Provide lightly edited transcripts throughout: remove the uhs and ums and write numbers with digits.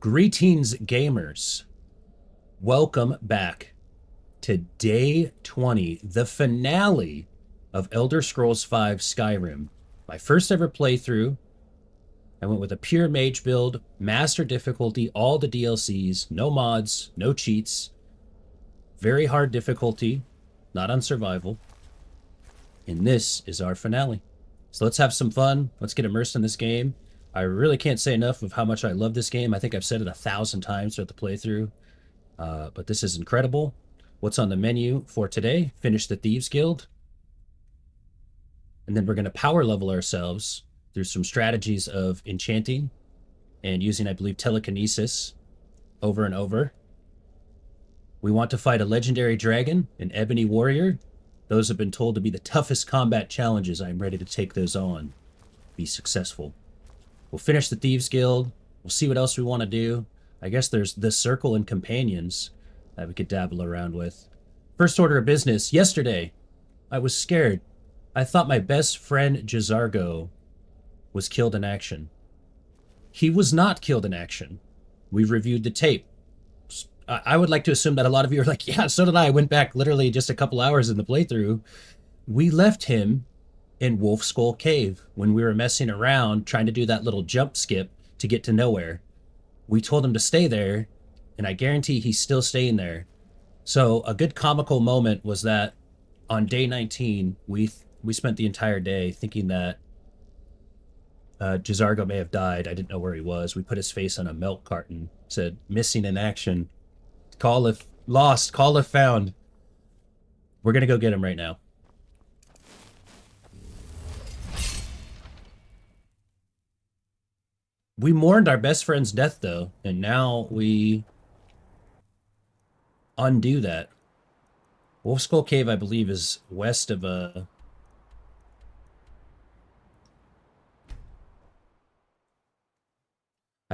Greetings, gamers. Welcome back to day 20, the finale of Elder Scrolls V Skyrim. My first ever playthrough. I went with a pure mage build, master difficulty, all the DLCs, no mods, no cheats. Very hard difficulty, not on survival. And this is our finale. So let's have some fun. Let's get immersed in this game. I really can't say enough of how much I love this game. I think I've said it 1,000 times throughout the playthrough. But this is incredible. What's on the menu for today? Finish the Thieves Guild. And then we're going to power level ourselves through some strategies of enchanting and using, I believe, telekinesis over and over. We want to fight a legendary dragon, an ebony warrior. Those have been told to be the toughest combat challenges. I'm ready to take those on. Be successful. We'll finish the Thieves Guild. We'll see what else we want to do. I guess there's the circle and companions that we could dabble around with. First order of business. Yesterday, I was scared. I thought my best friend Jazargo was killed in action. He was not killed in action. We reviewed the tape. I would like to assume that a lot of you are like, yeah, so did I. I went back literally just a couple hours in the playthrough. We left him in Wolf Skull Cave when we were messing around trying to do that little jump skip to get to nowhere. We told him to stay there, and I guarantee he's still staying there. So a good comical moment was that on day 19, we spent the entire day thinking that Jazargo may have died. I didn't know where he was. We put his face on a milk carton, said, missing in action. Call if lost, call if found. We're going to go get him right now. We mourned our best friend's death, though, and now we undo that. Wolf Skull Cave, I believe, is west of I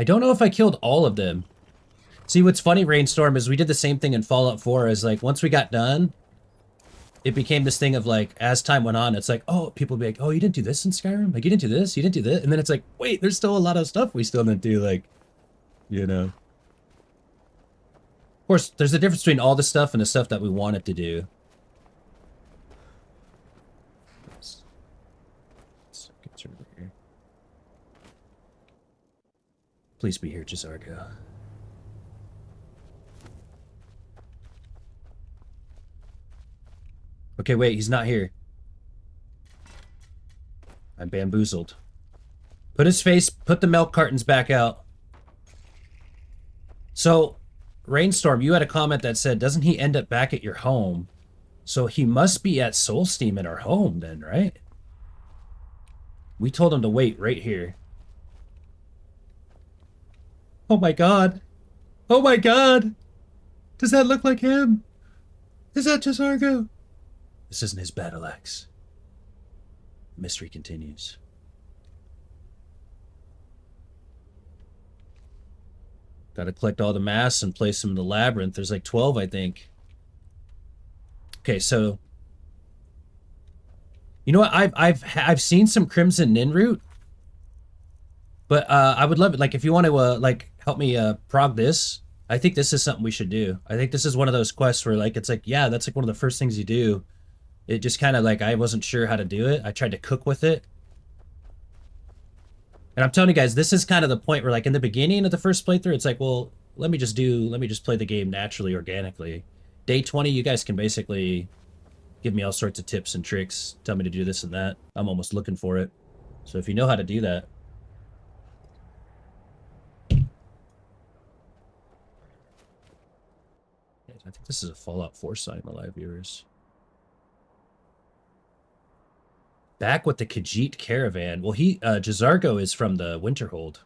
don't know if I killed all of them. See, what's funny, Rainstorm, is we did the same thing in Fallout 4, is like, once we got done, it became this thing of like, as time went on, it's like, oh, people would be like, oh, you didn't do this in Skyrim? Like, you didn't do this? You didn't do this? And then it's like, wait, there's still a lot of stuff we still didn't do, like, you know. Of course, there's a difference between all the stuff and the stuff that we wanted to do. Let's get over here. Please be here, Jazargo. Okay, wait, he's not here. I'm bamboozled. Put the milk cartons back out. So, Rainstorm, you had a comment that said, doesn't he end up back at your home? So he must be at Soulsteam in our home then, right? We told him to wait right here. Oh my god. Oh my god. Does that look like him? Is that Jazargo? This isn't his battle axe. The mystery continues. Gotta collect all the masks and place them in the labyrinth. There's like 12, I think. Okay, so you know what? I've seen some Crimson Ninroot, but I would love it. Like, if you want to like help me prog this, I think this is something we should do. I think this is one of those quests where like it's like, yeah, that's like one of the first things you do. It just kind of like, I wasn't sure how to do it. I tried to cook with it. And I'm telling you guys, this is kind of the point where like in the beginning of the first playthrough, it's like, well, let me just play the game naturally, organically. Day 20, you guys can basically give me all sorts of tips and tricks, tell me to do this and that. I'm almost looking for it. So if you know how to do that. I think this is a Fallout 4 sign, the live viewers. Back with the Khajiit caravan. Well, Jazargo is from the Winterhold.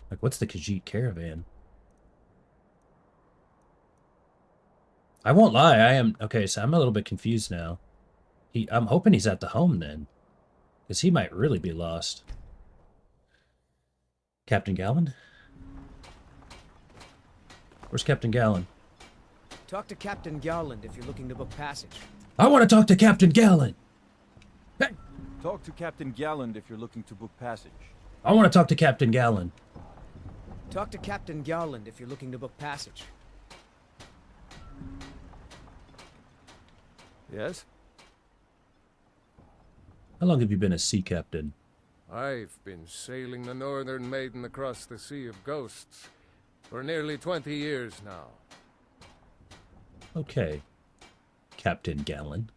Like, what's the Khajiit caravan? I won't lie, I am... Okay, so I'm a little bit confused now. I'm hoping he's at the home, then. Because he might really be lost. Captain Gallon? Where's Captain Gallon? Talk to Captain Garland if you're looking to book passage. I want to talk to Captain Gallon! Hey! Talk to Captain Galland if you're looking to book passage. I want to talk to Captain Gallon. Talk to Captain Garland if you're looking to book passage. Yes? How long have you been a sea captain? I've been sailing the Northern Maiden across the Sea of Ghosts for nearly 20 years now. Okay, Captain Gallon.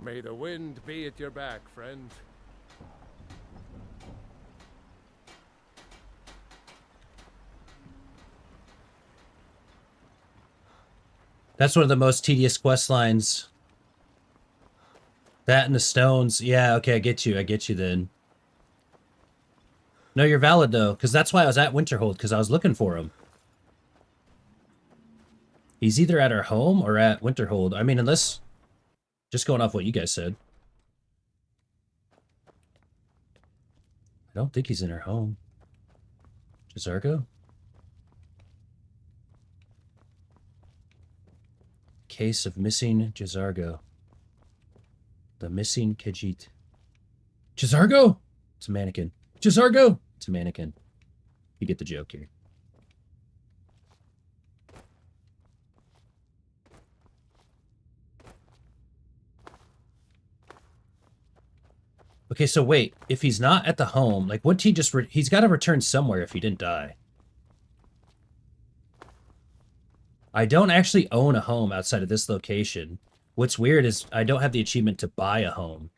May the wind be at your back, friend. That's one of the most tedious quest lines. That and the stones. Yeah, okay, I get you then. No, you're valid, though, because that's why I was at Winterhold, because I was looking for him. He's either at our home or at Winterhold. I mean, unless... Just going off what you guys said. I don't think he's in our home. Jazargo? Case of missing Jazargo. The missing Khajiit. Jazargo? It's a mannequin. Jazargo? It's a mannequin. You get the joke here. Okay, so wait. If he's not at the home, like, wouldn't he just... he's got to return somewhere if he didn't die. I don't actually own a home outside of this location. What's weird is I don't have the achievement to buy a home.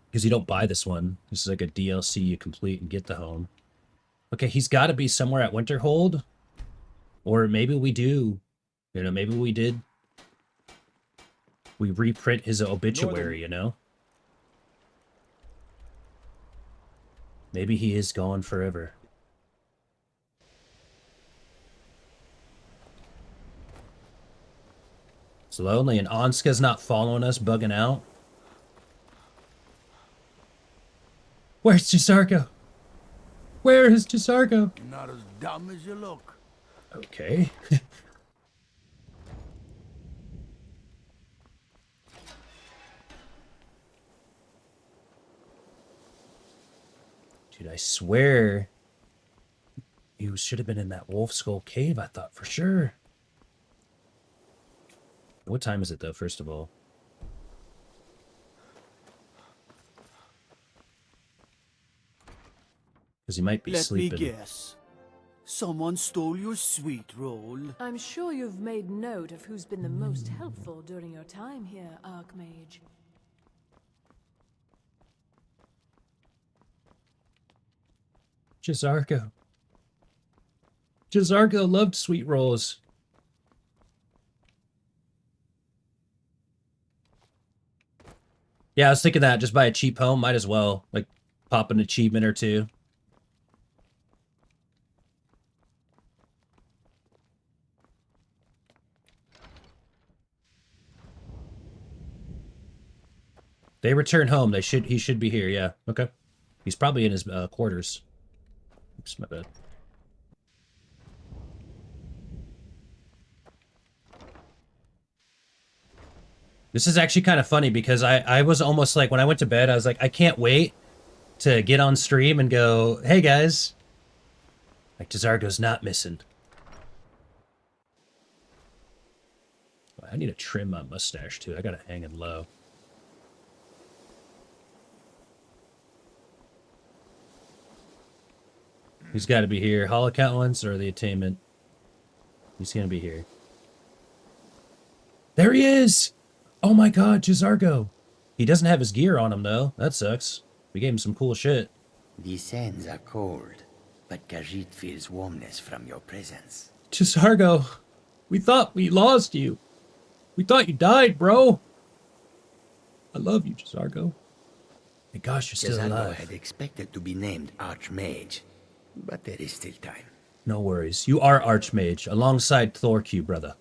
Because you don't buy this one. This is like a DLC you complete and get the home. Okay, he's got to be somewhere at Winterhold. Or maybe we do. You know, maybe we did. We reprint his obituary, you know? Maybe he is gone forever. It's lonely, and Anska's not following us, bugging out. Where's Jazargo? Where is Jazargo? Not as dumb as you look. Okay. Dude, I swear you should have been in that Wolf Skull Cave, I thought, for sure. What time is it, though, first of all? Because he might be sleeping. Let me guess. Someone stole your sweet roll. I'm sure you've made note of who's been the most helpful during your time here, Archmage. Jazargo. Jazargo loved sweet rolls. Yeah, I was thinking that. Just buy a cheap home. Might as well. Like, pop an achievement or two. They return home. He should be here, yeah. Okay. He's probably in his quarters. Oops, my bad. This is actually kind of funny because I was almost like, when I went to bed, I was like, I can't wait to get on stream and go, hey guys. Like, Jazargo's not missing. I need to trim my mustache too. I got it hanging low. He's got to be here. Hall accountants or the attainment? He's going to be here. There he is! Oh my god, Jazargo. He doesn't have his gear on him, though. That sucks. We gave him some cool shit. These sands are cold, but Khajiit feels warmness from your presence. Jazargo, we thought we lost you. We thought you died, bro. I love you, Jazargo. Thank gosh, you're still Jazargo alive. had expected to be named Archmage, but there is still time. No worries. You are Archmage, alongside Thorq, brother.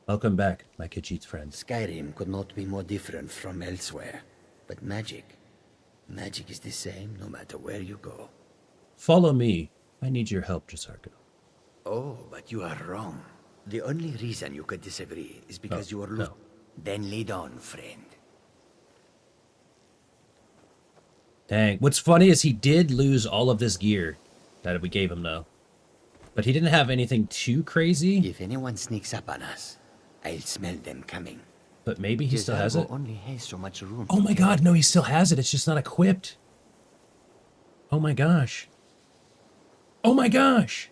Welcome back, my Khajiit friend. Skyrim could not be more different from elsewhere, but magic is the same no matter where you go. Follow me. I need your help, Jazargo. Oh, but you are wrong. The only reason you could disagree is because you are no. Then lead on, friend. Dang. What's funny is he did lose all of this gear that we gave him, though. But he didn't have anything too crazy. If anyone sneaks up on us, I'll smell them coming. But maybe he still has it. Only has so much room. Oh my god, no, he still has it. It's just not equipped. Oh my gosh. Oh my gosh.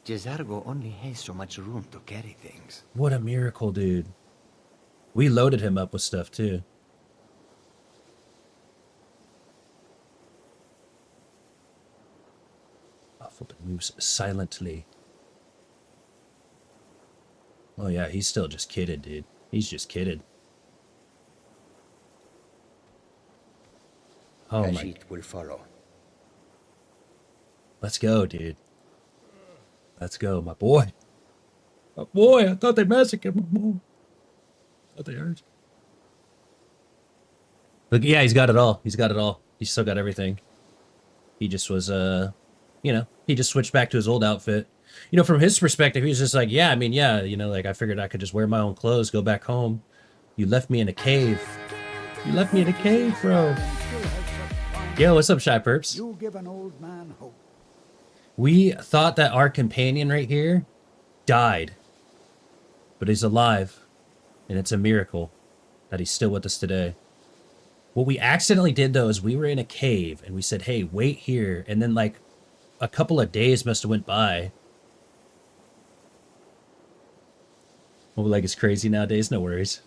Jezargo only has so much room to carry things. What a miracle, dude. We loaded him up with stuff, too. But moves silently. Oh yeah, he's still just kidded, dude. He's just kidded. Oh my. Khajiit will follow. Let's go, dude. Let's go, my boy. My boy, I thought they massacred my boy. I thought they hurt. Look, yeah, he's got it all. He's got it all. He's still got everything. He just was, you know, he just switched back to his old outfit. You know, from his perspective, he was just like, yeah, I mean, yeah, you know, like, I figured I could just wear my own clothes, go back home. You left me in a cave. You left me in a cave, bro. Yo, what's up, Shy Perps? You give an old man hope. We thought that our companion right here died. But he's alive. And it's a miracle that he's still with us today. What we accidentally did, though, is we were in a cave, and we said, hey, wait here. And then, like, a couple of days must have went by. Well, like, it's crazy nowadays. No worries.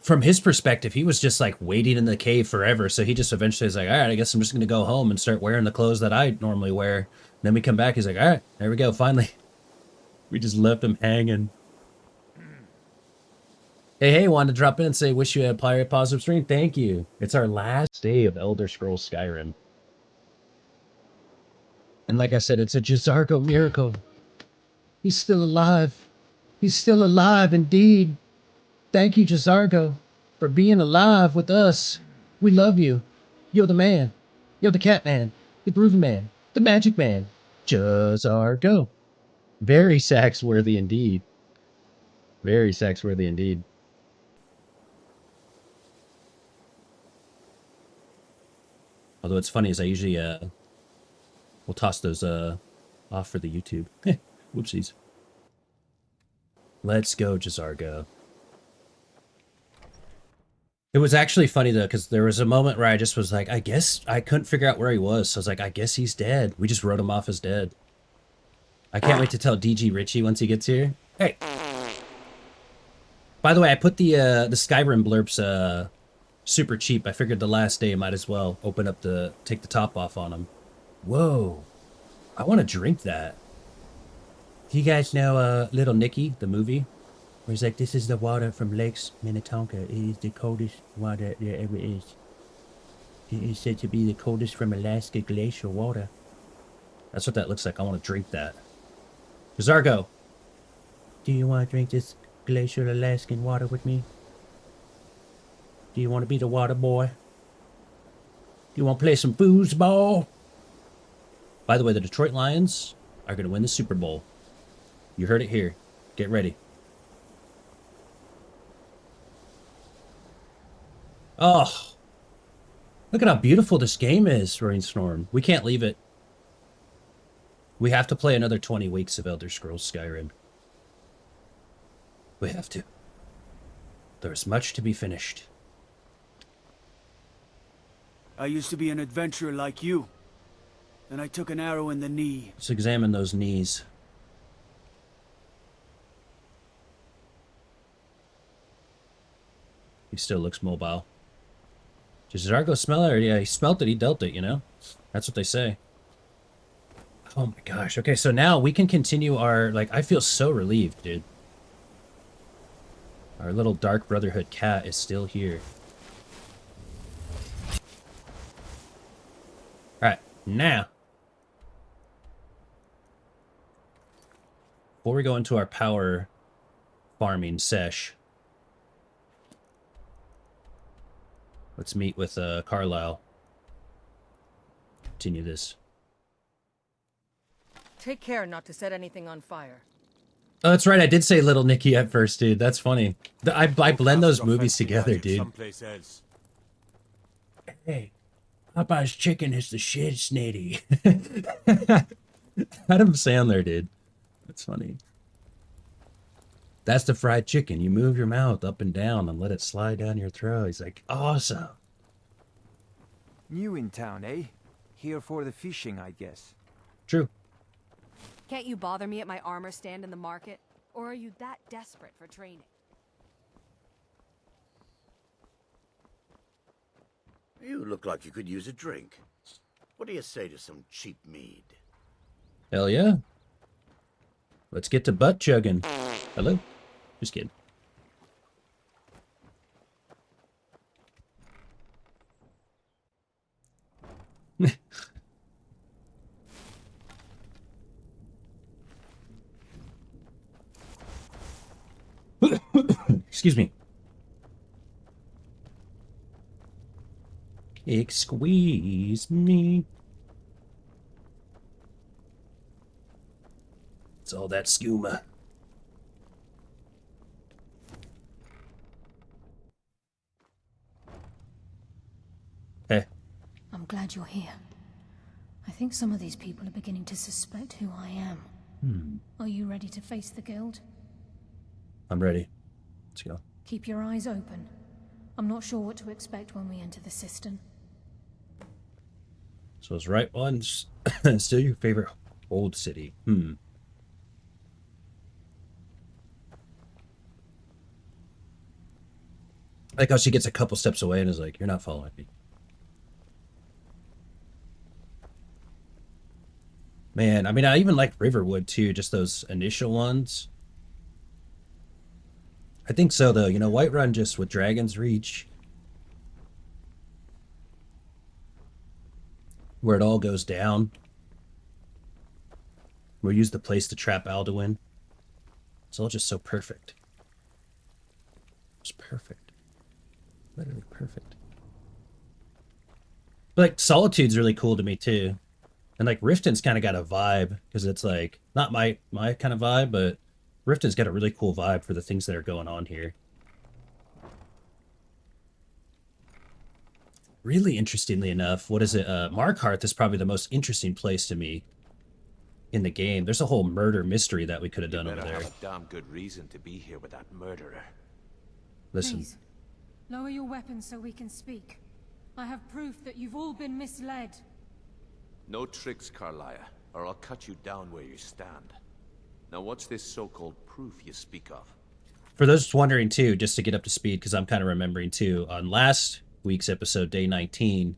From his perspective, he was just, like, waiting in the cave forever. So he just eventually was like, all right, I guess I'm just going to go home and start wearing the clothes that I normally wear. And then we come back, he's like, all right, there we go, finally. We just left him hanging. Hey, wanted to drop in and say, wish you had a positive stream. Thank you. It's our last day of Elder Scrolls Skyrim. And like I said, it's a Jezargo miracle. He's still alive. He's still alive, indeed. Thank you, Jezargo, for being alive with us. We love you. You're the man. You're the cat man. The groovy man. The magic man. Jezargo. Very sax-worthy indeed. Very sax-worthy indeed. Although it's funny is I usually will toss those off for the YouTube. Whoopsies. Let's go, Jezargo. It was actually funny though, because there was a moment where I just was like, I guess I couldn't figure out where he was. So I was like, I guess he's dead. We just wrote him off as dead. I can't wait to tell DG Richie once he gets here. Hey. By the way, I put the Skyrim blurps super cheap. I figured the last day might as well open up take the top off on them. Whoa. I want to drink that. Do you guys know Little Nicky, the movie? Where he's like, this is the water from Lakes Minnetonka. It is the coldest water there ever is. It is said to be the coldest from Alaska glacial water. That's what that looks like. I want to drink that. Jezargo, do you want to drink this glacial Alaskan water with me? Do you want to be the water boy? Do you want to play some foosball? By the way, the Detroit Lions are going to win the Super Bowl. You heard it here. Get ready. Oh, look at how beautiful this game is, Rainstorm. We can't leave it. We have to play another 20 weeks of Elder Scrolls Skyrim. We have to. There's much to be finished. I used to be an adventurer like you. Then I took an arrow in the knee. Let's examine those knees. He still looks mobile. Does Zargo smell it? Or, yeah, he smelt it, he dealt it, you know? That's what they say. Oh my gosh. Okay, so now we can continue our, like, I feel so relieved, dude. Our little Dark Brotherhood cat is still here. Alright, now. Before we go into our power farming sesh, let's meet with Carlisle. Continue this. Take care not to set anything on fire. Oh, that's right. I did say Little Nicky at first, dude. That's funny. I blend those movies together, dude. Someplace else. Hey, Popeye's chicken is the shit, Snitty. Adam Sandler, dude. That's funny. That's the fried chicken. You move your mouth up and down and let it slide down your throat. He's like, awesome. New in town, eh? Here for the fishing, I guess. True. Can't you bother me at my armor stand in the market? Or are you that desperate for training? You look like you could use a drink. What do you say to some cheap mead? Hell yeah. Let's get to butt chugging. Hello? Just kidding. Excuse me. Squeeze me. It's all that skooma. Hey. I'm glad you're here. I think some of these people are beginning to suspect who I am. Are you ready to face the guild? I'm ready. Let's go. Keep your eyes open. I'm not sure what to expect when we enter the cistern. So it's right ones. Still your favorite old city. Like how she gets a couple steps away and is like, you're not following me. Man, I mean, I even like Riverwood too, just those initial ones. I think so, though. You know, Whiterun just with Dragon's Reach. Where it all goes down. We'll use the place to trap Alduin. It's all just so perfect. It's perfect. Literally perfect. But, like, Solitude's really cool to me, too. And, like, Riften's kind of got a vibe. Because it's, like, not my kind of vibe, but Riften's got a really cool vibe for the things that are going on here. Really interestingly enough, what is it? Markarth is probably the most interesting place to me in the game. There's a whole murder mystery that we could have done over there. Have a damn good reason to be here with that murderer. Listen. Please, lower your weapons so we can speak. I have proof that you've all been misled. No tricks, Carlia, or I'll cut you down where you stand. Now what's this so-called proof you speak of? For those wondering too, just to get up to speed, because I'm kind of remembering too, on last week's episode, day 19,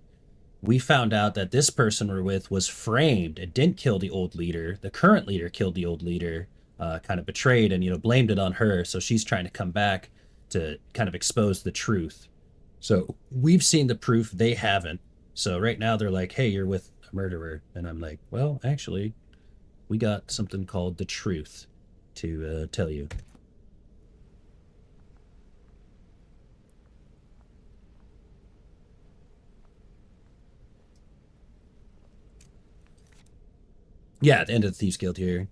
we found out that this person we're with was framed and didn't kill the old leader. The current leader killed the old leader, kind of betrayed and, you know, blamed it on her. So she's trying to come back to kind of expose the truth. So we've seen the proof, they haven't. So right now they're like, hey, you're with a murderer. And I'm like, well, actually, we got something called the truth to tell you. Yeah, at the end of the Thieves Guild here.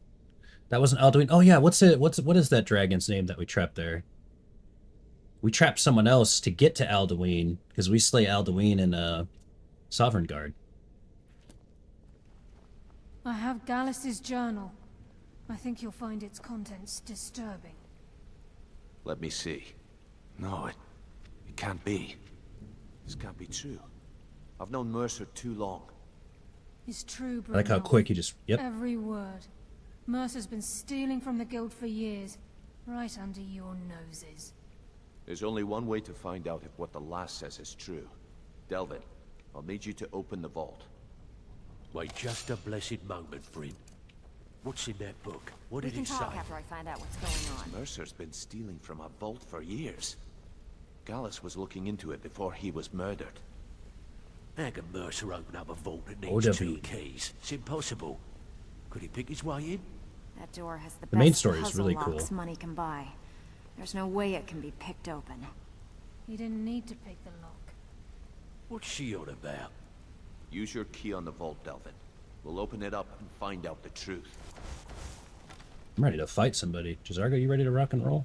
That wasn't Alduin. Oh yeah, what is that dragon's name that we trapped there? We trapped someone else to get to Alduin, because we slay Alduin in Sovereign Guard. I have Gallus's journal. I think you'll find its contents disturbing. Let me see. No, it can't be. This can't be true. I've known Mercer too long. It's true, I like how quick he just, yep. Every word. Mercer's been stealing from the guild for years, right under your noses. There's only one way to find out if what the lass says is true. Delvin, I'll need you to open the vault. Wait just a blessed moment, friend. What's in that book? What did We can it talk say? after I find out what's going on. Mercer's been stealing from a vault for years. Gallus was looking into it before he was murdered. How can Mercer open up a vault that Oh, needs W. 2 keys? It's impossible. Could he pick his way in? That door has the main best story is puzzle really locks cool. money can buy. There's no way it can be picked open. He didn't need to pick the lock. What's she on about? Use your key on the vault, Delvin. We'll open it up and find out the truth. I'm ready to fight somebody. Jazargo, you ready to rock and roll?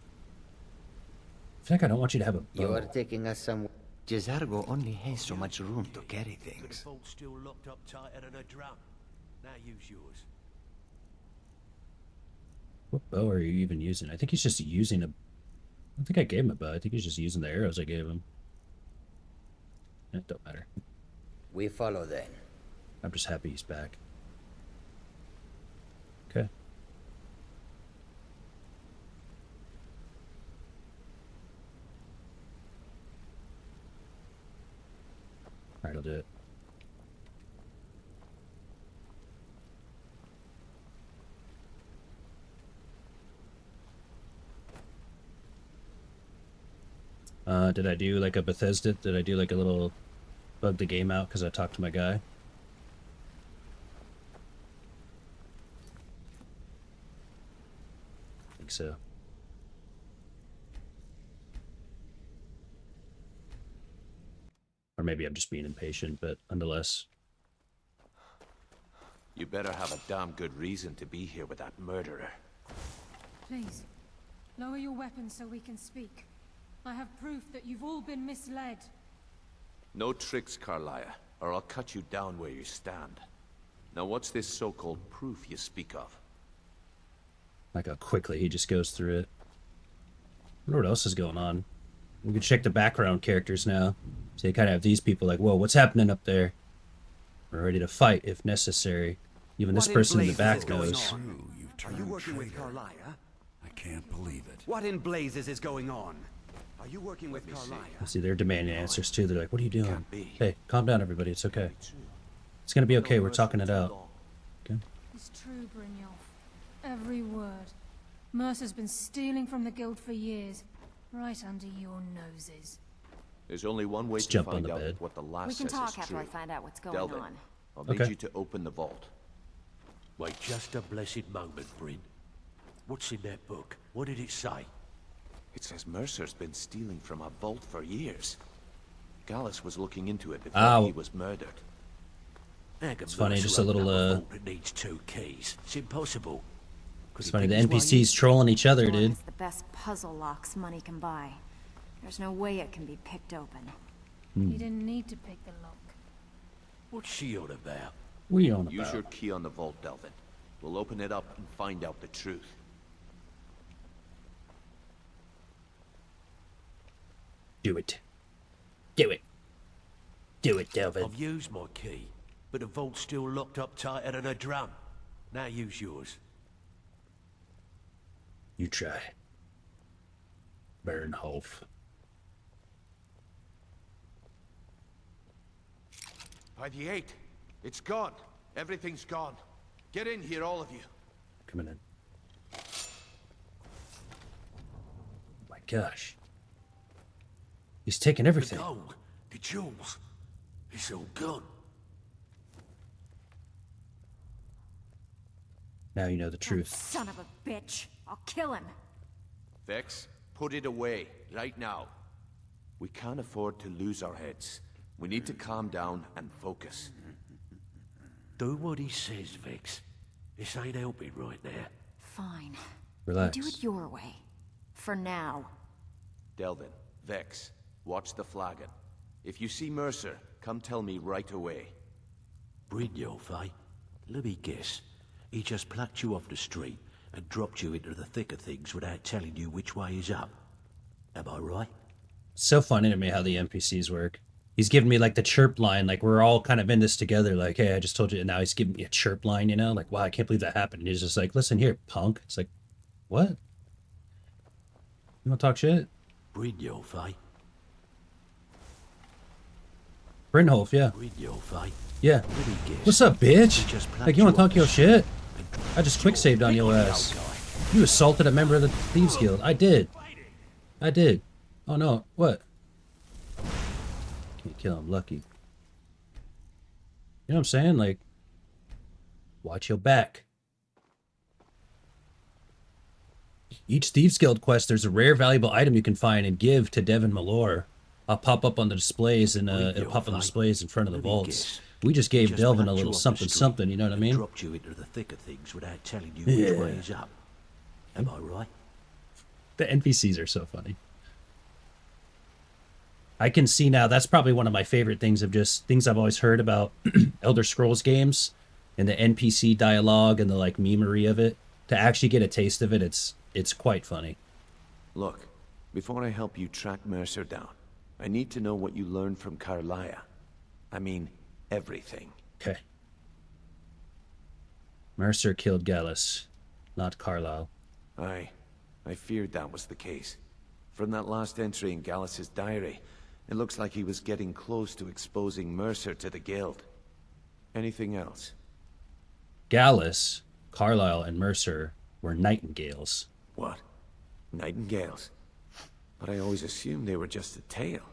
I feel like I don't want you to have a bow. You are taking us somewhere. Jazargo only has so much room to carry But the things. vault's still locked up tighter than a drum. Now use yours. What bow are you even using? I think he's just using a... I don't think I gave him a bow. I think he's just using the arrows I gave him. It don't matter. We follow then. I'm just happy he's back. Okay. Alright, I'll do it. Did I do like a Bethesda? Did I do like a little bug the game out because I talked to my guy? I think so. Or maybe I'm just being impatient, but nonetheless. You better have a damn good reason to be here with that murderer. Please, lower your weapons so we can speak. I have proof that you've all been misled. No tricks, Carlia, or I'll cut you down where you stand. Now what's this so-called proof you speak of? Like how quickly he just goes through it. I wonder what else is going on. We can check the background characters now. So you kind of have these people like, whoa, what's happening up there? We're ready to fight if necessary. Even this person in the back knows. Are you working with Carlia? I can't believe it. What in blazes is going on? Are you working with Carlia? See, they're demanding answers too. They're like, what are you doing? Hey, calm down, everybody. It's okay. It's gonna be okay. We're talking it out. Okay. It's true, Brynjolf. Every word. Mercer's been stealing from the guild for years, right under your noses. There's only one way Let's to jump on find the out bed. what the last We can says talk is after true. I find out what's going Delvin, on. I'll need you to open the vault. Wait just a blessed moment, Bryn. What's in that book? What did it say? It says Mercer's been stealing from a vault for years. Gallus was looking into it before he was murdered. It's funny, just a little, It needs 2 keys. It's impossible. It's funny, the NPCs trolling each other, dude. It's the best puzzle locks money can buy. There's no way it can be picked open. You didn't need to pick the lock. What's she on about? What are you on about? Use your key on the vault, Delvin. We'll open it up and find out the truth. Do it. Do it. Do it, Delvin. I've used my key, but the vault's still locked up tighter than a drum. Now use yours. You try. Bernhof. By the 8th, it's gone. Everything's gone. Get in here, all of you. Coming in. Oh my gosh. He's taking everything. The gold, the jewels, it's all gone. Now you know the truth. Son of a bitch! I'll kill him! Vex, put it away, right now. We can't afford to lose our heads. We need to calm down and focus. Do what he says, Vex. This ain't helping right now. Fine. Relax. You do it your way. For now. Delvin, Vex, watch the flagon. If you see Mercer, come tell me right away. Brynjolf, eh? Let me guess. He just plucked you off the street and dropped you into the thick of things without telling you which way is up. Am I right? So funny to me how the NPCs work. He's giving me like the chirp line, like we're all kind of in this together, like, hey, I just told you, and now he's giving me a chirp line, you know, like, wow, I can't believe that happened. And he's just like, listen here, punk. It's like, what? You want to talk shit? Brynjolf, eh? Brynholf, yeah. Brynjolf, eh? Yeah. Let me guess. What's up, bitch? He just plucked Like, you want to off talk your the street shit? and I just quick saved on your ass. You assaulted a member of the Thieves Guild. I did. I did. Oh no, what? Can't kill him, lucky. You know what I'm saying? Like, watch your back. Each Thieves Guild quest, there's a rare valuable item you can find and give to Devin Malor. I'll pop up on the displays and it'll pop on the displays in front of the vaults. We just gave Delvin a little something something, you know what I mean? Dropped you into the thick of things without telling you which way is up. Am I right? The NPCs are so funny. I can see now, that's probably one of my favorite things of just things I've always heard about Elder Scrolls games and the NPC dialogue and the like memery of it. To actually get a taste of it, it's quite funny. Look, before I help you track Mercer down, I need to know what you learned from Carlia. I mean, everything. Okay. Mercer killed Gallus, not Carlisle. I feared that was the case. From that last entry in Gallus's diary, it looks like he was getting close to exposing Mercer to the Guild. Anything else? Gallus, Carlisle, and Mercer were nightingales. What? Nightingales? But I always assumed they were just a tale.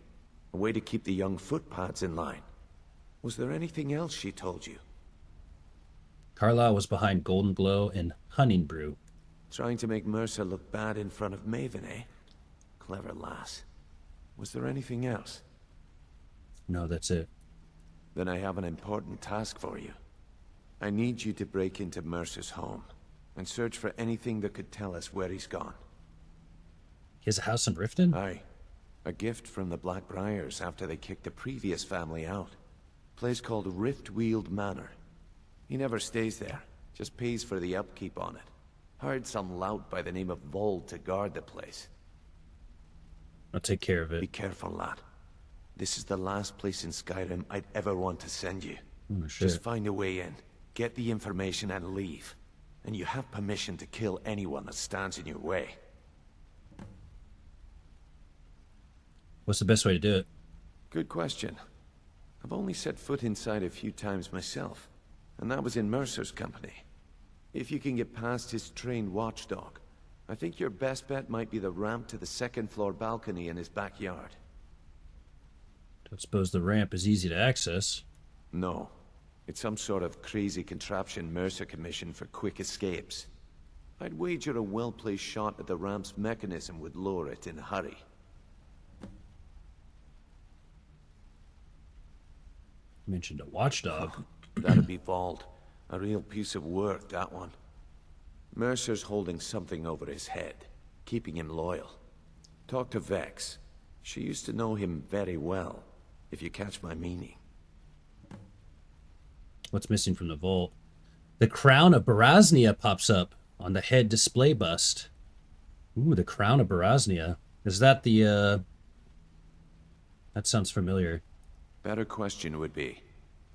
A way to keep the young footpads in line. Was there anything else she told you? Carlisle was behind Golden Glow and Hunting Brew. Trying to make Mercer look bad in front of Maven, eh? Clever lass. Was there anything else? No, that's it. Then I have an important task for you. I need you to break into Mercer's home and search for anything that could tell us where he's gone. He has a house in Riften? Aye. A gift from the Blackbriars after they kicked the previous family out. Place called Riftweald Manor. He never stays there, just pays for the upkeep on it. Hired some lout by the name of Vold to guard the place. I'll take care of it. Be careful, lad. This is the last place in Skyrim I'd ever want to send you. Oh, shit. Just find a way in, get the information and leave. And you have permission to kill anyone that stands in your way. What's the best way to do it? Good question. I've only set foot inside a few times myself, and that was in Mercer's company. If you can get past his trained watchdog, I think your best bet might be the ramp to the second-floor balcony in his backyard. Don't suppose the ramp is easy to access. No. It's some sort of crazy contraption Mercer commissioned for quick escapes. I'd wager a well-placed shot at the ramp's mechanism would lower it in a hurry. You mentioned a watchdog. That'd be Vault. A real piece of work, that one. Mercer's holding something over his head, keeping him loyal. Talk to Vex. She used to know him very well, if you catch my meaning. What's missing from the vault? The crown of Barasnia pops up on the head display bust. Ooh, the crown of Barasnia. Is that the, That sounds familiar. Better question would be,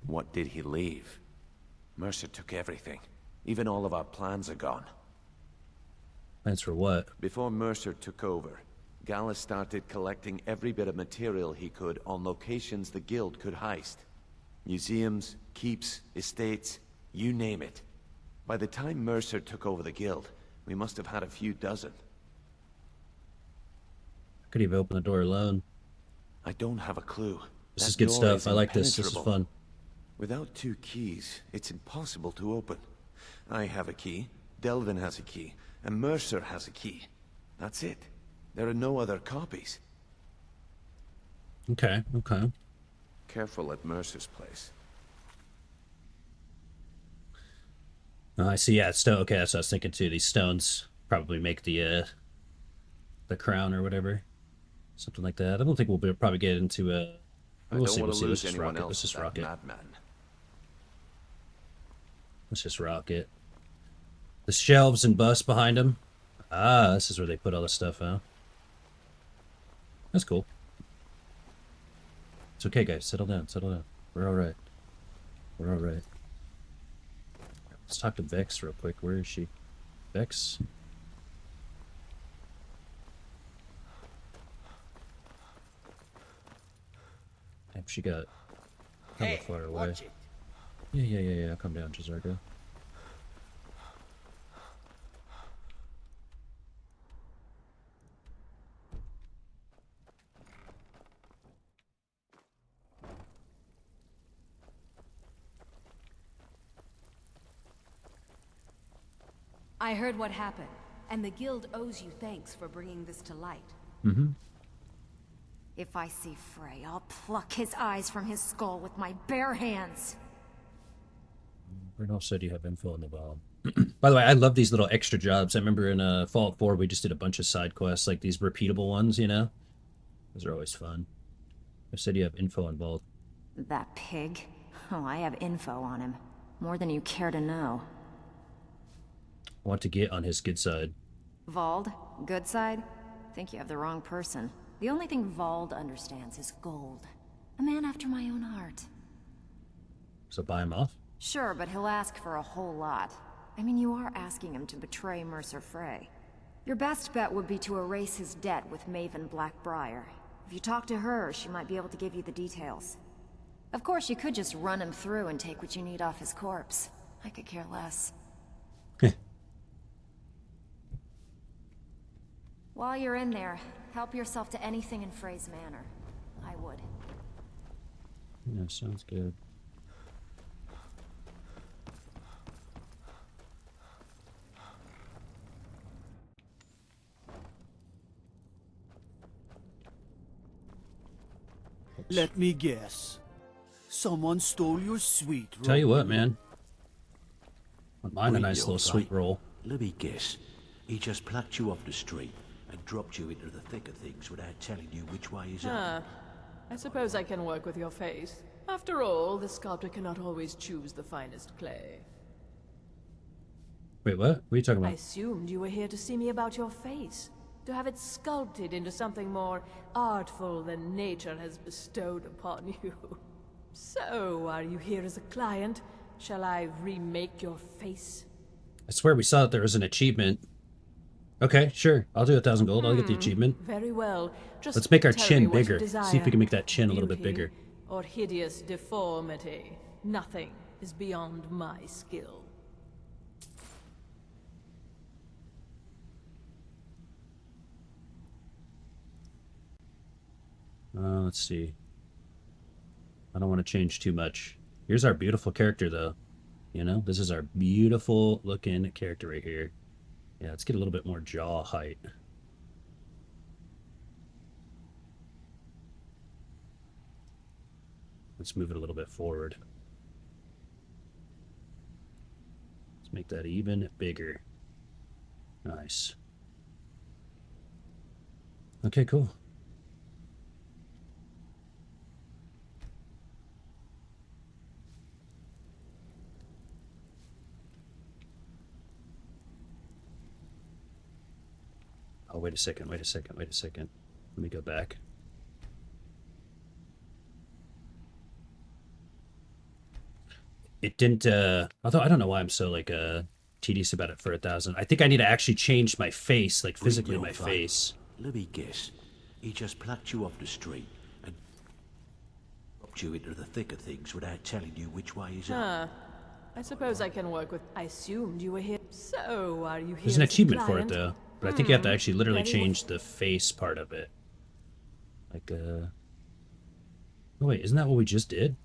what did he leave? Mercer took everything. Even all of our plans are gone. Plans for what? Before Mercer took over, Gallus started collecting every bit of material he could on locations the Guild could heist. Museums, keeps, estates, you name it. By the time Mercer took over the Guild, we must have had a few dozen. Could he have opened the door alone? I don't have a clue. This is good stuff. I like this. This is fun. Without 2 keys, it's impossible to open. I have a key, Delvin has a key, and Mercer has a key. That's it. There are no other copies. Okay, okay. Careful at Mercer's place. I see, yeah, stone. Okay, that's what I was thinking too. These stones probably make the crown or whatever. Something like that. I don't think we'll probably get into we'll see, we'll see. Let's just rock it. Let's just rock it. Let's just rock it. The shelves and bus behind him. Ah, this is where they put all the stuff, huh? That's cool. It's okay, guys. Settle down. Settle down. We're all right. We're all right. Let's talk to Vex real quick. Where is she? Vex? Damn, she got kind of far away. Yeah. Calm down, Jazargo. I heard what happened, and the Guild owes you thanks for bringing this to light. Mm-hmm. If I see Frey, I'll pluck his eyes from his skull with my bare hands. Randolph said you have info on the bomb. By the way, I love these little extra jobs. I remember in Fallout 4, we just did a bunch of side quests, like these repeatable ones, you know? Those are always fun. I said you have info on Vault. That pig? Oh, I have info on him. More than you care to know. Want to get on his good side. Vald? Good side? Think you have the wrong person. The only thing Vald understands is gold. A man after my own heart. So buy him off? Sure, but he'll ask for a whole lot. I mean, you are asking him to betray Mercer Frey. Your best bet would be to erase his debt with Maven Blackbriar. If you talk to her, she might be able to give you the details. Of course, you could just run him through and take what you need off his corpse. I could care less. While you're in there, help yourself to anything in Frey's manor. I would. Yeah, sounds good. Let me guess. Someone stole your sweet roll. Tell you what, man. Mine a nice Read little your sweet fate. roll. Let me guess. He just plucked you off the street and dropped you into the thick of things without telling you which way is up. I suppose I can work with your face. After all, the sculptor cannot always choose the finest clay. Wait, what? What are you talking I about? assumed you were here to see me about your face. To have it sculpted into something more artful than nature has bestowed upon you. So, are you here as a client? Shall I remake your face? I swear we saw that there was an achievement. Okay, sure. I'll do 1,000 gold. I'll get the achievement. Very well. Just Let's make our tell me chin what you bigger. desire. See if we can make that chin a little bit Beauty bigger. Or hideous deformity. Nothing is beyond my skill. Let's see. I don't want to change too much. Here's our beautiful character, though. You know, this is our beautiful looking character right here. Yeah, let's get a little bit more jaw height. Let's move it a little bit forward. Let's make that even bigger. Nice. Okay, cool. Oh, wait a second. Let me go back. It didn't, although I don't know why I'm so, like, tedious about it for 1,000. I think I need to actually change my face, like, physically my face. Let me guess. He just plucked you off the street and dropped you into the thick of things without telling you which way is up. I suppose I can work with... I assumed you were here. So, are you here There's an as a achievement for it, client? though. But I think you have to actually literally Very change the face part of it. Like, oh, wait, isn't that what we just did?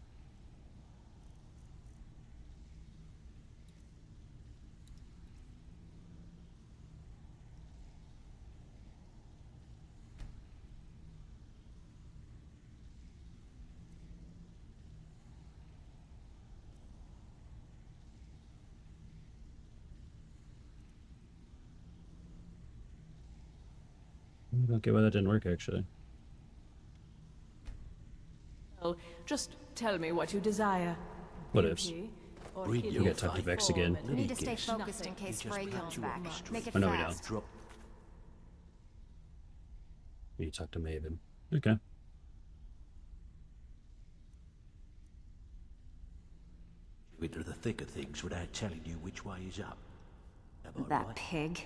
I don't get why that didn't work, actually. Well, just tell me what you desire. What ifs? Beauty or Read hideous your We got talked to Vex again. You need to stay guess. focused in case Frey comes back. Make it Oh, no, we fast. Drop We need to talk to Maven. Okay. you into the thick of things without telling you which way is up. Am I That right? pig.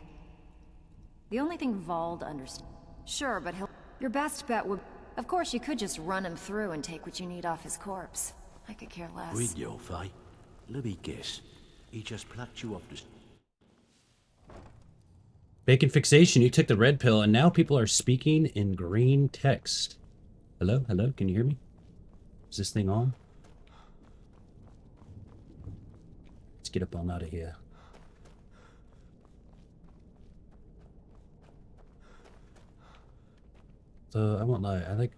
The only thing Vald understands. Sure, but he'll... Your best bet would... Of course, you could just run him through and take what you need off his corpse. I could care less. Read your fate. Let me guess. He just plucked you off the Bacon fixation, you took the red pill, and now people are speaking in green text. Hello? Hello? Can you hear me? Is this thing on? Let's get up on out of here. So, I won't lie,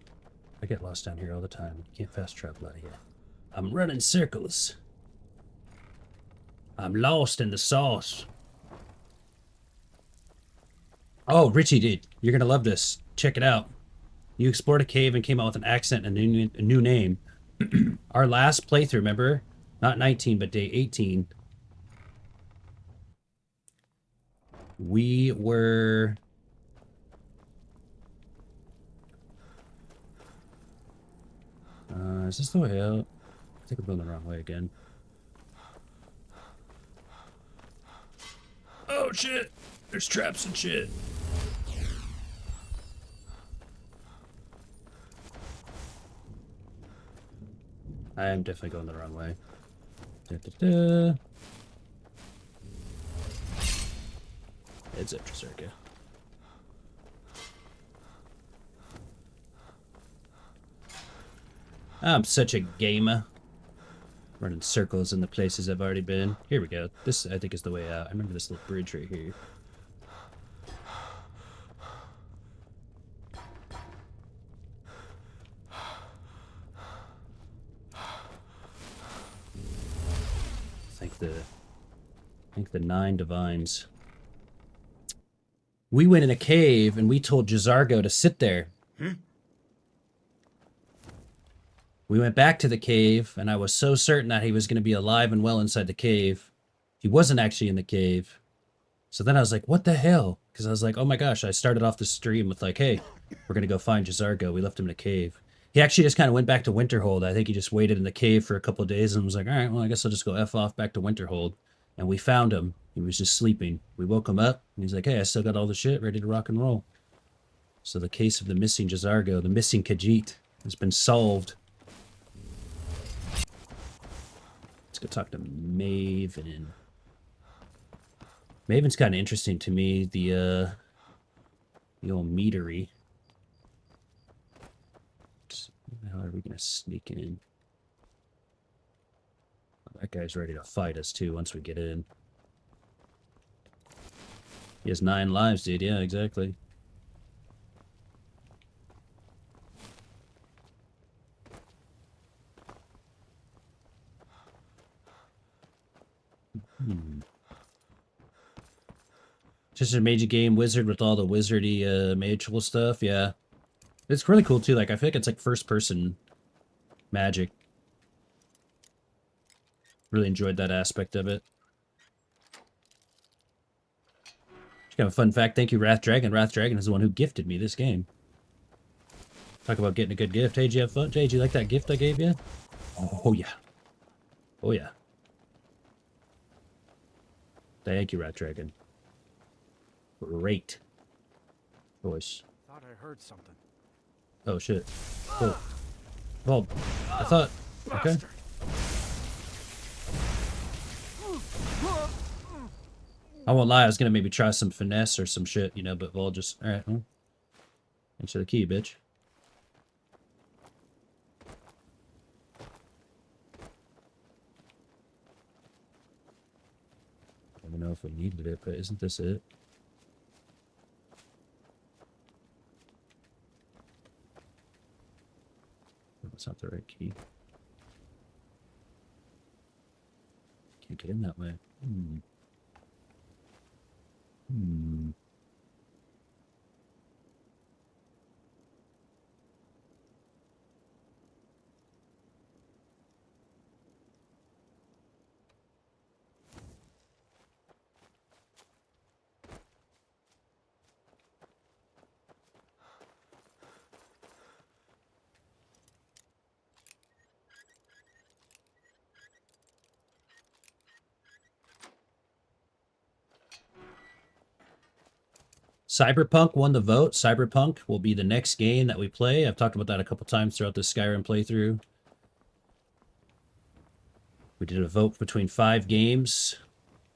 I get lost down here all the time. You can't fast travel out of here. I'm running circles. I'm lost in the sauce. Oh, Richie, dude, you're gonna love this. Check it out. You explored a cave and came out with an accent and a new name. Our last playthrough, remember? Not 19, but day 18. We were... is this the way out? I think we're going the wrong way again. Oh, shit! There's traps and shit. I am definitely going the wrong way. It's up to circa. I'm such a gamer. Running circles in the places I've already been. Here we go. This, I think, is the way out. I remember this little bridge right here. I think the 9 divines. We went in a cave and we told Jazargo to sit there. We went back to the cave, and I was so certain that he was going to be alive and well inside the cave. He wasn't actually in the cave. So then I was like, what the hell? Because I was like, oh my gosh, I started off the stream with like, hey, we're going to go find Jazargo. We left him in a cave. He actually just kind of went back to Winterhold. I think he just waited in the cave for a couple of days and was like, all right, well, I guess I'll just go F off back to Winterhold. And we found him. He was just sleeping. We woke him up, and he's like, hey, I still got all the shit ready to rock and roll. So the case of the missing Jazargo, the missing Khajiit, has been solved. Let's go talk to Maven. Maven's kind of interesting to me, the old meadery. How are we going to sneak in? Oh, that guy's ready to fight us, too, once we get in. He has 9 lives, dude. Yeah, exactly. Just a Mage game wizard with all the wizardy mageful stuff, yeah. It's really cool too, like I feel like it's like first person magic. Really enjoyed that aspect of it. Just kind of a fun fact, thank you Wrath Dragon. Wrath Dragon is the one who gifted me this game. Talk about getting a good gift. Hey, did you have fun? Jay, did you like that gift I gave you? Oh yeah. Oh yeah. Thank you, Wrath Dragon. Great voice. Thought I heard something. Oh shit. Oh. Well, I thought. Okay. I won't lie, I was gonna maybe try some finesse or some shit, you know, but Vol just. Alright, well. Thanks for the key, bitch. I don't know if we needed it, but isn't this it? That's not the right key. Can't get in that way. Cyberpunk won the vote. Cyberpunk will be the next game that we play. I've talked about that a couple times throughout the Skyrim playthrough. We did a vote between 5 games.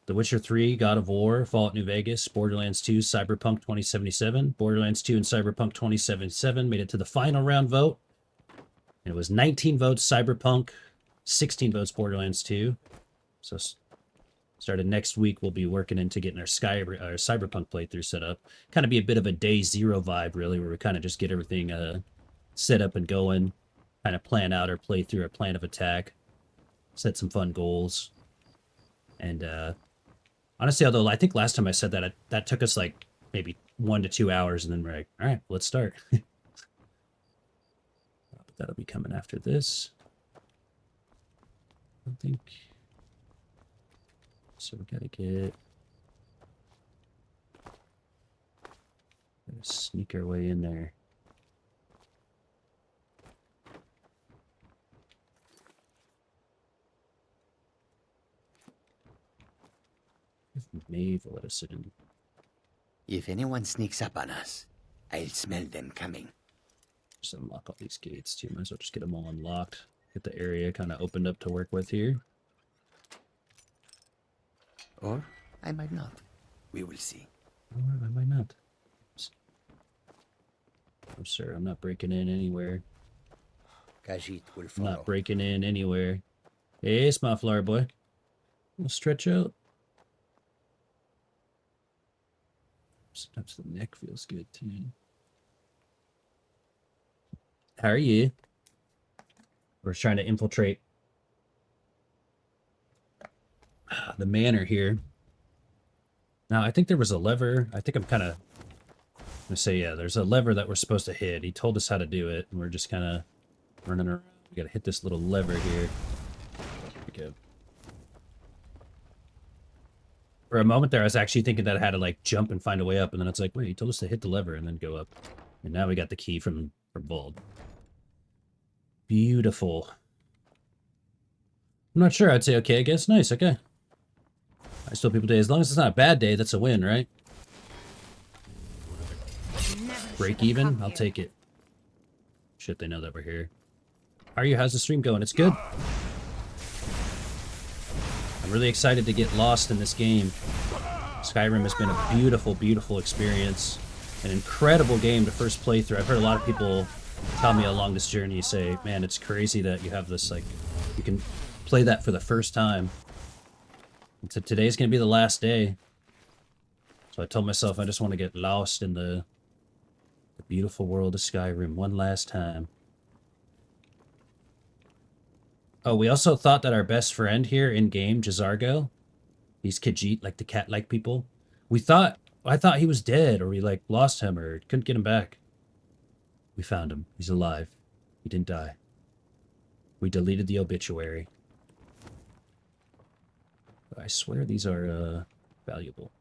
The Witcher 3, God of War, Fallout New Vegas, Borderlands 2, Cyberpunk 2077. Borderlands 2 and Cyberpunk 2077 made it to the final round vote. And it was 19 votes Cyberpunk, 16 votes Borderlands 2. So started next week, we'll be working into getting our Cyberpunk playthrough set up. Kind of be a bit of a day 0 vibe, really, where we kind of just get everything set up and going. Kind of plan out our playthrough, our plan of attack. Set some fun goals. And honestly, although I think last time I said that, that took us like maybe 1 to 2 hours, and then we're like, all right, let's start. But that'll be coming after this. I think. So we gotta sneak our way in there. If Maeve will let us in. If anyone sneaks up on us, I'll smell them coming. Just unlock all these gates too. Might as well just get them all unlocked. Get the area kind of opened up to work with here. Or I might not. We will see. Or I might not. Oh, sir, I'm not breaking in anywhere. Khajiit will follow. Not breaking in anywhere. Hey, small flower boy. We'll stretch out. Sometimes the neck feels good too. How are you? We're trying to infiltrate the manor here. Now, I think there was a lever. I think I'm kind of going to say, yeah, there's a lever that we're supposed to hit. He told us how to do it, and we're just kind of running around. We got to hit this little lever here. There we go. For a moment there, I was actually thinking that I had to, like, jump and find a way up, and then it's like, wait, he told us to hit the lever and then go up. And now we got the key from Bald. Beautiful. I'm not sure. I'd say okay, I guess. Nice, okay. I still people day. As long as it's not a bad day, that's a win, right? Break even? I'll take it. Shit, they know that we're here. How are you? How's the stream going? It's good. I'm really excited to get lost in this game. Skyrim has been a beautiful, beautiful experience. An incredible game to first play through. I've heard a lot of people tell me along this journey, say, man, it's crazy that you have this, like, you can play that for the first time. And so today's going to be the last day. So I told myself I just want to get lost in the beautiful world of Skyrim one last time. Oh, we also thought that our best friend here in-game, Jazargo, he's Khajiit, like the cat-like people. I thought he was dead, or we, like, lost him, or couldn't get him back. We found him. He's alive. He didn't die. We deleted the obituary. I swear these are, valuable.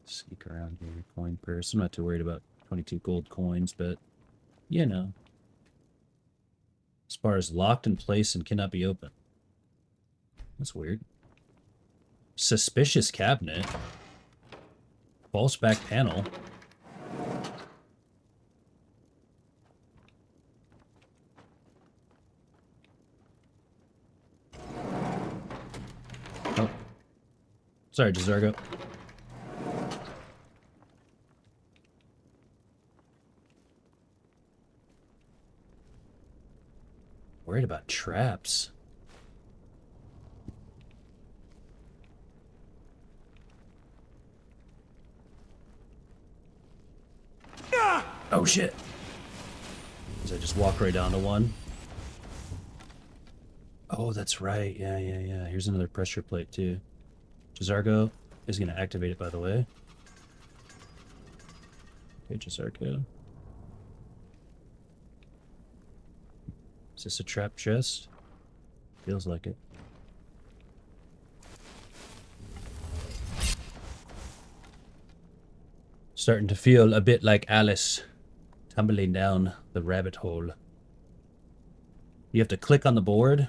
Sneak around here. Coin purse. I'm not too worried about 22 gold coins, but, you know. As far as locked in place and cannot be opened. That's weird. Suspicious cabinet. False back panel. Oh. Sorry, Jazargo. Worried about traps. Oh shit. Does I just walk right down to one? Oh, that's right. Yeah. Here's another pressure plate too. Jazargo is going to activate it, by the way. Okay, Jazargo. Is this a trap chest? Feels like it. Starting to feel a bit like Alice tumbling down the rabbit hole. You have to click on the board.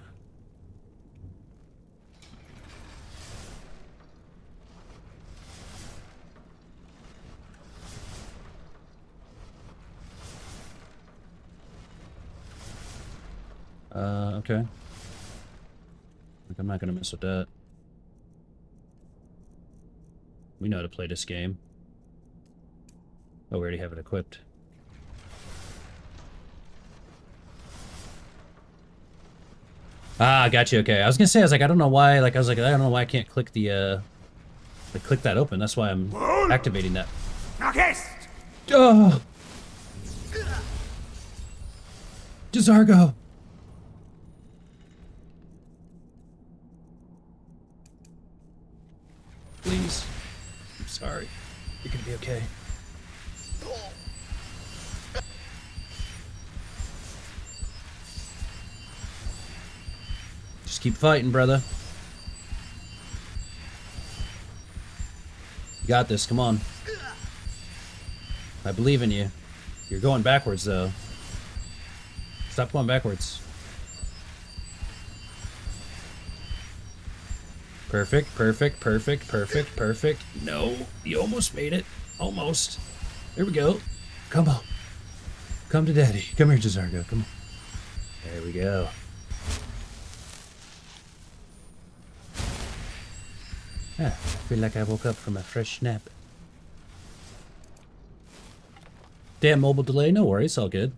Okay. Like, I'm not gonna mess with that. We know how to play this game. Oh, we already have it equipped. Ah, got you. Okay, I was gonna say, I was like, I don't know why. Like, I don't know why I can't click the like, click that open. That's why I'm activating that. Oh. Jazargo! Please. I'm sorry. You're gonna be okay. Just keep fighting, brother. You got this, come on. I believe in you. You're going backwards, though. Stop going backwards. Perfect, perfect, perfect, perfect, perfect. No, you almost made it. Almost. There we go. Come on. Come to daddy. Come here, Jazargo. Come on. There we go. Ah, I feel like I woke up from a fresh nap. Damn mobile delay. No worries. All good.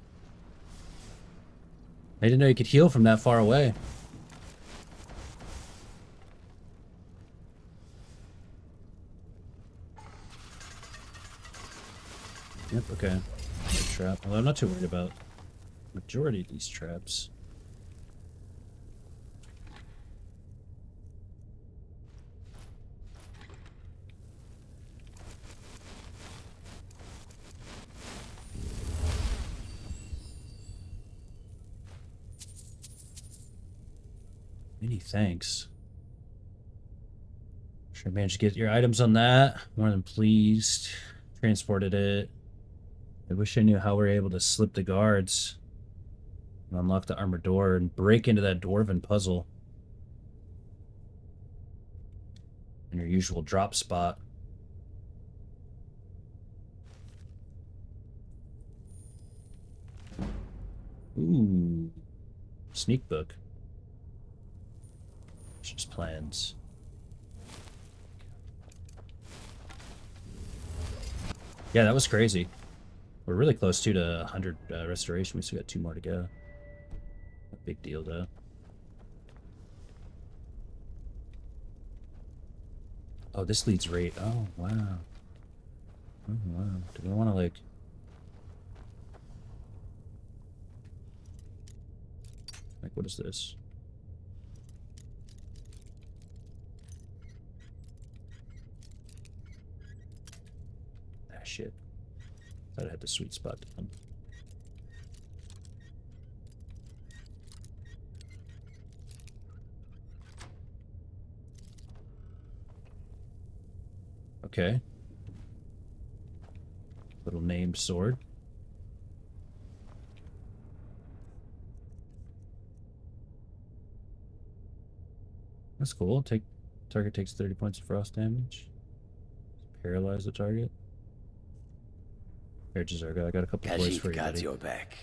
I didn't know you could heal from that far away. Yep, okay. Good trap. Although I'm not too worried about the majority of these traps. Many thanks. Sure managed to get your items on that. More than pleased. Transported it. I wish I knew how we were able to slip the guards and unlock the armored door and break into that dwarven puzzle. In your usual drop spot. Ooh. Sneak book. Just plans. Yeah, that was crazy. We're really close to 100 restoration. We still got 2 more to go. A big deal, though. Oh, this leads right. Oh, wow. Oh, wow. Do we want to, like... what is this? Ah, shit. Thought I had the sweet spot down. Okay. Little named sword. That's cool. Target takes 30 points of frost damage. Paralyze the target. Here, Jazargo, I got a couple toys for you, got buddy. your back.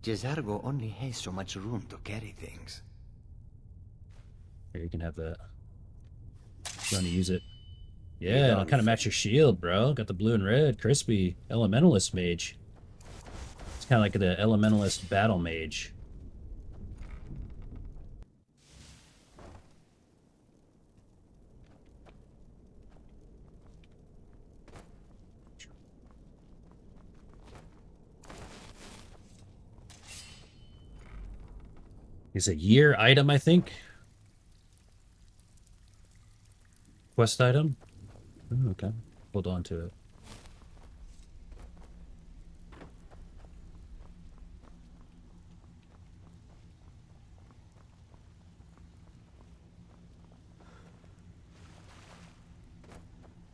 Jazargo only has so much room to carry things. Here, you can have that. If you want to use it. Yeah, it'll kind of match your shield, bro. Got the blue and red, crispy. Elementalist mage. It's kind of like the elementalist battle mage. It's a year item, I think. Quest item. Oh, okay. Hold on to it.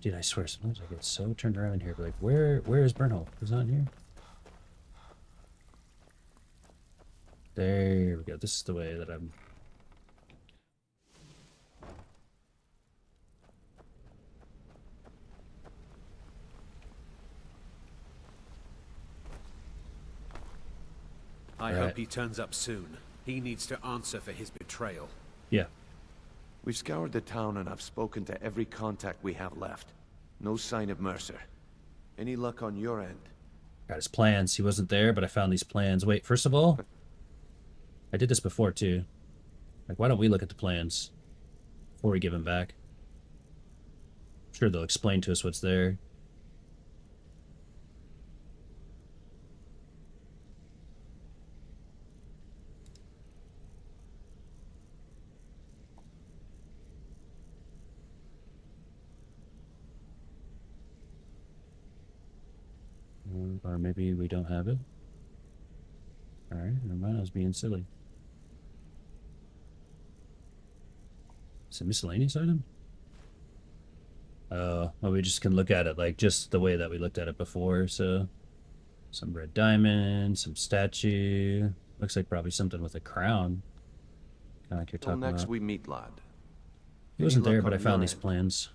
Dude, I swear, sometimes I get so turned around here, but like, where is Burnhole? He's not here. There we go. This is the way that I'm... I hope he turns up soon. He needs to answer for his betrayal. Yeah. We've scoured the town and I've spoken to every contact we have left. No sign of Mercer. Any luck on your end? Got his plans. He wasn't there, but I found these plans. Wait, first of all, I did this before too. Like, why don't we look at the plans before we give them back? I'm sure they'll explain to us what's there. Or maybe we don't have it. Alright, never mind, I was being silly. It's a miscellaneous item? Oh, well, we just can look at it like just the way that we looked at it before, so... Some red diamond, some statue. Looks like probably something with a crown. Kind of like you're Till talking next about. we meet, lad. He wasn't Any there, luck but I on found your these end? plans.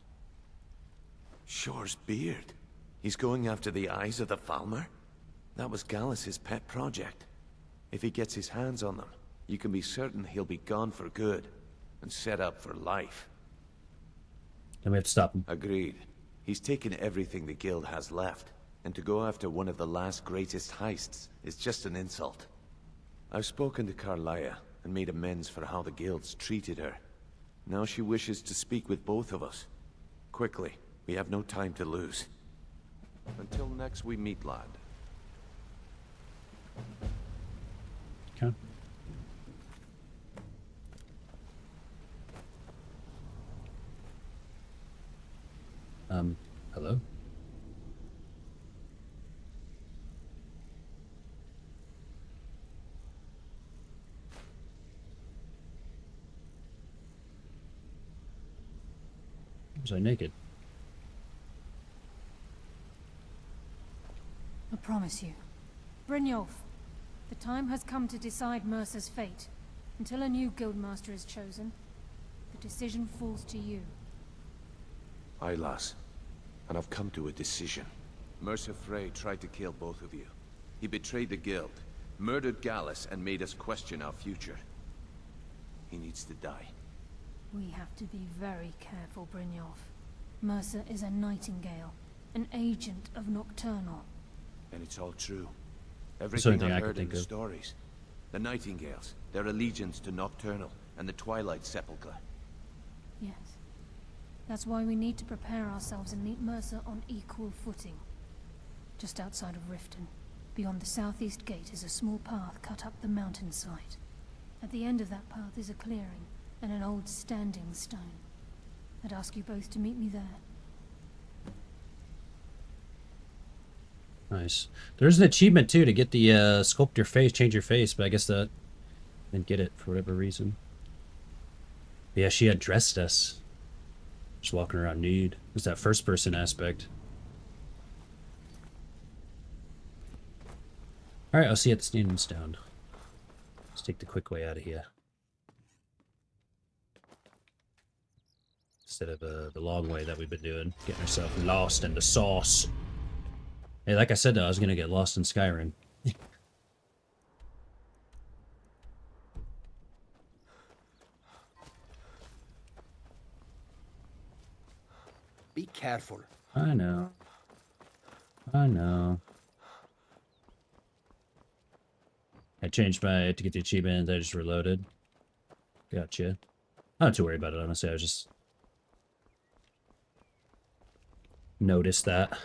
Shore's beard. He's going after the eyes of the Falmer? That was Gallus's pet project. If he gets his hands on them, you can be certain he'll be gone for good and set up for life. Then we have to stop him. Agreed. He's taken everything the guild has left, and to go after one of the last greatest heists is just an insult. I've spoken to Carlia and made amends for how the guilds treated her. Now she wishes to speak with both of us. Quickly, we have no time to lose. Until next we meet, lad. Okay. Hello? Was I naked? I promise you. Brynjolf, the time has come to decide Mercer's fate. Until a new guildmaster is chosen, the decision falls to you. Aye, lass. And I've come to a decision. Mercer Frey tried to kill both of you. He betrayed the guild, murdered Gallus, and made us question our future. He needs to die. We have to be very careful, Brynjolf. Mercer is a nightingale, an agent of Nocturnal. And it's all true. That's the only Everything thing I I could heard in think the of. stories. The Nightingales, their allegiance to Nocturnal, and the Twilight Sepulchre. Yes. That's why we need to prepare ourselves and meet Mercer on equal footing. Just outside of Riften, beyond the southeast gate, is a small path cut up the mountainside. At the end of that path is a clearing, and an old standing stone. I'd ask you both to meet me there. Nice. There's an achievement too to get the sculpt your face, change your face, but I guess that didn't get it for whatever reason. But yeah, she had dressed us. Just walking around nude. It was that first person aspect. Alright, I'll see you at the standing stone. Let's take the quick way out of here. Instead of the long way that we've been doing. Getting ourselves lost in the sauce. Hey, like I said though, I was gonna get lost in Skyrim. Be careful. I know. I know. I changed my to get the achievement, I just reloaded. Gotcha. Not too worried about it, honestly. I was just noticed that.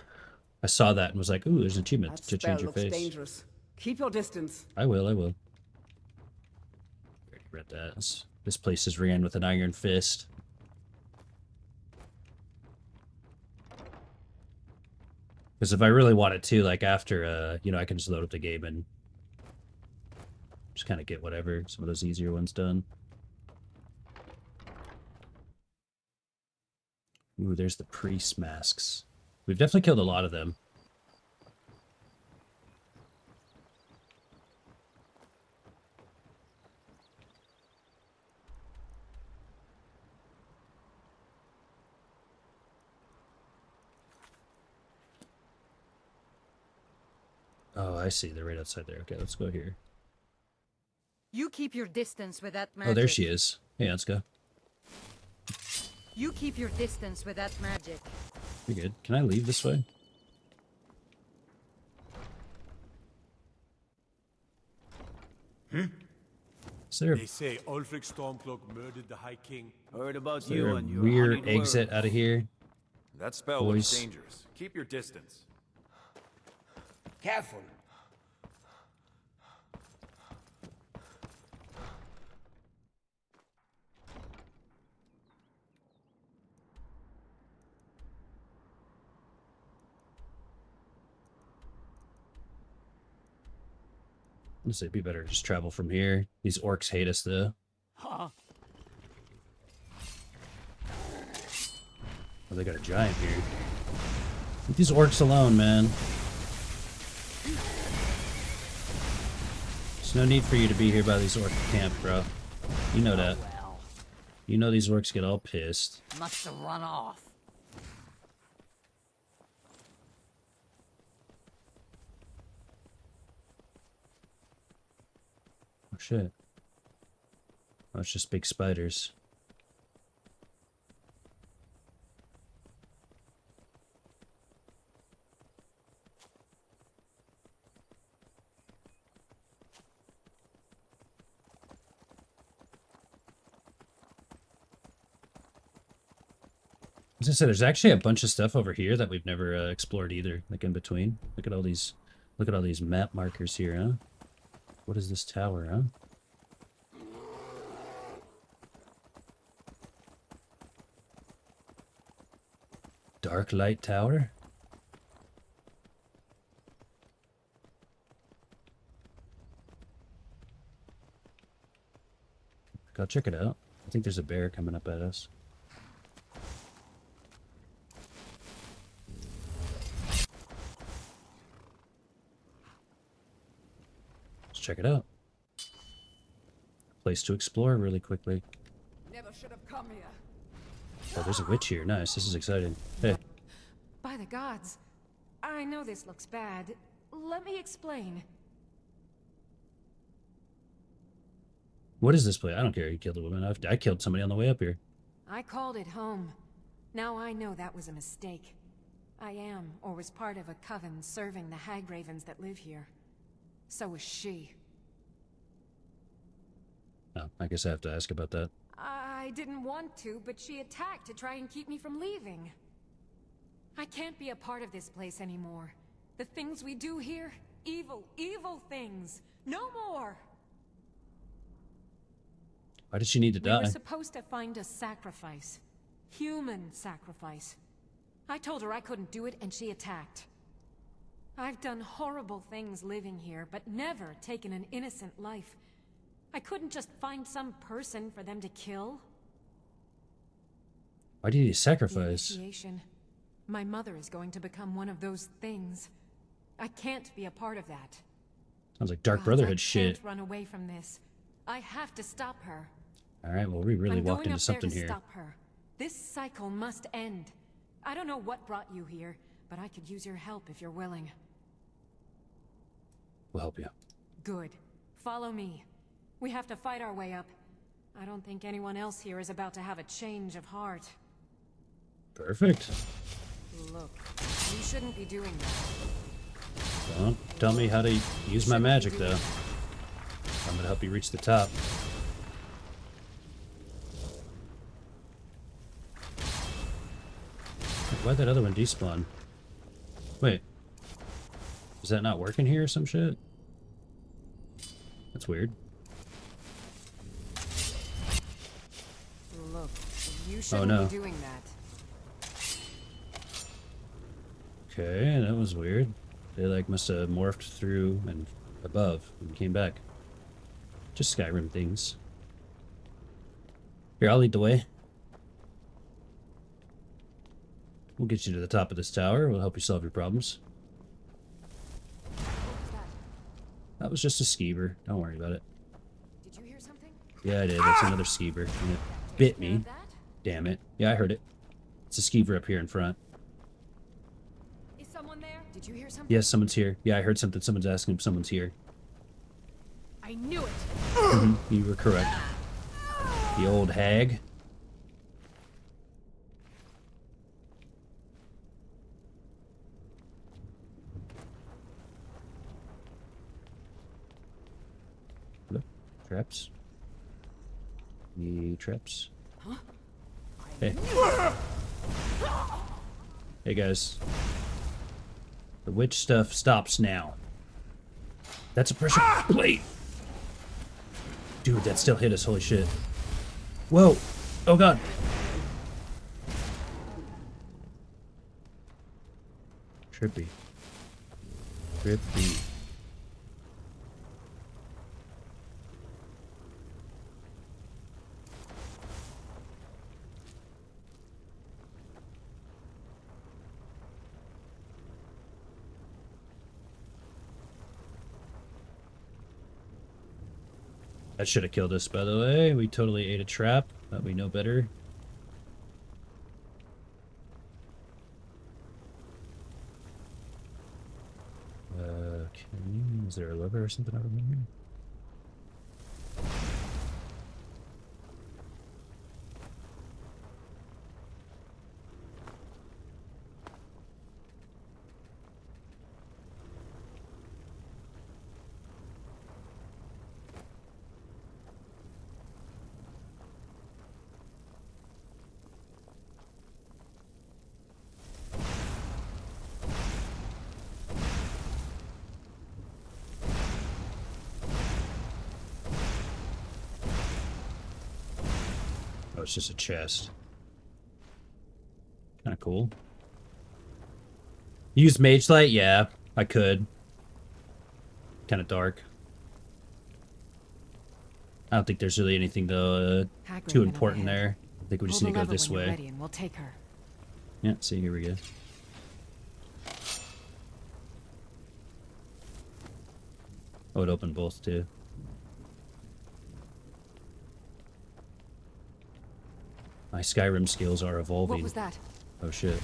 I saw that and was like, ooh, there's an achievement That to spell change your looks face. dangerous. Keep your distance. I will. Already read that. This place is ran with an iron fist. Because if I really wanted to, like after, you know, I can just load up the game and just kind of get whatever, some of those easier ones done. Ooh, there's the priest masks. We've definitely killed a lot of them. Oh, I see. They're right outside there. Okay, let's go here. You keep your distance with that magic. Oh, there she is. Hey, let's go. You keep your distance with that magic. You're good. Can I leave this way? Is there They say Ulfric Stormcloak murdered the High King. Heard about is there you a and your weird honeyed exit words. out of here? That spell Boys. looks dangerous. Keep your distance. Careful. Honestly, it'd be better to just travel from here. These orcs hate us, though. Huh? Oh, they got a giant here. Leave these orcs alone, man. There's no need for you to be here by these orc camp, bro. You know that. You know these orcs get all pissed. Must have run off. Oh, shit. Oh, it's just big spiders. As I said, there's actually a bunch of stuff over here that we've never explored either, like in between. Look at all these map markers here, huh? What is this tower, huh? Dark light tower? Go check it out. I think there's a bear coming up at us. Check it out. Place to explore really quickly. Never should have come here. Oh, there's a witch here. Nice. This is exciting. Hey. By the gods. I know this looks bad. Let me explain. What is this place? I don't care. You killed a woman. I killed somebody on the way up here. I called it home. Now I know that was a mistake. I am, or was part of a coven serving the hag ravens that live here. So was she. Oh, I guess I have to ask about that. I didn't want to, but she attacked to try and keep me from leaving. I can't be a part of this place anymore. The things we do here, evil, evil things. No more! Why did she need to die? We were supposed to find a sacrifice. Human sacrifice. I told her I couldn't do it, and she attacked. I've done horrible things living here, but never taken an innocent life. I couldn't just find some person for them to kill. Why did you sacrifice? Initiation. My mother is going to become one of those things. I can't be a part of that. Sounds like Dark Brotherhood shit. I can't run away from this. I have to stop her. Alright, well, we really walked into something here. here. Stop her. This cycle must end. I don't know what brought you here, but I could use your help if you're willing. We'll help you. Good. Follow me. We have to fight our way up. I don't think anyone else here is about to have a change of heart. Perfect. Look, you shouldn't be doing that. Don't tell me how to use my magic, though. I'm gonna help you reach the top. Why'd that other one despawn? Wait. Is that not working here or some shit? That's weird. Look, you shouldn't be doing that. Okay, that was weird. They like must have morphed through and above and came back. Just Skyrim things. Here, I'll lead the way. We'll get you to the top of this tower. We'll help you solve your problems. That was just a skeever. Don't worry about it. Did you hear something? Yeah, I did. That's another skeever. And it bit me. Damn it. Yeah, I heard it. It's a skeever up here in front. Is someone there? Did you hear something? Yes, someone's here. Yeah, I heard something. Someone's asking if someone's here. I knew it. You were correct. The old hag. Hello? Traps? Any traps? Huh? Hey. Hey guys. The witch stuff stops now. That's a pressure plate. Dude, that still hit us. Holy shit. Whoa. Oh god. Trippy. Trippy. That should have killed us, by the way. We totally ate a trap, but we know better. Okay. Is there a lever or something over here? Oh, it's just a chest. Kind of cool. Use Mage Light? Yeah, I could. Kind of dark. I don't think there's really anything too important there. I think we just need to go this way. Ready and we'll take her. Yeah, see, here we go. Oh, it opened both too. My Skyrim skills are evolving. What was that? Oh shit.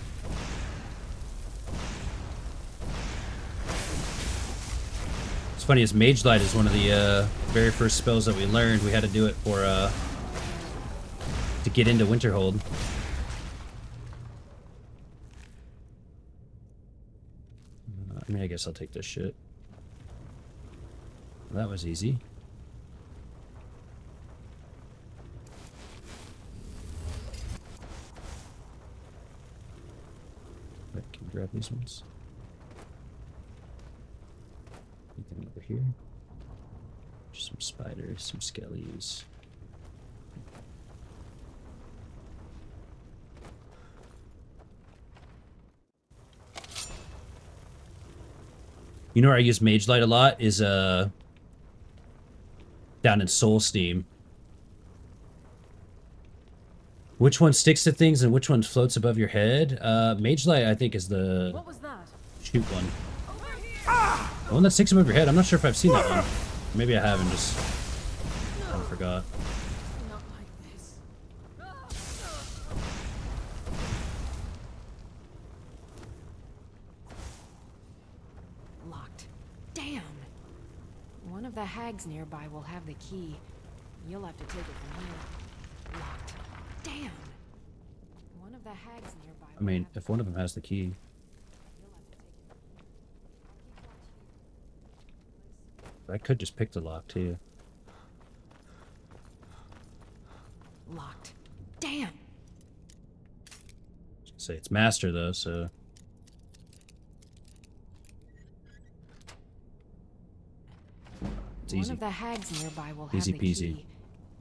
It's funny, as Mage Light is one of the very first spells that we learned. We had to do it for to get into Winterhold. I mean, I guess I'll take this shit. That was easy. Right, can we grab these ones? Anything over here? Just some spiders, some skellies. You know where I use Mage Light a lot is down in Soul Steam. Which one sticks to things and which one floats above your head? Mage Light, I think, is the What was that? shoot one. The one that sticks above your head. I'm not sure if I've seen that one. Maybe I have and just kind of forgot. Not like this. Locked. Damn. One of the hags nearby will have the key. You'll have to take it from here. Locked. Damn. One of the hags nearby. I mean, if one of them has the key. I could just pick the lock too. Locked. Damn. Say it's master though, so. It's easy. One of the hags nearby will Easy have the peasy. key.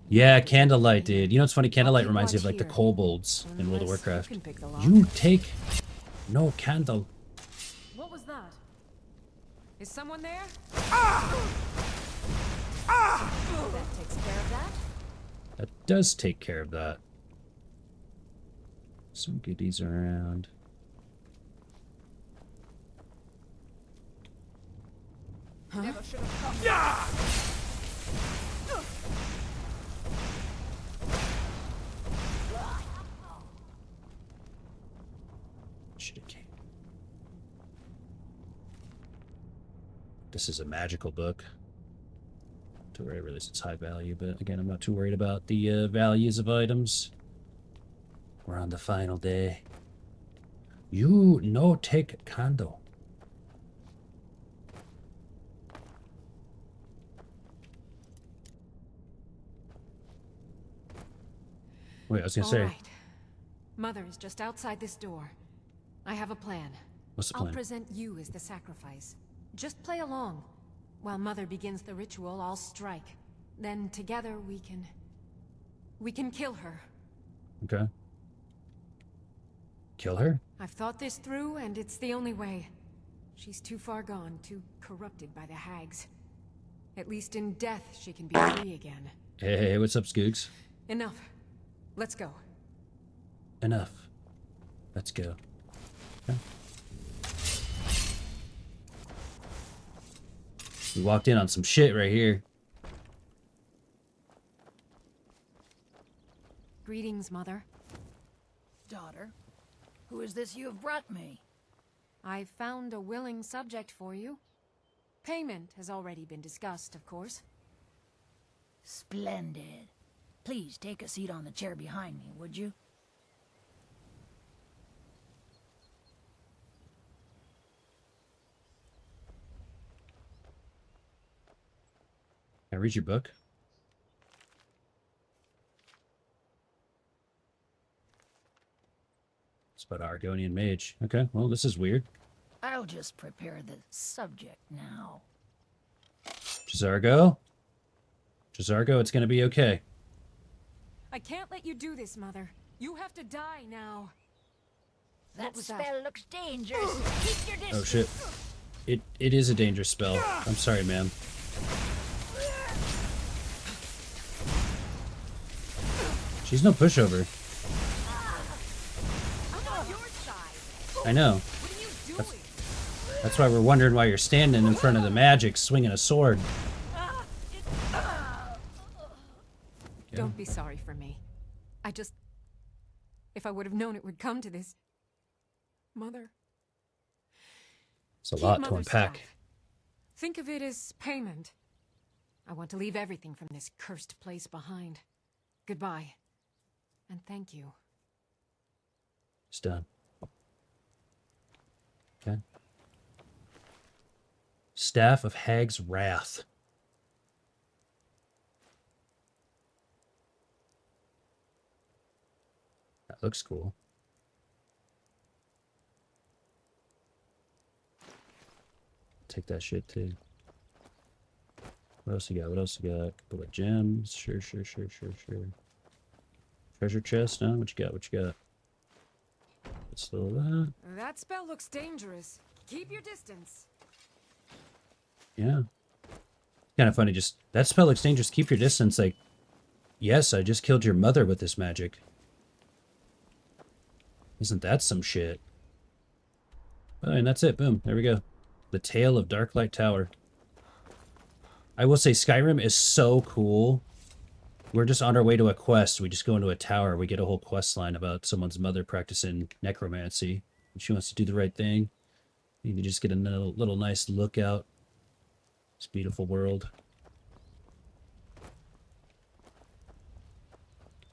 Yeah, Candlelight, dude. You know what's funny? Candlelight reminds me of like the kobolds in World of Warcraft. You take no candle. What was that? Is someone there? That takes care of that. That does take care of that. Some goodies around. Huh? Never should have come. Should have came. This is a magical book. To where I realize it's high value, but again, I'm not too worried about the values of items. We're on the final day. You no take candle. Wait, I was gonna say. All right. Mother is just outside this door. I have a plan. What's the plan? I'll present you as the sacrifice. Just play along. While Mother begins the ritual, I'll strike. Then together we can kill her. Okay. Kill her? I've thought this through, and it's the only way. She's too far gone, too corrupted by the hags. At least in death, she can be free again. Hey, what's up, Skooks? Enough. Let's go. Enough. Let's go. Okay. We walked in on some shit right here. Greetings, Mother. Daughter, who is this you have brought me? I've found a willing subject for you. Payment has already been discussed, of course. Splendid. Please take a seat on the chair behind me, would you? Can I read your book? It's about Argonian Mage. Okay, well, this is weird. I'll just prepare the subject now. Jazargo? Jazargo, it's gonna be okay. I can't let you do this, Mother. You have to die now. That spell looks dangerous. Keep your distance. Oh shit. It is a dangerous spell. I'm sorry, ma'am. She's no pushover. I'm on your side. I know. That's why we're wondering why you're standing in front of the magic swinging a sword. Don't be sorry for me. If I would have known it would come to this. Mother. It's a lot to unpack. Stuff. Think of it as payment. I want to leave everything from this cursed place behind. Goodbye. And thank you. It's done. Okay. Staff of Hag's Wrath. That looks cool. Take that shit too. What else you got? What else you got? Couple of gems. Sure. Treasure chest, huh? What you got? What you got? What's all that? That spell looks dangerous. Keep your distance. Yeah. Kind of funny, just, that spell looks dangerous. Keep your distance. Like, yes, I just killed your mother with this magic. Isn't that some shit? Oh, and that's it. Boom. There we go. The Tale of Darklight Tower. I will say Skyrim is so cool. We're just on our way to a quest. We just go into a tower. We get a whole quest line about someone's mother practicing necromancy. And she wants to do the right thing. You just get a little nice look out. This beautiful world.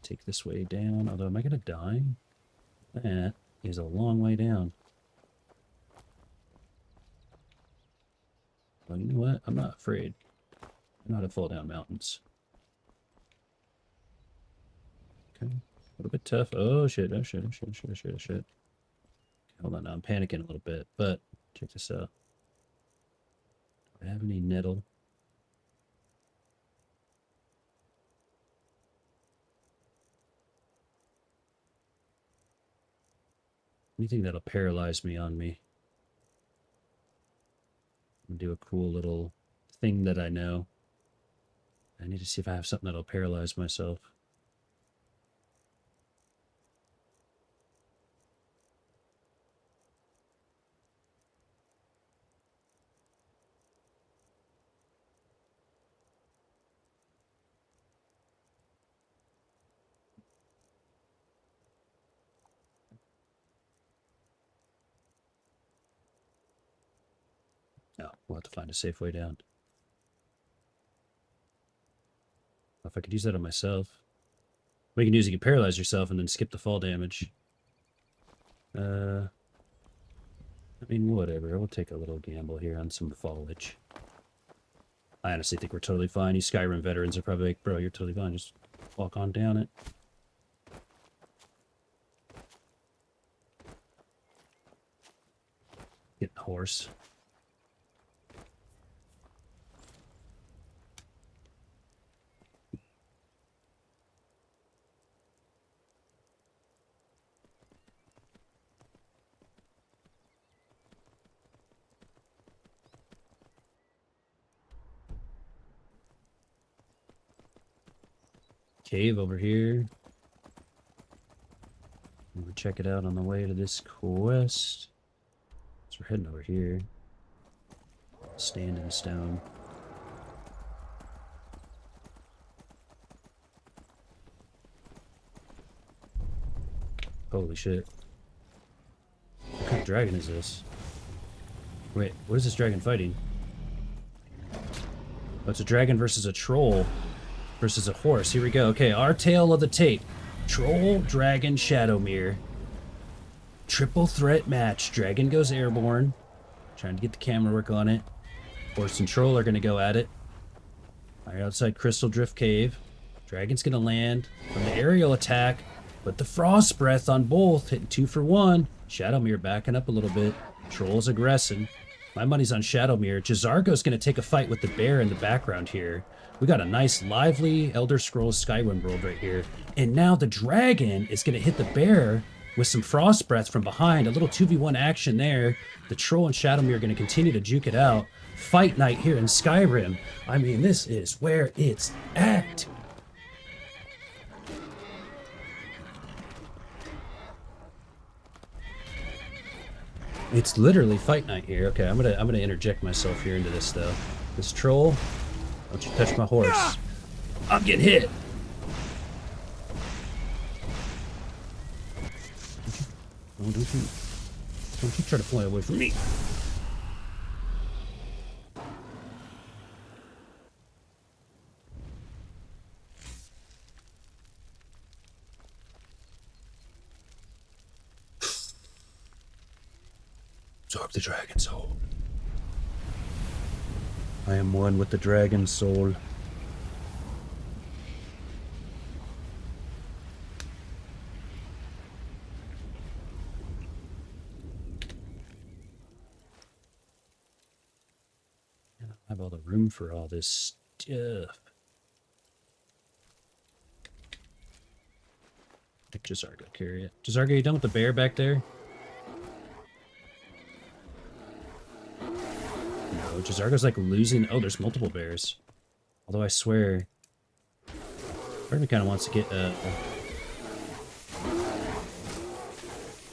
Take this way down. Although, am I going to die? That is a long way down. Well, you know what? I'm not afraid. I know how to fall down mountains. Okay. A little bit tough. Oh, shit. Oh, shit. Oh, shit. Oh, shit. Oh, shit. Okay, hold on. Now I'm panicking a little bit, but check this out. Do I have any nettle? Anything that'll paralyze me on me. I'm gonna do a cool little thing that I know. I need to see if I have something that'll paralyze myself. No, we'll have to find a safe way down. If I could use that on myself. What you can do is you can paralyze yourself and then skip the fall damage. I mean, whatever. We'll take a little gamble here on some foliage. I honestly think we're totally fine. You Skyrim veterans are probably like, bro, you're totally fine. Just walk on down it. Get the horse. Cave over here. We'll check it out on the way to this quest. So we're heading over here. Standing stone. Holy shit. What kind of dragon is this? Wait, what is this dragon fighting? Oh, it's a dragon versus a troll versus a horse. Here we go. Okay, our tale of the tape. Troll, dragon, Shadowmere. Triple threat match. Dragon goes airborne. Trying to get the camera work on it. Horse and troll are going to go at it. Right outside Crystal Drift Cave. Dragon's going to land from the aerial attack, but the frost breath on both, hitting 2 for 1. Shadowmere backing up a little bit. Troll's aggressing. My money's on Shadowmere. Jazargo's going to take a fight with the bear in the background here. We got a nice, lively Elder Scrolls Skyrim world right here. And now the dragon is going to hit the bear with some frost breath from behind. A little 2v1 action there. The troll and Shadowmere are going to continue to juke it out. Fight night here in Skyrim. I mean, this is where it's at. It's literally fight night here. Okay, I'm gonna interject myself here into this though. This troll, don't you touch my horse. I'm getting hit. Don't you try to fly away from me. Absorb the dragon soul. I am one with the dragon soul. I don't have all the room for all this stuff. Make Jazargo carry it. Jazargo, you done with the bear back there? No, Jazargo's like losing. Oh, there's multiple bears. Although I swear, part of me kind of wants to get.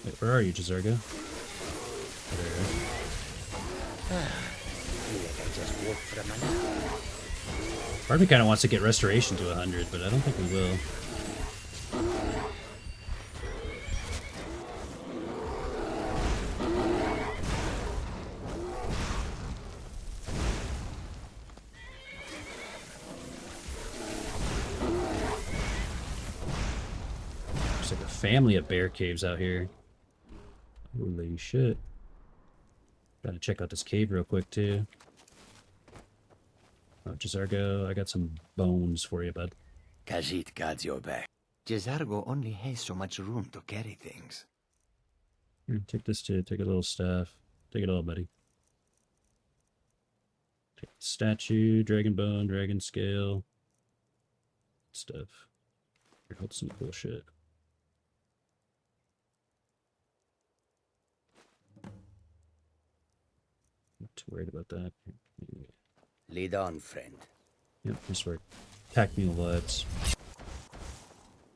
Wait, where are you, Jazargo? There you are. Part of me kind of wants to get restoration to 100, but I don't think we will. Family of bear caves out here. Holy shit. Gotta check out this cave real quick too. Oh, Jazargo, I got some bones for you, bud. Khajiit guards your back. Jazargo only has so much room to carry things. Here, take this too. Take a little staff. Take it all, buddy. Take the statue, dragon bone, dragon scale. Stuff. Here, hold some cool shit. Not too worried about that. Lead on, friend. Yep, just work. Pack mule vibes.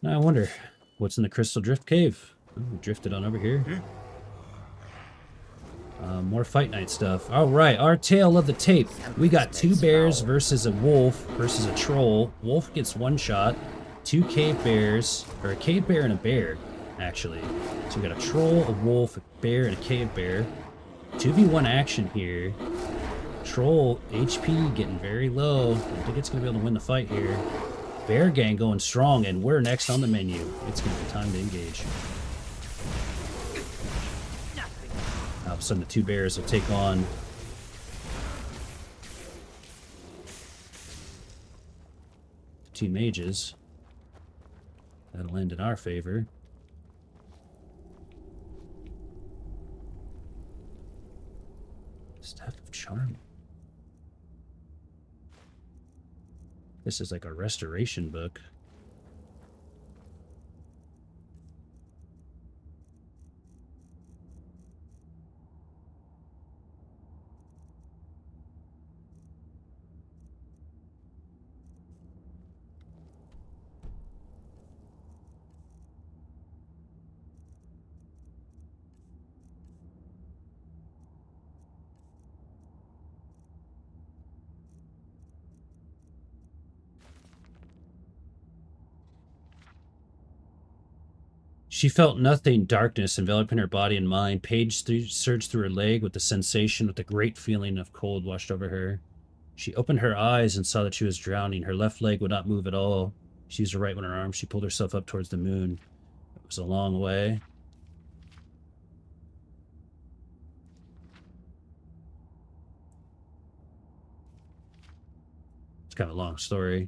Now I wonder what's in the Crystal Drift Cave. Oh, we drifted on over here. More fight night stuff. All right, our tale of the tape. We got 2 bears versus a wolf versus a troll. Wolf gets 1 shot. 2 cave bears, or a cave bear and a bear, actually. So we got a troll, a wolf, a bear, and a cave bear. 2v1 action here. Troll HP getting very low. I don't think it's going to be able to win the fight here. Bear gang going strong, and we're next on the menu. It's going to be time to engage. All of a sudden, the 2 bears will take on the 2 mages. That'll end in our favor. Staff of Charm. This is like a restoration book. She felt nothing, darkness enveloping her body and mind. Paige surged through her leg with the sensation, with the great feeling of cold washed over her. She opened her eyes and saw that she was drowning. Her left leg would not move at all. She used her right one in her arm. She pulled herself up towards the moon. It was a long way. It's kind of a long story.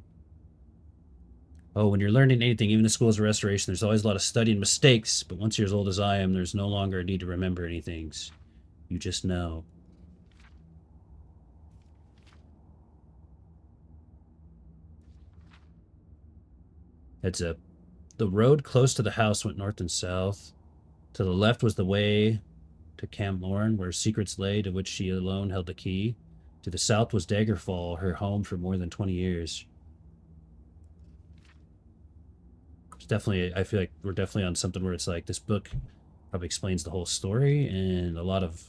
Oh, when you're learning anything, even the schools of restoration, there's always a lot of study and mistakes. But once you're as old as I am, there's no longer a need to remember anything. You just know. Heads up. The road close to the house went north and south. To the left was the way to Camlorn, where secrets lay to which she alone held the key. To the south was Daggerfall, her home for more than 20 years. It's definitely, I feel like we're definitely on something where it's like this book probably explains the whole story and a lot of,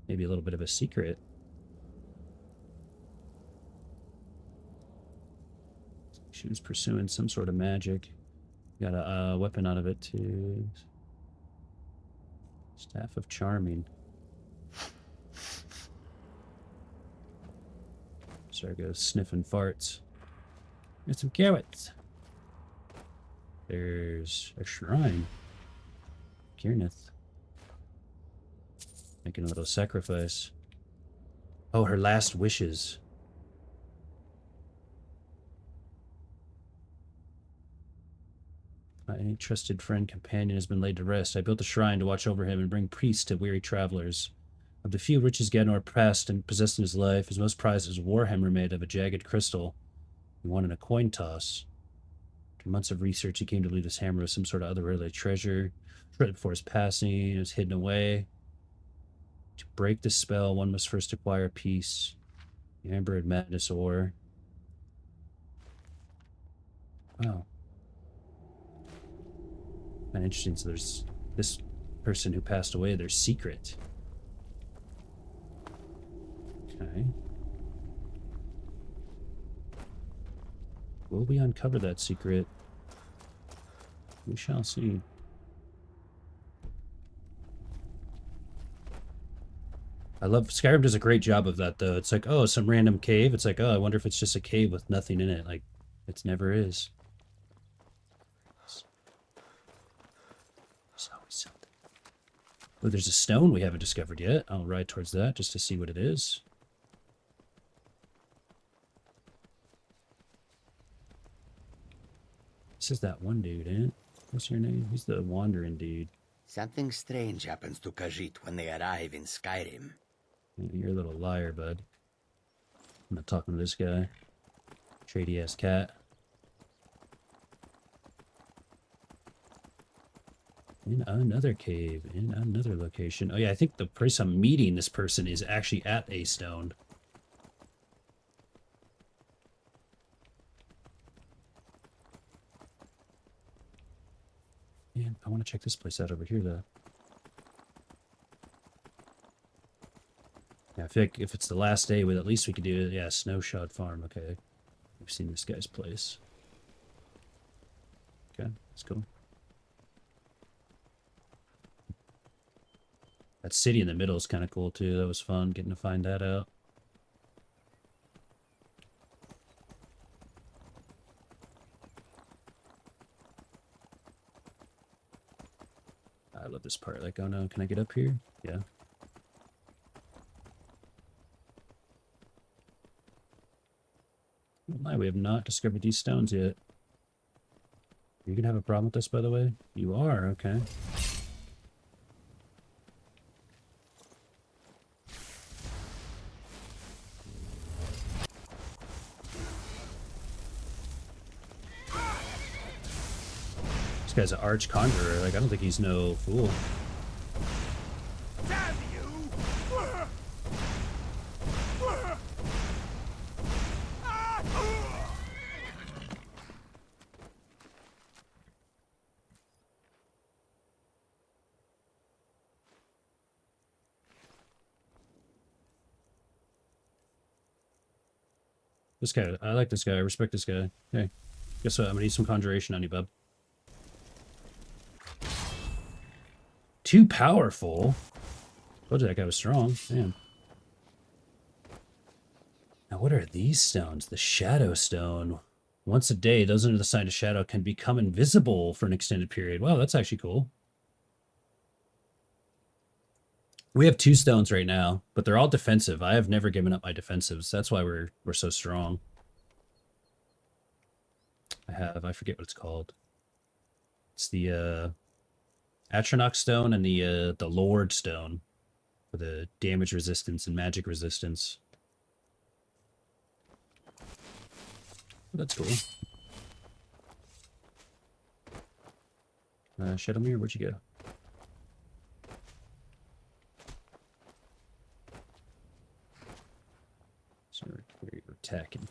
maybe a little bit of a secret. She was pursuing some sort of magic. Got a weapon out of it too. Staff of Charming. Sarah goes sniffing farts. Get some carrots. There's a shrine. Kiernath. Making a little sacrifice. Oh, her last wishes. My trusted friend companion has been laid to rest. I built a shrine to watch over him and bring peace to weary travelers. Of the few riches Gadnor passed and possessed in his life, his most prized was a warhammer made of a jagged crystal. He won in a coin toss. After months of research, he came to believe this hammer was some sort of otherworldly treasure. Shredded before his passing, it was hidden away. To break the spell, one must first acquire peace. The Amber and Madness ore. Wow. And interesting, so there's this person who passed away, their secret. Okay. Will we uncover that secret? We shall see. I love Skyrim does a great job of that though. It's like, oh, some random cave. It's like, oh, I wonder if it's just a cave with nothing in it. Like, it never is. There's always something. Oh, there's a stone we haven't discovered yet. I'll ride towards that just to see what it is. This is that one dude, eh? What's your name? He's the wandering dude. Something strange happens to Khajiit when they arrive in Skyrim. You're a little liar, bud. I'm not talking to this guy. Shady ass cat. In another cave, in another location. Oh yeah, I think the place I'm meeting this person is actually at a stone. Man, I want to check this place out over here, though. Yeah, I feel like if it's the last day, at least we could do it. Yeah, Snowshod Farm. Okay. We've seen this guy's place. Okay, that's cool. That city in the middle is kind of cool, too. That was fun, getting to find that out. I love this part. Like, oh no, can I get up here? Yeah. Oh my, we have not discovered these stones yet. You gonna have a problem with this, by the way? You are, okay. This guy's an arch conjurer. Like, I don't think he's no fool. Damn you! This guy, I like this guy. I respect this guy. Hey, guess what? I'm gonna need some conjuration on you, bub. Too powerful. Told you that guy was strong. Man. Now, what are these stones? The Shadow Stone. Once a day, those under the sign of shadow can become invisible for an extended period. Wow, that's actually cool. We have 2 stones right now, but they're all defensive. I have never given up my defensives. That's why we're so strong. I forget what it's called. It's the Atronach Stone and the Lord Stone for the damage resistance and magic resistance. That's cool. Shadowmere, where'd you go? So we're attacking.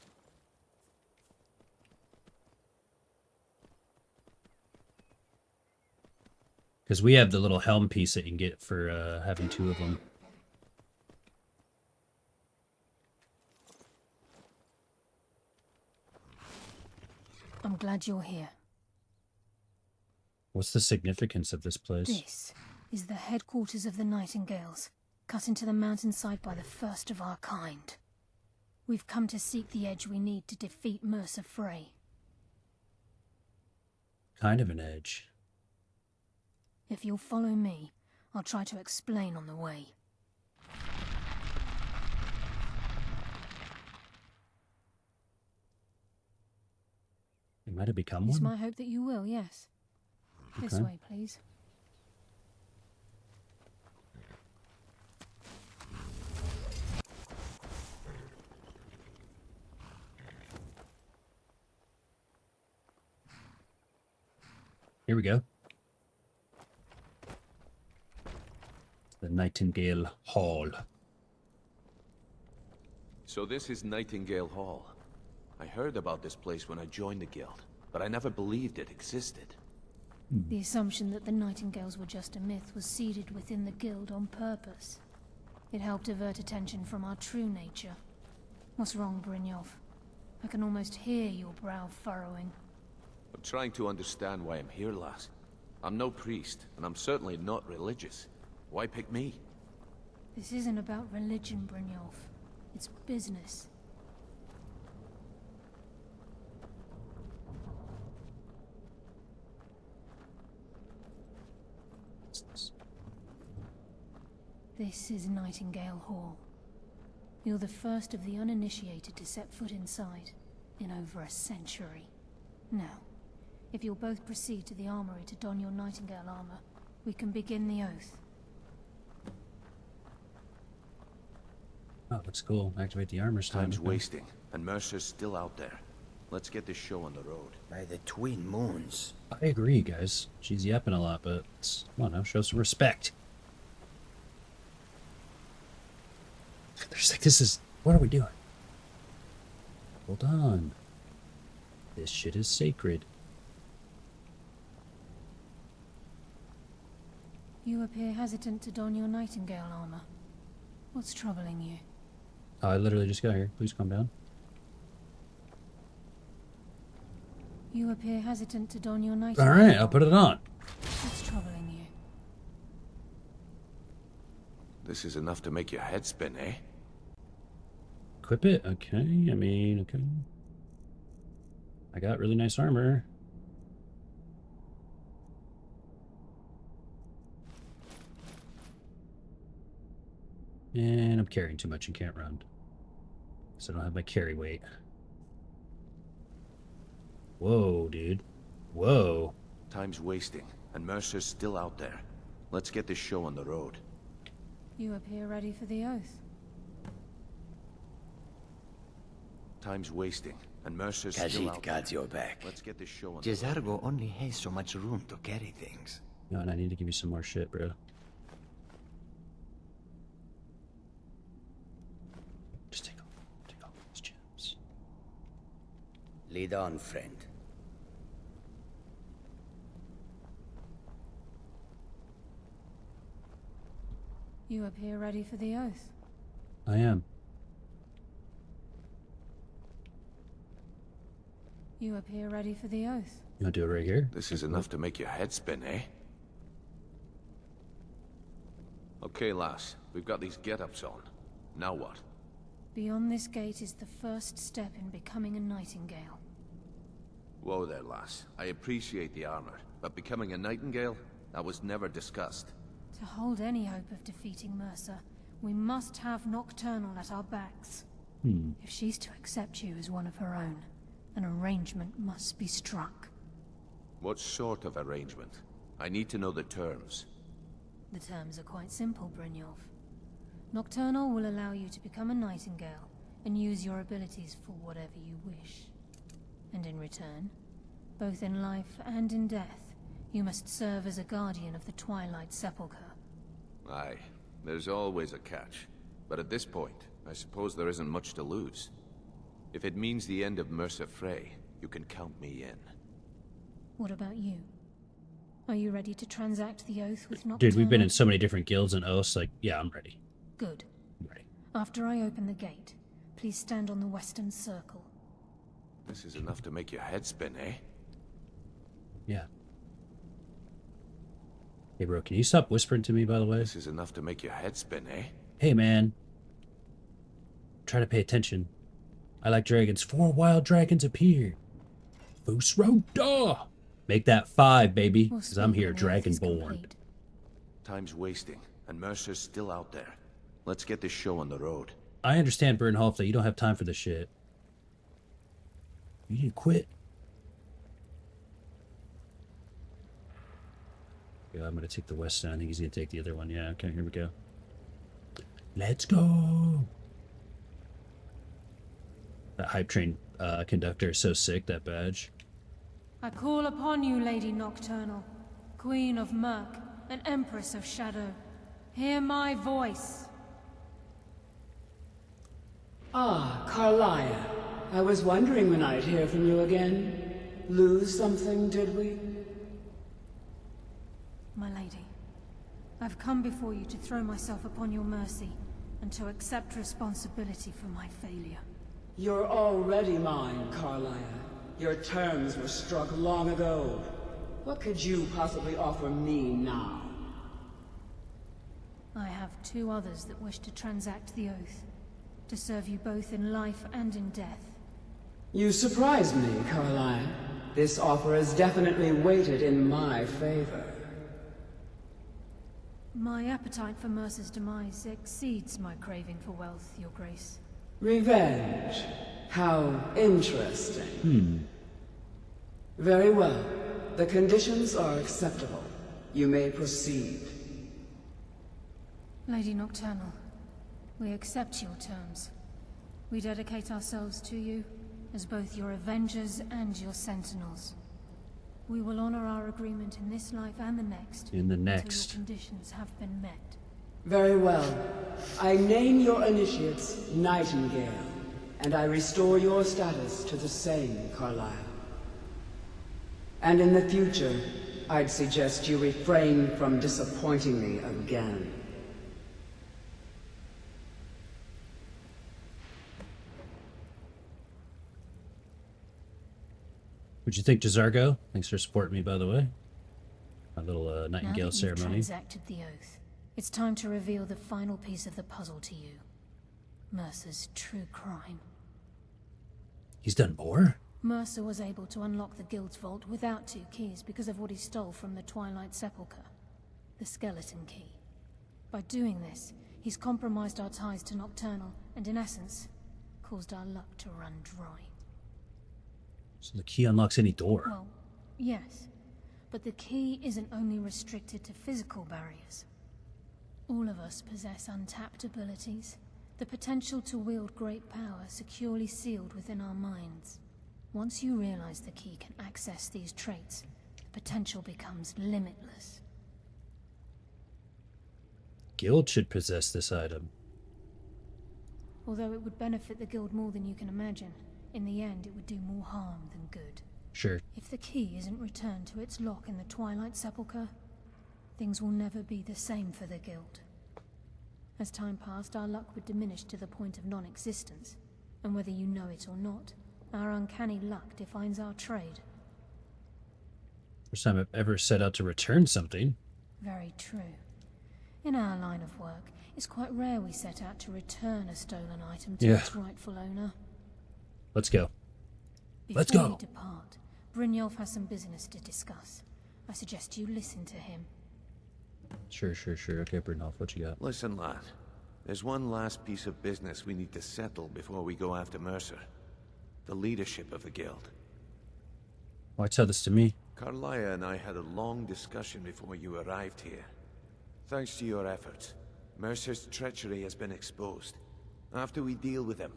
Because we have the little helm piece that you can get for having 2 of them. I'm glad you're here. What's the significance of this place? This is the headquarters of the Nightingales, cut into the mountainside by the first of our kind. We've come to seek the edge we need to defeat Mercer Frey. Kind of an edge. If you'll follow me, I'll try to explain on the way. You might have become It's one. my hope that you will, yes. This Okay. way, please. Here we go. The Nightingale Hall. So this is Nightingale Hall. I heard about this place when I joined the guild, but I never believed it existed. The assumption that the Nightingales were just a myth was seeded within the guild on purpose. It helped divert attention from our true nature. What's wrong, Brynjolf? I can almost hear your brow furrowing. I'm trying to understand why I'm here, lass. I'm no priest, and I'm certainly not religious. Why pick me? This isn't about religion, Brynjolf. It's business. This is Nightingale Hall. You're the first of the uninitiated to set foot inside in over a century. Now, if you'll both proceed to the armory to don your Nightingale armor, we can begin the oath. Oh, that's cool. Activate the armor stone. Time's wasting, and Mercer's still out there. Let's get this show on the road. By the twin moons. I agree, guys. She's yapping a lot, but come on now, show some respect. There's like, this is, what are we doing? Hold on. This shit is sacred. You appear hesitant to don your Nightingale armor. What's troubling you? Oh, I literally just got here. Please calm down. You appear hesitant to don your Nightingale All right, armor. I'll put it on. What's troubling you? This is enough to make your head spin, eh? Equip it? Okay, I mean, okay. I got really nice armor. And I'm carrying too much and can't run. So I don't have my carry weight. Whoa, dude. Whoa. Time's wasting, and Mercer's still out there. Let's get this show on the road. You appear ready for the oath. Time's wasting, and Mercer's still out Khajiit got there. your back. Let's get this show on the road. Jezargo only has so much room to carry things. No, and I need to give you some more shit, bro. Just take all those gems. Lead on, friend. You appear ready for the oath. I am. You appear ready for the oath. You want to do it right here? This is enough to make your head spin, eh? Okay, lass. We've got these get-ups on. Now what? Beyond this gate is the first step in becoming a nightingale. Whoa there, lass. I appreciate the armor, but becoming a nightingale? That was never discussed. To hold any hope of defeating Mercer, we must have Nocturnal at our backs. If she's to accept you as one of her own, an arrangement must be struck. What sort of arrangement? I need to know the terms. The terms are quite simple, Brynjolf. Nocturnal will allow you to become a nightingale and use your abilities for whatever you wish. And in return, both in life and in death, you must serve as a guardian of the Twilight Sepulchre. Aye, there's always a catch. But at this point, I suppose there isn't much to lose. If it means the end of Mercer Frey, you can count me in. What about you? Are you ready to transact the oath with Nocturnal? Dude, we've been in so many different guilds and oaths, like, yeah, I'm ready. Good. I'm ready. After I open the gate, please stand on the western circle. This is enough to make your head spin, eh? Yeah. Hey, bro, can you stop whispering to me, by the way? This is enough to make your head spin, eh? Hey, man. Try to pay attention. I like dragons. 4 wild dragons appear. Fusroda! Make that 5, baby, because I'm here dragonborn. Time's wasting, and Mercer's still out there. Let's get this show on the road. I understand, Bernhoff, that you don't have time for this shit. You need to quit. Yeah, I'm gonna take the west side. I think he's gonna take the other one. Yeah, okay, here we go. Let's go! That hype train conductor is so sick, that badge. I call upon you, Lady Nocturnal, Queen of Murk and Empress of Shadow. Hear my voice. Ah, Carlia. I was wondering when I'd hear from you again. Lose something, did we? My lady, I've come before you to throw myself upon your mercy and to accept responsibility for my failure. You're already mine, Carlia. Your terms were struck long ago. What could you possibly offer me now? I have 2 others that wish to transact the oath, to serve you both in life and in death. You surprise me, Carlia. This offer is definitely weighted in my favor. My appetite for Mercer's demise exceeds my craving for wealth, Your Grace. Revenge. How interesting. Very well. The conditions are acceptable. You may proceed. Lady Nocturnal, we accept your terms. We dedicate ourselves to you as both your avengers and your sentinels. We will honor our agreement in this life and the next. In the until next. your conditions have been met. Very well. I name your initiates Nightingale, and I restore your status to the same, Carlisle. And in the future, I'd suggest you refrain from disappointing me again. What'd you think, Jazargo? Thanks for supporting me, by the way. My little Nightingale now that you've ceremony. transacted the oath, it's time to reveal the final piece of the puzzle to you. Mercer's true crime. He's done more? Mercer was able to unlock the Guild's vault without 2 keys because of what he stole from the Twilight Sepulchre. The skeleton key. By doing this, he's compromised our ties to Nocturnal, and in essence, caused our luck to run dry. So the key unlocks any door. Well, yes. But the key isn't only restricted to physical barriers. All of us possess untapped abilities, the potential to wield great power securely sealed within our minds. Once you realize the key can access these traits, the potential becomes limitless. Guild should possess this item. Although it would benefit the Guild more than you can imagine, in the end it would do more harm than good. Sure. If the key isn't returned to its lock in the Twilight Sepulchre, things will never be the same for the Guild. As time passed, our luck would diminish to the point of non-existence, and whether you know it or not, our uncanny luck defines our trade. First time I've ever set out to return something. Very true. In our line of work, it's quite rare we set out to return a stolen item to Yeah. its rightful owner. Let's go. Let's Before go. we depart, Brynjolf has some business to discuss. I suggest you listen to him. Sure. Okay, Brynolf, what you got? Listen, lad. There's one last piece of business we need to settle before we go after Mercer. The leadership of the guild. Why tell this to me? Carlia and I had a long discussion before you arrived here. Thanks to your efforts, Mercer's treachery has been exposed. After we deal with him,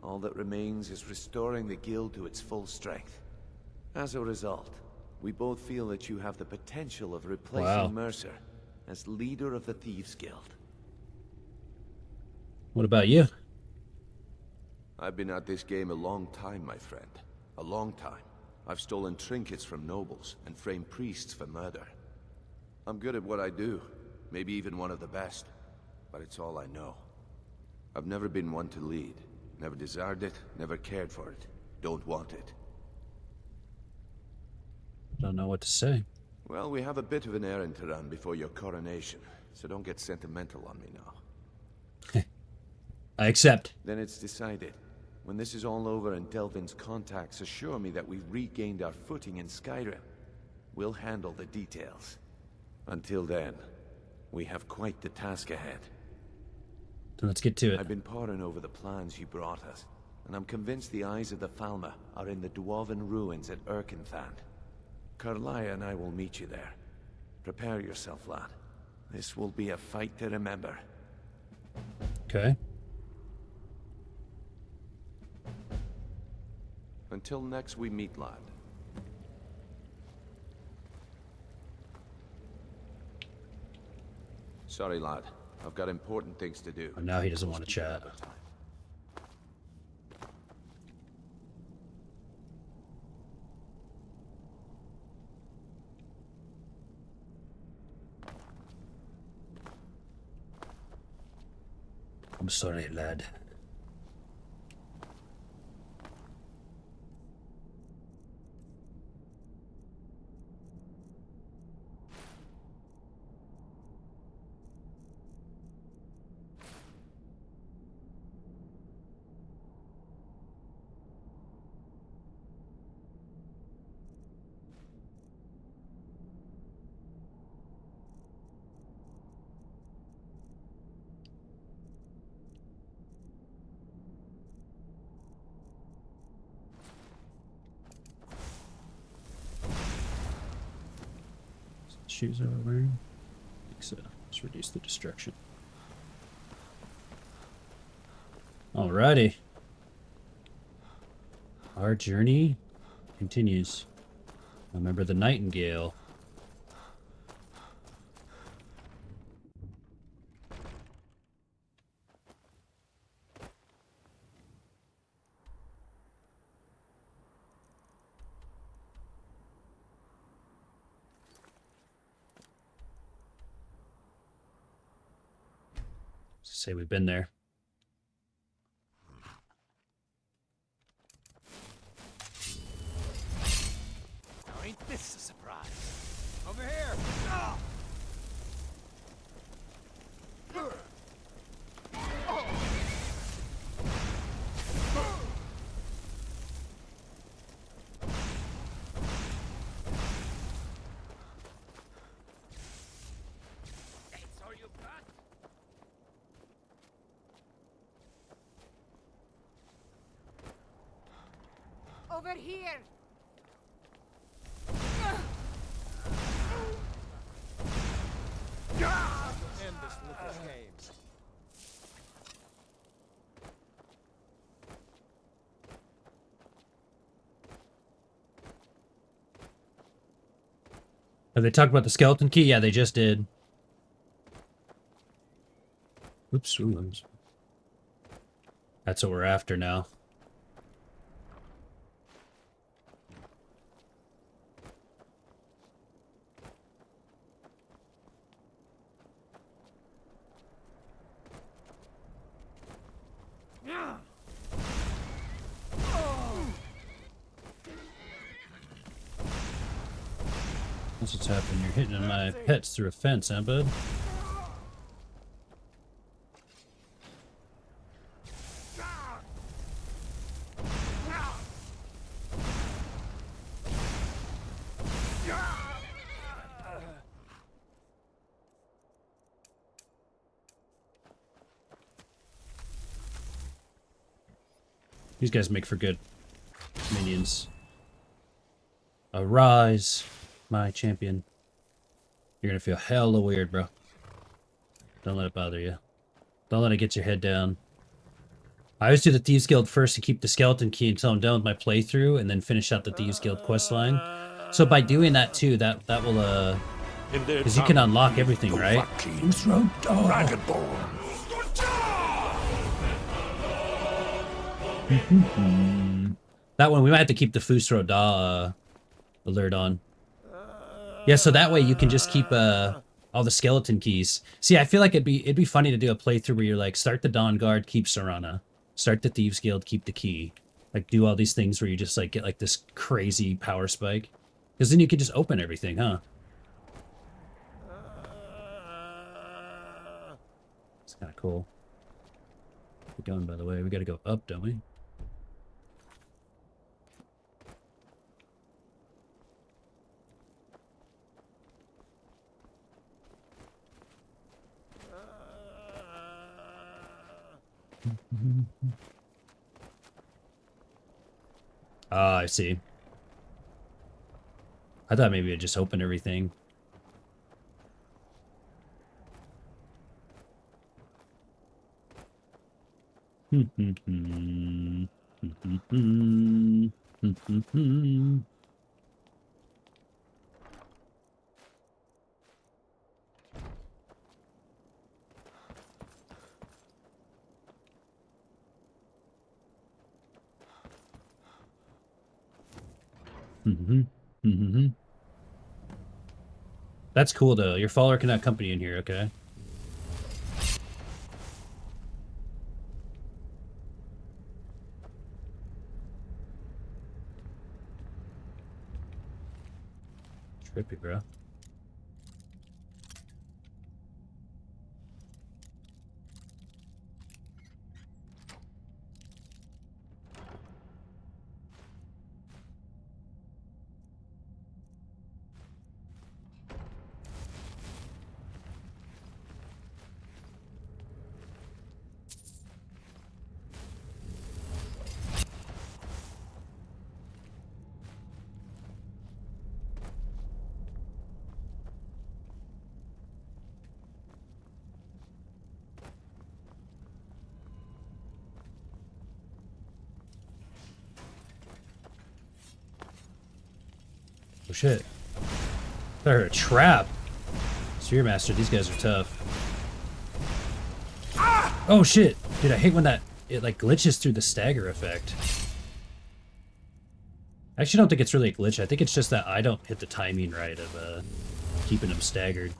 all that remains is restoring the guild to its full strength. As a result, we both feel that you have the potential of replacing Wow. Mercer as leader of the Thieves Guild. What about you? I've been at this game a long time, my friend. A long time. I've stolen trinkets from nobles and framed priests for murder. I'm good at what I do, maybe even one of the best, but it's all I know. I've never been one to lead. Never desired it, never cared for it. Don't want it. Don't know what to say. Well, we have a bit of an errand to run before your coronation, so don't get sentimental on me now. I accept. Then it's decided. When this is all over and Delvin's contacts assure me that we've regained our footing in Skyrim, we'll handle the details. Until then, we have quite the task ahead. Then let's get to it. I've been poring over the plans you brought us, and I'm convinced the eyes of the Falmer are in the Dwarven ruins at Erkenthand. Carlia and I will meet you there. Prepare yourself, lad. This will be a fight to remember. Okay. Until next we meet, lad. Sorry, lad. I've got important things to do. Oh, now he doesn't want to chat. I'm sorry, lad. Shoes are we wearing? I think so. Let's reduce the destruction. Alrighty. Our journey continues. Remember the Nightingale. Say we've been there. Now ain't this a surprise? Over here! Ah! That's all you got? Over here! End this little game. Have they talked about the skeleton key? Yeah, they just did. Oops. Oops. That's what we're after now. That's what's happening. You're hitting my pets through a fence, huh, bud? These guys make for good minions. Arise, my champion. You're gonna feel hella weird, bro. Don't let it bother you. Don't let it get your head down. I always do the Thieves Guild first to keep the skeleton key until I'm done with my playthrough, and then finish out the Thieves Guild questline. So by doing that too, that will because you can unlock everything, right? That one we might have to keep the Fusro Da alert on. Yeah, so that way you can just keep all the skeleton keys. See, I feel like it'd be funny to do a playthrough where you're like, start the Dawn Guard, keep Serana. Start the Thieves Guild, keep the key. Like, do all these things where you just, like, get, like, this crazy power spike. Because then you can just open everything, huh? It's kind of cool. We're going, by the way. We gotta go up, don't we? Ah, I see. I thought maybe I'd just open everything. That's cool, though. Your follower can accompany you in here, okay? Trippy, bro. Oh shit. They're a trap. Sphere Master, these guys are tough. Oh shit! Dude, I hate when it like glitches through the stagger effect. I actually don't think it's really a glitch. I think it's just that I don't hit the timing right of keeping them staggered.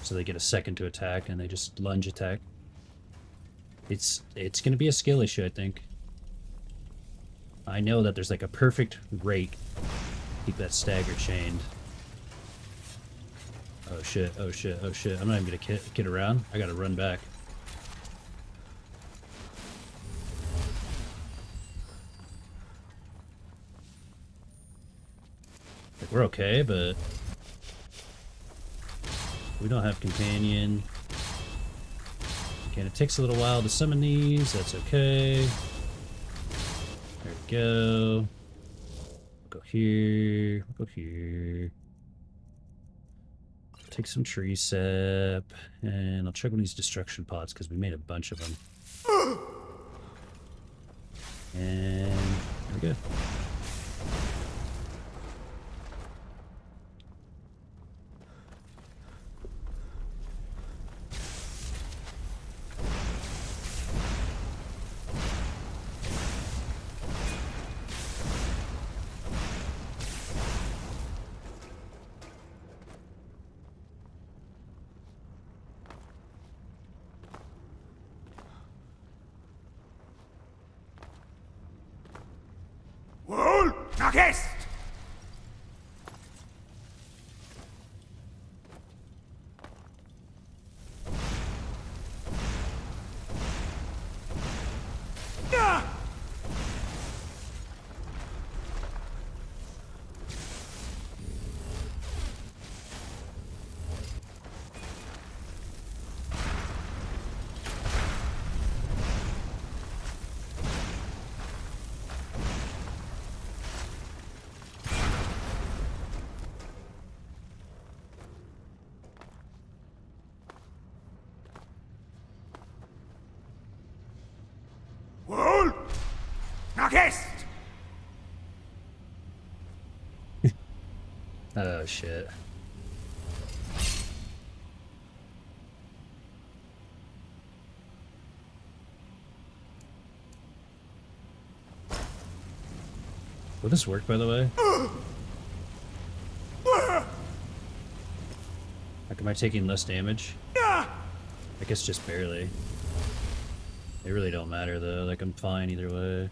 So they get a second to attack and they just lunge attack. It's gonna be a skill issue, I think. I know that there's like a perfect rate. Keep that stagger chained. Oh shit, oh shit, oh shit. I'm not even gonna get around. I gotta run back. Like, we're okay, but we don't have companion. Again, it takes a little while to summon these. That's okay. There we go. Go here, go here. Take some tree sap, and I'll check on these destruction pots because we made a bunch of them. And there we go. Oh shit. Will this work, by the way? Like, am I taking less damage? I guess just barely. They really don't matter though, like I'm fine either way.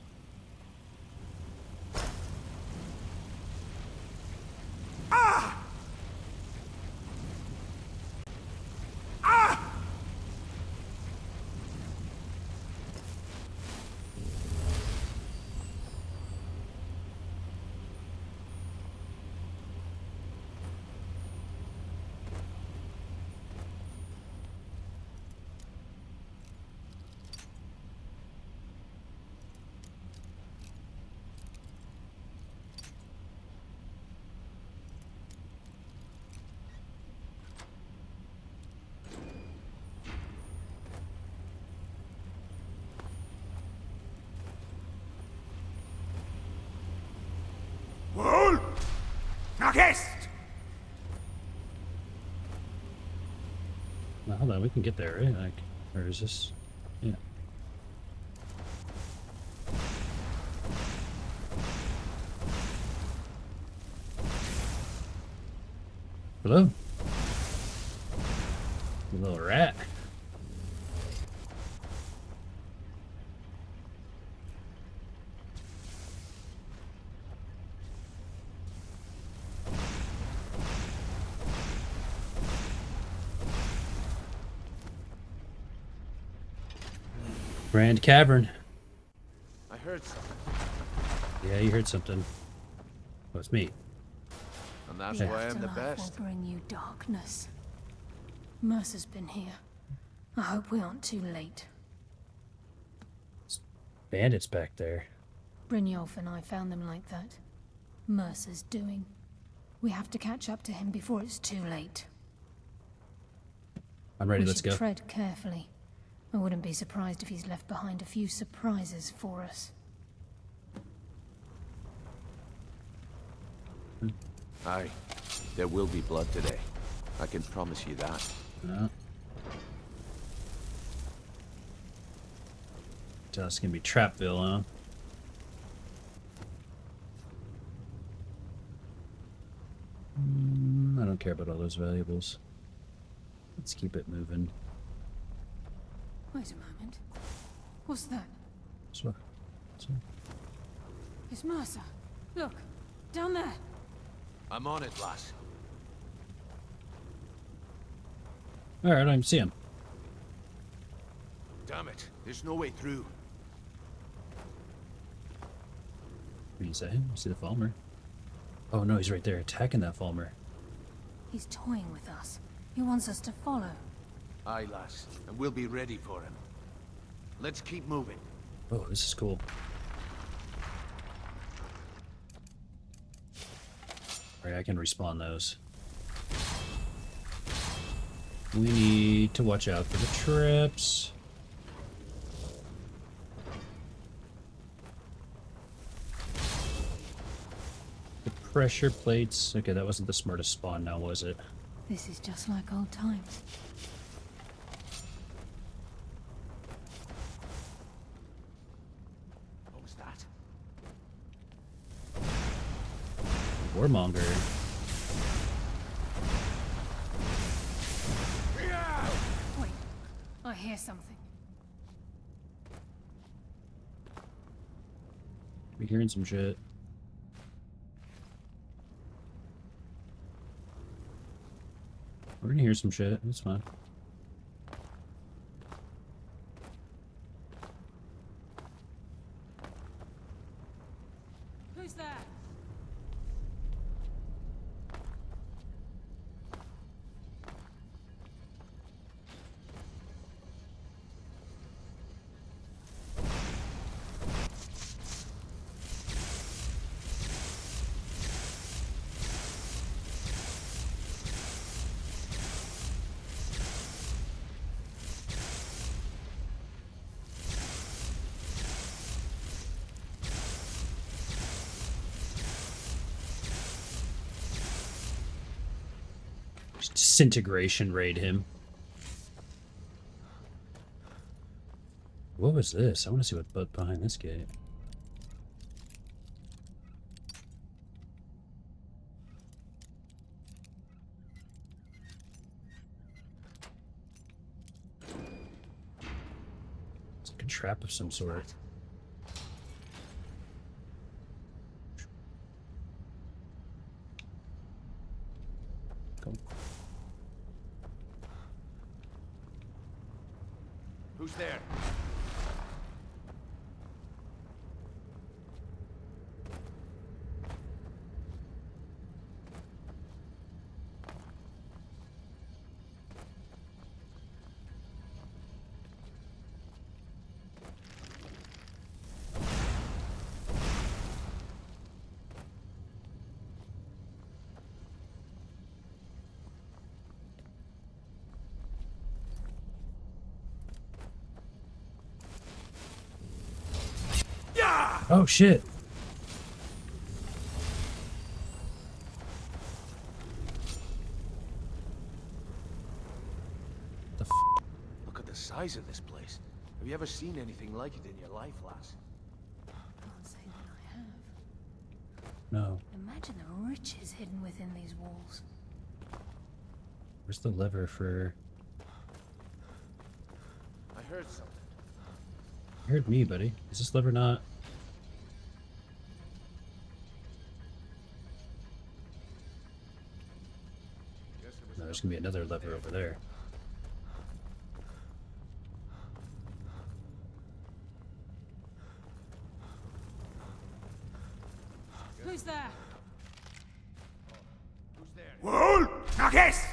Now, hold on, we can get there, right? Like, or is this? Yeah. Hello? You little rat. Grand Cavern. I heard something. Yeah, you heard something. Oh, it's me. And that's The why I'm the afterlife best. will bring you darkness. Mercer's been here. I hope we aren't too late. Bandits back there. Brynjolf and I found them like that. Mercer's doing. We have to catch up to him before it's too late. I'm ready, We let's should go. tread carefully. I wouldn't be surprised if he's left behind a few surprises for us. Aye, there will be blood today. I can promise you that. No. So it's gonna be Trapville, huh? I don't care about all those valuables. Let's keep it moving. Wait a moment. What's that? So, It's Mercer. Look, down there. I'm on it, lass. Alright, I don't even see him. Damn it, there's no way through. What do you say? You see the Falmer? Oh no, he's right there attacking that Falmer. He's toying with us. He wants us to follow. Aye, lass, and we'll be ready for him. Let's keep moving. Oh, this is cool. Alright, I can respawn those. We need to watch out for the trips. The pressure plates. Okay, that wasn't the smartest spawn now, was it? This is just like old times. What was that? Warmonger. Wait, I hear something. We're hearing some shit. We're gonna hear some shit. That's fine. Who's there? Just disintegration raid him. What was this? I want to see what's behind this gate. It's like a trap of some sort. Cool. Who's there? Oh shit. The f. Look at the size of this place. Have you ever seen anything like it in your life, lass? Can't say that I have. No. Imagine the riches hidden within these walls. Where's the lever for... I heard something. You heard me, buddy. Is this lever not... No, there's gonna be another lever over there. Who's there? Who's there? Wohl! Nagest!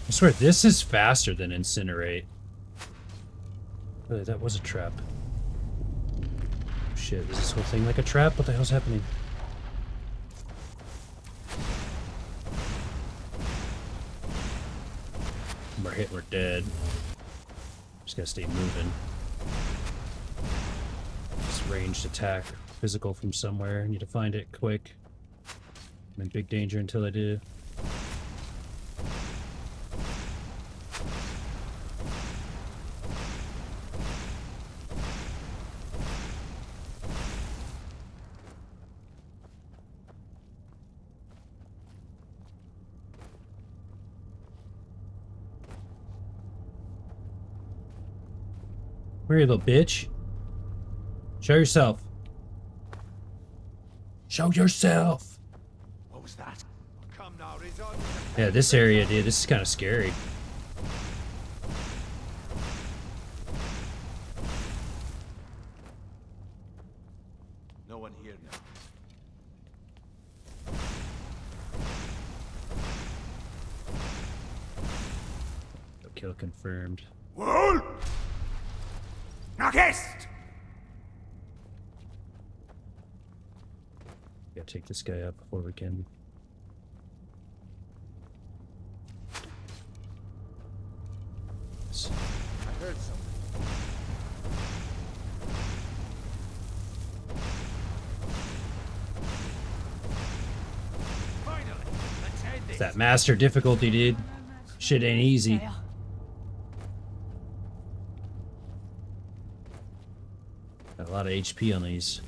I swear, this is faster than Incinerate. Oh, that was a trap. Shit, is this whole thing like a trap? What the hell's happening? We're hit, we're dead. Just gotta stay moving. This ranged attack, physical from somewhere. I need to find it quick. I'm in big danger until I do. Where are you, little bitch? Show yourself. Show yourself. What was that? Come now, resort. Yeah, this area, dude, this is kind of scary. No one here now. No kill confirmed. Wohl! Nagest! Gotta take this guy out before we can. I heard something. Finally, let's end It's this. that master difficulty, dude. Shit ain't easy. Got a lot of HP on these.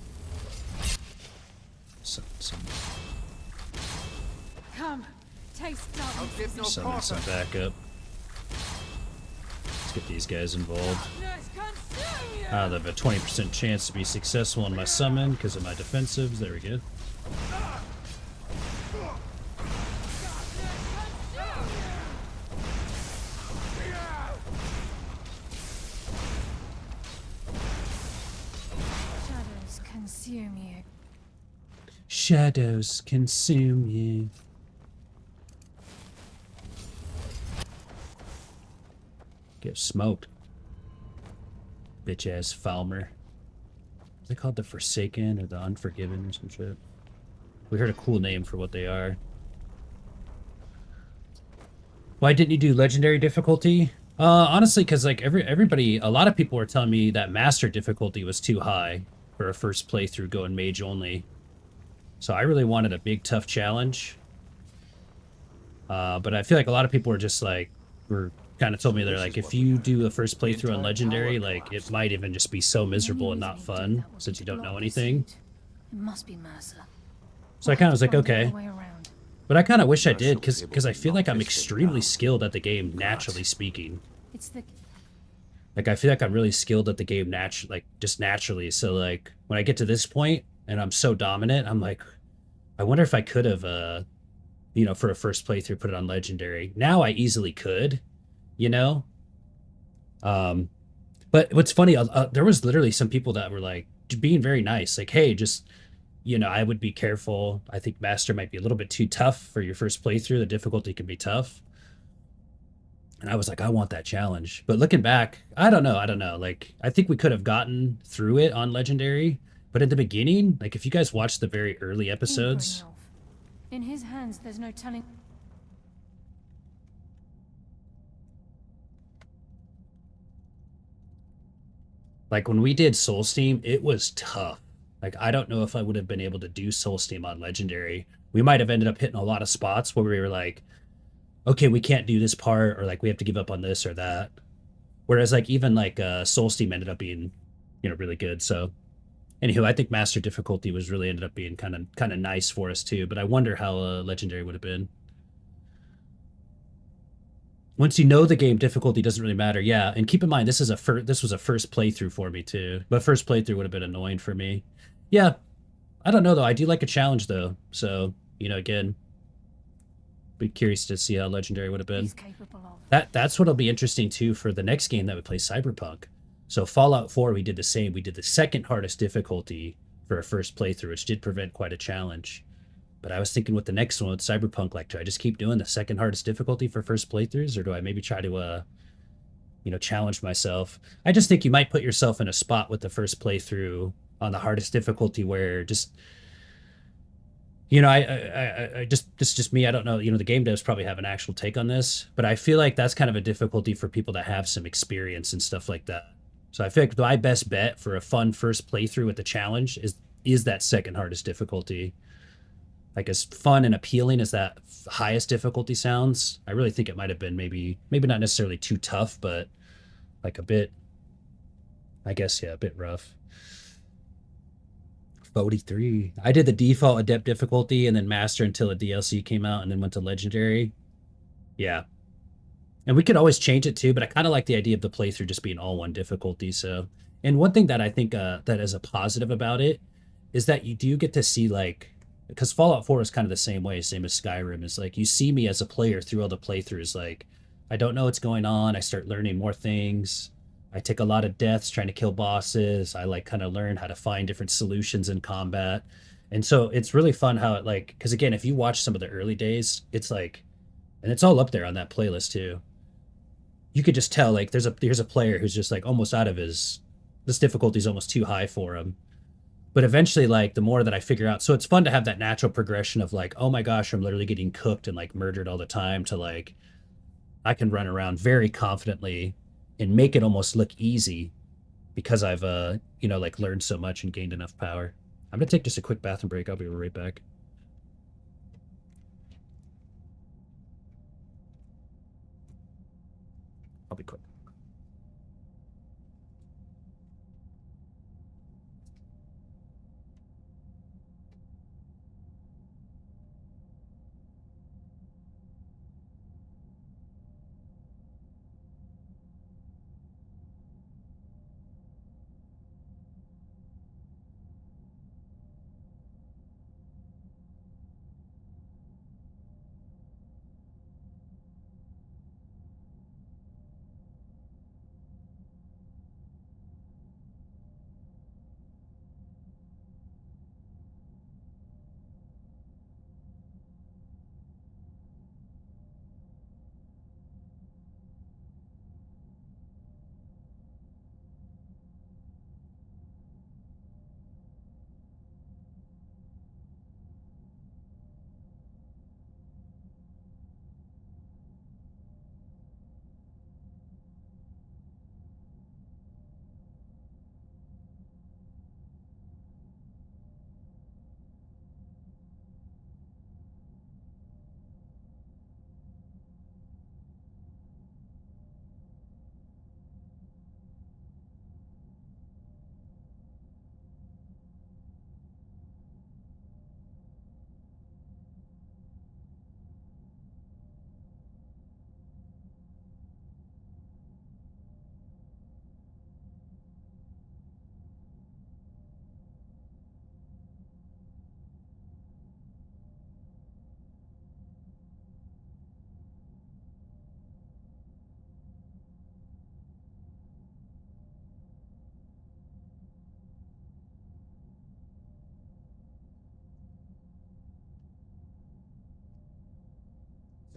Some Come, taste I'll give no summon some backup. Let's get these guys involved. They have a 20% chance to be successful in my summon because of my defensives. There we go. consume you. Shadows consume you. Get smoked. Bitch ass Falmer. Is it called the Forsaken or the Unforgiven or some shit? We heard a cool name for what they are. Why didn't you do legendary difficulty? Honestly, because like everybody, a lot of people were telling me that master difficulty was too high for a first playthrough going mage only. So I really wanted a big tough challenge. But I feel like a lot of people were just like, kind of told me they're like, if you do the first playthrough on legendary, like it might even just be so miserable and not fun since you don't know anything. It must be Mercer. So I kind of was like, okay. But I kind of wish I did, because I feel like I'm extremely skilled at the game, naturally speaking. It's the Like, I feel like I'm really skilled at the game, just naturally. So, like, when I get to this point, and I'm so dominant, I'm like, I wonder if I could have, you know, for a first playthrough, put it on Legendary. Now I easily could, you know? But what's funny, there was literally some people that were, like, being very nice. Like, hey, just... You know, I would be careful. I think Master might be a little bit too tough for your first playthrough. The difficulty can be tough. And I was like, I want that challenge. But looking back, I don't know. Like, I think we could have gotten through it on Legendary. But at the beginning, like, if you guys watched the very early episodes... In his hands, there's no telling... Like, when we did Soul Steam, it was tough. Like, I don't know if I would have been able to do Soul Steam on Legendary. We might have ended up hitting a lot of spots where we were like, okay, we can't do this part, or like, we have to give up on this or that. Whereas, like, even like Soul Steam ended up being, you know, really good. So, anywho, I think Master difficulty was really ended up being kind of nice for us too. But I wonder how Legendary would have been. Once you know the game, difficulty doesn't really matter. Yeah, and keep in mind this was a first playthrough for me too. But first playthrough would have been annoying for me. Yeah, I don't know though. I do like a challenge though. So, you know, again, be curious to see how Legendary would have been. That's what'll be interesting too for the next game that we play, Cyberpunk. So Fallout 4, we did the same. We did the second hardest difficulty for a first playthrough, which did prevent quite a challenge. But I was thinking with the next one, with Cyberpunk, like, do I just keep doing the second hardest difficulty for first playthroughs, or do I maybe try to, you know, challenge myself? I just think you might put yourself in a spot with the first playthrough on the hardest difficulty where just, you know, this is just me. I don't know. You know, the game devs probably have an actual take on this, but I feel like that's kind of a difficulty for people that have some experience and stuff like that. So I feel like my best bet for a fun first playthrough with the challenge is that second hardest difficulty. Like, as fun and appealing as that highest difficulty sounds, I really think it might have been maybe not necessarily too tough, but like a bit, I guess, yeah, a bit rough. 43. I did the default adept difficulty and then master until a DLC came out and then went to legendary. Yeah. And we could always change it too, but I kind of like the idea of the playthrough just being all one difficulty. So, and one thing that I think that is a positive about it is that you do get to see, like, because Fallout 4 is kind of the same way, same as Skyrim. Is like, you see me as a player through all the playthroughs. Like, I don't know what's going on. I start learning more things. I take a lot of deaths trying to kill bosses. I like kind of learn how to find different solutions in combat. And so it's really fun how it, like, because again, if you watch some of the early days, it's like, and it's all up there on that playlist too. You could just tell, like, here's a player who's just like almost out of this difficulty is almost too high for him. But eventually, like, the more that I figure out, so it's fun to have that natural progression of like, oh my gosh, I'm literally getting cooked and like murdered all the time, to like, I can run around very confidently and make it almost look easy because I've, you know, like, learned so much and gained enough power. I'm going to take just a quick bathroom break. I'll be right back. I'll be quick.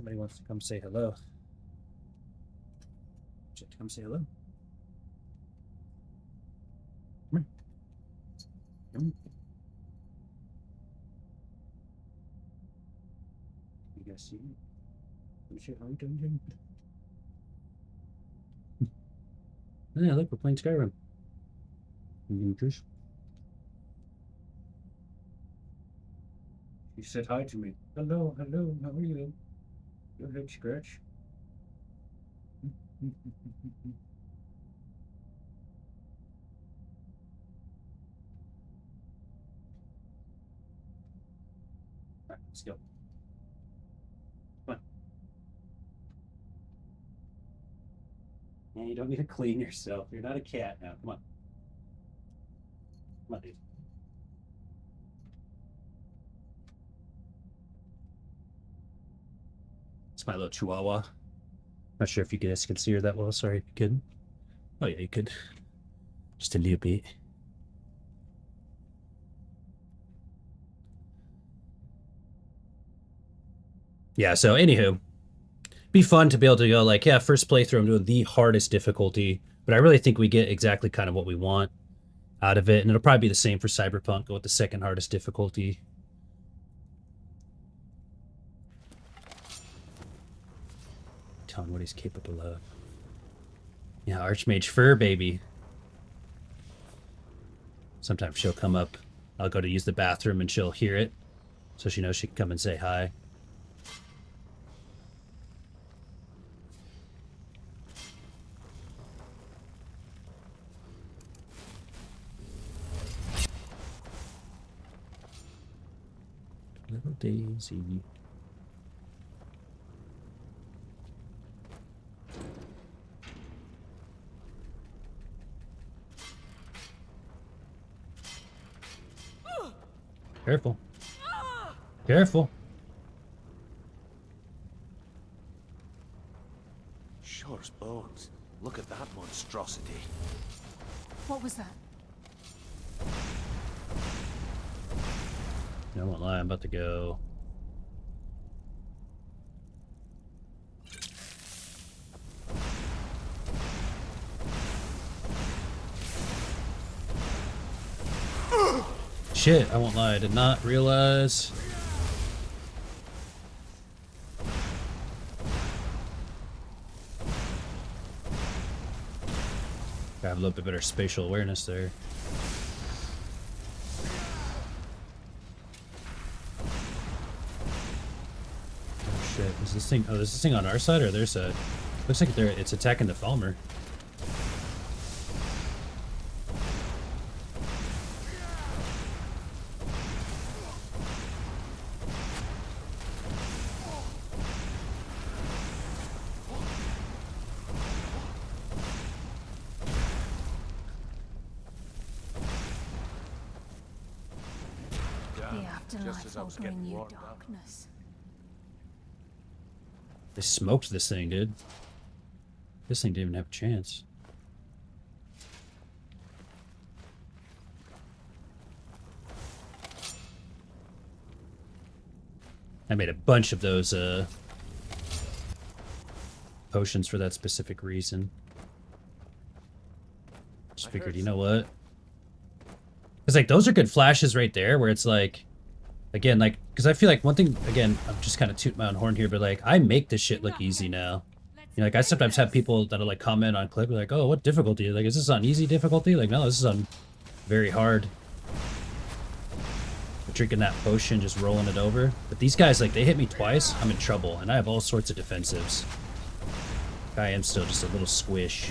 Somebody wants to come say hello. Just come say hello. Come here. Come here. You guys see me? How are you doing? Yeah, look, we're playing Skyrim. Juice. She said hi to me. Hello, hello, how are you? Your head scratch. Alright, let's go. Come on. Yeah, you don't need to clean yourself. You're not a cat now. Come on. Come on, dude. It's my little chihuahua. Not sure if you guys can see her that well. Sorry if you couldn't. Oh yeah, you could. Just a little bit. Yeah, so anywho, be fun to be able to go like, yeah, first playthrough, I'm doing the hardest difficulty, but I really think we get exactly kind of what we want out of it, and it'll probably be the same for Cyberpunk, go with the second hardest difficulty. Tell him what he's capable of. Yeah, Archmage Fur Baby. Sometimes she'll come up, I'll go to use the bathroom and she'll hear it, so she knows she can come and say hi. Little Daisy. Careful. Careful. Sure as bones. Look at that monstrosity. What was that? I won't lie, I'm about to go. Shit, I won't lie, I did not realize. Gotta have a little bit better spatial awareness there. Oh shit, is this thing, oh, is this thing on our side or their side? Looks like it's attacking the Falmer. Bring you darkness. They smoked this thing, dude. This thing didn't even have a chance. I made a bunch of those potions for that specific reason. Just figured, you know what? Because like those are good flashes right there where it's like, again, like, because I feel like one thing, again, I'm just kind of tooting my own horn here, but like, I make this shit look easy now. You know, like, I sometimes have people that'll like comment on clip, like, oh, what difficulty? Like, is this on easy difficulty? Like, no, this is on very hard. But drinking that potion, just rolling it over. But these guys, like, they hit me twice, I'm in trouble, and I have all sorts of defensives. I am still just a little squish.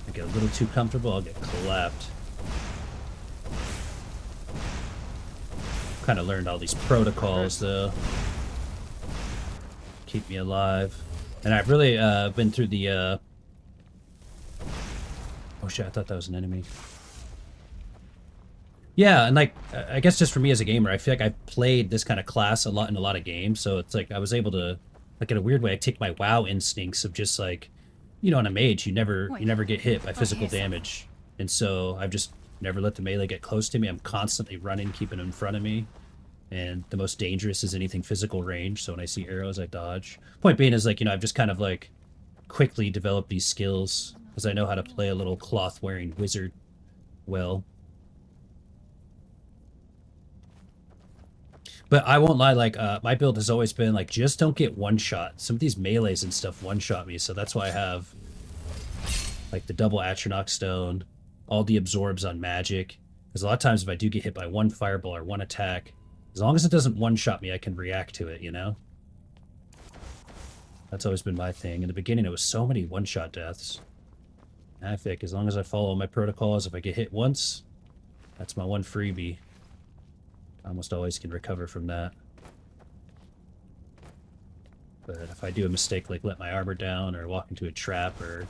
I get a little too comfortable, I'll get clapped. Kind of learned all these protocols though. Keep me alive. And I've really been through the oh shit, I thought that was an enemy. Yeah, and like I guess just for me as a gamer, I feel like I've played this kind of class a lot in a lot of games, so it's like I was able to, like, in a weird way, I take my WoW instincts of just like, you know, on a mage, you never get hit by physical damage. And so I've just never let the melee get close to me. I'm constantly running, keeping it in front of me. And the most dangerous is anything physical range, so when I see arrows, I dodge. Point being is, like, you know, I've just kind of, like, quickly developed these skills because I know how to play a little cloth-wearing wizard well. But I won't lie, like, my build has always been, like, just don't get one-shot. Some of these melees and stuff one-shot me, so that's why I have, like, the double Atronach Stone, all the absorbs on magic. Because a lot of times if I do get hit by one fireball or one attack, as long as it doesn't one-shot me, I can react to it, you know? That's always been my thing. In the beginning, it was so many one-shot deaths. I think as long as I follow my protocols, if I get hit once, that's my one freebie. I almost always can recover from that. But if I do a mistake, like let my armor down or walk into a trap or...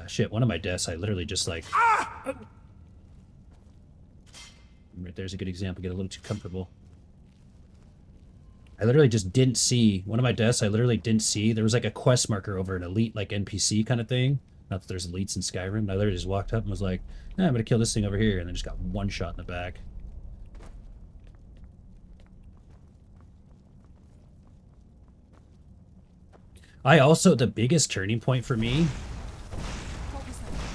shit, one of my deaths, I literally just like... Ah! Right there's a good example. Get a little too comfortable. I literally just didn't see... One of my deaths, I literally didn't see. There was like a quest marker over an elite, like NPC kind of thing. Not that there's elites in Skyrim. I literally just walked up and was like, I'm gonna kill this thing over here. And then just got one shot in the back. I also, the biggest turning point for me,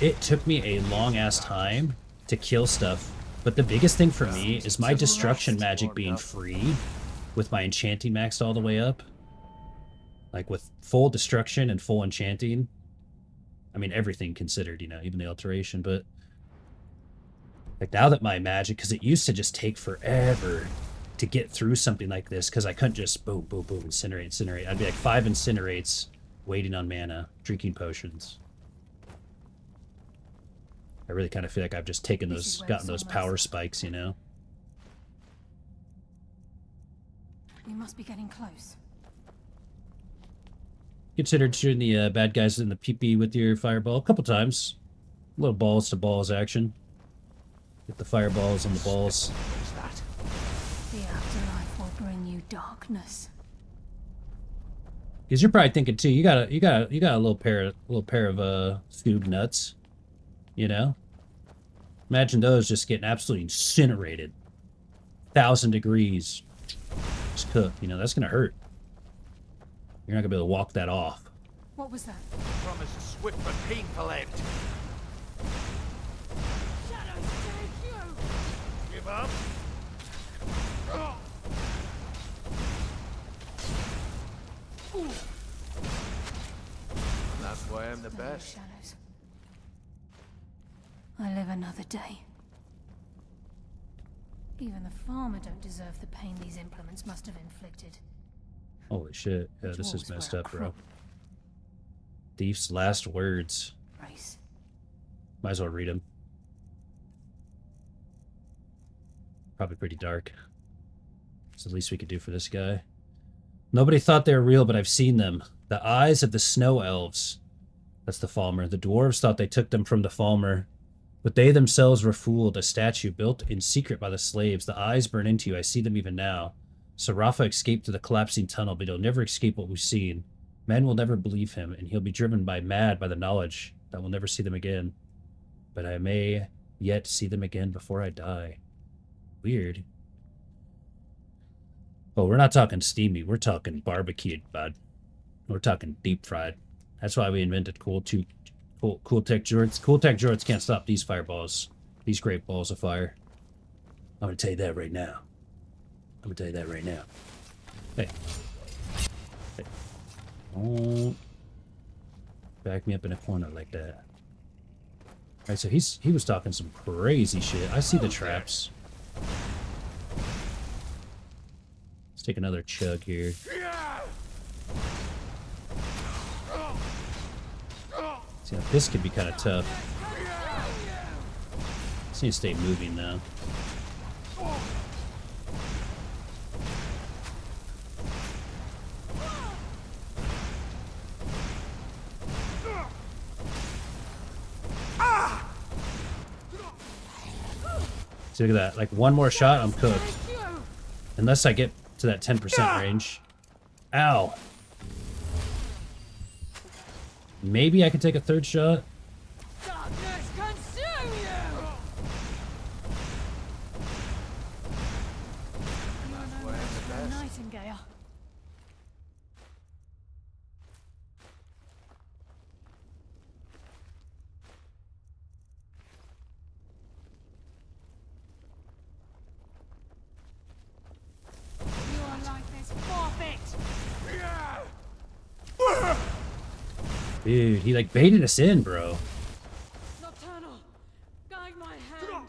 it took me a long-ass time to kill stuff, but the biggest thing for me is my destruction magic being free with my enchanting maxed all the way up. Like, with full destruction and full enchanting. I mean, everything considered, you know, even the alteration, but... Like, now that my magic, because it used to just take forever to get through something like this, because I couldn't just boom, boom, boom, incinerate, incinerate. I'd be like 5 incinerates, waiting on mana, drinking potions. I really kind of feel like I've just taken those, gotten those power spikes, you know? You must be getting close. Considered shooting the bad guys in the pee-pee with your fireball a couple times. A little balls to balls action. Get the fireballs on the balls. The afterlife will bring you darkness. Because you're probably thinking too, you got a little pair of Scoob nuts, you know. Imagine those just getting absolutely incinerated, 1,000 degrees, just cooked. You know that's gonna hurt. You're not gonna be able to walk that off. What was that? Promise a swift but painful end. Shadows take you! Give up. That's why I'm the best. Shadows. I live another day. Even the farmer don't deserve the pain these implements must have inflicted. Holy shit. Yeah, this is Dwarves messed were a up, bro. crop. Thief's last words. Race. Might as well read them. Probably pretty dark. It's the least we could do for this guy. Nobody thought they were real, but I've seen them. The eyes of the snow elves. That's the Falmer. The dwarves thought they took them from the Falmer. But they themselves were fooled. A statue built in secret by the slaves. The eyes burn into you. I see them even now. Sarafa escaped through the collapsing tunnel, but he'll never escape what we've seen. Men will never believe him, and he'll be driven mad by the knowledge that we'll never see them again. But I may yet see them again before I die. Weird. Oh, we're not talking steamy. We're talking barbecued, bud. We're talking deep fried. That's why we invented cool tech jorts. Cool tech jorts can't stop these fireballs. These great balls of fire. I'm gonna tell you that right now. I'm gonna tell you that right now. Hey. Hey. Don't back me up in a corner like that. Alright, so he was talking some crazy shit. I see the traps. Let's take another chug here. See, now this could be kind of tough. Just need to stay moving now. See, look at that. Like, one more shot, I'm cooked. Unless I get to that 10% range. Ow. Maybe I could take a third shot. Darkness consume you! Dude, he like baited us in, bro. Nocturnal, guide my hand.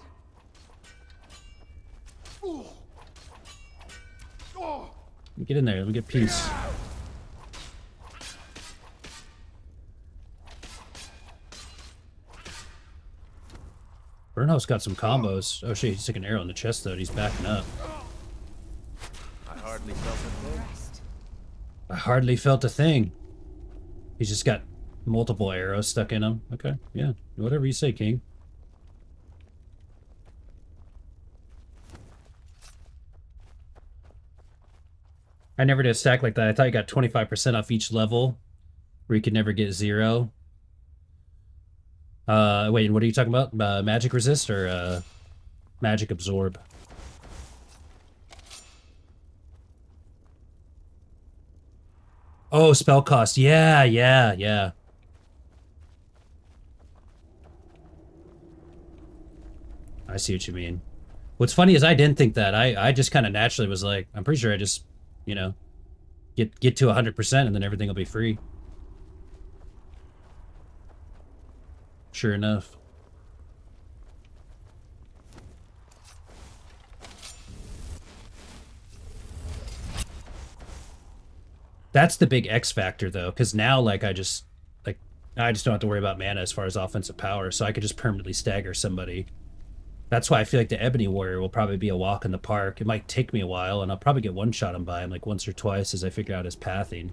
Let me get in there. Let me get peace. Burnhouse got some combos. Oh shit, he's took an arrow in the chest though. He's backing up. I hardly felt a thing. I hardly felt a thing. He's just got multiple arrows stuck in him. Okay, yeah. Whatever you say, King. I never did a stack like that. I thought you got 25% off each level, where you could never get 0. Wait, what are you talking about? Magic resist or magic absorb? Oh, spell cost. Yeah, yeah, yeah. I see what you mean. What's funny is I didn't think that. I just kind of naturally was like, I'm pretty sure I just, you know, get to 100% and then everything will be free. Sure enough. That's the big X factor though, because now like I just don't have to worry about mana as far as offensive power, so I could just permanently stagger somebody. That's why I feel like the Ebony Warrior will probably be a walk in the park. It might take me a while, and I'll probably get one-shot him by him like once or twice as I figure out his pathing.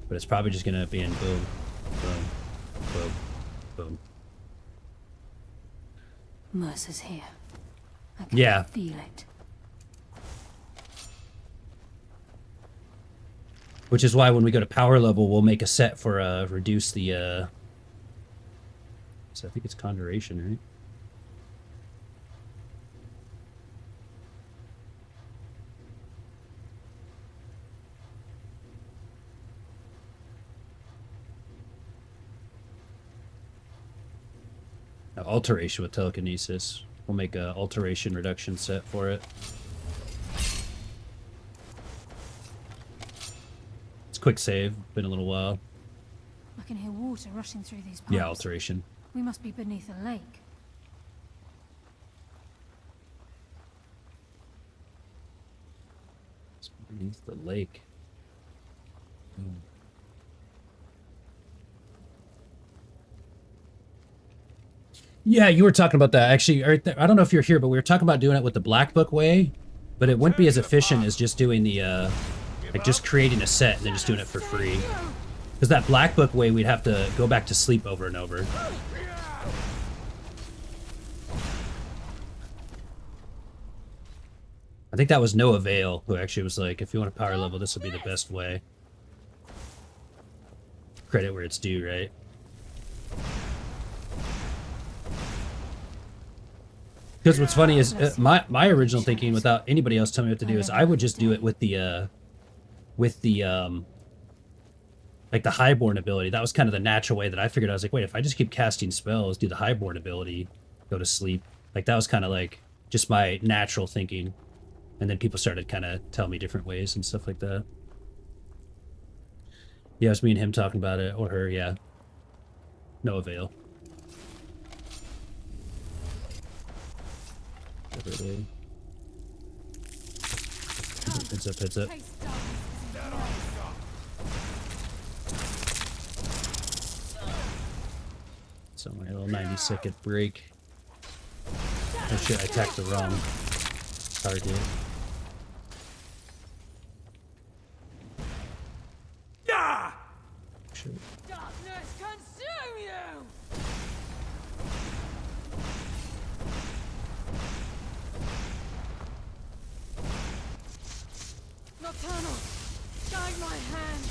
But it's probably just gonna be in boom, boom, boom, boom. Mercer's here. I can Yeah. feel it. Which is why when we go to power level, we'll make a set for reduce the so I think it's conjuration, right? Alteration with telekinesis. We'll make a alteration reduction set for it. It's quick save. Been a little while. I can hear water rushing through these pipes. Yeah, alteration. We must be beneath a lake. It's beneath the lake. Yeah, you were talking about that. Actually, I don't know if you're here, but we were talking about doing it with the Black Book way, but it wouldn't be as efficient as just doing the, like just creating a set and then just doing it for free. Because that Black Book way, we'd have to go back to sleep over and over. I think that was Noah Vale who actually was like, if you want a power level, this would be the best way. Credit where it's due, right? Because what's funny is my original thinking, without anybody else telling me what to do, is I would just do it with the like the Highborn ability. That was kind of the natural way that I figured. I was like, wait, if I just keep casting spells, do the Highborn ability, go to sleep. Like that was kind of like just my natural thinking, and then people started kind of telling me different ways and stuff like that. Yeah, it was me and him talking about it, or her. Yeah, no avail. Heads up, heads up. So my little 90-second break. Oh shit, I attacked the wrong target. Shit. Darkness consume you! Nocturnal, guide my hand.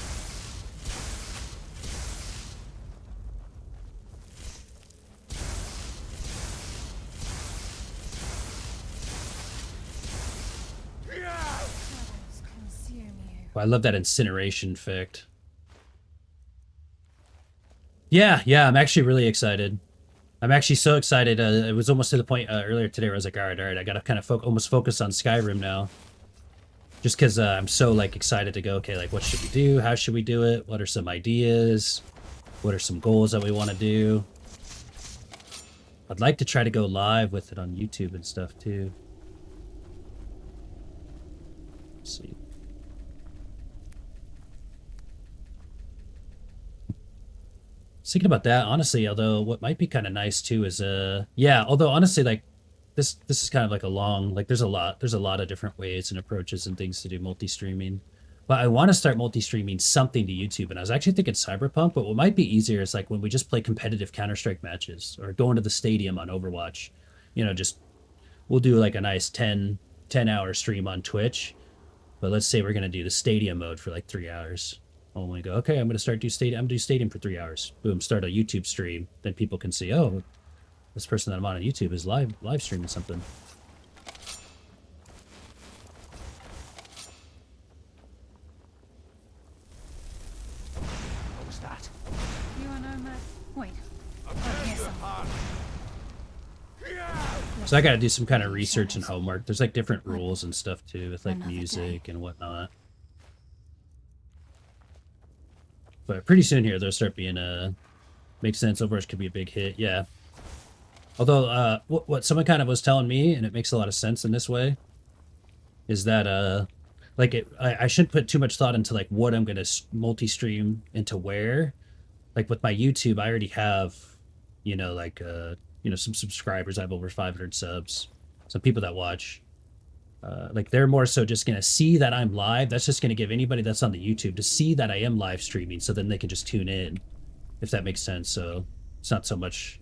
Shadows consume you. Well, I love that incineration effect. Yeah, I'm actually really excited. I'm actually so excited. It was almost to the point earlier today where I was like, all right, I gotta kind of almost focus on Skyrim now. Just because I'm so like excited to go, okay, like what should we do? How should we do it? What are some ideas? What are some goals that we want to do? I'd like to try to go live with it on YouTube and stuff too. Let's see. Thinking about that, honestly, although what might be kind of nice too is yeah, although honestly, like this is kind of like a long, like there's a lot of different ways and approaches and things to do multi-streaming. But I want to start multi-streaming something to YouTube, and I was actually thinking Cyberpunk, but what might be easier is like when we just play competitive Counter-Strike matches or going to the stadium on Overwatch, you know, just we'll do like a nice 10-hour stream on Twitch. But let's say we're going to do the stadium mode for like 3 hours. Oh, we go, okay, I'm going to do stadium for 3 hours. Boom, start a YouTube stream. Then people can see, oh, this person that I'm on YouTube is live streaming something. What was that? You are no man. Wait. So I got to do some kind of research and homework. There's like different rules and stuff too with like music and whatnot. But pretty soon here, there'll start being makes sense. Overwatch could be a big hit, yeah. Although, what someone kind of was telling me, and it makes a lot of sense in this way, is that like I shouldn't put too much thought into like what I'm gonna multi-stream into where. Like with my YouTube, I already have, you know, like you know, some subscribers. I have over 500 subs. Some people that watch. Like they're more so just gonna see that I'm live. That's just gonna give anybody that's on the YouTube to see that I am live streaming, so then they can just tune in, if that makes sense. So it's not so much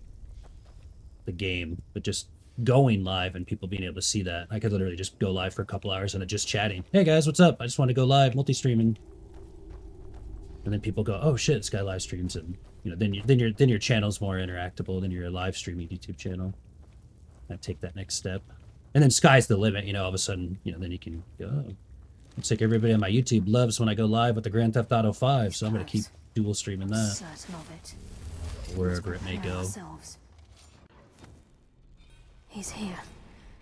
the game, but just going live and people being able to see that. I could literally just go live for a couple hours and just chatting. Hey guys, what's up? I just want to go live, multi-streaming, and then people go, oh shit, this guy live streams, and you know, then your channel's more interactable than your live streaming YouTube channel. I take that next step. And then sky's the limit, you know, all of a sudden, you know, then you can go, oh, looks like everybody on my YouTube loves when I go live with the Grand Theft Auto 5, so I'm going to keep dual streaming that. Certain of it. Wherever it may go. He's here,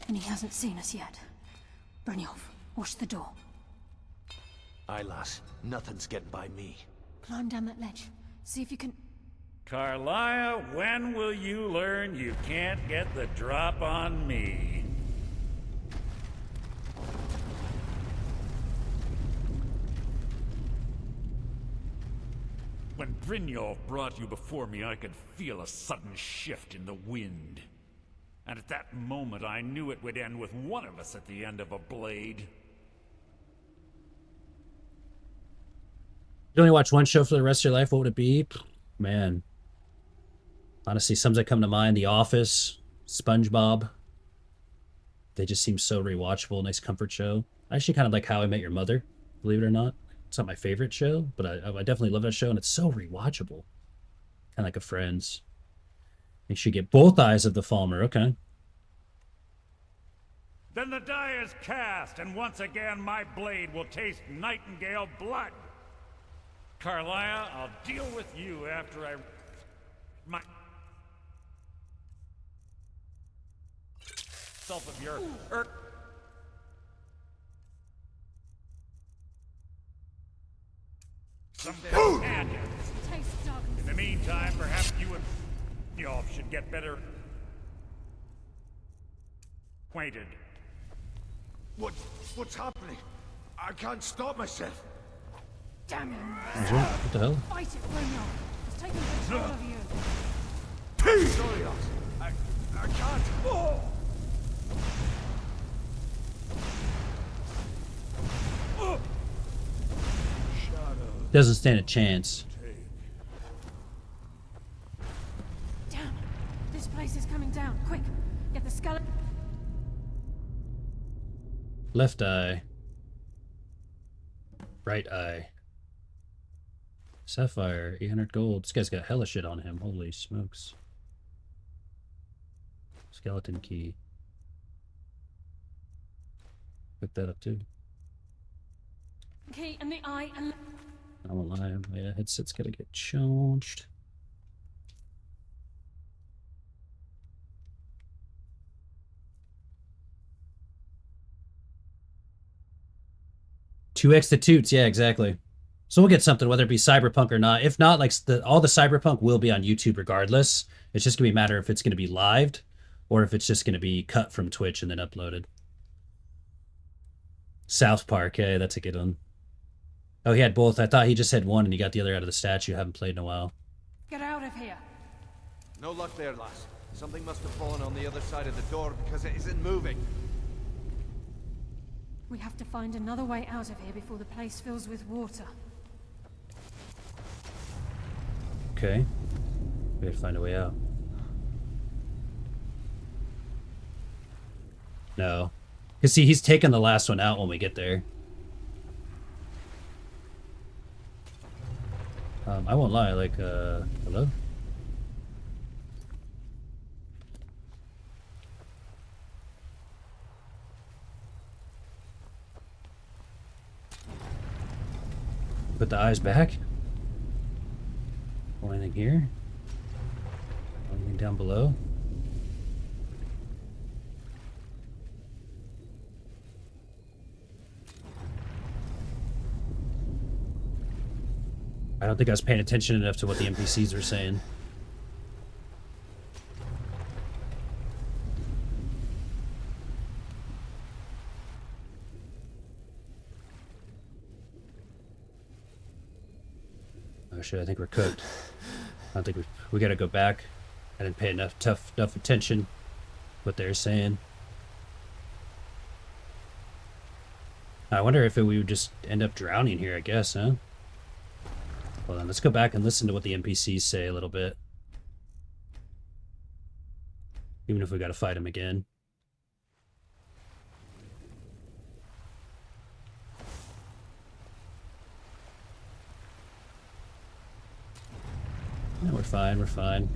and he hasn't seen us yet. Brynjolf, watch the door. Aye, lass. Nothing's getting by me. Climb down that ledge. See if you can... Carlia, when will you learn you can't get the drop on me? When Brynjolf brought you before me, I could feel a sudden shift in the wind. And at that moment, I knew it would end with one of us at the end of a blade. You only watch one show for the rest of your life, what would it be? Man. Honestly, some that come to mind, The Office, SpongeBob. They just seem so rewatchable, nice comfort show. I actually kind of like How I Met Your Mother, believe it or not. It's not my favorite show, but I definitely love that show, and it's so rewatchable. Kind of like a Friends. Make sure you get both eyes of the Falmer, okay. Then the die is cast, and once again my blade will taste Nightingale blood. Carlia, I'll deal with you after I... Self of your... Some companions. In the meantime, perhaps you and y'all should get better acquainted. What's happening? I can't stop myself. Damn you! What the hell? Fight it, Brynjolf. It's taking control of you. Sorry, I can't. Oh! Doesn't stand a chance. Damn! This place is coming down. Quick! Get the skeleton. Left eye. Right eye. Sapphire, 800 gold. This guy's got hella shit on him. Holy smokes. Skeleton key. Pick that up too. Key and the eye and... I'm alive. Yeah, headset's gotta get charged. Two extra toots, yeah, exactly. So we'll get something, whether it be Cyberpunk or not. If not, like all the Cyberpunk will be on YouTube regardless. It's just gonna be a matter if it's gonna be lived or if it's just gonna be cut from Twitch and then uploaded. South Park, hey, that's a good one. Oh, he had both. I thought he just had one and he got the other out of the statue. Haven't played in a while. Get out of here. No luck there, lass. Something must have fallen on the other side of the door because it isn't moving. We have to find another way out of here before the place fills with water. Okay. We gotta find a way out. No. Because see, he's taking the last one out when we get there. I won't lie, like, hello? Put the eyes back. Anything here? Anything down below? I don't think I was paying attention enough to what the NPCs were saying. Oh shit, I think we're cooked. I don't think we gotta go back. I didn't pay enough attention to what they're saying. I wonder if we would just end up drowning here, I guess, huh? Hold on, let's go back and listen to what the NPCs say a little bit. Even if we gotta fight them again. No, we're fine, we're fine.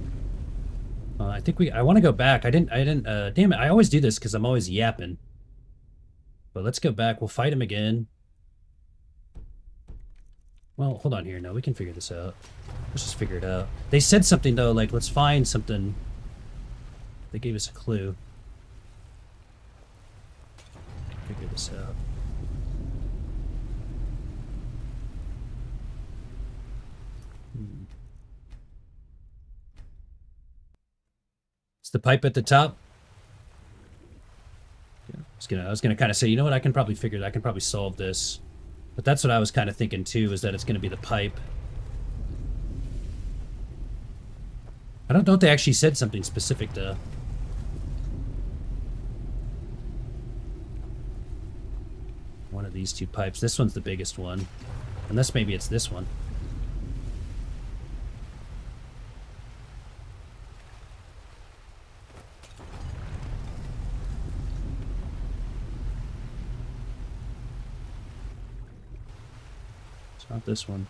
I think I want to go back. Damn it, I always do this because I'm always yapping. But let's go back, we'll fight him again. Well, hold on here, no, we can figure this out. Let's just figure it out. They said something though, like, let's find something. They gave us a clue. Figure this out. The pipe at the top. I was gonna kind of say, you know what, I can probably solve this. But that's what I was kind of thinking too, is that it's gonna be the pipe. I don't know if they actually said something specific though. One of these two pipes. This one's the biggest one. Unless maybe it's this one. Not this one.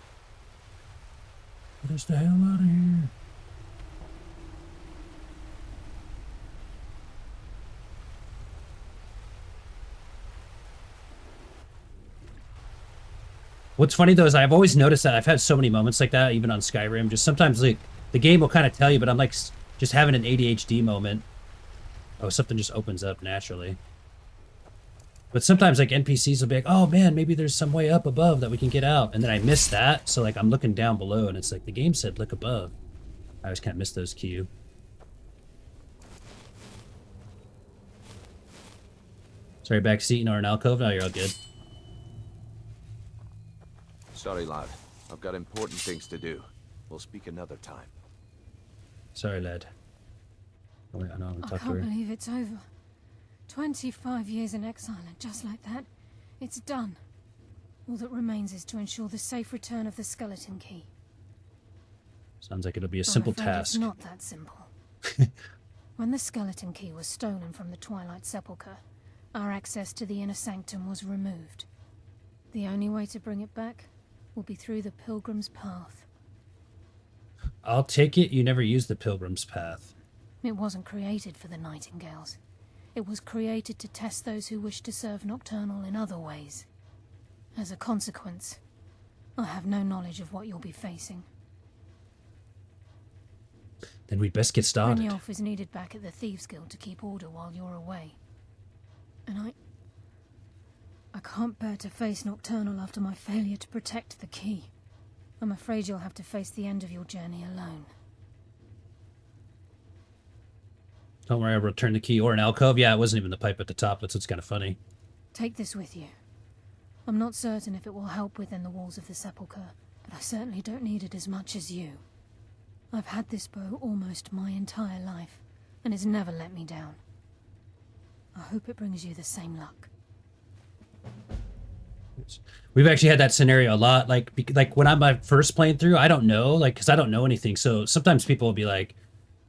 Get us the hell out of here. What's funny though is I've always noticed that I've had so many moments like that, even on Skyrim. Just sometimes like the game will kind of tell you, but I'm like just having an ADHD moment. Oh, something just opens up naturally. But sometimes, like, NPCs will be like, oh, man, maybe there's some way up above that we can get out. And then I miss that. So, like, I'm looking down below, and it's like, the game said look above. I always kind of miss those cues. Sorry, back seat in our alcove. No, you're all good. Sorry, lad. I've got important things to do. We'll speak another time. Sorry, lad. Oh, wait, I know I'm I talk to can't her. believe it's over. 25 years in exile, and just like that, it's done. All that remains is to ensure the safe return of the skeleton key. Sounds like it'll be a simple I'm afraid task. It's not that simple. When the skeleton key was stolen from the Twilight Sepulchre, our access to the inner sanctum was removed. The only way to bring it back will be through the Pilgrim's Path. I'll take it you never used the Pilgrim's Path. It wasn't created for the Nightingales. It was created to test those who wish to serve Nocturnal in other ways. As a consequence, I have no knowledge of what you'll be facing. Then we'd best get started. Brynjolf is needed back at the Thieves Guild to keep order while you're away. And I can't bear to face Nocturnal after my failure to protect the key. I'm afraid you'll have to face the end of your journey alone. Don't worry, I'll return the key. Or an alcove. Yeah, it wasn't even the pipe at the top. That's what's kind of funny. Take this with you. I'm not certain if it will help within the walls of the sepulchre, but I certainly don't need it as much as you. I've had this bow almost my entire life, and it's never let me down. I hope it brings you the same luck. We've actually had that scenario a lot. Like when I'm first playing through, I don't know, like, because I don't know anything. So sometimes people will be like,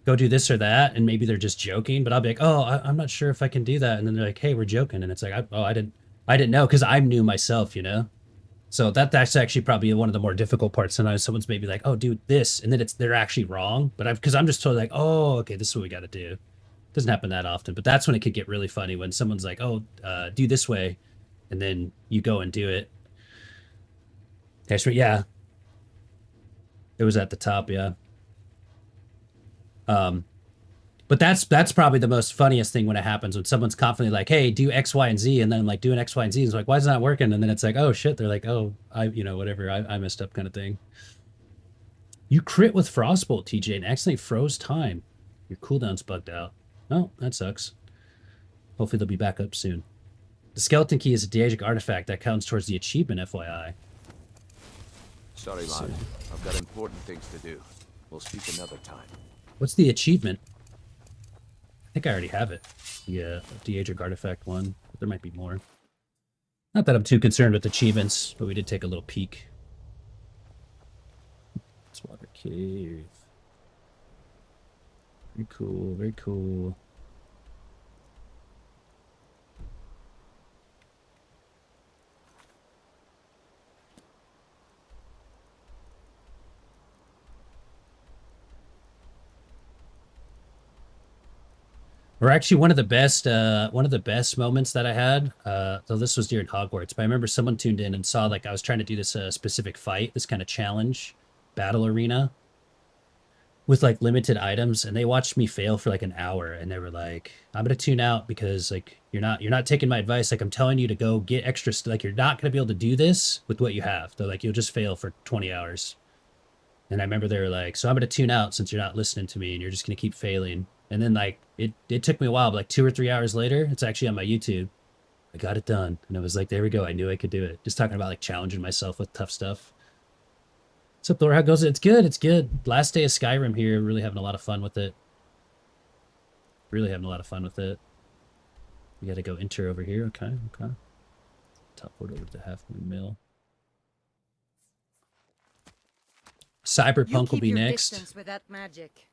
go do this or that, and maybe they're just joking. But I'll be like, oh, I'm not sure if I can do that. And then they're like, hey, we're joking. And it's like, I didn't know, because I'm new myself, you know. So that's actually probably one of the more difficult parts. Sometimes someone's maybe like, oh, do this, and then they're actually wrong. But because I'm just totally like, oh, okay, this is what we got to do. Doesn't happen that often, but that's when it could get really funny, when someone's like, oh, do this way, and then you go and do it. Actually, yeah. It was at the top, yeah. But that's probably the most funniest thing when it happens, when someone's confidently like, hey, do X, Y, and Z, and then I'm like doing X, Y, and Z, and it's like, why is it not working? And then it's like, oh shit, they're like, oh, whatever, I messed up, kind of thing. You crit with Frostbolt, TJ, and accidentally froze time. Your cooldown's bugged out. Oh, that sucks. Hopefully they'll be back up soon. The skeleton key is a Deagic artifact that counts towards the achievement, FYI. Sorry, lad. I've got important things to do. We'll speak another time. What's the achievement? I think I already have it. Yeah, Deagic artifact one. But there might be more. Not that I'm too concerned with achievements, but we did take a little peek. Water cave. Very cool, very cool. Or actually, one of the best moments that I had. So this was during Hogwarts, but I remember someone tuned in and saw, like, I was trying to do this specific fight, this kind of challenge battle arena with like limited items, and they watched me fail for like an hour, and they were like, I'm gonna tune out because like you're not taking my advice. Like, I'm telling you to go get extra like you're not gonna be able to do this with what you have. They're like, you'll just fail for 20 hours. And I remember they were like, so I'm gonna tune out since you're not listening to me and you're just gonna keep failing. And then like it took me a while, but like 2 or 3 hours later, it's actually on my YouTube. I got it done. And I was like, there we go. I knew I could do it. Just talking about like challenging myself with tough stuff. What's up, Thor? How goes it? It's good. It's good. Last day of Skyrim here. Really having a lot of fun with it. Really having a lot of fun with it. We got to go enter over here. Okay. Okay. Teleport over to the Half Moon Mill. Cyberpunk will be next. Distance with that magic.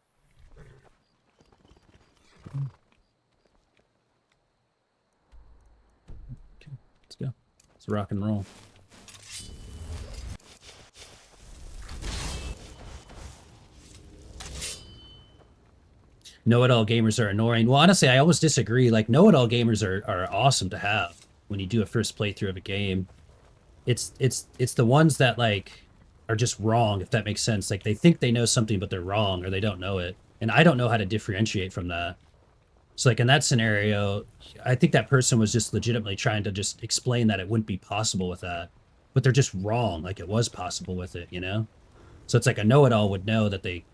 Okay, let's go. Let's rock and roll. Know-it-all gamers are annoying. Well, honestly, I almost disagree. Like, know-it-all gamers are awesome to have when you do a first playthrough of a game. It's the ones that like are just wrong, if that makes sense. Like, they think they know something, but they're wrong, or they don't know it. And I don't know how to differentiate from that. So, like, in that scenario, I think that person was just legitimately trying to just explain that it wouldn't be possible with that. But they're just wrong. Like, it was possible with it, you know? So it's like a know-it-all would know that they...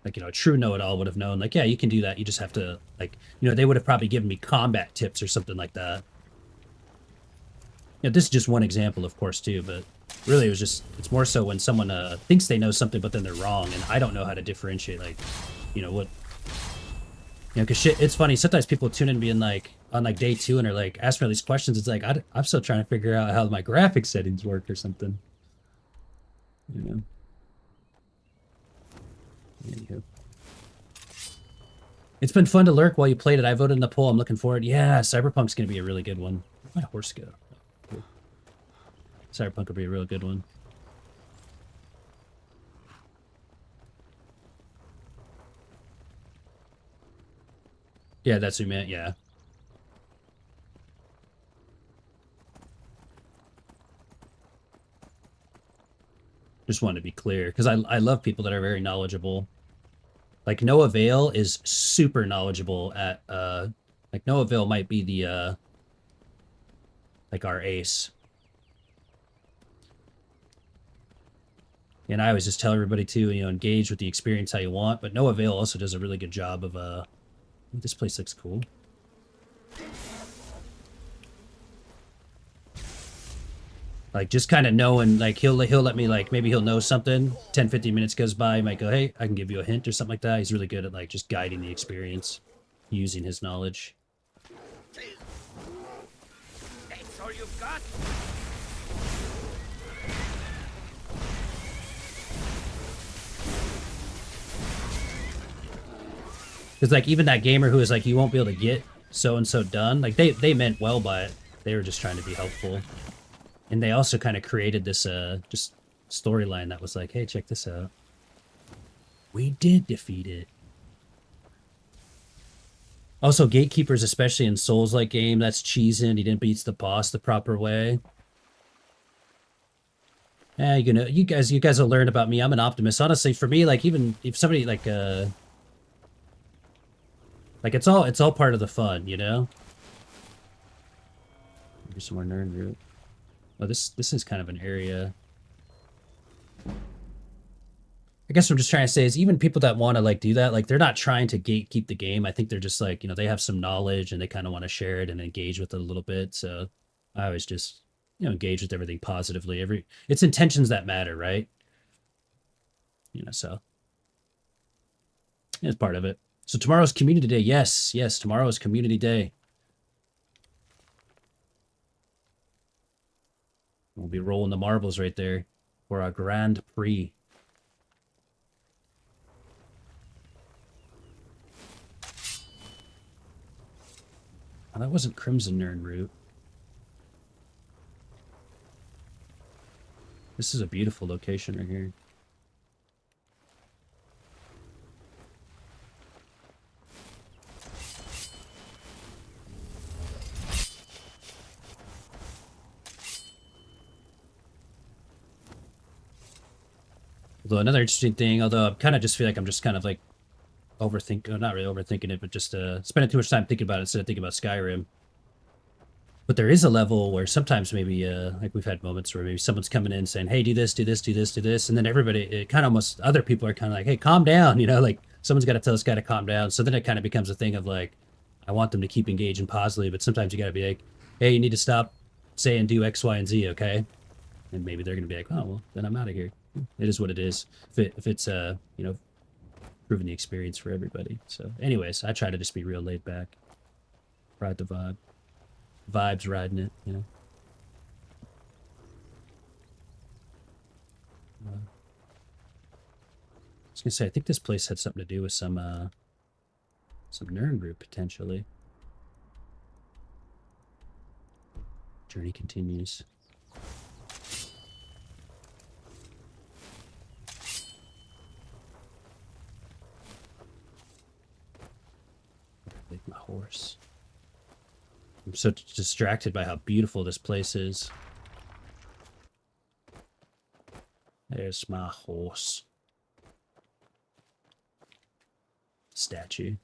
Like, you know, a true know-it-all would have known, like, yeah, you can do that. You just have to, like, you know, they would have probably given me combat tips or something like that. You know, this is just one example, of course, too, but really it was just, it's more so when someone thinks they know something, but then they're wrong, and I don't know how to differentiate, like, you know, what... You know, because shit, it's funny, sometimes people tune in being like, on like day 2, and are like, ask me all these questions, it's like, I'm still trying to figure out how my graphic settings work or something. You know? Anywho. It's been fun to lurk while you played it. I voted in the poll. I'm looking forward. Yeah, Cyberpunk's going to be a really good one. Where'd my horse go? Cool. Cyberpunk will be a real good one. Yeah, that's what you meant. Yeah. Just wanted to be clear, because I love people that are very knowledgeable. Like, Noah Vale is super knowledgeable at, like, Noah Vale might be the like our ace. And I always just tell everybody to, you know, engage with the experience how you want. But No Avail also does a really good job of, this place looks cool. Like, just kind of knowing, like, he'll let me, like, maybe he'll know something. 10, 15 minutes goes by, he might go, hey, I can give you a hint or something like that. He's really good at, like, just guiding the experience, using his knowledge. That's all you've got? Because, like, even that gamer who was like, you won't be able to get so-and-so done, like, they meant well by it. They were just trying to be helpful. And they also kind of created this, just storyline that was like, hey, check this out. We did defeat it. Also, gatekeepers, especially in Souls-like game, that's cheesing. He didn't beat the boss the proper way. You know, you guys will learn about me. I'm an optimist. Honestly, for me, like, even if somebody, like, it's all part of the fun, you know? Maybe some more nerd route. Oh, this is kind of an area. I guess what I'm just trying to say is even people that want to, like, do that, like, they're not trying to gatekeep the game. I think they're just, like, you know, they have some knowledge and they kind of want to share it and engage with it a little bit. So I always just, you know, engage with everything positively. It's intentions that matter, right? You know, so it's part of it. So tomorrow's community day. Yes, tomorrow is community day. We'll be rolling the marbles right there for our Grand Prix. Oh, that wasn't Crimson Nern route. This is a beautiful location right here. Although another interesting thing, although I kind of just feel like I'm just kind of like not really overthinking it, but just spending too much time thinking about it instead of thinking about Skyrim. But there is a level where sometimes maybe, like we've had moments where maybe someone's coming in saying, hey, do this, do this, do this, do this. And then everybody, it kind of almost, other people are kind of like, hey, calm down, you know, like someone's got to tell this guy to calm down. So then it kind of becomes a thing of like, I want them to keep engaging positively, but sometimes you got to be like, hey, you need to stop saying do X, Y, and Z, okay? And maybe they're going to be like, oh, well, then I'm out of here. It is what it is. If it's, you know, proving the experience for everybody. So anyways, I try to just be real laid back. Ride the vibe. Vibes riding it, you know. I was gonna say, I think this place had something to do with some Nern route, potentially. Journey continues. Like my horse. I'm so distracted by how beautiful this place is. There's my horse. Statue.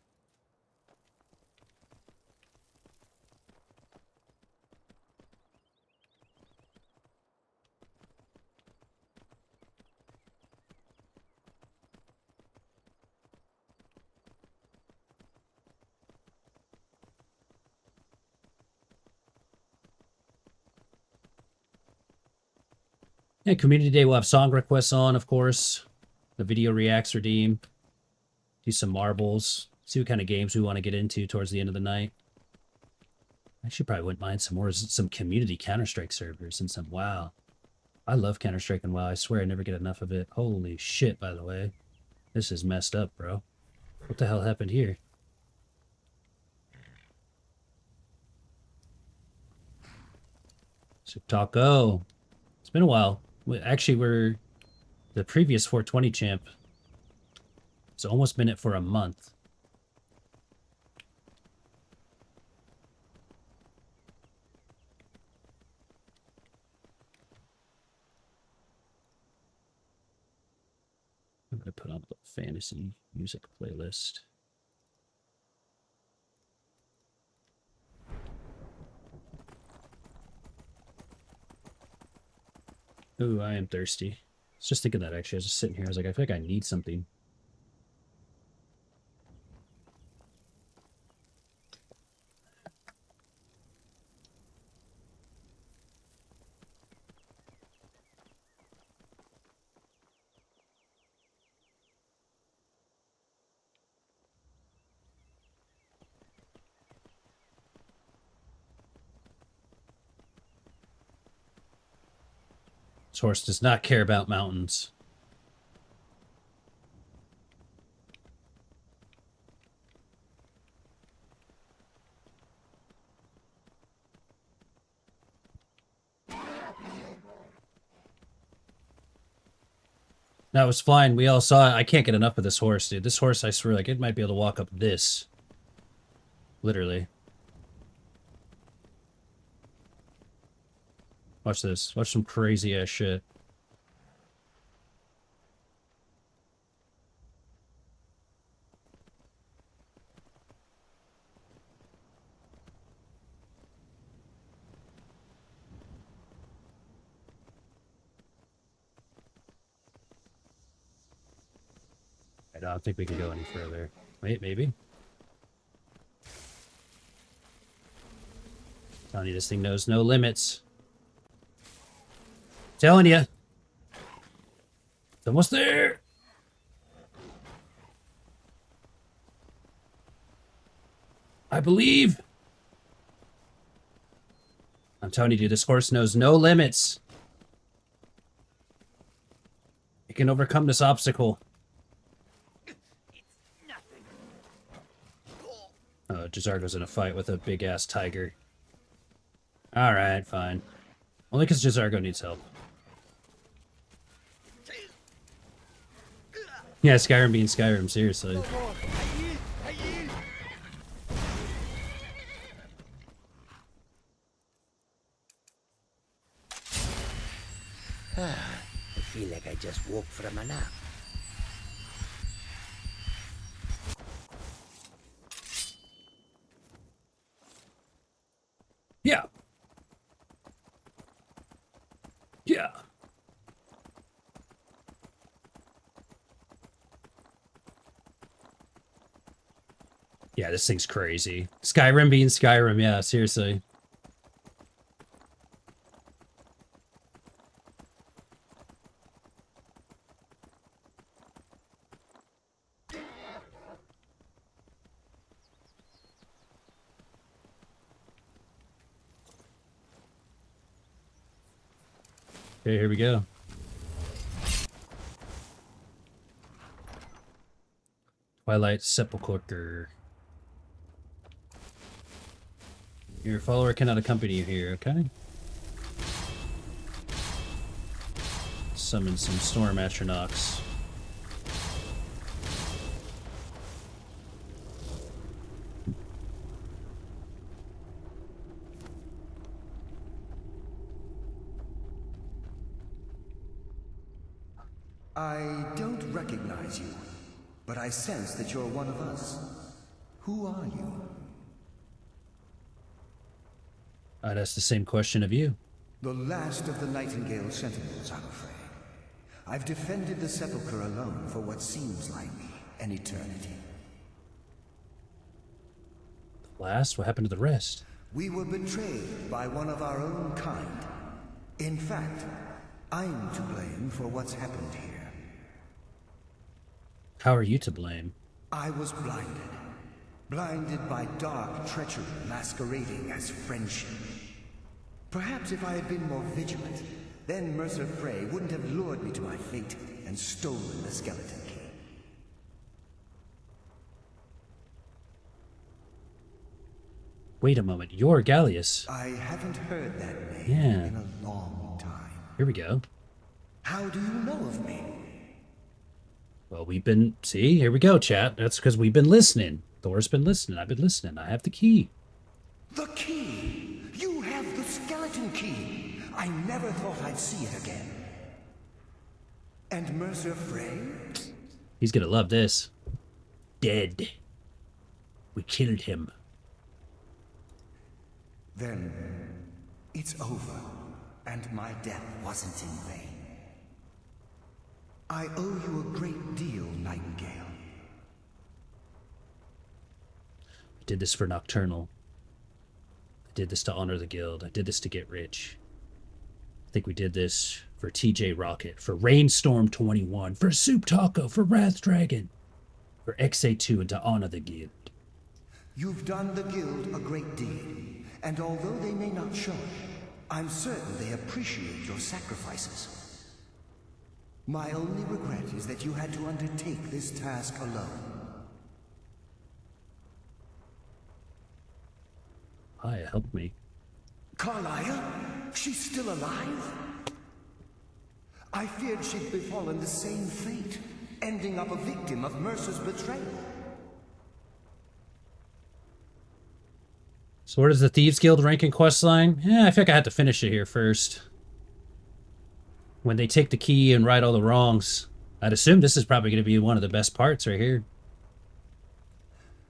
Yeah, Community Day, we'll have song requests on, of course. The video reacts redeem. Do some marbles. See what kind of games we want to get into towards the end of the night. Actually, probably wouldn't mind some community Counter-Strike servers and some WoW. I love Counter-Strike and WoW. I swear I never get enough of it. Holy shit, by the way. This is messed up, bro. What the hell happened here? So Taco. It's been a while. Actually, we're the previous 420 champ. It's almost been it for a month. I'm going to put on the fantasy music playlist. Ooh, I am thirsty. I was just thinking that, actually. I was just sitting here. I was like, I feel like I need something. This horse does not care about mountains. No, it was flying. We all saw it. I can't get enough of this horse, dude. This horse, I swear, like, it might be able to walk up this. Literally. Watch this. Watch some crazy-ass shit. I don't think we can go any further. Wait, maybe? Telling you, this thing knows no limits. Telling you. It's almost there. I believe. I'm telling you, dude, this horse knows no limits. It can overcome this obstacle. Oh, Jazargo's in a fight with a big-ass tiger. Alright, fine. Only because Jazargo needs help. Yeah, Skyrim being Skyrim, seriously. I feel like I just woke from a nap. Yeah. Yeah. Yeah, this thing's crazy. Skyrim being Skyrim, yeah, seriously. Okay, here we go. Twilight Sepulchre. Your follower cannot accompany you here, okay? Summon some storm atronachs. I don't recognize you, but I sense that you're one of us. Who are you? I'd ask the same question of you. The last of the Nightingale Sentinels, I'm afraid. I've defended the Sepulchre alone for what seems like an eternity. Last? What happened to the rest? We were betrayed by one of our own kind. In fact, I'm to blame for what's happened here. How are you to blame? I was blinded. Blinded by dark treachery masquerading as friendship. Perhaps if I had been more vigilant, then Mercer Frey wouldn't have lured me to my fate and stolen the skeleton key. Wait a moment, you're Gallius. I haven't heard that name Yeah. in a long time. Here we go. How do you know of me? Well, we've been... See, here we go, chat. That's because we've been listening. Thor's been listening. I've been listening. I have the key. The key! You have the skeleton key! I never thought I'd see it again. And Mercer Frey? He's gonna love this. Dead. We killed him. Then it's over. and my death wasn't in vain. I owe you a great deal, Nightingale. I did this for Nocturnal. I did this to honor the guild. I did this to get rich. I think we did this for TJ Rocket, for Rainstorm 21, for Soup Taco, for Wrath Dragon, for XA2, and to honor the guild. You've done the guild a great deed, and although they may not show it, I'm certain they appreciate your sacrifices. My only regret is that you had to undertake this task alone. Hiya, help me. Carlia? She's still alive? I feared she'd befallen the same fate, ending up a victim of Mercer's betrayal. So where does the Thieves Guild rank in questline? I think I had to finish it here first. When they take the key and right all the wrongs, I'd assume this is probably going to be one of the best parts right here.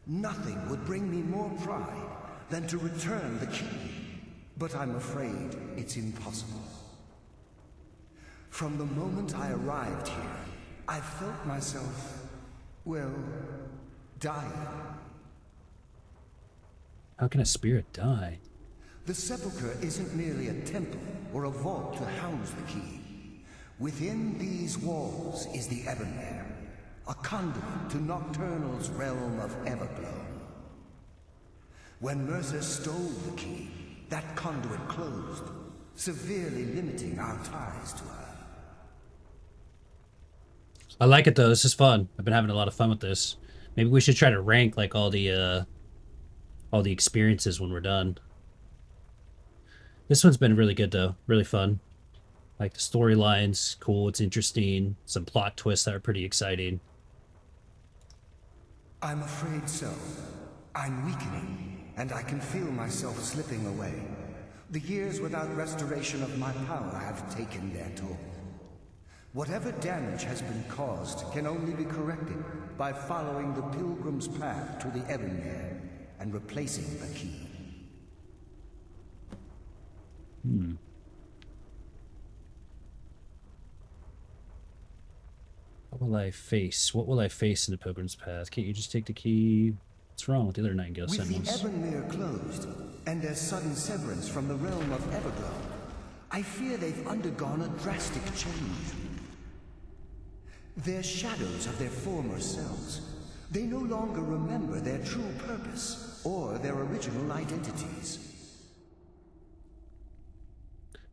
Nothing would bring me more pride than to return the key, but I'm afraid it's impossible. From the moment I arrived here, I felt myself, well, dying. How can a spirit die? The sepulchre isn't merely a temple or a vault to house the key. Within these walls is the Ebonmere, a conduit to Nocturnal's realm of Everglow. When Mercer stole the key, that conduit closed, severely limiting our ties to her. I like it though, this is fun. I've been having a lot of fun with this. Maybe we should try to rank like all the experiences when we're done. This one's been really good though, really fun. Like the storyline's cool, it's interesting, some plot twists that are pretty exciting. I'm afraid so. I'm weakening, and I can feel myself slipping away. The years without restoration of my power have taken their toll. Whatever damage has been caused can only be corrected by following the pilgrim's path to the Ebonmere and replacing the key. What will I face? What will I face in the pilgrim's path? Can't you just take the key? What's wrong with the other Nightingale With symbols? the Ebonmere closed, and their sudden severance from the realm of Everglow, I fear they've undergone a drastic change. They're shadows of their former selves. They no longer remember their true purpose or their original identities.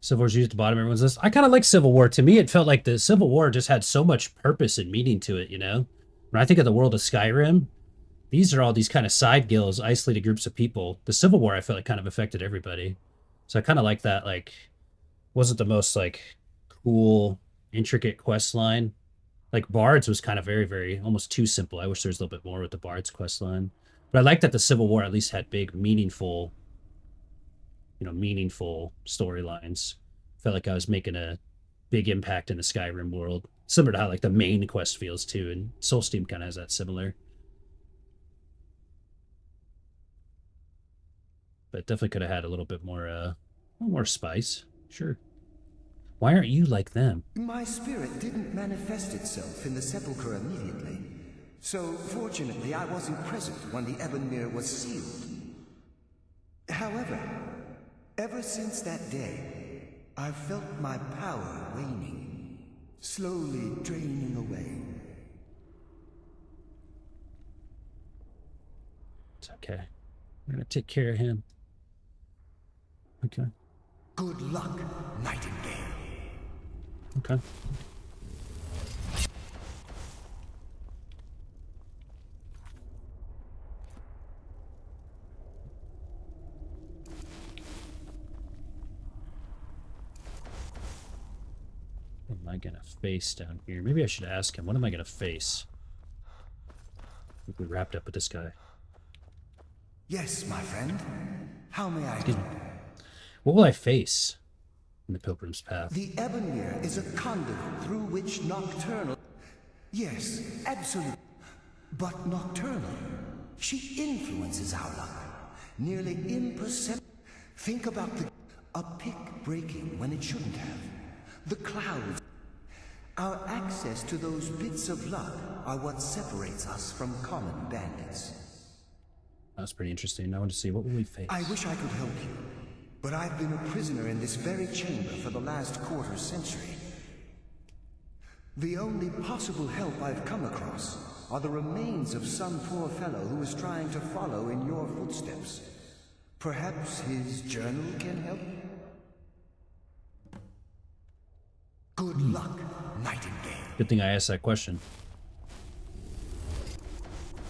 Civil War's used at the bottom of everyone's list. I kind of like Civil War. To me, it felt like the Civil War just had so much purpose and meaning to it, you know? When I think of the world of Skyrim, these are all these kind of side guilds, isolated groups of people. The Civil War, I felt like kind of affected everybody. So I kind of like that, like, wasn't the most, like, cool, intricate quest line. Like, Bards was kind of very, very, almost too simple. I wish there was a little bit more with the Bards quest line. But I like that the Civil War at least had big, meaningful, you know, meaningful storylines. Felt like I was making a big impact in the Skyrim world. Similar to how, like, the main quest feels, too. And Soulsteam kind of has that similar. But definitely could have had a little bit more spice. Sure. Why aren't you like them? My spirit didn't manifest itself in the sepulchre immediately. So, fortunately, I wasn't present when the Ebonmere was sealed. However, ever since that day, I've felt my power waning, slowly draining away. It's okay. We're gonna take care of him. Okay. Good luck, Nightingale. Okay. What am I gonna face down here? Maybe I should ask him. What am I gonna face? I think we wrapped up with this guy. Yes, my friend. How may I Excuse help? me. What will I face in the Pilgrim's Path? The Ebonmere is a conduit through which Nocturnal... Yes, absolutely. But Nocturnal, she influences our luck. Nearly imperceptible. Think about the... A pick breaking when it shouldn't have. The clouds. Our access to those bits of luck are what separates us from common bandits. That's pretty interesting. I want to see what will we face. I wish I could help you, but I've been a prisoner in this very chamber for the last quarter century. The only possible help I've come across are the remains of some poor fellow who is trying to follow in your footsteps. Perhaps his journal can help? Good luck, Nightingale. Good thing I asked that question.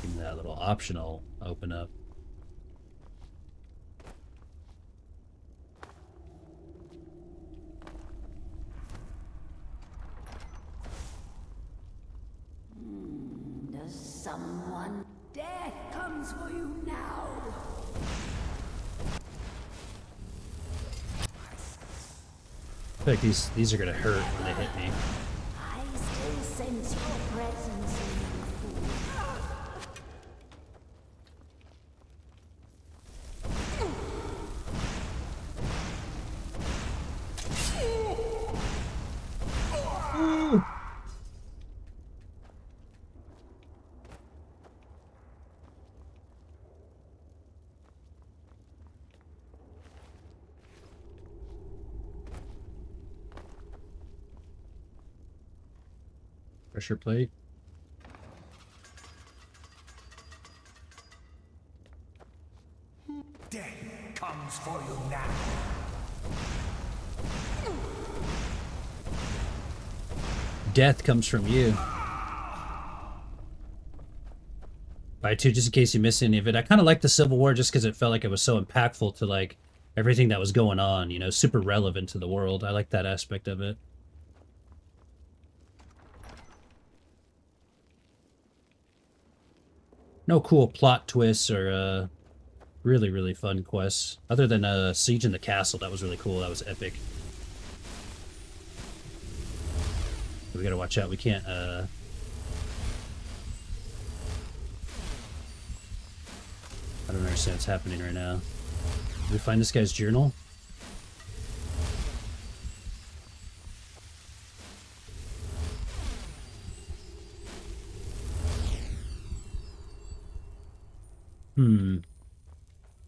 Give me that little optional open up. Does someone... Death comes for you now! I feel like these are gonna hurt when they hit me. I still sense your presence in the food. Pressure plate. Death comes for you now. Death comes from you. By two, just in case you missed any of it. I kind of like the Civil War just because it felt like it was so impactful to like everything that was going on, you know, super relevant to the world. I like that aspect of it. No cool plot twists or really, really fun quests. Other than Siege in the Castle, that was really cool. That was epic. We gotta watch out. We can't, I don't understand what's happening right now. Did we find this guy's journal?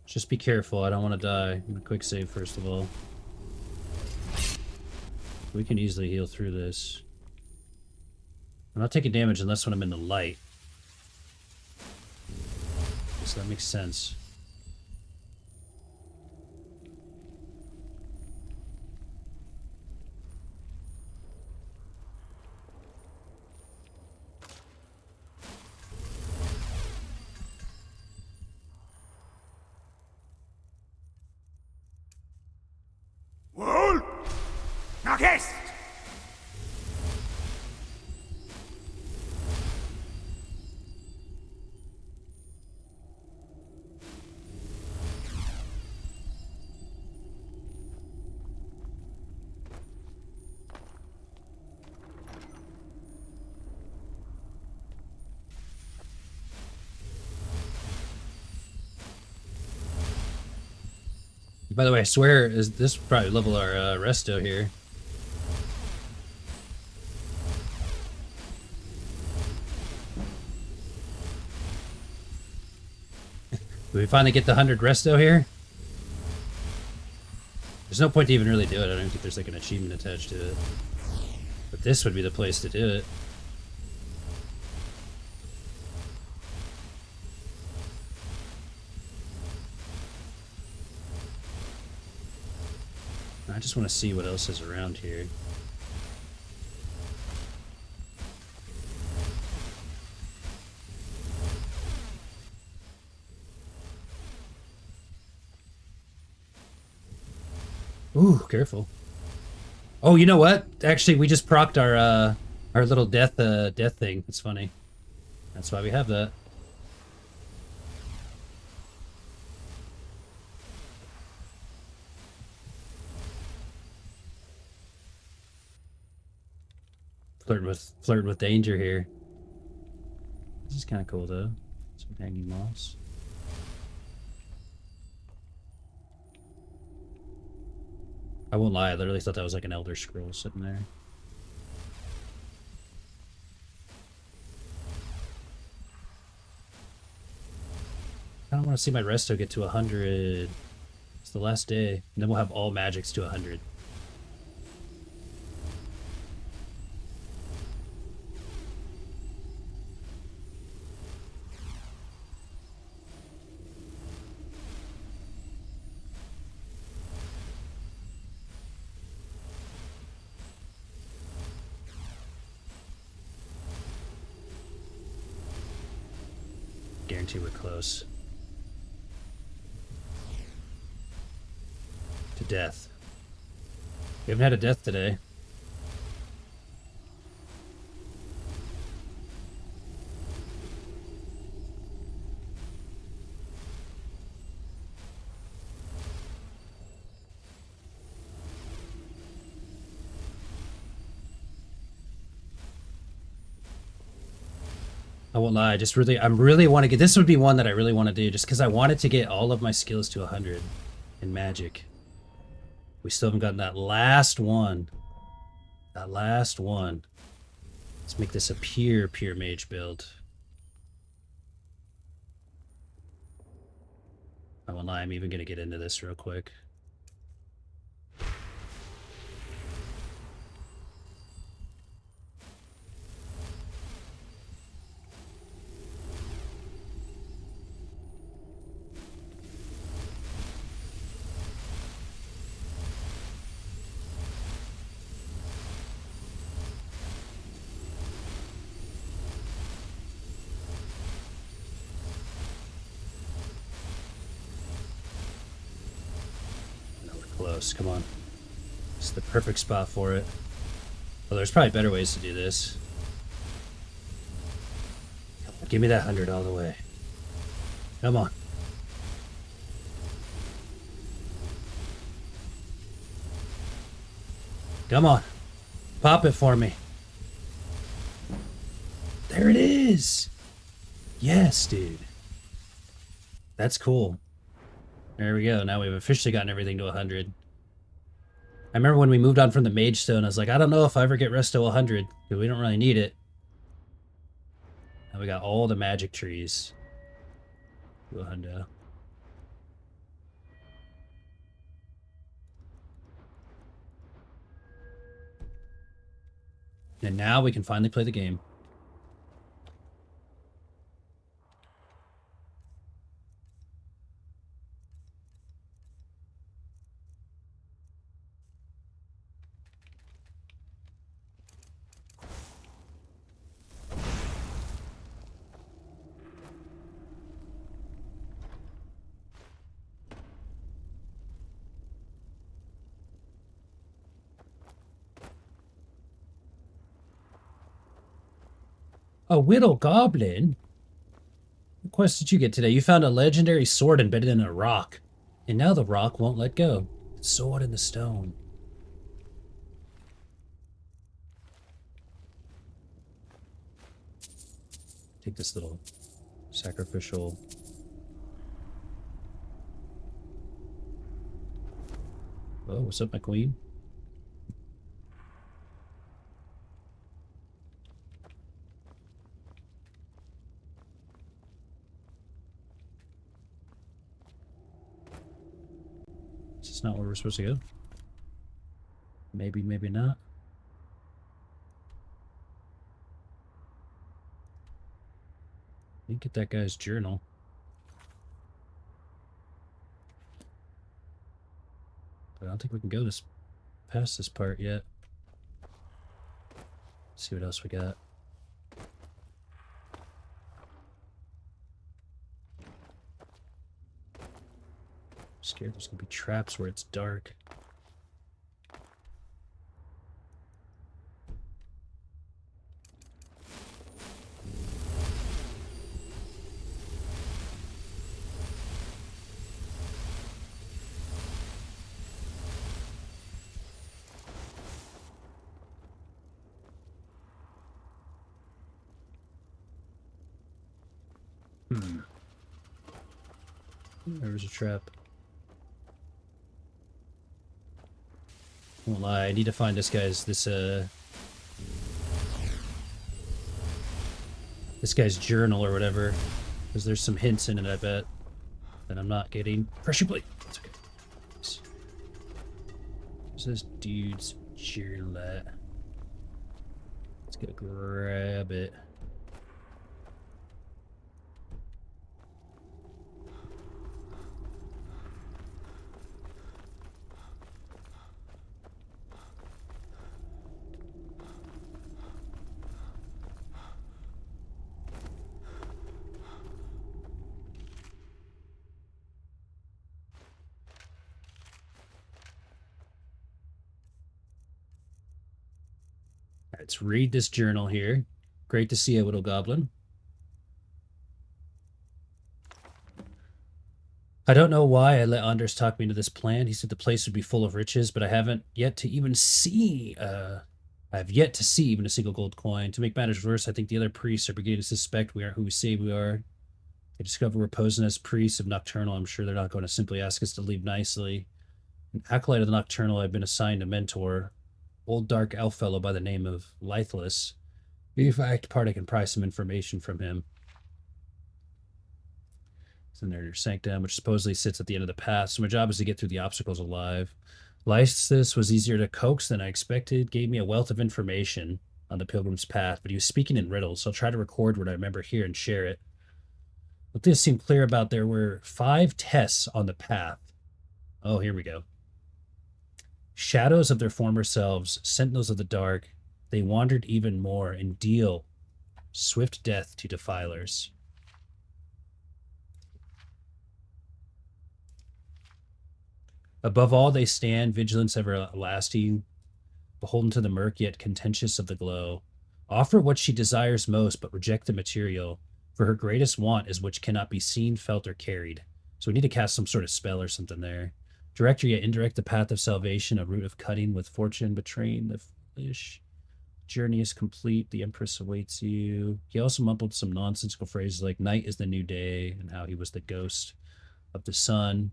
Just be careful. I don't want to die. I'm gonna quick save first of all. We can easily heal through this. I'm not taking damage unless when I'm in the light. So that makes sense. Wohl! Nach est! By the way, I swear this will probably level our resto here. Did we finally get the 100 resto here? There's no point to even really do it. I don't think there's like an achievement attached to it. But this would be the place to do it. I just want to see what else is around here. Ooh, careful. Oh, you know what? Actually, we just procced our little death thing. It's funny. That's why we have that. Flirt with danger here. This is kind of cool though. Some hanging moss. I won't lie, I literally thought that was like an Elder Scrolls sitting there. I don't want to see my resto get to 100. It's the last day. And then we'll have all magics to 100. Guarantee we're close. To death. We haven't had a death today. I won't lie, I really want to get, this would be one that I really want to do, just because I wanted to get all of my skills to 100 in magic. We still haven't gotten that last one. That last one. Let's make this a pure mage build. I won't lie, I'm even going to get into this real quick. Close, come on. It's the perfect spot for it. Well, there's probably better ways to do this. Give me that 100 all the way. Come on. Come on. Pop it for me. There it is. Yes, dude. That's cool. There we go. Now we've officially gotten everything to 100. I remember when we moved on from the Mage Stone, I was like, I don't know if I ever get Resto 100, because we don't really need it. Now we got all the magic trees. To 100. And now we can finally play the game. A Whittle Goblin? What quest did you get today? You found a legendary sword embedded in a rock. And now the rock won't let go. The sword in the stone. Take this little sacrificial... Oh, what's up, my queen? Is this not where we're supposed to go? Maybe, maybe not. Didn't get that guy's journal. But I don't think we can go past this part yet. Let's see what else we got. I'm scared there's gonna be traps where it's dark. There was a trap. Won't lie, I need to find this guy's journal or whatever, because there's some hints in it, I bet, that I'm not getting. Pressure plate! That's okay. Where's this dude's journal at? Let's go grab it. Let's read this journal here. Great to see you, little goblin. I don't know why I let Anders talk me into this plan. He said the place would be full of riches, but I have yet to see even a single gold coin. To make matters worse, I think the other priests are beginning to suspect we aren't who we say we are. They discover we're posing as priests of Nocturnal. I'm sure they're not going to simply ask us to leave nicely. An acolyte of the Nocturnal, I've been assigned a mentor. Old dark elf fellow by the name of Litheless. Maybe if I act part, I can pry some information from him. It's in their sanctum, which supposedly sits at the end of the path, so my job is to get through the obstacles alive. Litheless was easier to coax than I expected, gave me a wealth of information on the pilgrim's path, but he was speaking in riddles, so I'll try to record what I remember here and share it. What this seemed clear about, there were 5 tests on the path. Oh, here we go. Shadows of their former selves, sentinels of the dark, they wandered even more and deal swift death to defilers. Above all they stand, vigilance everlasting, beholden to the murk, yet contentious of the glow. Offer what she desires most, but reject the material, for her greatest want is which cannot be seen, felt, or carried. So we need to cast some sort of spell or something there. Direct or yet indirect the path of salvation, a route of cutting with fortune, betraying the foolish. Journey is complete, the Empress awaits you. He also mumbled some nonsensical phrases like night is the new day, and how he was the ghost of the sun.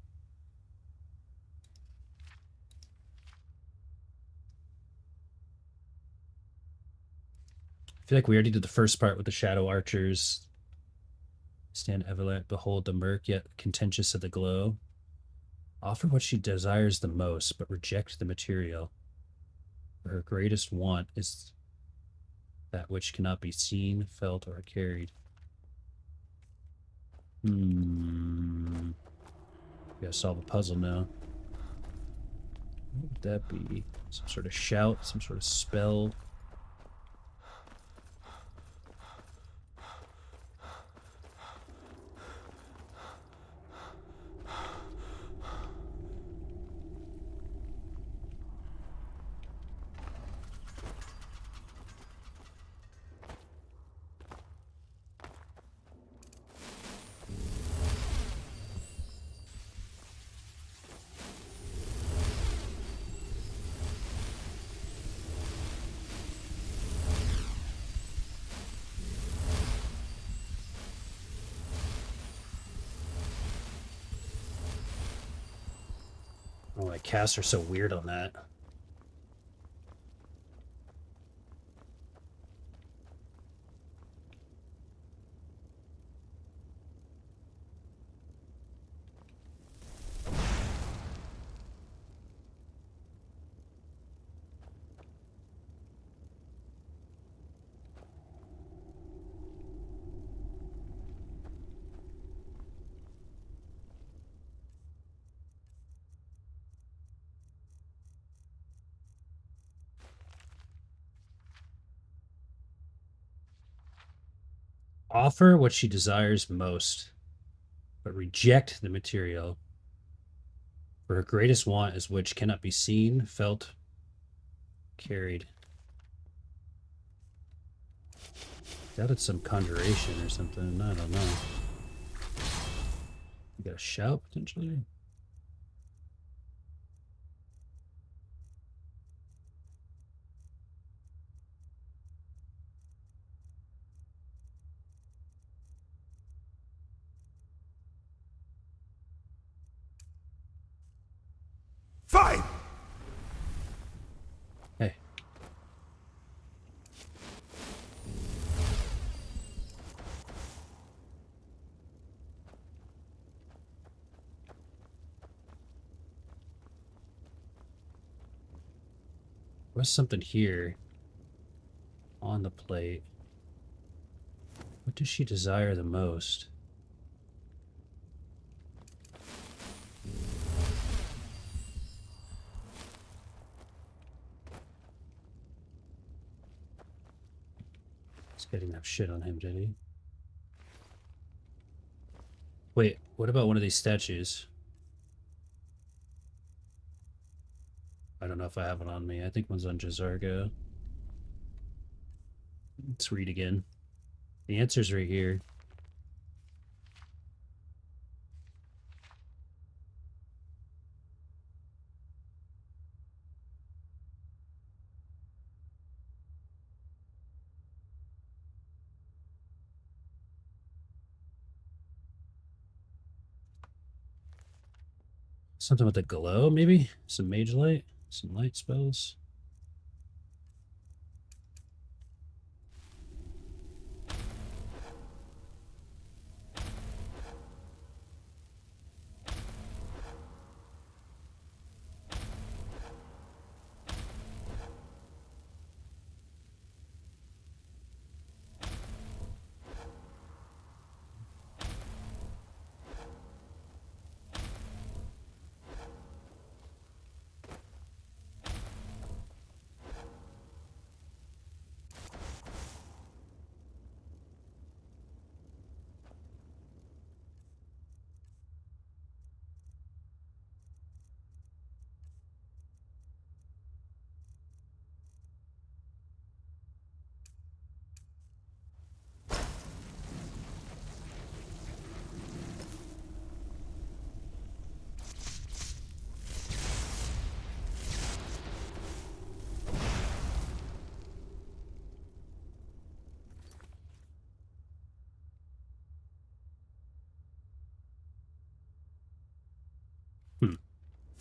I feel like we already did the first part with the Shadow Archers. Stand evident, behold the murk, yet contentious of the glow. Offer what she desires the most, but reject the material. For her greatest want is that which cannot be seen, felt, or carried. Gotta solve a puzzle now. What would that be? Some sort of shout, some sort of spell. Oh, my casts are so weird on that. Offer what she desires most, but reject the material. For her greatest want is which cannot be seen, felt, carried. Doubt it's some conjuration or something. I don't know. You got a shout potentially? Fight! Was something here on the plate. What does she desire the most? He's getting enough shit on him, did he? Wait, what about one of these statues? I don't know if I have it on me. I think one's on Jazargo. Let's read again. The answer's right here. Something with a glow, maybe? Some mage light? Some light spells?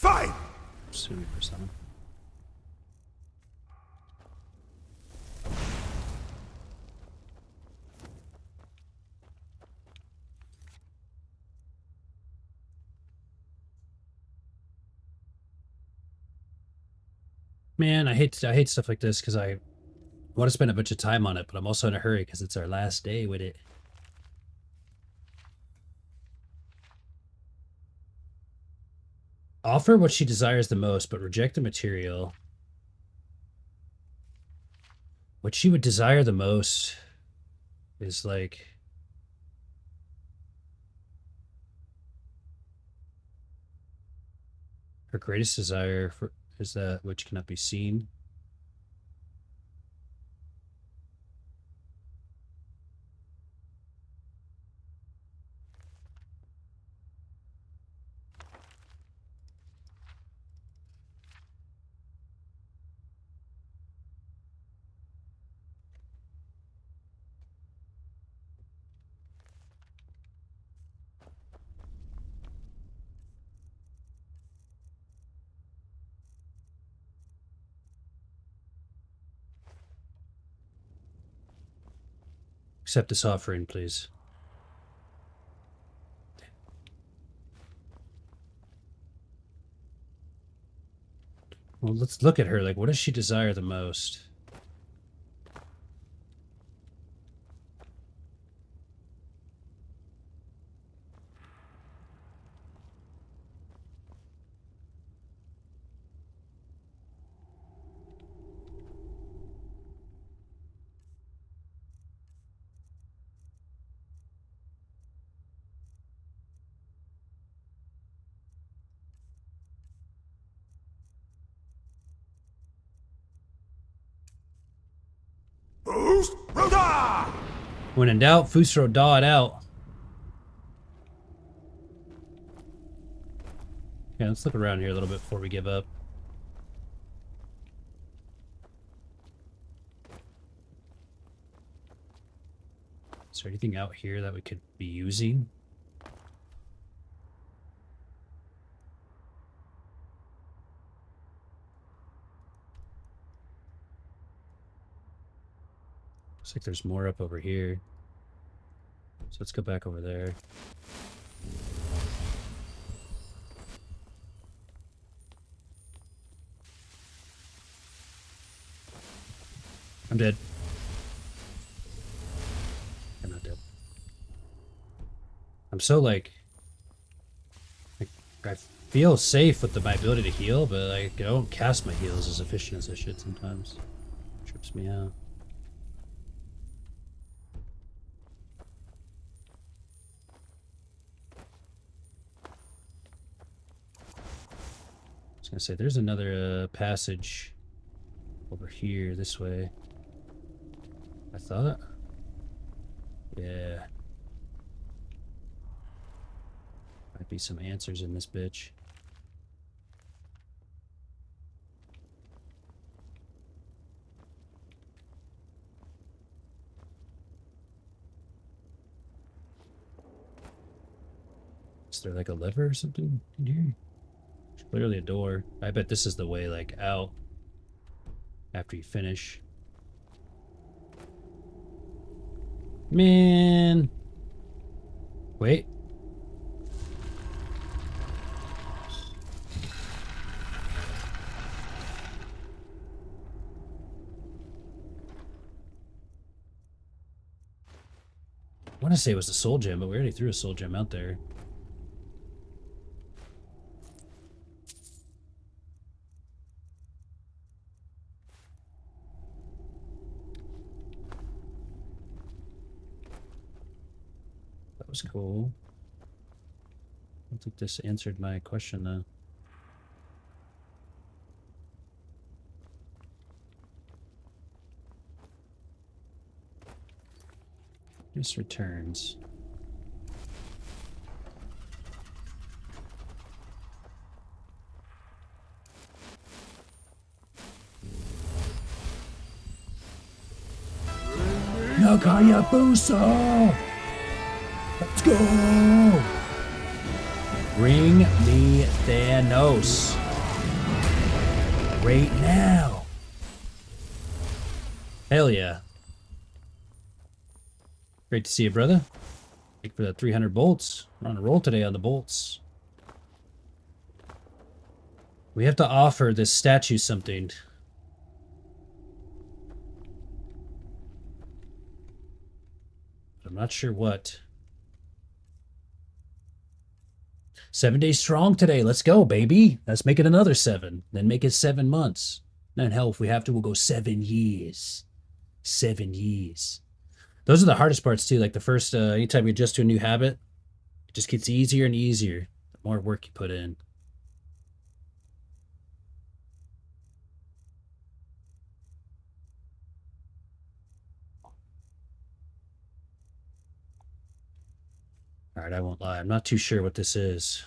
Fine! Super summon. Man, I hate stuff like this because I want to spend a bunch of time on it, but I'm also in a hurry because it's our last day with it. Offer what she desires the most, but reject the material. What she would desire the most is like... Her greatest desire is that which cannot be seen. Accept this offering, please. Well, let's look at her. Like, what does she desire the most? When in doubt, Fusro daw it out. Yeah, let's look around here a little bit before we give up. Is there anything out here that we could be using? Looks like there's more up over here. So let's go back over there. I'm dead. I'm not dead. I'm so like I feel safe with my ability to heal, but like I don't cast my heals as efficient as I should sometimes. Trips me out. I was gonna say there's another passage over here this way. I thought. Yeah. Might be some answers in this bitch. Is there like a lever or something in here? There's clearly a door. I bet this is the way like out after you finish. Man. Wait. I want to say it was a soul gem, but we already threw a soul gem out there. That was cool. I don't think this answered my question though. Just returns. Nakayabusa! Let's go! Bring me Thanos. Right now. Hell yeah. Great to see you, brother. Thank you for that 300 bolts. We're on a roll today on the bolts. We have to offer this statue something. I'm not sure what. 7 days strong today. Let's go, baby. Let's make it another 7. Then make it 7 months. And hell, if we have to, we'll go 7 years. 7 years. Those are the hardest parts too. Like the first, anytime you adjust to a new habit, it just gets easier and easier. The more work you put in. All right, I won't lie. I'm not too sure what this is.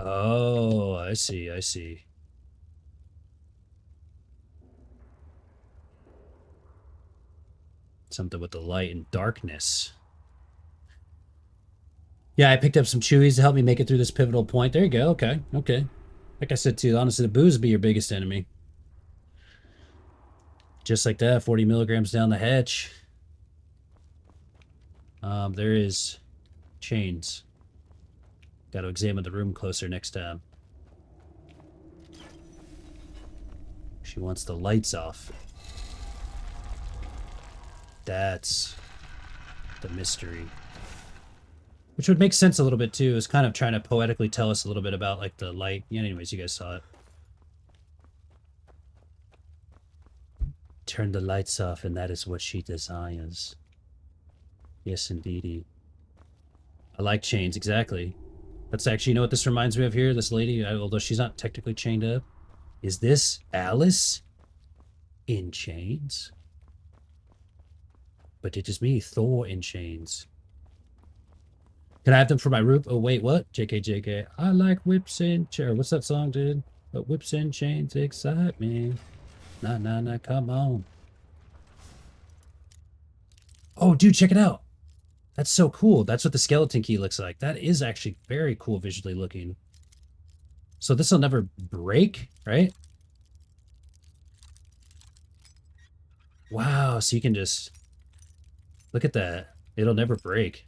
Oh, I see, I see. Something with the light and darkness. Yeah, I picked up some chewies to help me make it through this pivotal point. There you go. Okay, okay. Like I said too, honestly, the booze would be your biggest enemy. Just like that, 40 milligrams down the hatch. There is chains. Got to examine the room closer next time. She wants the lights off. That's the mystery. Which would make sense a little bit too. It's kind of trying to poetically tell us a little bit about like the light. Yeah, anyways, you guys saw it. Turn the lights off and that is what she desires. Yes, indeedy. I like chains, exactly. That's actually, you know what this reminds me of here? This lady, although she's not technically chained up. Is this Alice in chains? But it is me, Thor in chains. Can I have them for my roof? Oh, wait, what? JK. I like whips and chair. What's that song, dude? But whips and chains excite me. Nah, come on. Oh, dude, check it out. That's so cool. That's what the skeleton key looks like. That is actually very cool visually looking. So this will never break, right? Wow, so you can just... Look at that. It'll never break.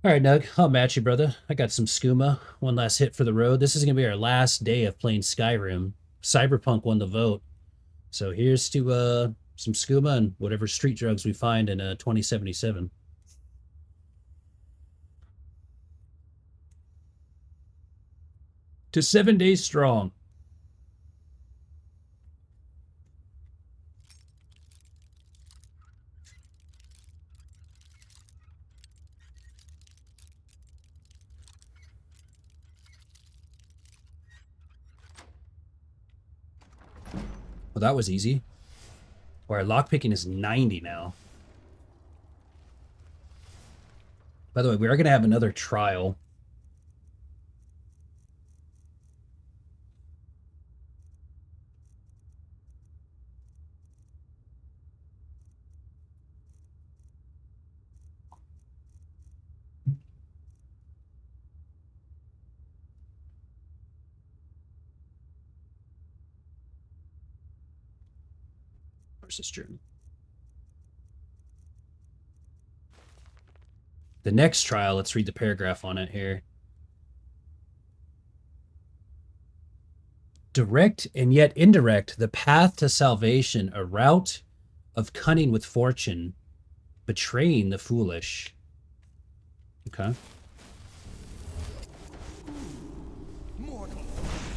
All right, Nug, I'll match you, brother. I got some skooma. One last hit for the road. This is going to be our last day of playing Skyrim. Cyberpunk won the vote. So here's to some skooma and whatever street drugs we find in 2077. To 7 days strong. Well, that was easy. Or our lockpicking is 90 now. By the way, we are going to have another trial. Where's this journal? The next trial, let's read the paragraph on it here. Direct and yet indirect, the path to salvation, a route of cunning with fortune, betraying the foolish. Okay.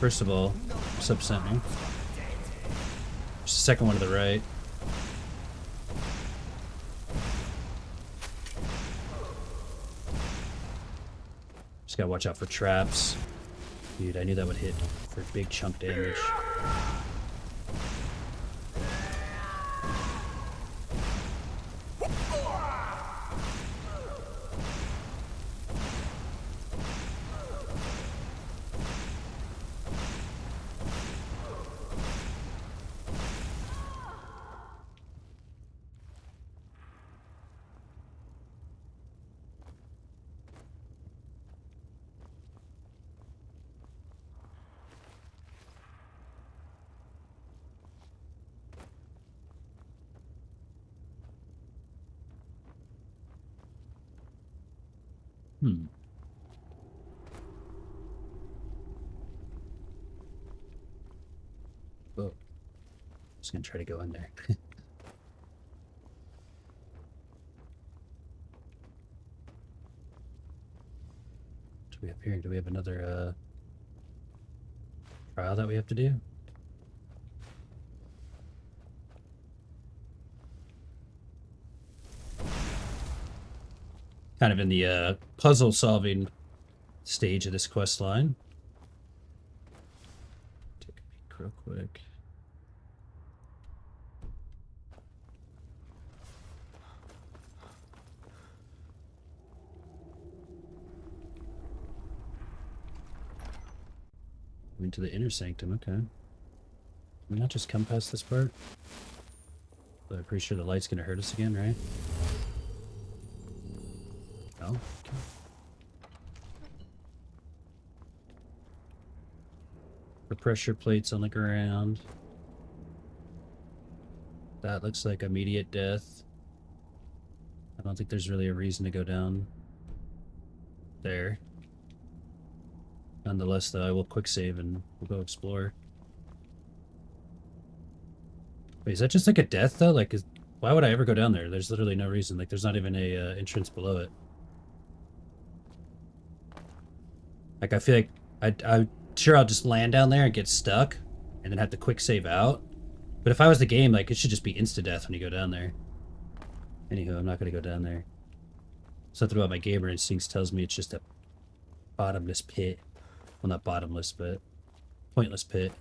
First of all, sub-center. There's the second one to the right. Just gotta watch out for traps. Dude, I knew that would hit for big chunk damage. Oh, just gonna try to go in there. Do we have here? Do we have another trial that we have to do? Kind of in the puzzle solving stage of this quest line. Take a peek real quick. Into the inner sanctum, okay. Can we not just come past this part? But I'm pretty sure the light's gonna hurt us again, right? No? Okay. The pressure plates on the ground. That looks like immediate death. I don't think there's really a reason to go down there. Nonetheless, though, I will quick save and we'll go explore. Wait, is that just like a death, though? Like, why would I ever go down there? There's literally no reason. Like, there's not even a entrance below it. Like, I feel like I'm sure I'll just land down there and get stuck and then have to quick save out. But if I was the game, like, it should just be insta-death when you go down there. Anywho, I'm not going to go down there. Something about my gamer instincts tells me it's just a bottomless pit. Well, not bottomless, but pointless pit.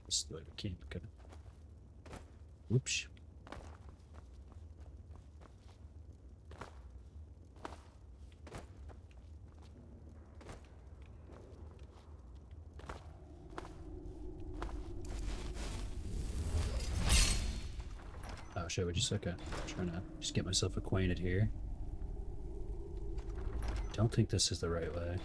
This is the way we came. Okay. Whoops. Oh shit, would you suck at? Trying to just get myself acquainted here. Don't think this is the right way.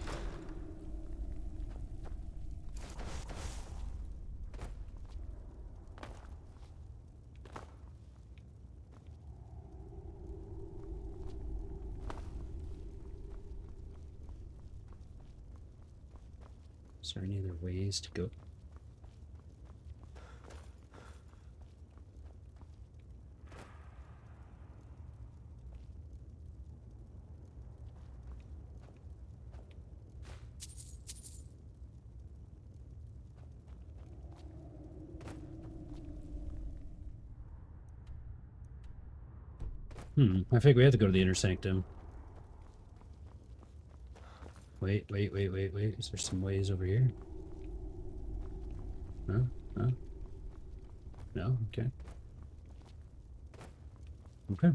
Is there any other ways to go? I think we have to go to the inner sanctum. Wait. Is there some ways over here? No? No? No? Okay. Okay.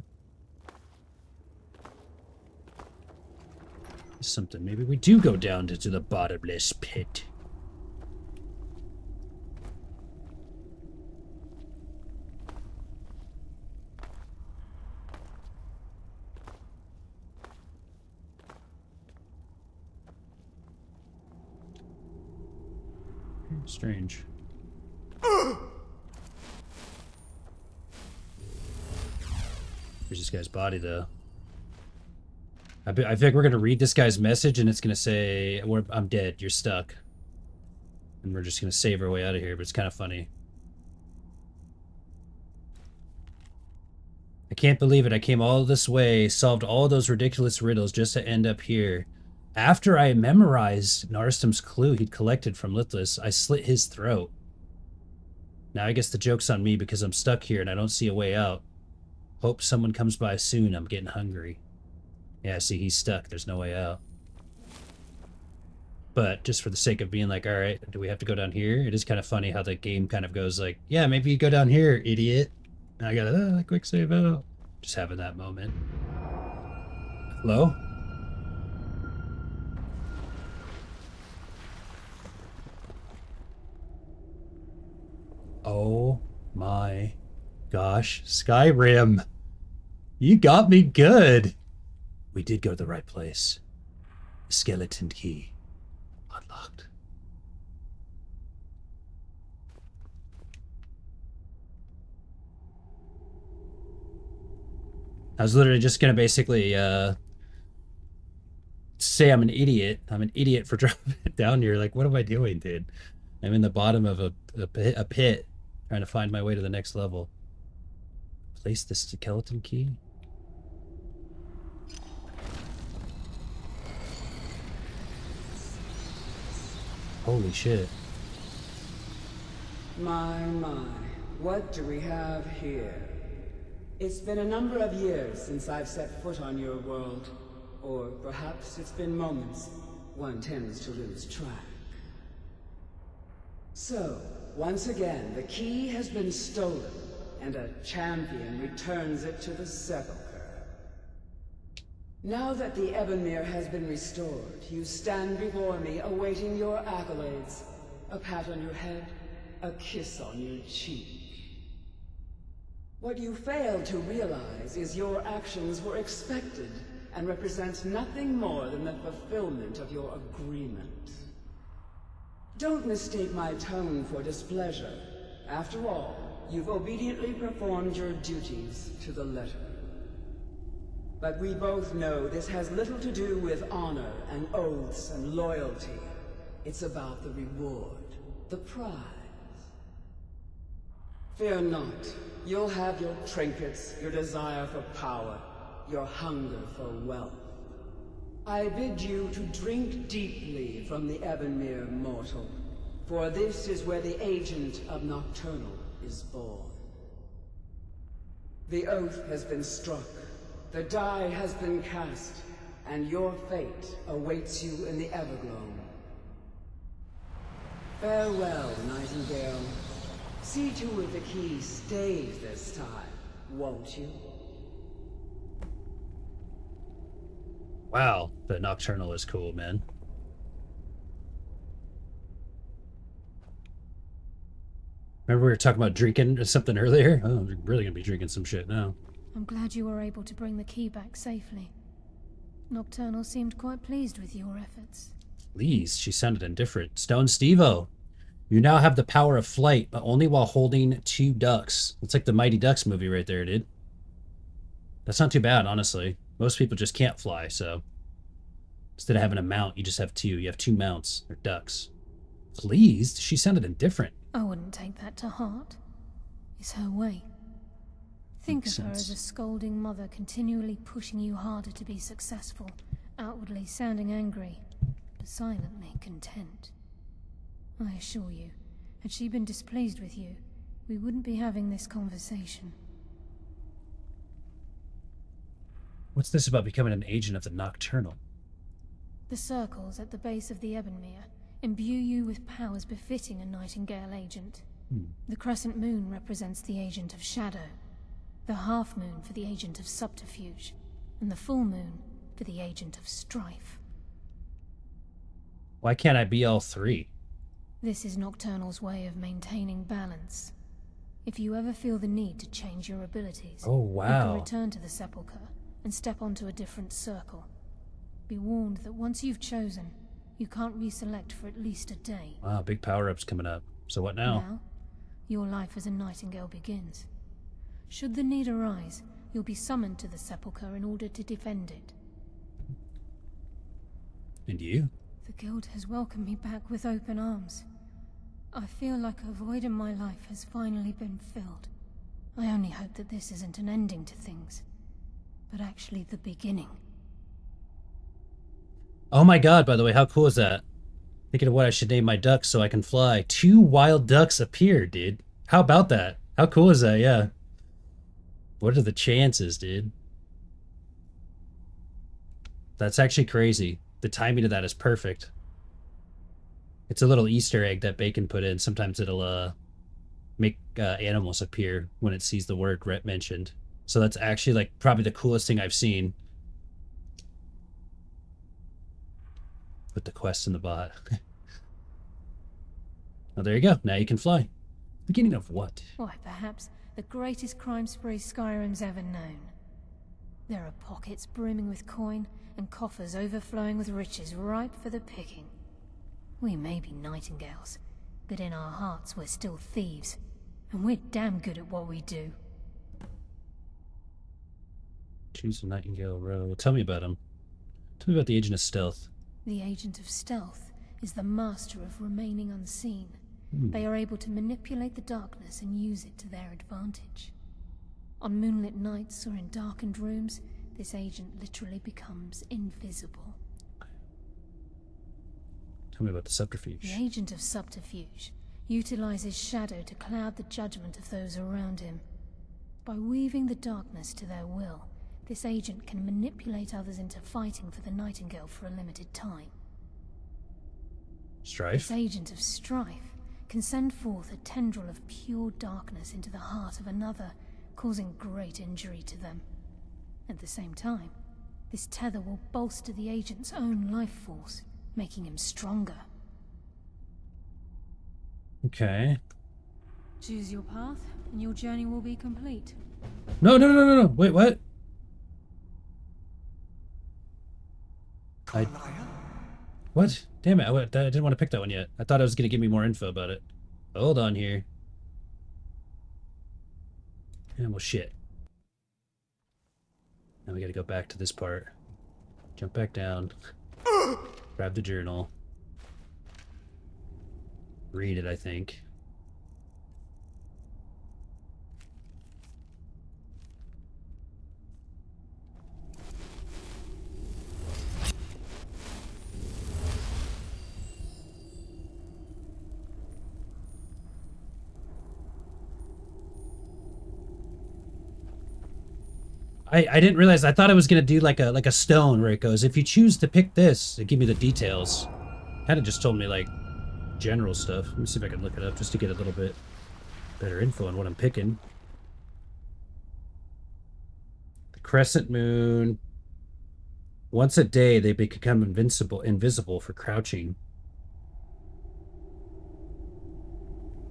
Something. Maybe we do go down to the bottomless pit. Strange. There's this guy's body, though. I think we're gonna read this guy's message, and it's gonna say, "I'm dead. You're stuck," and we're just gonna save our way out of here. But it's kind of funny. I can't believe it. I came all this way, solved all those ridiculous riddles just to end up here. After I memorized Narstum's clue he'd collected from Lithless, I slit his throat. Now I guess the joke's on me because I'm stuck here and I don't see a way out. Hope someone comes by soon. I'm getting hungry. Yeah, see, he's stuck. There's no way out. But just for the sake of being like, all right, do we have to go down here? It is kind of funny how the game kind of goes like, yeah, maybe you go down here, idiot. And I gotta, quick save out. Just having that moment. Hello? Oh my gosh, Skyrim. You got me good. We did go to the right place. The skeleton key. Unlocked. I was literally just gonna basically say I'm an idiot. I'm an idiot for dropping it down here. Like, what am I doing, dude? I'm in the bottom of a pit, trying to find my way to the next level. Place the skeleton key. Holy shit. My, what do we have here? It's been a number of years since I've set foot on your world. Or perhaps it's been moments. One tends to lose track. So, once again, the key has been stolen, and a champion returns it to the sepulchre. Now that the Ebonmere has been restored, you stand before me awaiting your accolades. A pat on your head, a kiss on your cheek. What you fail to realize is your actions were expected and represent nothing more than the fulfillment of your agreement. Don't mistake my tone for displeasure. After all, you've obediently performed your duties to the letter. But we both know this has little to do with honor and oaths and loyalty. It's about the reward, the prize. Fear not. You'll have your trinkets, your desire for power, your hunger for wealth. I bid you to drink deeply from the Ebonmere mortal, for this is where the agent of Nocturnal is born. The oath has been struck, the die has been cast, and your fate awaits you in the Evergloam. Farewell, Nightingale. See to it the key stays this time, won't you? Wow, the Nocturnal is cool, man. Remember we were talking about drinking or something earlier? Oh, we're really gonna be drinking some shit now. I'm glad you were able to bring the key back safely. Nocturnal seemed quite pleased with your efforts. Please, she sounded indifferent. Stone Steve-O, you now have the power of flight, but only while holding 2 ducks. It's like the Mighty Ducks movie right there, dude. That's not too bad, honestly. Most people just can't fly, so instead of having a mount, you just have 2. You have 2 mounts, or ducks. Pleased? She sounded indifferent. I wouldn't take that to heart. It's her way. Think Makes of her sense. as a scolding mother continually pushing you harder to be successful, outwardly sounding angry, but silently content. I assure you, had she been displeased with you, we wouldn't be having this conversation. What's this about becoming an agent of the Nocturnal? The circles at the base of the Ebonmere imbue you with powers befitting a Nightingale agent. The crescent moon represents the agent of shadow, the half moon for the agent of subterfuge, and the full moon for the agent of strife. Why can't I be all 3? This is Nocturnal's way of maintaining balance. If you ever feel the need to change your abilities, Oh, you wow. can return to the Sepulchre and step onto a different circle. Be warned that once you've chosen, you can't reselect for at least a day. Wow, big power-ups coming up. So what now? Now, your life as a Nightingale begins. Should the need arise, you'll be summoned to the Sepulchre in order to defend it. And you? The Guild has welcomed me back with open arms. I feel like a void in my life has finally been filled. I only hope that this isn't an ending to things, but actually the beginning. Oh my god, by the way, how cool is that? Thinking of what I should name my ducks so I can fly. 2 wild ducks appear, dude. How about that? How cool is that? Yeah. What are the chances, dude? That's actually crazy. The timing of that is perfect. It's a little Easter egg that Bacon put in. Sometimes it'll make animals appear when it sees the word mentioned. So that's actually like probably the coolest thing I've seen. Put the quest in the bot. Oh, there you go. Now you can fly. Beginning of what? Why, perhaps the greatest crime spree Skyrim's ever known. There are pockets brimming with coin and coffers overflowing with riches ripe for the picking. We may be Nightingales, but in our hearts we're still thieves, and we're damn good at what we do. Choose a Nightingale row. Tell me about him. Tell me about the Agent of Stealth. The Agent of Stealth is the master of remaining unseen. They are able to manipulate the darkness and use it to their advantage. On moonlit nights or in darkened rooms, this agent literally becomes invisible. Tell me about the subterfuge. The Agent of Subterfuge utilizes shadow to cloud the judgment of those around him. By weaving the darkness to their will, this agent can manipulate others into fighting for the Nightingale for a limited time. Strife? This Agent of Strife can send forth a tendril of pure darkness into the heart of another, causing great injury to them. At the same time, this tether will bolster the agent's own life force, making him stronger. Okay. Choose your path, and your journey will be complete. No, no, no, no, no. Wait, what? What? Damn it, I didn't want to pick that one yet. I thought it was going to give me more info about it. Hold on here. And well, shit. Now we got to go back to this part. Jump back down. Grab the journal. Read it, I think. I didn't realize. I thought I was gonna do like a stone where it goes, if you choose to pick this, it give me the details. Kind of just told me like general stuff. Let me see if I can look it up just to get a little bit better info on what I'm picking. The crescent moon. Once a day, they become invisible for crouching.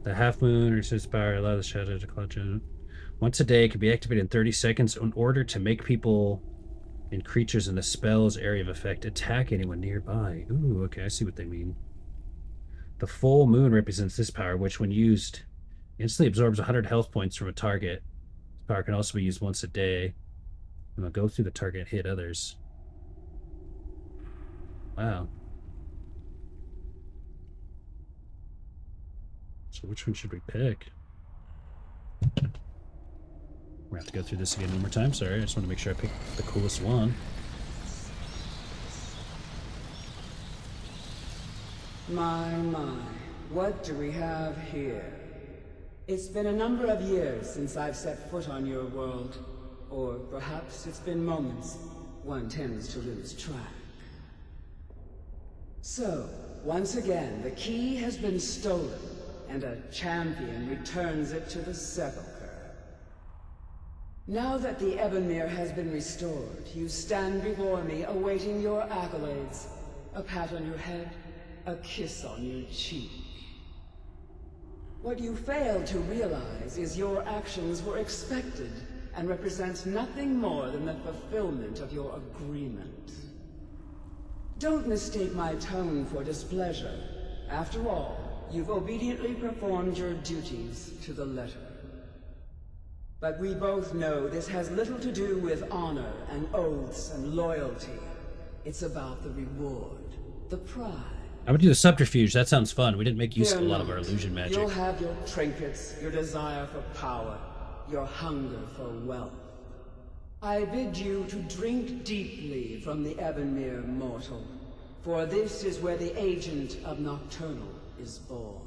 The half moon or its power allow the shadow to clutch in. Once a day, it can be activated in 30 seconds in order to make people and creatures in the spell's area of effect attack anyone nearby. Ooh, okay, I see what they mean. The full moon represents this power, which, when used, instantly absorbs 100 health points from a target. This power can also be used once a day. And will go through the target and hit others. Wow. So which one should we pick? We're gonna have to go through this again one more time. Sorry, I just want to make sure I pick the coolest one. My, what do we have here? It's been a number of years since I've set foot on your world. Or perhaps it's been moments. One tends to lose track. So, once again, the key has been stolen, and a champion returns it to the sepulchre. Now that the Ebonmere has been restored, you stand before me awaiting your accolades. A pat on your head, a kiss on your cheek. What you fail to realize is your actions were expected and represent nothing more than the fulfillment of your agreement. Don't mistake my tone for displeasure. After all, you've obediently performed your duties to the letter. But we both know this has little to do with honor and oaths and loyalty. It's about the reward, the prize. I'm gonna do the subterfuge. That sounds fun. We didn't make use of a lot of our illusion magic. You'll have your trinkets, your desire for power, your hunger for wealth. I bid you to drink deeply from the Ebonmere mortal, for this is where the agent of Nocturnal is born.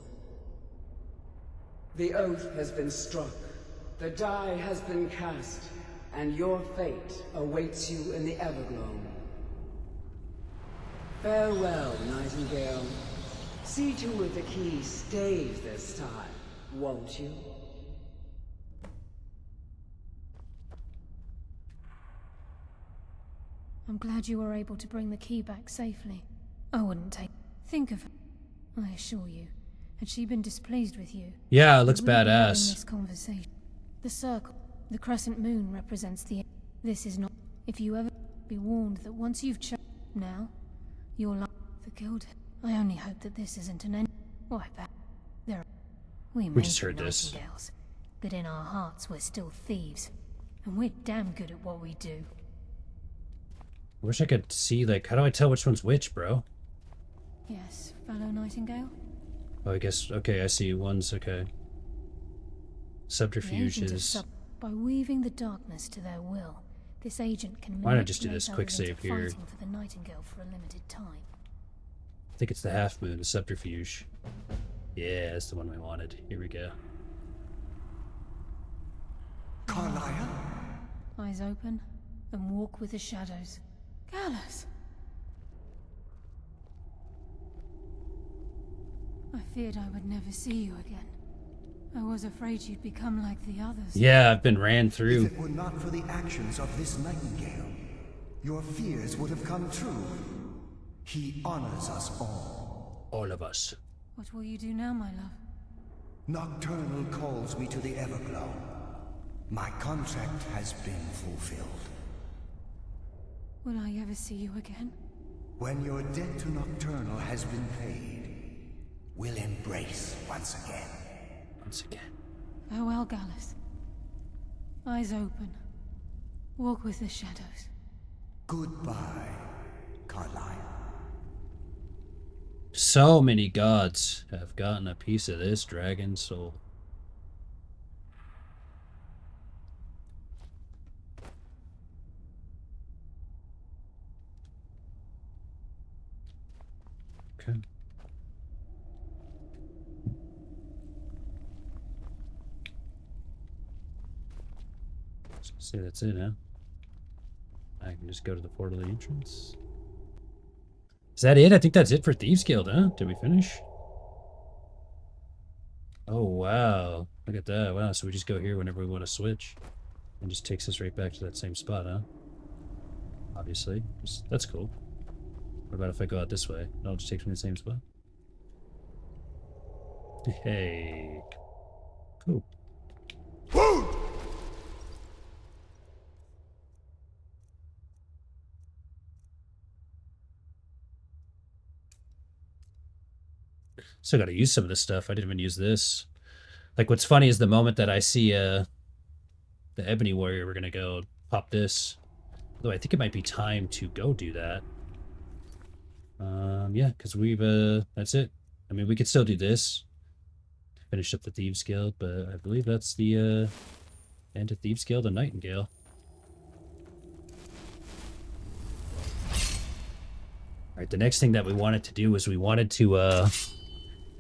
The oath has been struck. The die has been cast, and your fate awaits you in the Evergloam. Farewell, Nightingale. See to it the key stays this time, won't you? I'm glad you were able to bring the key back safely. I wouldn't take... Think of her. I assure you, had she been displeased with you... Yeah, it looks we wouldn't be having badass. this conversation. The circle, the crescent moon represents the... This is not... If you ever be warned that once you've chosen... Now, your life... The guild... I only hope that this isn't an end... Wipe out. There are... We just heard this. Nightingales, but in our hearts we're still thieves. And we're damn good at what we do. I wish I could see, like, how do I tell which one's which, bro? Yes, fellow Nightingale? Oh, I guess, okay, I see. One's, okay. Subterfuge The agent of is... By weaving the darkness to their will, this agent can Why not just do this manipulate quick others into save here? fighting for the Nightingale for a limited time. I think it's the half moon, the subterfuge. Yeah, that's the one we wanted. Here we go. Carlisle? Eyes open and walk with the shadows. Gallus! I feared I would never see you again. I was afraid you'd become like the others. Yeah, I've been ran through. If it were not for the actions of this Nightingale, your fears would have come true. He honors us all. All of us. What will you do now, my love? Nocturnal calls me to the Everglow. My contract has been fulfilled. Will I ever see you again? When your debt to Nocturnal has been paid, we'll embrace once again. Once again. Farewell, Gallus. Eyes open. Walk with the shadows. Goodbye, Carlisle. So many gods have gotten a piece of this dragon soul. Okay. So say that's it, huh? I can just go to the portal entrance. Is that it? I think that's it for Thieves Guild, huh? Did we finish? Oh, wow. Look at that. Wow, so we just go here whenever we want to switch. And just takes us right back to that same spot, huh? Obviously. That's cool. What about if I go out this way? No, it just takes me to the same spot. Hey. Cool. Still gotta use some of this stuff. I didn't even use this. Like, what's funny is the moment that I see the Ebony Warrior, we're gonna go pop this. Though I think it might be time to go do that. Yeah, because we've, that's it. I mean, we could still do this. Finish up the Thieves Guild, but I believe that's the, end of Thieves Guild and Nightingale. Alright, the next thing that we wanted to do was we wanted to,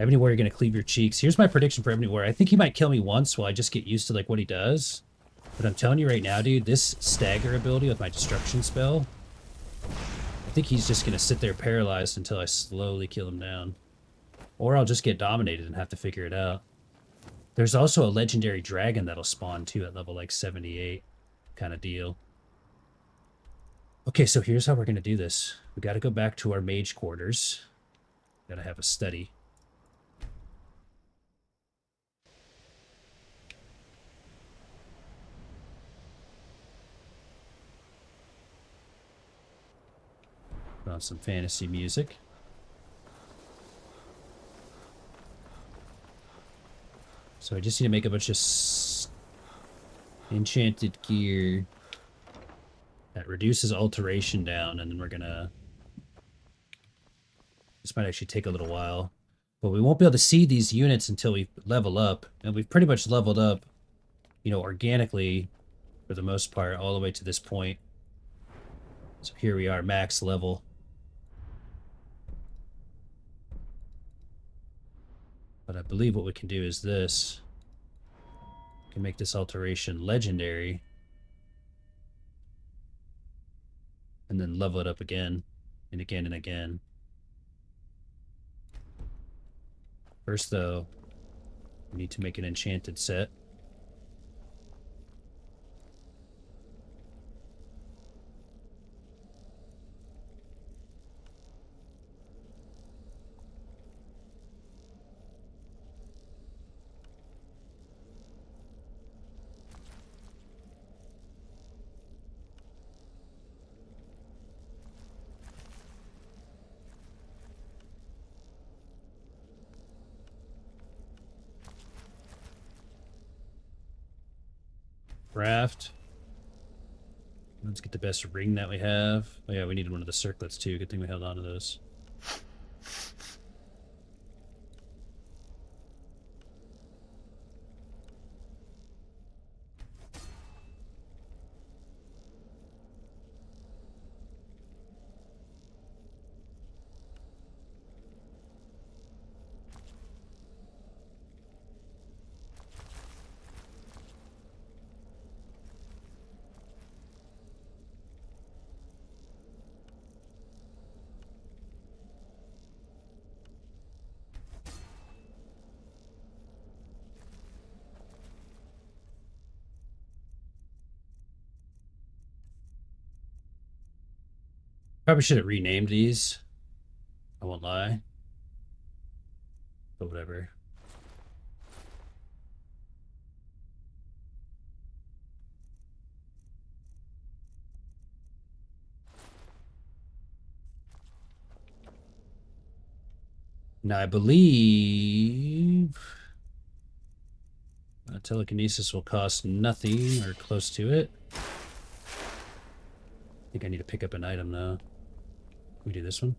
Ebony Warrior gonna cleave your cheeks. Here's my prediction for Ebony Warrior. I think he might kill me once while I just get used to, like, what he does. But I'm telling you right now, dude, this stagger ability with my destruction spell, I think he's just gonna sit there paralyzed until I slowly kill him down. Or I'll just get dominated and have to figure it out. There's also a legendary dragon that'll spawn too at level like 78 kind of deal. Okay, so here's how we're gonna do this. We gotta go back to our mage quarters. Gotta have a study. Put on some fantasy music. So I just need to make a bunch of enchanted gear that reduces alteration down, and then we're gonna... This might actually take a little while, but we won't be able to see these units until we level up, and we've pretty much leveled up, you know, organically for the most part, all the way to this point. So here we are, max level. But I believe what we can do is this. We can make this alteration legendary. And then level it up again, and again, and again. First, though, we need to make an enchanted set. Craft. Let's get the best ring that we have. Oh yeah, we needed one of the circlets too. Good thing we held on to those. Probably should have renamed these. I won't lie. But whatever. Now I believe telekinesis will cost nothing or close to it. I think I need to pick up an item though. Can we do this one?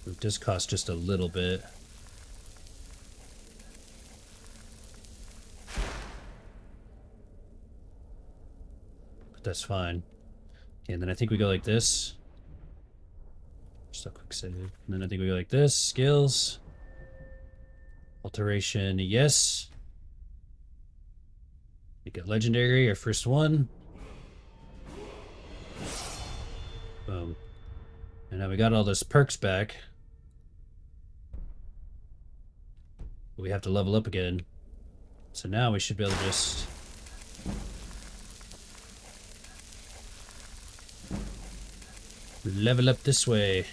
It does cost just a little bit. But that's fine. Okay, and then I think we go like this. Just a quick save. And then I think we go like this. Skills. Alteration, yes. Make it legendary, our first one. Boom. And now we got all those perks back. We have to level up again. So now we should be able to just... level up this way.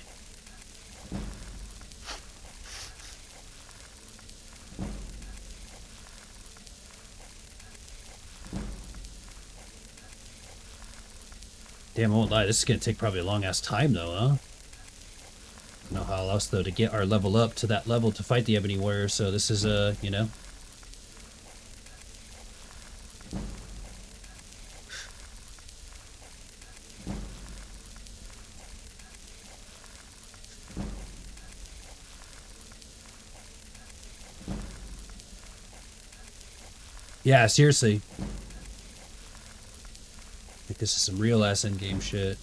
Damn, I won't lie, this is gonna take probably a long ass time though, huh? I don't know how else though to get our level up to that level to fight the Ebony Warrior, so this is you know. Yeah, seriously. Like this is some real ass endgame shit.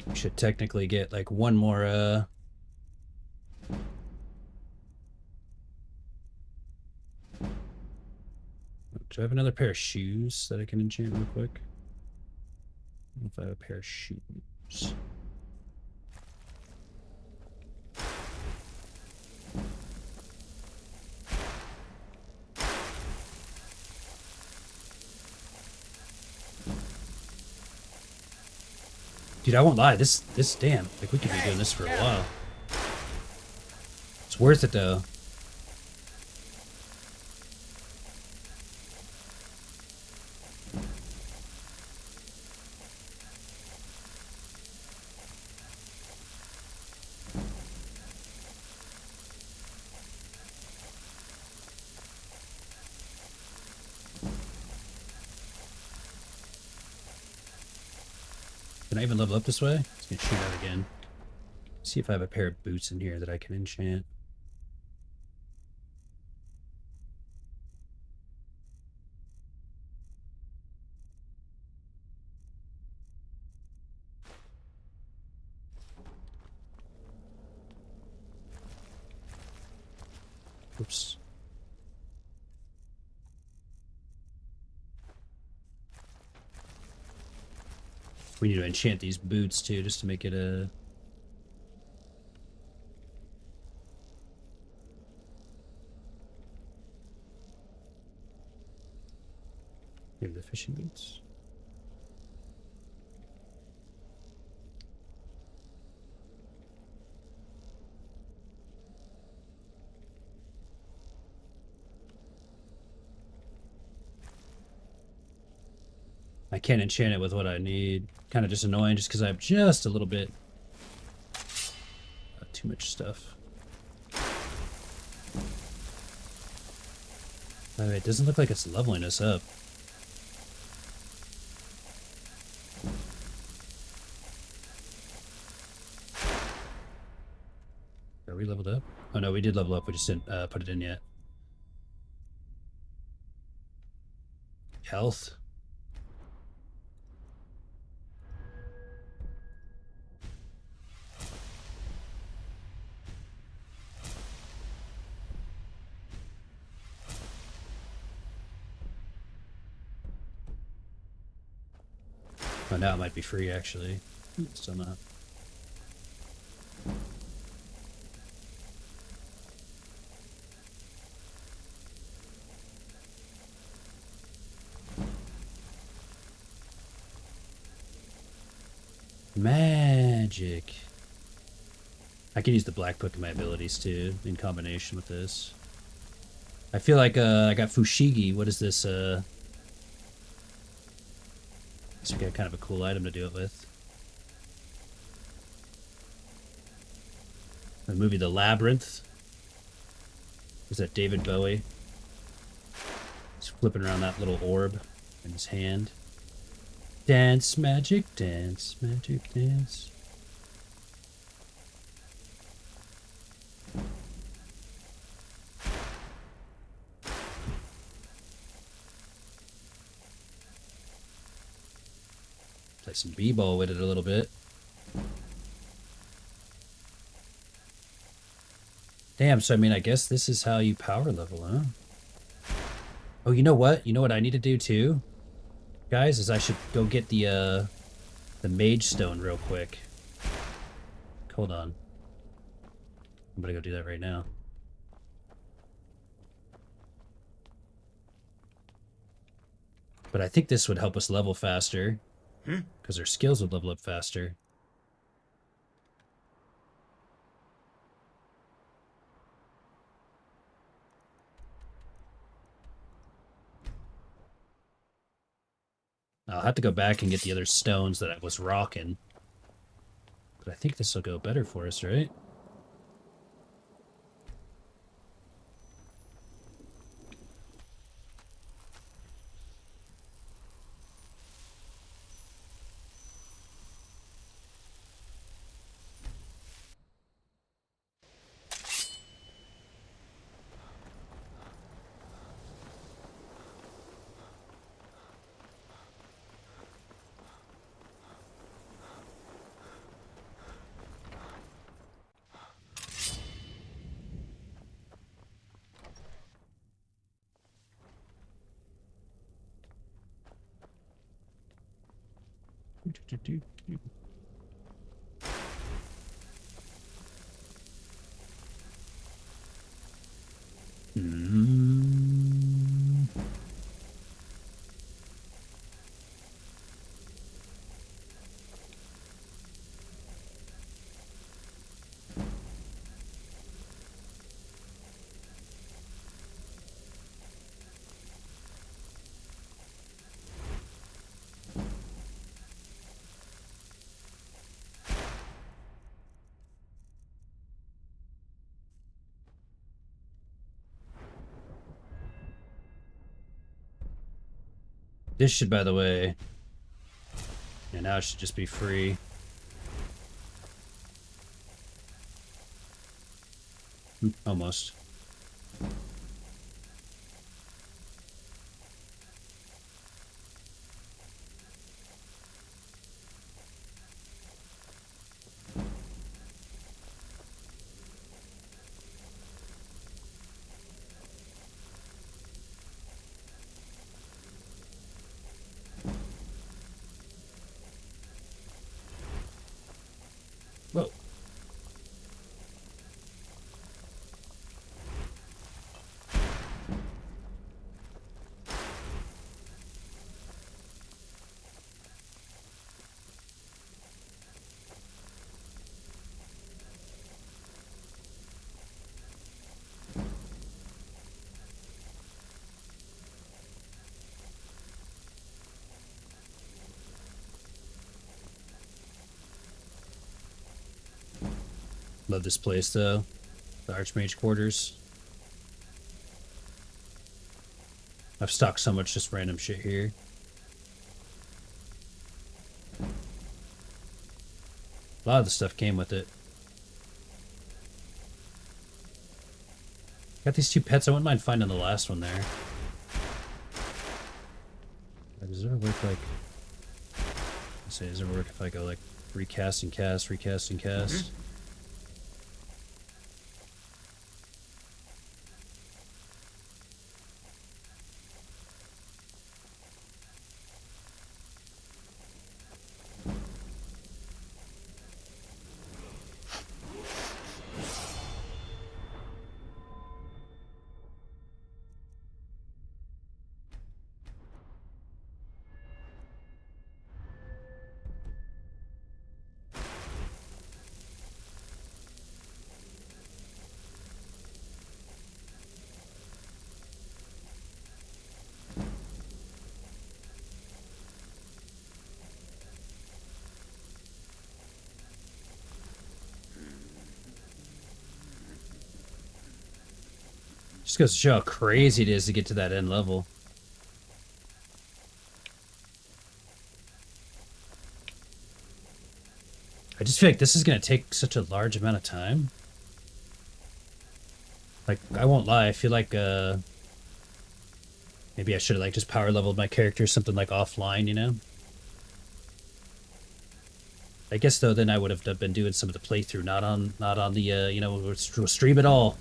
We should technically get like one more do I have another pair of shoes that I can enchant real quick? I don't know if I have a pair of shoes. Dude, I won't lie, this damn, like we could be doing this for a while. It's worth it though. Can I even level up this way? It's gonna shoot out again. See if I have a pair of boots in here that I can enchant. Oops. We need to enchant these boots too, just to make it a... Maybe the fishing boots. I can't enchant it with what I need. Kind of just annoying just because I have just a little bit too much stuff. By the way, it doesn't look like it's leveling us up. Are we leveled up? Oh no, we did level up, we just didn't put it in yet. Health. Oh, now it might be free, actually. Still not. Magic. I can use the black book in my abilities, too, in combination with this. I feel like I got Fushigi. What is this? So we got kind of a cool item to do it with. The movie The Labyrinth. Was that David Bowie? He's flipping around that little orb in his hand. Dance, magic, dance, magic, dance. Play some b-ball with it a little bit. Damn, so I mean, I guess this is how you power level, huh? Oh, you know what? You know what I need to do too, guys, is I should go get the Mage stone real quick. Hold on. I'm gonna go do that right now. But I think this would help us level faster. Because our skills would level up faster. I'll have to go back and get the other stones that I was rocking. But I think this will go better for us, right? This should, by the way... Yeah, now it should just be free. Almost. Whoa. Love this place, though. The Archmage quarters. I've stocked so much just random shit here. A lot of the stuff came with it. Got these two pets. I wouldn't mind finding the last one there. Does it ever work like... Let's say, does it work if I go like recast and cast, recast and cast? Just goes to show how crazy it is to get to that end level. I just feel like this is going to take such a large amount of time. Like, I won't lie, I feel like, maybe I should have, like, just power leveled my character something, like, offline, you know? I guess though, then I would have been doing some of the playthrough, not on the you know, we'll stream it all.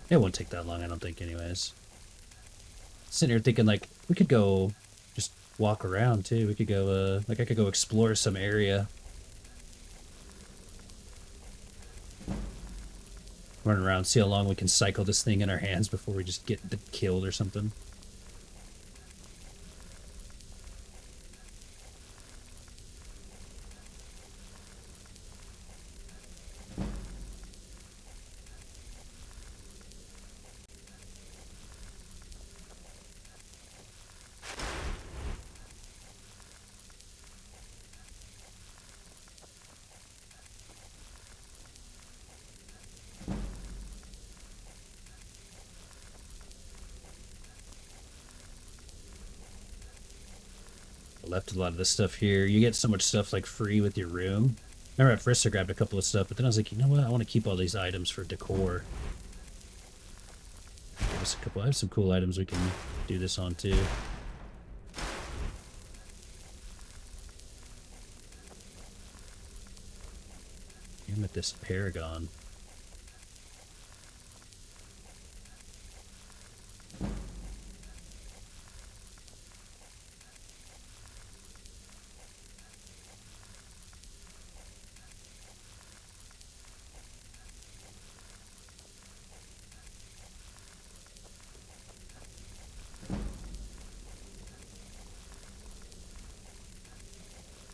It won't take that long, I don't think, anyways. Sitting here thinking like we could go just walk around too. We could go like I could go explore some area. Run around, see how long we can cycle this thing in our hands before we just get killed or something. Left a lot of this stuff here. You get so much stuff like free with your room. Remember at first I grabbed a couple of stuff, but then I was like, you know what? I want to keep all these items for decor. There's a couple. I have some cool items we can do this on too. I'm at this Paragon.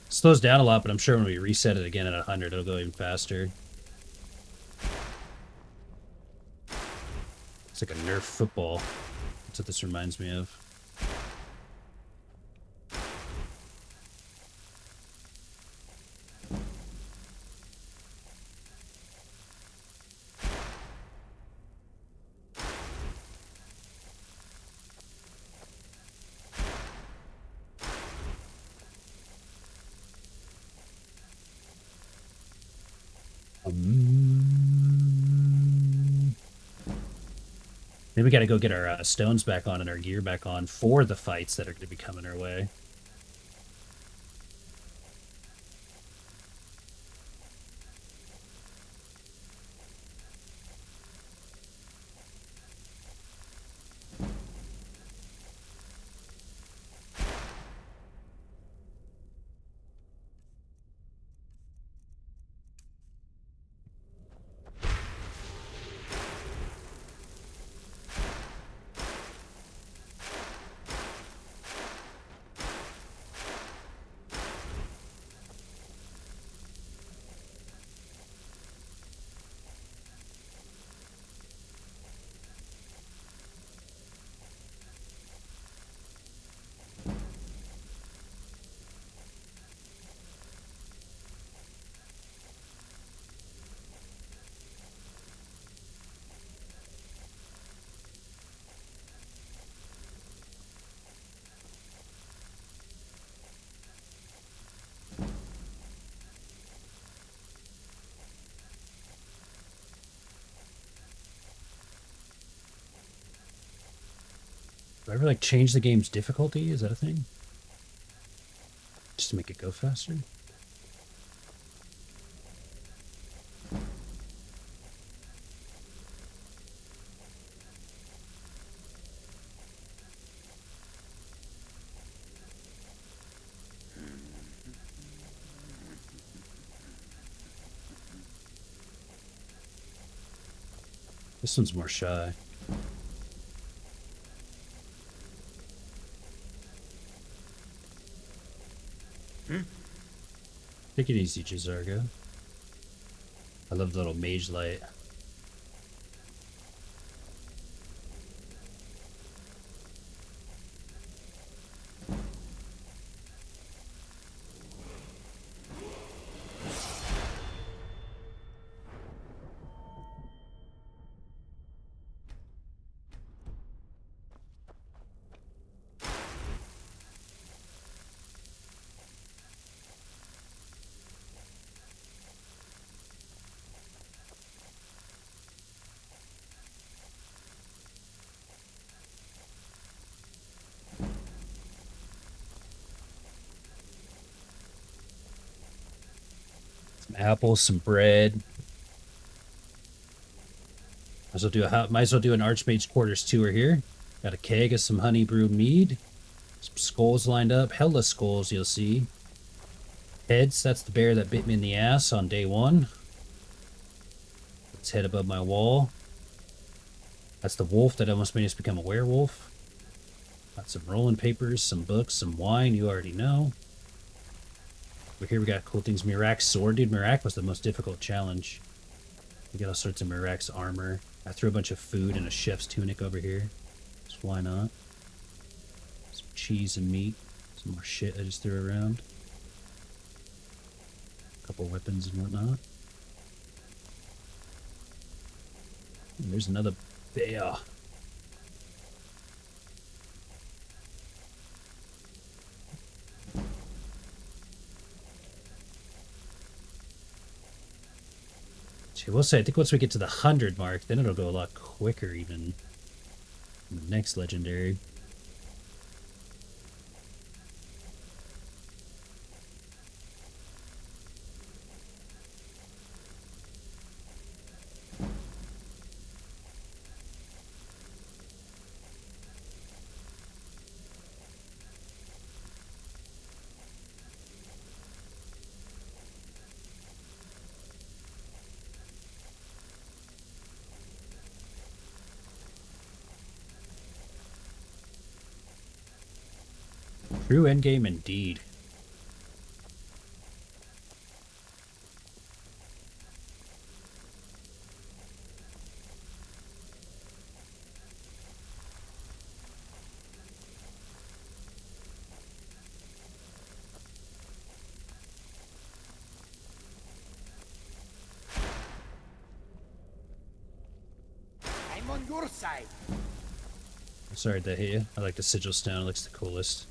Slows down a lot, but I'm sure when we reset it again at 100, it'll go even faster. It's like a Nerf football. That's what this reminds me of. Maybe we gotta go get our stones back on and our gear back on for the fights that are gonna be coming our way. Do I ever like change the game's difficulty? Is that a thing? Just to make it go faster? This one's more shy. Take it easy, Jazargo. I love the little mage light. apples, some bread. Might as well do an Archmage Quarters tour here. Got a keg of some honey brew mead. Some skulls lined up. Hella skulls, you'll see. Heads, that's the bear that bit me in the ass on day 1. Its head above my wall. That's the wolf that almost made us become a werewolf. Got some rolling papers, some books, some wine, you already know. Over here we got cool things. Mirak's sword. Dude, Mirak was the most difficult challenge. We got all sorts of Mirak's armor. I threw a bunch of food and a chef's tunic over here. So why not? Some cheese and meat. Some more shit I just threw around. A couple weapons and whatnot. And there's another bear. I will say, I think once we get to the 100 mark, then it'll go a lot quicker even. In the next legendary. True endgame indeed. I'm on your side. Sorry to hit you. I like the sigil stone, it looks the coolest.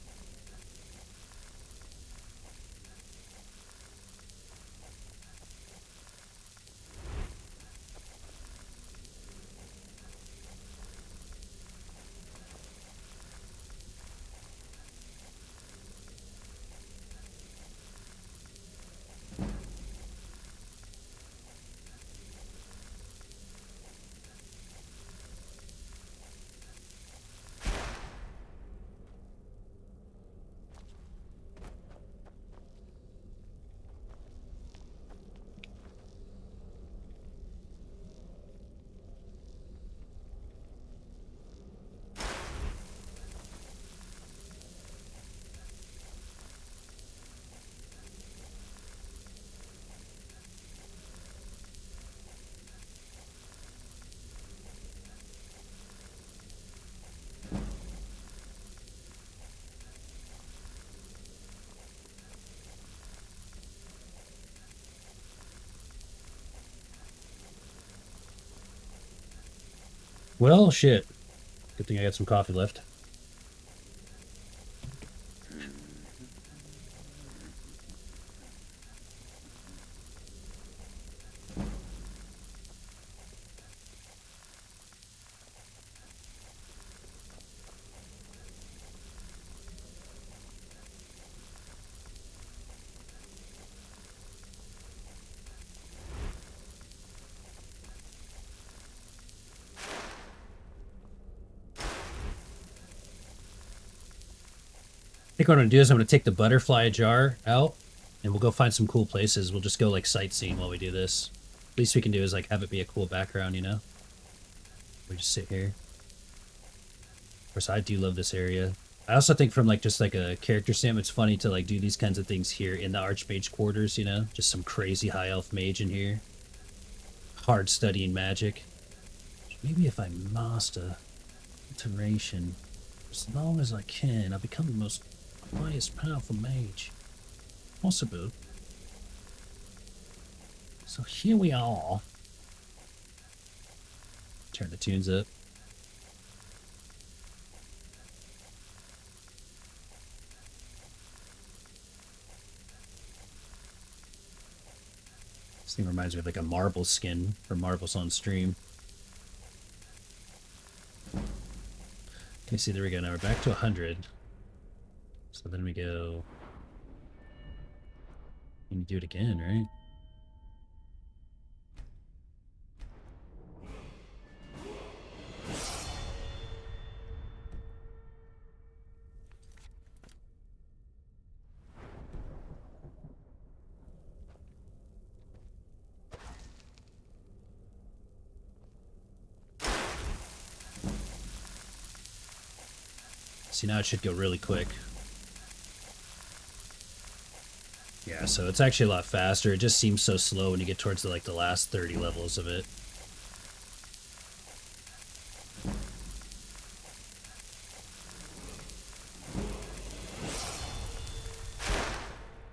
Well, shit. Good thing I got some coffee left. I think what I'm gonna do is I'm gonna take the butterfly jar out and we'll go find some cool places. We'll just go like sightseeing while we do this. Least we can do is like have it be a cool background, you know? We just sit here. Of course, I do love this area. I also think from like just like a character standpoint, it's funny to like do these kinds of things here in the Archmage quarters, you know? Just some crazy high elf mage in here. Hard studying magic. Maybe if I master iteration as long as I can, I'll become the most highest powerful mage possible. So here we are. Turn the tunes up. This thing reminds me of like a marble skin from Marbles on Stream. Okay, see, there we go. Now we're back to 100. So then we go... And you do it again, right? See, now it should go really quick. Yeah, so it's actually a lot faster. It just seems so slow when you get towards the last 30 levels of it.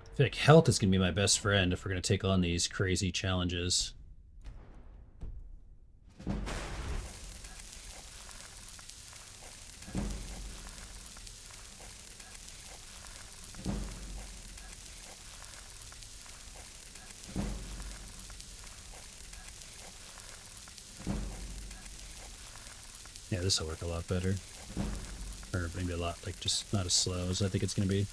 I feel like health is going to be my best friend if we're going to take on these crazy challenges. Yeah, this will work a lot better. Or maybe a lot, just not as slow as I think it's going to be.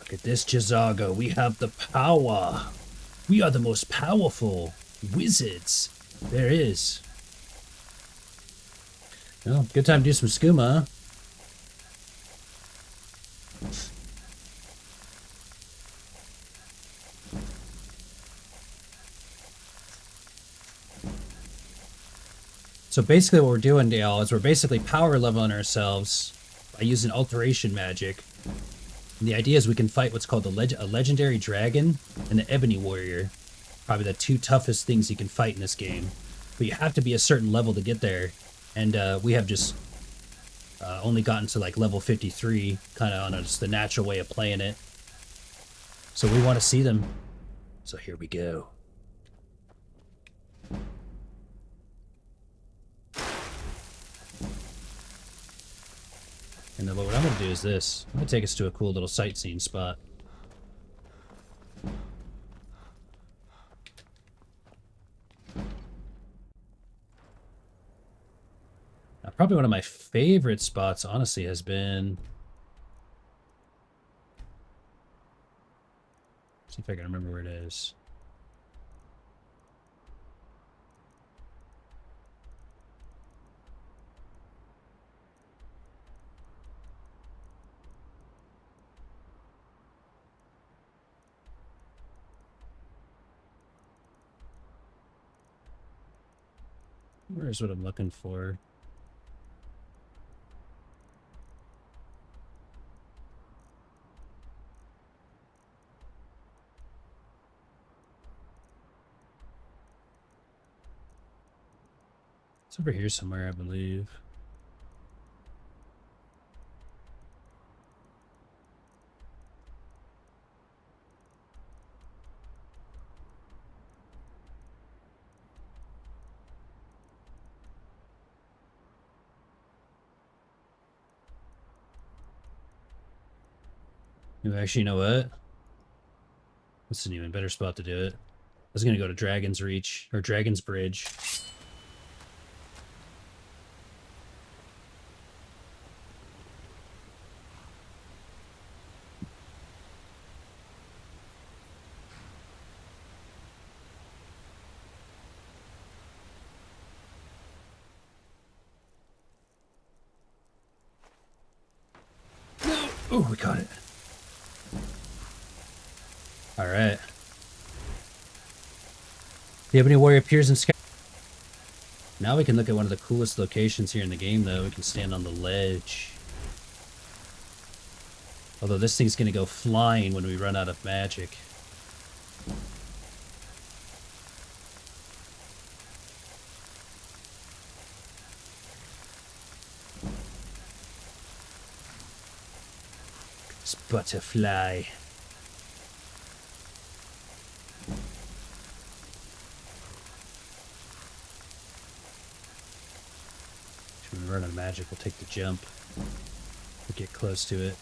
Look at this, Jazago. We have the power. We are the most powerful wizards there is. Well, good time to do some skooma, huh? So basically what we're doing, Dale, is we're basically power leveling ourselves by using alteration magic. And the idea is we can fight what's called a legendary dragon and the ebony warrior. Probably the two toughest things you can fight in this game. But you have to be a certain level to get there. And we have just only gotten to level 53, kind of on just the natural way of playing it. So we want to see them. So here we go. And then what I'm going to do is this. I'm going to take us to a cool little sightseeing spot. Now, probably one of my favorite spots, honestly, has been... See if I can remember where it is. Where's what I'm looking for? It's over here somewhere, I believe. Actually, you know what? This is an even better spot to do it. I was going to go to Dragon's Reach, or Dragon's Bridge. Oh, we caught it. Alright. The Ebony Warrior appears in Sky. Now we can look at one of the coolest locations here in the game, though. We can stand on the ledge. Although this thing's going to go flying when we run out of magic. This butterfly. When we run out of magic, we'll take the jump. We'll get close to it.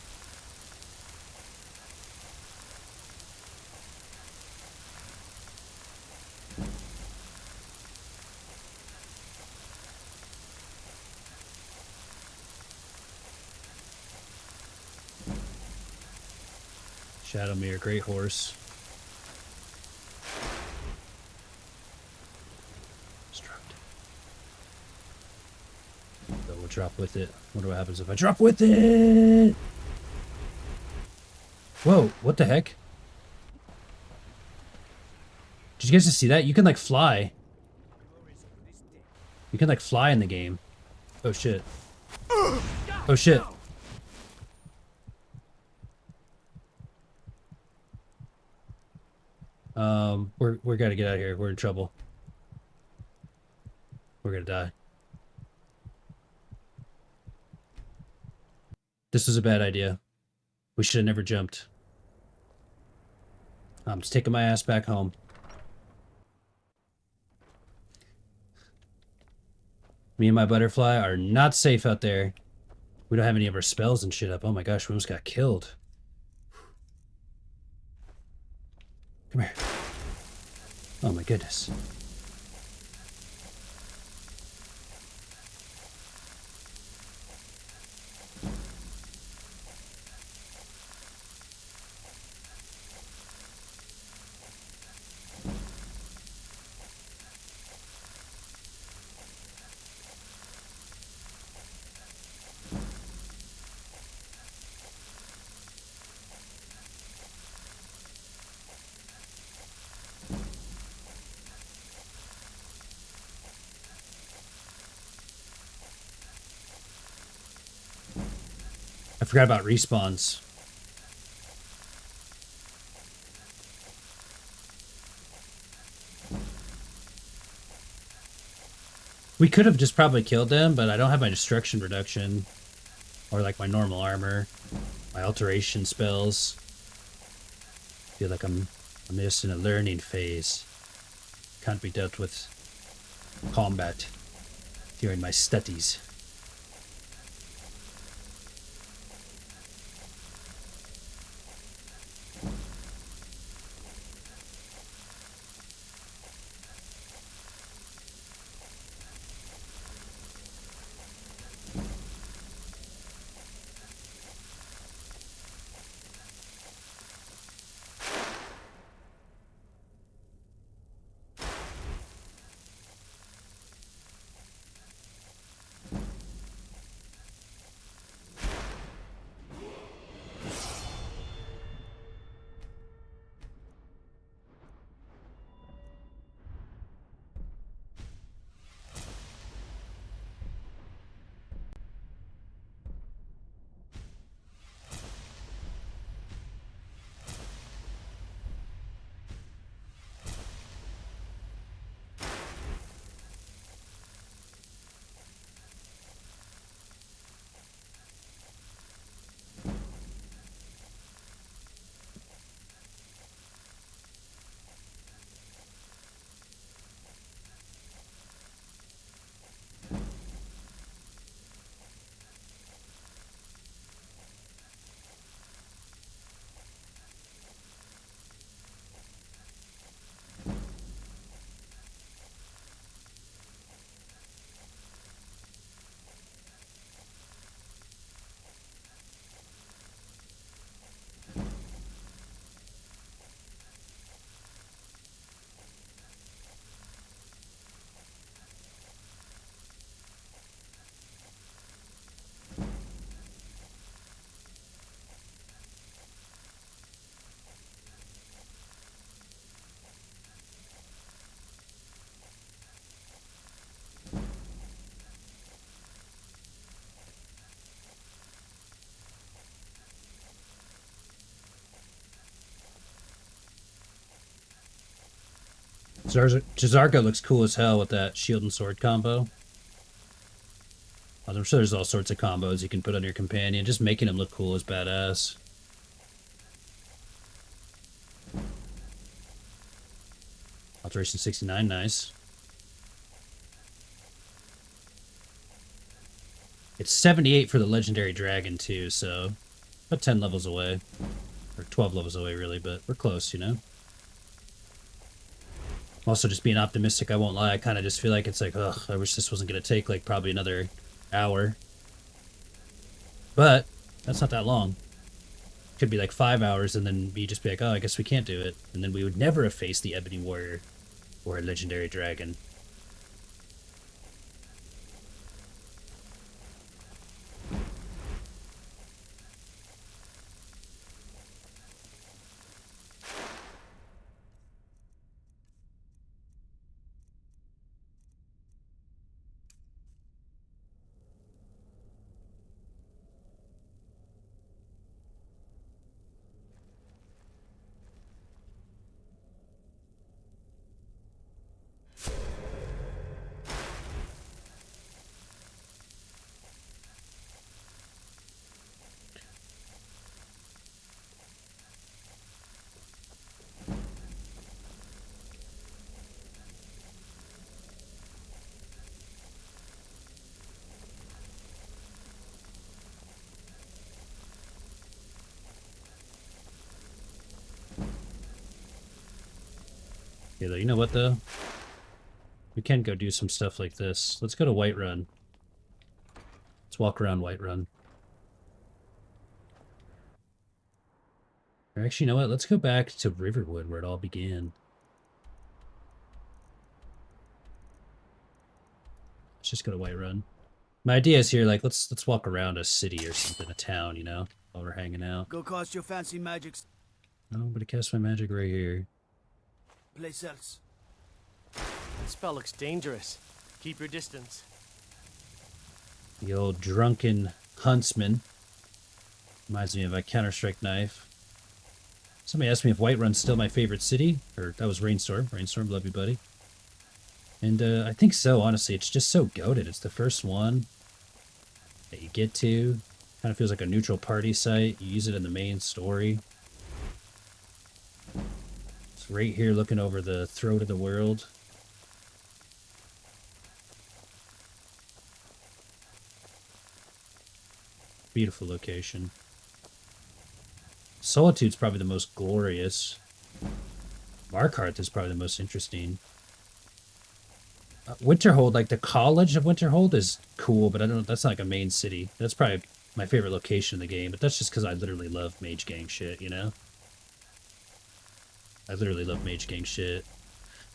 Shadowmere, great horse. We'll drop with it. Wonder what happens if I drop with it. Whoa, what the heck? Did you guys just see that? You can like fly. You can like fly in the game. Oh shit. Oh shit. We're gotta get out of here. We're in trouble. We're gonna die. This was a bad idea. We should have never jumped. I'm just taking my ass back home. Me and my butterfly are not safe out there. We don't have any of our spells and shit up. Oh my gosh, we almost got killed. Come here. Oh my goodness. I forgot about respawns. We could have just probably killed them, but I don't have my destruction reduction. Or like my normal armor. My alteration spells. Feel like I'm just in a learning phase. Can't be dealt with combat during my studies. Jazarka looks cool as hell with that shield and sword combo. I'm sure there's all sorts of combos you can put on your companion. Just making him look cool is badass. Alteration 69, nice. It's 78 for the legendary dragon too, so about 10 levels away. Or 12 levels away really, but we're close, you know? Also, just being optimistic, I won't lie, I kind of just feel like it's like, ugh, I wish this wasn't going to take, like, probably another hour. But, that's not that long. Could be like 5 hours, and then you just be like, oh, I guess we can't do it. And then we would never have faced the Ebony Warrior or a legendary dragon. Okay, though, you know what though? We can go do some stuff like this. Let's go to Whiterun. Let's walk around Whiterun. Or actually, you know what? Let's go back to Riverwood where it all began. Let's just go to Whiterun. My idea is here, like, let's walk around a city or something, a town, you know, while we're hanging out. Go cast your fancy magics. Nobody cast my magic right here. Place else. That spell looks dangerous. Keep your distance. The old drunken huntsman. Reminds me of a Counter-Strike knife. Somebody asked me if Whiterun's still my favorite city. Or, that was Rainstorm. Rainstorm, love you, buddy. And I think so, honestly. It's just so goated. It's the first one that you get to. Kind of feels like a neutral party site. You use it in the main story. It's right here looking over the throat of the world. Beautiful location. Solitude's probably the most glorious. Markarth is probably the most interesting. Winterhold, like the college of Winterhold is cool, but I don't. That's not like a main city. That's probably my favorite location in the game, but that's just because I literally love Mage Gang shit, you know? I literally love Mage Gang shit.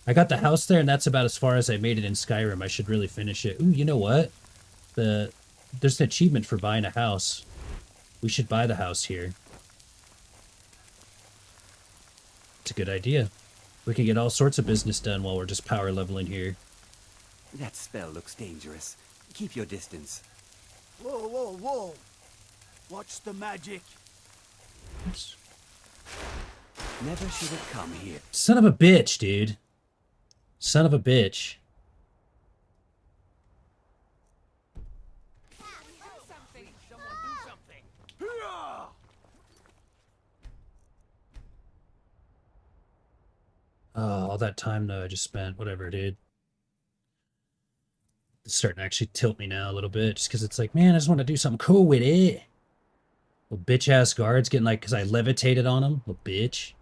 I got the house there, and that's about as far as I made it in Skyrim. I should really finish it. Ooh, you know what? There's an achievement for buying a house. We should buy the house here. It's a good idea. We can get all sorts of business done while we're just power leveling here. That spell looks dangerous. Keep your distance. Whoa, whoa, whoa! Watch the magic. Oops. Never should have come here. Son of a bitch, dude. Son of a bitch. Oh, all that time though I just spent, whatever, dude. It's starting to actually tilt me now a little bit, just because it's like, man, I just want to do something cool with it. Little bitch-ass guards getting like, because I levitated on them. Little bitch.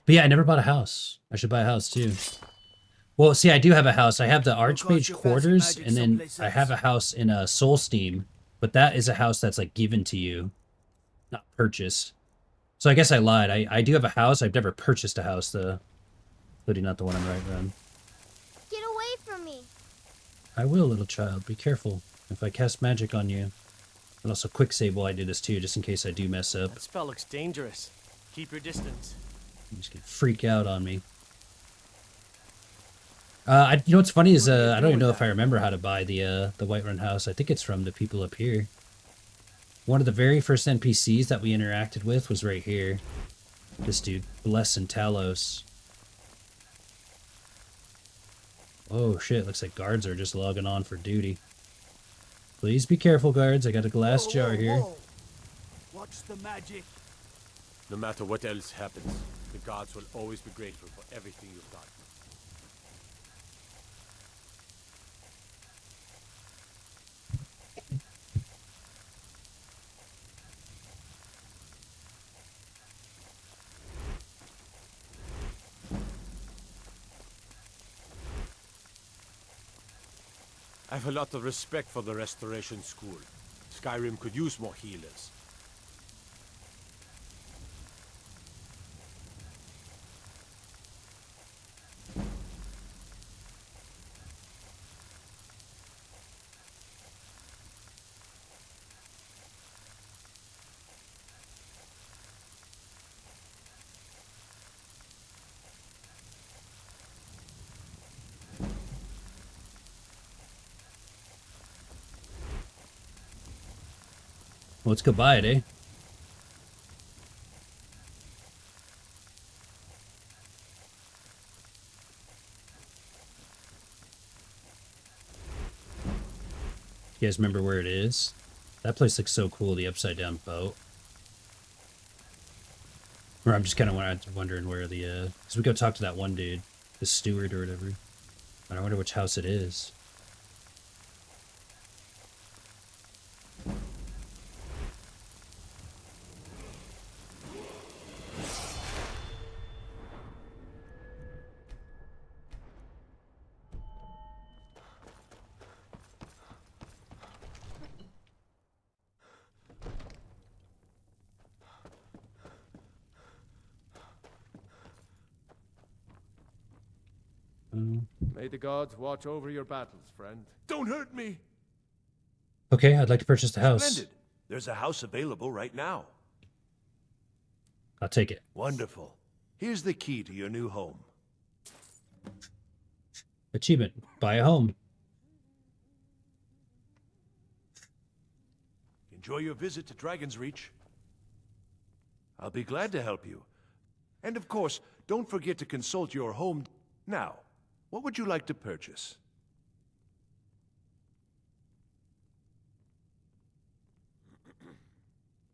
But yeah, I never bought a house. I should buy a house too. Well, see, I do have a house. I have the Archmage quarters, and then I have a house in Soulsteam, but that is a house that's like given to you, not purchased. So I guess I lied. I do have a house. I've never purchased a house, though. Including not the one I'm right around. Get away from me! I will, little child. Be careful. If I cast magic on you. And also quick save while I do this, too, just in case I do mess up. That spell looks dangerous. Keep your distance. You just gonna freak out on me. You know what's funny is, I don't even know if I remember how to buy the Whiterun house. I think it's from the people up here. One of the very first NPCs that we interacted with was right here. This dude, Bless and Talos. Oh shit, looks like guards are just logging on for duty. Please be careful, guards. I got a glass jar here. Watch the magic. No matter what else happens, the gods will always be grateful for everything you've done. I have a lot of respect for the Restoration School. Skyrim could use more healers. Well, let's go buy it, eh? You guys remember where it is? That place looks so cool, the upside down boat. Or I'm just kind of wondering where the, because we go talk to that one dude, the steward or whatever. I wonder which house it is. May the gods watch over your battles, friend. Don't hurt me! Okay, I'd like to purchase the house. Splendid. There's a house available right now. I'll take it. Wonderful. Here's the key to your new home. Achievement. Buy a home. Enjoy your visit to Dragon's Reach. I'll be glad to help you. And of course, don't forget to consult your home. Now, what would you like to purchase?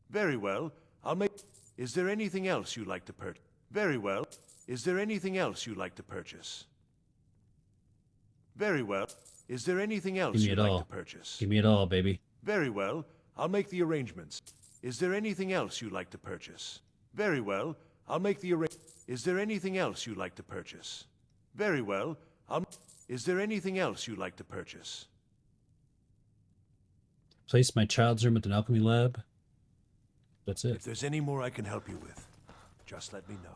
Very well. I'll make... Is there anything else you'd like to purchase? Very well. Is there anything else you'd like to purchase? Very well. Is there anything else you'd like to purchase? Give me it all, baby. Very well. I'll make the arrangements. Is there anything else you'd like to purchase? Very well. I'll make the Is there anything else you'd like to purchase? Very well. Is there anything else you'd like to purchase? Place my child's room at an alchemy lab. That's it. If there's any more I can help you with, just let me know.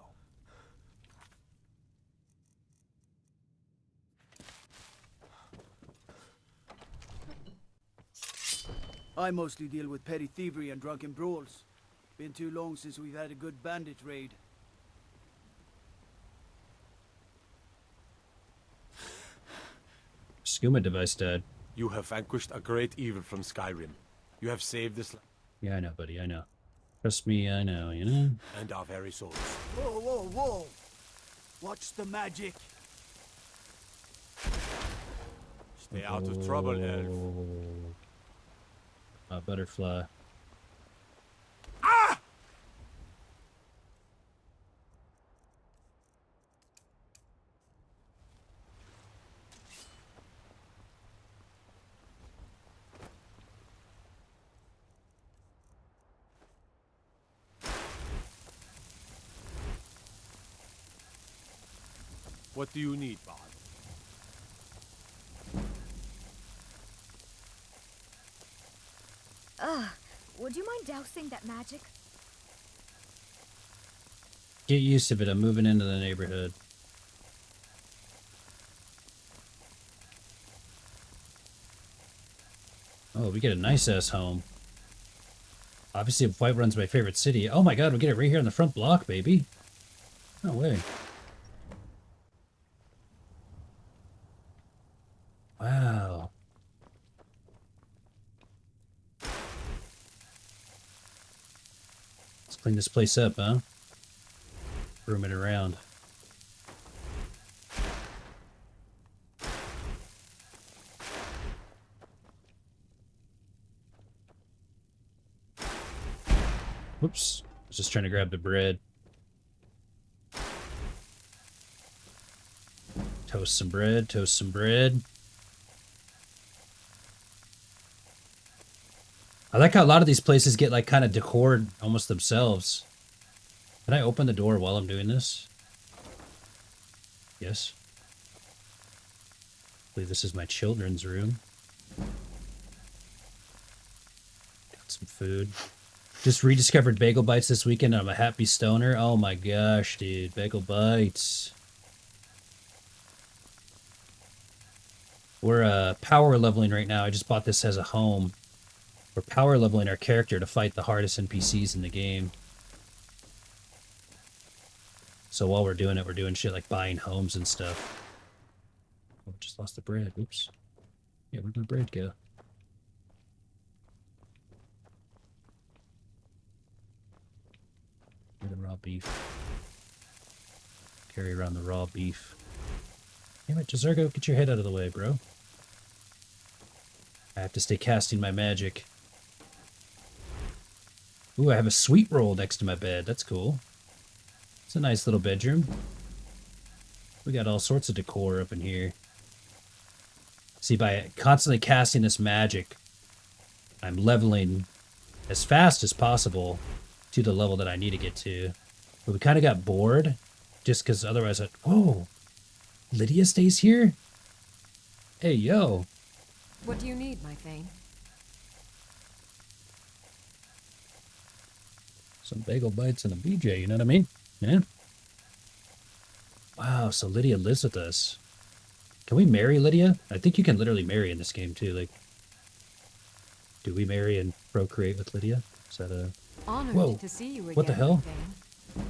I mostly deal with petty thievery and drunken brawls. Been too long since we've had a good bandit raid. Skooma device died. You have vanquished a great evil from Skyrim. You have saved this Yeah, I know, buddy. I know. Trust me, I know, you know? and our very souls. Whoa, whoa, whoa! Watch the magic! Stay out of trouble, elf. A butterfly. Ah! What do you need, Bard? Would you mind dousing that magic? Get used to it. I'm moving into the neighborhood. Oh, we get a nice-ass home. Obviously, Whiterun's my favorite city. Oh my god, we get it right here on the front block, baby. No way. Wow. Let's clean this place up, huh? Room it around. Whoops. I was just trying to grab the bread. Toast some bread, toast some bread. I like how a lot of these places get like kind of decored almost themselves. Can I open the door while I'm doing this? Yes. I believe this is my children's room. Got some food. Just rediscovered Bagel Bites this weekend. I'm a happy stoner. Oh my gosh, dude. Bagel Bites. We're power leveling right now. I just bought this as a home. We're power leveling our character to fight the hardest NPCs in the game. So while we're doing it, we're doing shit like buying homes and stuff. Oh, just lost the bread. Oops. Yeah, where'd my bread go? The raw beef. Carry around the raw beef. Damn it, Jazargo, get your head out of the way, bro. I have to stay casting my magic. Ooh, I have a sweet roll next to my bed. That's cool. It's a nice little bedroom. We got all sorts of decor up in here. See, by constantly casting this magic, I'm leveling as fast as possible to the level that I need to get to. But we kind of got bored, just because otherwise whoa! Lydia stays here? Hey, yo. What do you need, my Thane? Some Bagel Bites and a BJ, you know what I mean? Yeah. Wow, so Lydia lives with us. Can we marry Lydia? I think you can literally marry in this game too. Like, do we marry and procreate with Lydia? Is that a... Honored Whoa. to see you again, What the hell? Thane.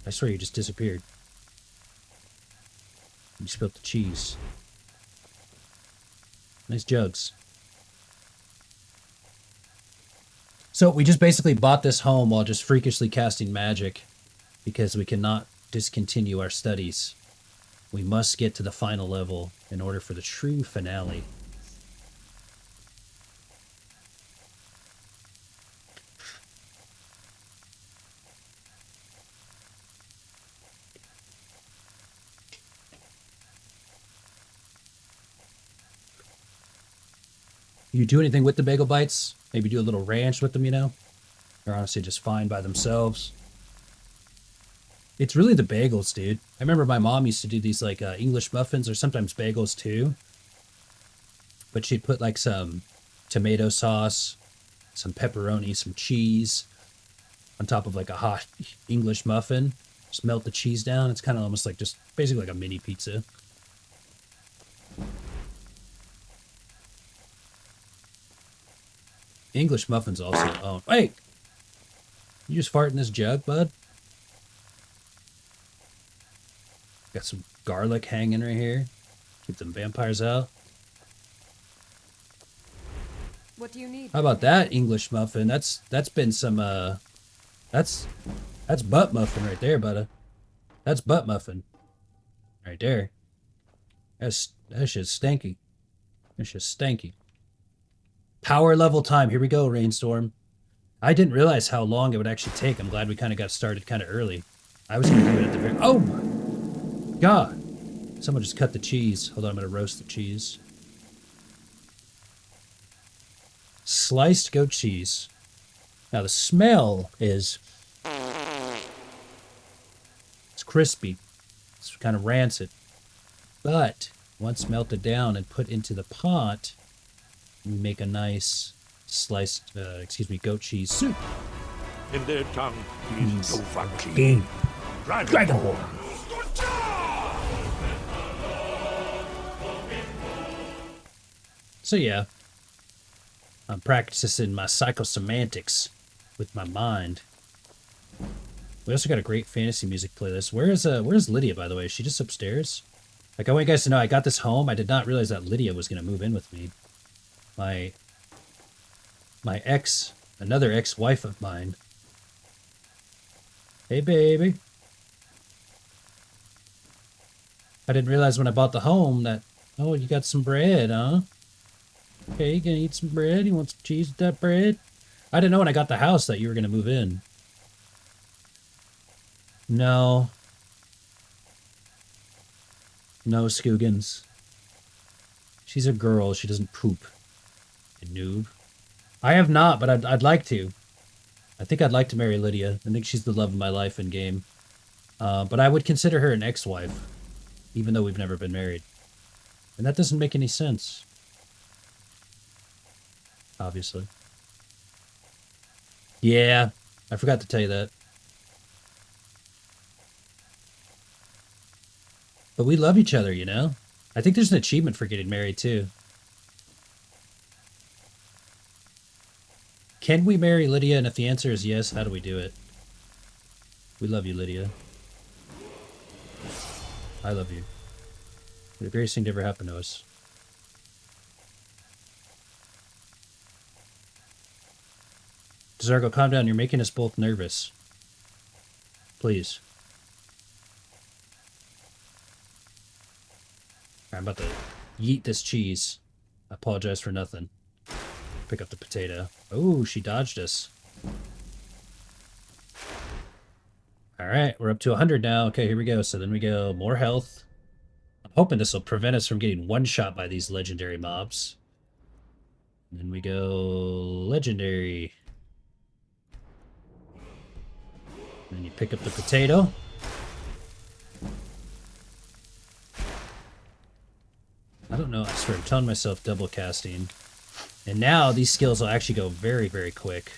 I swear you just disappeared. You spilled the cheese. Nice jugs. So we just basically bought this home while just freakishly casting magic because we cannot discontinue our studies. We must get to the final level in order for the true finale. You do anything with the bagel bites? Maybe do a little ranch with them, you know? They're honestly just fine by themselves. It's really the bagels, dude. I remember my mom used to do these like English muffins or sometimes bagels too. But she'd put like some tomato sauce, some pepperoni, some cheese on top of like a hot English muffin. Just melt the cheese down. It's kind of almost like just basically like a mini pizza. English muffins also own. Wait! You just fart in this jug, bud? Got some garlic hanging right here. Keep them vampires out. What do you need? How about that English muffin? That's been some that's butt muffin right there, budda. That's butt muffin. Right there. That's just stanky. That's just stanky. Power level time. Here we go, Rainstorm. I didn't realize how long it would actually take. I'm glad we kind of got started kind of early. I was going to do it at the very... Oh my God. Someone just cut the cheese. Hold on, I'm going to roast the cheese. Sliced goat cheese. Now the smell is... It's crispy. It's kind of rancid. But once melted down and put into the pot... We make a nice sliced, goat cheese soup. In their tongue, he's Dragonborn. So yeah, I'm practicing my psychosemantics with my mind. We also got a great fantasy music playlist. Where's Lydia, by the way? Is she just upstairs? Like, I want you guys to know I got this home. I did not realize that Lydia was going to move in with me. My another ex-wife of mine. Hey, baby. I didn't realize when I bought the home that, oh, you got some bread, huh? Okay, you gonna eat some bread? You want some cheese with that bread? I didn't know when I got the house that you were gonna move in. No. No, Scoogans. She's a girl. She doesn't poop. Noob. I have not, but I'd like to. I think I'd like to marry Lydia. I think she's the love of my life in game. But I would consider her an ex-wife, even though we've never been married. And that doesn't make any sense. Obviously. Yeah, I forgot to tell you that. But we love each other, you know? I think there's an achievement for getting married, too. Can we marry Lydia? And if the answer is yes, how do we do it? We love you, Lydia. I love you. The greatest thing to ever happen to us. Zargo, calm down. You're making us both nervous. Please. I'm about to yeet this cheese. I apologize for nothing. Pick up the potato. Oh, she dodged us. Alright, we're up to 100 now. Okay, here we go. So then we go more health. I'm hoping this will prevent us from getting one-shot by these legendary mobs. And then we go legendary. And then you pick up the potato. I don't know, I swear, I'm telling myself double casting. And now these skills will actually go very, very quick.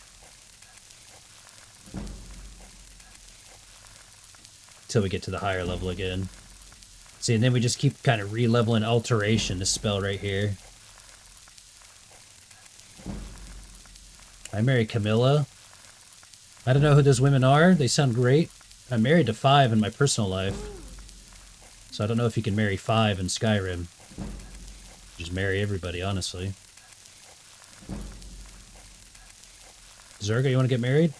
Until we get to the higher level again. See, and then we just keep kind of re-leveling Alteration, this spell right here. I marry Camilla. I don't know who those women are. They sound great. I'm married to 5 in my personal life. So I don't know if you can marry 5 in Skyrim. Just marry everybody, honestly. Zerga, you want to get married?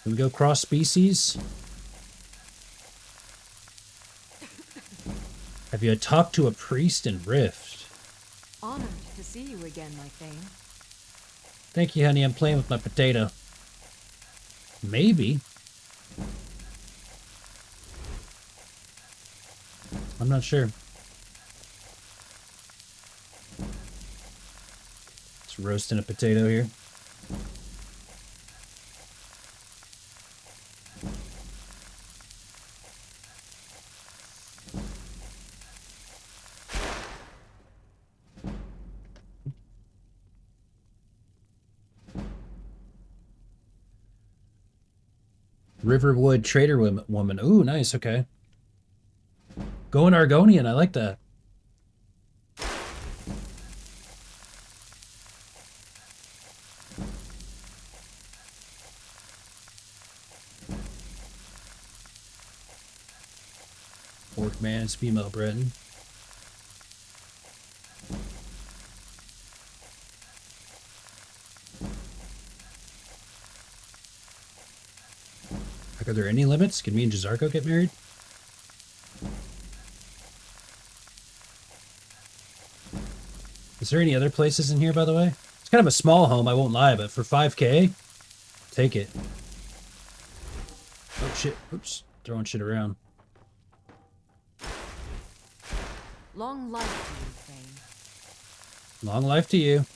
Can we go cross species? Have you talked to a priest in Rift? Honored to see you again, my Thane. Thank you, honey. I'm playing with my potato. Maybe. I'm not sure. Just roasting a potato here. Riverwood Trader Woman. Ooh, nice. Okay. Going Argonian. I like that. Orc man is female Breton. Are there any limits? Can me and Jazarko get married? Is there any other places in here, by the way? It's kind of a small home, I won't lie, but for 5K, take it. Oh shit, oops, throwing shit around. Long life to you, Thane. Long life to you.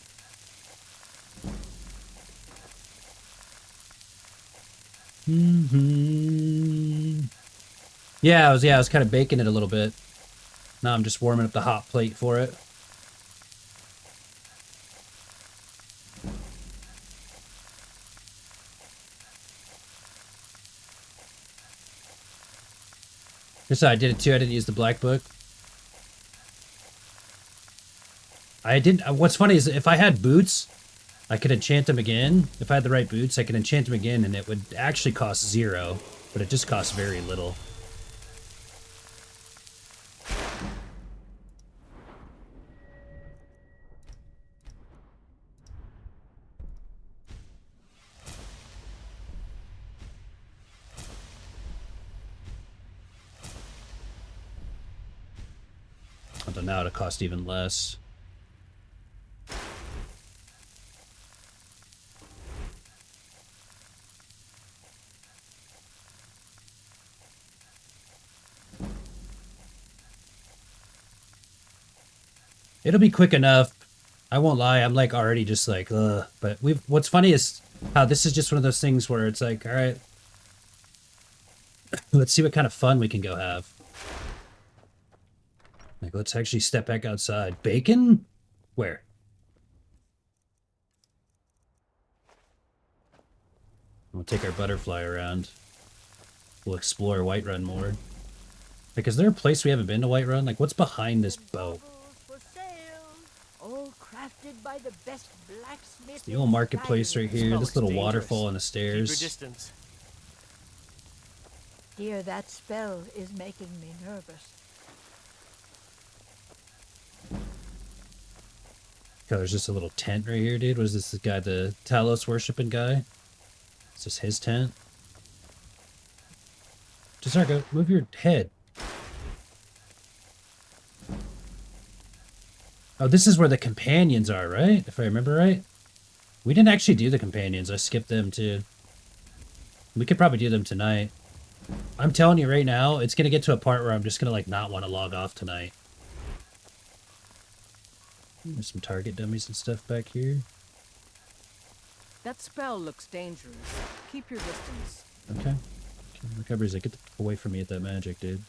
Yeah, I was kind of baking it a little bit. Now I'm just warming up the hot plate for it. Just I did it too. I didn't use the black book. I didn't. What's funny is if I had boots, I could enchant them again. If I had the right boots, I could enchant them again, and it would actually cost 0, but it just costs very little. Although now it'll cost even less. It'll be quick enough. I won't lie. I'm like already just like, ugh. But what's funny is how this is just one of those things where it's like, all right, let's see what kind of fun we can go have. Like, let's actually step back outside. Bacon? Where? We'll take our butterfly around. We'll explore Whiterun more. Like, is there a place we haven't been to Whiterun? Like, what's behind this boat? All crafted by the best blacksmith. It's the old marketplace right here. This little waterfall on the stairs. Keep your distance. Dear, that spell is making me nervous. Oh, there's just a little tent right here, dude. What is this guy, the Talos worshipping guy? Is this his tent? Jazarko, move your head. Oh, this is where the companions are, right? If I remember right. We didn't actually do the companions. I skipped them too. We could probably do them tonight. I'm telling you right now, it's going to get to a part where I'm just going to like not want to log off tonight. There's some target dummies and stuff back here. That spell looks dangerous. Keep your distance. Okay. Recovery's like, get the fuck away from me at that magic, dude.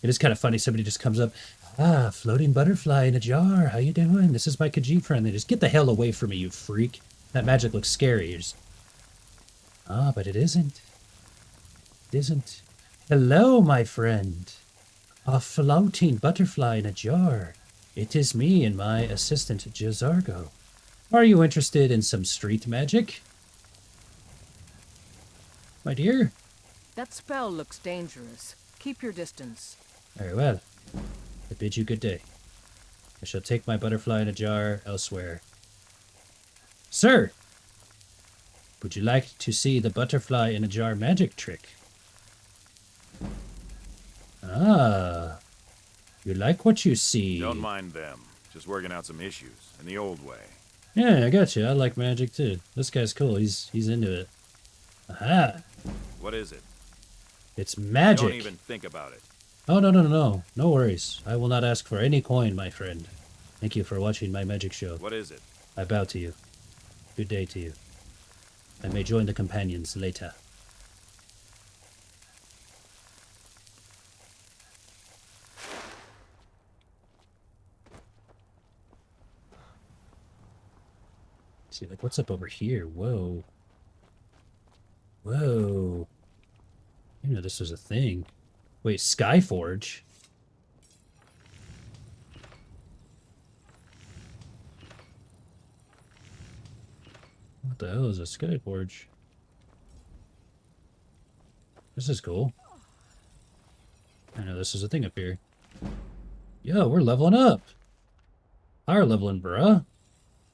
It is kind of funny. Somebody just comes up. Ah, floating butterfly in a jar. How you doing? This is my Khajiit friend. They just get the hell away from me, you freak. That magic looks scary. Ah, but it isn't. It isn't. Hello, my friend. A floating butterfly in a jar. It is me and my assistant, Jazargo. Are you interested in some street magic? My dear? That spell looks dangerous. Keep your distance. Very well. I bid you good day. I shall take my butterfly in a jar elsewhere. Sir! Would you like to see the butterfly in a jar magic trick? Ah. You like what you see. Don't mind them. Just working out some issues in the old way. Yeah, I got you. I like magic too. This guy's cool. He's into it. Aha! What is it? It's magic. Don't even think about it. Oh, no. No worries. I will not ask for any coin, my friend. Thank you for watching my magic show. What is it? I bow to you. Good day to you. I may join the companions later. See, like, what's up over here? Whoa. Whoa. I didn't know this was a thing. Wait, Skyforge? What the hell is a Skyforge? This is cool. I know this is a thing up here. Yo, we're leveling up. Higher leveling, bruh.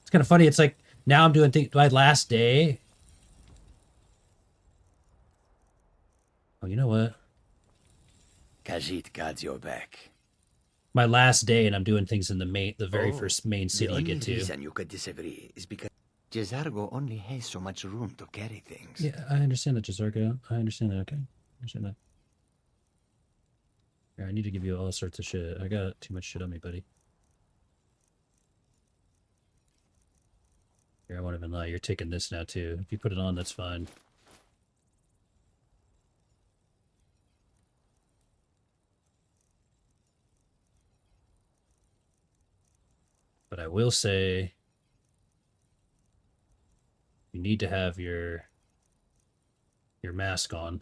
It's kind of funny. It's like, now I'm doing my last day. Oh, you know what? Khajiit guards your back. My last day, and I'm doing things in the very first main city you get to. The only reason you could disagree is because Jazargo only has so much room to carry things. Yeah, I understand that, Jazargo. I understand that, okay? I understand that. Here, I need to give you all sorts of shit. I got too much shit on me, buddy. Here, I won't even lie. You're taking this now, too. If you put it on, that's fine. But I will say, you need to have your mask on.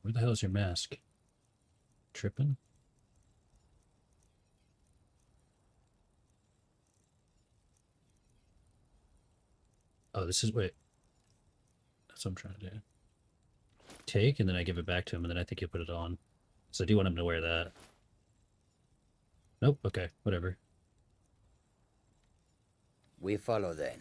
Where the hell is your mask? Tripping? Oh, this is, wait. That's what I'm trying to do. Take, and then I give it back to him, and then I think he'll put it on. So I do want him to wear that. Nope, okay, whatever. We follow then.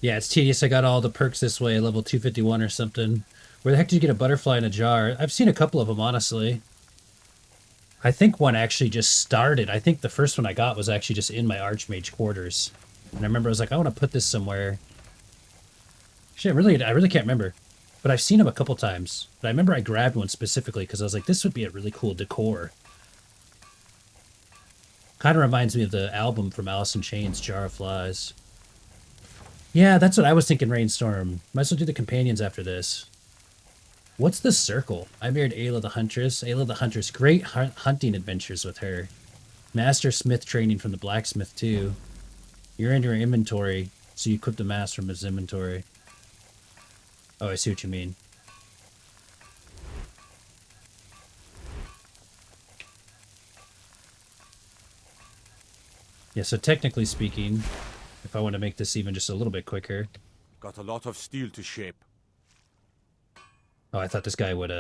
Yeah, it's tedious. I got all the perks this way, level 251 or something. Where the heck did you get a butterfly in a jar? I've seen a couple of them, honestly. I think one actually just started. I think the first one I got was actually just in my Archmage quarters. And I remember I was like, I want to put this somewhere. Actually, I really can't remember. But I've seen them a couple times. But I remember I grabbed one specifically because I was like, this would be a really cool decor. Kind of reminds me of the album from Alice in Chains, Jar of Flies. Yeah, that's what I was thinking, Rainstorm. Might as well do the companions after this. What's the circle? I married Ayla the Huntress. Ayla the Huntress. Great hunting adventures with her. Master Smith training from the blacksmith, too. You're in your inventory, so you equip the mask from his inventory. Oh, I see what you mean. Yeah, so technically speaking, if I want to make this even just a little bit quicker. Got a lot of steel to shape. Oh, I thought this guy would,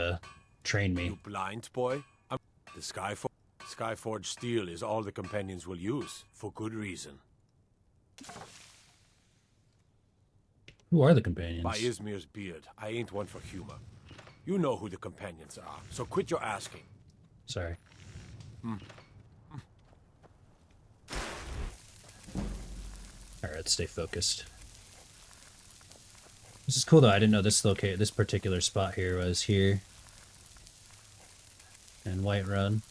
train me. You blind, boy? The Skyforge steel is all the companions will use, for good reason. Who are the companions? By Izmir's beard, I ain't one for humor. You know who the companions are, so quit your asking. Sorry. Alright, let's stay focused. This is cool though, I didn't know this particular spot here was here. And Whiterun.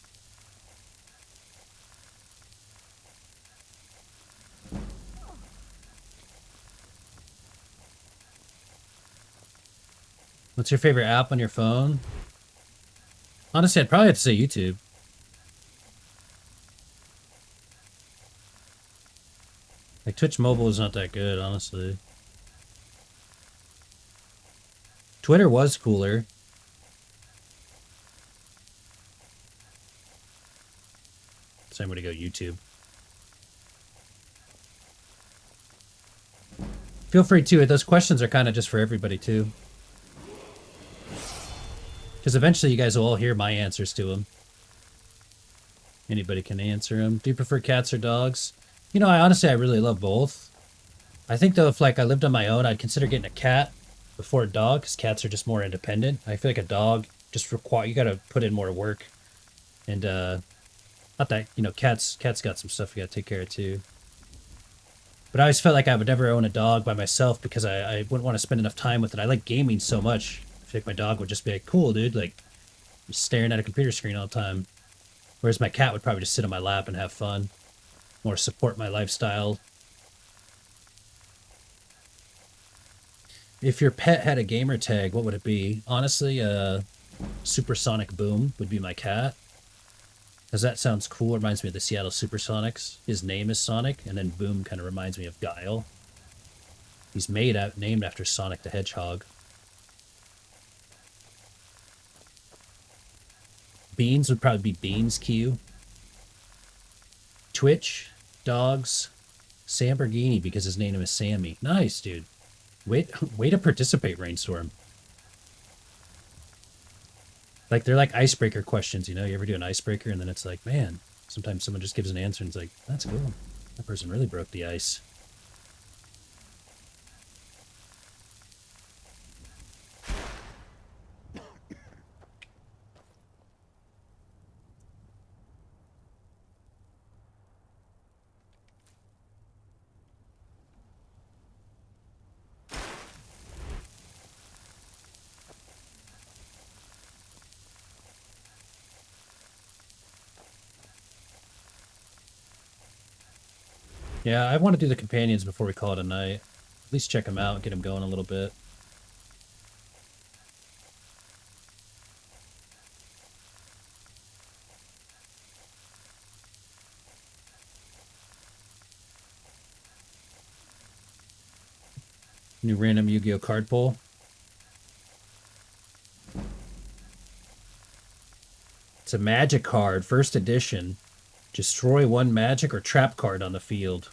What's your favorite app on your phone? Honestly, I'd probably have to say YouTube. Like, Twitch Mobile is not that good, honestly. Twitter was cooler. Same way to go YouTube. Feel free to. Those questions are kind of just for everybody, too. Because eventually you guys will all hear my answers to them. Anybody can answer them. Do you prefer cats or dogs? You know, I really love both. I think, though, if, like, I lived on my own, I'd consider getting a cat before a dog, because cats are just more independent. I feel like a dog just you gotta put in more work. And, not that, you know, cats got some stuff you gotta take care of, too. But I always felt like I would never own a dog by myself because I wouldn't want to spend enough time with it. I like gaming so much. I feel like my dog would just be like, cool, dude, like, I'm staring at a computer screen all the time. Whereas my cat would probably just sit on my lap and have fun. More support my lifestyle. If your pet had a gamer tag, what would it be? Honestly, Supersonic Boom would be my cat. Because that sounds cool. It reminds me of the Seattle Supersonics. His name is Sonic, and then Boom kind of reminds me of Guile. He's named after Sonic the Hedgehog. Beans would probably be Beans Q. Twitch, dogs, Samborghini because his name is Sammy. Nice, dude. Way to participate, Rainstorm. Like, they're like icebreaker questions, you know? You ever do an icebreaker and then it's like, man, sometimes someone just gives an answer and it's like, that's cool. That person really broke the ice. Yeah, I want to do the companions before we call it a night. At least check them out and get them going a little bit. New random Yu-Gi-Oh card pull. It's a magic card, first edition. Destroy one magic or trap card on the field.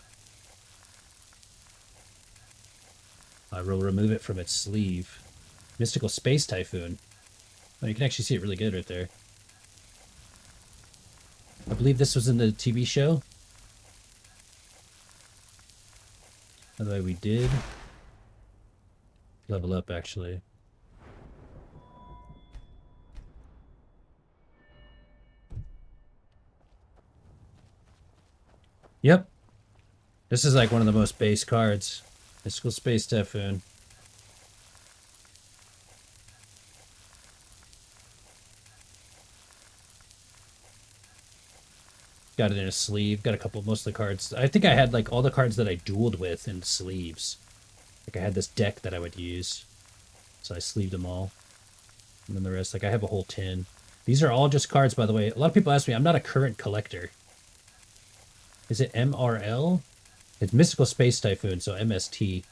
I will remove it from its sleeve. Mystical Space Typhoon. Oh, you can actually see it really good right there. I believe this was in the TV show. By the way, we did level up, actually. Yep. This is like one of the most base cards. Mystical Space Typhoon. Got it in a sleeve. Got a couple, most of the cards. I think I had like all the cards that I dueled with in sleeves. Like I had this deck that I would use. So I sleeved them all. And then the rest, like I have a whole tin. These are all just cards, by the way. A lot of people ask me, I'm not a current collector. Is it MRL? It's Mystical Space Typhoon, so MST.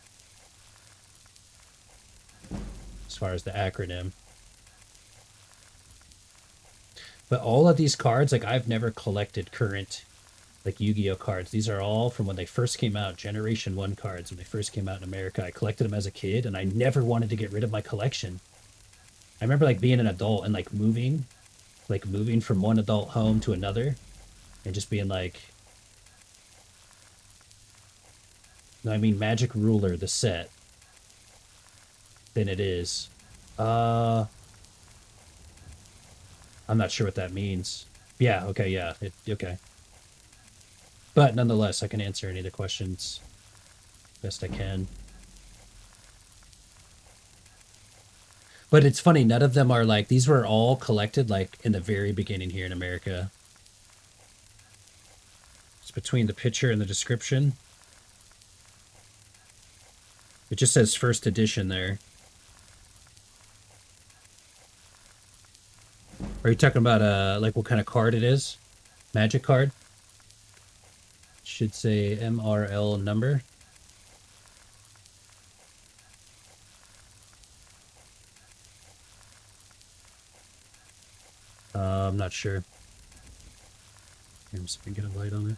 As far as the acronym. But all of these cards, like I've never collected current like Yu-Gi-Oh cards. These are all from when they first came out, Generation 1 cards. When they first came out in America, I collected them as a kid and I never wanted to get rid of my collection. I remember like being an adult and like moving from one adult home to another and just being like, no, I mean Magic Ruler, the set. Than it is. I'm not sure what that means. Yeah, okay, yeah. Okay. But nonetheless, I can answer any of the questions best I can. But it's funny, none of them are like, these were all collected like in the very beginning here in America. It's between the picture and the description. It just says first edition there. Are you talking about like what kind of card it is? Magic card? Should say MRL number. I'm not sure. Let me see if I can get a light on it.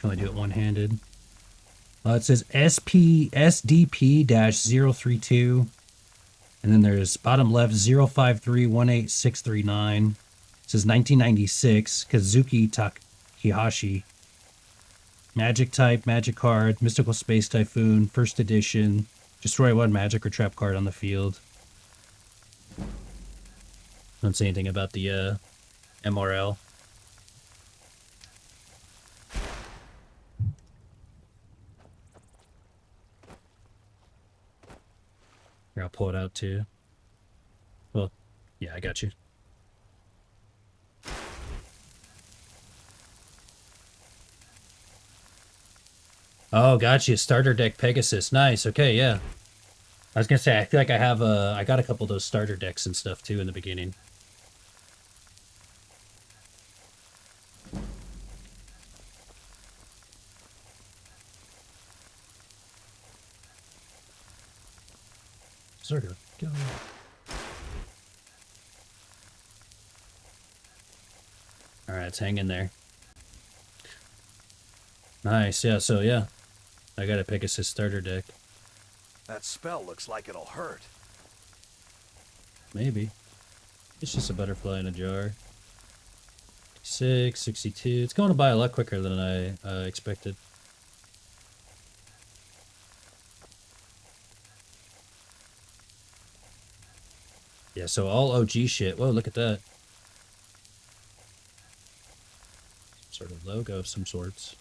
Can only do it one-handed. It says SDP-032. And then there's bottom left 0531869. It says 1996. Kazuki Takehashi. Magic type, magic card, mystical space typhoon, first edition. Destroy one magic or trap card on the field. Don't say anything about the MRL. Here, I'll pull it out too. Well, yeah, I got you. Oh, gotcha. Starter deck Pegasus. Nice. Okay, yeah. I was gonna say, I feel like I got a couple of those starter decks and stuff too in the beginning. Sort of. Go. Alright, it's hanging there. Nice, yeah, so yeah. I got a Pegasus starter deck. That spell looks like it'll hurt. Maybe. It's just a butterfly in a jar. 66, 62. It's going to buy a lot quicker than I expected. Yeah, so all OG shit. Whoa, look at that. Some sort of logo of some sorts.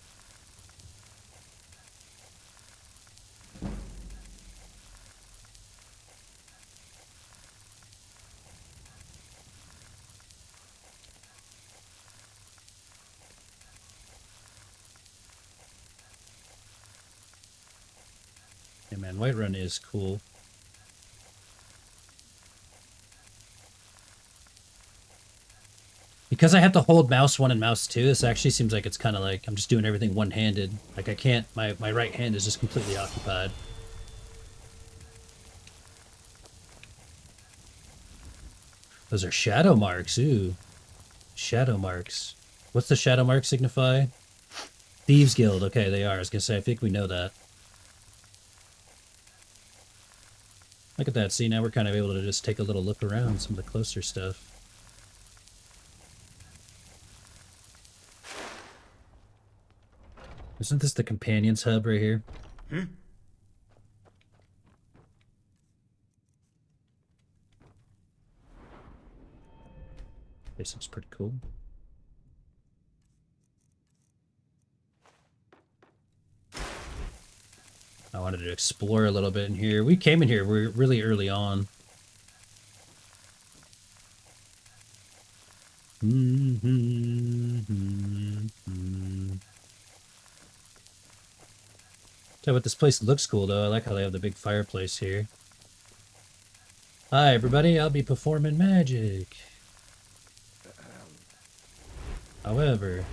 Yeah, man, Whiterun is cool. Because I have to hold mouse 1 and mouse 2, this actually seems like it's kind of like I'm just doing everything one-handed. Like I can't, my right hand is just completely occupied. Those are shadow marks, ooh. Shadow marks. What's the shadow mark signify? Thieves Guild, okay, they are. I was gonna say, I think we know that. Look at that, see, now we're kind of able to just take a little look around some of the closer stuff. Isn't this the Companions Hub right here? This looks pretty cool. I wanted to explore a little bit in here. We came in here really early on. Tell you what, this place looks cool though. I like how they have the big fireplace here. Hi everybody, I'll be performing magic. However,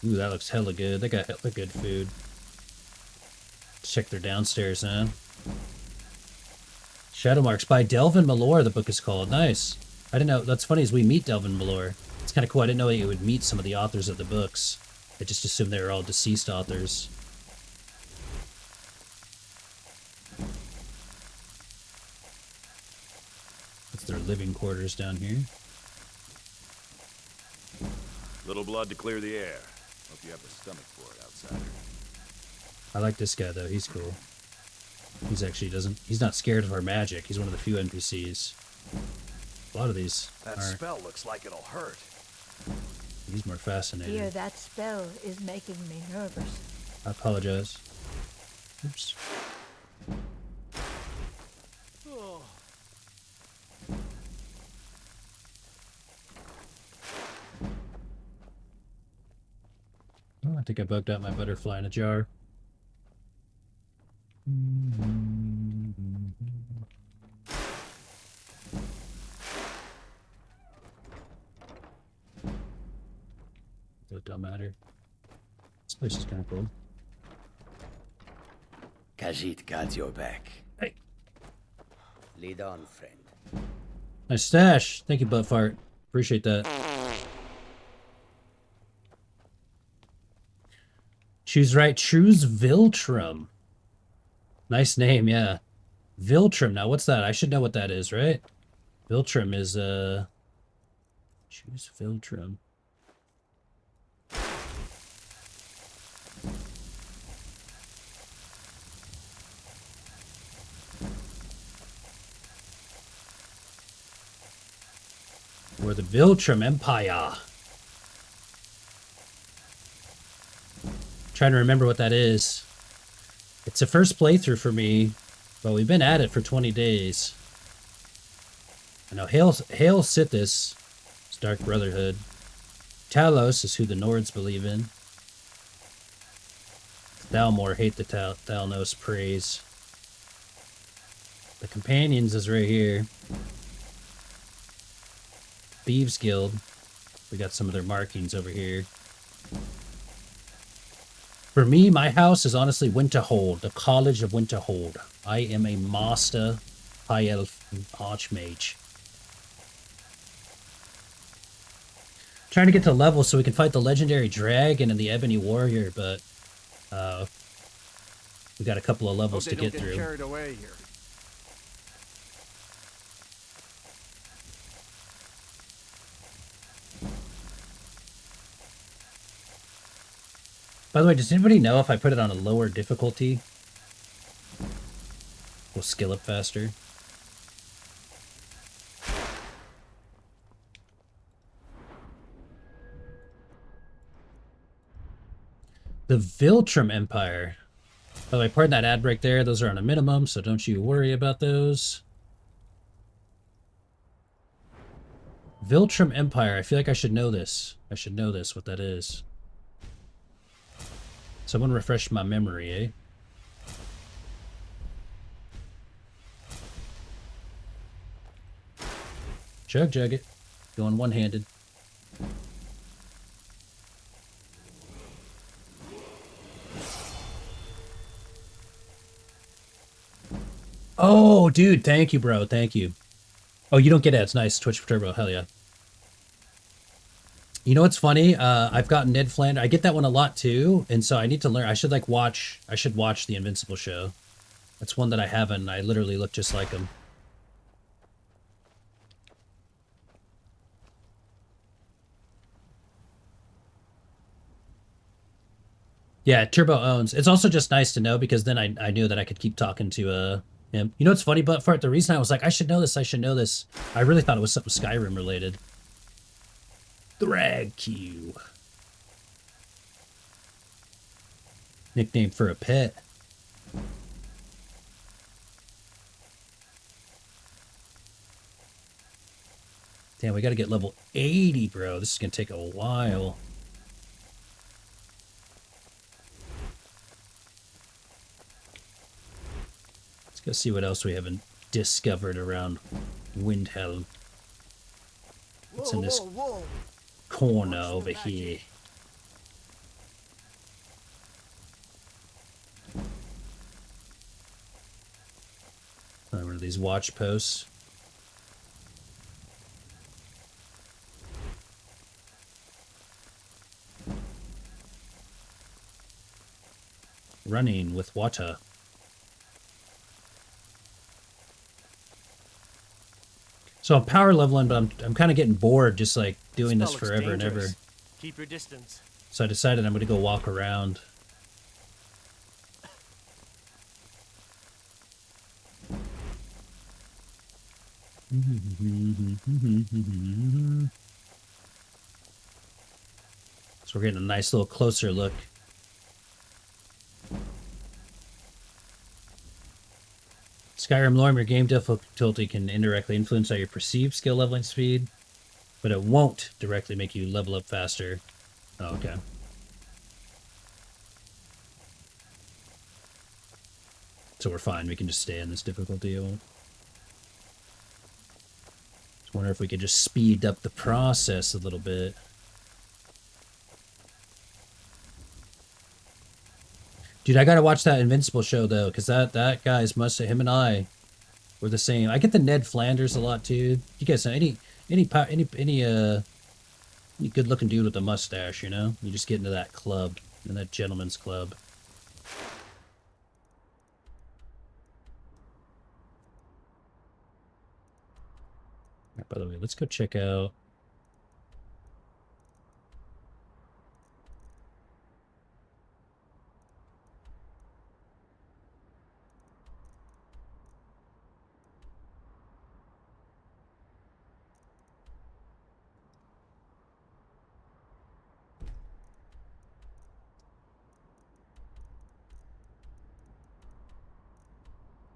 ooh, that looks hella good. They got hella good food. Let's check their downstairs, huh? Shadow Marks by Delvin Malore, the book is called. Nice. I didn't know. That's funny, is we meet Delvin Malore. It's kind of cool. I didn't know you would meet some of the authors of the books. I just assumed they were all deceased authors. That's their living quarters down here. Little blood to clear the air. Hope you have the stomach for it, outsider. I like this guy though. He's cool. He's actually he's not scared of our magic. He's one of the few NPCs. A lot of these That spell looks like it'll hurt. He's more fascinating. Dear, that spell is making me nervous. I apologize. Oops. I think I bugged out my butterfly in a jar. It don't matter. This place is kind of cool. Khajiit got your back. Hey. Lead on, friend. Nice stash. Thank you, Buttfart. Appreciate that. Choose right. Choose Viltrum. Nice name, yeah. Viltrum. Now, what's that? I should know what that is, right? Viltrum is, Choose Viltrum. Or the Viltrum Empire. Trying to remember what that is. It's a first playthrough for me, but we've been at it for 20 days. I know Hail Sithis is Dark Brotherhood. Talos is who the Nords believe in. Thalmor hate the Thalnos praise. The Companions is right here. Thieves Guild. We got some of their markings over here. For me, my house is honestly Winterhold, the College of Winterhold. I am a Master High Elf Archmage. Trying to get to level so we can fight the Legendary Dragon and the Ebony Warrior, but we got a couple of levels to get through. Carried away here. By the way, does anybody know if I put it on a lower difficulty, we'll skill up faster? The Viltrum Empire. By the way, pardon that ad break there. Those are on a minimum, so don't you worry about those. Viltrum Empire. I feel like I should know this. I should know this, what that is. Someone refresh my memory, eh? Jug it. Going one-handed. Oh, dude, thank you, bro. Thank you. Oh, you don't get ads. Nice. Twitch for Turbo. Hell yeah. You know what's funny? I've gotten Ned Flanders. I get that one a lot too, and so I need to learn. I should watch the Invincible show. That's one that I haven't. I literally look just like him. Yeah, Turbo owns. It's also just nice to know because then I knew that I could keep talking to him. You know what's funny, Buttfart? The reason I was like, I should know this, I really thought it was something Skyrim related. Thrag Q. Nickname for a pet. Damn, we gotta get level 80, bro. This is gonna take a while. Let's go see what else we haven't discovered around Windhelm. What's in this corner over here? One of these watch posts. Running with water. So I'm power leveling, but I'm kind of getting bored just like doing this forever and ever. Keep your distance. So I decided I'm going to go walk around. So we're getting a nice little closer look. Skyrim lore, your game difficulty can indirectly influence how you perceive skill leveling speed, but it won't directly make you level up faster. Oh, okay. So we're fine. We can just stay in this difficulty. I wonder if we could just speed up the process a little bit. Dude, I gotta watch that Invincible show though, because that guy's him and I were the same. I get the Ned Flanders a lot too. You guys know any good looking dude with a mustache, you know? You just get into that club, in that gentleman's club. By the way, let's go check out.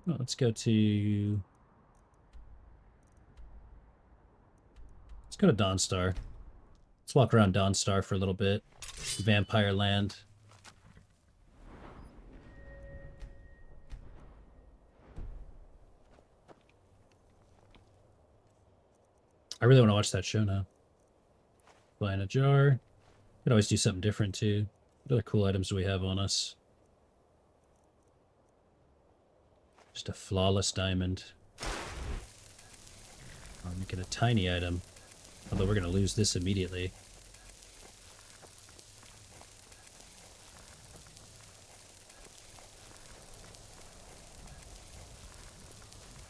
Oh, let's go to Dawnstar. Let's walk around Dawnstar for a little bit. Vampire Land. I really want to watch that show now. Fly in a jar. Could always do something different too. What other cool items do we have on us? Just a flawless diamond. I'm making a tiny item. Although we're going to lose this immediately.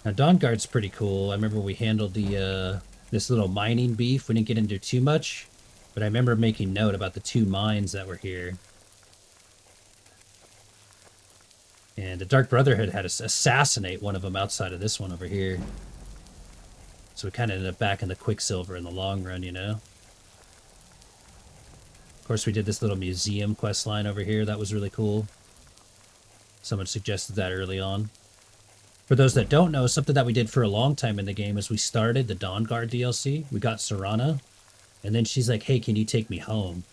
Now, Dawnguard's pretty cool. I remember we handled the this little mining beef. We didn't get into too much, but I remember making note about the 2 mines that were here. And the Dark Brotherhood had to assassinate one of them outside of this one over here. So we kind of ended up back in the Quicksilver in the long run, you know? Of course, we did this little museum quest line over here. That was really cool. Someone suggested that early on. For those that don't know, something that we did for a long time in the game is we started the Dawnguard DLC. We got Serana. And then she's like, hey, can you take me home?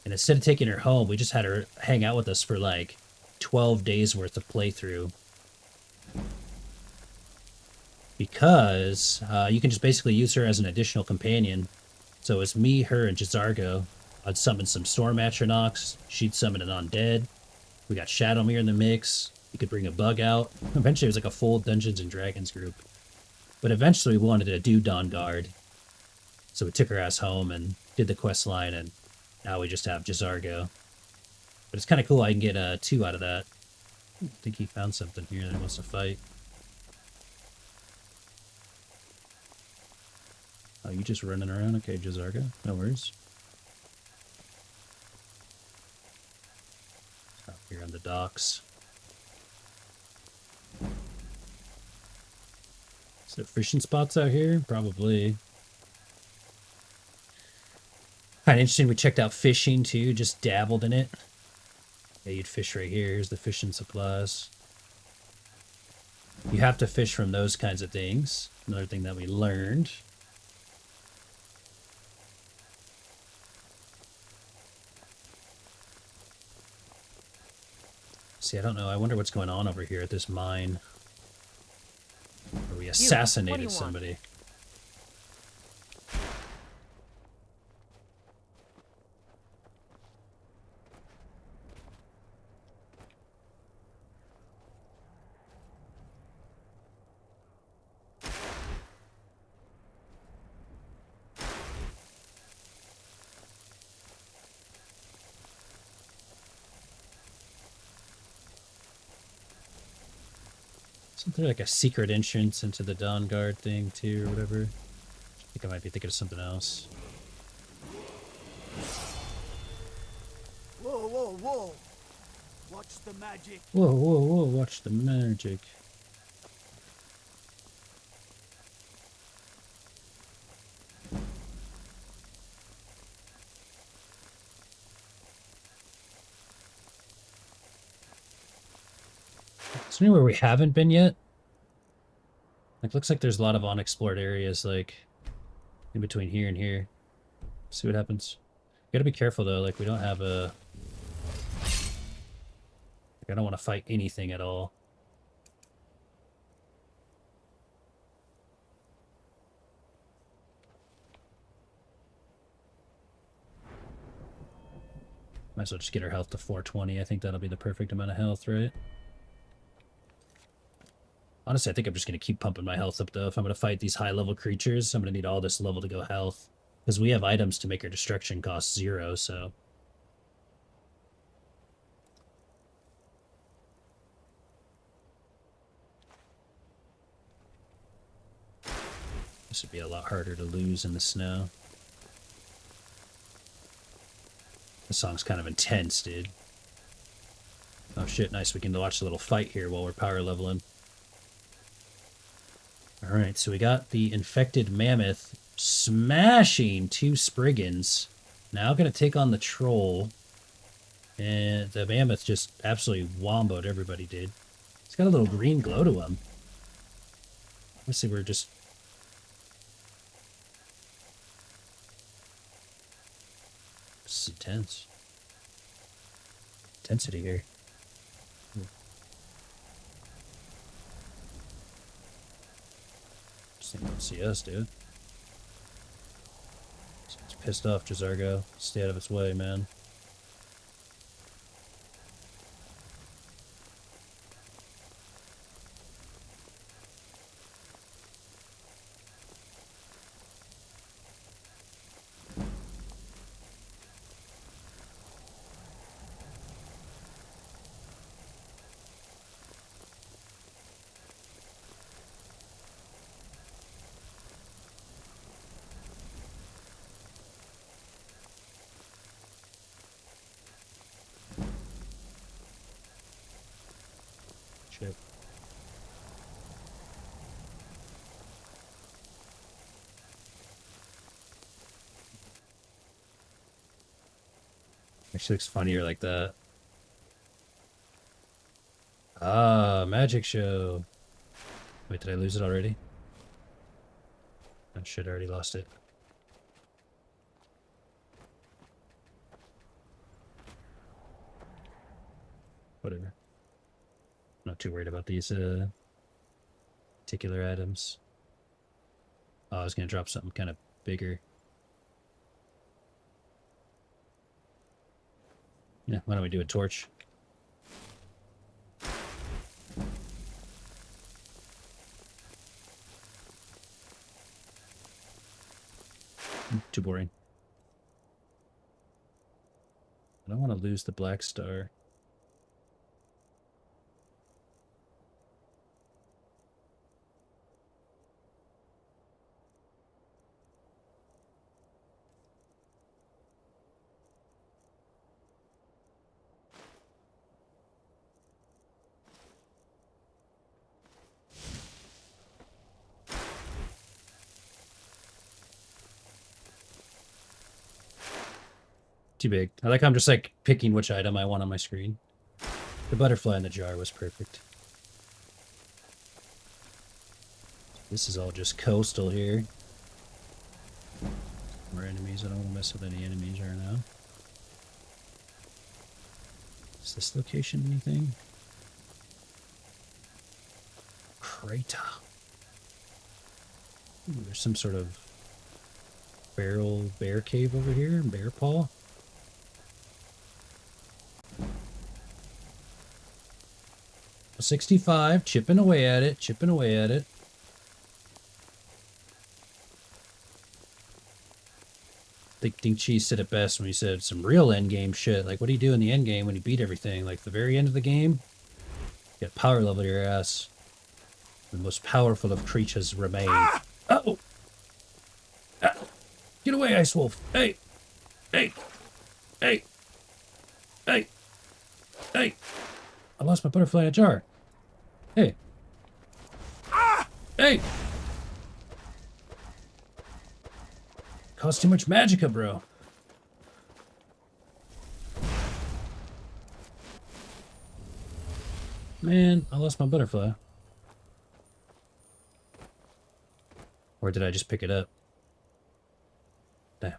And instead of taking her home, we just had her hang out with us for like 12 days worth of playthrough. Because you can just basically use her as an additional companion. So it's me, her, and Jazargo. I'd summon some Storm Atronachs. She'd summon an Undead. We got Shadowmere in the mix. You could bring a bug out. Eventually it was like a full Dungeons and Dragons group. But eventually we wanted to do Dawnguard. So we took her ass home and did the quest line, and now we just have Jazargo. But it's kind of cool I can get 2 out of that. I think he found something here that he wants to fight. Oh, you just running around? Okay, Jazargo. No worries. Out here on the docks. Is there fishing spots out here? Probably. Kind of interesting. We checked out fishing too, just dabbled in it. Yeah, you'd fish right here. Here's the fishing supplies. You have to fish from those kinds of things. Another thing that we learned. See, I don't know. I wonder what's going on over here at this mine. Where we assassinated somebody. Isn't there like a secret entrance into the Dawnguard thing too, or whatever? I think I might be thinking of something else. Whoa, whoa, whoa! Watch the magic. Whoa, whoa, whoa! Watch the magic. Is there anywhere we haven't been yet? Like, looks like there's a lot of unexplored areas, like, in between here and here. See what happens. Gotta be careful, though. Like, we don't have a... Like, I don't want to fight anything at all. Might as well just get our health to 420. I think that'll be the perfect amount of health, right? Honestly, I think I'm just going to keep pumping my health up, though. If I'm going to fight these high-level creatures, I'm going to need all this level to go health. Because we have items to make our destruction cost 0, so... This would be a lot harder to lose in the snow. This song's kind of intense, dude. Oh shit, nice. We can watch a little fight here while we're power leveling. Alright, so we got the infected mammoth smashing 2 Spriggans. Now going to take on the troll. And the mammoth just absolutely womboed everybody, dude. It's got a little green glow to him. Let's see, we're just... This is intense. Intensity here. Just think don't see us, dude. It's pissed off, Jazargo. Stay out of its way, man. Shit. Actually looks funnier like that. Ah, magic show. Wait, did I lose it already? Oh shit, I already lost it. Whatever. Not too worried about these particular items. Oh, I was gonna drop something kind of bigger. Yeah, why don't we do a torch? Too boring. I don't want to lose the black star. Too big. I like how I'm just like picking which item I want on my screen. The butterfly in the jar was perfect. This is all just coastal here. More enemies. I don't want to mess with any enemies right now. Is this location anything? Crater. Ooh, there's some sort of feral bear cave over here. Bear paw. 65, chipping away at it, chipping away at it. I think Cheese said it best when he said some real endgame shit. Like, what do you do in the endgame when you beat everything? Like, the very end of the game, you got power level your ass. The most powerful of creatures remain. Ah! Uh-oh! Ah! Get away, Ice Wolf! Hey! Hey! Hey! Hey! Hey! I lost my butterfly in a jar. Hey. Ah! Hey! Cost too much magicka, bro. Man, I lost my butterfly. Or did I just pick it up? Damn.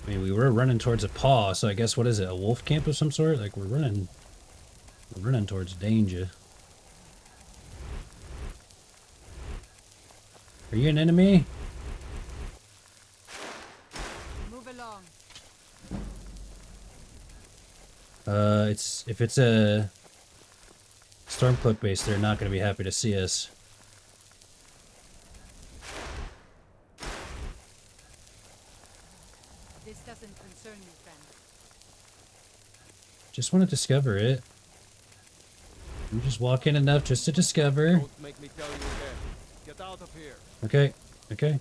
I mean, we were running towards a paw, so I guess what is it? A wolf camp of some sort? Like we're running towards danger. Are you an enemy? Move along. If it's a Stormcloak base, they're not going to be happy to see us. This doesn't concern you, friend. Just want to discover it. I'm just walking enough just to discover. Don't make me tell you again. Get out of here. Okay, okay.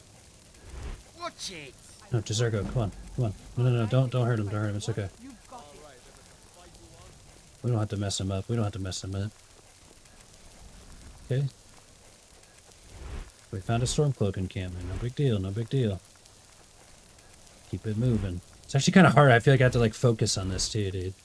Watch it. No, Jazergo, come on, come on. No, don't hurt him, don't hurt him. It's okay. We don't have to mess him up. We don't have to mess him up. Okay. We found a Stormcloak encampment. No big deal, no big deal. Keep it moving. It's actually kind of hard. I feel like I have to like focus on this too, dude.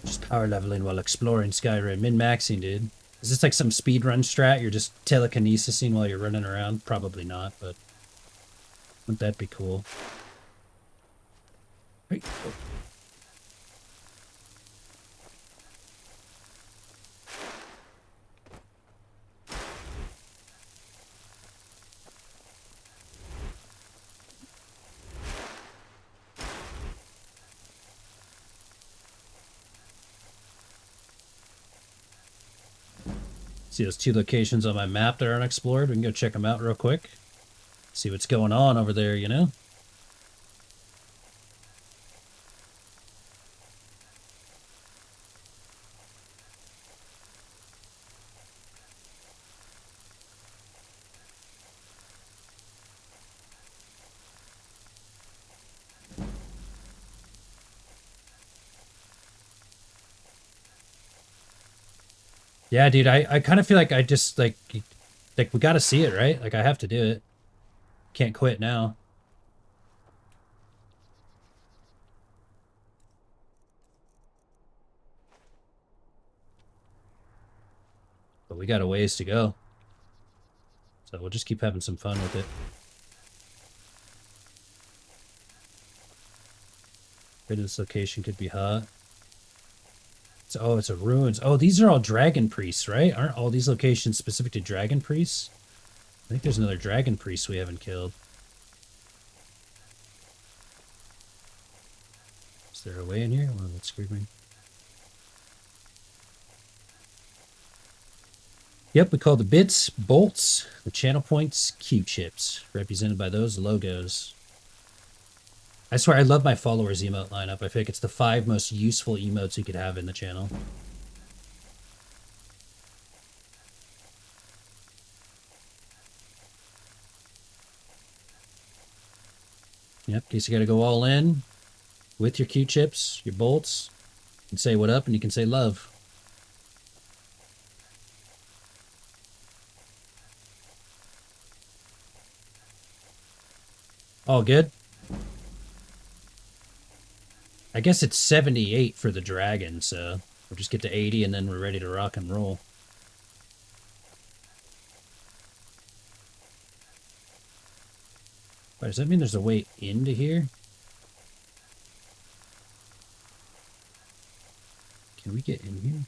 Just power leveling while exploring Skyrim. Min-maxing, dude. Is this like some speedrun strat? You're just telekinesising while you're running around? Probably not, but wouldn't that be cool? Hey. Oh. See those two locations on my map that aren't explored? We can go check them out real quick. See what's going on over there, you know? Yeah, dude, I kind of feel like I just, like we gotta see it, right? Like, I have to do it. Can't quit now. But we got a ways to go. So we'll just keep having some fun with it. Rid of this location could be hot. Oh, it's a ruins. Oh, these are all dragon priests, right? Aren't all these locations specific to dragon priests? I think there's another dragon priest we haven't killed. Is there a way in here? Oh, that scared me. Yep, we call the bits bolts, the channel points Q-chips, represented by those logos. I swear, I love my followers emote lineup. I feel like it's the 5 most useful emotes you could have in the channel. Yep, in case you gotta go all in with your Q-chips, your bolts. You can say what up and you can say love. All good? I guess it's 78 for the dragon, so we'll just get to 80 and then we're ready to rock and roll. Wait, does that mean there's a way into here? Can we get in here?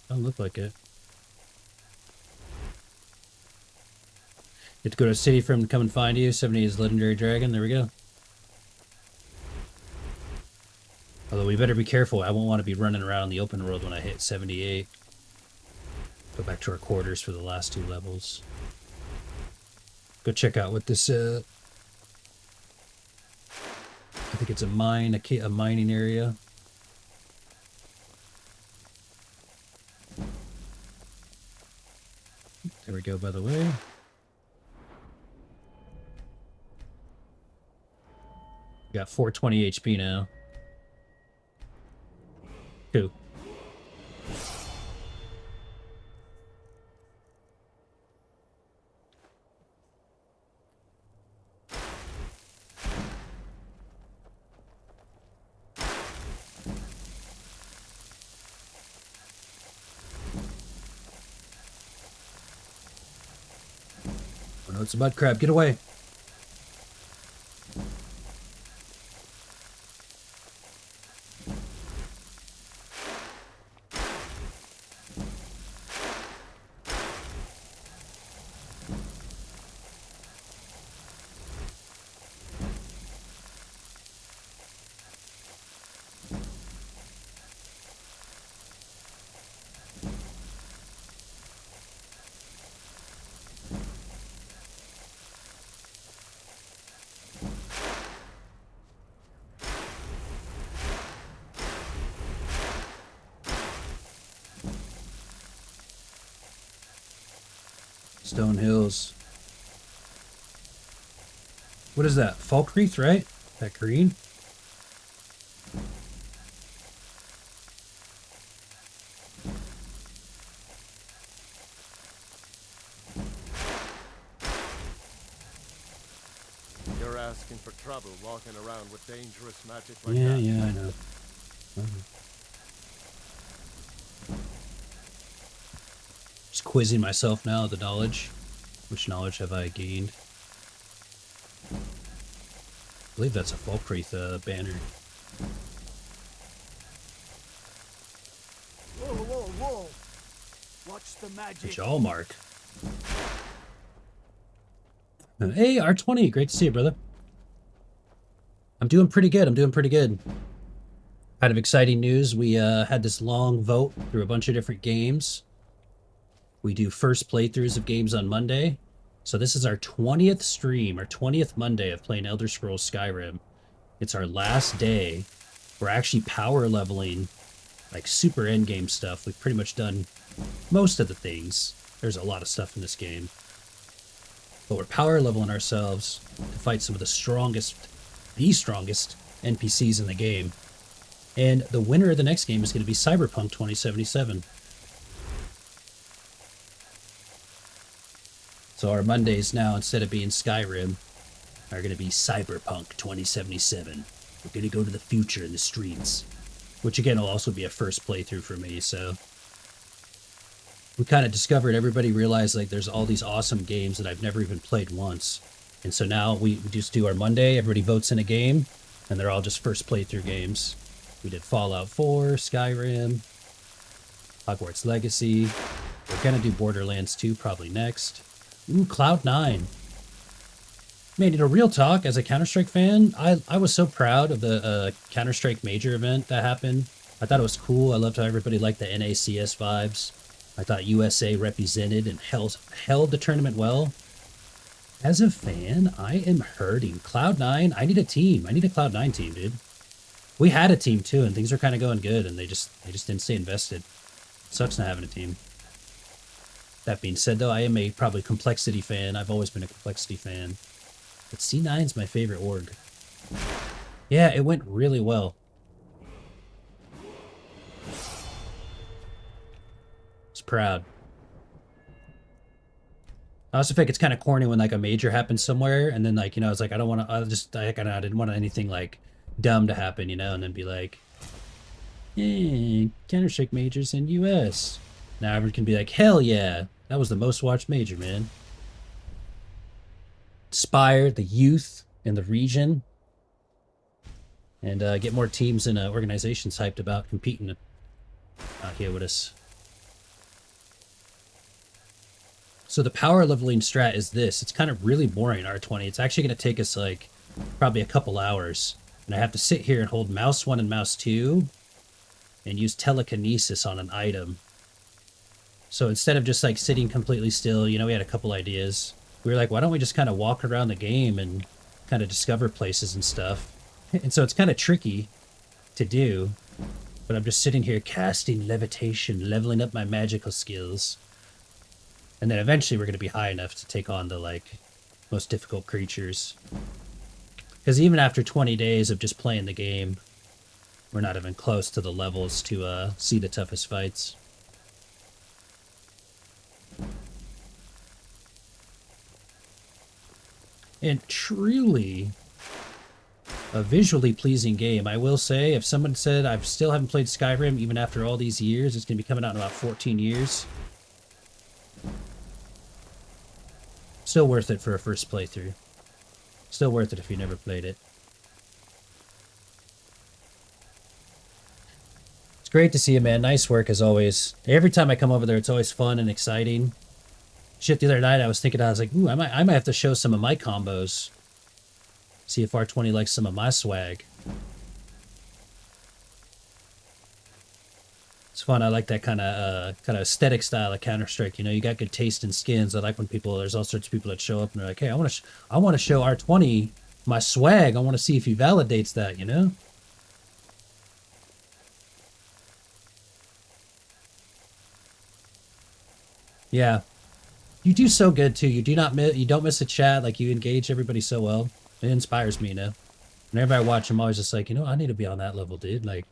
Doesn't look like it. You have to go to a city for him to come and find you. 70 is legendary dragon. There we go. Although we better be careful. I won't want to be running around in the open world when I hit 78. Go back to our quarters for the last 2 levels. Go check out what this, I think it's a mine, a mining area. There we go, by the way. Got 420 HP now. 2. Oh no, it's a mud crab. Get away. Stone Hills. What is that? Falkreath, right? That green? You're asking for trouble walking around with dangerous magic like Yeah, that. yeah, I know. Just quizzing myself now, the knowledge. Which knowledge have I gained? I believe that's a Falkreath banner. Whoa, whoa, whoa! Watch the magic. Jaw mark. Hey, R20, great to see you, brother. I'm doing pretty good. I'm doing pretty good. Kind of exciting news. We had this long vote through a bunch of different games. We do first playthroughs of games on Monday. So this is our 20th stream, our 20th Monday of playing Elder Scrolls Skyrim. It's our last day. We're actually power leveling, like super endgame stuff. We've pretty much done most of the things. There's a lot of stuff in this game. But we're power leveling ourselves to fight some of the strongest NPCs in the game. And the winner of the next game is going to be Cyberpunk 2077. So our Mondays now, instead of being Skyrim, are going to be Cyberpunk 2077. We're going to go to the future in the streets. Which again will also be a first playthrough for me, so... We kind of discovered, everybody realized like there's all these awesome games that I've never even played once. And so now we just do our Monday, everybody votes in a game, and they're all just first playthrough games. We did Fallout 4, Skyrim, Hogwarts Legacy. We're going to do Borderlands 2 probably next. Ooh, Cloud9. Man, you know, real talk, as a Counter-Strike fan, I was so proud of the Counter-Strike Major event that happened. I thought it was cool. I loved how everybody liked the NACS vibes. I thought USA represented and held the tournament well. As a fan, I am hurting. Cloud9, I need a team. I need a Cloud9 team, dude. We had a team too, and things are kind of going good, and they just didn't stay invested. Sucks not having a team. That being said, though, I am a probably Complexity fan. I've always been a Complexity fan. But C9's my favorite org. Yeah, it went really well. Proud. I also think it's kind of corny when like a major happens somewhere and then like, you know, it's like I don't want to, I didn't want anything like dumb to happen, you know, and then be like, hey, Counter-Strike majors in US. Now everyone can be like, hell yeah, that was the most watched major, man. Inspire the youth in the region and get more teams and organizations hyped about competing out here with us. So the power leveling strat is this. It's kind of really boring, R20. It's actually going to take us like probably a couple hours. And I have to sit here and hold mouse 1 and mouse 2 and use telekinesis on an item. So instead of just like sitting completely still, you know, we had a couple ideas. We were like, why don't we just kind of walk around the game and kind of discover places and stuff? And so it's kind of tricky to do. But I'm just sitting here casting levitation, leveling up my magical skills. And then eventually we're going to be high enough to take on the, like, most difficult creatures. Because even after 20 days of just playing the game, we're not even close to the levels to see the toughest fights. And truly a visually pleasing game. I will say, if someone said I still haven't played Skyrim even after all these years, it's going to be coming out in about 14 years. Still worth it for a first playthrough. Still worth it if you never played it. It's great to see you, man. Nice work as always. Every time I come over there, it's always fun and exciting. Shit, the other night I was thinking, I was like, ooh, I might have to show some of my combos. See if R20 likes some of my swag. It's fun. I like that kind of aesthetic style of Counter-Strike. You know, you got good taste in skins. I like when there's all sorts of people that show up and they're like, hey, I want to show R20 my swag. I want to see if he validates that, you know? Yeah. You do so good too. You don't miss a chat. Like, you engage everybody so well. It inspires me, you know. Whenever I watch, I'm always just like, you know, I need to be on that level, dude. Like,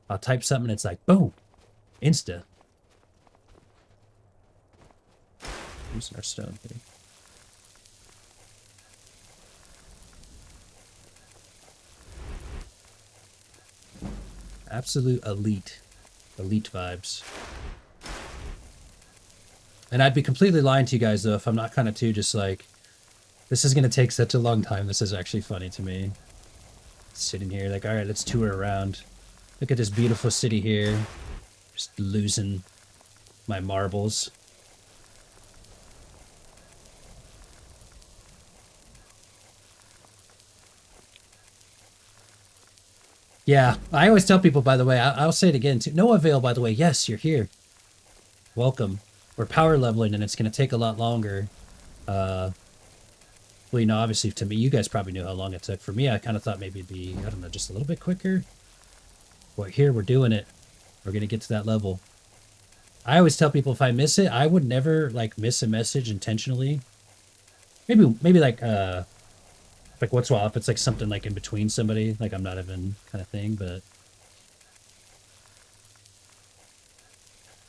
I'll type something and it's like, boom, insta. Using our stone here. Absolute elite vibes. And I'd be completely lying to you guys, though, if I'm not kind of too just like, this is going to take such a long time. This is actually funny to me. Sitting here like, all right, let's tour around. Look at this beautiful city here. Just losing my marbles. Yeah, I always tell people, by the way, I'll say it again, too. Noah Vale, by the way, yes, you're here. Welcome. We're power leveling, and it's going to take a lot longer. Well, you know, obviously, to me, you guys probably knew how long it took. For me, I kind of thought maybe it'd be, I don't know, just a little bit quicker. But here, we're doing it. We're going to get to that level. I always tell people if I miss it, I would never, like, miss a message intentionally. Maybe like once in a while, if it's, like, something, like, in between somebody, like, I'm not even kind of thing, but...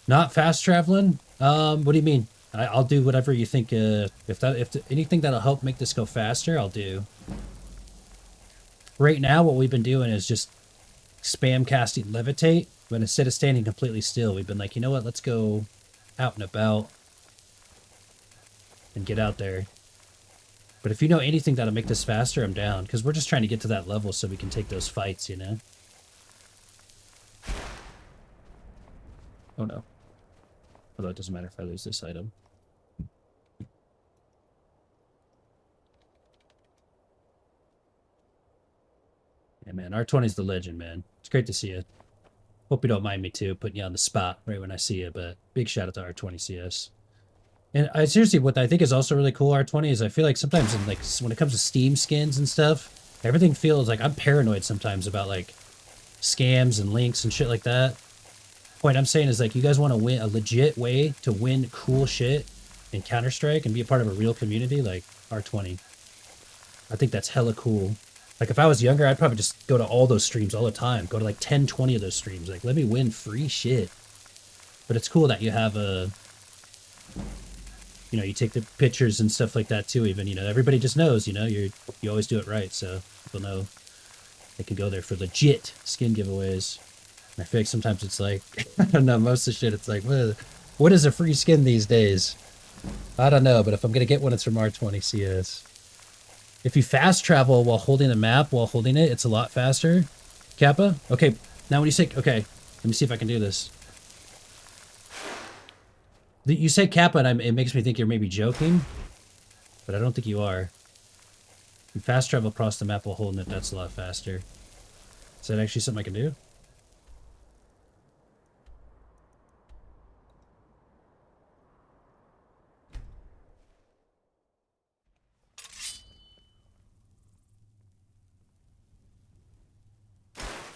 Not fast traveling? What do you mean? I'll do whatever you think, if anything that'll help make this go faster, I'll do. Right now, what we've been doing is just spam casting levitate, but instead of standing completely still, we've been like, you know what, let's go out and about and get out there. But if you know anything that'll make this faster, I'm down, because we're just trying to get to that level so we can take those fights, you know? Oh no. Although it doesn't matter if I lose this item. Yeah, man, R20's the legend, man. It's great to see you. Hope you don't mind me, too, putting you on the spot right when I see you, but big shout out to R20CS. And I seriously, what I think is also really cool, R20, is I feel like sometimes in, like, when it comes to Steam skins and stuff, everything feels like I'm paranoid sometimes about, like, scams and links and shit like that. Point I'm saying is, like, you guys want to win a legit way to win cool shit in Counter-Strike and be a part of a real community, like R20. I think that's hella cool. Like, if I was younger, I'd probably just go to all those streams all the time. Go to, like, 10, 20 of those streams. Like, let me win free shit. But it's cool that you have a... You know, you take the pictures and stuff like that, too, even. You know, everybody just knows, you know, you always do it right. So people know they can go there for legit skin giveaways. And I feel like sometimes it's like, I don't know, most of the shit, it's like, what is a free skin these days? I don't know, but if I'm going to get one, it's from R20CS. If you fast travel while holding the map, it's a lot faster. Kappa? Okay, now when you say, okay, let me see if I can do this. You say Kappa, and it makes me think you're maybe joking, but I don't think you are. If you fast travel across the map while holding it, that's a lot faster. Is that actually something I can do?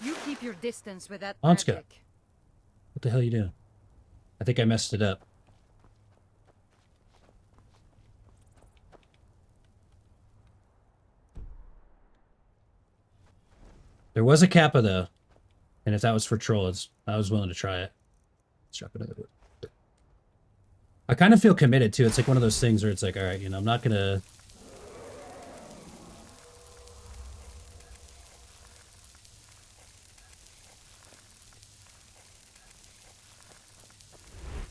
You keep your distance with that Anska. magic. What the hell are you doing? I think I messed it up. There was a Kappa though, and if that was for trolls, I was willing to try it. Let's drop it. I kind of feel committed too. It's like one of those things where it's like, all right, you know, I'm not gonna.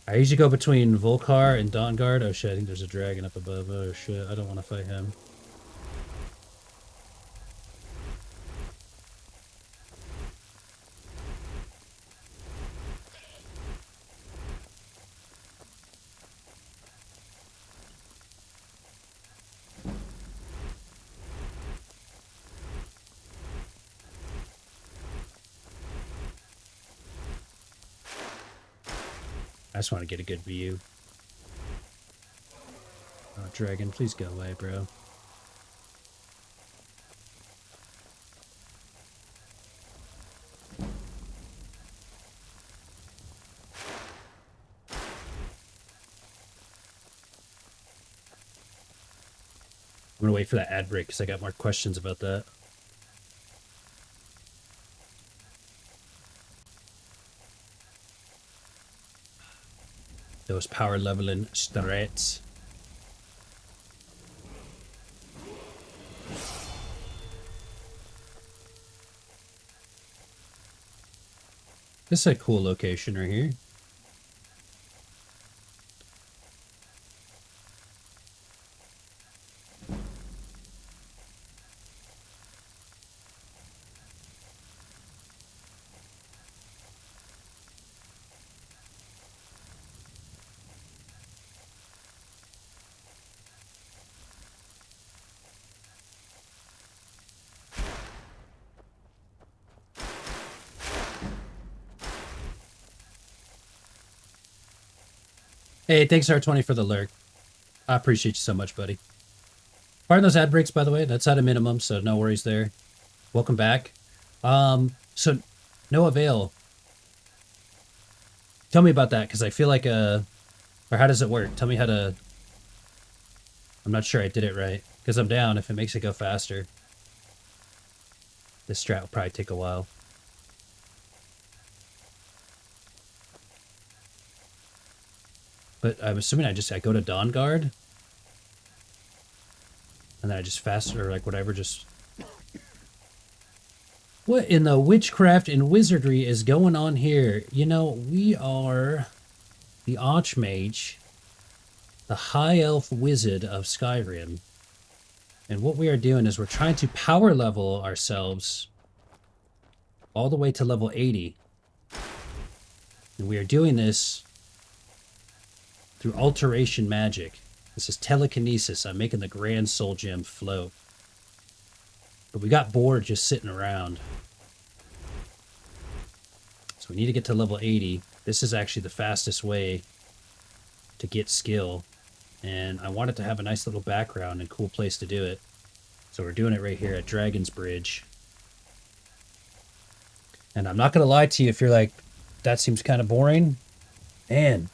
I usually go between Volcar and Dawnguard. Oh shit, I think there's a dragon up above. Oh shit, I don't want to fight him. I just want to get a good view. Oh, dragon, please go away, bro. I'm gonna wait for that ad break because I got more questions about that. Those power leveling strats. This is a cool location right here. Hey, thanks R20 for the lurk. I appreciate you so much, buddy. Pardon those ad breaks, by the way. That's at a minimum, so no worries there. Welcome back. So no avail. Tell me about that, because I feel like or how does it work? Tell me how to. I'm not sure I did it right, because I'm down if it makes it go faster. This strat will probably take a while. But I'm assuming I go to Dawnguard. And then I just fast, or like whatever, just... What in the witchcraft and wizardry is going on here? You know, we are the Archmage, the High Elf Wizard of Skyrim. And what we are doing is we're trying to power level ourselves all the way to level 80. And we are doing this through alteration magic. This is telekinesis. I'm making the Grand Soul Gem float. But we got bored just sitting around. So we need to get to level 80. This is actually the fastest way to get skill. And I wanted to have a nice little background and cool place to do it. So we're doing it right here at Dragon's Bridge. And I'm not going to lie to you if you're like, that seems kind of boring. Man,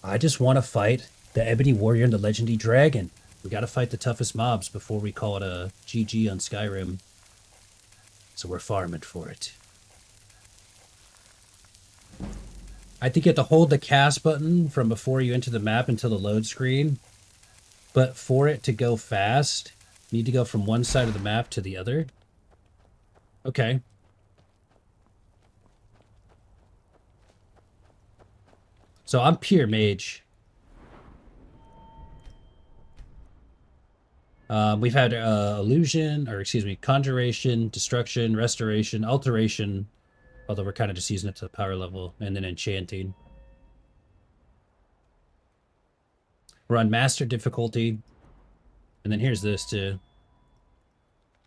I just want to fight the Ebony Warrior and the Legendary Dragon. We got to fight the toughest mobs before we call it a GG on Skyrim. So we're farming for it. I think you have to hold the cast button from before you enter the map until the load screen. But for it to go fast, you need to go from one side of the map to the other. Okay. So I'm pure mage. We've had illusion, or excuse me, conjuration, destruction, restoration, alteration, although we're kind of just using it to the power level, and then enchanting. We're on master difficulty, and then here's this too.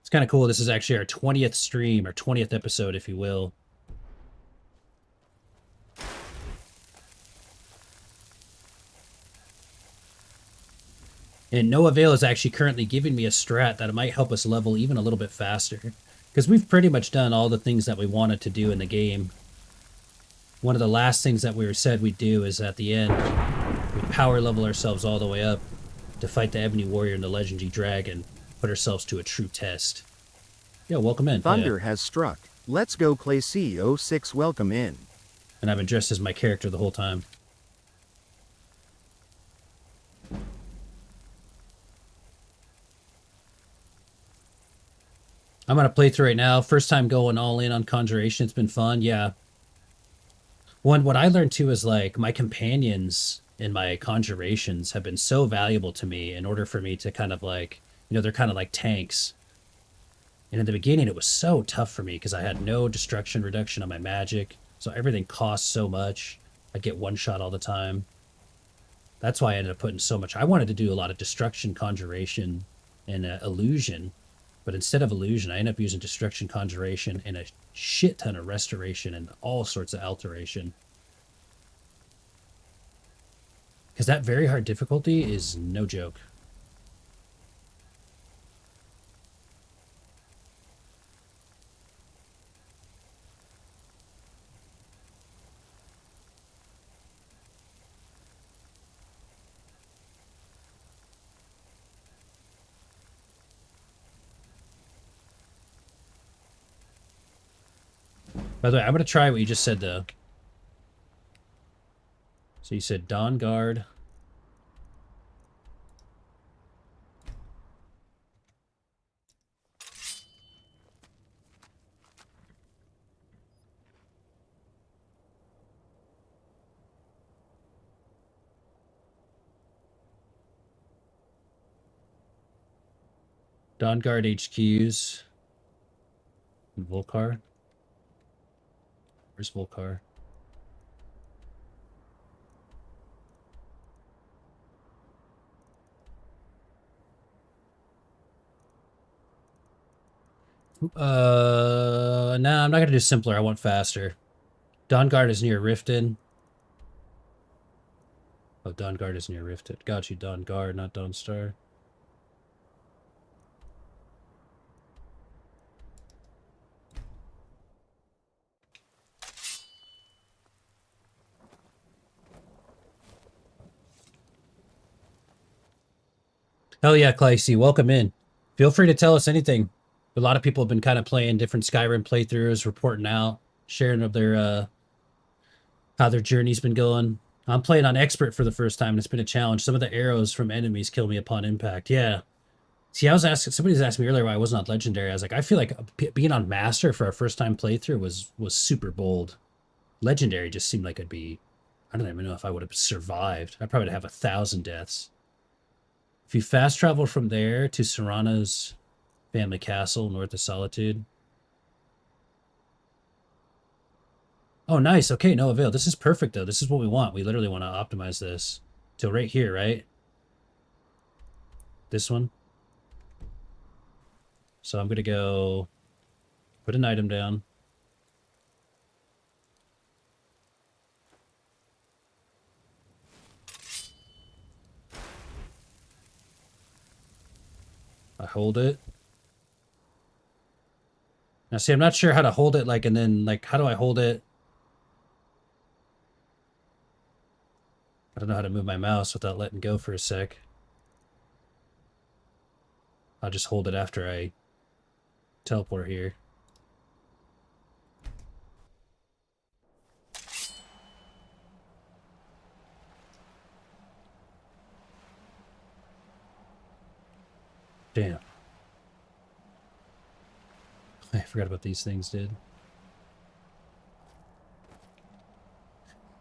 It's kind of cool. This is actually our 20th stream, or 20th episode, if you will. And No Avail is actually currently giving me a strat that might help us level even a little bit faster. Because we've pretty much done all the things that we wanted to do in the game. One of the last things that we said we'd do is at the end, we power level ourselves all the way up to fight the Ebony Warrior and the Legendary Dragon, put ourselves to a true test. Yeah, welcome in. Thunder has struck. Let's go play C06 welcome in. And I've been dressed as my character the whole time. I'm on a playthrough right now. First time going all in on Conjuration. It's been fun. Yeah. What I learned too is like my companions in my conjurations have been so valuable to me in order for me to kind of like, you know, they're kind of like tanks. And in the beginning, it was so tough for me because I had no destruction reduction on my magic. So everything cost so much. I'd get one shot all the time. That's why I ended up putting so much. I wanted to do a lot of destruction, conjuration, and illusion. But instead of illusion, I ended up using destruction, conjuration, and a shit ton of restoration and all sorts of alteration. Because that very hard difficulty is no joke. By the way, I'm going to try what you just said, though. So you said Dawn Guard. Dawn Guard HQs. And Volcar. Where's Volcar? Nah, I'm not gonna do simpler. I want faster. Dawn Guard is near Riften. Oh, Dawn Guard is near Riften. Got you, Dawn Guard, not Dawn Star. Hell yeah, Claycy, welcome in. Feel free to tell us anything. A lot of people have been kind of playing different Skyrim playthroughs, reporting out, sharing of their how their journey's been going. I'm playing on expert for the first time, and it's been a challenge. Some of the arrows from enemies kill me upon impact. Yeah. See, I was asking, somebody's asked me earlier why I wasn't on legendary. I was like, I feel like being on master for our first time playthrough was super bold. Legendary just seemed like it'd be, I don't even know if I would have survived. I'd probably have 1,000 deaths. If you fast travel from there to Serrano's family castle, north of Solitude. Oh, nice. Okay, no avail. This is perfect, though. This is what we want. We literally want to optimize this till right here, right? This one. So I'm going to go put an item down. I hold it. Now, see, I'm not sure how to hold it, like, and then, like, how do I hold it? I don't know how to move my mouse without letting go for a sec. I'll just hold it after I teleport here. Damn. I forgot about these things, dude.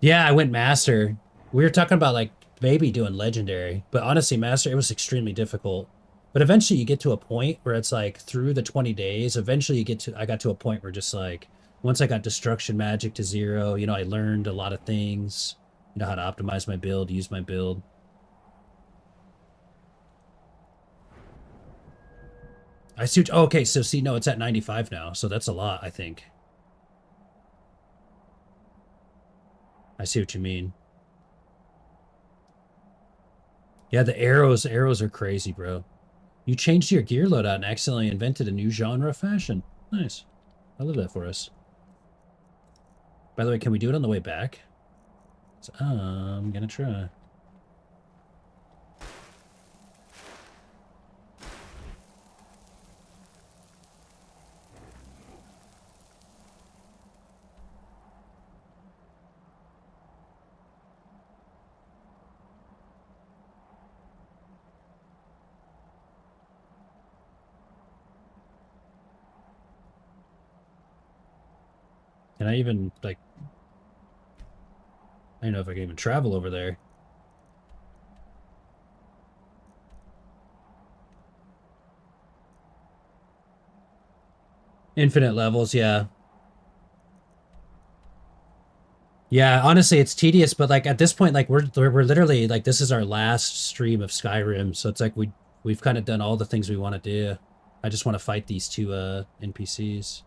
Yeah, I went master. We were talking about, like, maybe doing legendary. But honestly, master, it was extremely difficult. But eventually you get to a point where it's like, through the 20 days, eventually you get to, I got to a point where just like, once I got destruction magic to 0, you know, I learned a lot of things. You know, how to optimize my build, use my build. I see. Oh, okay, so see, no, it's at 95 now, so that's a lot, I think. I see what you mean. Yeah, the arrows are crazy, bro. You changed your gear loadout and accidentally invented a new genre of fashion. Nice. I love that for us. By the way, can we do it on the way back? So, I'm gonna try. Can I even, like... I don't know if I can even travel over there. Infinite levels, yeah. Yeah, honestly, it's tedious, but like at this point, like we're literally like this is our last stream of Skyrim, so it's like we've kind of done all the things we want to do. I just want to fight these two NPCs.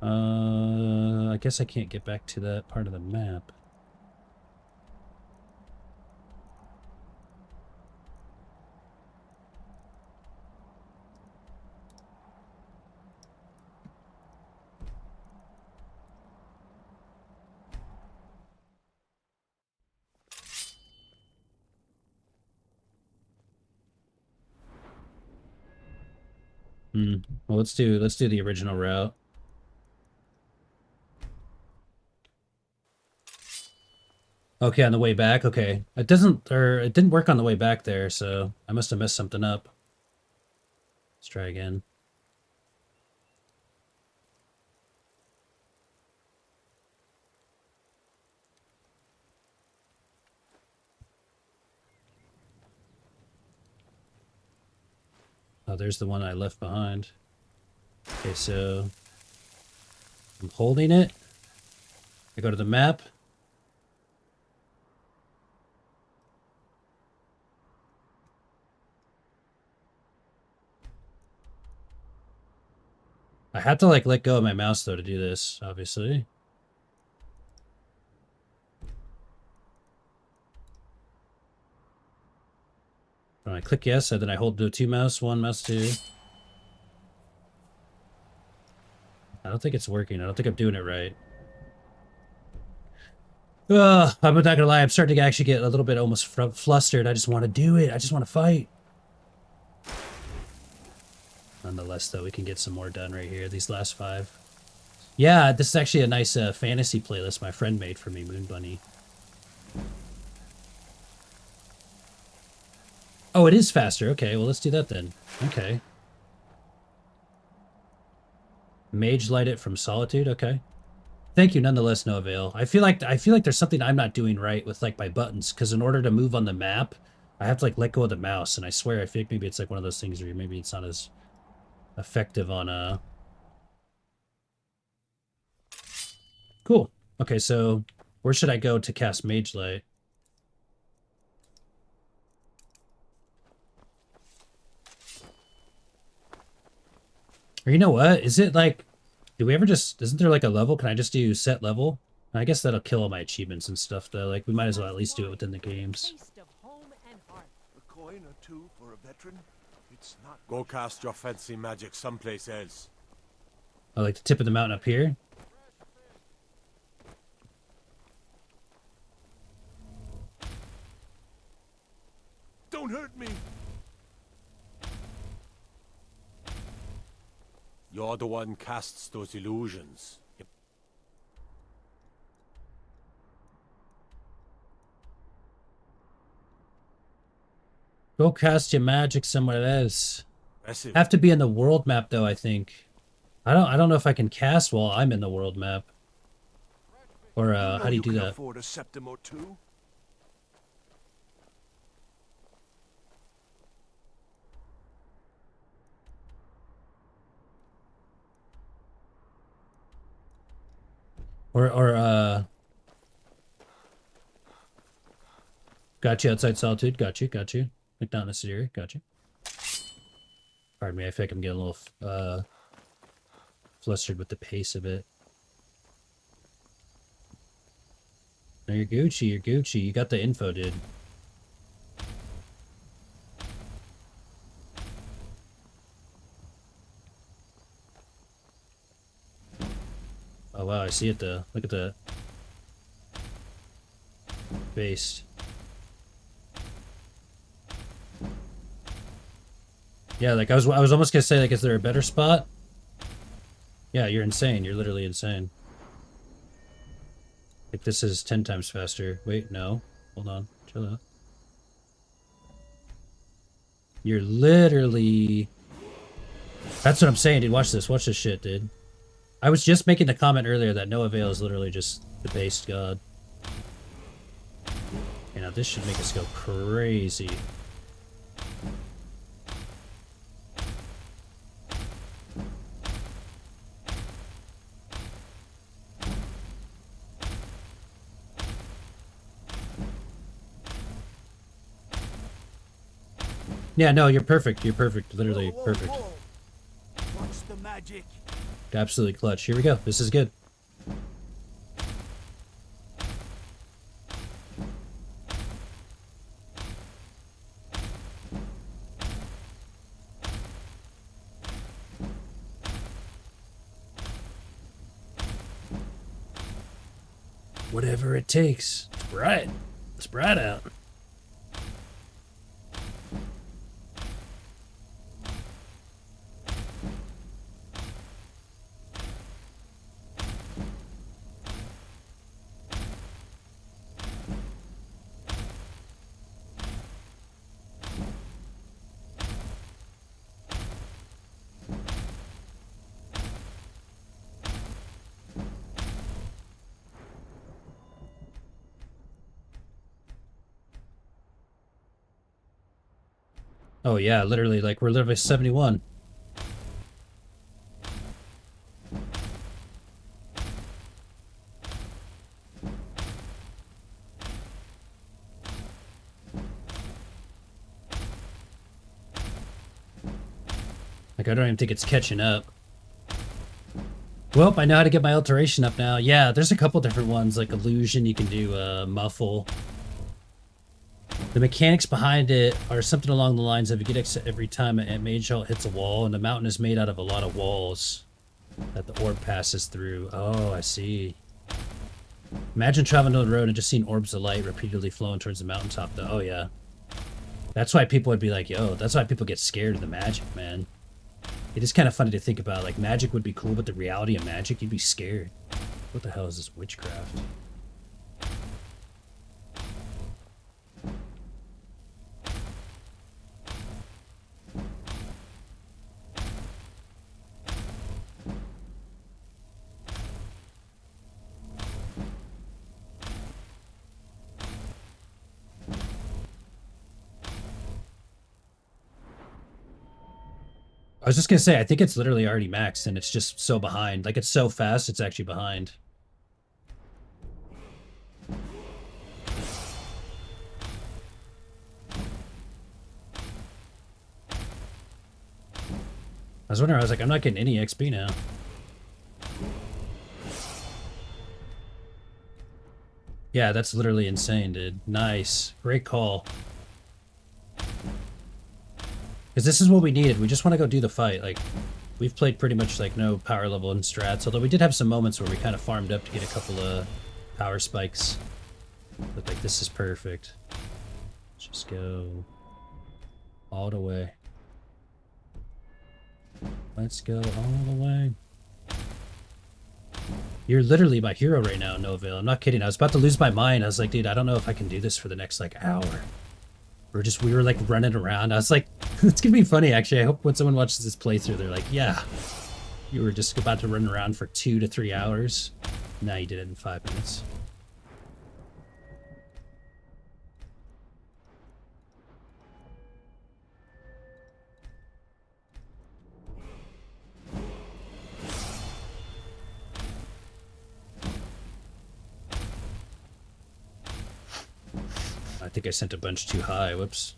I guess I can't get back to that part of the map. Well, let's do the original route. Okay, on the way back. Okay, it didn't work on the way back there, so I must have messed something up. Let's try again. Oh, there's the one I left behind. Okay, so I'm holding it. I go to the map. I have to like let go of my mouse though to do this, obviously. When I click yes, and then I hold the two mouse, one mouse two. I don't think it's working. I don't think I'm doing it right. I'm not gonna lie, I'm starting to actually get a little bit almost flustered. I just want to do it. I just want to fight. Nonetheless, though, we can get some more done right here. These last 5. Yeah, this is actually a nice fantasy playlist my friend made for me, Moon Bunny. Oh, it is faster. Okay, well, let's do that then. Okay. Mage light it from solitude. Okay. Thank you, nonetheless, no avail. I feel like there's something I'm not doing right with like my buttons, because in order to move on the map, I have to like let go of the mouse, and I swear I feel like maybe it's like one of those things where maybe it's not as effective on Cool. Okay, so where should I go to cast Mage Light? Or you know what? Is it like, do we ever just, isn't there like a level? Can I just do set level? I guess that'll kill all my achievements and stuff though. Like we might as well at least do it within the games. A coin or two for a veteran? It's not. Go cast your fancy magic someplace else. Oh, like the tip of the mountain up here? Don't hurt me! You're the one casts those illusions. Go cast your magic somewhere else. Impressive. Have to be in the world map though, I think. I don't know if I can cast while I'm in the world map. Or how do you do that? Afford a septim or two? Got you outside solitude. Got you. Like not necessary. Got you. Pardon me. I feel like I'm getting a little flustered with the pace of it. No, you're Gucci. You're Gucci. You got the info, dude. Oh wow, I see it though. Look at the base. Yeah, like I was almost gonna say, like, is there a better spot? Yeah, you're insane. You're literally insane. Like this is 10 times faster. Wait, no. Hold on. Chill out. You're literally... That's what I'm saying, dude. Watch this. Watch this shit, dude. I was just making the comment earlier that no avail is literally just the base god. Okay, now this should make us go crazy. Yeah, no, you're perfect. You're perfect. Literally perfect. Watch the magic. Absolutely clutch. Here we go. This is good. Whatever it takes. It's bright. It's bright out. Oh yeah, literally, like we're literally 71. Like I don't even think it's catching up. Well, I know how to get my alteration up now. Yeah, there's a couple different ones, like illusion, you can do muffle. The mechanics behind it are something along the lines of you get X every time a mage ult hits a wall, and the mountain is made out of a lot of walls that the orb passes through. Oh, I see. Imagine traveling down the road and just seeing orbs of light repeatedly flowing towards the mountaintop, though. Oh, yeah. That's why people would be like, yo, that's why people get scared of the magic, man. It is kind of funny to think about. Like, magic would be cool, but the reality of magic, you'd be scared. What the hell is this witchcraft? I was just gonna say, I think it's literally already maxed, and it's just so behind. Like, it's so fast, it's actually behind. I was wondering, I was like, I'm not getting any XP now. Yeah, that's literally insane, dude. Nice. Great call. Because this is what we needed. We just want to go do the fight. Like, we've played pretty much, like, no power level in strats, although we did have some moments where we kind of farmed up to get a couple of power spikes. But, like, this is perfect. Let's just go all the way. Let's go all the way. You're literally my hero right now, Noville. I'm not kidding. I was about to lose my mind. I was like, dude, I don't know if I can do this for the next, like, hour. We were like running around. I was like, it's gonna be funny actually. I hope when someone watches this playthrough, they're like, yeah, you were just about to run around for 2 to 3 hours. Now you did it in 5 minutes. I think I sent a bunch too high. Whoops.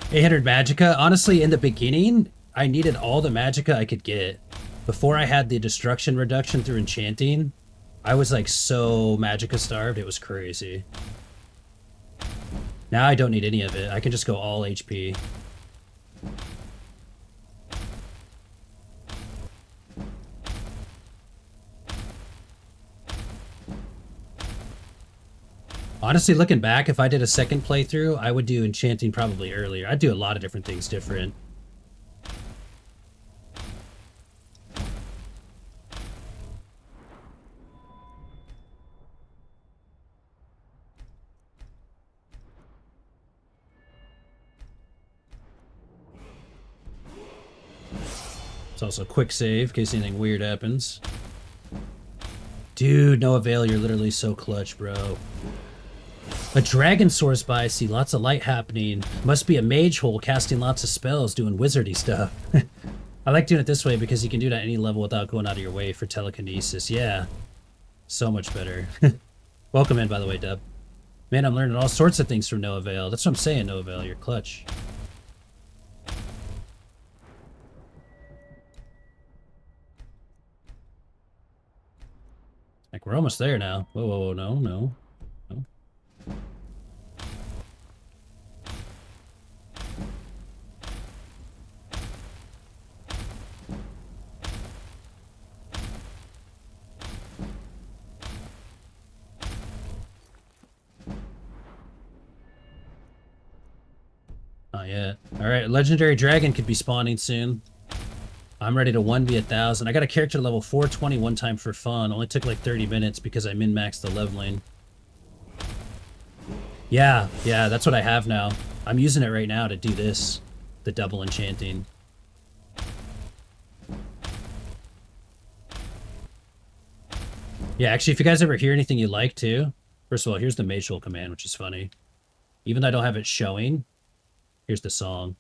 $800 magicka. Honestly, in the beginning, I needed all the magicka I could get. Before I had the destruction reduction through enchanting, I was like so magicka starved, it was crazy. Now I don't need any of it. I can just go all HP. Honestly, looking back, if I did a second playthrough, I would do enchanting probably earlier. I'd do a lot of different things different. It's also a quick save in case anything weird happens. Dude, no avail. You're literally so clutch, bro. A dragon soars by. I see lots of light happening. Must be a mage hole casting lots of spells, doing wizardy stuff. I like doing it this way because you can do it at any level without going out of your way for telekinesis. Yeah. So much better. Welcome in, by the way, Dub. Man, I'm learning all sorts of things from No Avail. That's what I'm saying, No Avail. You're clutch. Like, we're almost there now. Whoa, whoa, whoa, no, no. No. Not yet. Alright, Legendary Dragon could be spawning soon. I'm ready to 1v1000. I got a character level 420 one time for fun. Only took like 30 minutes because I min-maxed the leveling. Yeah, that's what I have now. I'm using it right now to do this. The double enchanting. Yeah, actually, if you guys ever hear anything you like too, first of all, here's the Mage Hole command, which is funny. Even though I don't have it showing, here's the song.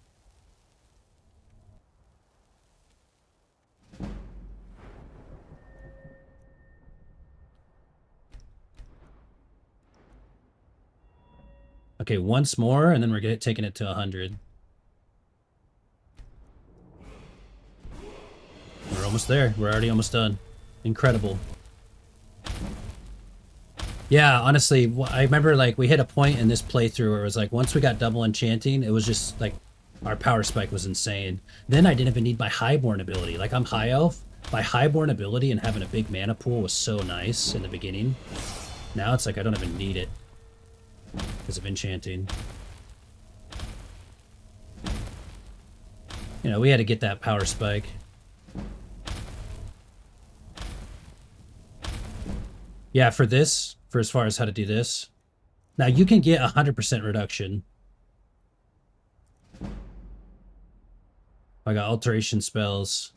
Okay, once more, and then we're taking it to 100. We're almost there. We're already almost done. Incredible. Yeah, honestly, I remember like we hit a point in this playthrough where it was like once we got double enchanting, it was just like our power spike was insane. Then I didn't even need my highborn ability. Like I'm high elf. My highborn ability and having a big mana pool was so nice in the beginning. Now it's like I don't even need it because of enchanting. You know, we had to get that power spike. Yeah, for this, for as far as how to do this. Now you can get 100% reduction. I got alteration spells,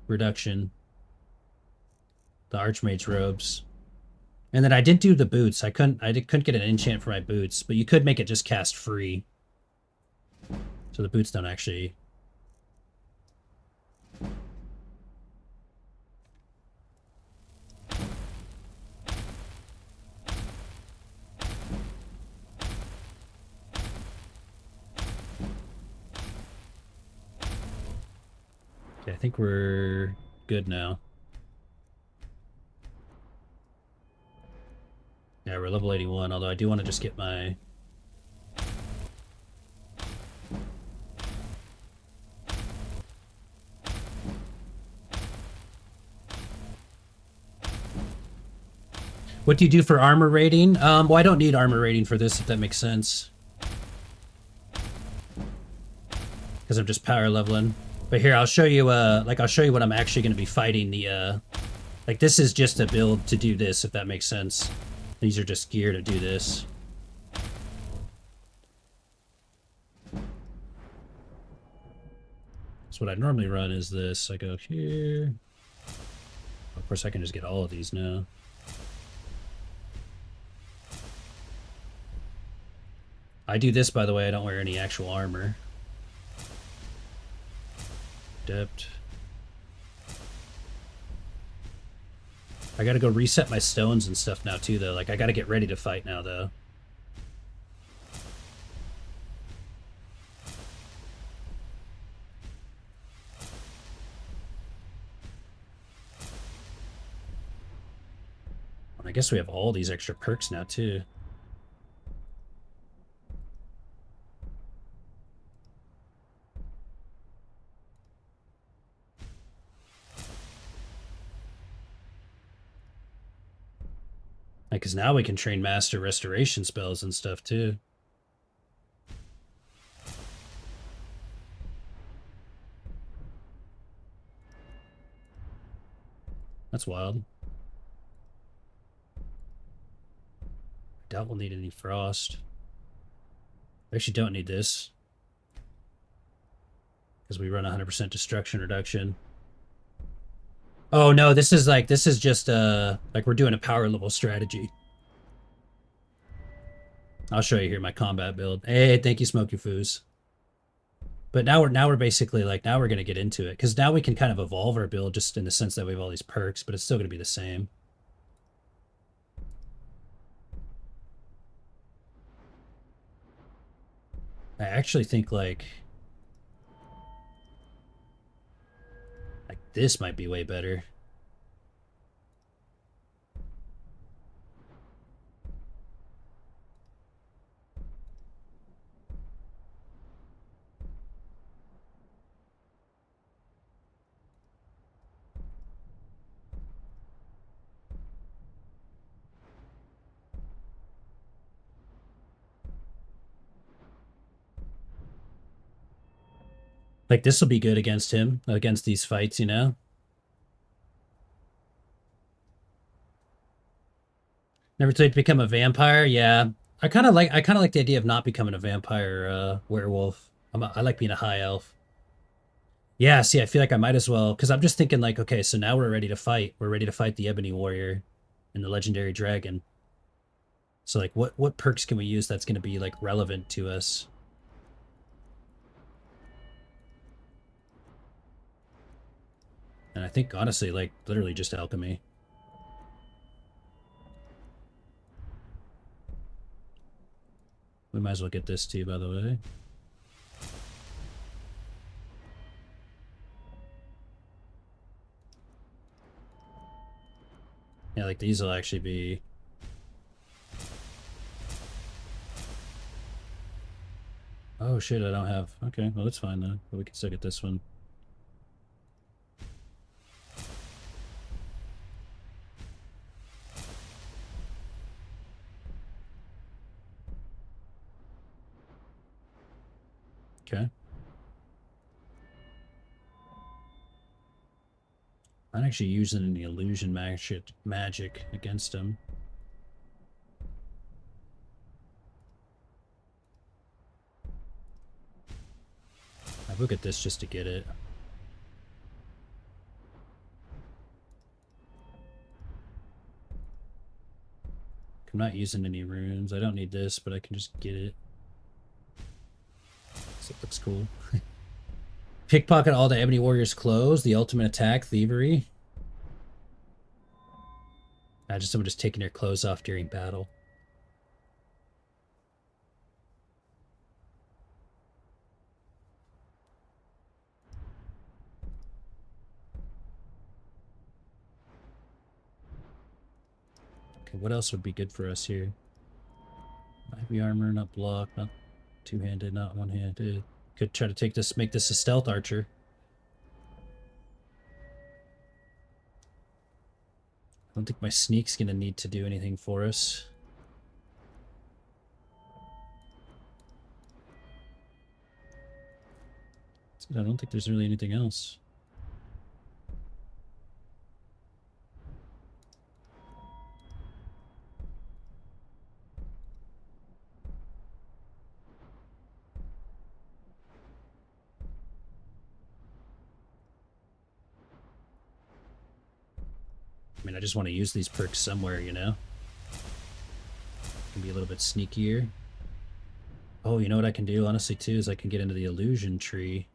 reduction, the Archmage robes. And then I didn't do the boots. I couldn't get an enchant for my boots, but you could make it just cast free. So the boots don't actually. Okay, I think we're good now. Yeah, we're level 81, although I do want to just get my... What do you do for armor rating? Well, I don't need armor rating for this, if that makes sense. Because I'm just power leveling. But here, I'll show you, I'll show you what I'm actually going to be fighting the, like, this is just a build to do this, if that makes sense. These are just gear to do this. So what I normally run is this. I go here. Of course, I can just get all of these now. I do this, by the way. I don't wear any actual armor. Adept. I gotta go reset my stones and stuff now too, though. Like, I gotta get ready to fight now, though. I guess we have all these extra perks now, too. Because now we can train master restoration spells and stuff too. That's wild. I doubt we'll need any frost. We actually don't need this. Because we run 100% destruction reduction. Oh no, this is just like we're doing a power level strategy. I'll show you here my combat build. Hey, thank you, Smoky Foos. But now we're basically like, now we're gonna get into it, because now we can kind of evolve our build just in the sense that we have all these perks, but it's still gonna be the same. I actually think like this might be way better. Like this will be good against him, against these fights, you know? Never tried to become a vampire? Yeah. I kind of like the idea of not becoming a vampire werewolf. I like being a high elf. Yeah, see, I feel like I might as well, because I'm just thinking like, okay, so now we're ready to fight. We're ready to fight the Ebony Warrior and the Legendary Dragon. So like what perks can we use that's going to be like relevant to us? And I think honestly, like literally just alchemy. We might as well get this too, by the way. Yeah, like these will actually be... Oh shit, I don't have... Okay, well that's fine then. But we can still get this one. Okay. I'm actually using the illusion magic against him. I look at this just to get it. I'm not using any runes. I don't need this, but I can just get it. So it looks cool. Pickpocket all the Ebony Warrior's clothes. The ultimate attack, thievery. Imagine someone just taking their clothes off during battle. Okay, what else would be good for us here? Heavy armor, not block, not two-handed, not one-handed. Could try to take this, make this a stealth archer. I don't think my sneak's gonna need to do anything for us. I don't think there's really anything else. I mean, I just want to use these perks somewhere, you know? Can be a little bit sneakier. Oh, you know what I can do, honestly, too, is I can get into the illusion tree.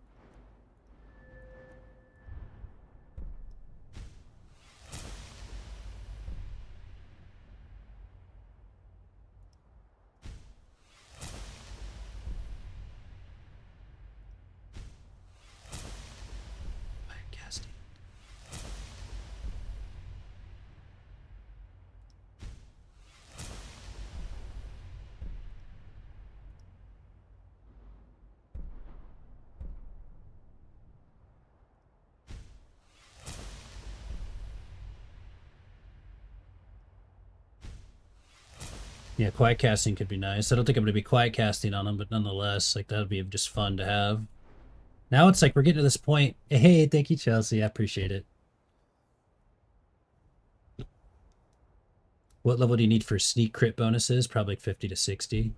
Yeah, quiet casting could be nice. I don't think I'm going to be quiet casting on them, but nonetheless, like that would be just fun to have. Now it's like we're getting to this point. Hey, thank you, Chelsea. I appreciate it. What level do you need for sneak crit bonuses? Probably 50 to 60.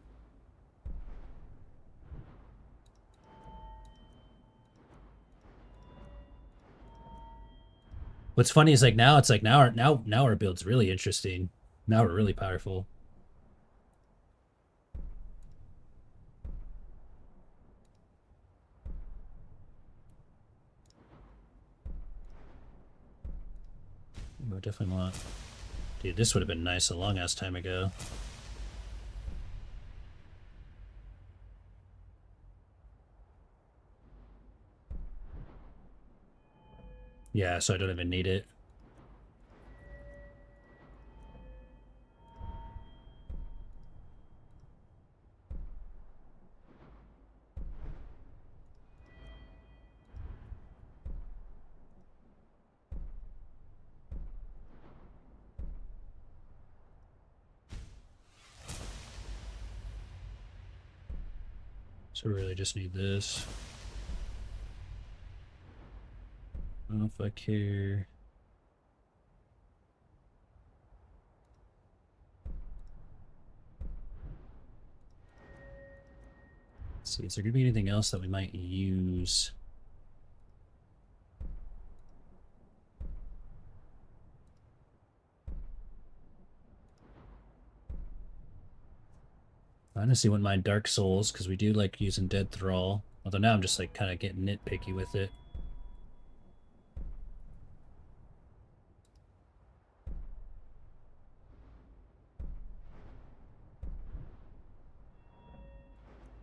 What's funny is like now it's like now our build's really interesting. Now we're really powerful. I definitely want. Dude, this would have been nice a long ass time ago. Yeah, so I don't even need it. So we really just need this. I don't know if I care. Let's see, is there gonna be anything else that we might use? I honestly wouldn't mind Dark Souls, because we do like using Dead Thrall. Although now I'm just like kind of getting nitpicky with it.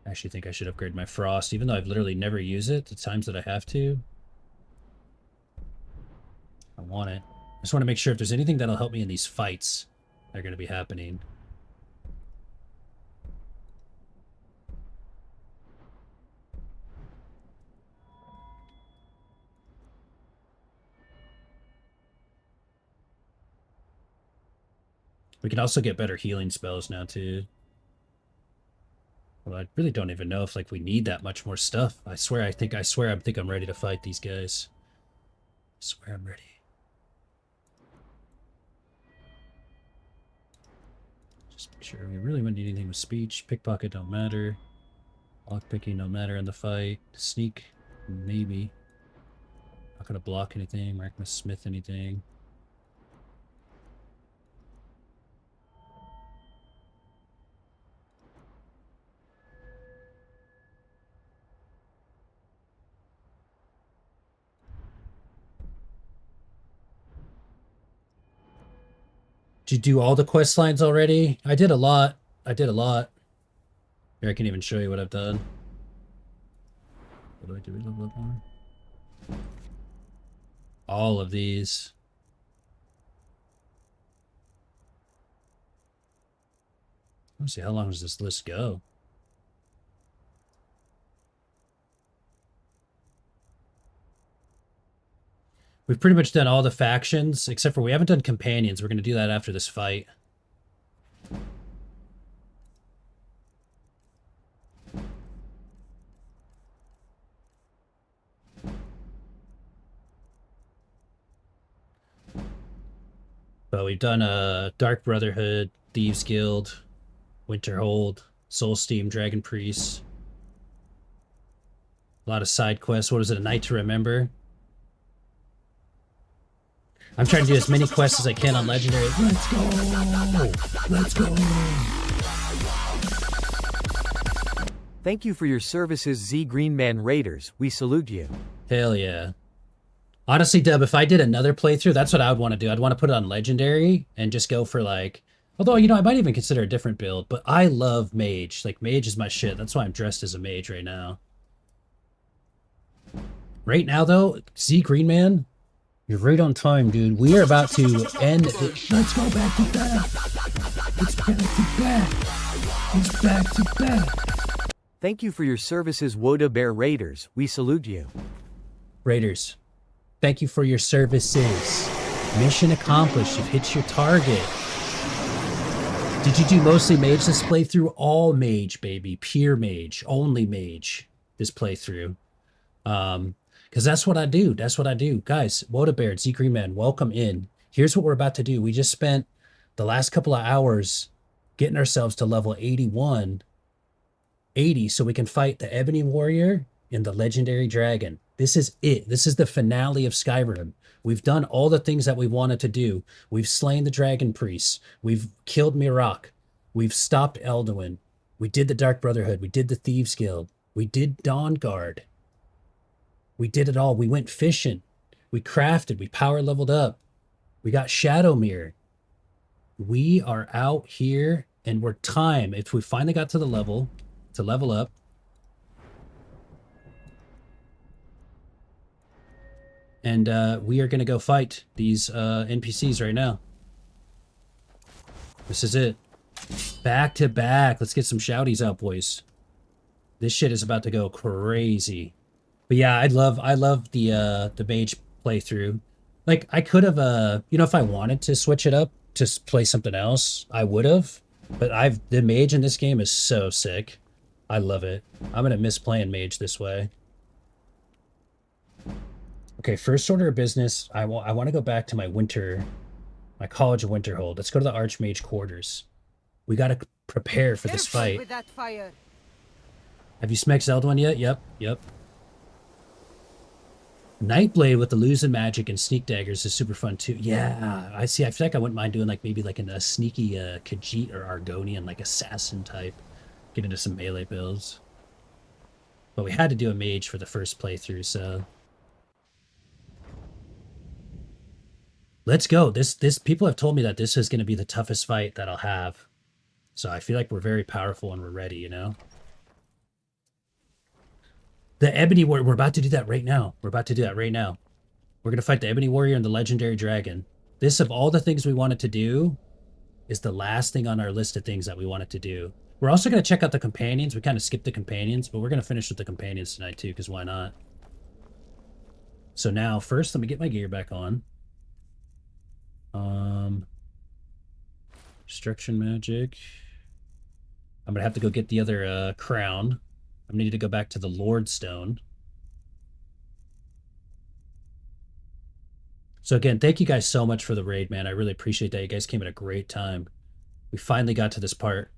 I actually think I should upgrade my Frost, even though I've literally never used it. The times that I have to, I want it. I just want to make sure if there's anything that'll help me in these fights that are going to be happening. We can also get better healing spells now too. Well, I really don't even know if like we need that much more stuff. I swear I'm ready to fight these guys. I swear I'm ready. Just make sure we really wouldn't need anything with speech. Pickpocket don't matter. Lockpicking don't matter in the fight. Sneak, maybe. Not gonna block anything. Not gonna smith anything. Did you do all the quest lines already? I did a lot. I did a lot. Here, I can even show you what I've done. What do I do? Level up more? All of these. Let's see, how long does this list go? We've pretty much done all the factions, except for we haven't done companions. We're going to do that after this fight. But we've done Dark Brotherhood, Thieves Guild, Winterhold, Soul Steam, Dragon Priest. A lot of side quests. What is it? A Night to Remember? I'm trying to do as many quests as I can on Legendary. Let's go! Let's go! Thank you for your services, Z Greenman Raiders. We salute you. Hell yeah. Honestly, Deb, if I did another playthrough, that's what I would want to do. I'd want to put it on Legendary and just go for like... Although, you know, I might even consider a different build, but I love Mage. Like, Mage is my shit. That's why I'm dressed as a Mage right now. Right now, though, Z Greenman... You're right on time, dude. We are about to end it. Let's go back to back. It's back to back. It's back to back. Thank you for your services, Woda Bear Raiders. We salute you. Raiders, thank you for your services. Mission accomplished. You've hit your target. Did you do mostly Mage this playthrough? All Mage, baby. Pure Mage. Only Mage this playthrough. Because that's what I do. That's what I do. Guys, Woda Bear, Z Green Man, welcome in. Here's what we're about to do. We just spent the last couple of hours getting ourselves to level 80 so we can fight the Ebony Warrior in the legendary dragon. This is it. This is the finale of Skyrim. We've done all the things that we wanted to do. We've slain the dragon priests. We've killed Mirok. We've stopped Elduin. We did the Dark Brotherhood. We did the Thieves Guild. We did Dawnguard. We did it all. We went fishing. We crafted. We power leveled up. We got Shadowmere. We are out here and we're time. If we finally got to the level to level up. And we are going to go fight these NPCs right now. This is it. Back to back. Let's get some shouties out, boys. This shit is about to go crazy. But yeah, I love the Mage playthrough. Like, I could have, you know, if I wanted to switch it up to play something else, I would have. But the Mage in this game is so sick. I love it. I'm going to miss playing Mage this way. Okay, first order of business, I want to go back to my College of Winterhold. Let's go to the Archmage quarters. We got to prepare for this fight. With that fire. Have you smacked Zeldwin yet? Yep. Nightblade with the losing magic and sneak daggers is super fun too. Yeah, I see. I feel like I wouldn't mind doing like maybe like a sneaky Khajiit or Argonian like assassin type. Get into some melee builds. But we had to do a mage for the first playthrough, so let's go. This people have told me that this is going to be the toughest fight that I'll have. So I feel like we're very powerful and we're ready, you know? The Ebony Warrior, we're about to do that right now. We're going to fight the Ebony Warrior and the Legendary Dragon. This, of all the things we wanted to do, is the last thing on our list of things that we wanted to do. We're also going to check out the companions. We kind of skipped the companions, but we're going to finish with the companions tonight too, because why not? So now, first, let me get my gear back on. Destruction magic. I'm going to have to go get the other crown. I'm going to need to go back to the Lord Stone. So again, thank you guys so much for the raid, man. I really appreciate that. You guys came at a great time. We finally got to this part.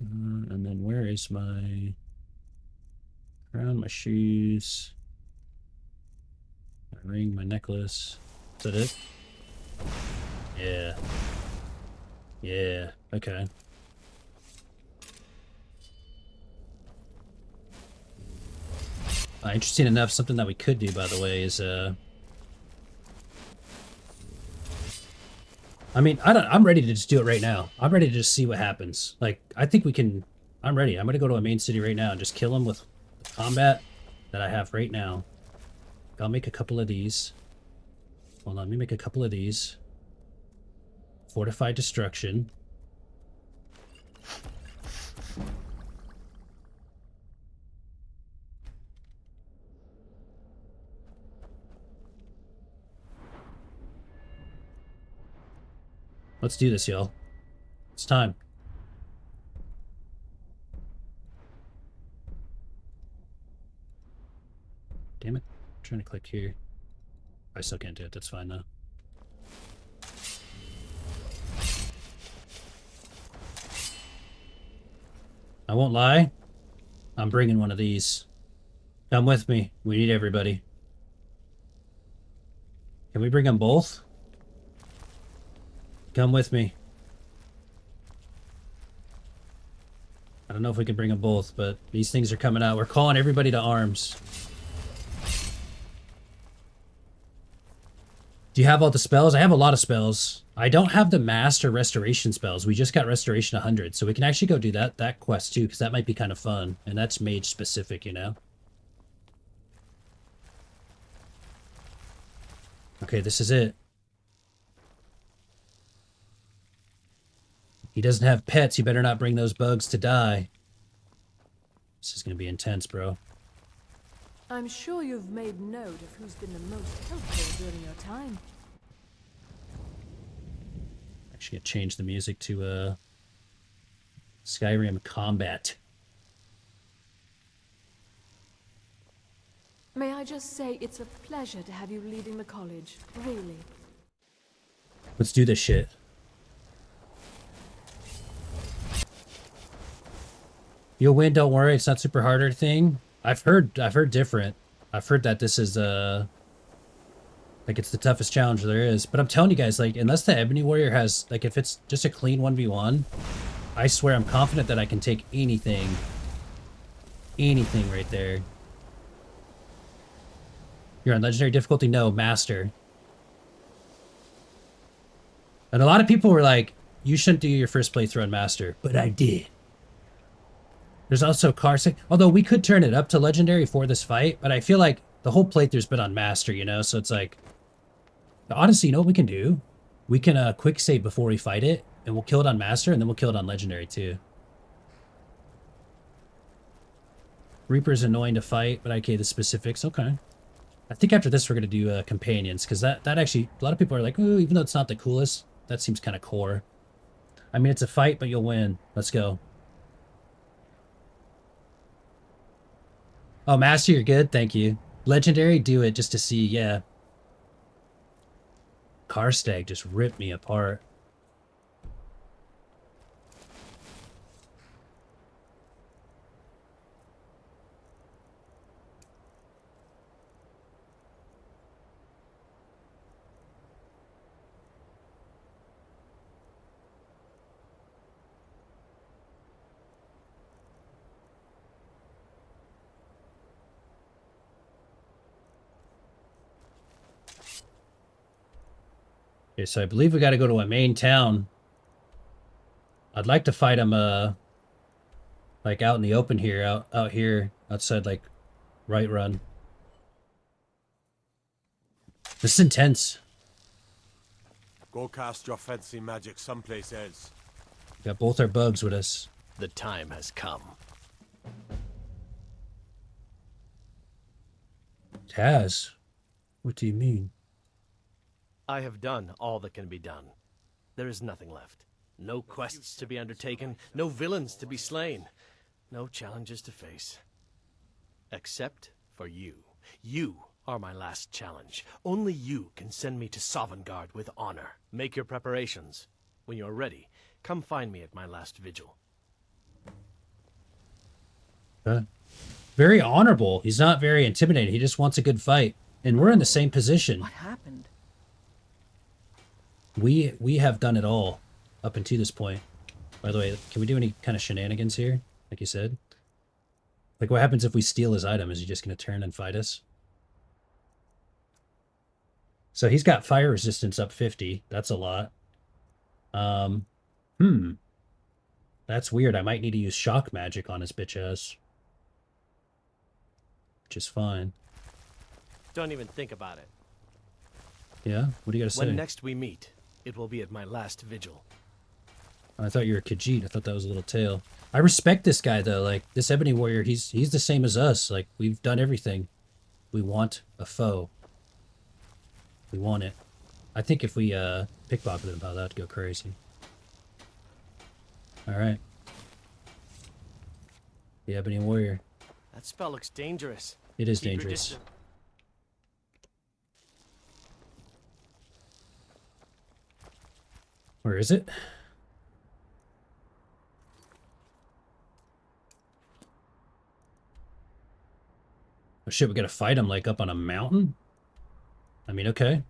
And then where is my crown, my shoes, my ring, my necklace? Is that it? Yeah. Yeah, okay. Interesting enough, something that we could do, by the way, is I mean, I'm ready to just do it right now. I'm ready to just see what happens. Like, I think we can. I'm ready. I'm gonna go to a main city right now and just kill him with the combat that I have right now. I'll make a couple of these. Hold on, let me make a couple of these. Fortified Destruction. Let's do this, y'all. It's time. Damn it. I'm trying to click here. I still can't do it. That's fine, though. I won't lie. I'm bringing one of these. Come with me. We need everybody. Can we bring them both? Come with me. I don't know if we can bring them both, but these things are coming out. We're calling everybody to arms. Do you have all the spells? I have a lot of spells. I don't have the master restoration spells. We just got restoration 100, so we can actually go do that quest too, because that might be kind of fun. And that's mage specific, you know? Okay, this is it. He doesn't have pets. You better not bring those bugs to die. This is going to be intense, bro. I'm sure you've made note of who's been the most helpful during your time. Actually, gonna change the music to Skyrim combat. May I just say it's a pleasure to have you leading the college, really. Let's do this shit. You'll win, don't worry, it's not super hard or anything. I've heard different. I've heard that this is like it's the toughest challenge there is. But I'm telling you guys, like, unless the Ebony Warrior has, like, if it's just a clean 1v1, I swear I'm confident that I can take anything. Anything right there. You're on legendary difficulty? No, master. And a lot of people were like, you shouldn't do your first playthrough on master, but I did. There's also Carsick, although we could turn it up to legendary for this fight, but I feel like the whole playthrough's been on master, you know, so it's like, honestly, you know what we can do? We can quick save before we fight it, and we'll kill it on master, and then we'll kill it on legendary too. Reaper's annoying to fight, but okay, the specifics, okay. I think after this we're going to do companions, because that actually, a lot of people are like, ooh, even though it's not the coolest, that seems kind of core. I mean, it's a fight, but you'll win. Let's go. Oh, master, you're good? Thank you. Legendary, do it just to see, yeah. Karstag just ripped me apart. Okay, so I believe we got to go to a main town. I'd like to fight him, like out in the open here, out here, outside, like, right run. This is intense. Go cast your fancy magic someplace else. Got both our bugs with us. The time has come. It has? What do you mean? I have done all that can be done. There is nothing left. No quests to be undertaken, no villains to be slain, no challenges to face. Except for you. You are my last challenge. Only you can send me to Sovngarde with honor. Make your preparations. When you're ready, come find me at my last vigil. Very honorable. He's not very intimidating. He just wants a good fight. And we're in the same position. What happened? We have done it all up until this point. By the way, can we do any kind of shenanigans here? Like you said? Like, what happens if we steal his item? Is he just going to turn and fight us? So he's got fire resistance up 50. That's a lot. That's weird. I might need to use shock magic on his bitch ass. Which is fine. Don't even think about it. Yeah? What do you got to say? When next we meet, it will be at my last vigil. I thought you were a Khajiit. I thought that was a little tail. I respect this guy, though. Like, this Ebony Warrior, he's the same as us. Like, we've done everything. We want a foe. We want it. I think if we pickpocketed him, that'd go crazy. Alright. The Ebony Warrior. That spell looks dangerous. It is Keep your dangerous. distance. Where is it? Oh shit, we gotta fight him like up on a mountain? I mean, okay.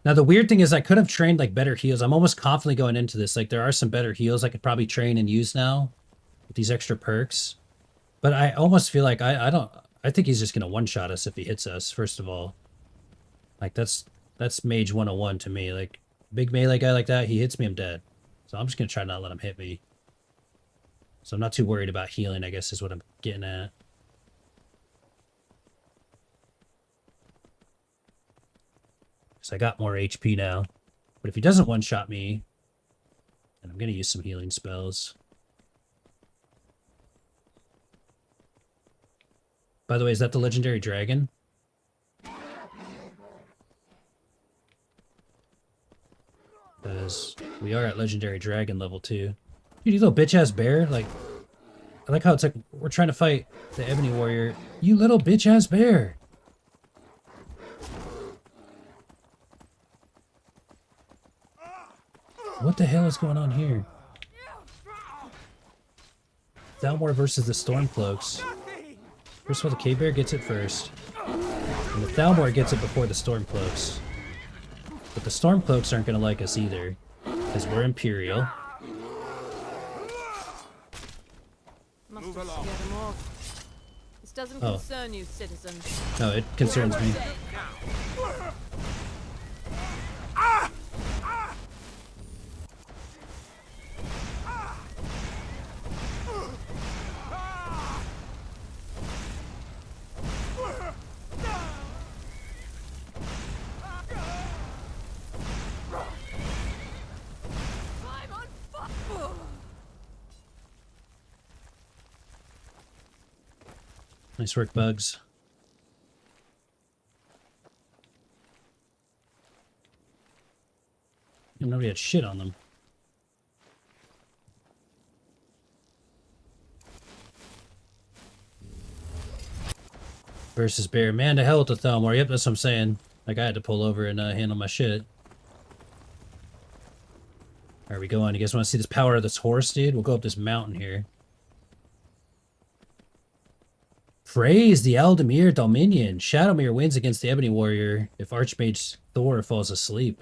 Now, the weird thing is I could have trained, like, better heals. I'm almost confidently going into this. Like, there are some better heals I could probably train and use now with these extra perks. But I almost feel like I think he's just going to one-shot us if he hits us, first of all. Like, that's Mage 101 to me. Like, big melee guy like that, he hits me, I'm dead. So I'm just going to try not to let him hit me. So I'm not too worried about healing, I guess, is what I'm getting at. So I got more HP now. But if he doesn't one-shot me, then I'm going to use some healing spells. By the way, is that the legendary dragon? Because we are at legendary dragon level 2. Dude, you little bitch-ass bear. Like, I like how it's like we're trying to fight the ebony warrior. You little bitch-ass bear. What the hell is going on here? Thalmor versus the Stormcloaks. First of all, the cave bear gets it first. And the Thalmor gets it before the Stormcloaks. But the Stormcloaks aren't going to like us either. Because we're Imperial. Must have scared him off. This doesn't Oh. concern you, citizen. No, it concerns me. Nice work, Bugs. Nobody had shit on them. Versus bear. Man, to hell with the Thalmor. Yep, that's what I'm saying. Like, I had to pull over and handle my shit. Alright, we go on. You guys want to see this power of this horse, dude? We'll go up this mountain here. Praise the Aldemir Dominion. Shadowmere wins against the Ebony Warrior if Archmage Thor falls asleep.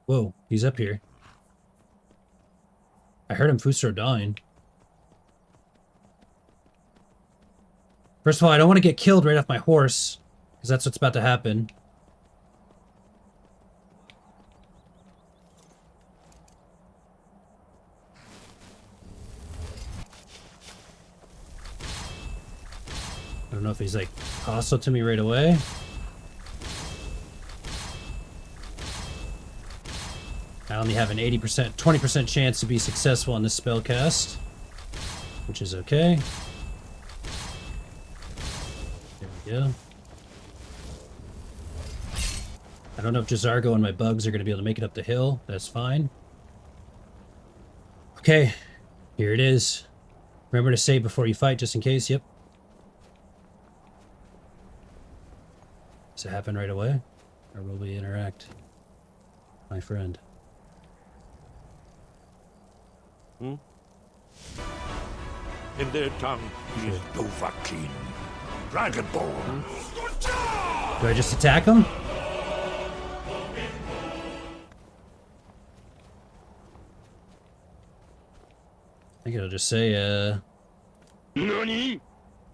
Whoa, he's up here. I heard him Fusro dying. First of all, I don't want to get killed right off my horse, because that's what's about to happen. I don't know if he's like hostile to me right away. I only have an 80%, 20% chance to be successful on this spell cast, which is okay. There we go. I don't know if Jazargo and my bugs are going to be able to make it up the hill. That's fine. Okay, here it is. Remember to save before you fight, just in case. Yep. Does it happen right away? Or will we interact? My friend. In their tongue, he is Dovahkiin, Dragonborn. Do I just attack him? I think it'll just say, Nani?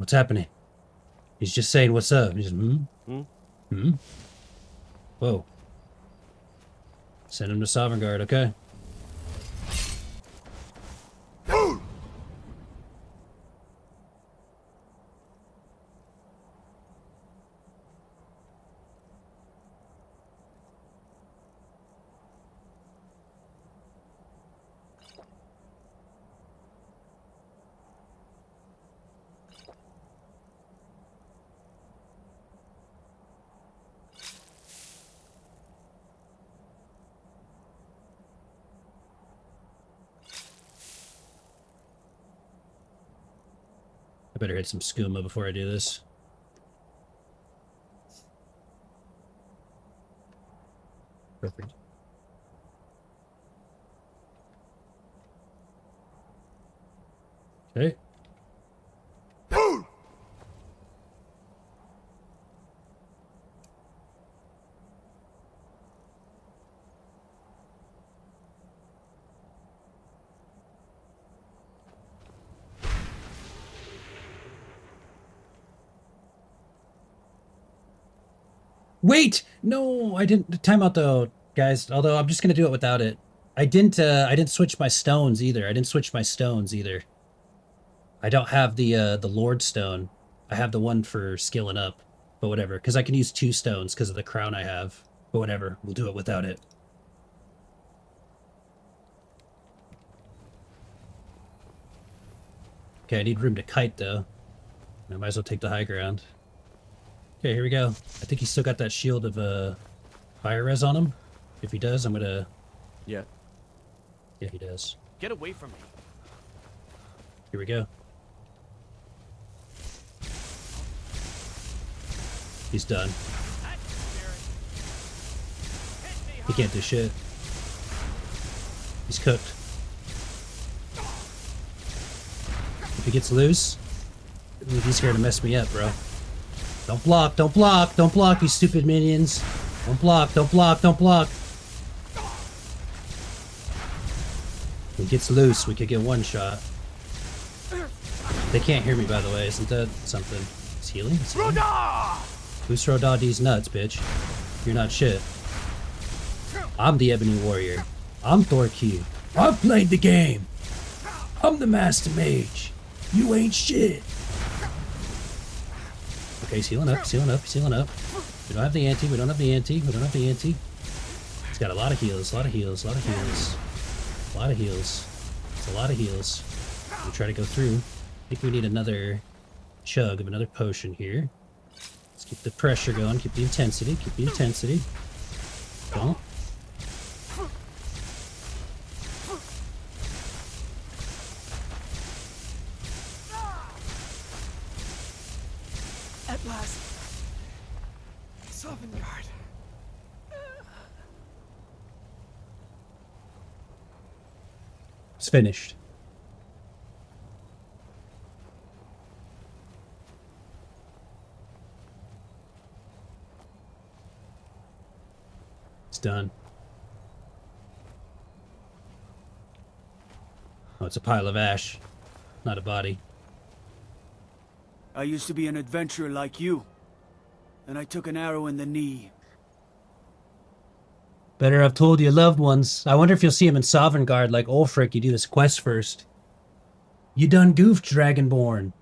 what's happening? He's just saying, what's up? He's just, Whoa. Send him to Sovereign Guard, okay. I better hit some skooma before I do this. Perfect. Okay. Wait! No, I didn't. Time out though, guys. Although I'm just gonna do it without it. I didn't switch my stones either. I don't have the Lord Stone. I have the one for skilling up, but whatever. Because I can use 2 stones because of the crown I have. But whatever, we'll do it without it. Okay, I need room to kite though. I might as well take the high ground. Okay, here we go. I think he's still got that shield of fire res on him. If he does, I'm gonna... Yeah. Yeah, he does. Get away from me. Here we go. He's done. He can't do shit. He's cooked. If he gets loose, he's here to mess me up, bro. Don't block, don't block, don't block, you stupid minions. Don't block, don't block, don't block. If he gets loose, we could get one shot. They can't hear me, by the way. Isn't that something? Is healing? Is healing? Who's Roda these nuts, bitch? You're not shit. I'm the Ebony Warrior. I'm Thorkey. I've played the game. I'm the Master Mage. You ain't shit. Okay, he's healing up, he's healing up, he's healing up. We don't have the ante, we don't have the ante, we don't have the ante. He's got a lot of heals, a lot of heals, a lot of heals. A lot of heals. It's a lot of heals. We try to go through. I think we need another chug of another potion here. Let's keep the pressure going, keep the intensity, keep the intensity. Don't. At last. Sovngarde. It's finished. It's done. Oh, it's a pile of ash, not a body. I used to be an adventurer like you, and I took an arrow in the knee. Better have told your loved ones. I wonder if you'll see him in Sovngarde like Ulfric. You do this quest first. You done goofed, Dragonborn.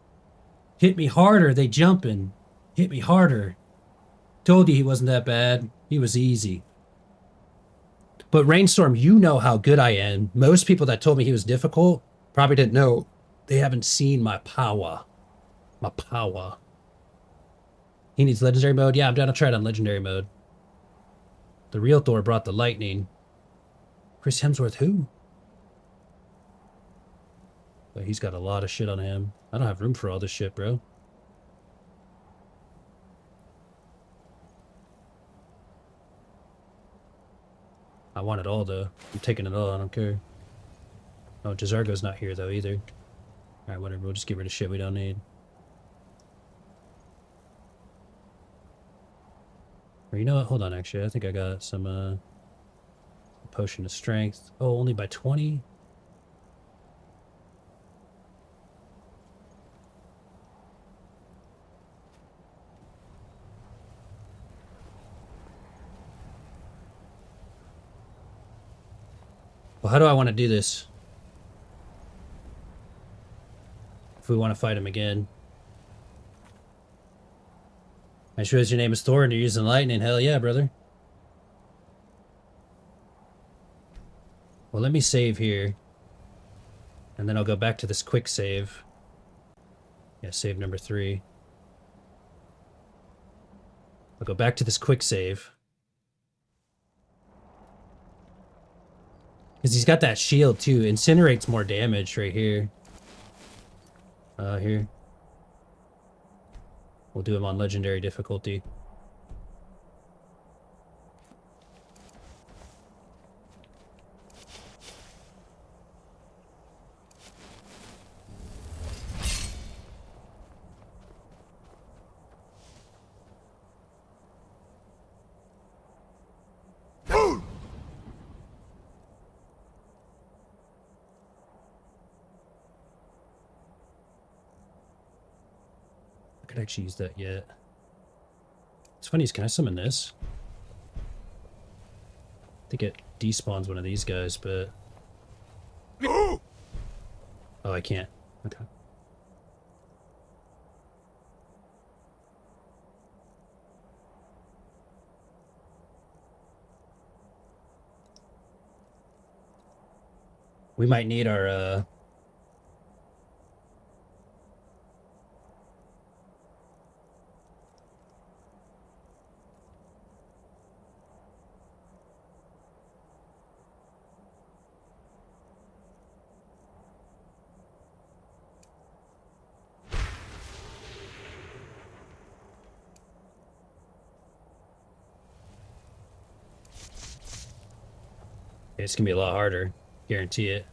Hit me harder, they jumpin'. Hit me harder. Told you he wasn't that bad. He was easy. But Rainstorm, you know how good I am. Most people that told me he was difficult probably didn't know. They haven't seen my power. My power. He needs legendary mode? Yeah, I'm down to try it on legendary mode. The real Thor brought the lightning. Chris Hemsworth, who? But he's got a lot of shit on him. I don't have room for all this shit, bro. I want it all, though. I'm taking it all, I don't care. Oh, Jazargo's not here, though, either. Alright, whatever. We'll just get rid of shit we don't need. Or you know what? Hold on, actually. I think I got some, potion of strength. Oh, only by 20? Well, how do I want to do this? If we want to fight him again. I sure as your name is Thor and you're using lightning. Hell yeah, brother. Well, let me save here. And then I'll go back to this quick save. Yeah, save number 3. I'll go back to this quick save. Because he's got that shield too. Incinerates more damage right here. Here. We'll do him on legendary difficulty. I could actually use that yet. It's funny, can I summon this? I think it despawns one of these guys, but... Oh, I can't. Okay. We might need our it's gonna be a lot harder, guarantee it.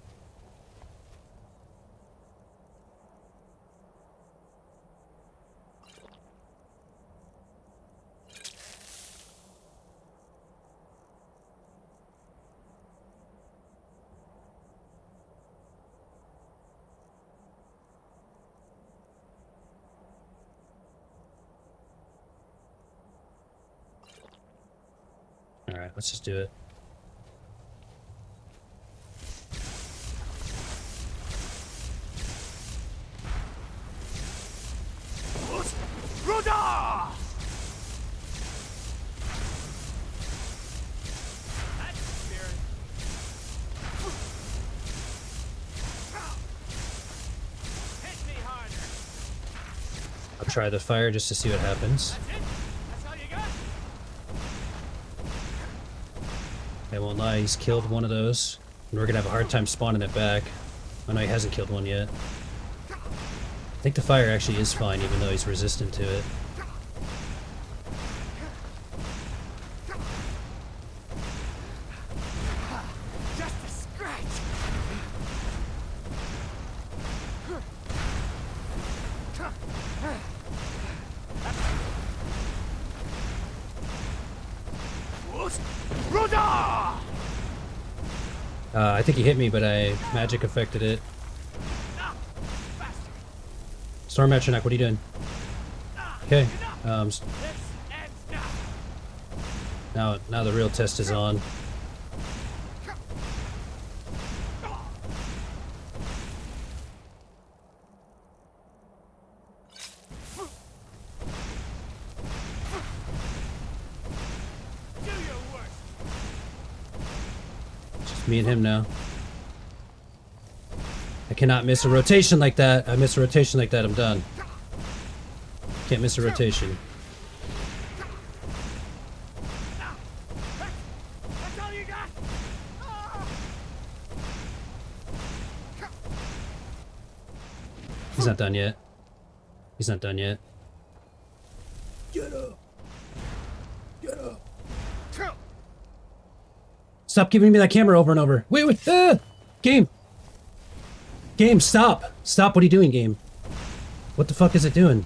All right, let's just do it. Ruda! I'll try the fire just to see what happens. I won't lie, he's killed one of those. And we're gonna have a hard time spawning it back. I know he hasn't killed one yet. I think the fire actually is fine, even though he's resistant to it. Just a scratch. Ruda! I think he hit me, but I magic affected it. Storm Atronach, what are you doing? Okay. Now the real test is on. Just me and him now. I cannot miss a rotation like that. I miss a rotation like that, I'm done. Can't miss a rotation. He's not done yet. He's not done yet. Get up! Get up! Stop giving me that camera over and over. Wait! Ah! Game! Game, stop! Stop, what are you doing, game? What the fuck is it doing?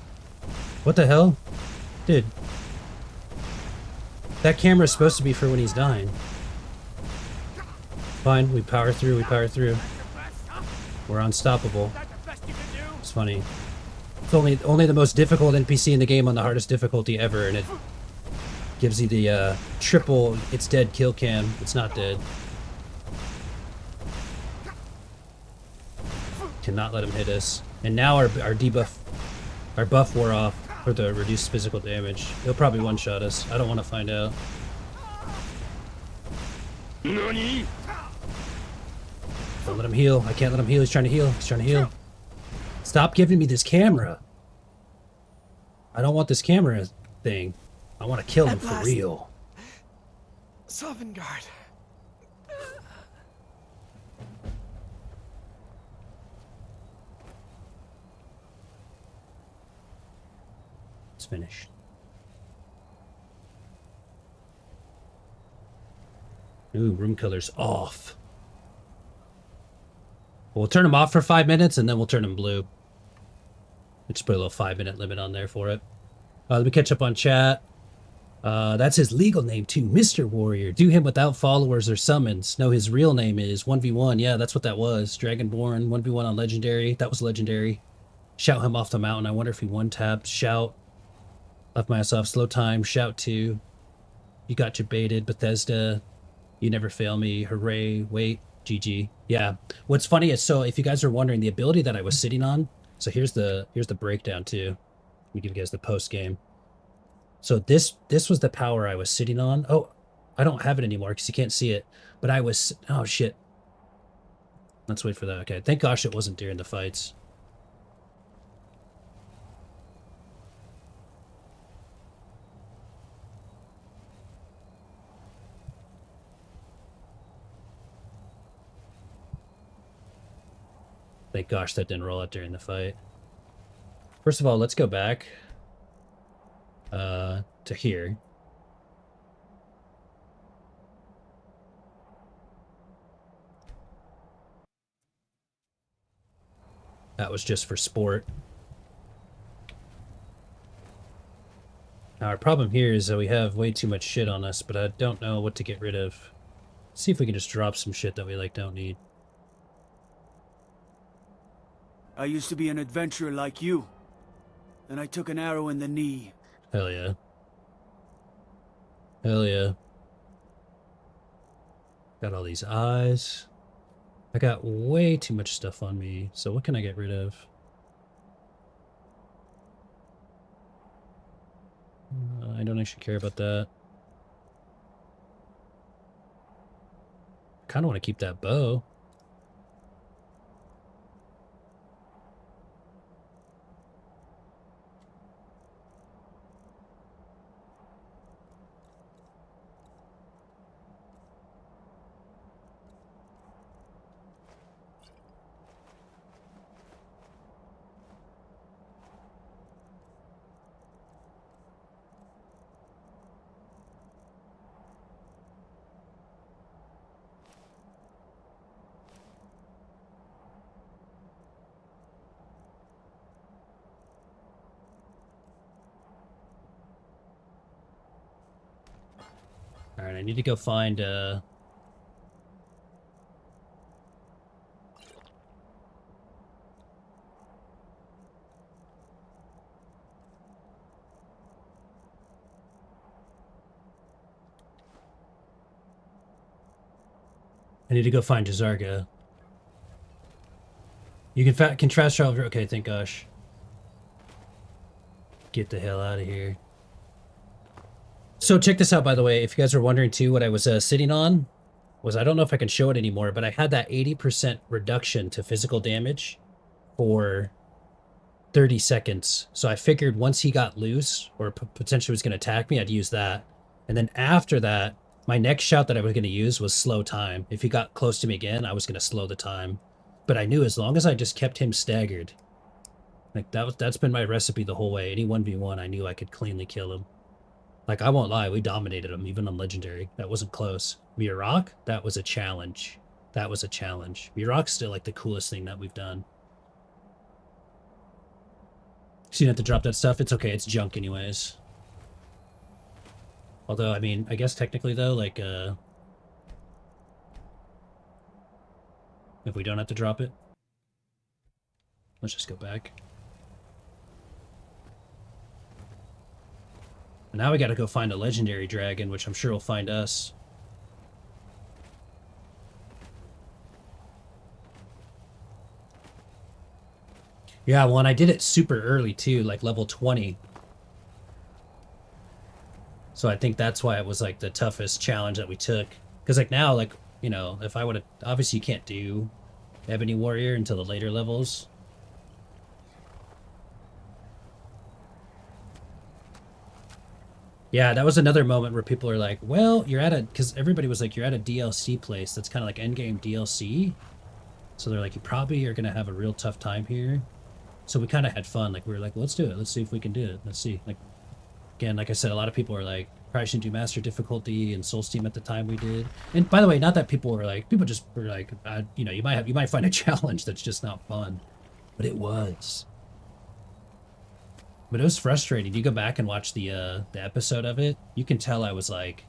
What the hell? Dude. That camera's supposed to be for when he's dying. Fine, we power through, we power through. We're unstoppable. It's funny. It's only the most difficult NPC in the game on the hardest difficulty ever, and it gives you the triple it's dead kill cam. It's not dead. Cannot let him hit us. And now our debuff, our buff wore off for the reduced physical damage. He'll probably one-shot us. I don't want to find out. Nani? Don't let him heal. I can't let him heal. He's trying to heal. He's trying to heal. Stop giving me this camera. I don't want this camera thing. I want to kill him for real. Sovngarde. It's finished. Ooh, room color's off. We'll turn them off for 5 minutes and then we'll turn them blue. We'll just put a little 5-minute limit on there for it. Let me catch up on chat. That's his legal name too, Mr. Warrior. Do him without followers or summons. No, his real name is 1v1. Yeah, that's what that was. Dragonborn, 1v1 on Legendary. That was Legendary. Shout him off the mountain. I wonder if he one-tapped. Shout. Left myself. Slow time. Shout 2. You got your baited. Bethesda. You never fail me. Hooray. Wait. GG. Yeah. What's funny is, so if you guys are wondering, the ability that I was sitting on, so here's the breakdown too. Let me give you guys the post game. So this was the power I was sitting on. Oh, I don't have it anymore because you can't see it. But I was, oh shit. Let's wait for that. Okay, thank gosh it wasn't during the fights. Thank gosh that didn't roll out during the fight. First of all, let's go back to here. That was just for sport. Now, our problem here is that we have way too much shit on us, but I don't know what to get rid of. See if we can just drop some shit that we like don't need. I used to be an adventurer like you. Then I took an arrow in the knee. Hell yeah. Hell yeah. Got all these eyes. I got way too much stuff on me, so what can I get rid of? I don't actually care about that. I kind of want to keep that bow. Alright, I need to go find, I need to go find Jazarga. You can contrast travel. Okay, thank gosh. Get the hell out of here. So check this out, by the way. If you guys are wondering too, what I was sitting on was, I don't know if I can show it anymore, but I had that 80% reduction to physical damage for 30 seconds. So I figured once he got loose or potentially was going to attack me, I'd use that. And then after that, my next shout that I was going to use was slow time. If he got close to me again, I was going to slow the time. But I knew as long as I just kept him staggered, like that's been my recipe the whole way. Any 1v1, I knew I could cleanly kill him. Like, I won't lie, we dominated him, even on Legendary. That wasn't close. Mirok, that was a challenge. That was a challenge. Mirok's still, like, the coolest thing that we've done. So you don't have to drop that stuff? It's okay, it's junk anyways. Although, I mean, I guess technically, though, like, if we don't have to drop it, let's just go back. And now we gotta go find a legendary dragon, which I'm sure will find us. Yeah, well, and I did it super early too, like level 20. So I think that's why it was like the toughest challenge that we took. Because like now, like, you know, if I would have, obviously you can't do Ebony Warrior until the later levels. Yeah, that was another moment where people are like, well, you're at a, because everybody was like, you're at a DLC place that's kind of like endgame DLC. So they're like, you probably are going to have a real tough time here. So we kind of had fun. Like, we were like, well, let's do it. Let's see if we can do it. Let's see. Like, again, like I said, a lot of people were like, probably shouldn't do master difficulty and Soul Steam at the time we did. And by the way, not that people were like, people just were like, you know, you might find a challenge that's just not fun. But it was. But it was frustrating. You go back and watch the episode of it, you can tell I was like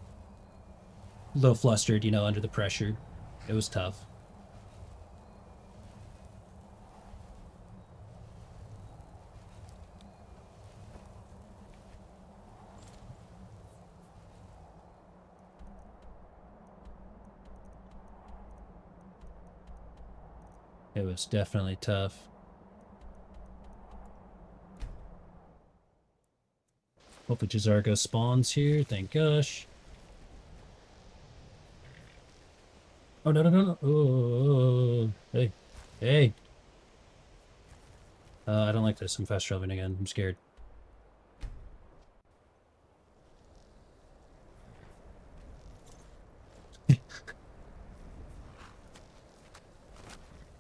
a little flustered, you know, under the pressure. It was tough. It was definitely tough. Hopefully Jazargo spawns here, thank gosh. Oh, no, no, no, no. Oh, hey. Hey. I don't like this. I'm fast traveling again. I'm scared.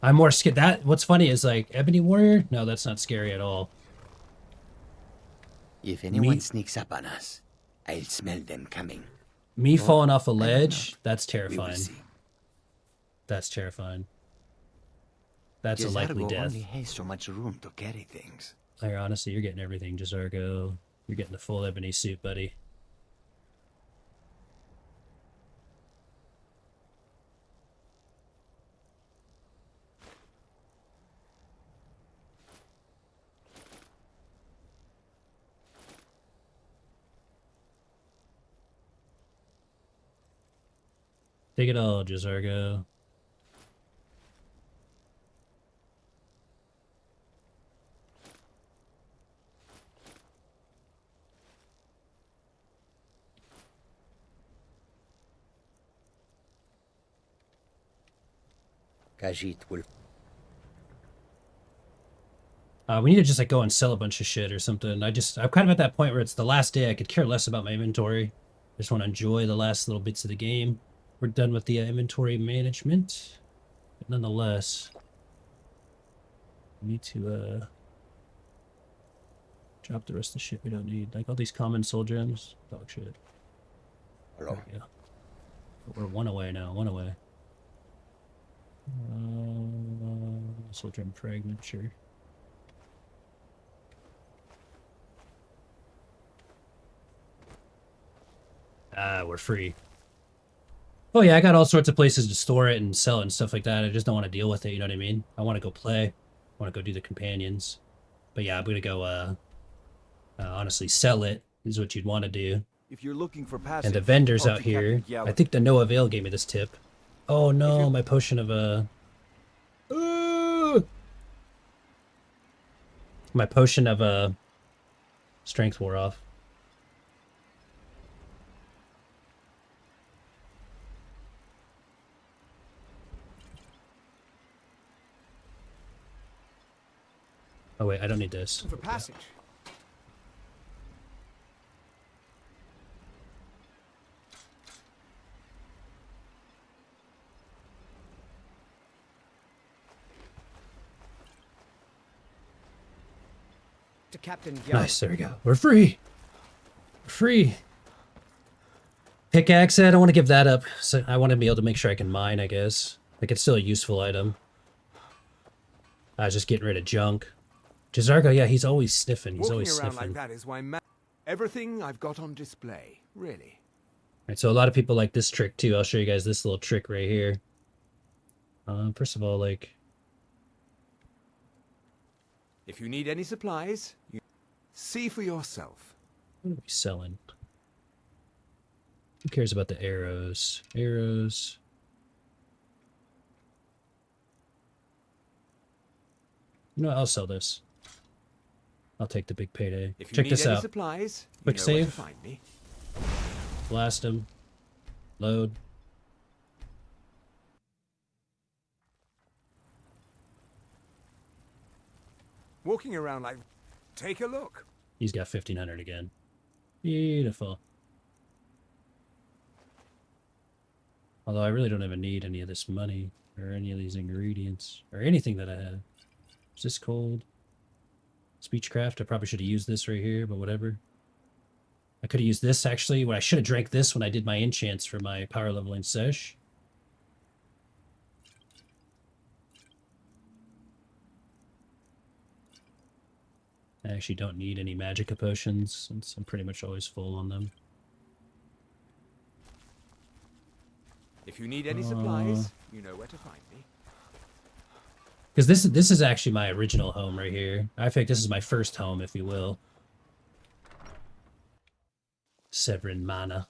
I'm more scared. What's funny is like Ebony Warrior. No, that's not scary at all. If anyone sneaks up on us, I'll smell them coming. Me Or falling off a I will ledge. not. That's We will terrifying. see. That's terrifying. That's a Jezargo likely death. only has so much room to carry things. Like, honestly, you're getting everything, Jezargo. You're getting the full ebony suit, buddy. Take it all, Jezargo. Khajiit will. We need to just like go and sell a bunch of shit or something. I'm kind of at that point where it's the last day. I could care less about my inventory. I just want to enjoy the last little bits of the game. We're done with the inventory management. But nonetheless, we need to drop the rest of the shit we don't need. Like all these common soul gems. Dog shit. Hello. Yeah. We're one away now. One away. Soul gem fragment, sure. We're free. Oh yeah, I got all sorts of places to store it and sell it and stuff like that. I just don't want to deal with it, you know what I mean? I want to go play. I want to go do the companions. But yeah, I'm gonna go honestly sell it is what you'd want to do. If you're looking for passive, And the vendors talk out to here, Captain Gallup. I think the Noah Vale gave me this tip. Oh no, my potion of my potion of strength wore off. Oh wait, I don't need this. For passage. To Captain Gallup. Nice, there we go. We're free. We're free. Pickaxe, I don't want to give that up. So I want to be able to make sure I can mine, I guess. Like, it's still a useful item. I was just getting rid of junk. Jezargo, yeah, he's always sniffing. He's Walking always around sniffing. like that is why everything I've got on display, really. Right, so a lot of people like this trick, too. I'll show you guys this little trick right here. First of all, like... If you need any supplies, you see for yourself. What are we selling? Who cares about the arrows? Arrows. You know what? I'll sell this. I'll take the big payday. If you Check need this any out. supplies, Quick you know where to save. find me. Blast him. Load. Walking around like... Take a look. He's got 1,500 again. Beautiful. Although I really don't even need any of this money or any of these ingredients or anything that I have. Is this cold? Speechcraft. I probably should have used this right here, but whatever. I could have used this actually. When I should have drank this when I did my enchants for my power leveling sesh. I actually don't need any magicka potions since I'm pretty much always full on them. If you need any supplies, you know where to find me. Because this is actually my original home right here. I think this is my first home, if you will. Severin Mana.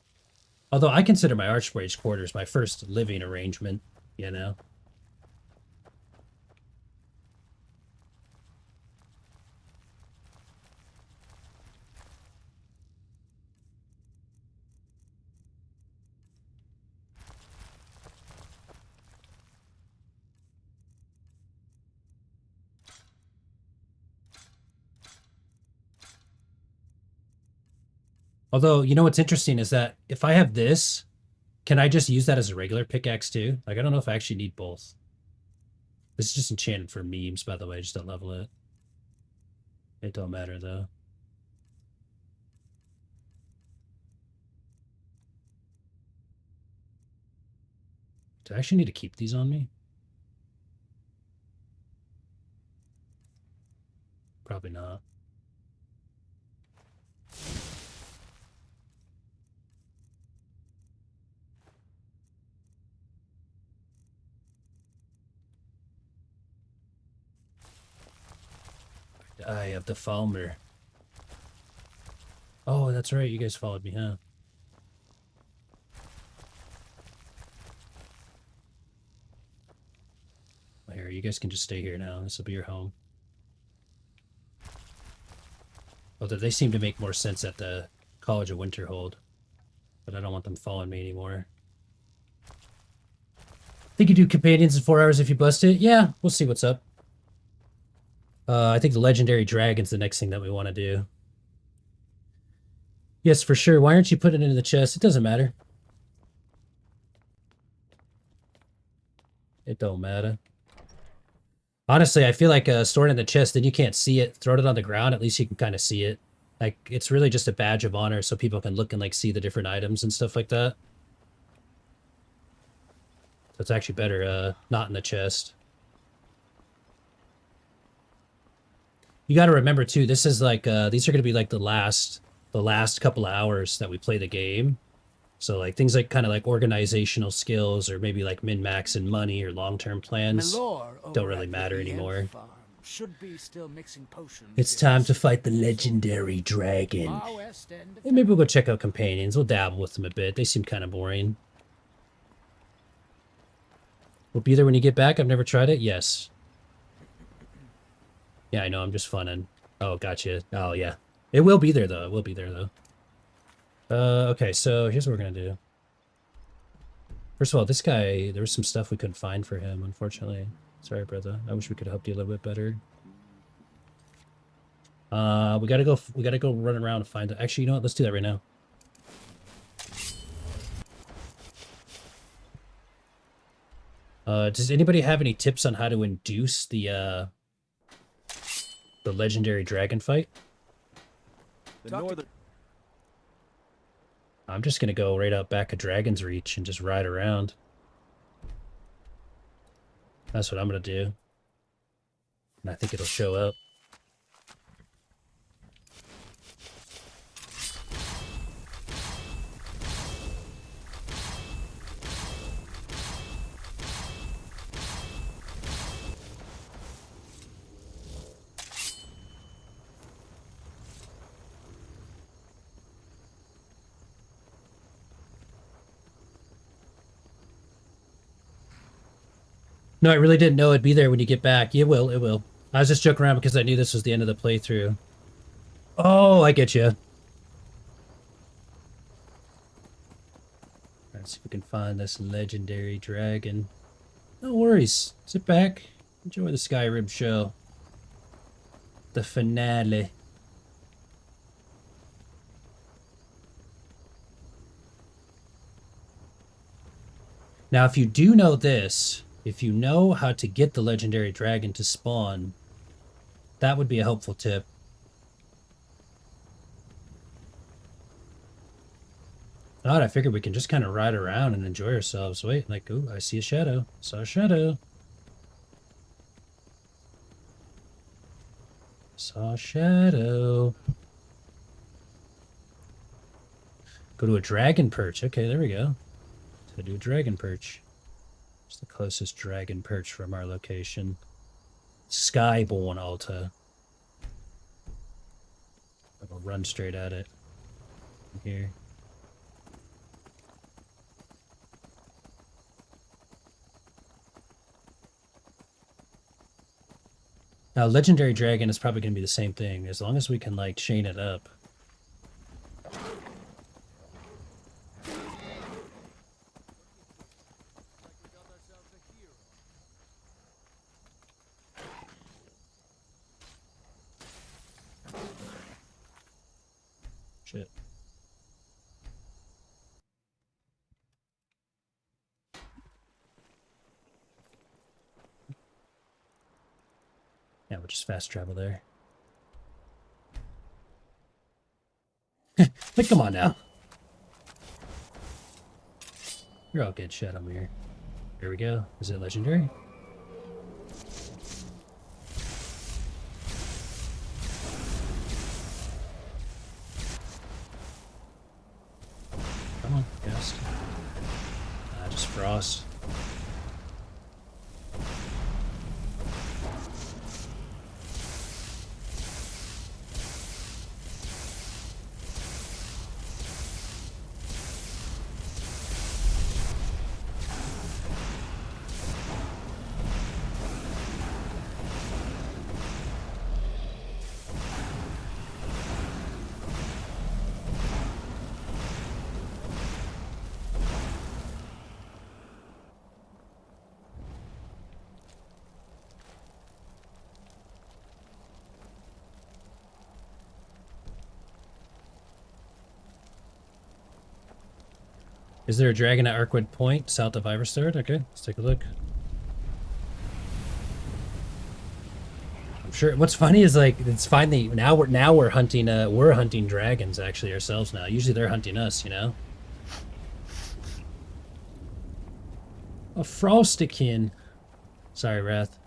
Although I consider my Archmage's quarters my first living arrangement, you know. Although, you know what's interesting is that if I have this, can I just use that as a regular pickaxe too? Like, I don't know if I actually need both. This is just enchanted for memes, by the way. Just don't level it. It don't matter, though. Do I actually need to keep these on me? Probably not. I have the Falmer. Oh, that's right. You guys followed me, huh? Well, here, you guys can just stay here now. This will be your home. Although they seem to make more sense at the College of Winterhold. But I don't want them following me anymore. Think you do companions in 4 hours if you bust it? Yeah, we'll see what's up. I think the Legendary Dragon's the next thing that we want to do. Yes, for sure. Why aren't you putting it in the chest? It doesn't matter. It don't matter. Honestly, I feel like storing it in the chest, then you can't see it. Throw it on the ground, at least you can kind of see it. Like, it's really just a badge of honor so people can look and, like, see the different items and stuff like that. So it's actually better not in the chest. You got to remember, too, this is like, these are going to be, like, the last couple of hours that we play the game. So, like, things like kind of like organizational skills or maybe like min-max and money or long-term plans don't really matter anymore. Should be still mixing potions. It's time to fight the legendary dragon. And maybe we'll go check out companions. We'll dabble with them a bit. They seem kind of boring. We'll be there when you get back. I've never tried it. Yes. Yeah, I know. I'm just funning. Oh, gotcha. Oh, yeah. It will be there, though. It will be there, though. Okay, so here's what we're gonna do. First of all, this guy, there was some stuff we couldn't find for him, unfortunately. Sorry, brother. I wish we could have helped you a little bit better. We gotta go run around and find it. Actually, you know what? Let's do that right now. Does anybody have any tips on how to induce the legendary dragon fight? I'm just gonna go right out back of Dragon's Reach and just ride around. That's what I'm gonna do. And I think it'll show up. No, I really didn't know it'd be there when you get back. It will, it will. I was just joking around because I knew this was the end of the playthrough. Oh, I get you. Let's see if we can find this legendary dragon. No worries. Sit back. Enjoy the Skyrim show. The finale. Now, if you do know this, if you know how to get the legendary dragon to spawn, that would be a helpful tip. God, I figured we can just kind of ride around and enjoy ourselves. Wait, like, ooh, I see a shadow. Saw a shadow. Saw a shadow. Go to a dragon perch. Okay, there we go. So do a dragon perch. It's the closest dragon perch from our location. Skyborn Alta. I'll run straight at it. Here. Now, Legendary Dragon is probably going to be the same thing, as long as we can, like, chain it up. Shit. There's fast travel there. Like, come on now. You're all good. Shut up here. Here we go. Is it legendary? Come on, gust. Just frost. Is there a dragon at Arkwood Point, south of Iverstard? Okay, let's take a look. I'm sure. What's funny is like it's finally now we're hunting dragons actually ourselves now. Usually they're hunting us, you know. A Frostikin. Sorry, Wrath.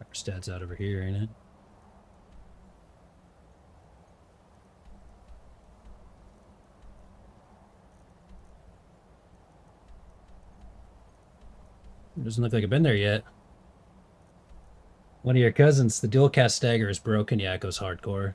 Our stats out over here, ain't it? Doesn't look like I've been there yet. One of your cousins, the dual cast stagger is broken. Yeah, it goes hardcore.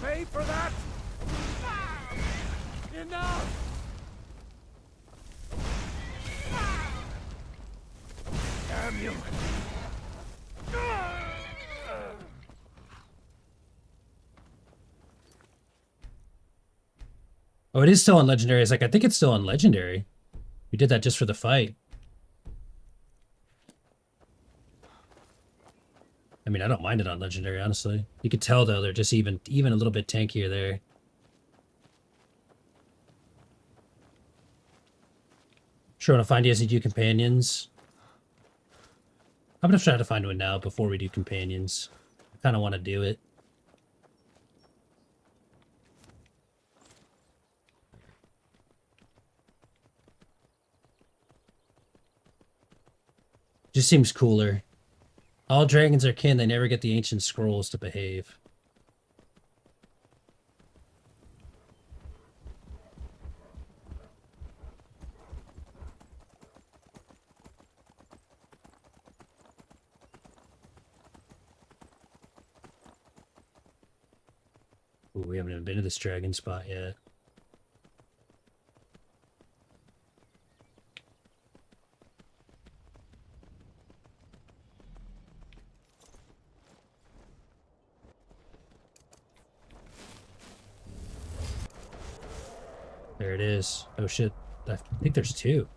Pay for that! Enough! Damn you! Oh, it is still on legendary. It's like, I think it's still on legendary. We did that just for the fight. I mean, I don't mind it on legendary, honestly. You could tell though, they're just even a little bit tankier there. Sure want to find ESCG companions. I'm gonna try to find one now before we do companions. I kind of want to do it. Just seems cooler. All dragons are kin, they never get the ancient scrolls to behave. Ooh, we haven't even been to this dragon spot yet. There it is. Oh shit. I think there's two.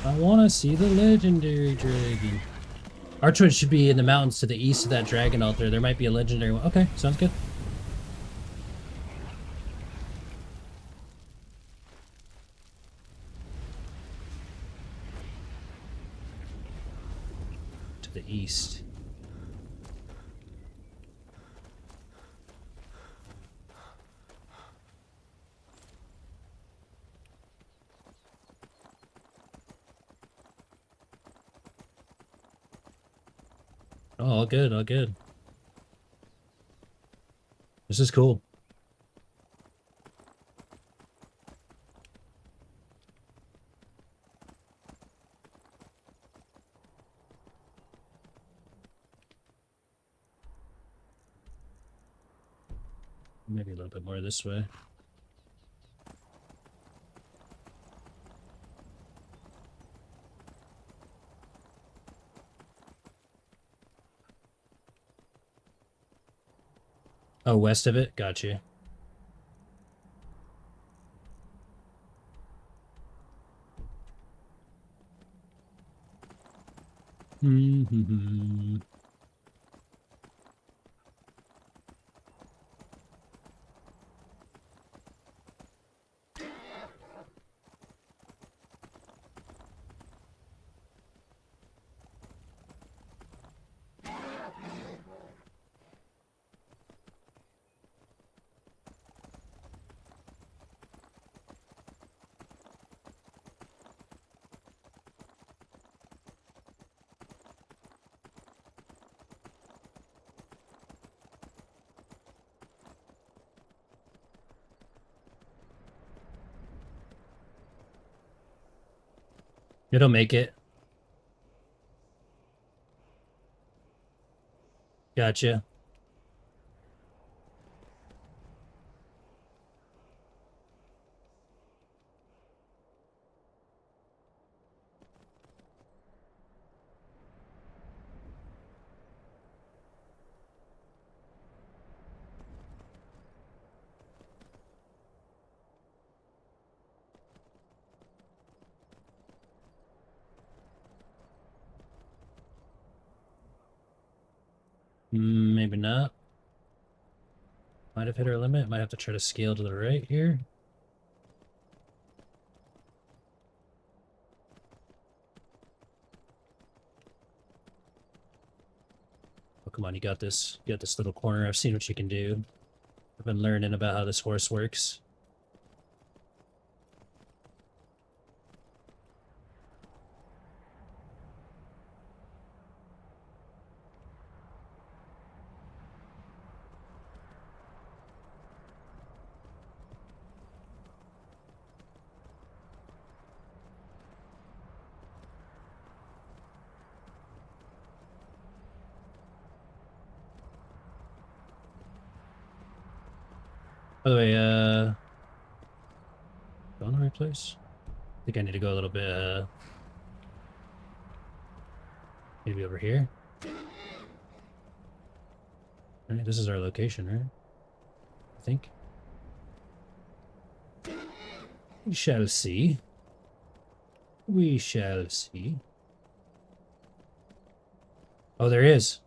I want to see the legendary dragon. Archwood should be in the mountains to the east of that dragon altar. There might be a legendary one. Okay, sounds good. To the east. Oh, all good, all good. This is cool. Maybe a little bit more this way. Oh, west of it? Got you. Mm-hmm. It'll make it. Gotcha. Maybe not. Might have hit our limit. Might have to try to scale to the right here. Oh, come on, you got this. You got this little corner. I've seen what you can do. I've been learning about how this horse works. By the way, going the right place? I think I need to go a little bit, maybe over here. Alright, this is our location, right? I think. We shall see. We shall see. Oh, there is.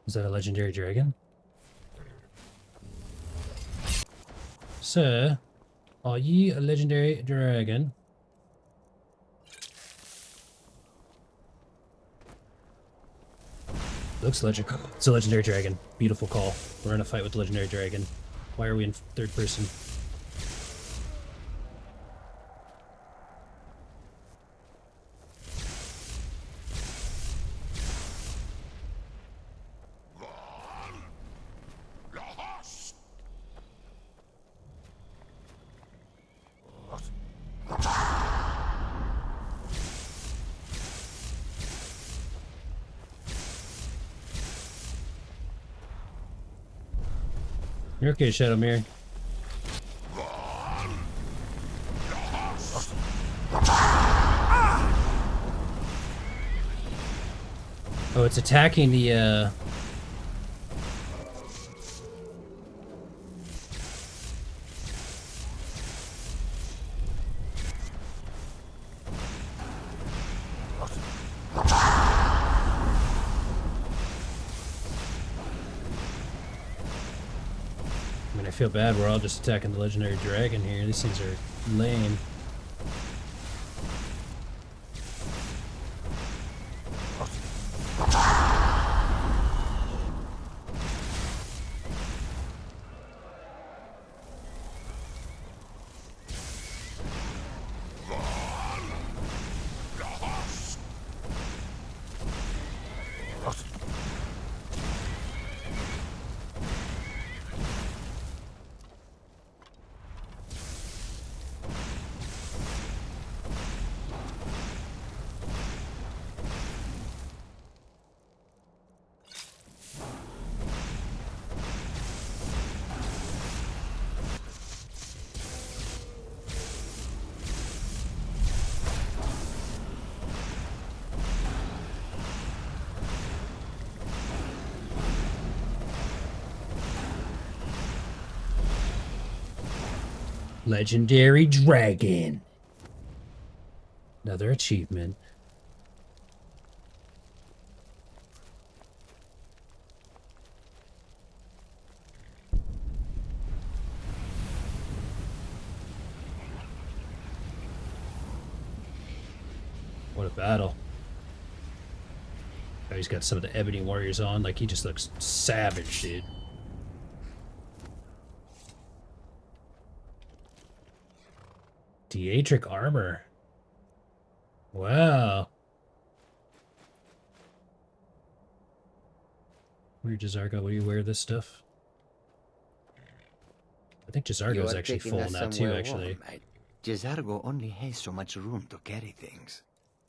Is that a legendary dragon? Sir, are ye a legendary dragon? Looks legendary. It's a legendary dragon. Beautiful call. We're in a fight with the legendary dragon. Why are we in third person? You're okay, Shadowmere. Oh, it's attacking the, I feel bad, we're all just attacking the legendary dragon here. These things are lame. Legendary dragon. Another achievement. What a battle. Oh, he's got some of the Ebony Warriors on. Like, he just looks savage, dude. Daedric armor. Wow. Where Jazargo, will you wear this stuff? I think Jazargo is actually full now too, actually. Jazargo only has so much room to carry things.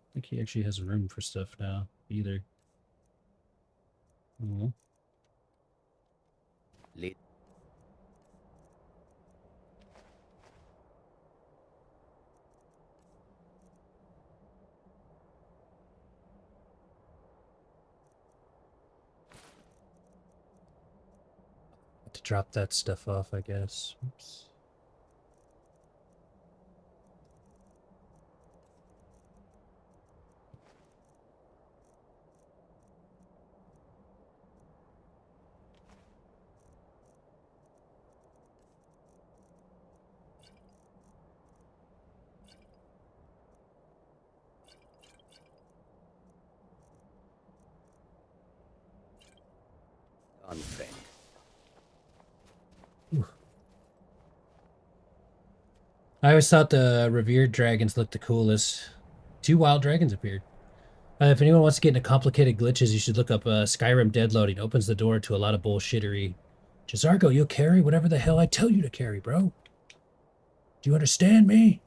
I think he actually has room for stuff now, either. Mhm. To drop that stuff off, I guess. Oops. On friend. I always thought the revered dragons looked the coolest. 2 wild dragons appeared. If anyone wants to get into complicated glitches, you should look up Skyrim deadloading. Opens the door to a lot of bullshittery. Jazargo, you'll carry whatever the hell I tell you to carry, bro. Do you understand me?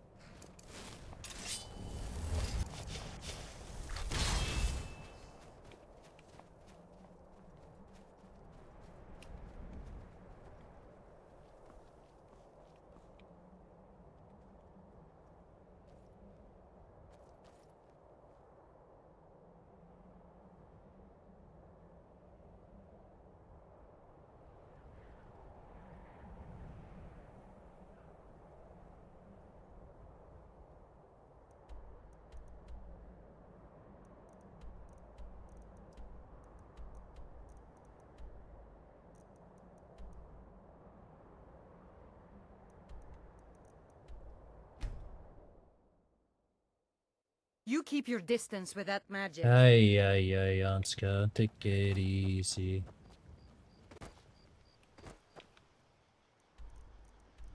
You keep your distance with that magic. Ay, Anska. Take it easy.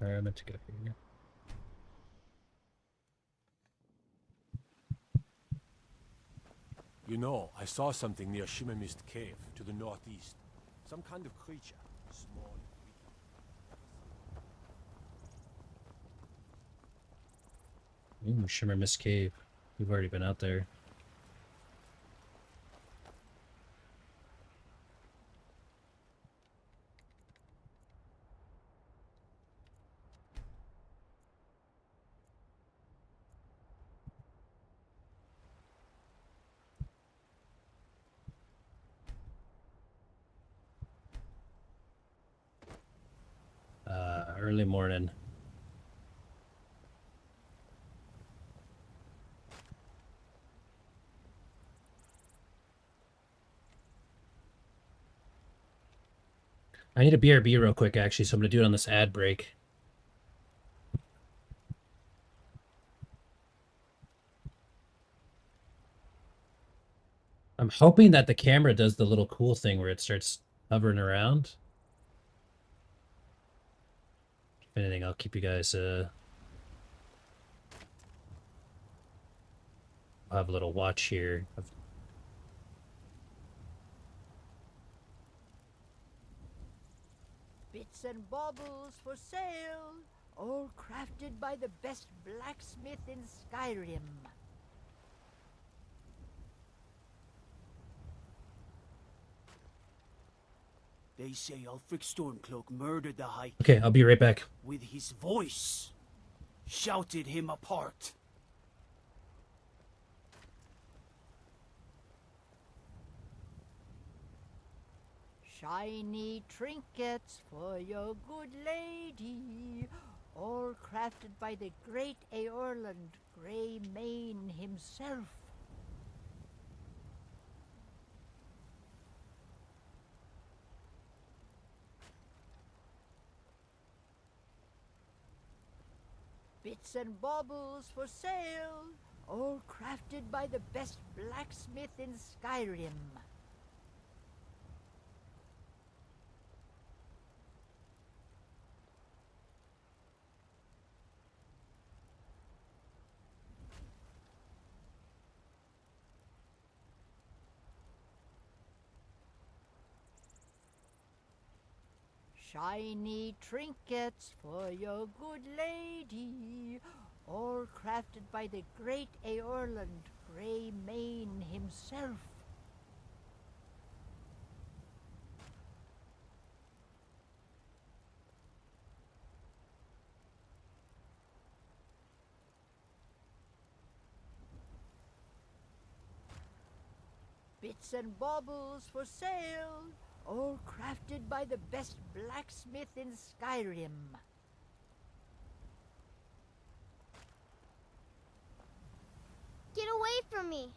Alright, I meant to go here. You know, I saw something near Shimmermist Cave, to the northeast. Some kind of creature, small and weak. Ooh, Shimmer Mist Cave. We've already been out there. Early morning. I need a BRB real quick, actually, so I'm going to do it on this ad break. I'm hoping that the camera does the little cool thing where it starts hovering around. If anything, I'll keep you guys, I'll have a little watch here of Bits and baubles for sale, all crafted by the best blacksmith in Skyrim. They say Ulfric Stormcloak murdered the High King. Okay, I'll be right back. With his voice, shouted him apart. Shiny trinkets for your good lady. all crafted by the great Eorland Grey Mane himself. Bits and baubles for sale, all crafted by the best blacksmith in Skyrim. Shiny trinkets for your good lady, all crafted by the great Eorland Grey Mane himself. Bits and baubles for sale, all crafted by the best blacksmith in Skyrim. Get away from me!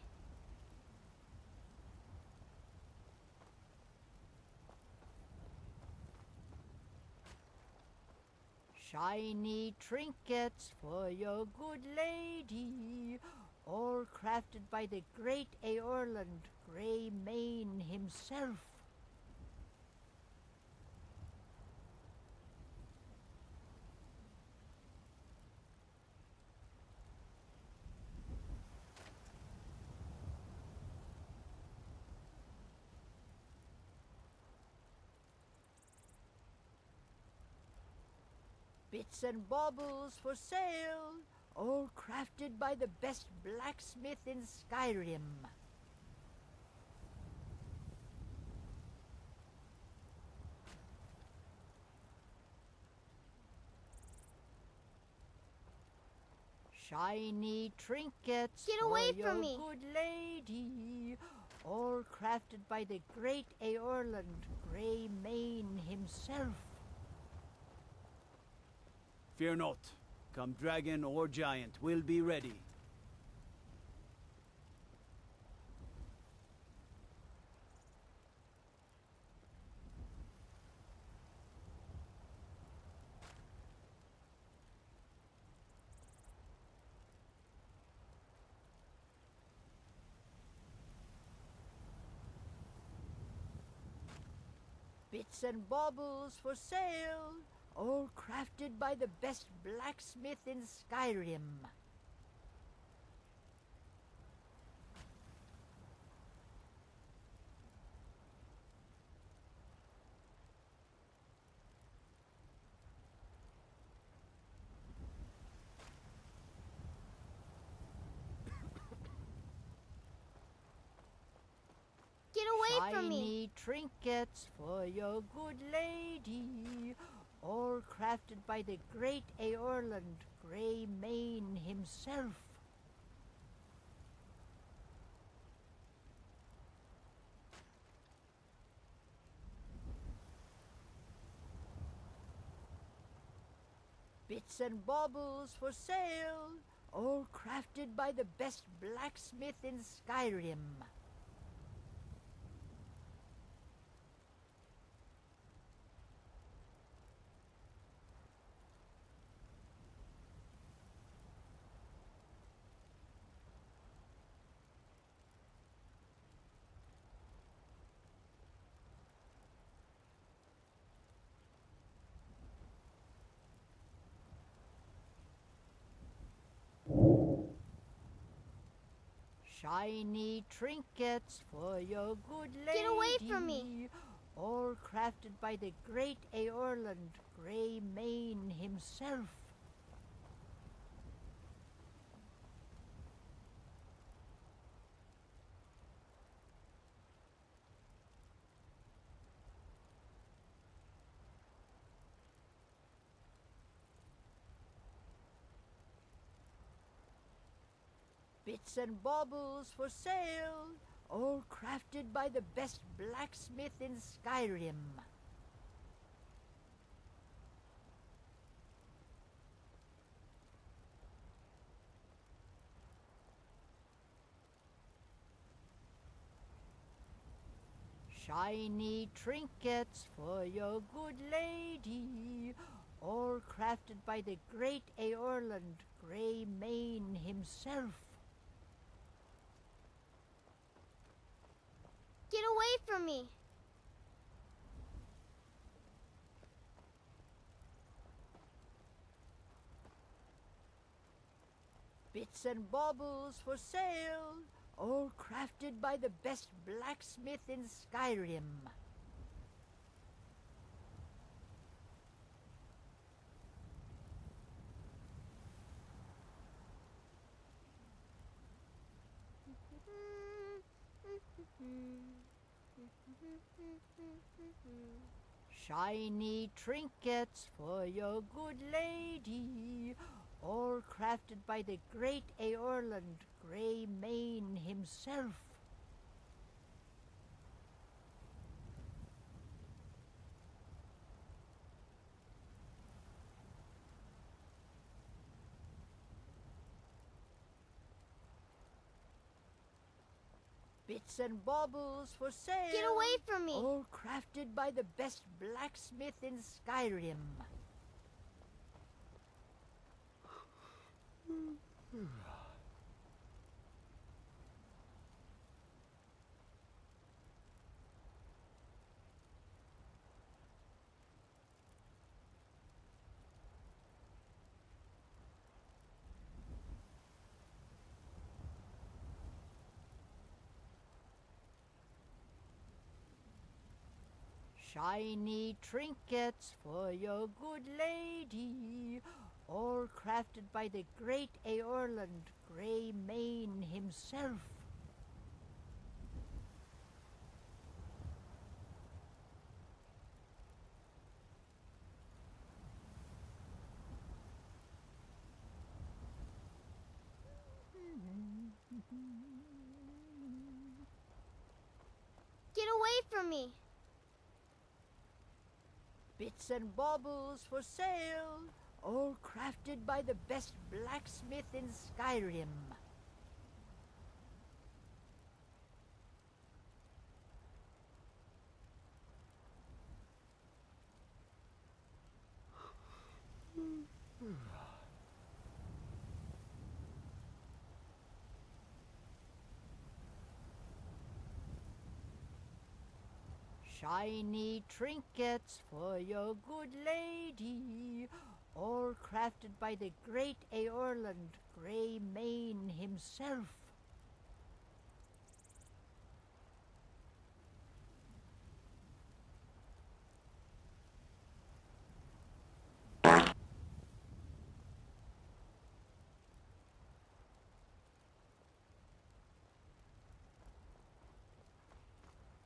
Shiny trinkets for your good lady, all crafted by the great Eorland Grey Mane himself. Bits and baubles for sale, all crafted by the best blacksmith in Skyrim. Shiny trinkets Get away for from your me! good lady, all crafted by the great Eorland Grey Mane himself. Fear not. Come dragon or giant, we'll be ready. Bits and baubles for sale, all crafted by the best blacksmith in Skyrim. Get away from me! Shiny trinkets for your good lady, all crafted by the great Eorland Grey Mane himself. Bits and baubles for sale, all crafted by the best blacksmith in Skyrim. Shiny trinkets for your good lady. Get away from me! All crafted by the great Eorland Grey Mane himself. Bits and baubles for sale, all crafted by the best blacksmith in Skyrim. Shiny trinkets for your good lady, all crafted by the great Aorland Grey Mane himself. Get away from me! Bits and baubles for sale, all crafted by the best blacksmith in Skyrim. Shiny trinkets for your good lady, all crafted by the great Aorland Grey Mane himself. Bits and baubles for sale. Get away from me! All crafted by the best blacksmith in Skyrim. Shiny trinkets for your good lady, all crafted by the great Aorland Grey Mane himself. Get away from me! Bits and baubles for sale, all crafted by the best blacksmith in Skyrim. Shiny trinkets for your good lady, all crafted by the great Aorland Grey Mane himself.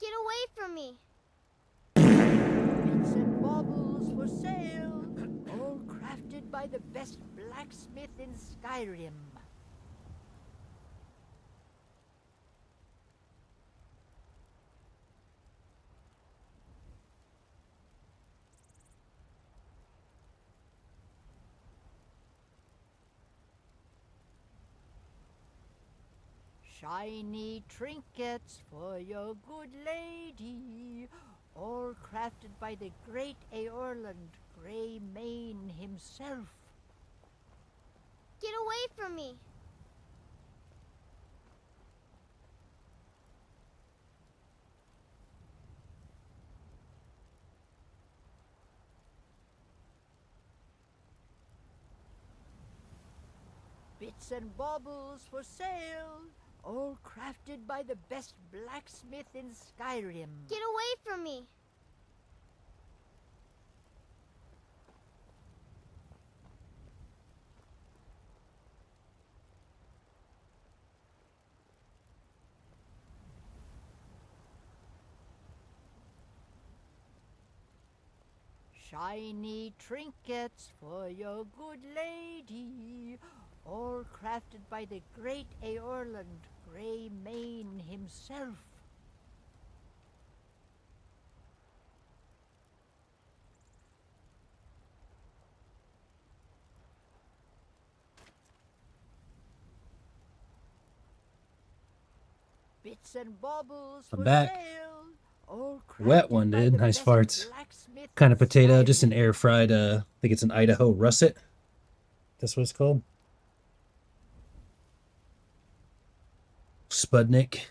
Get away from me! Bits and baubles for sale, all crafted by the best blacksmith in Skyrim. Shiny trinkets for your good lady, all crafted by the great Aorland Grey Mane himself. Get away from me! Bits and baubles for sale, all crafted by the best blacksmith in Skyrim. Get away from me! Shiny trinkets for your good lady, all crafted by the great Aorland Grey Mane himself. Bits and baubles I'm for back. sale, all Wet one, dude. Nice farts. Kind of potato, just an air fried, I think it's an Idaho russet. That's what it's called. Spudnik.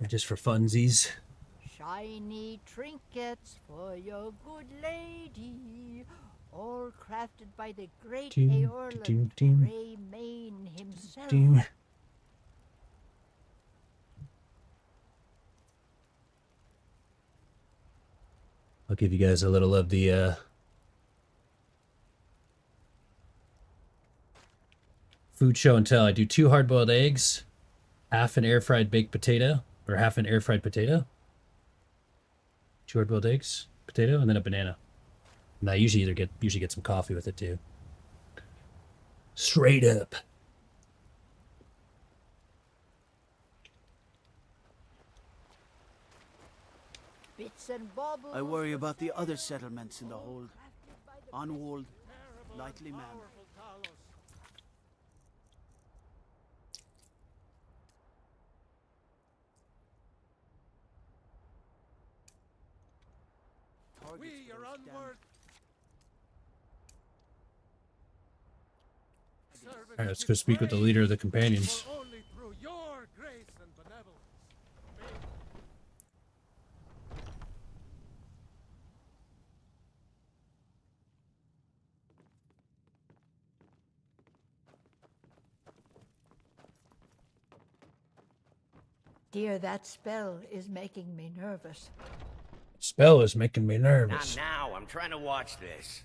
Just for funsies. Shiny trinkets for your good lady, all crafted by the great Aorland Grey Mane himself. I'll give you guys a little of the food show and tell. I do 2 hard-boiled eggs, half an air-fried baked potato, or half an air-fried potato, 2 hard-boiled eggs, potato, and then a banana. And I usually get some coffee with it too. Straight up. Bits and baubles. I worry about the other settlements in the hold. Unwalled, lightly manned. We are onward. Alright, let's go speak with the leader of the companions. Only through your grace and benevolence. Dear, that spell is making me nervous. Spell is making me nervous. Not now. I'm trying to watch this.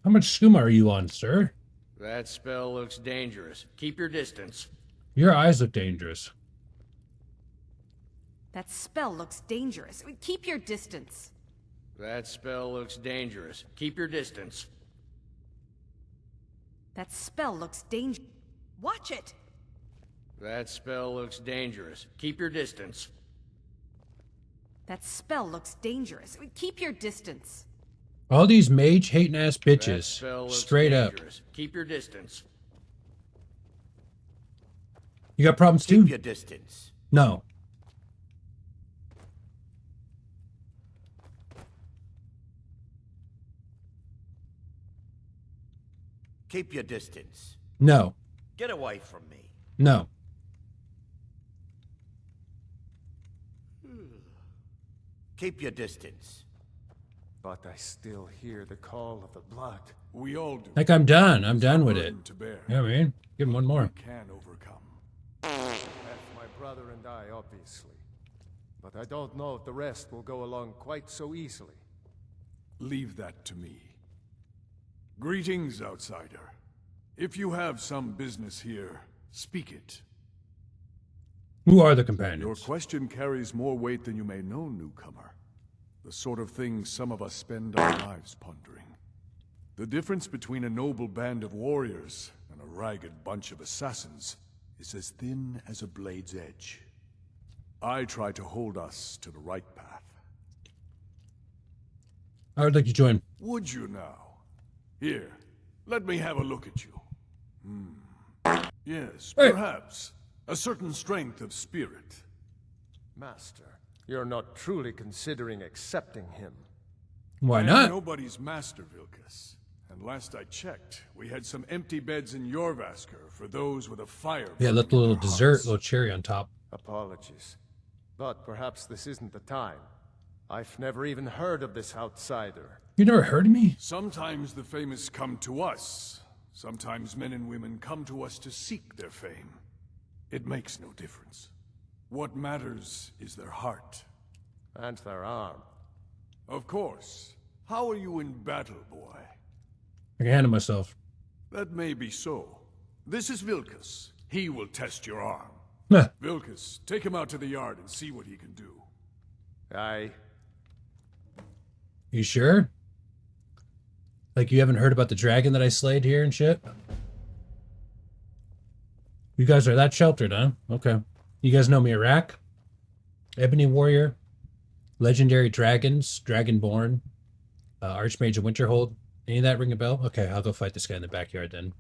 How much skooma are you on, sir? That spell looks dangerous. Keep your distance. Your eyes look dangerous. That spell looks dangerous. Keep your distance. That spell looks dangerous. Keep your distance. That spell looks dangerous. Watch it! That spell looks dangerous. Keep your distance. That spell looks dangerous. Keep your distance. All these mage hating ass That bitches. spell looks Straight up. dangerous. Keep your distance. You got problems too? Keep your distance. No. Keep your distance. No. Get away from me. No. Keep your distance. But I still hear the call of the blood. We all do. Like I'm done. I'm done with it. Burden to bear. Yeah, man. Give him one more. Can overcome. That's my brother and I, obviously. But I don't know if the rest will go along quite so easily. Leave that to me. Greetings, outsider. If you have some business here, speak it. Who are the companions? Your question carries more weight than you may know, newcomer. The sort of thing some of us spend our lives pondering. The difference between a noble band of warriors and a ragged bunch of assassins is as thin as a blade's edge. I try to hold us to the right path. I would like to join. Would you now? Here, let me have a look at you. Yes, Hey. perhaps. A certain strength of spirit. Master, you're not truly considering accepting him. Why I am not? nobody's master, Vilkas. And last I checked, we had some empty beds in Jorvaskr for those with a fire. Yeah, burning left a in little their dessert, hearts. little cherry on top. Apologies. But perhaps this isn't the time. I've never even heard of this outsider. You never heard of me? Sometimes the famous come to us. Sometimes men and women come to us to seek their fame. It makes no difference. What matters is their heart. And their arm. Of course. How are you in battle, boy? I can handle myself. That may be so. This is Vilkas. He will test your arm. Huh. Vilkas, take him out to the yard and see what he can do. Aye. You sure? Like you haven't heard about the dragon that I slayed here and shit? You guys are that sheltered, huh? Okay. You guys know me, Iraq? Ebony Warrior, Legendary Dragons, Dragonborn, Archmage of Winterhold. Any of that ring a bell? Okay, I'll go fight this guy in the backyard then.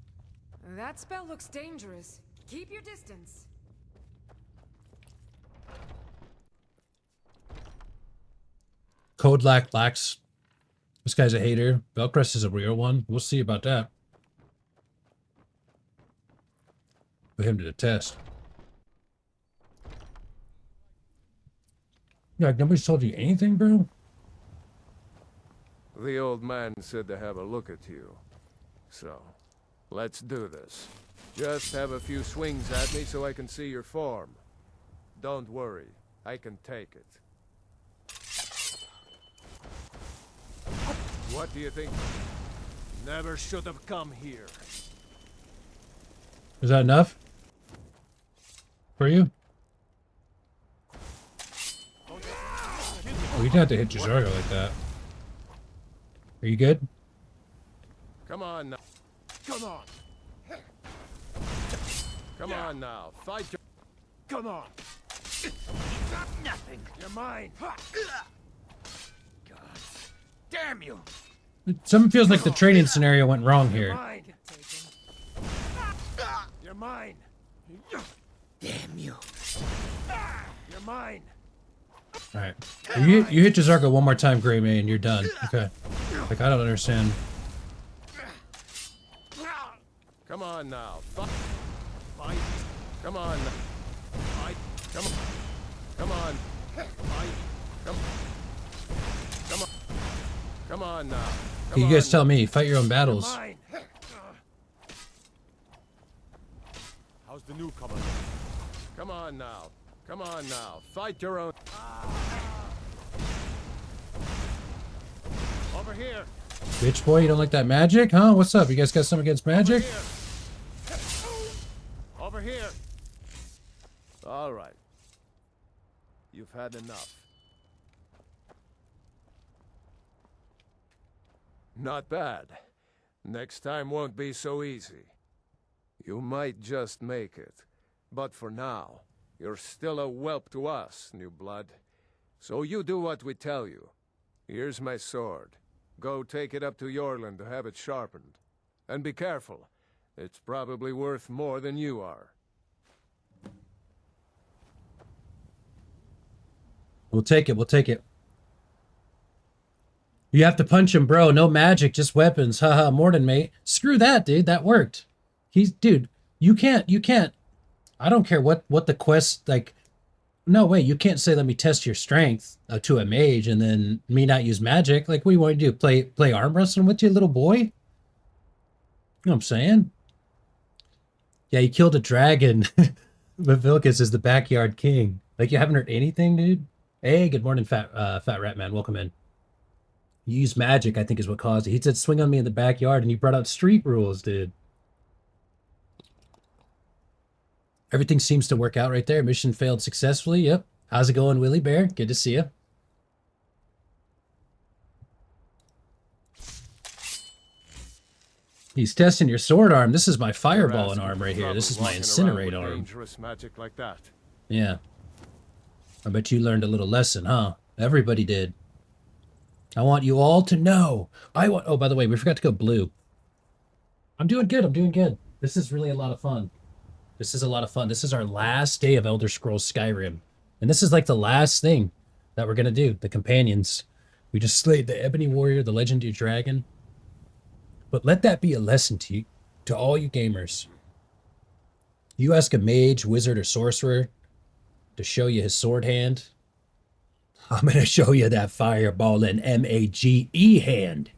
That spell looks dangerous. Keep your distance. Code lacks. This guy's a hater. Velcrest is a real one. We'll see about that. Put him to the test. Yeah, nobody's told you anything, bro? The old man said to have a look at you. So, let's do this. Just have a few swings at me so I can see your form. Don't worry, I can take it. What do you think? Never should have come here. Is that enough? For you? Oh, you didn't have to hit Jazargo like that. Are you good? Come on now. Come on. Come on now. Fight your... Come on. You got nothing. You're mine. God damn you. Something feels like the training scenario went wrong here. You're mine. Damn you. You're mine. Alright. You hit Jazargo one more time, Grey Man, you're done. Okay. Like, I don't understand. Come on now. Fight. Come on. Fight. Come on. Come on. Fight. Come on. Come on now. Come You guys tell me, fight your own battles. How's the newcomer? Come on now. Come on now. Fight your own. Over here. Bitch boy, you don't like that magic? Huh? What's up? You guys got something against magic? Over here. All right. You've had enough. Not bad. Next time won't be so easy. You might just make it. But for now, you're still a whelp to us, new blood. So you do what we tell you. Here's my sword. Go take it up to Yorland to have it sharpened. And be careful. It's probably worth more than you are. We'll take it, we'll take it. You have to punch him, bro. No magic, just weapons. Haha, Morden, mate. Screw that, dude. That worked. Dude, you can't. I don't care what the quest, like, no way. You can't say, let me test your strength to a mage and then me not use magic. Like, what do you want to do? Play arm wrestling with you, little boy? You know what I'm saying? Yeah, you killed a dragon. But Vilcus is the backyard king. Like, you haven't heard anything, dude? Hey, good morning, Fat Rat Man. Welcome in. You used magic, I think is what caused it. He said, swing on me in the backyard, and you brought out street rules, dude. Everything seems to work out right there. Mission failed successfully. Yep. How's it going, Willie Bear? Good to see you. He's testing your sword arm. This is my fireballing arm right here. This is my incinerate arm. Dangerous magic like that. Yeah. I bet you learned a little lesson, huh? Everybody did. I want you all to know. Oh, by the way, we forgot to go blue. I'm doing good. I'm doing good. This is really a lot of fun. This is a lot of fun. This is our last day of Elder Scrolls Skyrim. And this is like the last thing that we're going to do. The companions. We just slayed the Ebony Warrior, the Legendary Dragon. But let that be a lesson to you, to all you gamers. You ask a mage, wizard, or sorcerer to show you his sword hand, I'm going to show you that fireball and M-A-G-E hand.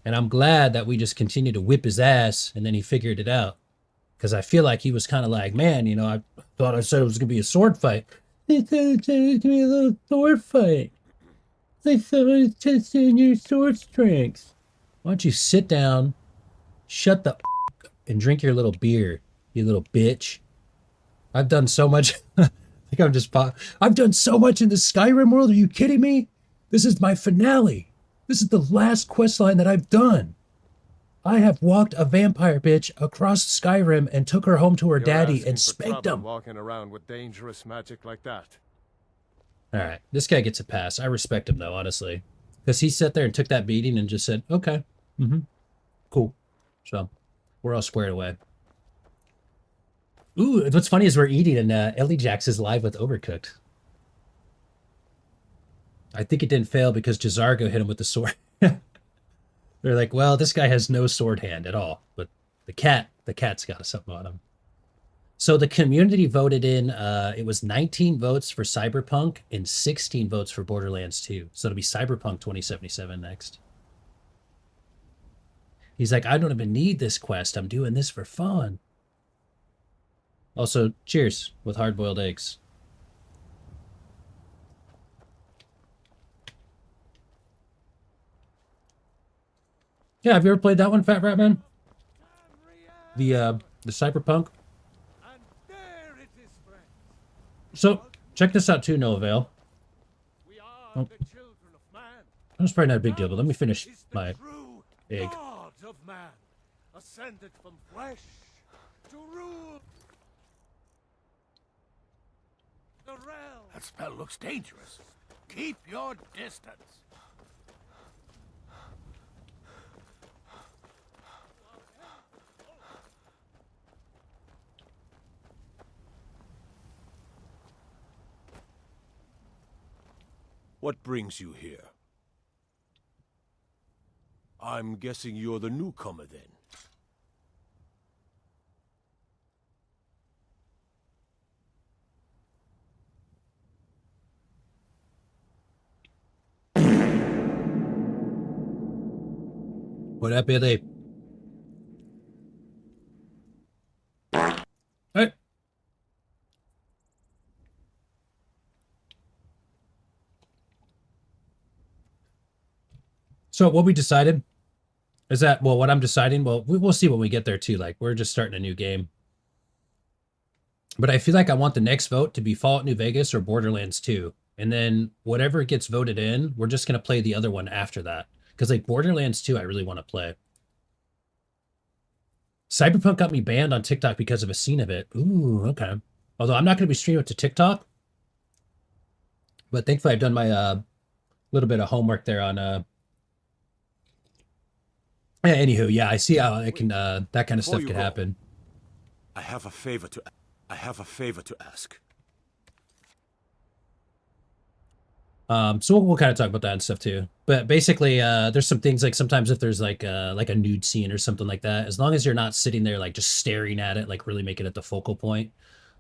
And I'm glad that we just continued to whip his ass and then he figured it out. Because I feel like he was kind of like, man, you know, I thought I said it was going to be a sword fight. I thought it was going to be a little sword fight. I thought I was testing your sword strength. Why don't you sit down, shut the and drink your little beer, you little bitch. I've done so much. I think I'm just I've done so much in the Skyrim world. Are you kidding me? This is my finale. This is the last quest line that I've done. I have walked a vampire bitch across Skyrim and took her home to her daddy and spanked him. Walking around with dangerous magic like that. All right, this guy gets a pass. I respect him though, honestly. Because he sat there and took that beating and just said, okay, cool. So we're all squared away. Ooh, what's funny is we're eating and Ellie Jax is live with Overcooked. I think it didn't fail because Jazargo hit him with the sword. They're like, well, this guy has no sword hand at all, but the cat's got something on him. So the community voted in, it was 19 votes for Cyberpunk and 16 votes for Borderlands 2. So it'll be Cyberpunk 2077 next. He's like, I don't even need this quest. I'm doing this for fun. Also, cheers with hard-boiled eggs. Yeah, have you ever played that one, Fat Rat Man? The Cyberpunk? So, check this out too, Noah Vale. Oh. That's probably not a big deal, but let me finish my egg. Of man, ascended from flesh to rule the realm. That spell looks dangerous. Keep your distance. What brings you here? I'm guessing you're the newcomer then. What up, Billy? Hey. So what we decided is that, well, what I'm deciding, well, we'll see when we get there too. Like, we're just starting a new game. But I feel like I want the next vote to be Fallout New Vegas or Borderlands 2. And then whatever gets voted in, we're just going to play the other one after that. Because, like, Borderlands 2, I really want to play. Cyberpunk got me banned on TikTok because of a scene of it. Ooh, okay. Although I'm not going to be streaming it to TikTok. But thankfully, I've done my little bit of homework there on... Anywho, yeah, I see how it can, that kind of stuff can happen. I have a favor to ask. So we'll kind of talk about that and stuff too. But basically, there's some things like sometimes if there's like a nude scene or something like that, as long as you're not sitting there like just staring at it, like really making it the focal point.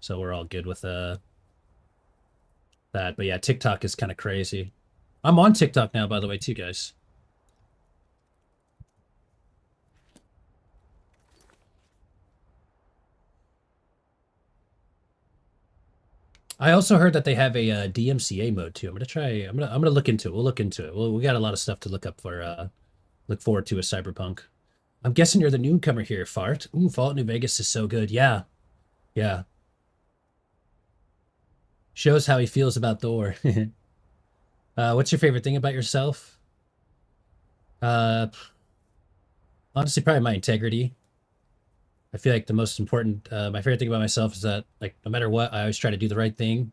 So we're all good with that. But yeah, TikTok is kind of crazy. I'm on TikTok now, by the way, too, guys. I also heard that they have a DMCA mode too. I'm gonna look into it. We'll look into it. We got a lot of stuff to look up for. Look forward to a Cyberpunk. I'm guessing you're the newcomer here, Fart. Ooh, Fallout New Vegas is so good. Yeah, yeah. Shows how he feels about Thor. What's your favorite thing about yourself? Honestly, probably my integrity. I feel like the most important, my favorite thing about myself is that, like, no matter what, I always try to do the right thing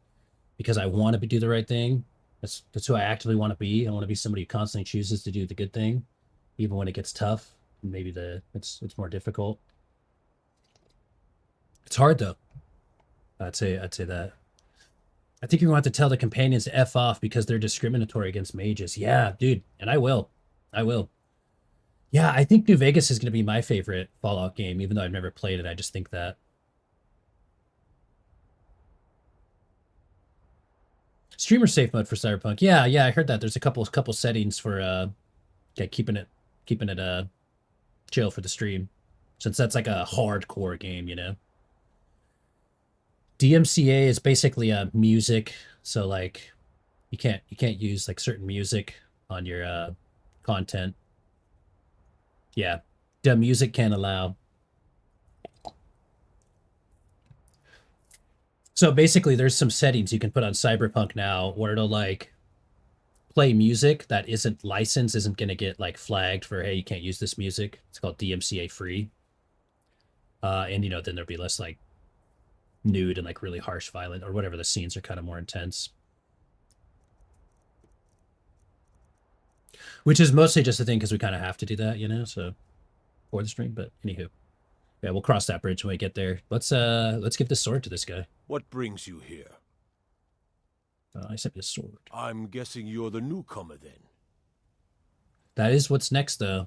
because I want to do the right thing. That's who I actively want to be. I want to be somebody who constantly chooses to do the good thing, even when it gets tough. Maybe it's more difficult. It's hard though. I'd say that. I think you're going to have to tell the companions to F off because they're discriminatory against mages. Yeah, dude, and I will. Yeah, I think New Vegas is going to be my favorite Fallout game, even though I've never played it. I just think that. Streamer safe mode for Cyberpunk. Yeah, I heard that. There's a couple settings for keeping it chill for the stream, since that's like a hardcore game, you know. DMCA is basically music, so like you can't use like certain music on your content. Yeah, the music can't allow. So basically, there's some settings you can put on Cyberpunk now where it'll like play music that isn't licensed, isn't going to get like flagged for, hey, you can't use this music. It's called DMCA free. And, you know, then there'll be less like nude and like really harsh, violent, or whatever the scenes are kind of more intense. Which is mostly just a thing because we kind of have to do that, you know, so for the stream. But anywho, yeah, we'll cross that bridge when we get there. Let's give this sword to this guy. What brings you here? I sent this sword. I'm guessing you're the newcomer then. That is what's next, though.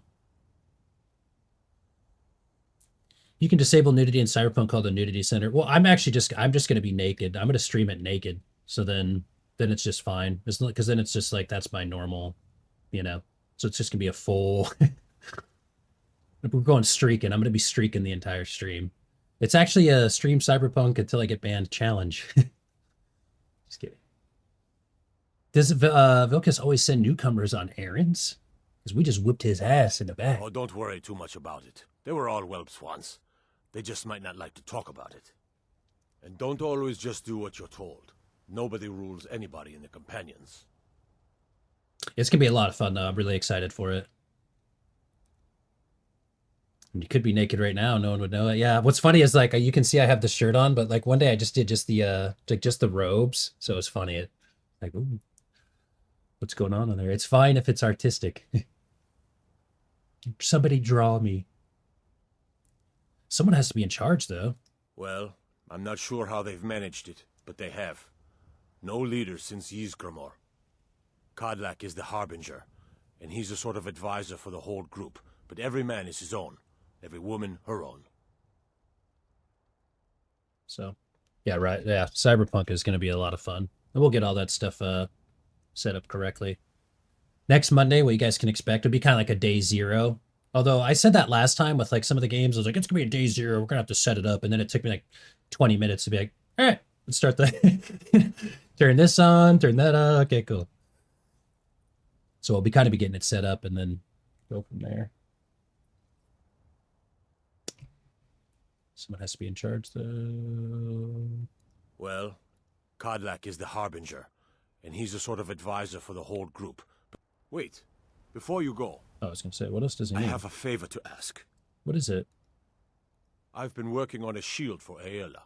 You can disable nudity in Cyberpunk called the Nudity Center. Well, I'm just gonna be naked. I'm gonna stream it naked. So then it's just fine. It's not, because then it's just like that's my normal, you know. So it's just gonna be a full. We're going streaking. I'm gonna be streaking the entire stream. It's actually a stream Cyberpunk until I get banned challenge. Just kidding. Does Vilkas always send newcomers on errands? Because we just whipped his ass in the back. Oh, don't worry too much about it. They were all whelps once. They just might not like to talk about it. And don't always just do what you're told. Nobody rules anybody in the companions. It's gonna be a lot of fun, though. I'm really excited for it. And you could be naked right now, no one would know it. Yeah, what's funny is like you can see I have the shirt on, but like one day I just did just the robes, so it's funny. It like, ooh, what's going on there? It's fine if it's artistic. Somebody draw me. Someone has to be in charge, though. Well, I'm not sure how they've managed it, but they have. No leader since Ysgramor. Kodlak is the Harbinger, and he's a sort of advisor for the whole group, but every man is his own. Every woman, her own. So, yeah, right. Yeah, Cyberpunk is going to be a lot of fun. And we'll get all that stuff set up correctly. Next Monday, what you guys can expect would be kind of like a day zero. Although I said that last time with like some of the games, I was like, it's going to be a day zero. We're going to have to set it up. And then it took me like 20 minutes to be like, all right, let's start the... turn this on, turn that on. Okay, cool. So we'll be kind of be getting it set up and then go from there. Someone has to be in charge, though. Well, Kodlak is the Harbinger, and he's a sort of advisor for the whole group. But wait, before you go... I was going to say, what else does he need? I have a favor to ask. What is it? I've been working on a shield for Aela.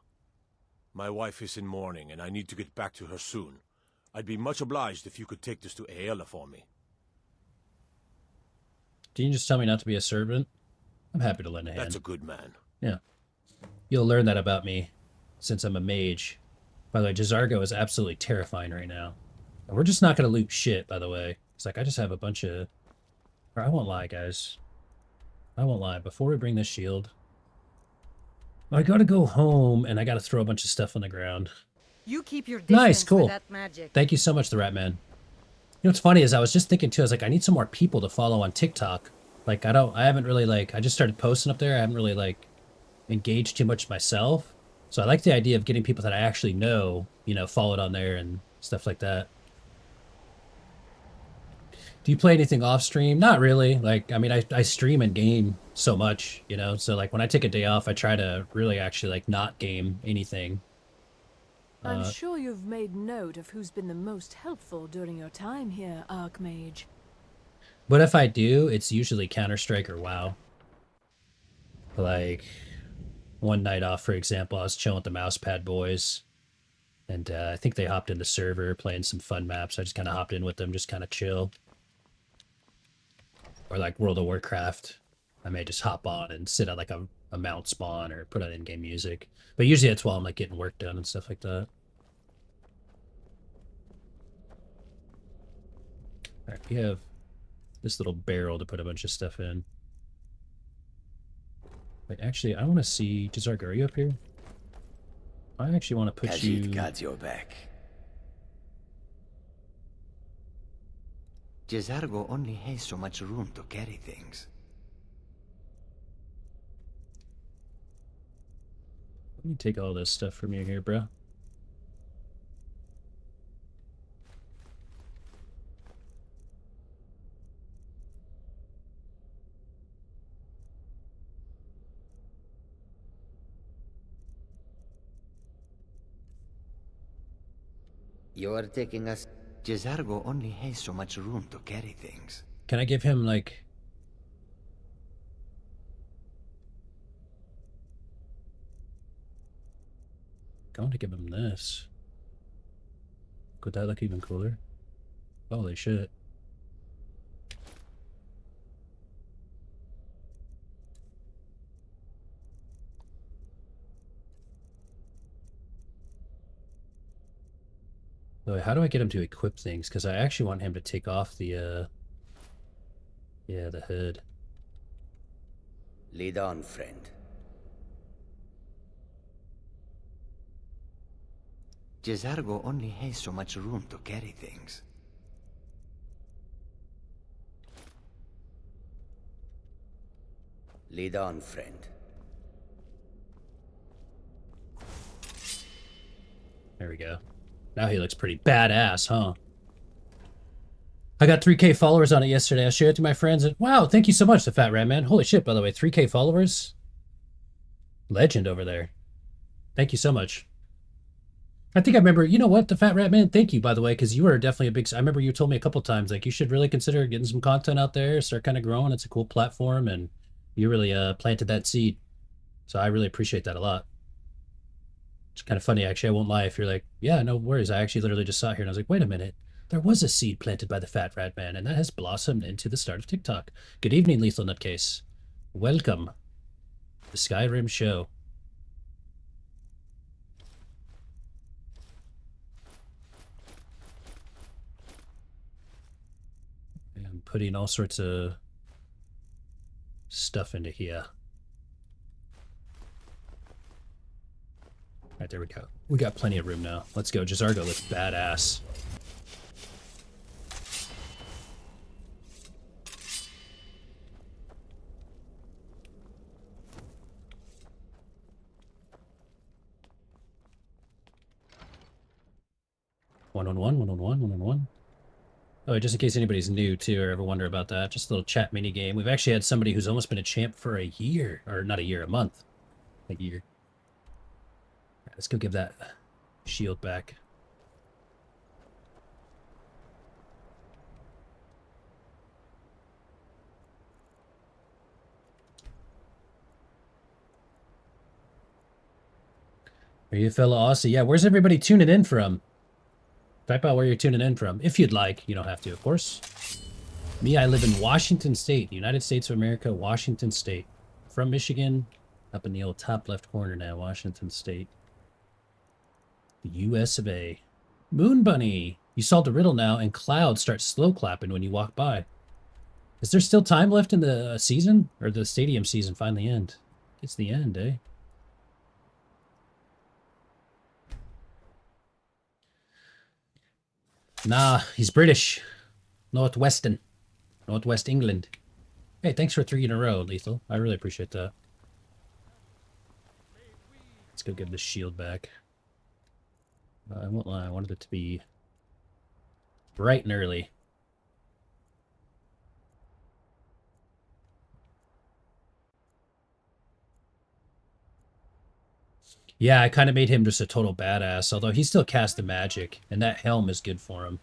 My wife is in mourning, and I need to get back to her soon. I'd be much obliged if you could take this to Aela for me. Can you just tell me not to be a servant? I'm happy to lend a hand. That's a good man. Yeah. You'll learn that about me, since I'm a mage. By the way, Jazargo is absolutely terrifying right now. And we're just not going to loot shit, by the way. It's like, I just have a bunch of... Or I won't lie, guys. I won't lie. Before we bring this shield... I gotta go home, and I gotta throw a bunch of stuff on the ground. You keep your Nice, cool. that magic. Thank you so much, the Rat Man. You know what's funny is I was just thinking, too, I was like, I need some more people to follow on TikTok. Like, I haven't really, like... I just started posting up there. I haven't really, like... engaged too much myself, so I like the idea of getting people that I actually know, you know, followed on there and stuff like that. Do you play anything off stream? Not really. Like, I mean, I stream and game so much, you know, so like when I take a day off, I try to really actually like not game anything. I'm sure you've made note of who's been the most helpful during your time here, Archmage. But if I do, it's usually Counter-Strike or WoW. Like one night off, for example, I was chilling with the Mousepad boys, and I think they hopped in the server playing some fun maps. I just kind of hopped in with them, just kind of chill. Or like World of Warcraft, I may just hop on and sit at like a mount spawn or put on in-game music. But usually that's while I'm like getting work done and stuff like that. All right, we have this little barrel to put a bunch of stuff in. Wait, actually, I want to see... Jazargo, are you up here? I actually want to put Khajiit you... got your back. Jazargo only has so much room to carry things. Let me take all this stuff from you here, bro. You're taking us... Jazargo only has so much room to carry things. Can I give him, like... I want to give him this. Could that look even cooler? Holy shit. So how do I get him to equip things? Because I actually want him to take off the, yeah, the hood. Lead on, friend. Jezargo only has so much room to carry things. Lead on, friend. There we go. Now he looks pretty badass, huh? I got 3K followers on it yesterday. I shared it to my friends. And wow, thank you so much, the Fat Rat Man. Holy shit, by the way, 3K followers? Legend over there. Thank you so much. I think I remember, you know what, the Fat Rat Man, thank you, by the way, because you were definitely a big... I remember you told me a couple times, like, you should really consider getting some content out there, start kind of growing. It's a cool platform, and you really planted that seed. So I really appreciate that a lot. It's kind of funny, actually. I won't lie if you're like, yeah, no worries. I actually literally just saw it here, and I was like, wait a minute. There was a seed planted by the Fat Rat Man, and that has blossomed into the start of TikTok. Good evening, Lethal Nutcase. Welcome to the Skyrim show. I'm putting all sorts of stuff into here. All right, there we go. We got plenty of room now. Let's go. Jezargo looks badass. One-on-one. Oh, just in case anybody's new, too, or ever wonder about that, just a little chat mini game. We've actually had somebody who's almost been a champ for a year. Or not a year, a month. A year. Right, let's go give that shield back. Are you a fellow Aussie? Yeah, where's everybody tuning in from? Type out where you're tuning in from, if you'd like. You don't have to, of course. Me, I live in Washington State, United States of America, Washington State. From Michigan, up in the old top left corner now, Washington State. The US of A. Moon Bunny! You solved the riddle now, and clouds start slow clapping when you walk by. Is there still time left in the season? Or the stadium season finally end? It's the end, eh? Nah, he's British. Northwest England. Hey, thanks for 3 in a row, Lethal. I really appreciate that. Let's go give this shield back. I won't lie, I wanted it to be bright and early. Yeah, I kind of made him just a total badass, although he still casts the magic, and that helm is good for him.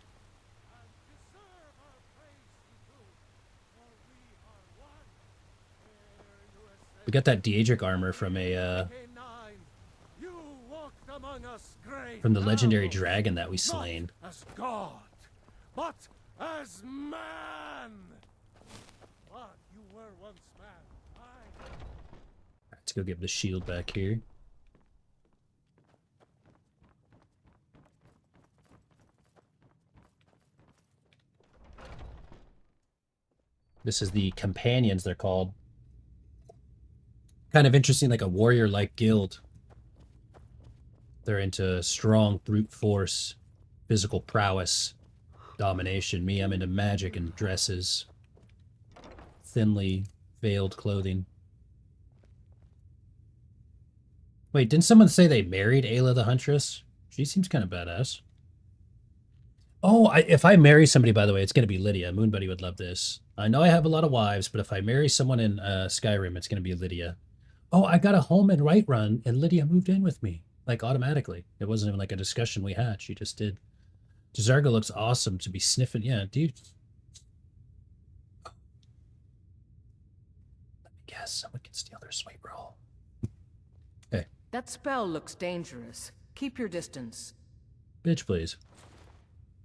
We got that Daedric armor from from the legendary dragon that we slain. As God, but as man. But you were once man. Let's go give the shield back here. This is the companions, they're called. Kind of interesting, like a warrior-like guild. They're into strong brute force, physical prowess, domination. Me, I'm into magic and dresses. Thinly veiled clothing. Wait, didn't someone say they married Ayla the Huntress? She seems kind of badass. Oh, if I marry somebody, by the way, it's going to be Lydia. Moonbuddy would love this. I know I have a lot of wives, but if I marry someone in Skyrim, it's going to be Lydia. Oh, I got a home in Whiterun, and Lydia moved in with me. Like, automatically. It wasn't even like a discussion we had. She just did. Jezargo looks awesome to be sniffing. Yeah, dude. Let me guess. Someone can steal their sweet roll. Hey. That spell looks dangerous. Keep your distance. Bitch, please.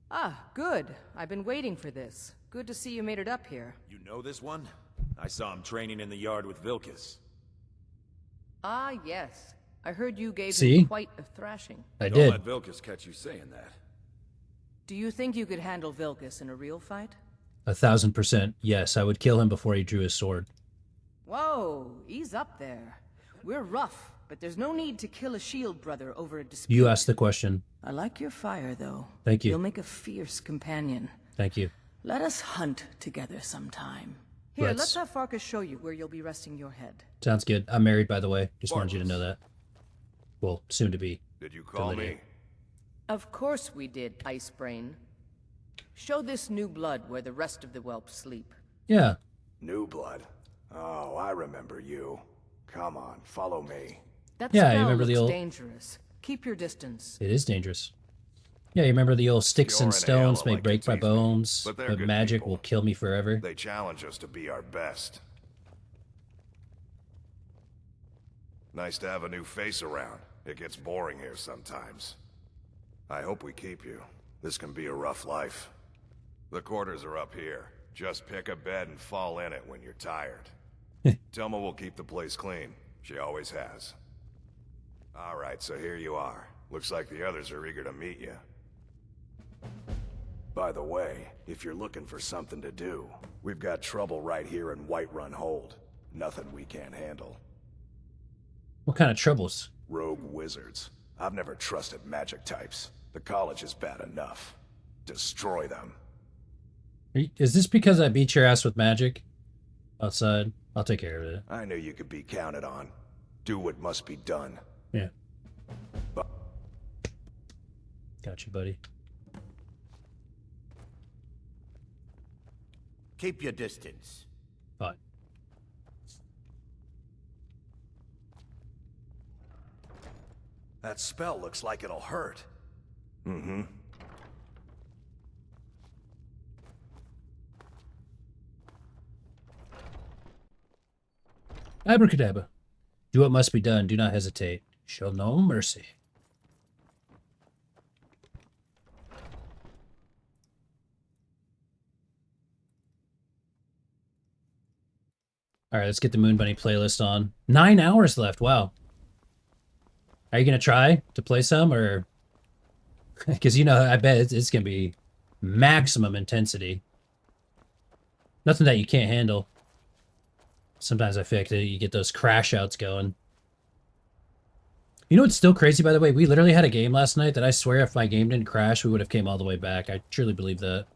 Ah, good. I've been waiting for this. Good to see you made it up here. You know this one? I saw him training in the yard with Vilkas. Ah, yes. I heard you gave See? him quite a thrashing. I Don't did. let Vilkas catch you saying that. Do you think you could handle Vilcus in a real fight? 1,000%. Yes, I would kill him before he drew his sword. Whoa, ease up there. We're rough, but there's no need to kill a shield brother over a dispute. You asked the question. I like your fire, though. Thank you. You'll make a fierce companion. Thank you. Let us hunt together sometime. Here, let's have Farkas show you where you'll be resting your head. Sounds good. I'm married, by the way. Just wanted you to know that. Well, soon to be. Did you call me? Of course we did, Icebrain. Show this new blood where the rest of the whelps sleep. Yeah. New blood? Oh, I remember you. Come on, follow me. That Yeah, you spell remember looks the old... dangerous. Keep your distance. It is dangerous. Yeah, you remember the old sticks You're and an stones ale, may like break to my tease me, bones, but they're but good magic people. will kill me forever. They challenge us to be our best. Nice to have a new face around. It gets boring here sometimes. I hope we keep you. This can be a rough life. The quarters are up here. Just pick a bed and fall in it when you're tired. Telma will keep the place clean. She always has. Alright, so here you are. Looks like the others are eager to meet you. By the way, if you're looking for something to do, we've got trouble right here in Whiterun Hold. Nothing we can't handle. What kind of troubles? Rogue wizards. I've never trusted magic types. The college is bad enough. Destroy them. Is this because I beat your ass with magic? Outside? I'll take care of it. I knew you could be counted on. Do what must be done. Yeah. But got you, buddy. Keep your distance. Fine. that spell looks like it'll hurt. Mm-hmm. Abracadabra. Do what must be done. Do not hesitate. Show no mercy. All right, let's get the Moon Bunny playlist on. 9 hours left. Wow. Are you going to try to play some, or... Because, you know, I bet it's going to be maximum intensity. Nothing that you can't handle. Sometimes I feel like you get those crash outs going. You know what's still crazy, by the way? We literally had a game last night that I swear if my game didn't crash, we would have came all the way back. I truly believe that.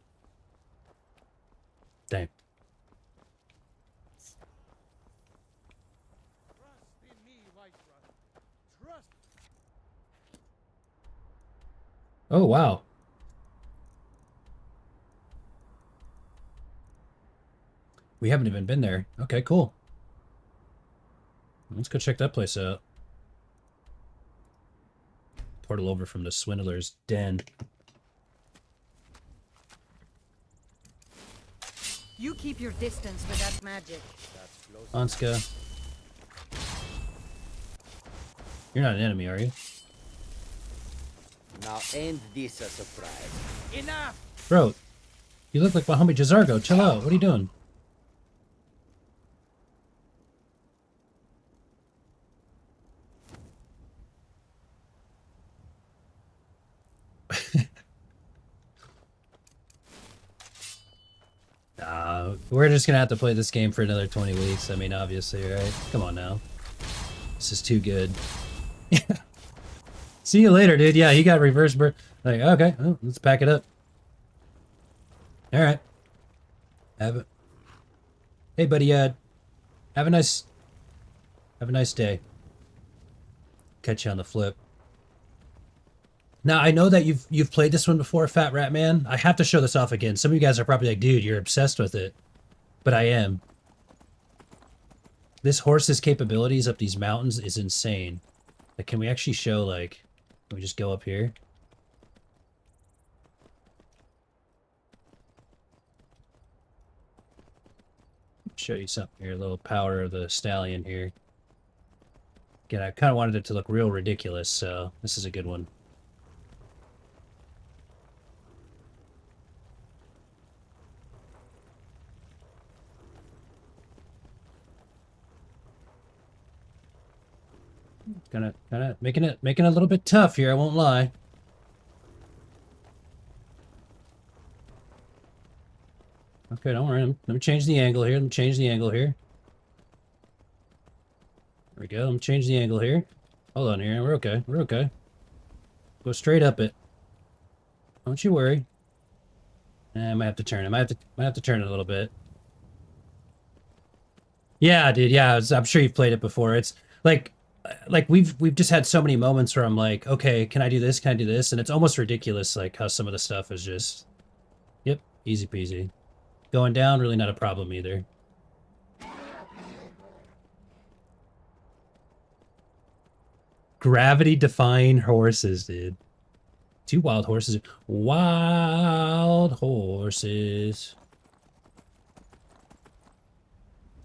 Dang. Oh, wow. We haven't even been there. Okay, cool. Let's go check that place out. Portal over from the Swindler's Den. You keep your distance with that magic. Anska. You're not an enemy, are you? Now end this a surprise. Enough! Bro, you look like my homie Jazargo. Chill out. What are you doing? We're just gonna have to play this game for another 20 weeks. I mean, obviously, right? Come on now. This is too good. See you later, dude. Yeah, he got reverse burn. Like, okay, well, let's pack it up. All right. Have it. Hey, buddy. Have a nice day. Catch you on the flip. Now, I know that you've played this one before, Fat Rat Man. I have to show this off again. Some of you guys are probably like, dude, you're obsessed with it. But I am. This horse's capabilities up these mountains is insane. Like, can we actually show, like... Can we just go up here? Show you something here. A little power of the stallion here. Again, I kind of wanted it to look real ridiculous, so this is a good one. Kind of making it a little bit tough here, I won't lie. Okay, don't worry. Let me change the angle here. Let me change the angle here. There we go. Let me change the angle here. Hold on here. We're okay. We're okay. Go straight up it. Don't you worry. I might have to turn it. Might have to turn it a little bit. Yeah, dude. Yeah, I'm sure you've played it before. It's like we've just had so many moments where I'm like, okay, can I do this? Can I do this? And it's almost ridiculous, like how some of the stuff is just, yep, easy peasy. Going down, really not a problem either. Gravity-defying horses, dude. 2 wild horses. Wild horses.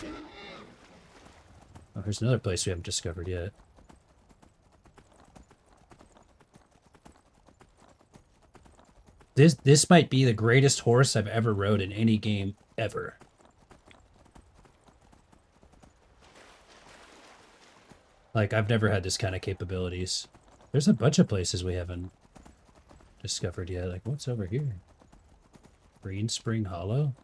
Oh, here's another place we haven't discovered yet. This might be the greatest horse I've ever rode in any game ever. Like, I've never had this kind of capabilities. There's a bunch of places we haven't discovered yet. Like, what's over here? Green Spring Hollow?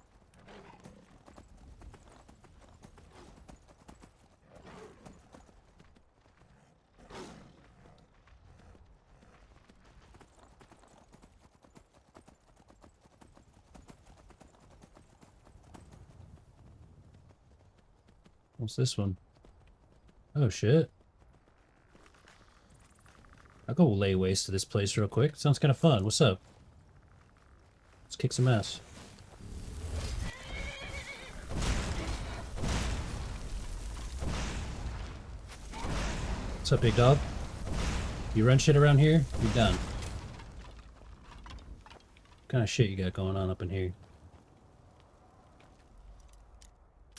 What's this one? Oh, shit. I'll go lay waste to this place real quick. Sounds kind of fun. What's up? Let's kick some ass. What's up, big dog? You run shit around here? You're done. What kind of shit you got going on up in here?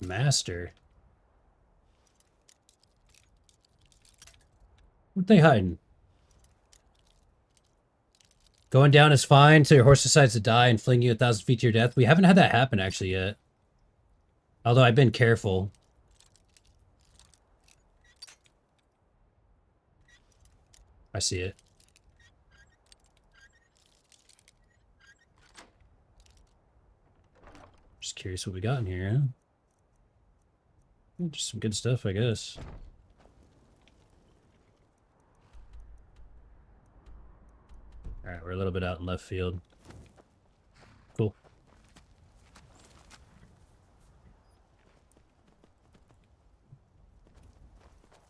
Master? What they hiding? Going down is fine until your horse decides to die and fling you 1,000 feet to your death. We haven't had that happen actually yet. Although I've been careful. I see it. Just curious what we got in here, huh? Just some good stuff, I guess. Alright, we're a little bit out in left field. Cool.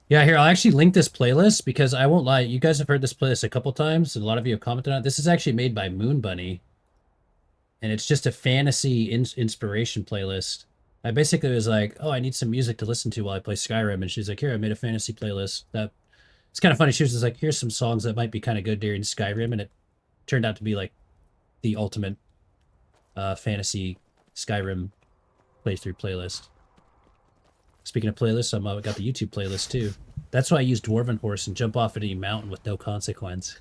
Yeah, here, I'll actually link this playlist because I won't lie, you guys have heard this playlist a couple times, and a lot of you have commented on it. This is actually made by Moon Bunny. And it's just a fantasy inspiration playlist. I basically was like, oh, I need some music to listen to while I play Skyrim. And she's like, here, I made a fantasy playlist. That it's kind of funny. She was just like, here's some songs that might be kind of good during Skyrim. And it turned out to be like the ultimate fantasy Skyrim playthrough playlist. Speaking of playlists, I've got the YouTube playlist too. That's why I use Dwarven Horse and jump off any mountain with no consequence.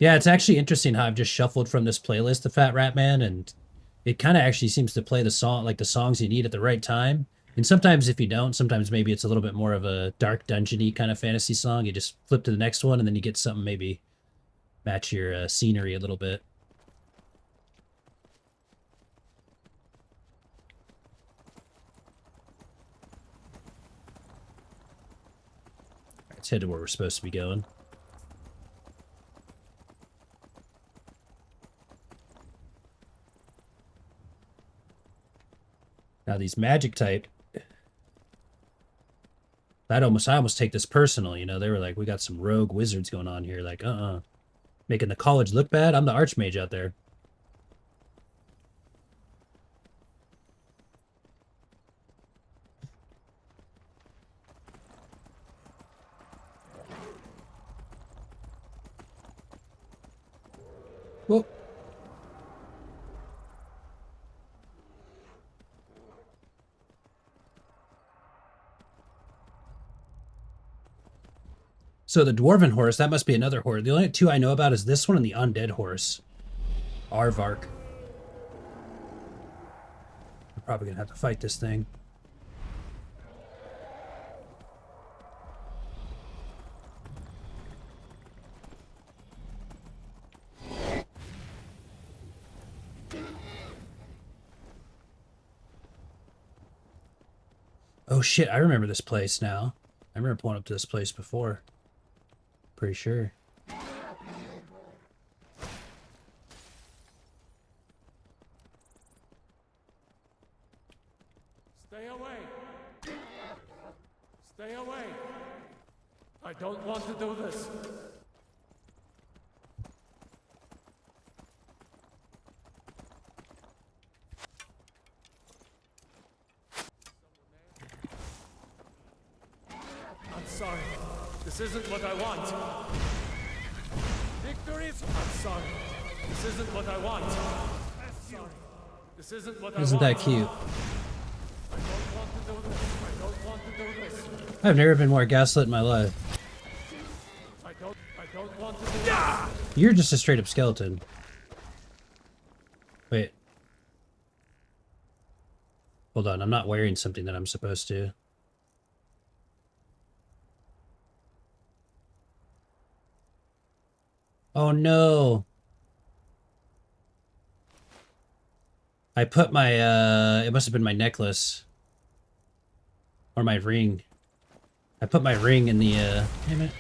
Yeah, it's actually interesting how I've just shuffled from this playlist, the Fat Rat Man, and it kind of actually seems to play the song, like the songs you need at the right time. And sometimes if you don't, sometimes maybe it's a little bit more of a dark dungeony kind of fantasy song. You just flip to the next one and then you get something maybe match your scenery a little bit. All right, let's head to where we're supposed to be going. Now these magic type, I almost take this personal, you know. They were like, we got some rogue wizards going on here, like, making the college look bad. I'm the archmage out there. Whoa. So the Dwarven Horse, that must be another horse. The only two I know about is this one and the Undead Horse. Aardvark. We're probably gonna have to fight this thing. Oh shit, I remember this place now. I remember pulling up to this place before. Pretty sure. Stay away! Stay away! I don't want to do this. I'm sorry. This isn't what I want. Victories! I'm sorry. This isn't what I want. I'm sorry. This isn't what I want. Isn't that cute? I don't want to do this. I don't want to do this. I've never been more gaslit in my life. I don't want to do this. You're just a straight up skeleton. Wait. Hold on, I'm not wearing something that I'm supposed to. Oh no. I put my, it must have been my necklace. Or my ring. I put my ring in the, damn it.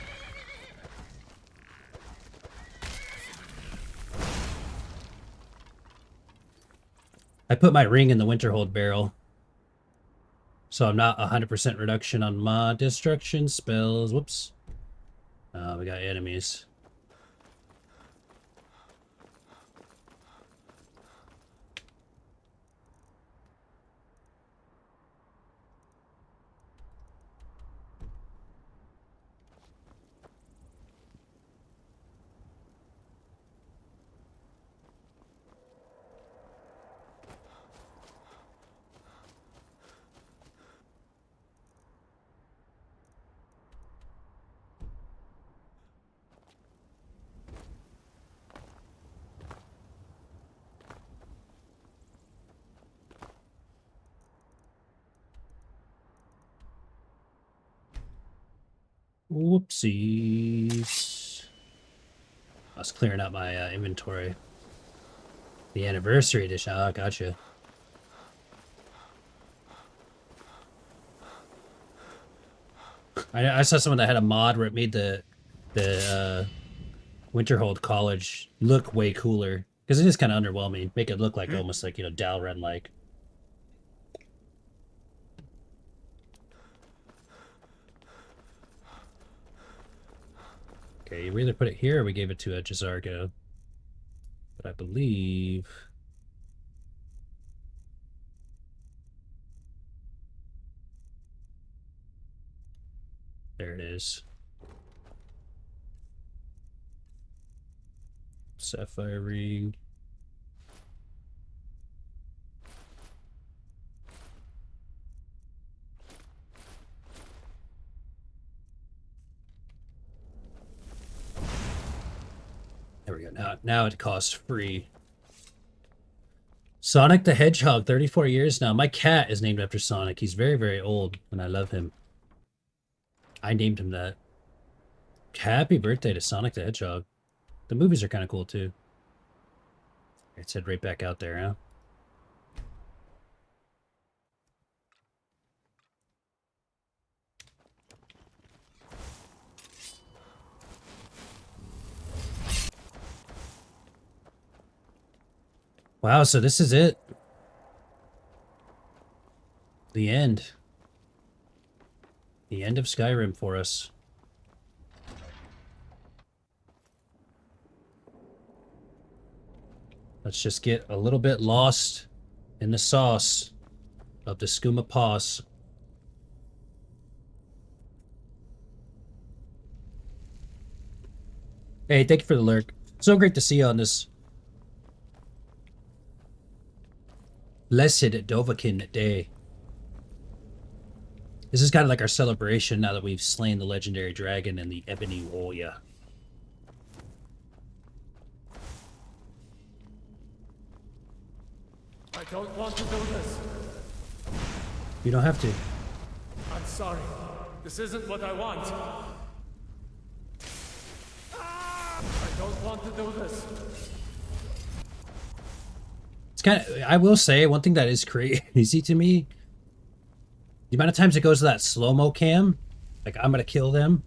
I put my ring in the Winterhold barrel. So I'm not 100% reduction on my destruction spells. Whoops. We got enemies. Whoopsies. I was clearing out my inventory. The anniversary edition. Oh, gotcha. I saw someone that had a mod where it made the Winterhold College look way cooler. Because it is kind of underwhelming. Make it look like almost like, you know, Dalren-like. Okay, we either put it here or we gave it to a Jazargo. But I believe... There it is. Sapphire ring. There we go. Now it costs free. Sonic the Hedgehog, 34 years now. My cat is named after Sonic. He's very, very old, and I love him. I named him that. Happy birthday to Sonic the Hedgehog. The movies are kind of cool, too. It's head right back out there, huh? Wow, so this is it. The end. The end of Skyrim for us. Let's just get a little bit lost in the sauce of the skooma paws. Hey, thank you for the lurk. So great to see you on this blessed Dovahkiin day. This is kind of like our celebration now that we've slain the legendary dragon and the ebony warrior. I don't want to do this. You don't have to. I'm sorry. This isn't what I want. I don't want to do this. It's kind of, I will say, one thing that is crazy to me The amount of times it goes to that slow-mo cam, like I'm gonna kill them,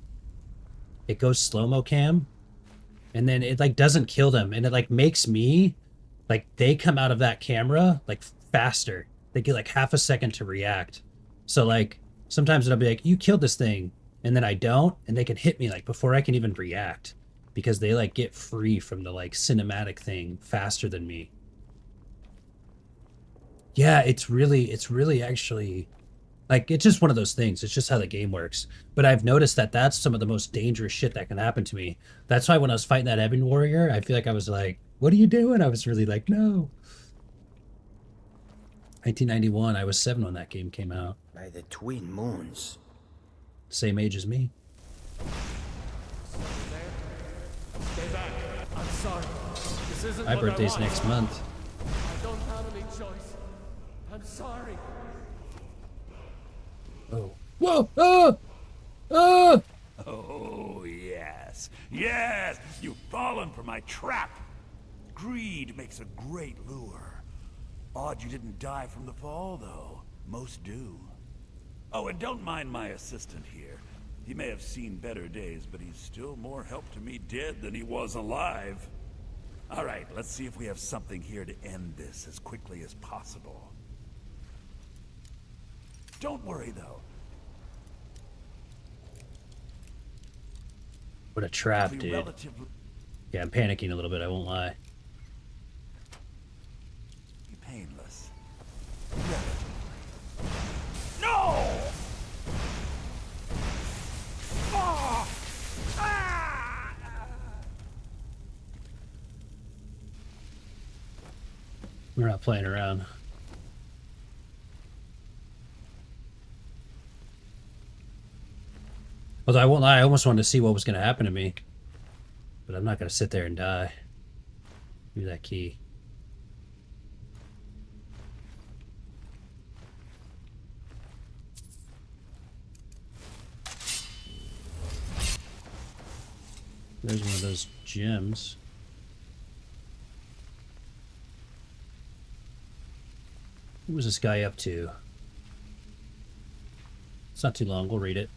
it goes slow-mo cam, and then it like doesn't kill them, and it like makes me, like they come out of that camera like faster. They get like half a second to react. So like sometimes it'll be like, you killed this thing, and then I don't, and they can hit me like before I can even react, because they like get free from the like cinematic thing faster than me. Yeah, it's really actually, like, it's just one of those things. It's just how the game works. But I've noticed that that's some of the most dangerous shit that can happen to me. That's why when I was fighting that Ebon Warrior, I feel like I was like, what are you doing? I was really like, no. 1991, I was 7 when that game came out. By the twin moons. Same age as me. Stay back. I'm sorry. This isn't My what I birthday's want. next month. I don't have any choice. I'm sorry. Oh. Whoa! Ah! Ah! Oh, yes. Yes! You've fallen for my trap. Greed makes a great lure. Odd you didn't die from the fall, though. Most do. Oh, and don't mind my assistant here. He may have seen better days, but he's still more help to me dead than he was alive. All right, let's see if we have something here to end this as quickly as possible. Don't worry, though. What a trap, dude. Yeah, I'm panicking a little bit, I won't lie. Be painless. No! Ah! Ah! We're not playing around. Although I won't lie, I almost wanted to see what was going to happen to me. But I'm not going to sit there and die. Give me that key. There's one of those gems. What was this guy up to? It's not too long, we'll read it.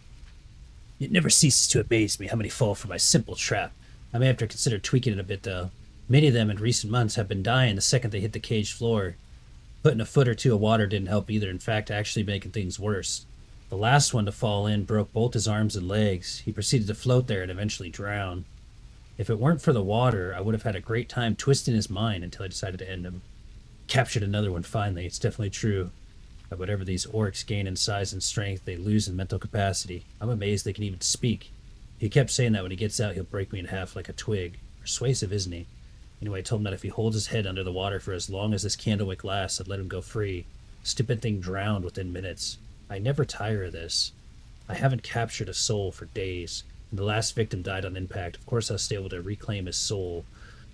It never ceases to amaze me how many fall for my simple trap. I may have to consider tweaking it a bit, though. Many of them in recent months have been dying the second they hit the caged floor. Putting a foot or two of water didn't help either, in fact, actually making things worse. The last one to fall in broke both his arms and legs. He proceeded to float there and eventually drown. If it weren't for the water, I would have had a great time twisting his mind until I decided to end him. Captured another one finally, it's definitely true. That whatever these orcs gain in size and strength, they lose in mental capacity. I'm amazed they can even speak. He kept saying that when he gets out, he'll break me in half like a twig. Persuasive, isn't he? Anyway, I told him that if he holds his head under the water for as long as this candlewick lasts, I'd let him go free. Stupid thing drowned within minutes. I never tire of this. I haven't captured a soul for days, and the last victim died on impact. Of course I'll stay able to reclaim his soul.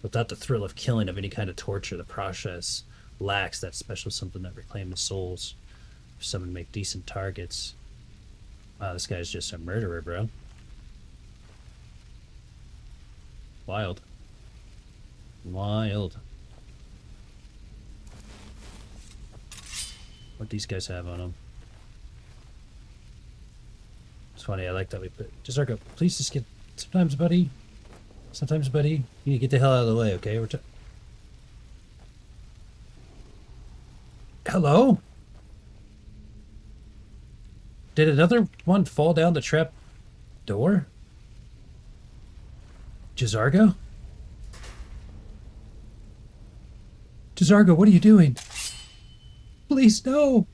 Without the thrill of killing of any kind of torture, the process lacks that special something that reclaims souls. For someone to make decent targets. Wow, this guy's just a murderer, bro. Wild. Wild. What these guys have on them. It's funny, I like that we put... Just Argo, please just get... Sometimes, buddy, you need to get the hell out of the way, okay? We're Hello? Did another one fall down the trap door? Jazargo? Jazargo, what are you doing? Please, no!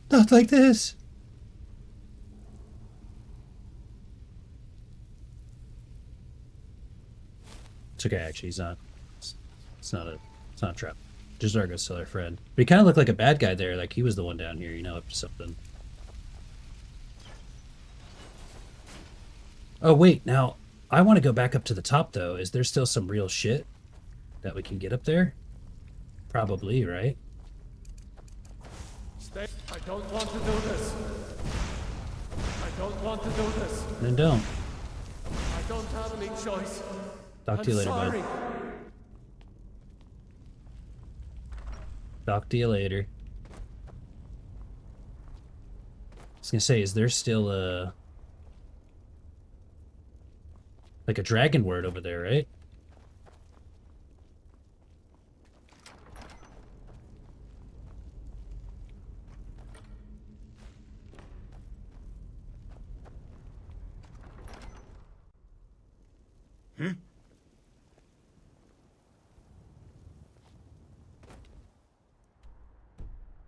Not like this! It's okay, actually, he's not... It's not a trap. Jazargo's still our friend. But he kind of looked like a bad guy there, like he was the one down here, you know, up to something. Oh, wait, now, I want to go back up to the top, though. Is there still some real shit that we can get up there? Probably, right? Stay. I don't want to do this. I don't want to do this. Then don't. I don't have any choice. Talk to you later, bud. Talk to you later. was gonna say, is there still like a dragon word over there, right?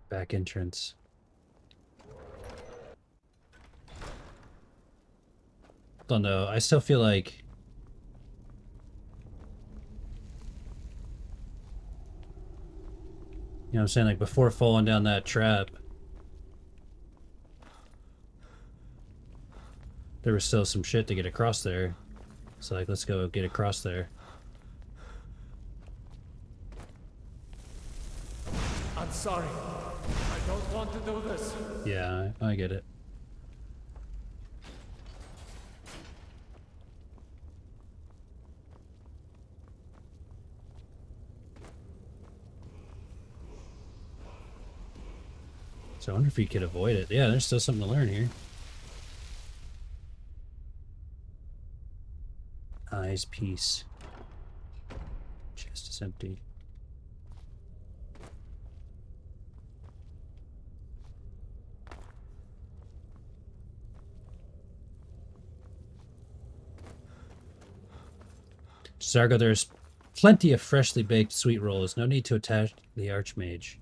Back entrance. Don't know. I still feel like you know what I'm saying? Like before falling down that trap, there was still some shit to get across there. So like, let's go get across there. I'm sorry. I don't want to do this. Yeah, I get it. So I wonder if you could avoid it. Yeah, there's still something to learn here. Eyes piece. Chest is empty. Sargo, there's plenty of freshly baked sweet rolls. No need to attack the Archmage.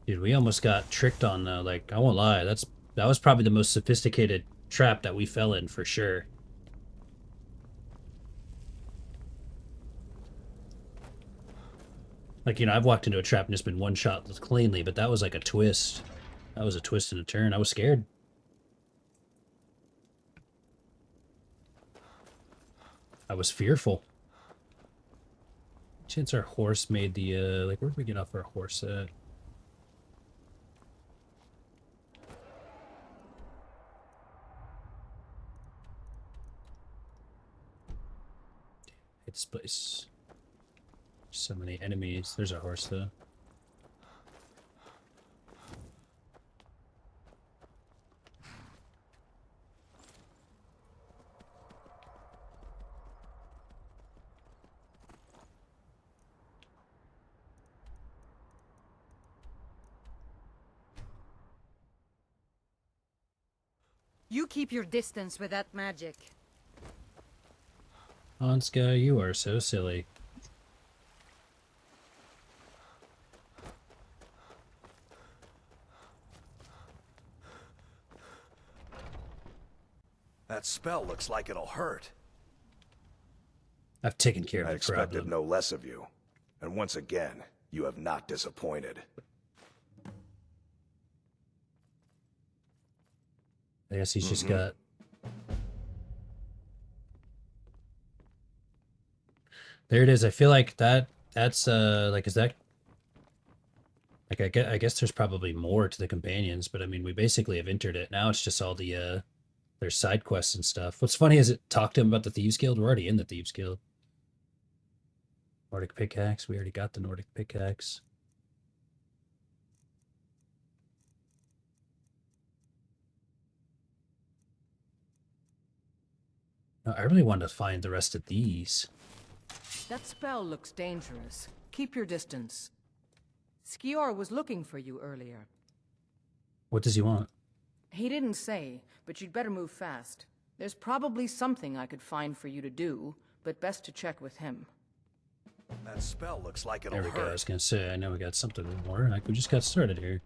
Dude, we almost got tricked on like, I won't lie, that was probably the most sophisticated trap that we fell in for sure. Like, you know, I've walked into a trap and just been one shot cleanly, but that was like a twist. That was a twist and a turn. I was scared. I was fearful. Chance our horse made the, like, where did we get off our horse at? Hate this place. So many enemies. There's our horse, though. You keep your distance with that magic. Anska, you are so silly. That spell looks like it'll hurt. I've taken care of I the expected problem. no less of you. And once again, you have not disappointed. I guess he's just got... There it is. I feel like that's like, is that... Like, I guess there's probably more to the companions, but I mean, we basically have entered it. Now it's just all the, their side quests and stuff. What's funny is it talked to him about the Thieves Guild. We're already in the Thieves Guild. Nordic Pickaxe. We already got the Nordic Pickaxe. No, I really wanted to find the rest of these. That spell looks dangerous. Keep your distance. Skior was looking for you earlier. What does he want? He didn't say, but you'd better move fast. There's probably something I could find for you to do, but best to check with him. That spell looks like it'll There we hurt. go. I was gonna say, I know we got something more. Like, we just got started here.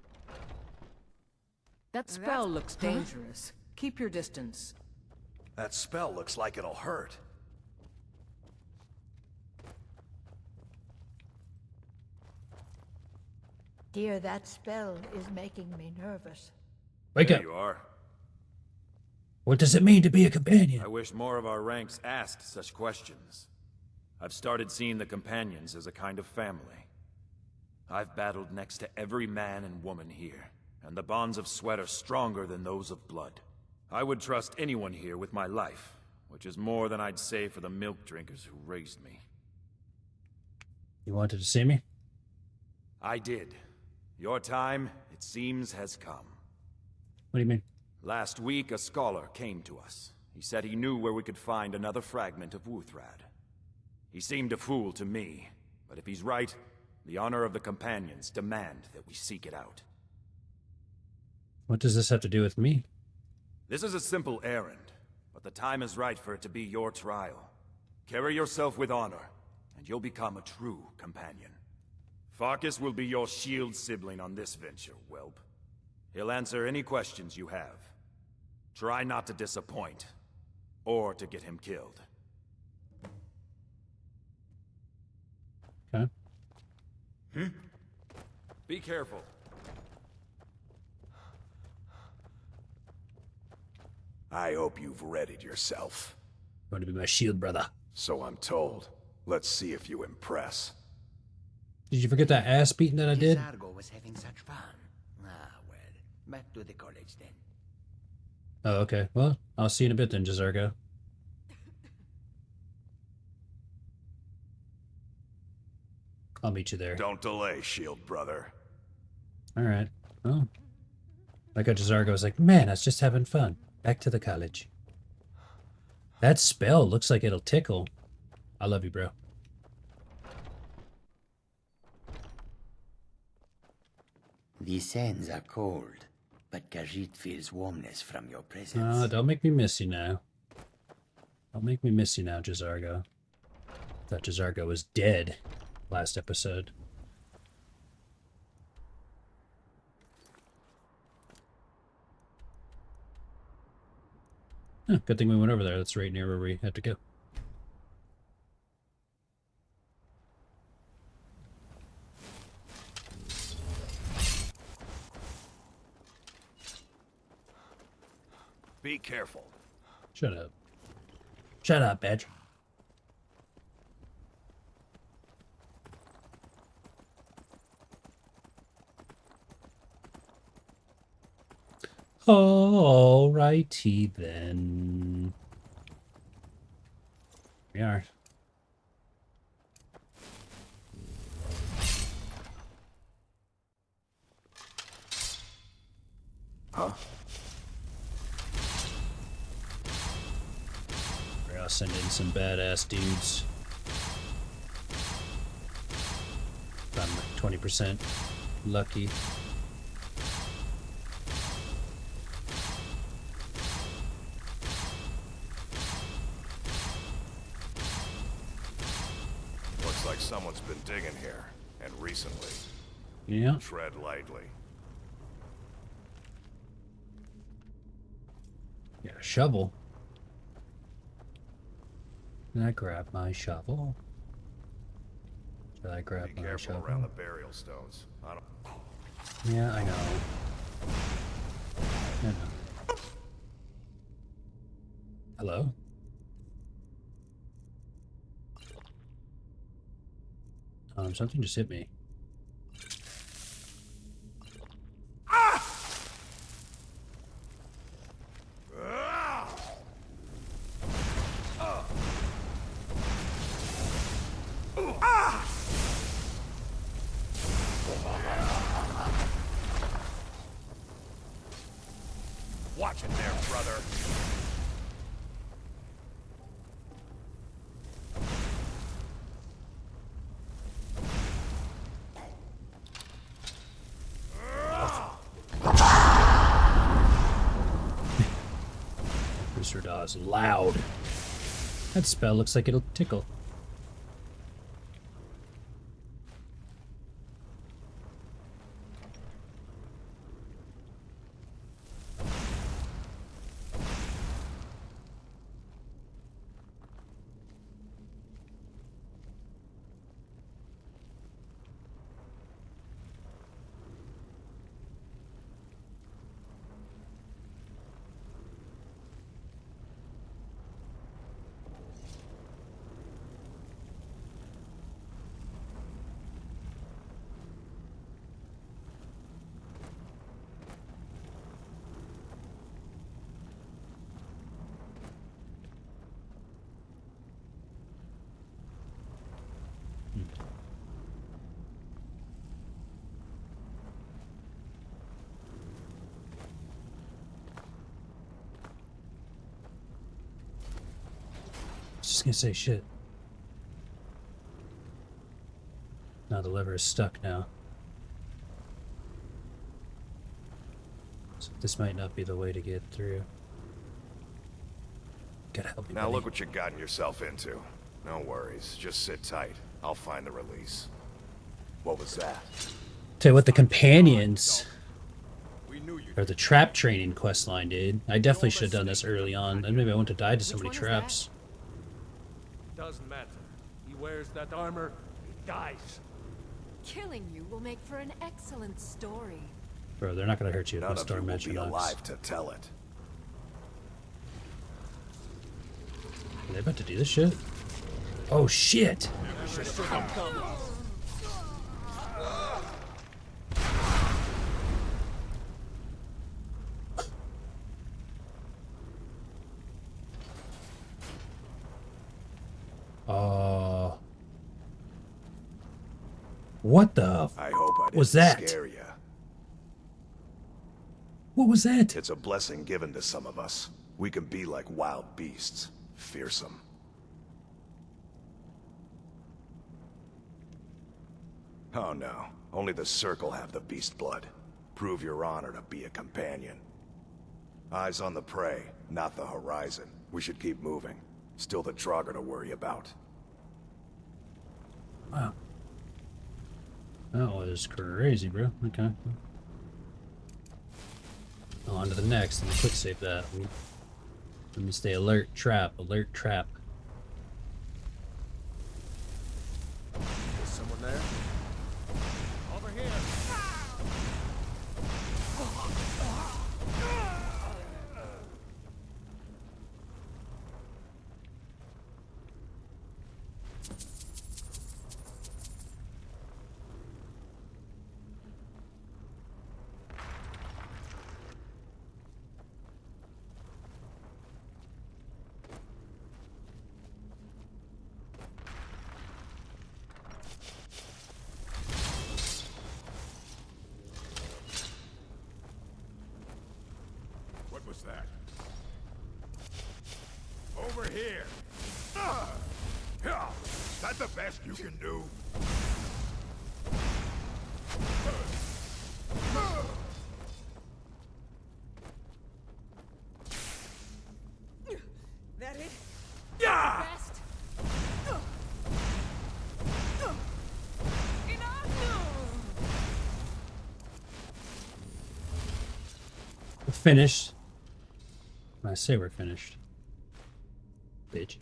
That spell looks dangerous. Keep your distance. That spell looks like it'll hurt. Dear, that spell is making me nervous. Wake There up. you are. What does it mean to be a companion? I wish more of our ranks asked such questions. I've started seeing the companions as a kind of family. I've battled next to every man and woman here, and the bonds of sweat are stronger than those of blood. I would trust anyone here with my life, which is more than I'd say for the milk drinkers who raised me. You wanted to see me? I did. Your time, it seems, has come. What do you mean? Last week, a scholar came to us. He said he knew where we could find another fragment of Wuthrad. He seemed a fool to me, but if he's right, the honor of the Companions demand that we seek it out. What does this have to do with me? This is a simple errand, but the time is right for it to be your trial. Carry yourself with honor, and you'll become a true companion. Farkas will be your shield sibling on this venture, whelp. He'll answer any questions you have. Try not to disappoint, or to get him killed. Okay. Be careful. I hope you've readied yourself. Going to be my shield, brother. So I'm told. Let's see if you impress. Did you forget that ass beating that I did? Argo was having such fun. Ah, well, back to the college then. Oh, okay. Well, I'll see you in a bit then, Jazargo. I'll meet you there. Don't delay, shield brother. Alright. Well, like how Jazargo was like, man, I was just having fun. Back to the college. That spell looks like it'll tickle. I love you, bro. The sands are cold, but Khajiit feels warmness from your presence. Don't make me miss you now. Don't make me miss you now, Jazargo. Thought Jazargo was dead last episode. Oh, good thing we went over there. That's right near where we had to go. Be careful. Shut up. Shut up, bitch. Alrighty then. We are. Huh? I'll send in some badass dudes. If I'm 20% lucky. Looks like someone's been digging here, and recently. Yeah. Tread lightly. Yeah, shovel. Can I grab my shovel? Should I grab Be my careful shovel? around the burial stones. I don't... Yeah, I know. I know. Hello? Something just hit me. Watch it there, brother. Rooster Daw is loud. That spell looks like it'll tickle. just gonna say shit. Now the lever is stuck now. So this might not be the way to get through. Gotta help me. Now buddy. look what you've gotten yourself into. No worries. Just sit tight. I'll find the release. What was that? Tell you what, the companions or the trap training quest line did. I definitely should have done this early on. Then maybe I wouldn't have died to so many traps. Doesn't matter. He wears that armor, he dies. Killing you will make for an excellent story. Bro, they're not gonna hurt you if None my of storm you will match be alive to tell it. Are they about to do this shit? Oh shit! What the? I hope I didn't was that? scare you. What was that? It's a blessing given to some of us. We can be like wild beasts, fearsome. Oh no, only the Circle have the beast blood. Prove your honor to be a companion. Eyes on the prey, not the horizon. We should keep moving. Still the Draugr to worry about. Wow. That was crazy, bro. Okay. On to the next. Let me quick save that. Let me stay alert. Trap. Alert. Trap. Is someone there? Over here. What was that? Over here! That the best you can do? That it? Yeah! Best? We're finished. When I say we're finished. Bitch.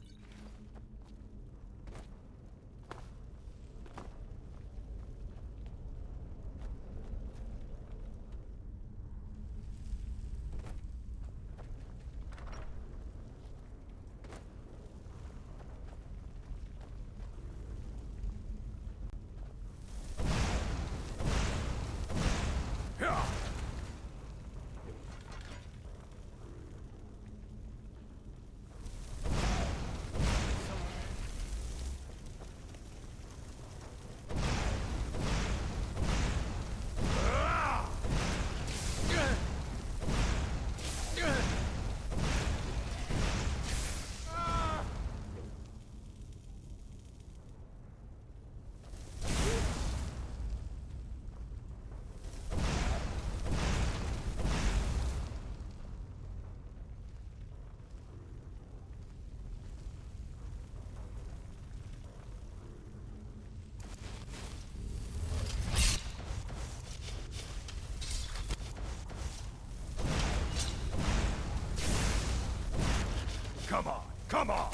Come on, come on!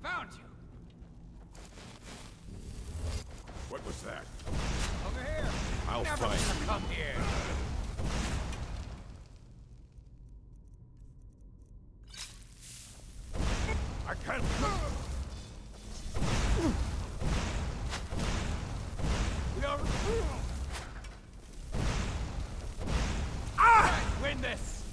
Found you! What was that? Over here! I'll Never find gonna come here! this!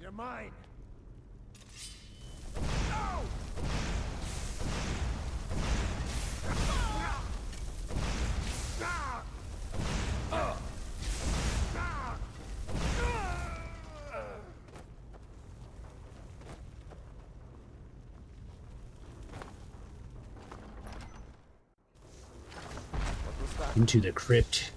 You're mine. Into the crypt.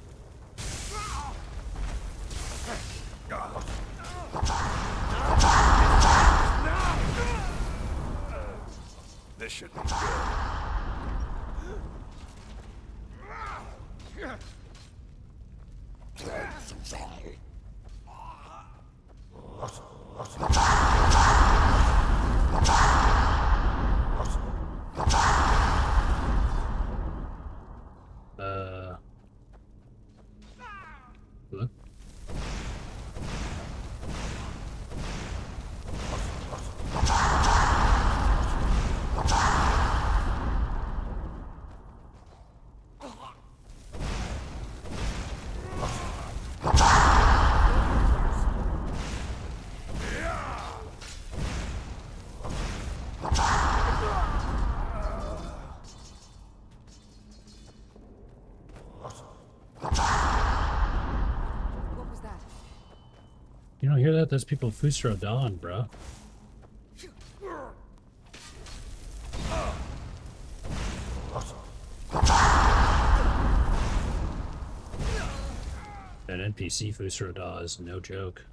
This should be good. Look. What was that? You don't hear that? Those people Fusro Dawn, bro. An NPC Fusro Dawn is no joke.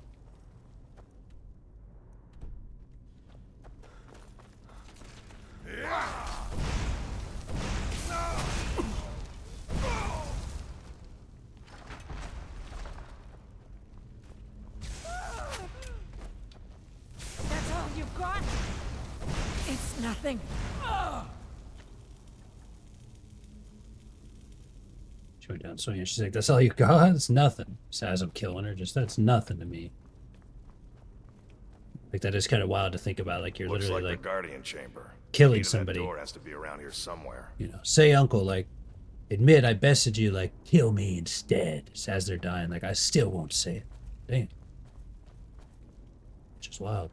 That's all you've got? It's nothing. She went down swinging. She's like, "That's all you got? It's nothing." So as I'm killing her, just that's nothing to me. Like that is kind of wild to think about. Like you're Looks literally like like the Guardian Chamber. killing Key to that somebody. door has to be around here somewhere. You know, say uncle, like, admit I bested you, like, kill me instead. Just as they're dying, like, I still won't say it. Damn. Which is wild.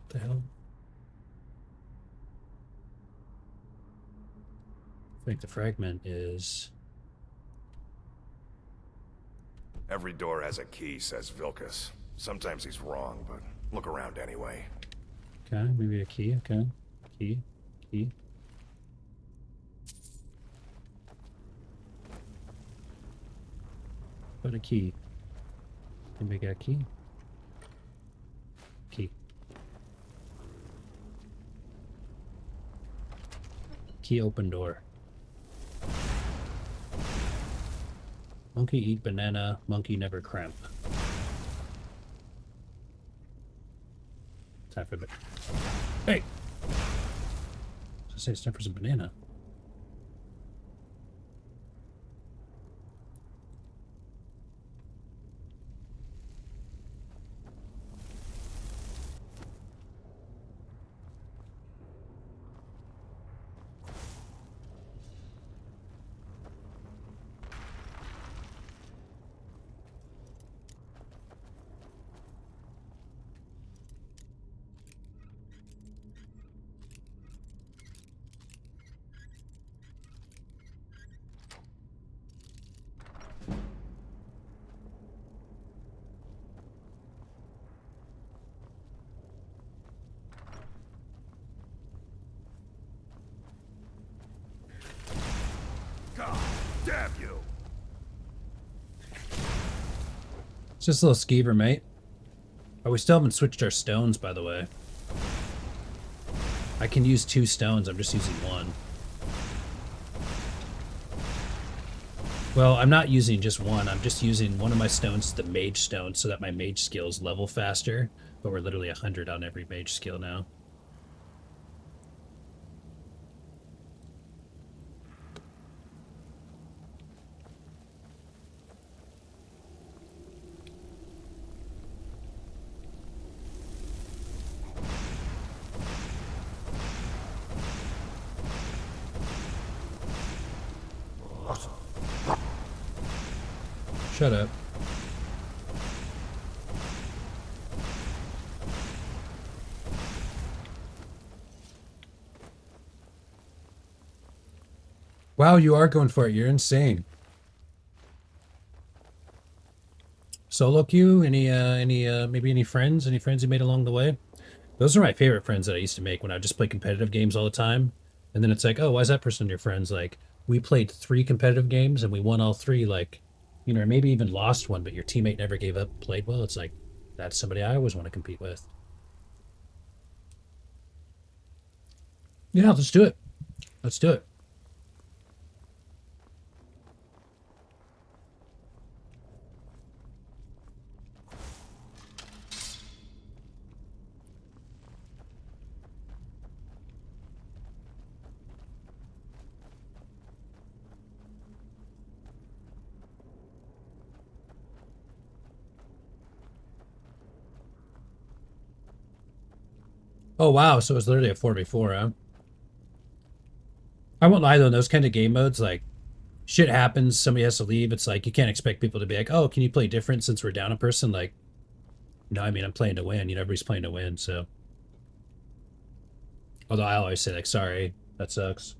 What the hell? I think the fragment is... Every door has a key, says Vilkas. Sometimes he's wrong, but look around anyway. Okay, maybe a key, okay. Key. What a key. Anybody got a key? Key. Key open door. Monkey eat banana, monkey never cramp. Time for the... Hey! I was gonna say it's time for some banana. God damn you! It's just a little skeever, mate. Oh, we still haven't switched our stones, by the way. I can use 2 stones, I'm just using 1. Well, I'm not using just 1, I'm just using one of my stones, the Mage stone, so that my Mage skills level faster. But we're literally 100 on every Mage skill now. Shut up. Wow, you are going for it. You're insane. Solo queue? Maybe any friends? Any friends you made along the way? Those are my favorite friends that I used to make when I just play competitive games all the time. And then it's like, oh, why is that person your friends? Like, we played 3 competitive games and we won all 3, like, you know, or maybe even lost one, but your teammate never gave up, played well. It's like, that's somebody I always want to compete with. Yeah, let's do it. Let's do it. Oh, wow. So it's literally a 4v4, huh? I won't lie, though, in those kind of game modes, like, shit happens, somebody has to leave. It's like, you can't expect people to be like, oh, can you play different since we're down a person? Like, no, I mean, I'm playing to win. You know, everybody's playing to win, so. Although I always say, like, sorry, that sucks.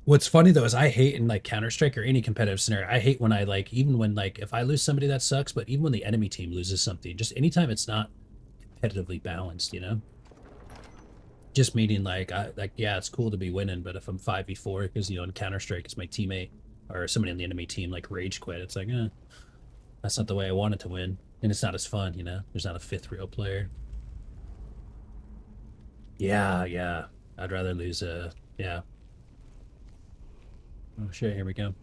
What's funny though is I hate in like Counter-Strike or any competitive scenario, I hate when I like, even when like, if I lose somebody that sucks, but even when the enemy team loses something, just anytime it's not competitively balanced, you know? Just meaning like, yeah, it's cool to be winning, but if I'm 5v4, because, you know, in Counter-Strike, it's my teammate or somebody on the enemy team like rage quit, it's like, that's not the way I wanted to win. And it's not as fun, you know? There's not a 5th real player. Yeah. I'd rather lose yeah. Oh shit, here we go.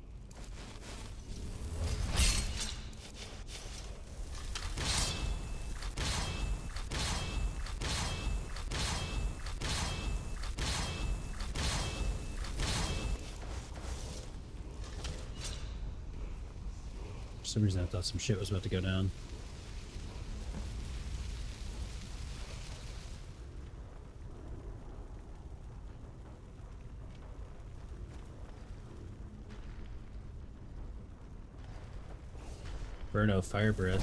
For some reason I thought some shit was about to go down. Burno fire breath.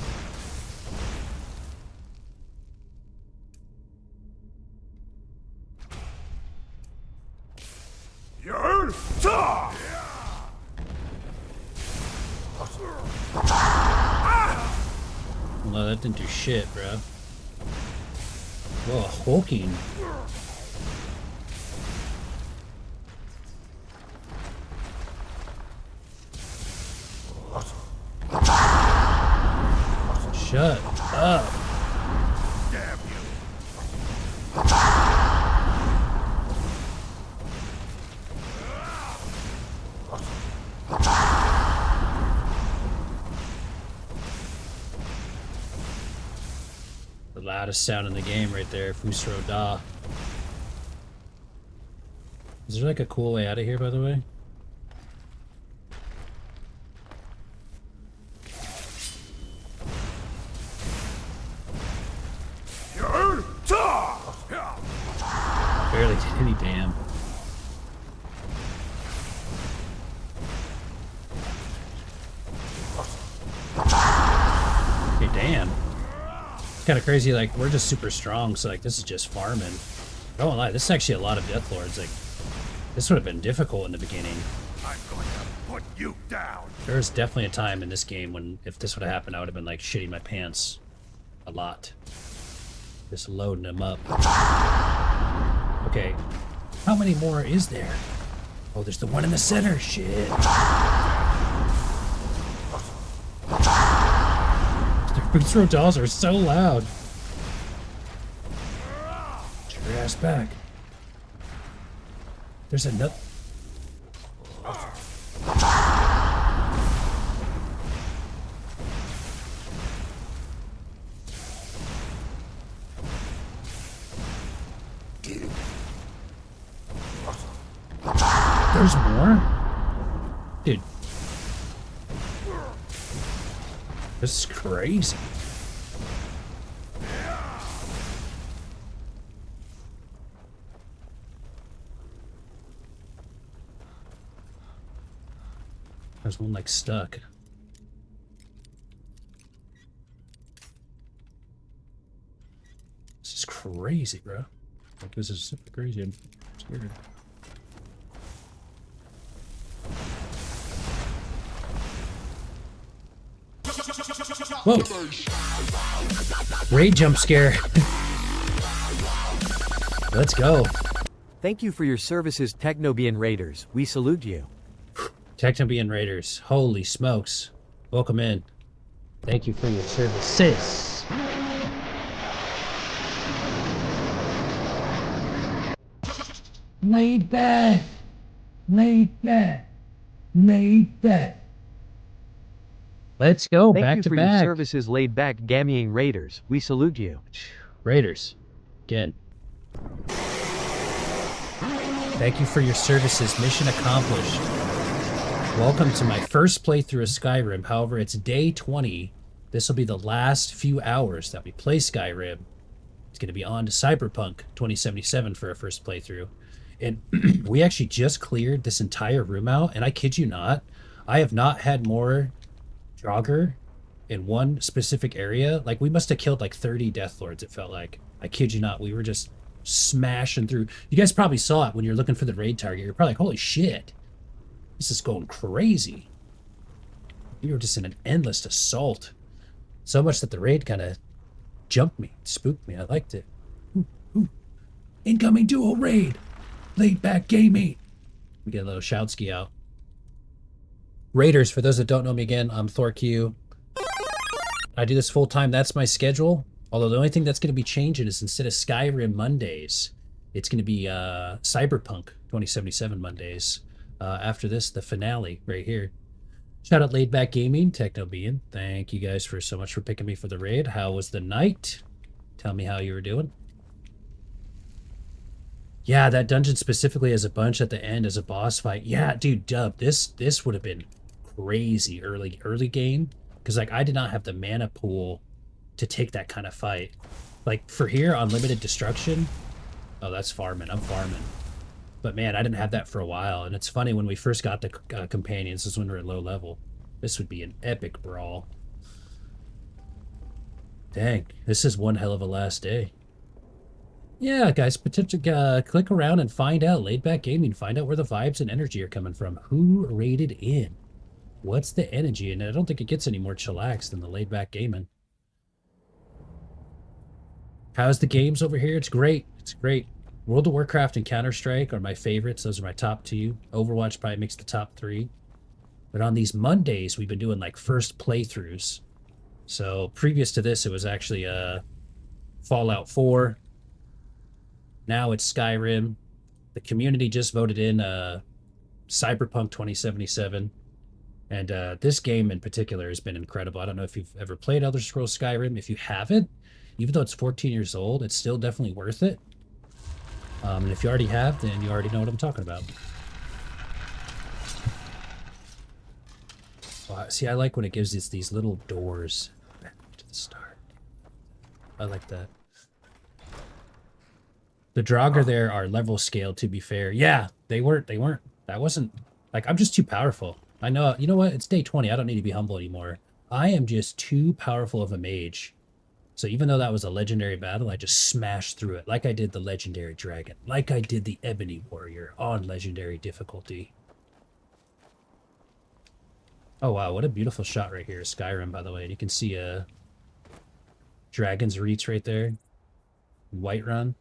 No, that didn't do shit, bro. Whoa, hulking. Shut up. Damn you. The loudest sound in the game right there, Fusro Da. Is there like a cool way out of here, by the way? Barely did any damn. Okay, damn. It's kind of crazy, like, we're just super strong, so, like, this is just farming. I won't lie, this is actually a lot of Death Lords. Like, this would have been difficult in the beginning. I'm going to put you down. There was definitely a time in this game when, if this would have happened, I would have been, like, shitting my pants. A lot. Just loading them up. Okay. How many more is there? Oh, there's the one in the center. Shit. Their boots dolls are so loud. Get your ass back. There's another. There's more? Dude. This is crazy. There's one like stuck. This is crazy, bro. Like, this is super crazy. I'm scared. Whoa! Raid jump scare. Let's go. Thank you for your services, Technobian Raiders. We salute you. Technobian Raiders. Holy smokes. Welcome in. Thank you for your services. Laid back. Laid back. Laid back. Let's go. Thank back you to for back. your services, laid back Gammying Raiders. We salute you. Raiders. Again. Thank you for your services. Mission accomplished. Welcome to my first playthrough of Skyrim. However, it's day 20. This will be the last few hours that we play Skyrim. It's going to be on to Cyberpunk 2077 for our first playthrough. And we actually just cleared this entire room out, and I kid you not, I have not had more Draugr in one specific area. Like, we must have killed like 30 Deathlords, it felt like. I kid you not, we were just smashing through. You guys probably saw it when you're looking for the raid target. You're probably like, holy shit, this is going crazy. We were just in an endless assault. So much that the raid kind of jumped me, spooked me. I liked it. Ooh, ooh. Incoming duo raid. Laid back gaming. We get a little shoutski out. Raiders, for those that don't know me again, I'm ThorQ. I do this full time. That's my schedule. Although the only thing that's going to be changing is instead of Skyrim Mondays, it's going to be Cyberpunk 2077 Mondays. After this, the finale right here. Shout out Laid Back Gaming, Technobian. Thank you guys for so much for picking me for the raid. How was the night? Tell me how you were doing. Yeah, that dungeon specifically has a bunch at the end as a boss fight. Yeah, dude, Dub, this would have been crazy early game, because like I did not have the mana pool to take that kind of fight. Like for here, unlimited destruction. Oh, that's farming. I'm farming. But man, I didn't have that for a while, and it's funny when we first got the companions. This is when we were at low level. This would be an epic brawl. Dang, this is one hell of a last day. Yeah, guys, potentially click around and find out. Laid Back Gaming, find out where the vibes and energy are coming from. Who raided in? What's the energy? And I don't think it gets any more chillax than the Laid Back Gaming. How's the games over here? It's great. It's great. World of Warcraft and Counter-Strike are my favorites. Those are my top two. Overwatch probably makes the top three. But on these Mondays, we've been doing like first playthroughs. So previous to this, it was actually Fallout 4. Now it's Skyrim. The community just voted in Cyberpunk 2077. And this game in particular has been incredible. I don't know if you've ever played Elder Scrolls Skyrim. If you haven't, even though it's 14 years old, it's still definitely worth it. And if you already have, then you already know what I'm talking about. Wow, see, I like when it gives us these little doors back to the start. I like that. The Draugr there are level scaled, to be fair. Yeah, they weren't. That wasn't, like, I'm just too powerful. I know, you know what? It's day 20. I don't need to be humble anymore. I am just too powerful of a mage. So even though that was a legendary battle, I just smashed through it like I did the legendary dragon, like I did the ebony warrior on legendary difficulty. Oh wow, what a beautiful shot right here. Skyrim, by the way. And you can see Dragon's Reach right there. Whiterun.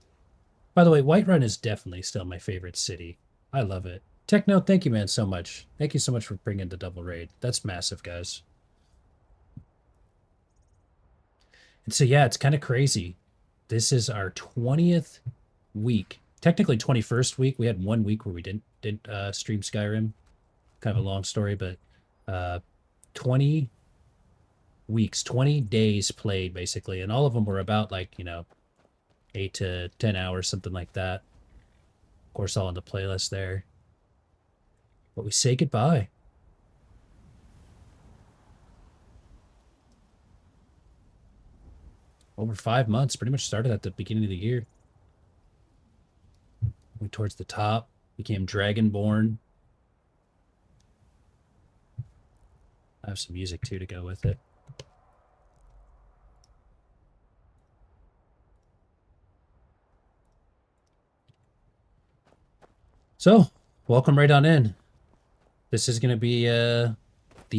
By the way, Whiterun is definitely still my favorite city. I love it. Techno, thank you, man, so much. Thank you so much for bringing the double raid. That's massive, guys. And so, yeah, it's kind of crazy. This is our 20th week. Technically, 21st week. We had 1 week where we didn't stream Skyrim. Kind of a long story, but 20 weeks, 20 days played, basically. And all of them were about, like, you know, 8 to 10 hours, something like that. Of course, all in the playlist there. But we say goodbye. Over 5 months, pretty much started at the beginning of the year. Went towards the top, became Dragonborn. I have some music too to go with it. So, welcome right on in. This is going to be the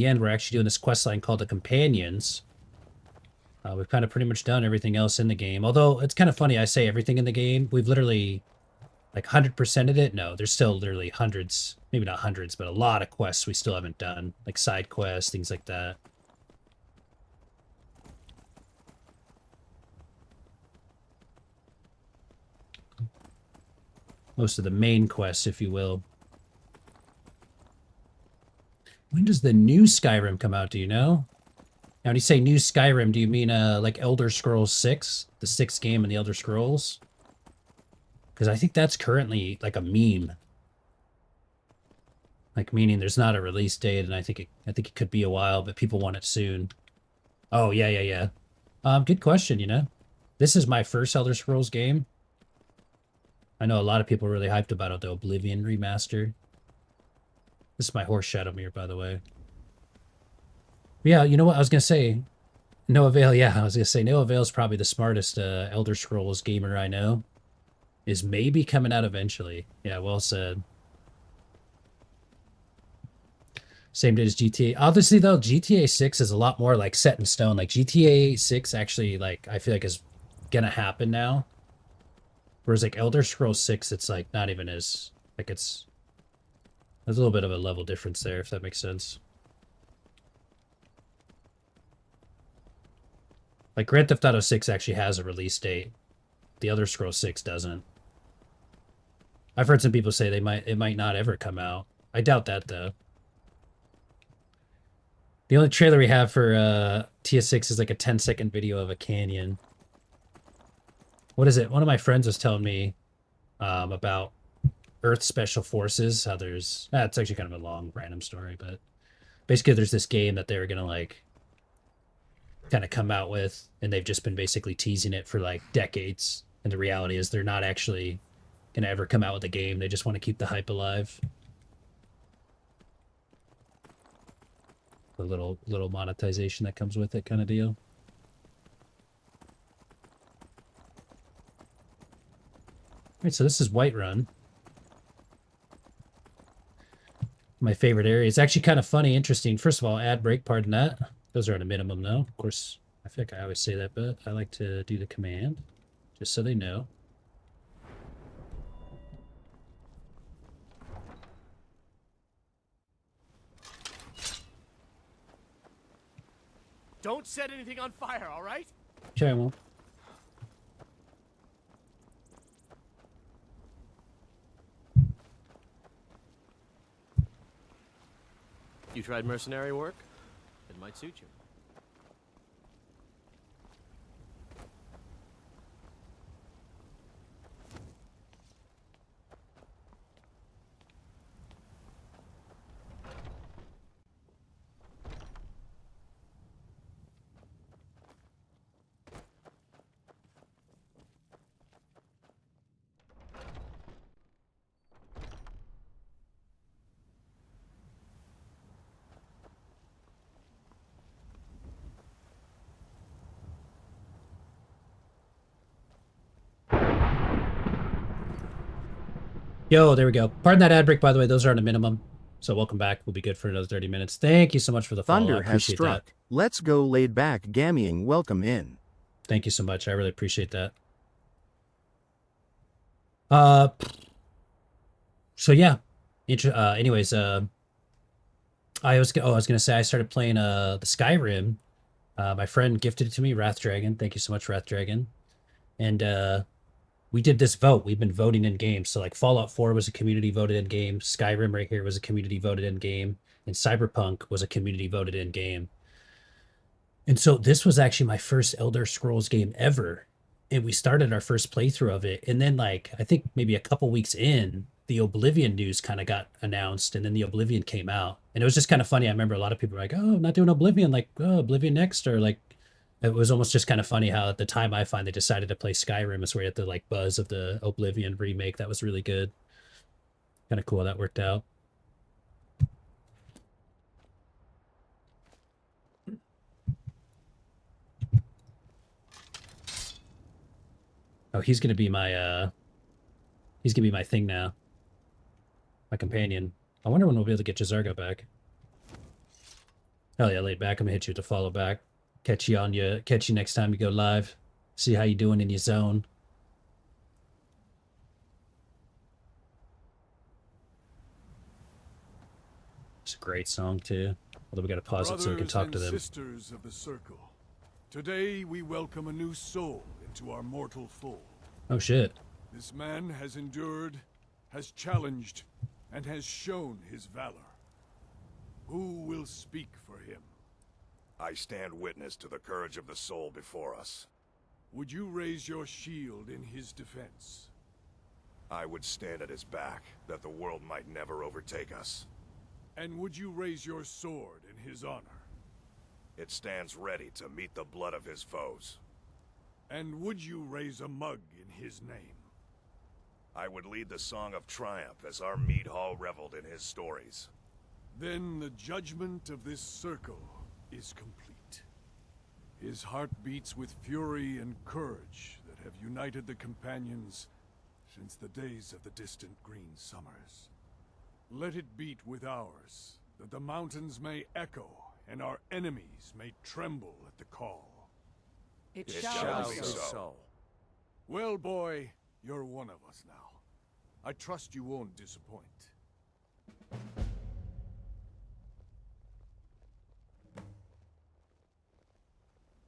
end. We're actually doing this quest line called the Companions. We've kind of pretty much done everything else in the game. Although, it's kind of funny, I say everything in the game. We've literally, like, 100%ed it. No, there's still literally hundreds, maybe not hundreds, but a lot of quests we still haven't done. Like side quests, things like that. Most of the main quests, if you will. When does the new Skyrim come out, do you know? Now, when you say new Skyrim, do you mean like Elder Scrolls 6? The 6th game in the Elder Scrolls? Because I think that's currently like a meme. Like, meaning there's not a release date, and I think it could be a while, but people want it soon. Oh, yeah. Good question, you know? This is my first Elder Scrolls game. I know a lot of people are really hyped about it, the Oblivion remaster. This is my horse Shadowmere, by the way. Yeah, you know what I was going to say? No Avail, yeah, I was going to say No Avail's probably the smartest Elder Scrolls gamer I know. Is maybe coming out eventually. Yeah, well said. Same date as GTA. Obviously, though, GTA 6 is a lot more, like, set in stone. Like, GTA 6 actually, like, I feel like is gonna happen now. Whereas, like, Elder Scrolls 6, it's, like, not even as... Like, it's... There's a little bit of a level difference there, if that makes sense. Like, Grand Theft Auto 6 actually has a release date. The Elder Scrolls 6 doesn't. I've heard some people say it might not ever come out. I doubt that, though. The only trailer we have for TS6 is like a 10-second video of a canyon. What is it? One of my friends was telling me about Earth Special Forces. How there's... it's actually kind of a long, random story, but... Basically, there's this game that they're gonna, like... kind of come out with, and they've just been basically teasing it for, like, decades. And the reality is they're not actually gonna ever come out with a game. They just want to keep the hype alive. The little monetization that comes with it kind of deal. Alright, so this is Whiterun. My favorite area. It's actually kind of funny, interesting. First of all, ad break, pardon that. Those are at a minimum, though. Of course, I feel like I always say that, but I like to do the command, just so they know. Don't set anything on fire, all right? Okay, I won't. You tried mercenary work? It might suit you. Yo, there we go. Pardon that ad break, by the way. Those are at a minimum. So welcome back. We'll be good for another 30 minutes. Thank you so much for the follow. Thunder I has appreciate struck. that. Let's go laid back gammying. Welcome in. Thank you so much. I really appreciate that. So yeah. Anyways, I was gonna say I started playing the Skyrim. My friend gifted it to me, Wrath Dragon. Thank you so much, Wrath Dragon. And we did this vote. We've been voting in games. So like Fallout 4 was a community voted in game. Skyrim right here was a community voted in game. And Cyberpunk was a community voted in game. And so this was actually my first Elder Scrolls game ever. And we started our first playthrough of it. And then like, I think maybe a couple weeks in, the Oblivion news kind of got announced. And then the Oblivion came out. And it was just kind of funny. I remember a lot of people were like, oh, I'm not doing Oblivion. Like, oh, Oblivion next. Or like, it was almost just kind of funny how at the time I finally decided to play Skyrim is where you had the like buzz of the Oblivion remake. That was really good. Kind of cool how that worked out. Oh, he's gonna be my thing now. My companion. I wonder when we'll be able to get Jazargo back. Hell yeah, laid back. I'm gonna hit you with the follow back. Catch you next time you go live. See how you doing in your zone. It's a great song too. Although we gotta pause it so we can talk to them. Sisters of the Circle, today we welcome a new soul into our mortal fold. Oh shit. This man has endured, has challenged, and has shown his valor. Who will speak for him? I stand witness to the courage of the soul before us. Would you raise your shield in his defense? I would stand at his back, that the world might never overtake us. And would you raise your sword in his honor? It stands ready to meet the blood of his foes. And would you raise a mug in his name? I would lead the song of triumph as our mead hall reveled in his stories. Then the judgment of this circle is complete. His heart beats with fury and courage that have united the companions since the days of the distant green summers. Let it beat with ours, that the mountains may echo and our enemies may tremble at the call. It shall be so. Well, boy, you're one of us now. I trust you won't disappoint.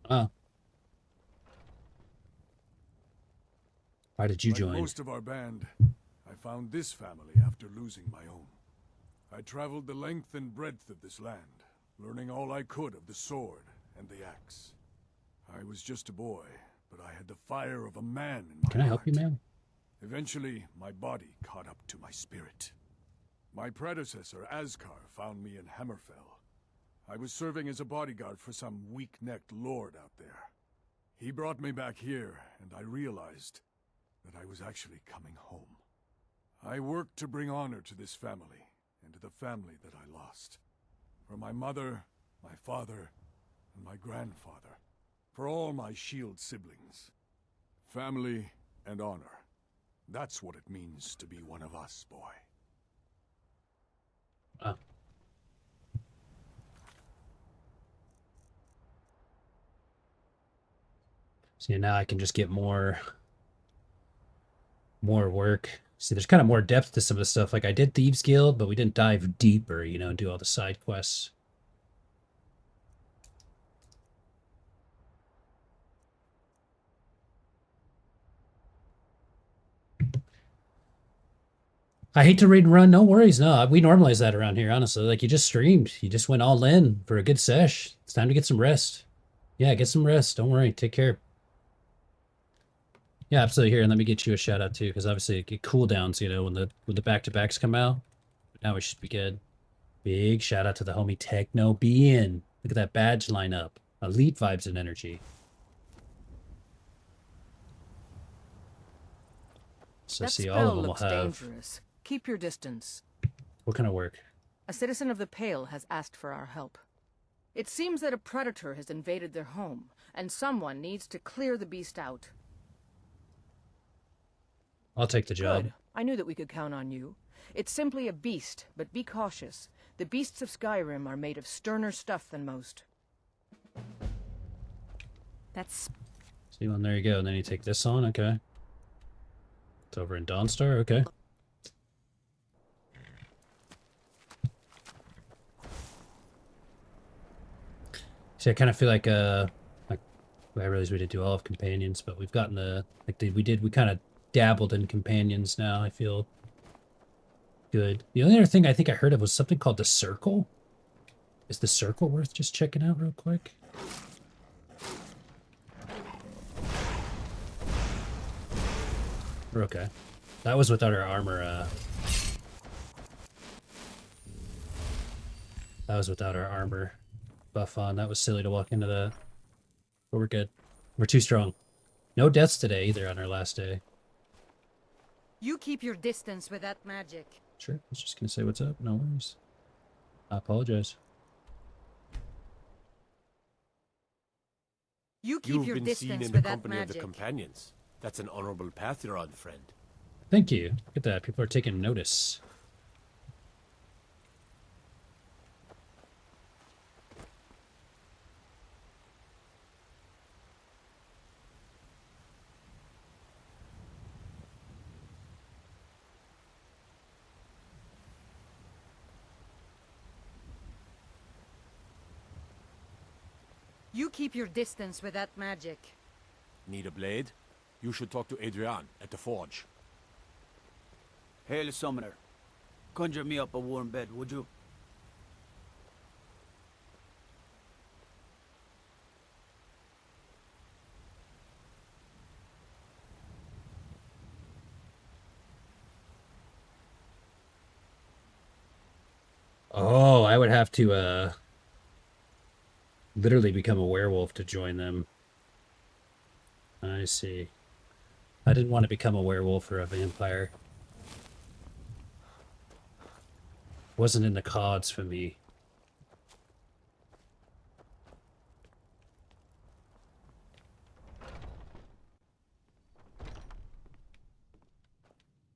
Oh. Why did you like join? Most of our band, I found this family after losing my own. I traveled the length and breadth of this land, learning all I could of the sword and the axe. I was just a boy, but I had the fire of a man in my Can I help heart. you, man? Eventually, my body caught up to my spirit. My predecessor, Askar, found me in Hammerfell. I was serving as a bodyguard for some weak-necked lord out there. He brought me back here, and I realized that I was actually coming home. I worked to bring honor to this family, and to the family that I lost. For my mother, my father, and my grandfather. For all my shield siblings. Family and honor. That's what it means to be one of us, boy. Oh. See, now I can just get more work. See, there's kind of more depth to some of the stuff. Like I did Thieves Guild, but we didn't dive deeper, you know, and do all the side quests. I hate to read and run. No worries. No, we normalize that around here, honestly. Like you just streamed. You just went all in for a good sesh. It's time to get some rest. Yeah, get some rest. Don't worry. Take care. Yeah, absolutely. Here, and let me get you a shout out too, because obviously it get cooldowns, you know, when the back-to-backs come out. But now we should be good. Big shout out to the homie Techno Bean. Look at that badge lineup. Elite vibes and energy. So That see, all spell of them will looks have. dangerous. Keep your distance. What kind of work? A citizen of the Pale has asked for our help. It seems that a predator has invaded their home, and someone needs to clear the beast out. I'll take the job. Good. I knew that we could count on you. It's simply a beast, but be cautious. The beasts of Skyrim are made of sterner stuff than most. That's... See, well, there you go. And then you take this on. Okay. It's over in Dawnstar. Okay. See, I kind of feel like I realize we didn't do all of companions, but we've gotten we kind of dabbled in companions now. I feel good. The only other thing I think I heard of was something called the Circle. Is the Circle worth just checking out real quick? We're okay. That was without our armor. That was without our armor buff on. That was silly to walk into that. But we're good. We're too strong. No deaths today either on our last day. You keep your distance with that magic. Sure. I was just gonna say what's up. No worries. I apologize. You keep You've your been seen distance in the with that company of the magic. companions. That's an honorable path you're on, friend. Thank you. Look at that. People are taking notice. You keep your distance with that magic. Need a blade? You should talk to Adrian at the forge. Hail, summoner. Conjure me up a warm bed, would you? Oh, I would have to literally become a werewolf to join them. I see. I didn't want to become a werewolf or a vampire. Wasn't in the cards for me.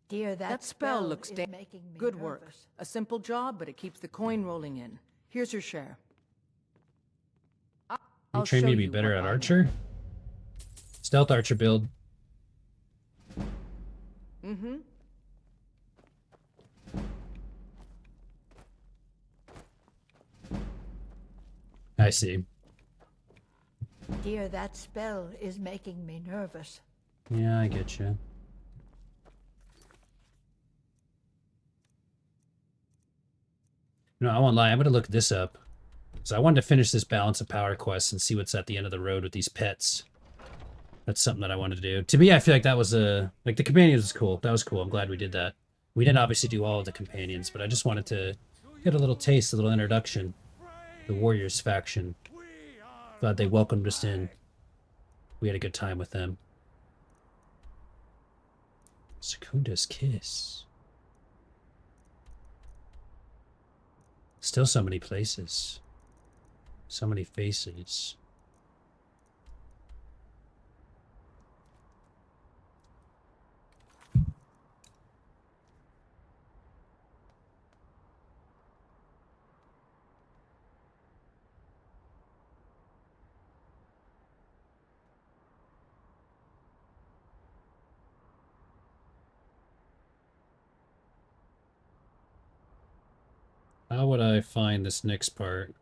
Dear, That spell looks is making me good work. nervous. A simple job, but it keeps the coin rolling in. Here's your share. You I'll train show me to be you better what at I know. archer? Stealth archer build. Mm-hmm. I see. Dear, that spell is making me nervous. Yeah, I get you. No, I won't lie. I'm going to look this up. So I wanted to finish this balance of power quest and see what's at the end of the road with these pets. That's something that I wanted to do. To me, I feel like that was like the companions was cool. That was cool. I'm glad we did that. We didn't obviously do all of the companions, but I just wanted to get a little taste, a little introduction. The Warriors faction. Glad they welcomed us in. We had a good time with them. Secunda's Kiss. Still so many places. So many faces. How would I find this next part?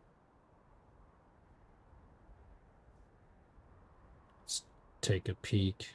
Let's take a peek.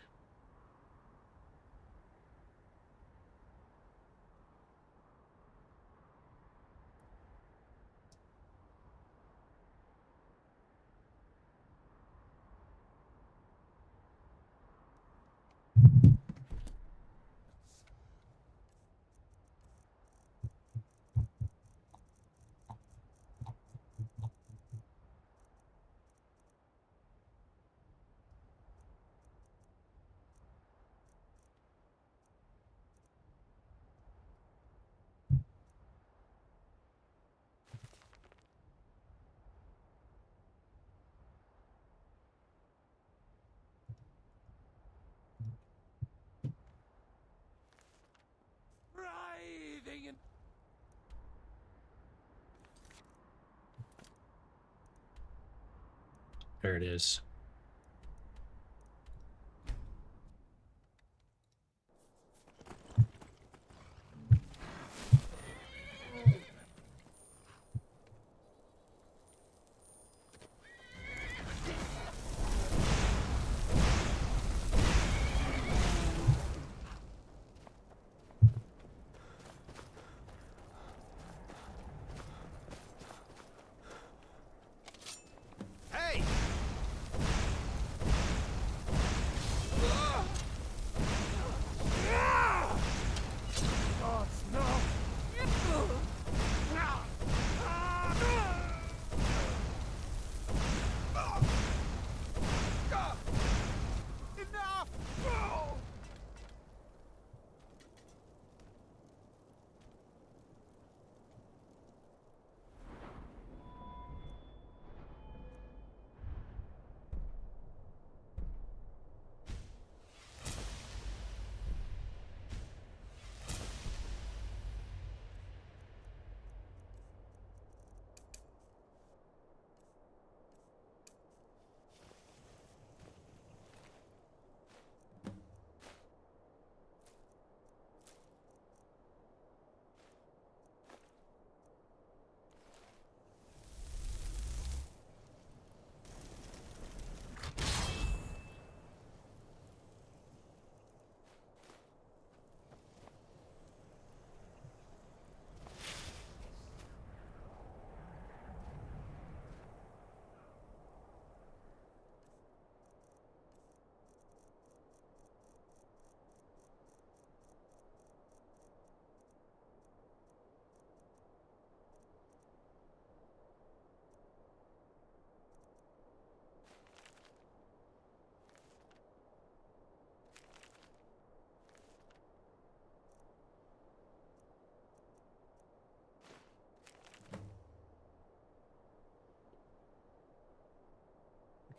There it is.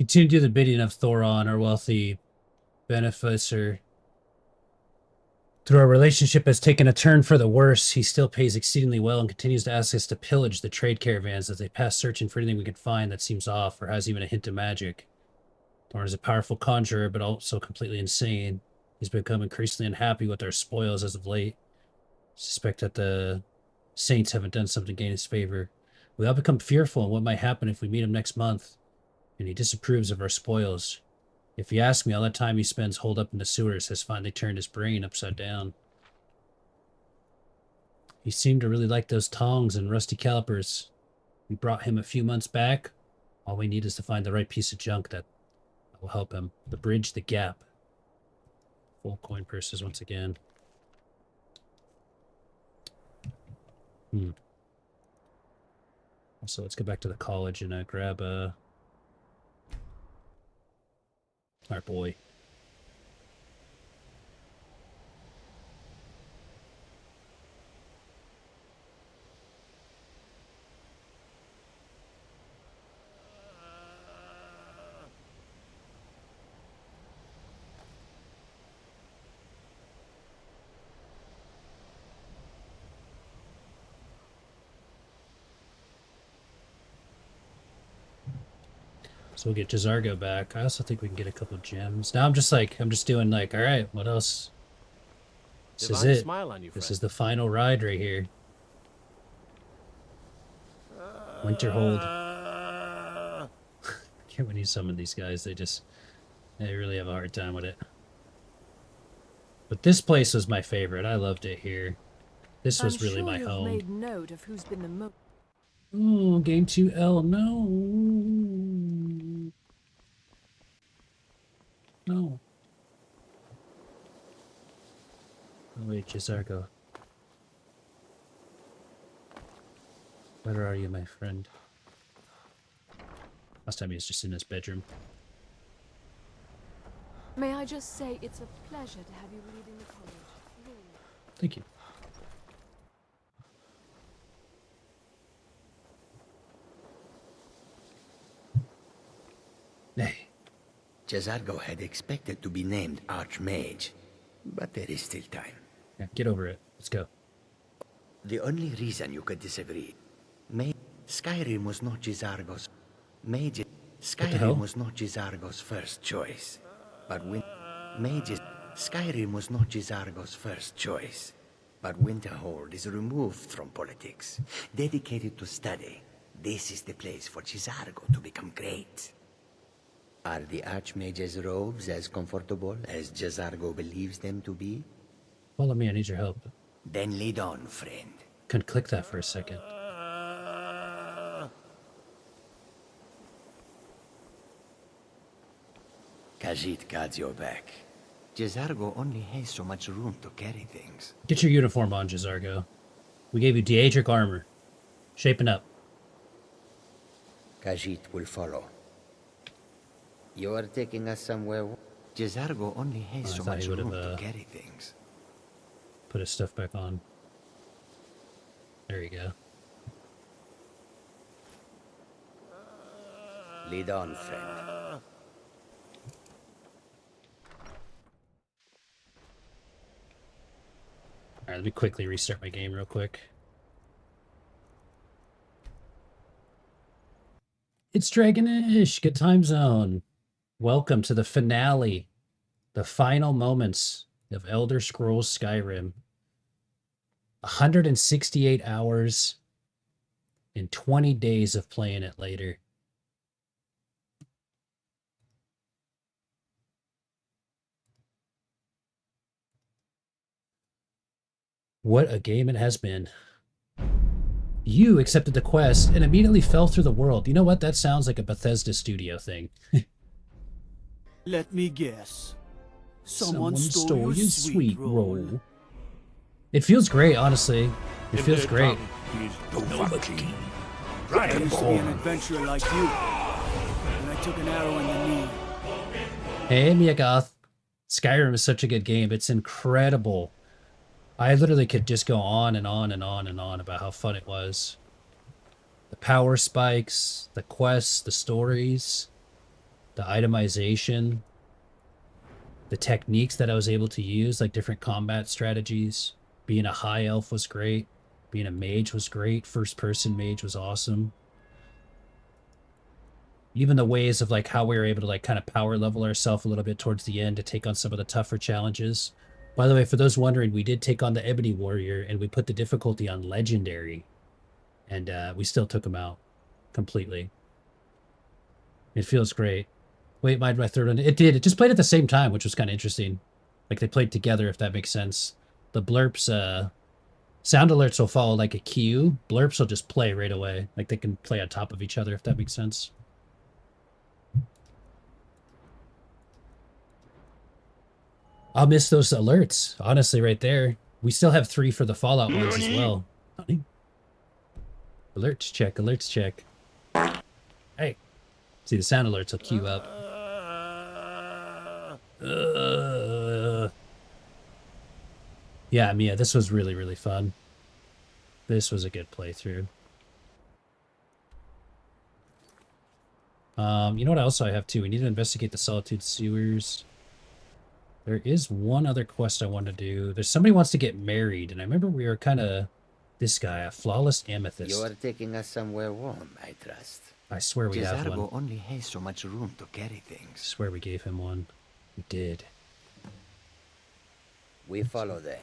Continue to do the bidding of Thoron, our wealthy beneficiary. Though our relationship has taken a turn for the worse, he still pays exceedingly well and continues to ask us to pillage the trade caravans as they pass, searching for anything we can find that seems off or has even a hint of magic. Thorn is a powerful conjurer, but also completely insane. He's become increasingly unhappy with our spoils as of late. Suspect that the saints haven't done something to gain his favor. We all become fearful of what might happen if we meet him next month, and he disapproves of our spoils. If you ask me, all that time he spends holed up in the sewers has finally turned his brain upside down. He seemed to really like those tongs and rusty calipers. We brought him a few months back. All we need is to find the right piece of junk that will help him. The bridge, the gap. Full coin purses once again. So let's go back to the college and grab our boy. So we'll get Jazargo back. I also think we can get a couple gems. Now I'm just doing like, all right, what else? This is it. This is the final ride right here. Winterhold. Can't when you summon these guys, they really have a hard time with it. But this place was my favorite. I loved it here. This was really my home. Made note of who's been the most. Oh, game 2L, no. No. Oh wait, Jazargo. Where are you, my friend? Last time he was just in his bedroom. May I just say it's a pleasure to have you leading the college. Really. Thank you. Nay. Jazargo had expected to be named Archmage, but there is still time. Yeah, get over it. Let's go. The only reason you could disagree, Skyrim was not Jazargo's. Skyrim was not Jazargo's first choice, but Skyrim was not Jazargo's first choice, but Winterhold is removed from politics, dedicated to study. This is the place for Jazargo to become great. Are the Archmage's robes as comfortable as Jazargo believes them to be? Follow me, I need your help. Then lead on, friend. Couldn't click that for a second. Khajiit guards your back. Jazargo only has so much room to carry things. Get your uniform on, Jazargo. We gave you Daedric armor. Shaping up. Khajiit will follow. You are taking us somewhere. Jazargo only has so much room to carry things. Put his stuff back on. There you go. Lead on, friend. Alright, let me quickly restart my game real quick. It's Dragonish! Good time zone! Welcome to the finale. The final moments of Elder Scrolls Skyrim. 168 hours and 20 days of playing it later. What a game it has been. You accepted the quest and immediately fell through the world. You know what? That sounds like a Bethesda studio thing. Let me guess. Someone stole your sweet roll. It feels great, honestly. It feels great. I used to be an adventurer like you, and I took an arrow in the knee. Hey, Miyagoth. Skyrim is such a good game. It's incredible. I literally could just go on and on and on and on about how fun it was. The power spikes, the quests, the stories. the itemization, the techniques that I was able to use, like different combat strategies. Being a high elf was great. Being a mage was great. First person mage was awesome. Even the ways of like how we were able to like kind of power level ourselves a little bit towards the end to take on some of the tougher challenges. By the way, for those wondering, we did take on the Ebony Warrior and we put the difficulty on Legendary. And we still took him out completely. It feels great. Wait, my third one. It did. It just played at the same time, which was kind of interesting. Like they played together, if that makes sense. The blurps, sound alerts will follow like a cue. Blurps will just play right away. Like they can play on top of each other, if that makes sense. I'll miss those alerts, honestly, right there. We still have 3 for the Fallout ones as well. Honey. Alerts check, alerts check. Hey. See, the sound alerts will queue up. Yeah, Mia, this was really, really fun. This was a good playthrough. You know what else I have too? We need to investigate the Solitude Sewers. There is one other quest I want to do. There's somebody who wants to get married, and I remember we were kind of... This guy, a Flawless Amethyst. You are taking us somewhere warm, I trust. I swear we have one. only has so much room to carry things. I swear we gave him one. We did. We follow then.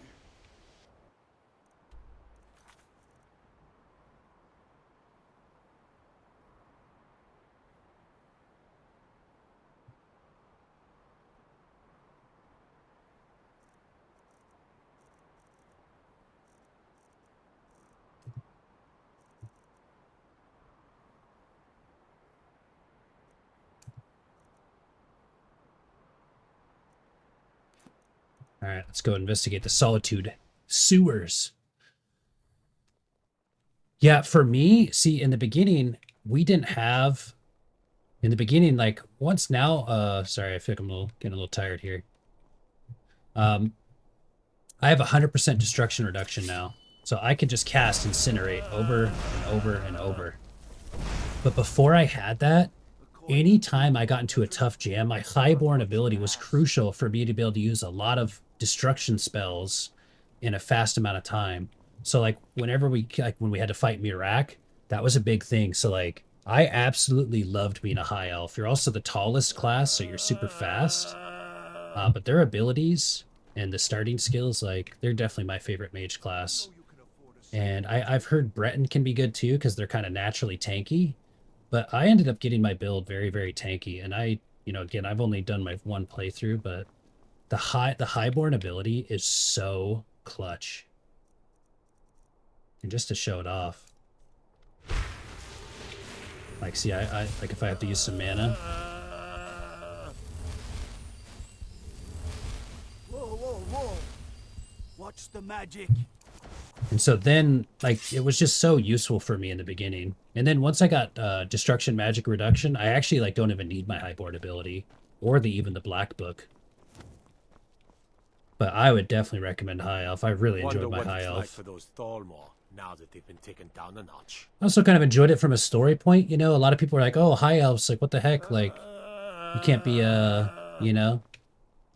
All right, let's go investigate the Solitude Sewers. Yeah, for me, see, in the beginning, we didn't have... In the beginning, like, once now... sorry, I feel like I'm getting a little tired here. I have 100% destruction reduction now. So I can just cast Incinerate over and over and over. But before I had that, anytime I got into a tough jam, my Highborn ability was crucial for me to be able to use a lot of destruction spells in a fast amount of time. So like whenever when we had to fight Mirak, that was a big thing. So like I absolutely loved being a high elf. You're also the tallest class, so you're super fast. But their abilities and the starting skills, like they're definitely my favorite mage class. And I've heard Breton can be good too because they're kind of naturally tanky. But I ended up getting my build very, very tanky. And again, I've only done my one playthrough, but the Highborn ability is so clutch. And just to show it off. Like, see, I like if I have to use some mana. Whoa, whoa, whoa. Watch the magic. And so then, like, it was just so useful for me in the beginning. And then once I got Destruction Magic Reduction, I actually, like, don't even need my Highborn ability. Or even the Black Book. But I would definitely recommend High Elf. I really enjoyed my High Elf. Like for those Thalmor, now that they've been taken down a notch. I also kind of enjoyed it from a story point. You know, a lot of people are like, oh, High Elves, like, what the heck? Like, you can't be,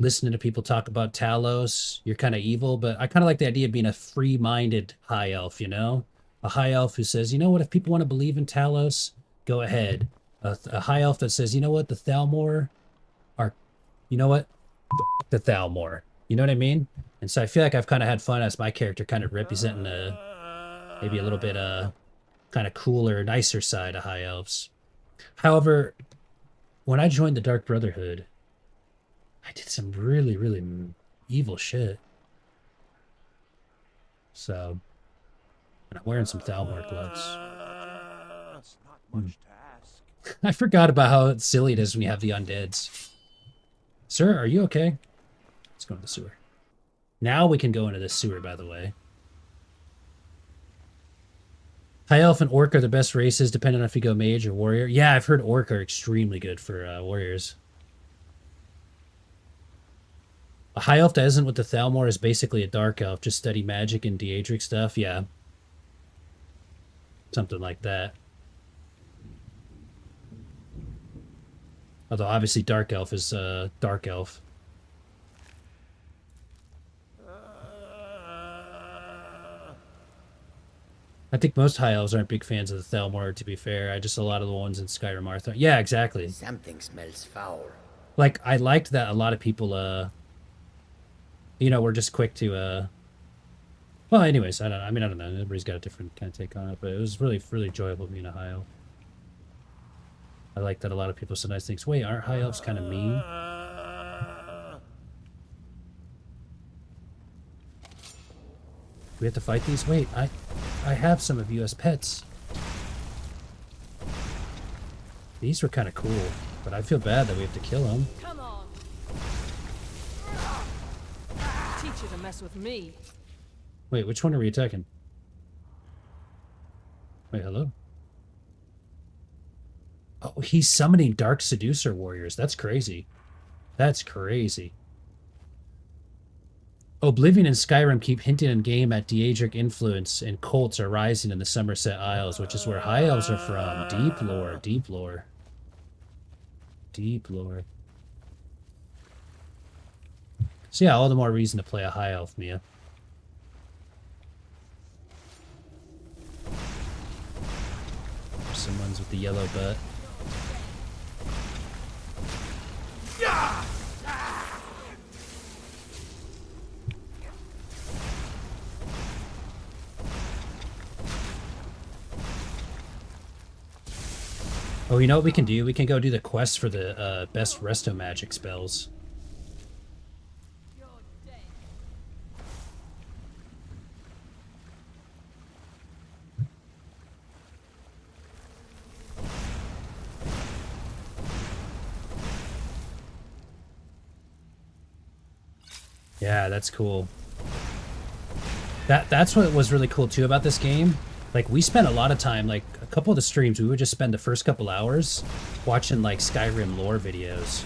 listening to people talk about Talos. You're kind of evil. But I kind of like the idea of being a free-minded High Elf, you know? A High Elf who says, you know what, if people want to believe in Talos, go ahead. A High Elf that says, you know what, the Thalmor are, you know what? The Thalmor. You know what I mean? And so I feel like I've kind of had fun as my character kind of representing maybe a little bit kind of cooler, nicer side of High Elves. However, when I joined the Dark Brotherhood, I did some really, really evil shit. So, and I'm wearing some Thalmor gloves. That's not much to ask. I forgot about how silly it is when you have the undeads. Sir, are you okay? Let's go to the sewer. Now we can go into the sewer, by the way. High Elf and Orc are the best races, depending on if you go Mage or Warrior. Yeah, I've heard Orc are extremely good for Warriors. A High Elf that isn't with the Thalmor is basically a Dark Elf. Just study magic and Daedric stuff. Yeah. Something like that. Although obviously Dark Elf is Dark Elf. I think most High Elves aren't big fans of the Thalmor, to be fair. I just, a lot of the ones in Skyrim are. Yeah, exactly. Something smells foul. Like, I liked that a lot of people, you know, were just quick to, well, anyways, I don't know. Everybody's got a different kind of take on it, but it was really, really enjoyable being a High Elf. I like that a lot of people sometimes think, wait, aren't High Elves kind of mean? We have to fight these? Wait, I have some of you as pets. These were kind of cool, but I feel bad that we have to kill them. Come on. Teach you to mess with me. Wait, which one are we attacking? Wait, hello? Oh, he's summoning Dark Seducer warriors. That's crazy. That's crazy. Oblivion and Skyrim keep hinting in game at Daedric influence, and cults are rising in the Somerset Isles, which is where High Elves are from. Deep lore, deep lore. Deep lore. So yeah, all the more reason to play a High Elf, Mia. Some ones with the yellow butt. Oh, you know what we can do? We can go do the quest for the best resto magic spells. Yeah, that's cool. That's what was really cool too about this game. Like, we spent a lot of time, like, a couple of the streams, we would just spend the first couple hours watching, like, Skyrim lore videos.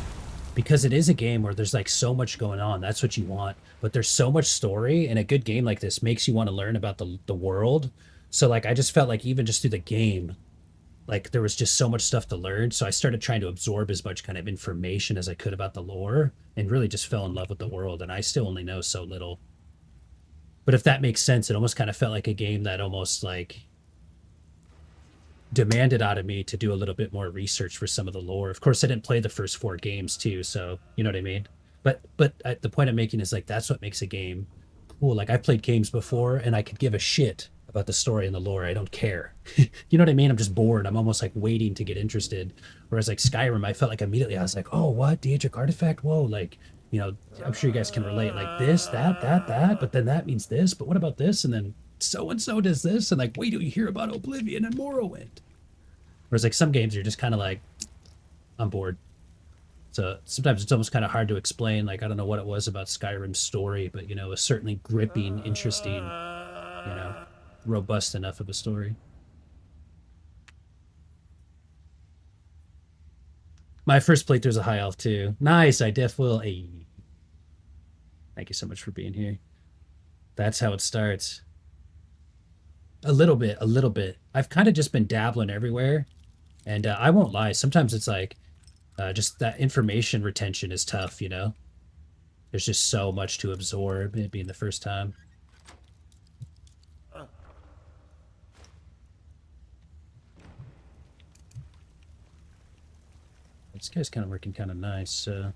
Because it is a game where there's, like, so much going on. That's what you want. But there's so much story, and a good game like this makes you want to learn about the world. So, like, I just felt like even just through the game, like, there was just so much stuff to learn. So I started trying to absorb as much kind of information as I could about the lore, and really just fell in love with the world. And I still only know so little. But if that makes sense, it almost kind of felt like a game that almost like demanded out of me to do a little bit more research for some of the lore. Of course, I didn't play the first 4 games too, so you know what I mean? But the point I'm making is like, that's what makes a game cool. Like, I've played games before and I could give a shit about the story and the lore. I don't care. You know what I mean? I'm just bored. I'm almost like waiting to get interested. Whereas like Skyrim, I felt like immediately I was like, oh, what? Daedric artifact? Whoa, like, you know, I'm sure you guys can relate. Like this, that, but then that means this. But what about this? And then so-and-so does this. And like, wait till you hear about Oblivion and Morrowind. Whereas like some games, you're just kind of like, I'm bored. So sometimes it's almost kind of hard to explain. Like, I don't know what it was about Skyrim's story, but, you know, it was certainly gripping, interesting, you know, robust enough of a story. My first playthrough's a High Elf too. Nice, I def will. Hey. Thank you so much for being here. That's how it starts. A little bit. I've kind of just been dabbling everywhere. And I won't lie, sometimes it's like, just that information retention is tough, you know? There's just so much to absorb, it being the first time. This guy's kind of working kind of nice, so...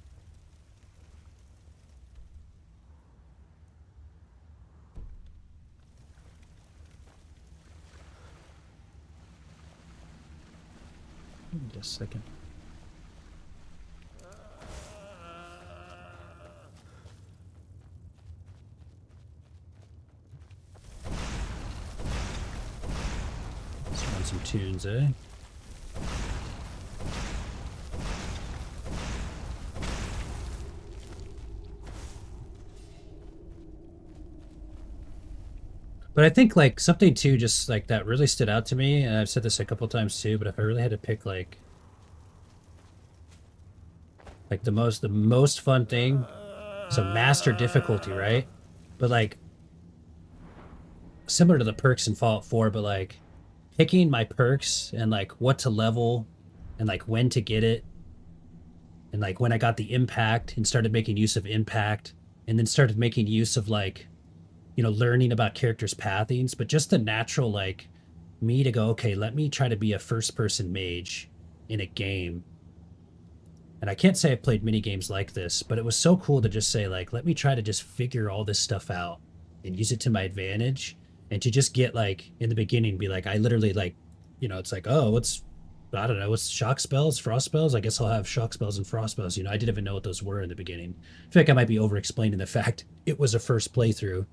Just a second. Let's run some tunes, eh? But I think, like, something, too, just, like, that really stood out to me, and I've said this a couple times, too, but if I really had to pick, like the most fun thing, so master difficulty, right? But, like, similar to the perks in Fallout 4, but, like, picking my perks and, like, what to level and, like, when to get it And like when I got the impact and started making use of impact, and then started making use of like, you know, learning about characters' pathings, but just the natural like me to go, okay, let me try to be a first-person mage in a game. And I can't say I played many games like this, but it was so cool to just say like, let me try to just figure all this stuff out and use it to my advantage, and to just get like in the beginning be like, I literally like, you know, it's like, oh, what's, I don't know, what's shock spells, frost spells? I guess I'll have shock spells and frost spells. You know, I didn't even know what those were in the beginning. I feel like I might be over explaining the fact it was a first playthrough,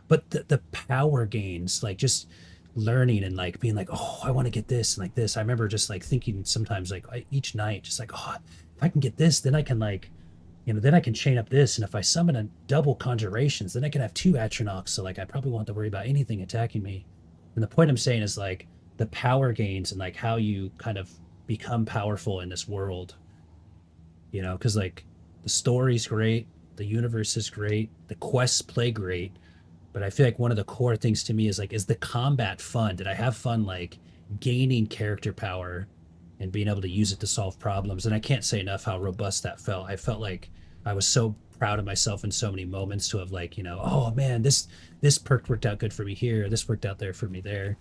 but the power gains, like just learning and like being like, oh, I want to get this and like this. I remember just like thinking sometimes like each night, just like, oh, if I can get this, then I can like, you know, then I can chain up this. And if I summon a double conjurations, then I can have 2 Atronachs. So like, I probably won't have to worry about anything attacking me. And the point I'm saying is like the power gains and like how you kind of become powerful in this world, you know, because like the story's great. The universe is great. The quests play great. But I feel like one of the core things to me is like, is the combat fun? Did I have fun like gaining character power and being able to use it to solve problems? And I can't say enough how robust that felt. I felt like I was so proud of myself in so many moments to have like, you know, oh man, this perk worked out good for me here. This worked out there for me there.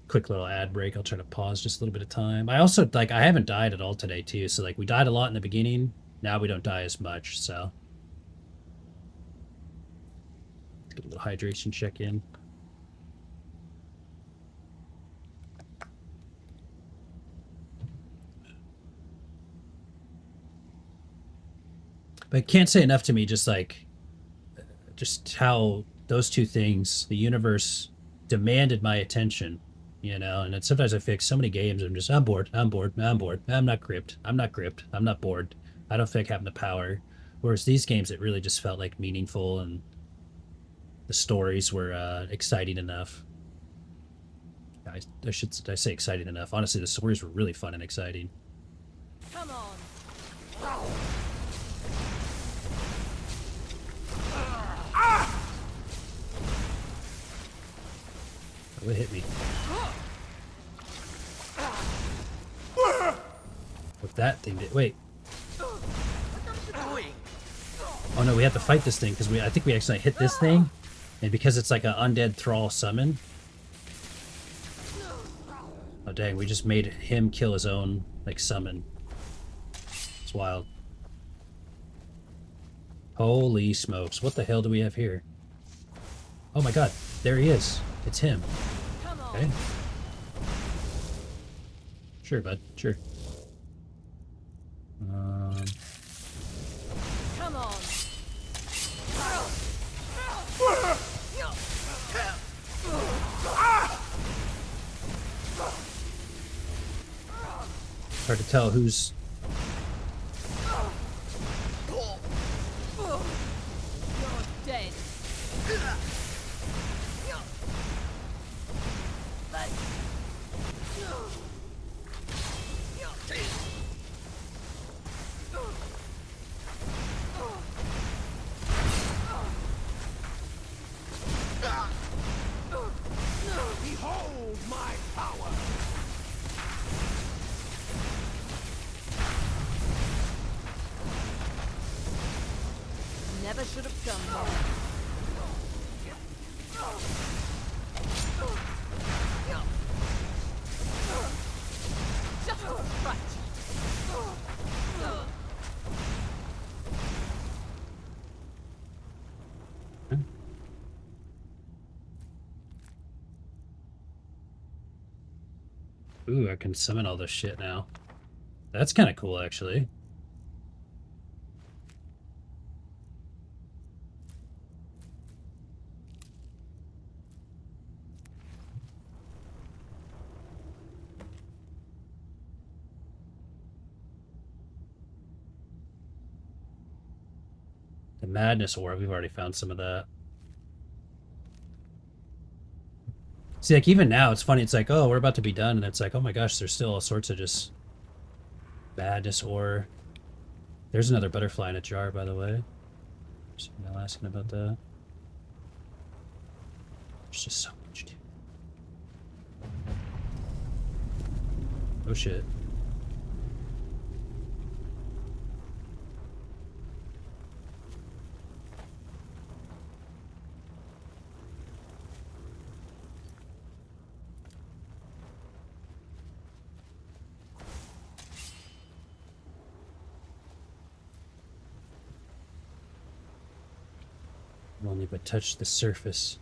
Quick little ad break. I'll try to pause just a little bit of time. I also like, I haven't died at all today too. So like we died a lot in the beginning. Now we don't die as much. So let's get a little hydration check in. But I can't say enough to me, just like, just how those two things, the universe demanded my attention, you know. And then sometimes I feel like so many games I'm bored, I'm not gripped, I'm not bored, I don't feel like having the power. Whereas these games, it really just felt like meaningful, and the stories were exciting enough. I say exciting enough. Honestly, the stories were really fun and exciting. Come on. What hit me? What that thing did? Wait. Oh no, we have to fight this thing because I think we accidentally hit this thing, and because it's like an undead thrall summon. Oh dang, we just made him kill his own like summon. It's wild. Holy smokes! What the hell do we have here? Oh my god, there he is. It's him. Okay. Sure, bud. Sure. Come on. Hard to tell who's. You're dead. Behold my power! Never should have come here. Just right. Ooh, I can summon all this shit now. That's kind of cool, actually. The Madness Ore, we've already found some of that. See, like, even now, it's funny, it's like, oh, we're about to be done, and it's like, oh my gosh, there's still all sorts of just Madness Ore. There's another butterfly in a jar, by the way. Just asking about that. There's just so much, dude. Oh shit. Only but touch the surface.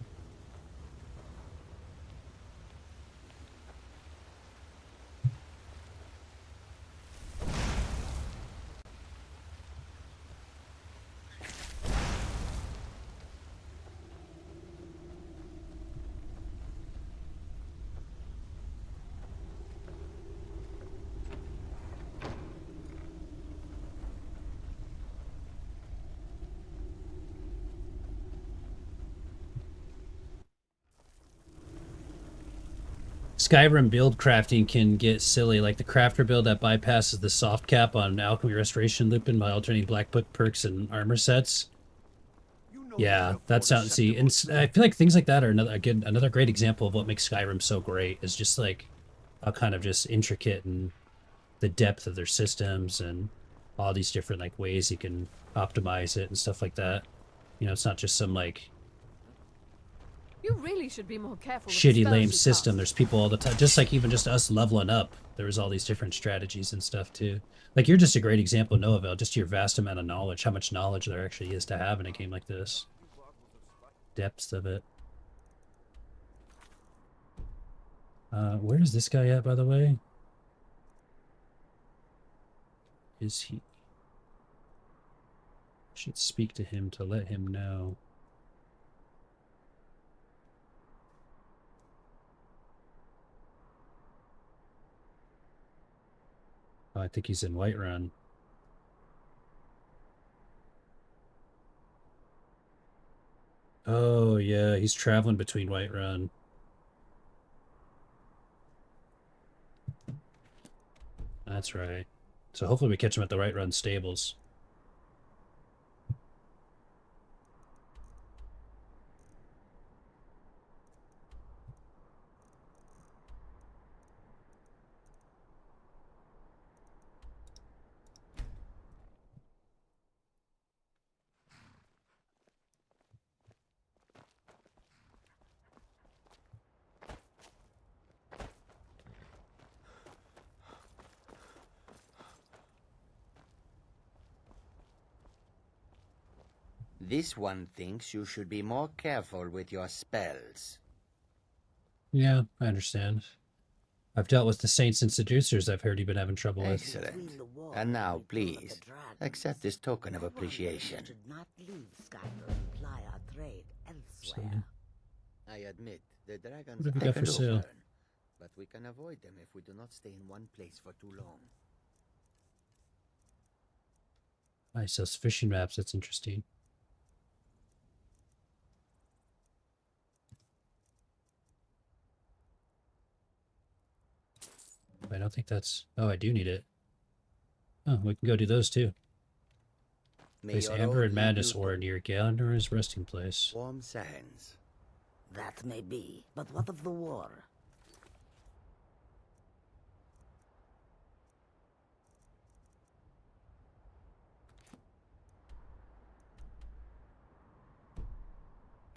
Skyrim build crafting can get silly, like the crafter build that bypasses the soft cap on alchemy restoration looping by alternating black book perks and armor sets. Yeah, that sounds. See, and I feel like things like that are another great example of what makes Skyrim so great. Is just like how kind of just intricate and the depth of their systems and all these different like ways you can optimize it and stuff like that. You know, it's not just some like You really should be more careful with shitty spells lame you system. cast. There's people all the time, just like even just us leveling up, there was all these different strategies and stuff too. Like you're just a great example, Noaville, just your vast amount of knowledge, how much knowledge there actually is to have in a game like this. Depths of it. Where is this guy at, by the way? Is he? Should speak to him to let him know. Oh, I think he's in Whiterun. Oh, yeah, he's traveling between Whiterun. That's right. So hopefully we catch him at the Whiterun stables. This one thinks you should be more careful with your spells. Yeah, I understand. I've dealt with the saints and seducers I've heard you've been having trouble with. Excellent. And now, please, accept this token of appreciation. Should not leave Skyrim and ply our trade elsewhere. I admit, the dragons What have you are got for sale? stubborn, but we can avoid them if we do not stay in one place for too long. Nice, those fishing maps, that's interesting. I don't think that's... Oh, I do need it. Oh, we can go do those too. Place Amber and Madness ore near Galander's resting place. Warm sands. That may be, but what of the war?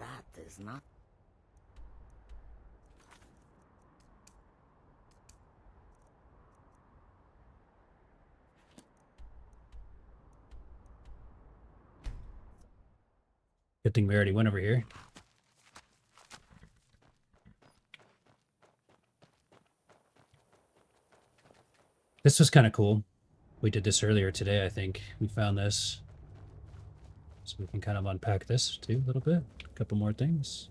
That is not... Good thing we already went over here. This was kind of cool. We did this earlier today, I think. We found this. So we can kind of unpack this too a little bit. A couple more things.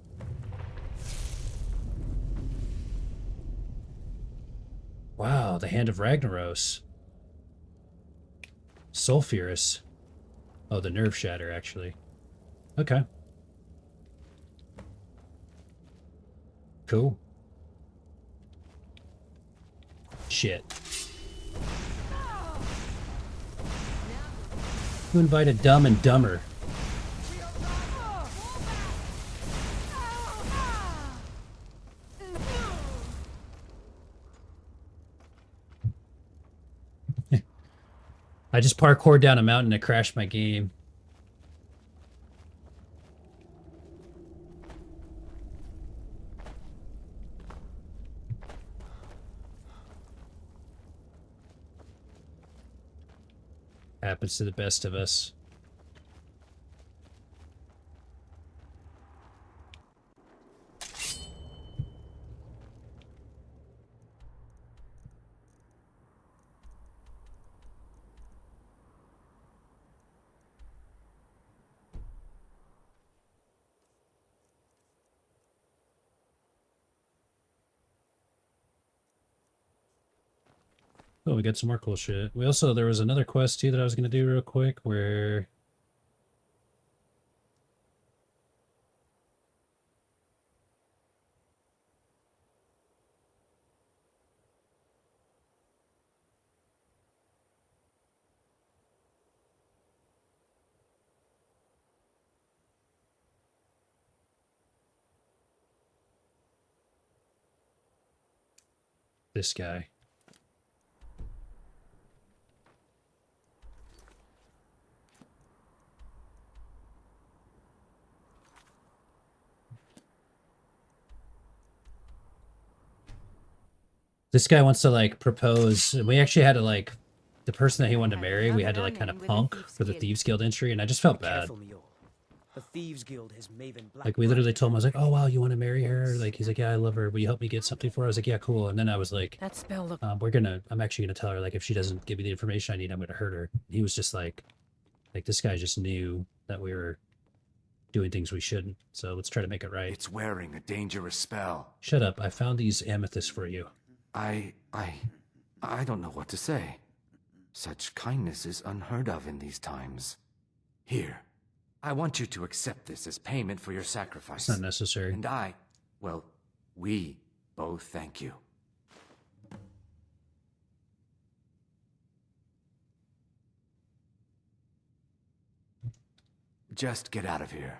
Wow, the Hand of Ragnaros. Sulfurous. Oh, the Nerve Shatter, actually. Okay. Cool. Shit. Who invited Dumb and Dumber? I just parkoured down a mountain and crashed my game. Happens to the best of us. Oh, we got some more cool shit. We also, there was another quest too that I was gonna do real quick where this guy. This guy wants to like propose. And we actually had to like, the person that he wanted to marry, we had to like kind of punk for the Thieves Guild entry, and I just felt bad. The Thieves Guild has Maven Black. Like we literally told him, I was like, oh wow, you want to marry her? Like he's like, yeah, I love her. Will you help me get something for her? I was like, yeah, cool. And then I was like, that spell look. I'm actually gonna tell her like if she doesn't give me the information I need, I'm gonna hurt her. He was just like this guy just knew that we were doing things we shouldn't. So let's try to make it right. It's wearing a dangerous spell. Shut up. I found these amethysts for you. I don't know what to say. Such kindness is unheard of in these times. Here, I want you to accept this as payment for your sacrifice. It's not necessary. And we both thank you. Just get out of here.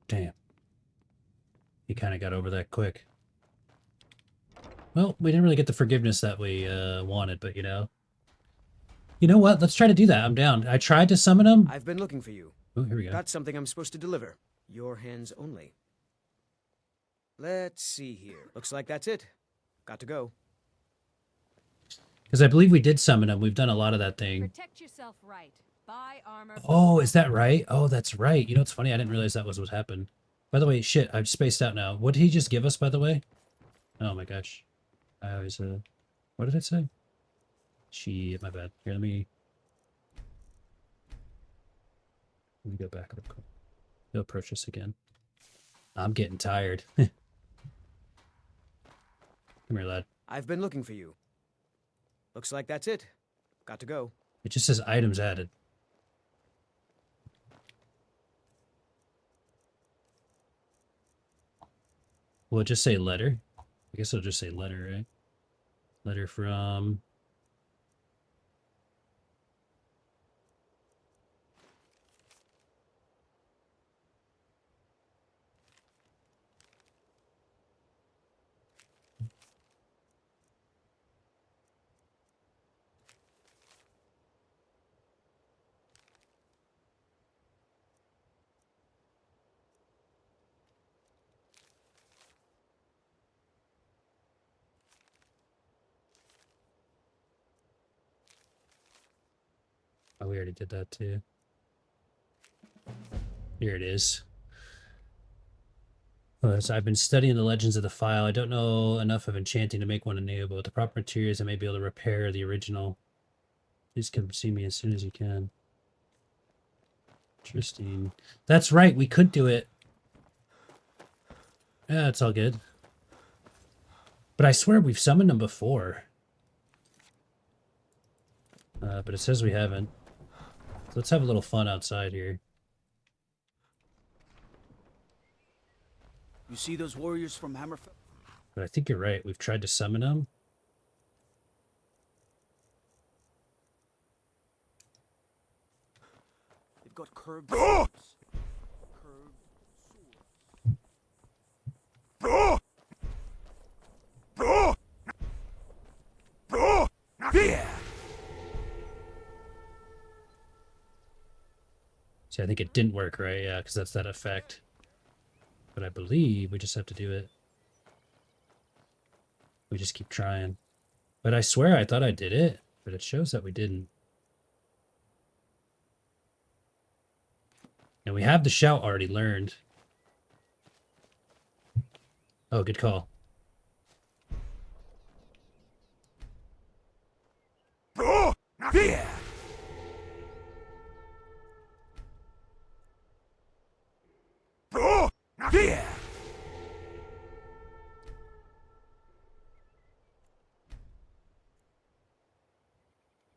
Damn. He kind of got over that quick. Well, we didn't really get the forgiveness that we wanted, but you know. You know what? Let's try to do that. I'm down. I tried to summon him. I've been looking for you. Oh, here we go. Got something I'm supposed to deliver. Your hands only. Let's see here. Looks like that's it. Got to go. Because I believe we did summon him. We've done a lot of that thing. Protect yourself right. Buy armor. Oh, is that right? Oh, that's right. You know, it's funny. I didn't realize that was what happened. By the way, shit, I've spaced out now. What did he just give us, by the way? Oh my gosh. I always, what did it say? My bad. Here, let me go back real quick. He'll approach us again. I'm getting tired. Come here, lad. I've been looking for you. Looks like that's it. Got to go. It just says items added. Will it just say letter? I guess it'll just say letter, right? Letter from... Oh, we already did that too. Here it is. So I've been studying the legends of the file. I don't know enough of enchanting to make one anew, but with the proper materials I may be able to repair the original. Please come see me as soon as you can. Interesting. That's right, we could do it. Yeah, it's all good. But I swear we've summoned them before. But it says we haven't. So let's have a little fun outside here. You see those warriors from Hammerfell? But I think you're right. We've tried to summon them. They've got curved swords. Yeah. See, I think it didn't work, right? Yeah, because that's that effect. But I believe we just have to do it. We just keep trying. But I swear I thought I did it, but it shows that we didn't. And we have the shout already learned. Oh, good call. Oh, yeah. Oh, yeah.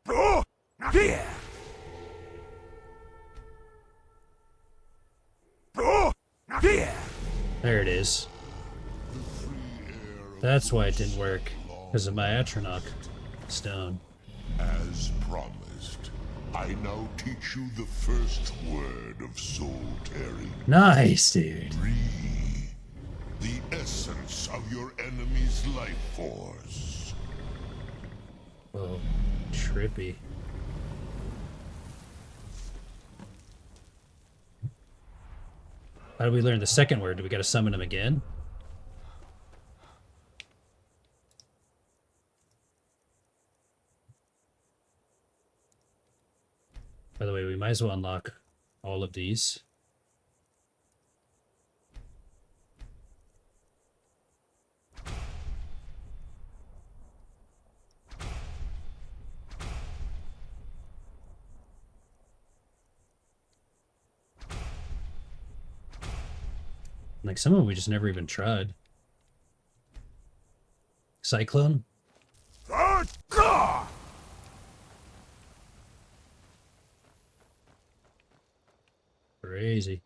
Oh, yeah. Oh, yeah. There it is. That's why it didn't work. Because of my Atronach stone. As promised, I now teach you the first word of soul tearing. Nice, dude. The essence of your enemy's life force. Whoa, trippy. How do we learn the second word? Do we gotta summon him again? By the way, we might as well unlock all of these. Like, some of them we just never even tried. Cyclone? Crazy.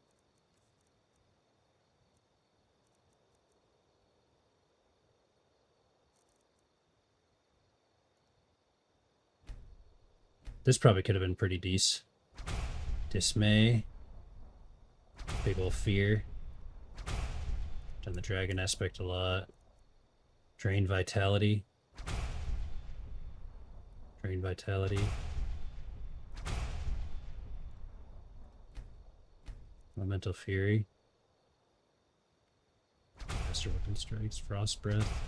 This probably could have been pretty decent. Dismay. Big ol' fear. Done the dragon aspect a lot. Drain vitality. Drain vitality. Elemental fury. Master weapon strikes. Frost breath.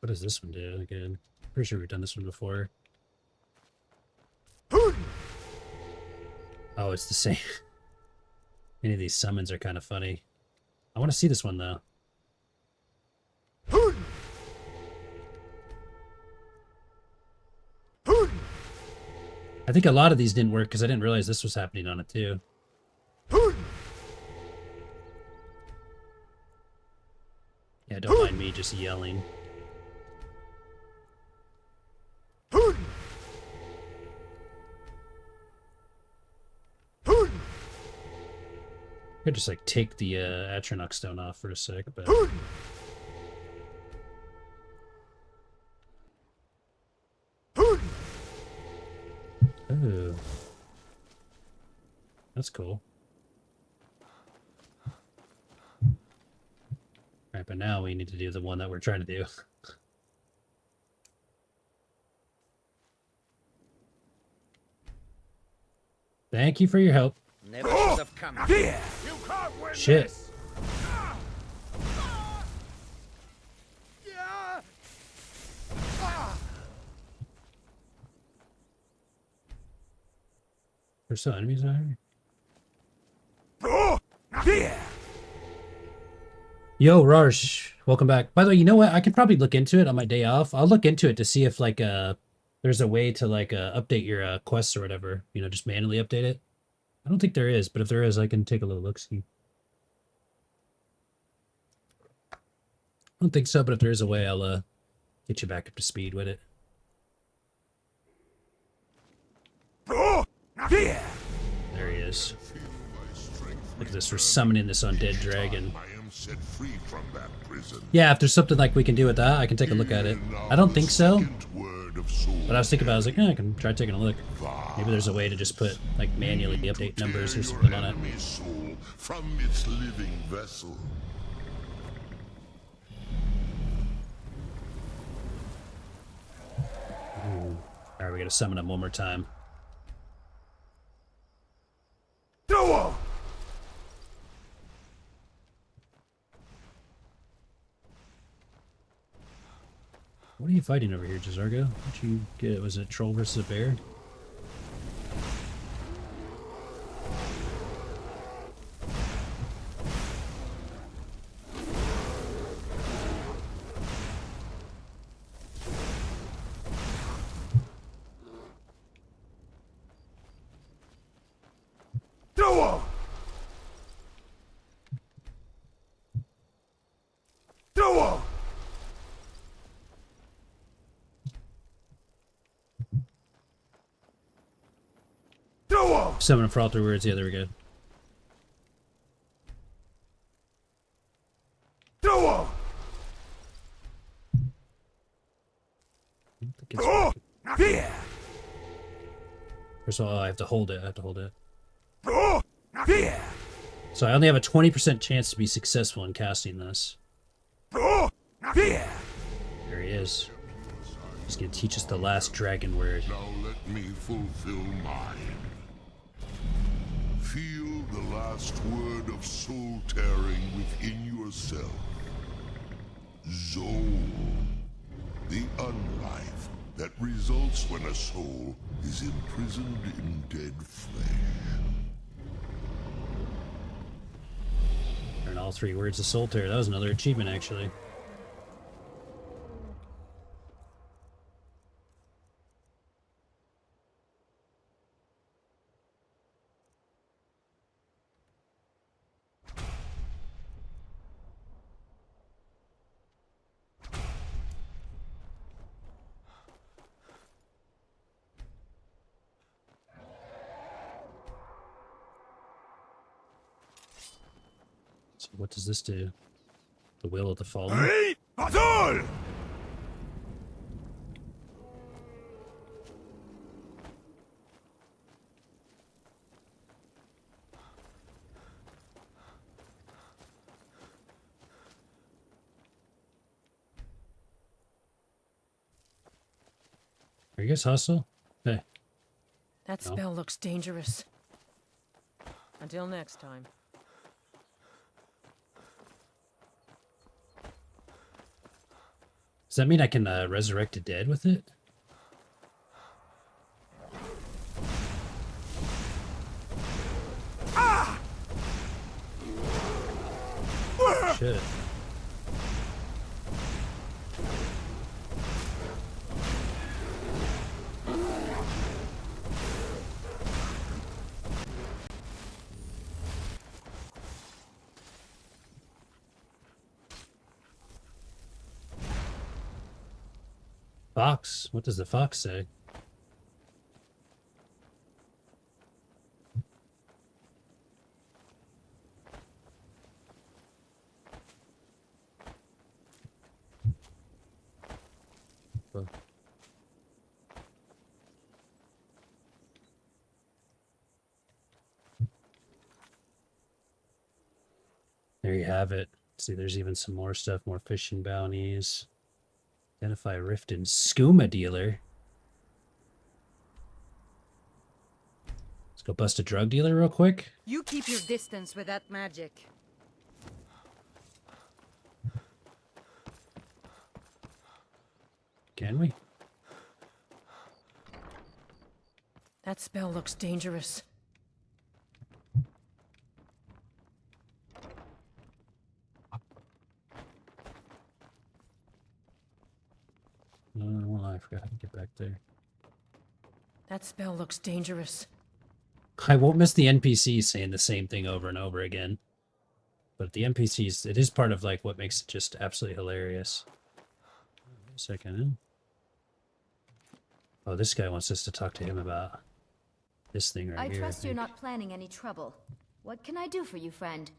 What does this one do again? Pretty sure we've done this one before. Oh, it's the same. Any of these summons are kind of funny. I want to see this one, though. I think a lot of these didn't work because I didn't realize this was happening on it, too. Yeah, don't mind me just yelling. I could just like take the Atronach stone off for a sec, but ooh, that's cool. Alright, but now we need to do the one that we're trying to do. Thank you for your help. Never should have come here. You can't win Shit. this. There's still enemies out here. Yo, Rarsh, welcome back. By the way, you know what? I could probably look into it on my day off. I'll look into it to see if like there's a way to like update your quests or whatever. You know, just manually update it. I don't think there is, but if there is, I can take a little look-see. I don't think so, but if there is a way, I'll get you back up to speed with it. There he is. Look at this, we're summoning this undead dragon. I am set free from that prison. Yeah, if there's something like we can do with that, I can take a look at it. I don't think so. But I was thinking about it, I was like, I can try taking a look. Maybe there's a way to just put, like, manually update numbers or something on it. Soul from its living vessel. Alright, we gotta summon him one more time. What are you fighting over here, Jazargo? What'd you get? Was it a troll versus a bear? Summon for all 3 words. Yeah, there we go. First of all, I have to hold it. So I only have a 20% chance to be successful in casting this. There he is. He's gonna teach us the last dragon word. Now let me fulfill mine. Feel the last word of soul tearing within yourself. Zol. The unlife that results when a soul is imprisoned in dead flesh. Learn all 3 words of soul tear. That was another achievement, actually. So what does this do? The will of the fallen? Are you guys hostile? Hey. That No. spell looks dangerous. Until next time. Does that mean I can resurrect the dead with it? Shit. Fox? What does the fox say? Well. There you have it. See, there's even some more stuff, more fishing bounties. Identify rift and skooma dealer. Let's go bust a drug dealer real quick. You keep your distance with that magic. Can we? That spell looks dangerous. Well, I forgot how to get back there. That spell looks dangerous. I won't miss the NPCs saying the same thing over and over again. But the NPCs, it is part of like what makes it just absolutely hilarious. Wait a second. Oh, this guy wants us to talk to him about this thing right I here. trust you're not planning any trouble. What can I do for you, friend?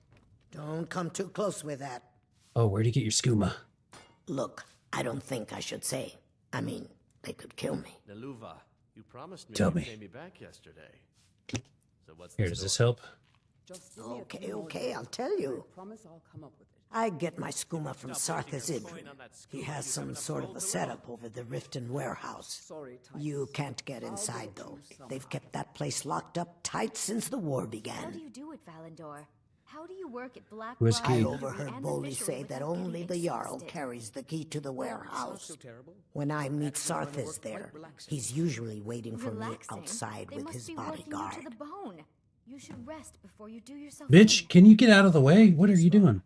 Don't come too close with that. Oh, where'd you get your skooma? Look, I don't think I should say. I mean, they could kill me. Naluva, you promised me Tell you'd me. pay me back yesterday. So what's Here, the does this story? help? Okay, I'll tell you. I get my skooma from Sarthas Idrin. He has some sort of a setup over the Riften warehouse. You can't get inside, though. They've kept that place locked up tight since the war How began. do you do it, Valandor? How do you work at Black Whiskey. I Key. overheard Boldy say that only the Jarl carries the key to the warehouse. When I meet Sarthas there, he's usually waiting for me Relaxing? outside They with must his be working you bodyguard. to the bone. You should rest before you do yourself Bitch, can you get out of the way? What are you doing?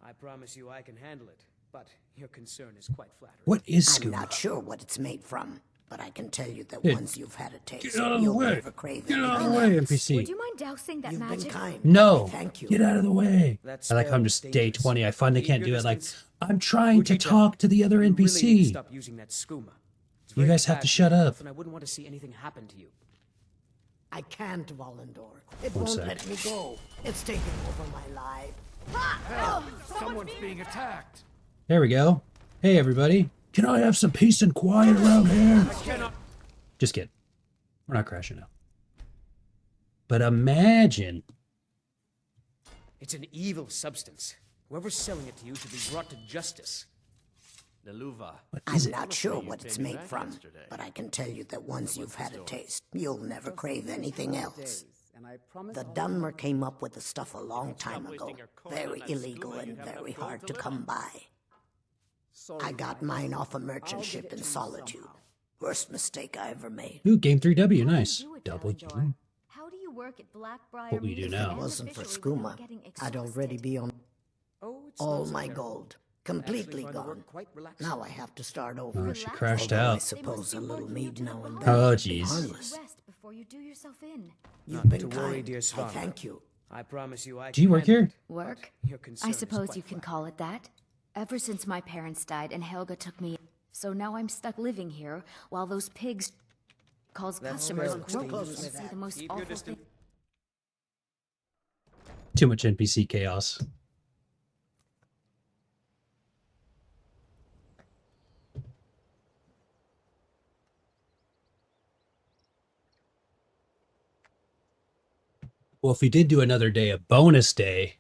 I promise you I can handle it, but your concern is quite flattering. What is I'm skooma? not sure what it's made from, but I can tell you that Hey, once you've had a taste, get out of the you'll way. never crave Get out of the anything way, else. NPC. Would you mind dousing that You've been magic? kind. No. Thank you. Get out of the way. I like how I'm just day 20. I finally can't do it. Like, I'm trying to talk to the other You really need to NPC. stop using that skooma. It's You very guys have to bad shut for your up. health, and I wouldn't want to see anything happen to you. I can't, Valandor. It One won't sec. let me go. It's taking over my life. Help! Someone's being attacked. There we go. Hey, everybody. Can I have some peace and quiet around here? Just kidding. We're not crashing out. But imagine. It's an evil substance. Whoever's selling it to you should be brought to justice. Naluva. I'm not sure what it's made from, but I can tell you that once you've had a taste, you'll never crave anything else. The Dunmer came up with the stuff a long time ago. Very illegal and very hard to come by. I got mine off a merchant ship in Solitude. Worst mistake I ever made. Ooh, game 3W. Nice. W. How do you work at Blackbriar? What we do Meads now. and If it wasn't for officially without skooma, getting I'd already be on all my gold. Completely gone. Now I have to start over. Oh, she crashed Although I out. suppose a little mead now and then. Oh, would be jeez. harmless. Rest before you do yourself in. You've been to worry, kind. dear I Svan. thank you. I promise you I Do you can work handle here? it, but Work? your concern I is suppose quite you can flattering. call it that. Ever since my parents died and Helga took me, so now I'm stuck living here while those pigs calls That's customers fair. grow Too close and with see that. the most Keep your awful distance. thing. Too much NPC chaos. Well, if we did do another day, a bonus day,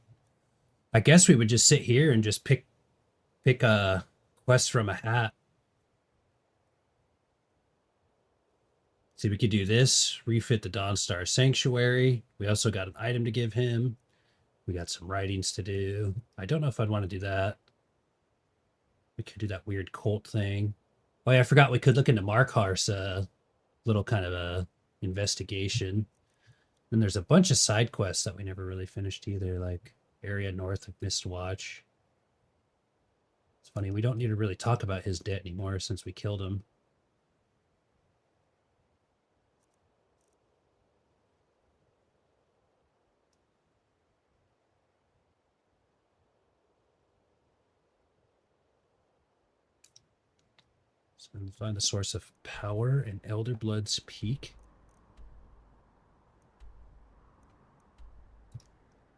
I guess we would just sit here and just pick a quest from a hat. See, we could do this, refit the Dawnstar Sanctuary. We also got an item to give him. We got some writings to do. I don't know if I'd want to do that. We could do that weird cult thing. Oh yeah, I forgot we could look into Markar's little kind of a investigation. And there's a bunch of side quests that we never really finished either, like area north of Mistwatch. It's funny, we don't need to really talk about his debt anymore since we killed him. So find the source of power in Elder Blood's Peak.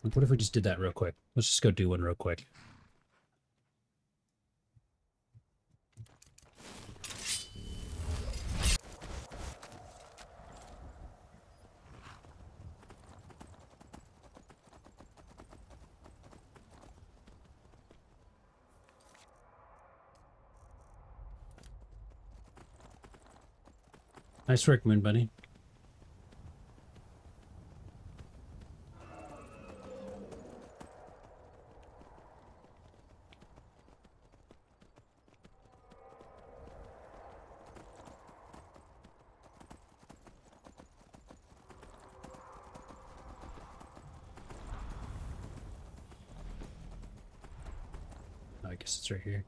Like, what if we just did that real quick? Let's just go do one real quick. Nice work, Moon Bunny. Oh, I guess it's right here.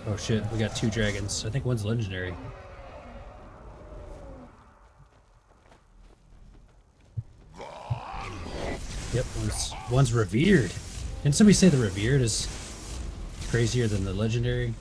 Oh shit, we got two dragons. I think one's legendary. Yep, one's revered. Didn't somebody say the revered is crazier than the legendary?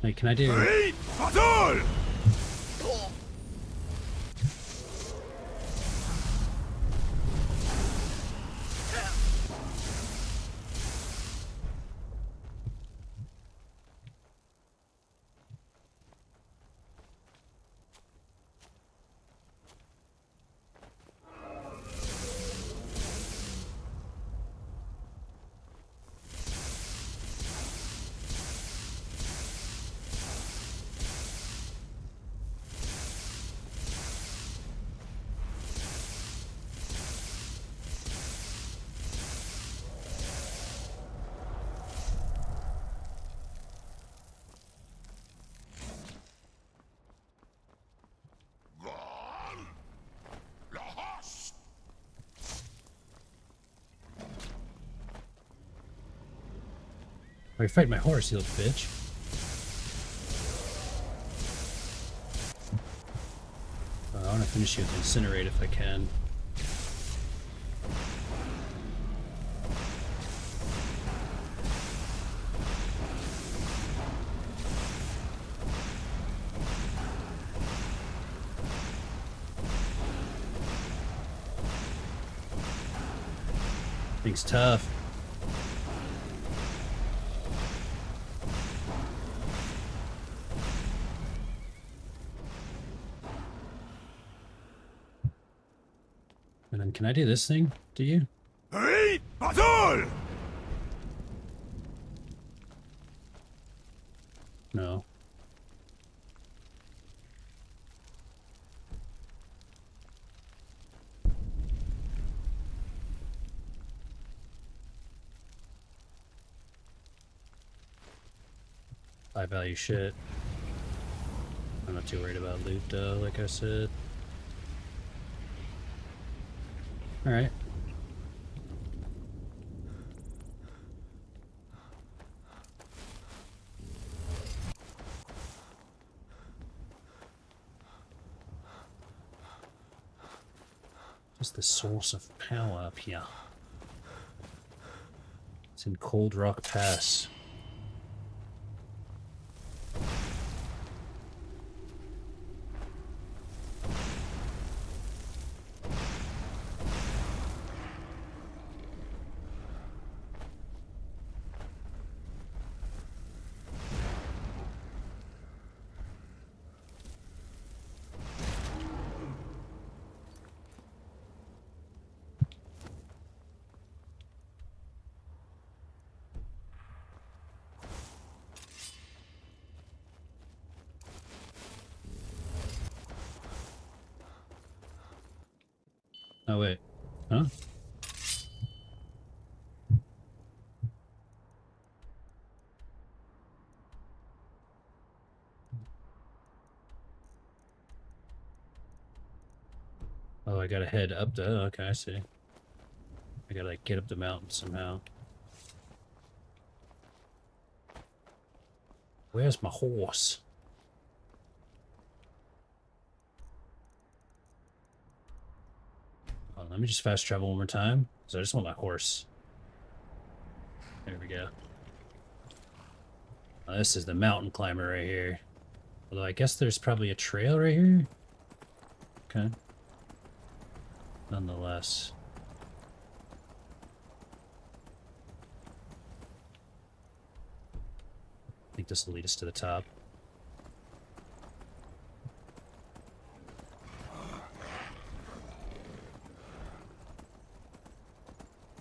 Wait, can I do... Are you fighting my horse, you little bitch? I want to finish you with Incinerate if I can. Thing's tough. And then can I do this thing? Do you? No. High value shit. I'm not too worried about loot though, like I said. Alright. What's the source of power up here? It's in Cold Rock Pass. Oh wait, huh? Oh, I gotta head up the... okay, I see. I gotta like get up the mountain somehow. Where's my horse? Oh, let me just fast travel one more time. So I just want my horse. There we go. Oh, this is the mountain climber right here. Although I guess there's probably a trail right here. Okay. Nonetheless. I think this will lead us to the top.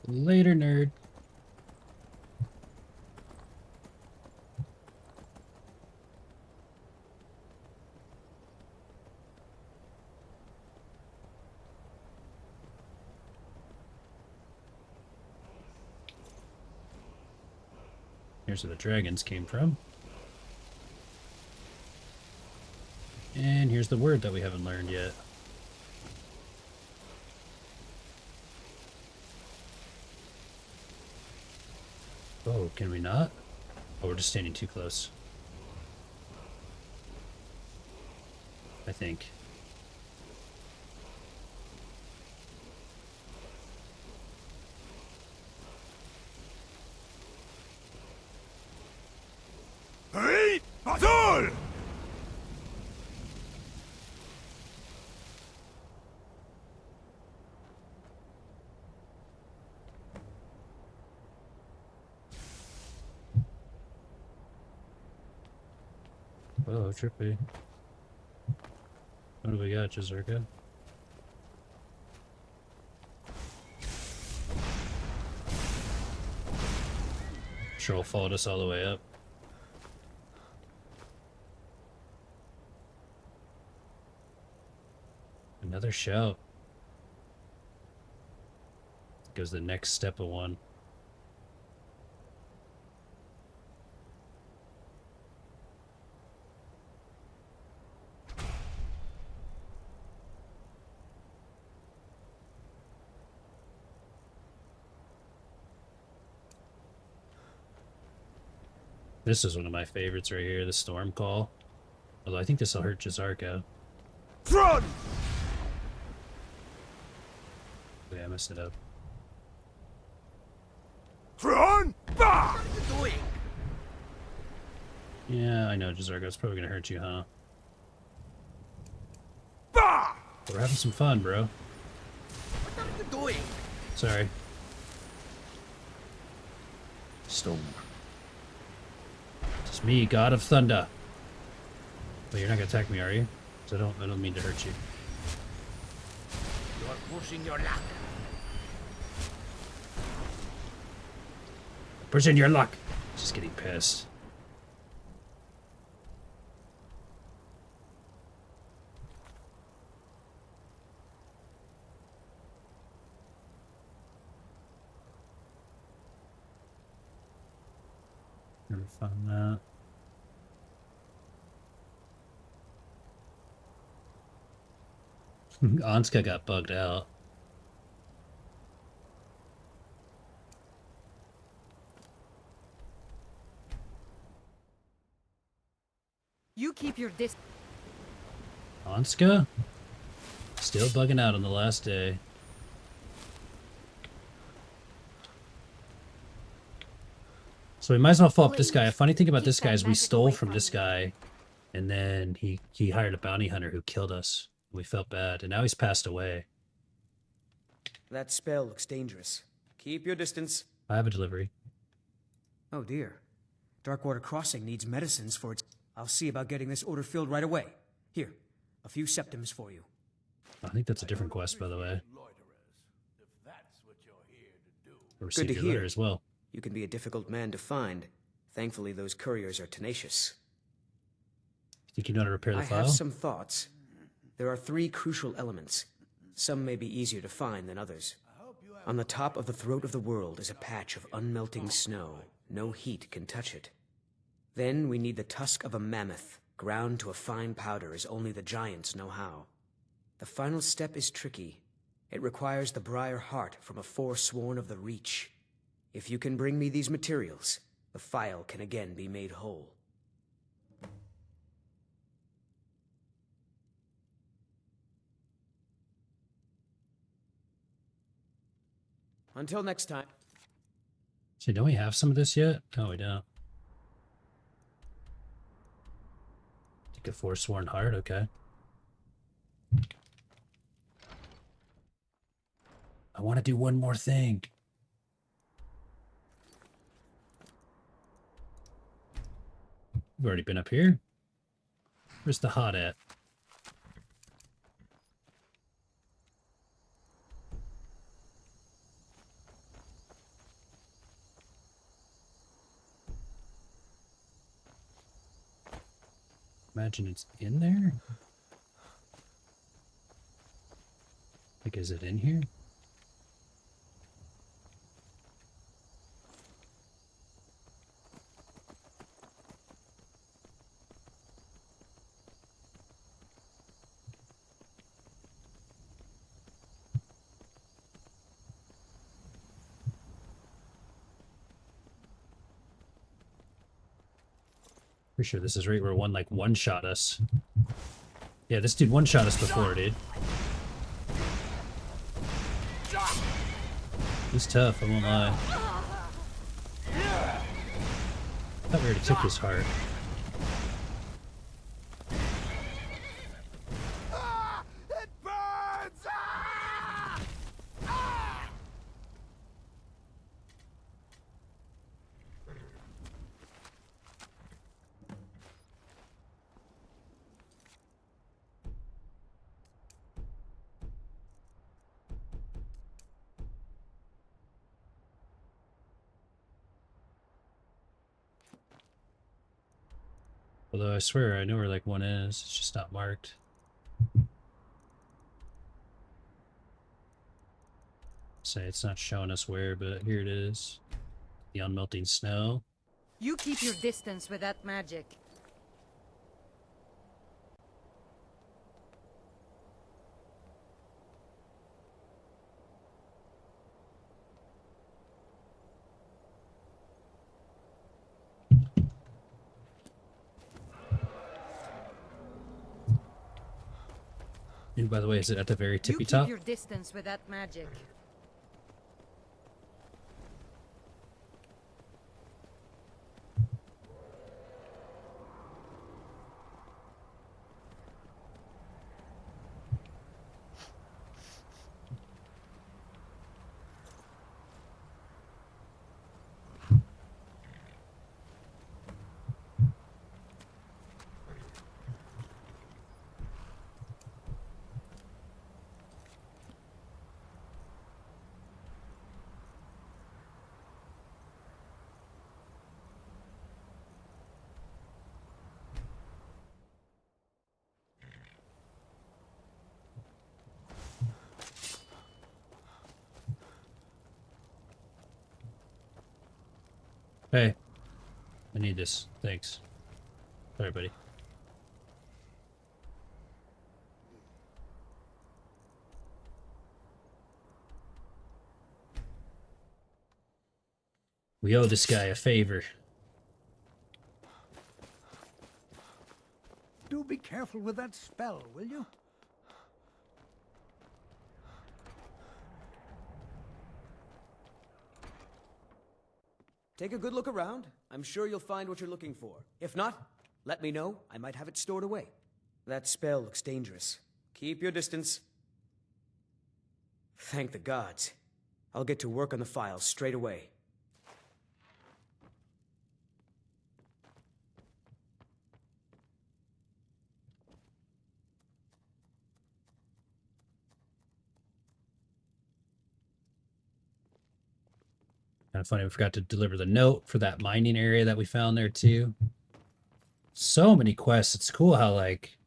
Later, nerd. Here's where the dragons came from. And here's the word that we haven't learned yet. Oh, can we not? Oh, we're just standing too close. I think. Oh, trippy. What do we got, Jazurka? Troll followed us all the way up. Another shout. Goes the next step of one. This is one of my favorites right here, the Storm Call. Although I think this will hurt Jazarka. Run! Yeah, I messed it up. Run! Bah! Yeah, I know, Jazarka's probably gonna hurt you, huh? Bah! We're having some fun, bro. What are you doing? Sorry. Storm. It's me, God of Thunder. But you're not gonna attack me, are you? Because I don't mean to hurt you. You're pushing your luck. Pushing your luck. Just getting pissed. Never found that. Anska got bugged out. You keep your dis- Anska? Still bugging out on the last day. So we might as well follow up this guy. A funny thing about this guy is we stole from this guy, and then he hired a bounty hunter who killed us. We felt bad, and now he's passed away. That spell looks dangerous. Keep your distance. I have a delivery. Oh dear. Darkwater Crossing needs medicines for its... I'll see about getting this order filled right away. Here, a few septims for you. I think that's a different quest, by the way. Good to your hear letter as well. You can be a difficult man to find. Thankfully, those couriers are tenacious. Think you know how to repair the I file? have some thoughts. There are 3 crucial elements. Some may be easier to find than others. On the top of the throat of the world is a patch of unmelting snow. No heat can touch it. Then we need the tusk of a mammoth, ground to a fine powder as only the giants know how. The final step is tricky. It requires the briar heart from a forsworn of the Reach. If you can bring me these materials, the file can again be made whole. Until next time. So don't we have some of this yet? No, we don't. Take a forsworn heart, okay. I want to do one more thing. We've already been up here. Where's the hot at? Imagine it's in there? Like, is it in here? Pretty sure this is right where one, like, one-shot us. Yeah, this dude one-shot us before, dude. He's tough, I won't lie. I thought we already took his heart. Although I swear I know where like one is. It's just not marked. Say it's not showing us where, but here it is. The unmelting snow. You keep your distance with that magic. And by the way, is it at the very tippy You top? keep your distance with that magic. Hey, I need this. Thanks. Sorry, buddy. We owe this guy a favor. Do be careful with that spell, will you? Take a good look around. I'm sure you'll find what you're looking for. If not, let me know. I might have it stored away. That spell looks dangerous. Keep your distance. Thank the gods. I'll get to work on the files straight away. Kind of funny, we forgot to deliver the note for that mining area that we found there too. So many quests. It's cool how like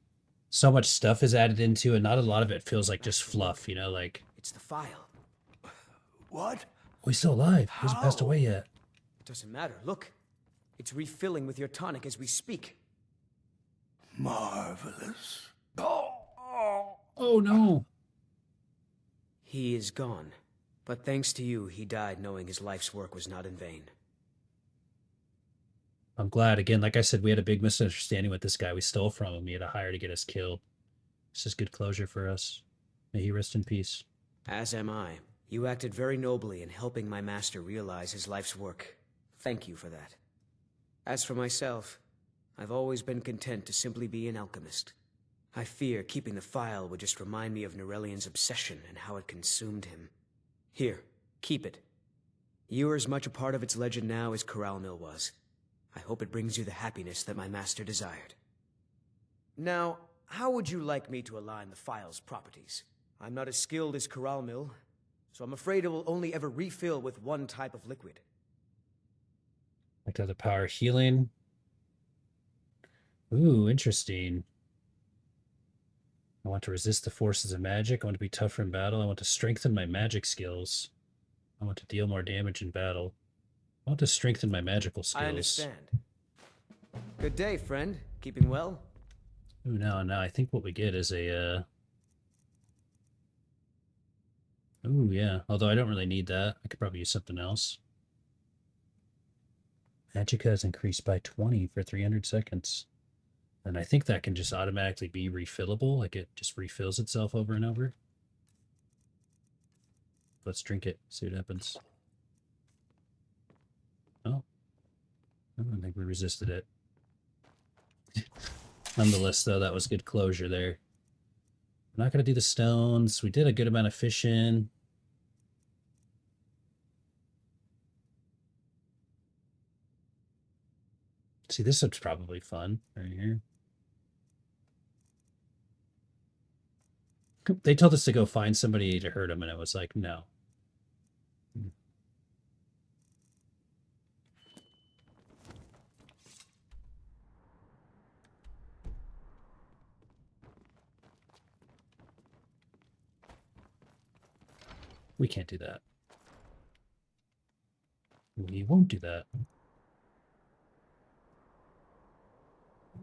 so much stuff is added into and not a lot of it feels like just fluff, you know, like It's the file. What? oh, he's still alive. He hasn't passed away yet. It doesn't matter. Look. It's refilling with your tonic as we speak. Marvelous. Oh no. He is gone. But thanks to you, he died knowing his life's work was not in vain. I'm glad. Again, like I said, we had a big misunderstanding with this guy. We stole from him. He had a hire to get us killed. This is good closure for us. May he rest in peace. As am I. You acted very nobly in helping my master realize his life's work. Thank you for that. As for myself, I've always been content to simply be an alchemist. I fear keeping the file would just remind me of Norellian's obsession and how it consumed him. Here, keep it. You are as much a part of its legend now as Corral Mill was. I hope it brings you the happiness that my master desired. Now, how would you like me to align the file's properties? I'm not as skilled as Corral Mill, so I'm afraid it will only ever refill with one type of liquid. Like to have the power healing. Ooh, interesting. I want to resist the forces of magic. I want to be tougher in battle. I want to strengthen my magic skills. I want to deal more damage in battle. I want to strengthen my magical skills. I understand. Good day, friend. Keeping well? Ooh, no, I think what we get is a, Ooh, yeah. Although I don't really need that. I could probably use something else. Magicka is increased by 20 for 300 seconds. And I think that can just automatically be refillable. Like it just refills itself over and over. Let's drink it. See what happens. Oh. I don't think we resisted it. Nonetheless, though, that was good closure there. We're not going to do the stones. We did a good amount of fishing. See, this looks probably fun right here. They told us to go find somebody to hurt him, and I was like, no. We can't do that. We won't do that.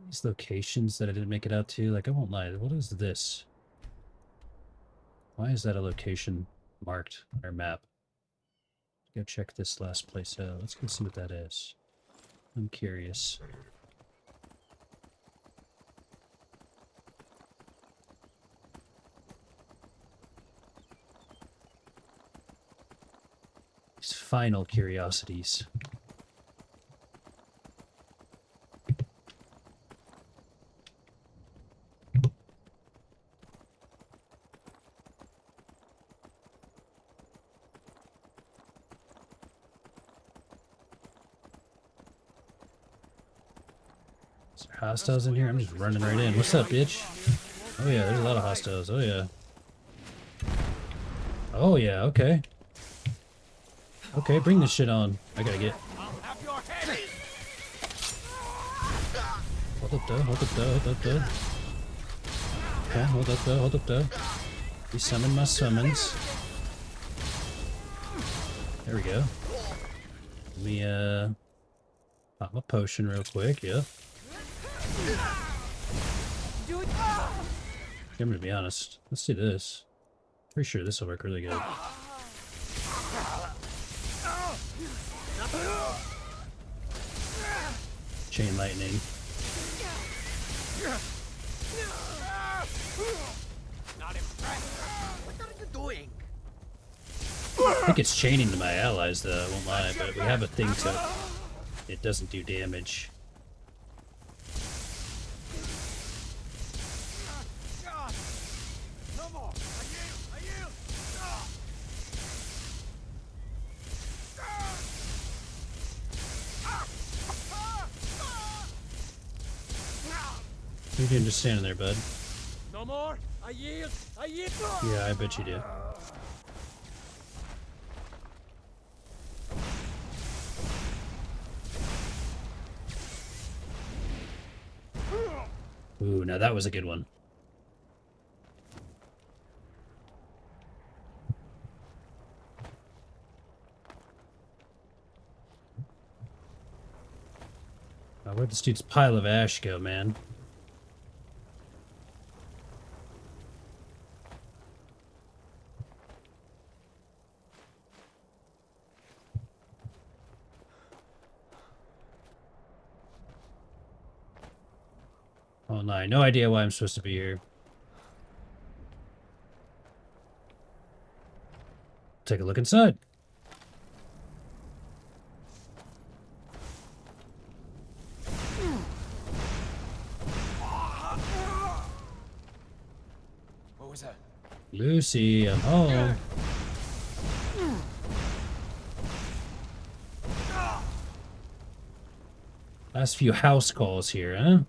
These locations that I didn't make it out to, like, I won't lie. What is this? Why is that a location marked on our map? Go check this last place out. Let's go see what that is. I'm curious. These final curiosities. Is there hostiles in here? I'm just running right in. What's up, bitch? Oh yeah, there's a lot of hostiles. Oh yeah. Oh yeah, okay. Okay, bring this shit on. I gotta get... Hold up though, hold up though, hold up though. Okay, hold up though, hold up though. You summon my summons. There we go. Let me, pop my potion real quick, yep. I'm gonna be honest. Let's do this. Pretty sure this will work really good. Chain lightning. Not impressed. What are you doing? I think it's chaining to my allies, though, I won't lie, but we have a thing to... It doesn't do damage. You're doing just standing there, bud. No more. I yield. I yield. Yeah, I bet you do. Ooh, now that was a good one. Now, where'd this dude's pile of ash go, man? Oh no, no idea why I'm supposed to be here. Take a look inside. What was that? Lucy, I'm home. Last few house calls here, huh?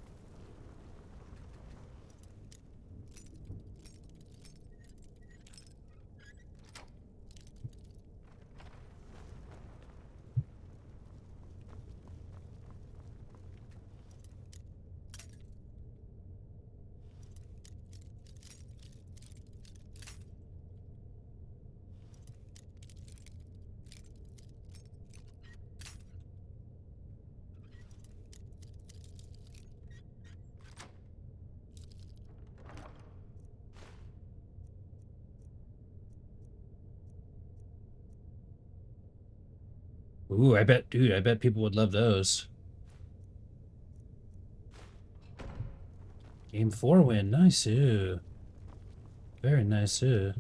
Ooh, I bet, dude, I bet people would love those. Game 4 win, nice. Ooh. Very nice. I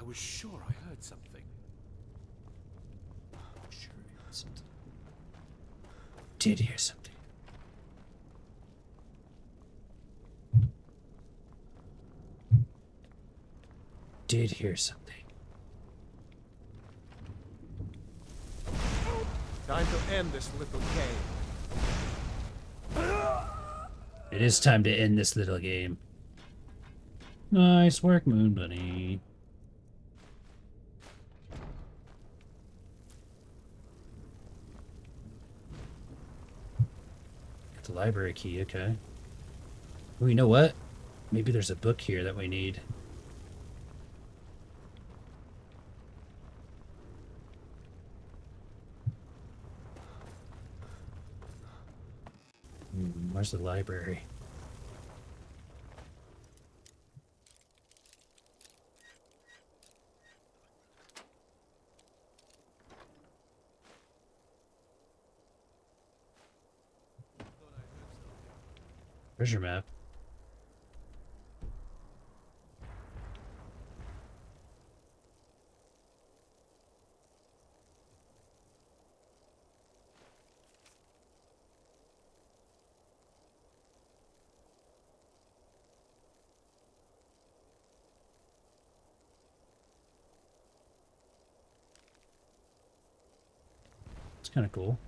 was sure I heard something. Sure I heard something. Did hear something. Did hear something. Time to end this little game. It is time to end this little game. Nice work, Moon Bunny. Get the library key, okay. Oh, you know what? Maybe there's a book here that we need. Where's the library? Treasure map. It's kind of cool.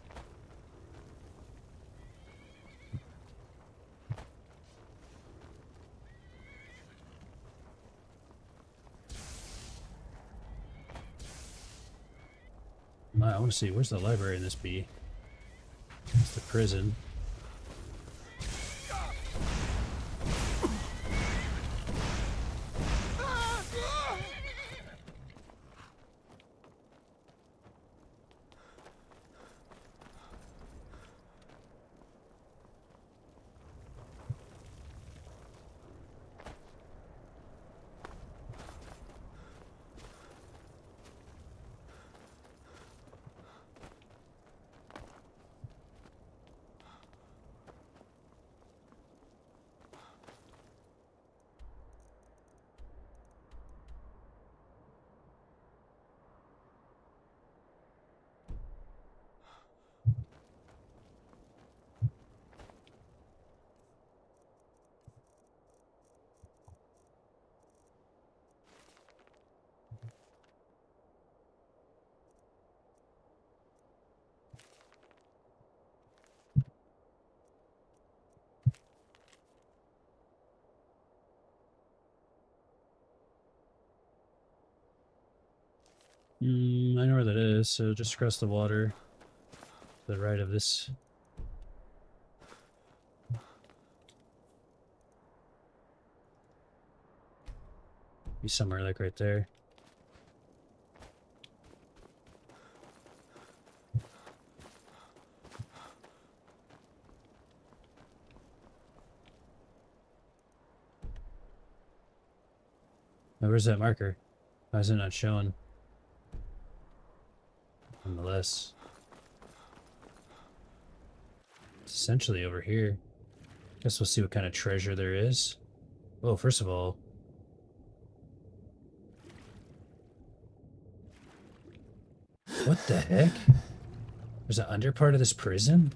I want to see, where's the library in this bee? It's the prison. I know where that is, so just across the water. To the right of this. Be somewhere like right there. Oh, where's that marker? Why is it not showing? Nonetheless. It's essentially over here. Guess we'll see what kind of treasure there is. Well, first of all... What the heck? There's an under part of this prison?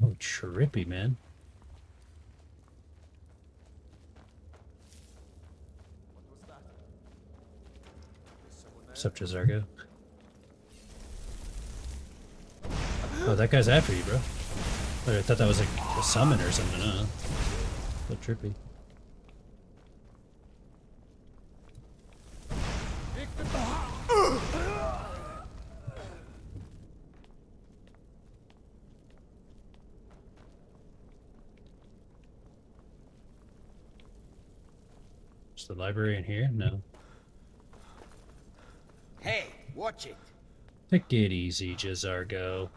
Oh, trippy, man. What's up, Jazargo? Oh, that guy's after you, bro. I thought that was like a summon or something, huh? So trippy. Is the library in here? No. Hey, watch it. Take it easy, Jazargo.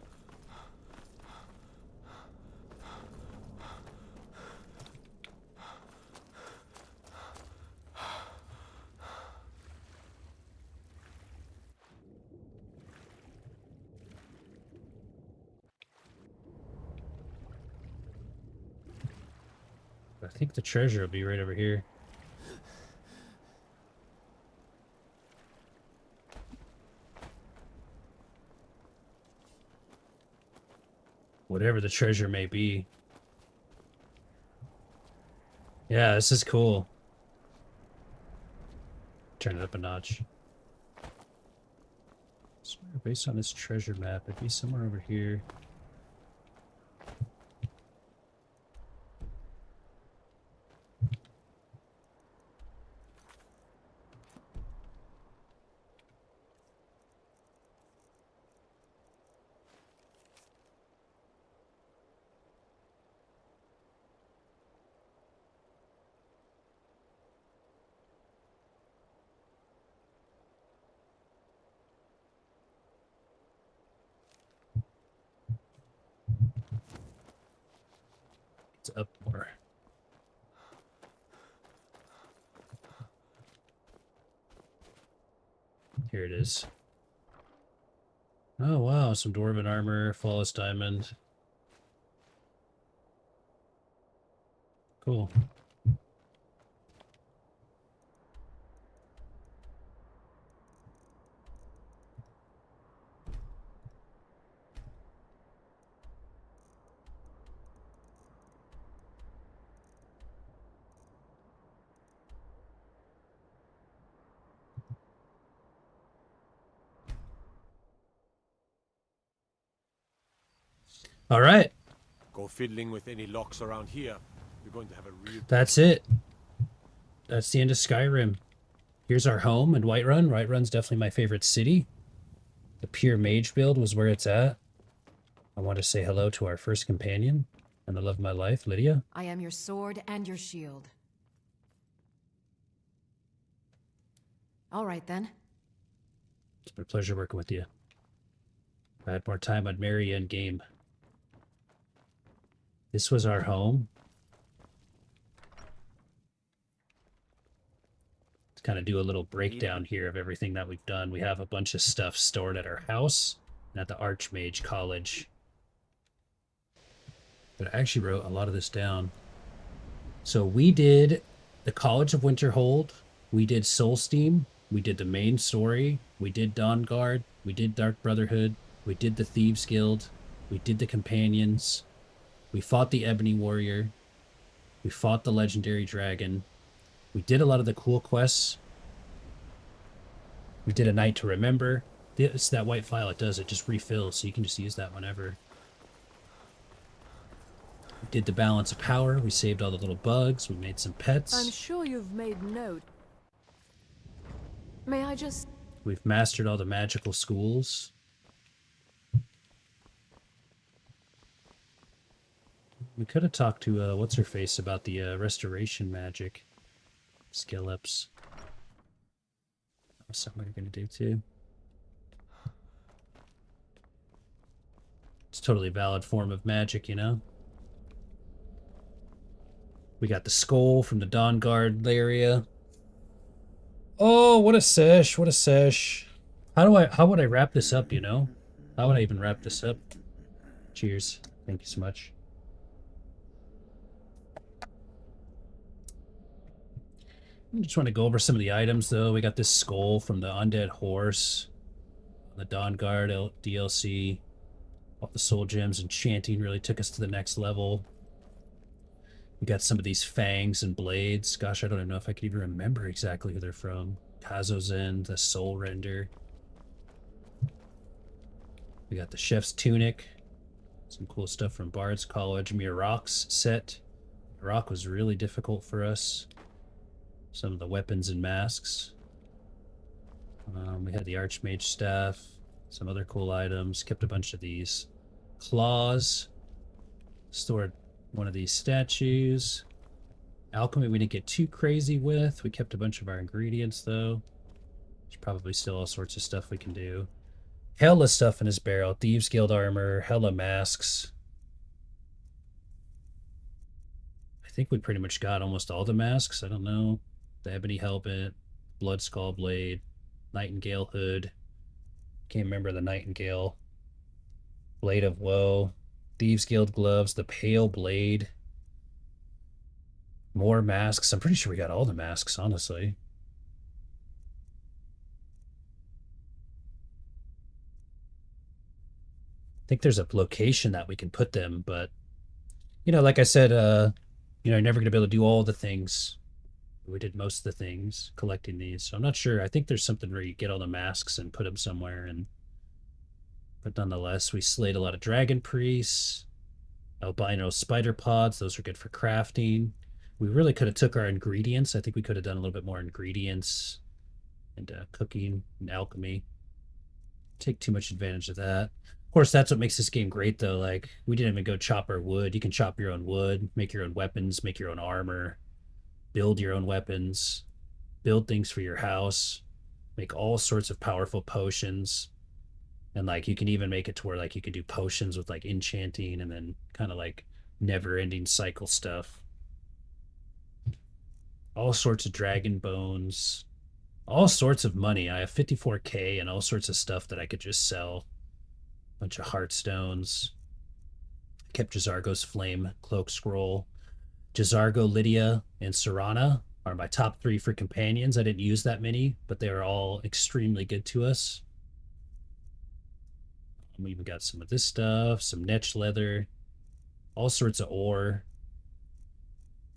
I think the treasure will be right over here. Whatever the treasure may be. Yeah, this is cool. Turn it up a notch. Somewhere based on this treasure map, it'd be somewhere over here. It's up more. Here it is. Oh wow, some dwarven armor, flawless diamond. Cool. All right. Go fiddling with any locks around here. You're going to have a real... That's it. That's the end of Skyrim. Here's our home in Whiterun. Whiterun's definitely my favorite city. The pure mage build was where it's at. I want to say hello to our first companion and the love of my life, Lydia. I am your sword and your shield. All right, then. It's been a pleasure working with you. If I had more time, I'd marry you in game. This was our home. Let's kind of do a little breakdown here of everything that we've done. We have a bunch of stuff stored at our house and at the Archmage College. But I actually wrote a lot of this down. So we did the College of Winterhold. We did Soulsteam. We did the main story. We did Dawnguard. We did Dark Brotherhood. We did the Thieves Guild. We did the Companions. We fought the Ebony Warrior. We fought the Legendary Dragon. We did a lot of the cool quests. We did A Night to Remember. It's that white file. It just refills, so you can just use that whenever. We did the Balance of Power. We saved all the little bugs. We made some pets. I'm sure you've made note. May I just... We've mastered all the magical schools. We could have talked to, what's-her-face about the restoration magic. Skill ups. That was something we are going to do, too. It's a totally valid form of magic, you know? We got the skull from the Dawnguard area. Oh, what a sesh, what a sesh. How would I wrap this up, you know? How would I even wrap this up? Cheers. Thank you so much. I just want to go over some of the items, though. We got this skull from the Undead Horse, the Dawnguard DLC. All the soul gems enchanting really took us to the next level. We got some of these fangs and blades. Gosh, I don't even know if I could even remember exactly who they're from. Kazozen, the Soul Render. We got the Chef's Tunic. Some cool stuff from Bard's College. Mirok's set. Mirok was really difficult for us. Some of the weapons and masks. We had the Archmage staff. Some other cool items. Kept a bunch of these. Claws. Stored one of these statues. Alchemy we didn't get too crazy with. We kept a bunch of our ingredients, though. There's probably still all sorts of stuff we can do. Hella stuff in his barrel. Thieves Guild armor. Hella masks. I think we pretty much got almost all the masks. I don't know. The Ebony Helmet. Blood Skull Blade. Nightingale Hood. Can't remember the Nightingale. Blade of Woe. Thieves Guild gloves. The Pale Blade. More masks. I'm pretty sure we got all the masks, honestly. I think there's a location that we can put them, but, you know, like I said, you know, you're never going to be able to do all the things. We did most of the things collecting these, so I'm not sure. I think there's something where you get all the masks and put them somewhere, but nonetheless, we slayed a lot of dragon priests, albino spider pods. Those are good for crafting. We really could have took our ingredients. I think we could have done a little bit more ingredients and cooking and alchemy. Take too much advantage of that. Of course, that's what makes this game great, though. Like, we didn't even go chop our wood. You can chop your own wood, make your own weapons, make your own armor, build your own weapons, build things for your house, make all sorts of powerful potions. And, like, you can even make it to where, like, you can do potions with, like, enchanting and then kind of, like, never-ending cycle stuff. All sorts of dragon bones. All sorts of money. I have 54k and all sorts of stuff that I could just sell. Bunch of heartstones. Kept Jazargo's Flame Cloak Scroll. Jazargo, Lydia, and Serana are my top 3 for companions. I didn't use that many, but they are all extremely good to us. We even got some of this stuff, some Netch leather, all sorts of ore.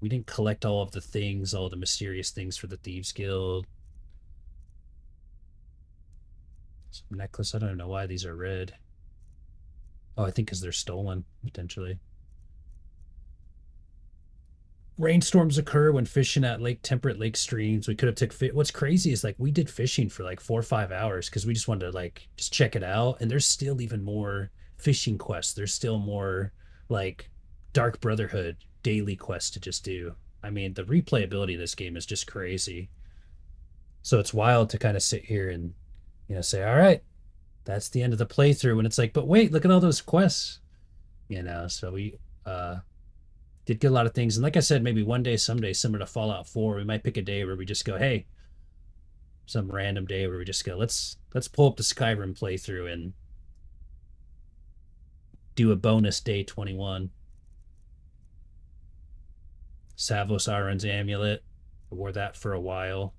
We didn't collect all of the things, all the mysterious things for the Thieves Guild. Some necklace. I don't know why these are red. Oh, I think because they're stolen, potentially. Rainstorms occur when fishing at temperate lake streams. We could have took what's crazy is like we did fishing for like 4 or 5 hours because we just wanted to like just check it out, and there's still even more fishing quests. There's still more like Dark Brotherhood daily quests to just do. I mean, the replayability of this game is just crazy. So it's wild to kind of sit here and, you know, say, all right, that's the end of the playthrough, and it's like, but wait, look at all those quests, you know. So we did get a lot of things. And like I said, maybe one day, someday, similar to Fallout 4, we might pick a day where we just go, hey, some random day where we just go, let's pull up the Skyrim playthrough and do a bonus day 21. Savos Aron's amulet. I wore that for a while.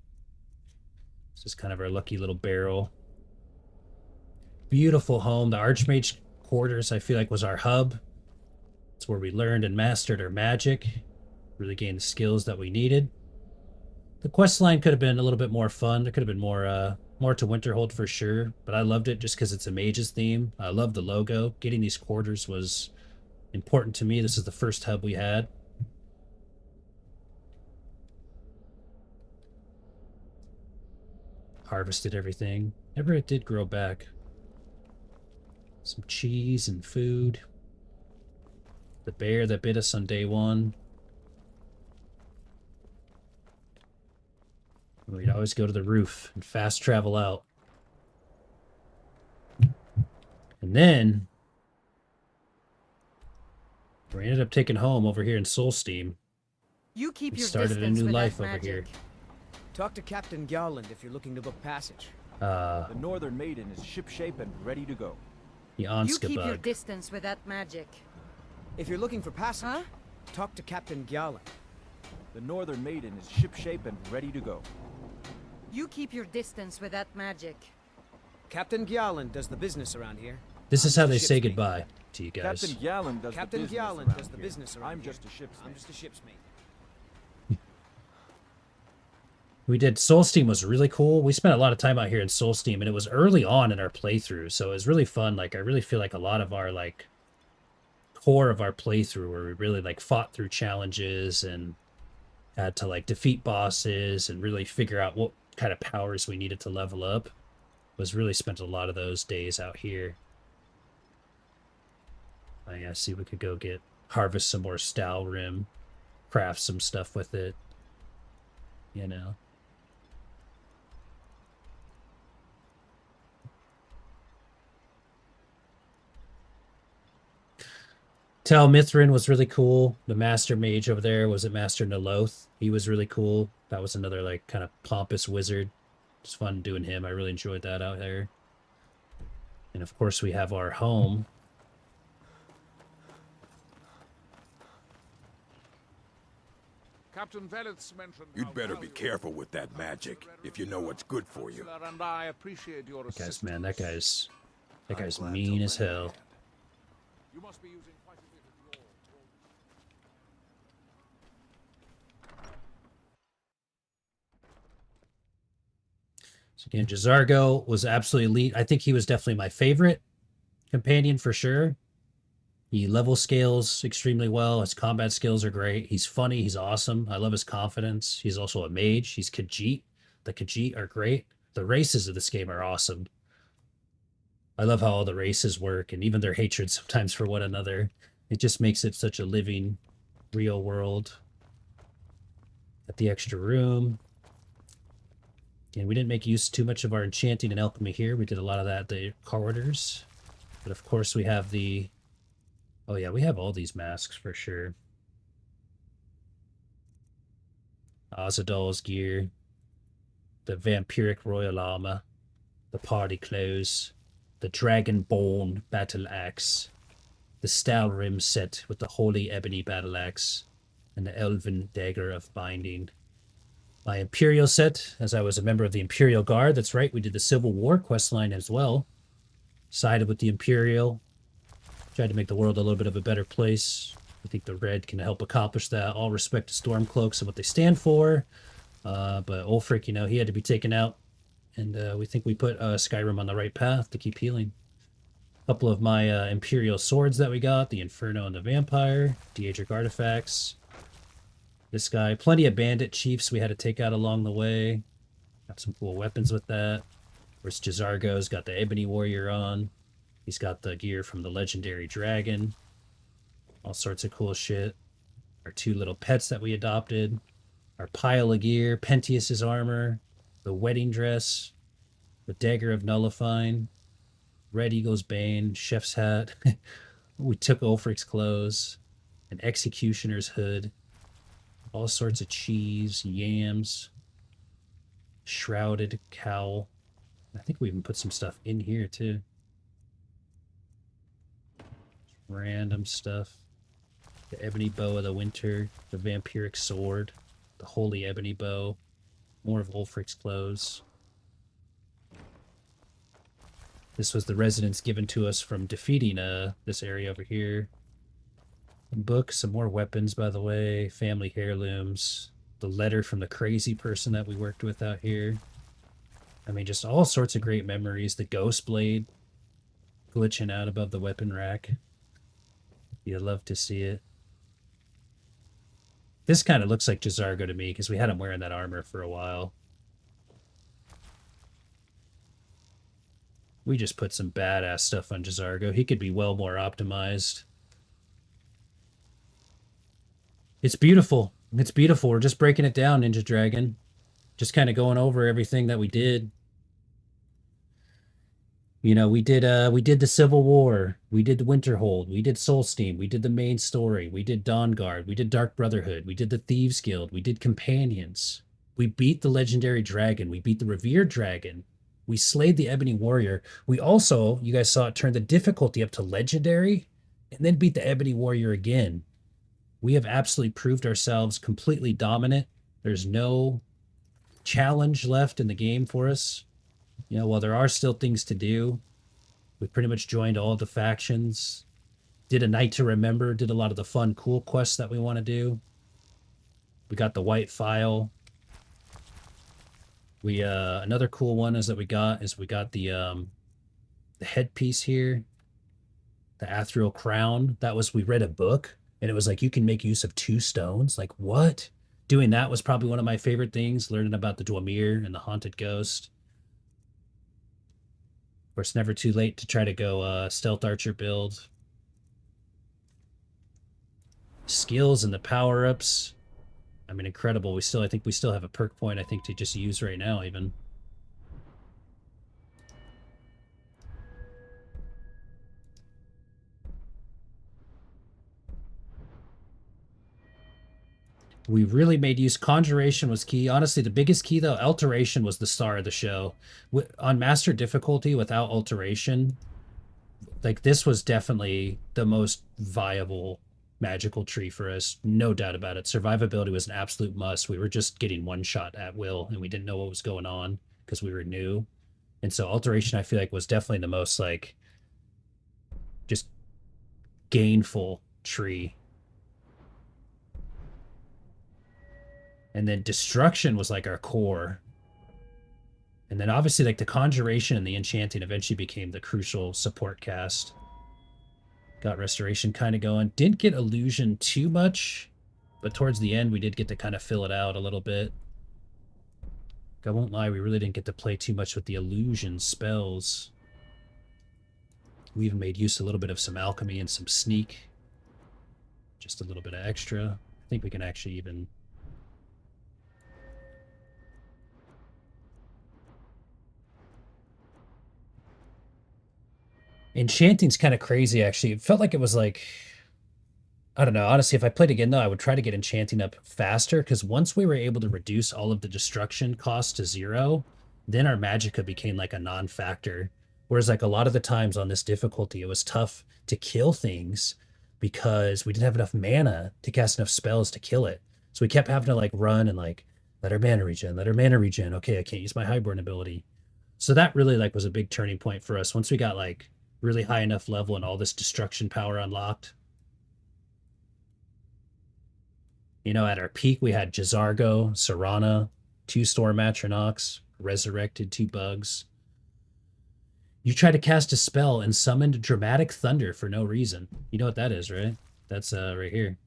This is kind of our lucky little barrel. Beautiful home. The Archmage quarters, I feel like, was our hub. It's where we learned and mastered our magic, really gained the skills that we needed. The quest line could have been a little bit more fun. There could have been more to Winterhold for sure, but I loved it just because it's a Mage's theme. I love the logo. Getting these quarters was important to me. This is the first hub we had. Harvested everything. Everett did grow back. Some cheese and food. The bear that bit us on day 1. We'd always go to the roof and fast travel out. And then we ended up taking home over here in Soulsteam. You keep We your started a distance new with life that over magic. here. Talk to Captain Gowland if you're looking to book passage. The Northern Maiden is shipshape and ready to go. The You Onska keep your bug. distance with that magic. If you're looking for passage, talk to Captain Gowland. The Northern Maiden is shipshape and ready to go. You keep your distance with that magic. Captain Gowland does the business around here. This is how they say goodbye to you guys. Captain Gowland does Captain the business Gowland around does the here. business around I'm here. just a ship's I'm mate. just a ship's mate. We did Soulsteam was really cool. We spent a lot of time out here in Soulsteam, and it was early on in our playthrough, so it was really fun. Like I really feel like a lot of our like core of our playthrough where we really like fought through challenges and had to like defeat bosses and really figure out what kind of powers we needed to level up was really spent a lot of those days out here. I see we could go harvest some more Stalrim, craft some stuff with it, you know. Tal Mithrin was really cool. The Master Mage over there was Master Neloth. He was really cool. That was another like kind of pompous wizard. It's fun doing him. I really enjoyed that out there. And of course we have our home. Captain Velitz mentioned You'd better be careful with that magic, if you know what's good for you. and I appreciate your Guys, man, that guy's mean as hell. You must be using quite a bit of your... So again, Jazargo was absolutely elite. I think he was definitely my favorite companion for sure. He level scales extremely well. His combat skills are great. He's funny. He's awesome. I love his confidence. He's also a mage. He's Khajiit. The Khajiit are great. The races of this game are awesome. I love how all the races work and even their hatred sometimes for one another. It just makes it such a living, real world. Got the extra room. And we didn't make use too much of our enchanting and alchemy here. We did a lot of that at the corridors. But of course we have the Oh yeah, we have all these masks for sure. Ozadol's gear, the vampiric royal armor, the party clothes, the dragonborn battle axe, the Stalrim set with the holy ebony battle axe, and the elven dagger of binding. My Imperial set, as I was a member of the Imperial Guard. That's right, we did the Civil War questline as well. Sided with the Imperial. Tried to make the world a little bit of a better place. I think the red can help accomplish that. All respect to Stormcloaks and what they stand for. But Ulfric, you know, he had to be taken out. And we think we put Skyrim on the right path to keep healing. A couple of my Imperial swords that we got. The Inferno and the Vampire. Daedric artifacts. This guy. Plenty of bandit chiefs we had to take out along the way. Got some cool weapons with that. Of course, Jazargo's got the Ebony Warrior on. He's got the gear from the legendary dragon. All sorts of cool shit. Our 2 little pets that we adopted. Our pile of gear. Pentheus's armor. The wedding dress. The dagger of nullifying. Red Eagle's bane. Chef's hat. We took Ulfric's clothes. An executioner's hood. All sorts of cheese. Yams. Shrouded cowl. I think we even put some stuff in here too. Random stuff. The ebony bow of the winter, the vampiric sword, the holy ebony bow, more of Ulfric's clothes. This was the residence given to us from defeating this area over here. Some books, some more weapons, by the way, family heirlooms, the letter from the crazy person that we worked with out here. I mean, just all sorts of great memories. The ghost blade glitching out above the weapon rack. You'd love to see it. This kind of looks like Jazargo to me because we had him wearing that armor for a while. We just put some badass stuff on Jazargo. He could be well more optimized. It's beautiful. It's beautiful. We're just breaking it down, Ninja Dragon. Just kind of going over everything that we did. You know, we did the Civil War, we did the Winterhold, we did Solstein, we did the main story, we did Dawnguard, we did Dark Brotherhood, we did the Thieves Guild, we did Companions. We beat the legendary dragon, we beat the revered dragon, we slayed the Ebony Warrior. We also, you guys saw it, turned the difficulty up to legendary, and then beat the Ebony Warrior again. We have absolutely proved ourselves completely dominant. There's no challenge left in the game for us. You know, while there are still things to do, we pretty much joined all the factions, did a Night to Remember, did a lot of the fun, cool quests that we want to do. We got the White File. We, another cool one is that we got the headpiece here, the Athriel Crown. That was, we read a book, and it was like, you can make use of 2 stones. Like, what? Doing that was probably one of my favorite things, learning about the Dwamir and the Haunted Ghost. Of course, never too late to try to go stealth archer build. Skills and the power-ups. I mean, incredible. I think we still have a perk point, I think, to just use right now, even. We really made use. Conjuration was key. Honestly, the biggest key, though, Alteration was the star of the show. On Master difficulty, without Alteration, like, this was definitely the most viable magical tree for us. No doubt about it. Survivability was an absolute must. We were just getting one shot at will, and we didn't know what was going on because we were new. And so Alteration, I feel like, was definitely the most, like, just gainful tree. And then Destruction was like our core. And then obviously like the Conjuration and the Enchanting eventually became the crucial support cast. Got Restoration kind of going. Didn't get Illusion too much, but towards the end we did get to kind of fill it out a little bit. I won't lie, we really didn't get to play too much with the Illusion spells. We even made use a little bit of some Alchemy and some Sneak. Just a little bit of extra. I think we can actually even... Enchanting's kind of crazy, actually. It felt like it was like I don't know. Honestly, if I played again though, I would try to get enchanting up faster because once we were able to reduce all of the destruction cost to 0, then our magicka became like a non-factor. Whereas like a lot of the times on this difficulty, it was tough to kill things because we didn't have enough mana to cast enough spells to kill it. So we kept having to like run and like let our mana regen, let our mana regen. Okay, I can't use my highborn ability. So that really like was a big turning point for us once we got like really high enough level and all this destruction power unlocked. You know, at our peak, we had Jazargo, Serana, 2 Storm Atronachs, resurrected 2 bugs. You tried to cast a spell and summoned Dramatic Thunder for no reason. You know what that is, right? That's right here.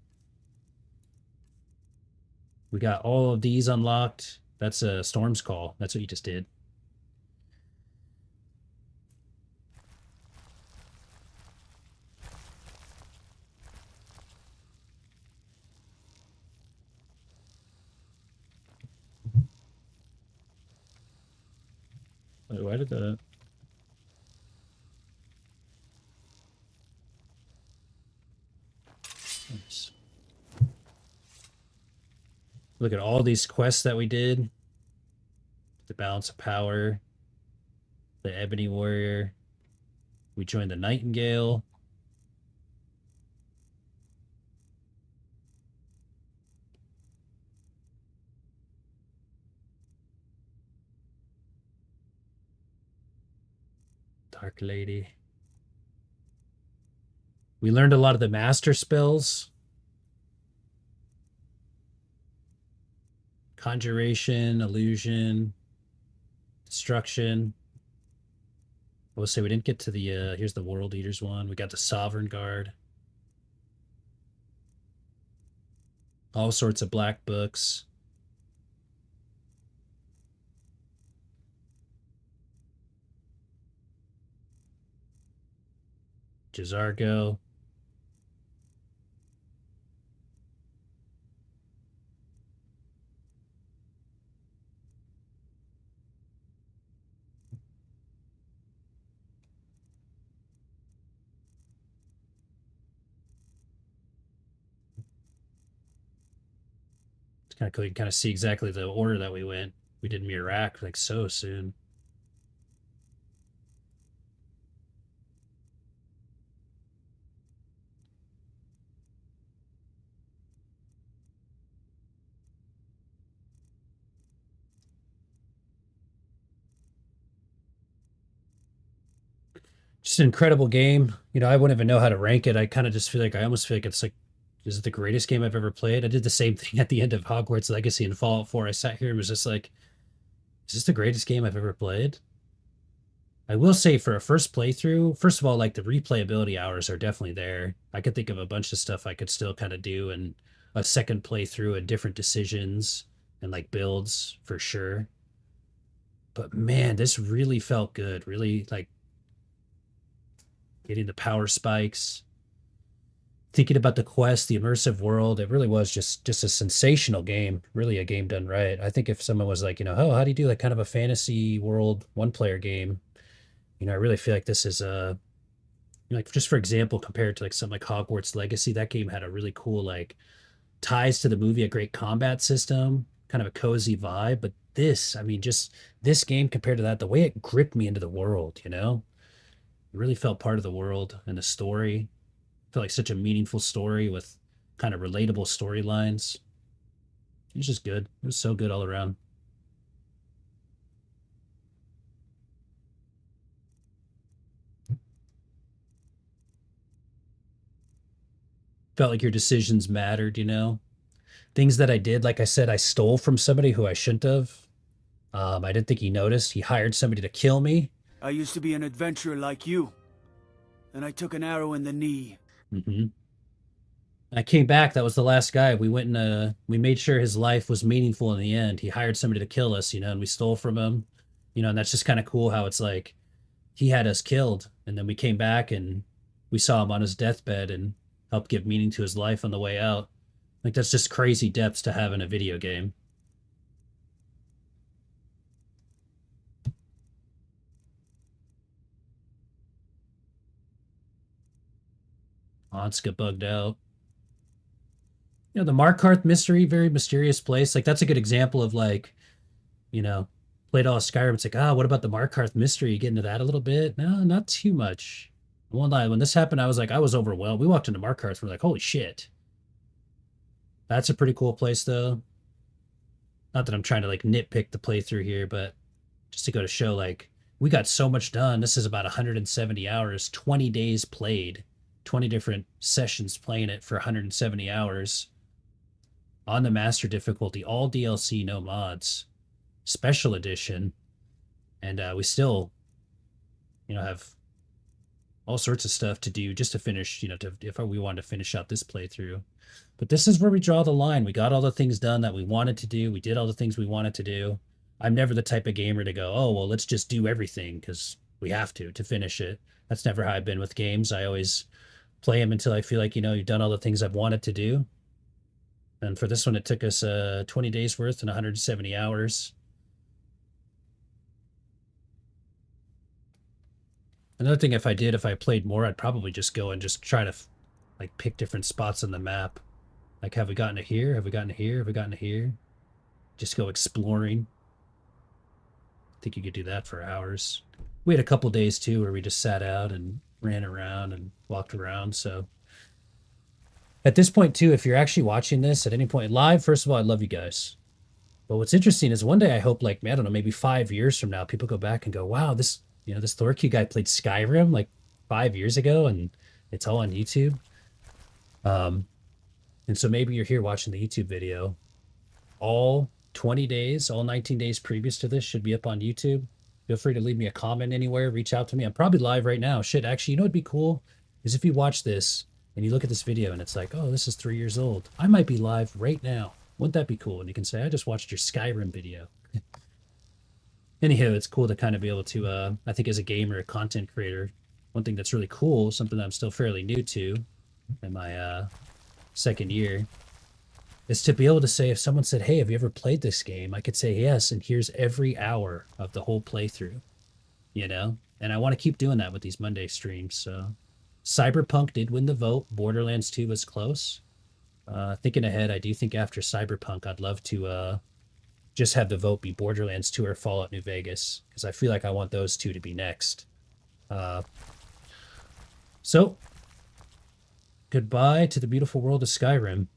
We got all of these unlocked. That's a Storm's Call. That's what you just did. Wait, why did that... Nice. Look at all these quests that we did. The Balance of Power. The Ebony Warrior. We joined the Nightingale. Dark Lady. We learned a lot of the master spells. Conjuration, illusion, destruction. I will say we didn't get to the, here's the World Eaters one. We got the Sovereign Guard. All sorts of black books. Jazargo. It's kind of cool. You can kind of see exactly the order that we went. We did Mirak like so soon. Just an incredible game. You know, I wouldn't even know how to rank it. I kind of just feel like, I almost feel like it's like, is it the greatest game I've ever played? I did the same thing at the end of Hogwarts Legacy and Fallout 4. I sat here and was just like, is this the greatest game I've ever played? I will say for a first playthrough, first of all, like the replayability hours are definitely there. I could think of a bunch of stuff I could still kind of do and a second playthrough and different decisions and like builds for sure. But man, this really felt good. Really like getting the power spikes, thinking about the quest, the immersive world. It really was just a sensational game. Really a game done right. I think if someone was like, you know, oh, how do you do like kind of a fantasy world 1-player game? You know, I really feel like this is a, like, just for example, compared to like something like Hogwarts Legacy, that game had a really cool, like, ties to the movie, a great combat system, kind of a cozy vibe. But this, I mean, just this game compared to that, the way it gripped me into the world, you know, it really felt part of the world and the story. It felt like such a meaningful story with kind of relatable storylines. It was just good. It was so good all around. Felt like your decisions mattered, you know? Things that I did, like I said, I stole from somebody who I shouldn't have. I didn't think he noticed. He hired somebody to kill me. I used to be an adventurer like you. And I took an arrow in the knee. I came back. That was the last guy. We went and we made sure his life was meaningful in the end. He hired somebody to kill us, you know, and we stole from him. You know, and that's just kind of cool how it's like he had us killed, and then we came back and we saw him on his deathbed and helped give meaning to his life on the way out. Like, that's just crazy depths to have in a video game. Anska bugged out. You know, the Markarth mystery, very mysterious place. Like, that's a good example of, like, you know, played all of Skyrim. It's like, what about the Markarth mystery? You get into that a little bit? No, not too much. One night when this happened, I was overwhelmed. We walked into Markarth, we're like, holy shit. That's a pretty cool place, though. Not that I'm trying to, like, nitpick the playthrough here, but just to go to show, like, we got so much done. This is about 170 hours, 20 days played, 20 different sessions playing it for 170 hours on the master difficulty, all DLC, no mods, special edition. And we still, you know, have all sorts of stuff to do just to finish, you know, if we wanted to finish out this playthrough. But this is where we draw the line. We got all the things done that we wanted to do. We did all the things we wanted to do. I'm never the type of gamer to go, oh, well, let's just do everything because we have to finish it. That's never how I've been with games. I always play them until I feel like, you know, you've done all the things I've wanted to do. And for this one, it took us 20 days worth and 170 hours. Another thing, if I played more, I'd probably just go and just try to, like, pick different spots on the map. Like, have we gotten to here? Have we gotten to here? Have we gotten to here? Just go exploring. I think you could do that for hours. We had a couple days, too, where we just sat out and ran around and walked around, so... At this point, too, if you're actually watching this at any point live, first of all, I love you guys. But what's interesting is one day I hope, like, I don't know, maybe 5 years from now, people go back and go, wow, this, you know, this Thorky guy played Skyrim like 5 years ago and it's all on YouTube. And so maybe you're here watching the YouTube video. All 20 days, all 19 days previous to this should be up on YouTube. Feel free to leave me a comment anywhere, reach out to me. I'm probably live right now. Shit, actually, you know what'd be cool? Is if you watch this and you look at this video and it's like, oh, this is 3 years old. I might be live right now. Wouldn't that be cool? And you can say, I just watched your Skyrim video. Anywho, it's cool to kind of be able to, I think as a gamer, a content creator, one thing that's really cool, something that I'm still fairly new to in my second year, is to be able to say, if someone said, hey, have you ever played this game? I could say yes, and here's every hour of the whole playthrough, you know? And I want to keep doing that with these Monday streams, so... Cyberpunk did win the vote. Borderlands 2 was close. Thinking ahead, I do think after Cyberpunk, I'd love to just have the vote be Borderlands 2 or Fallout New Vegas, because I feel like I want those two to be next. So, goodbye to the beautiful world of Skyrim.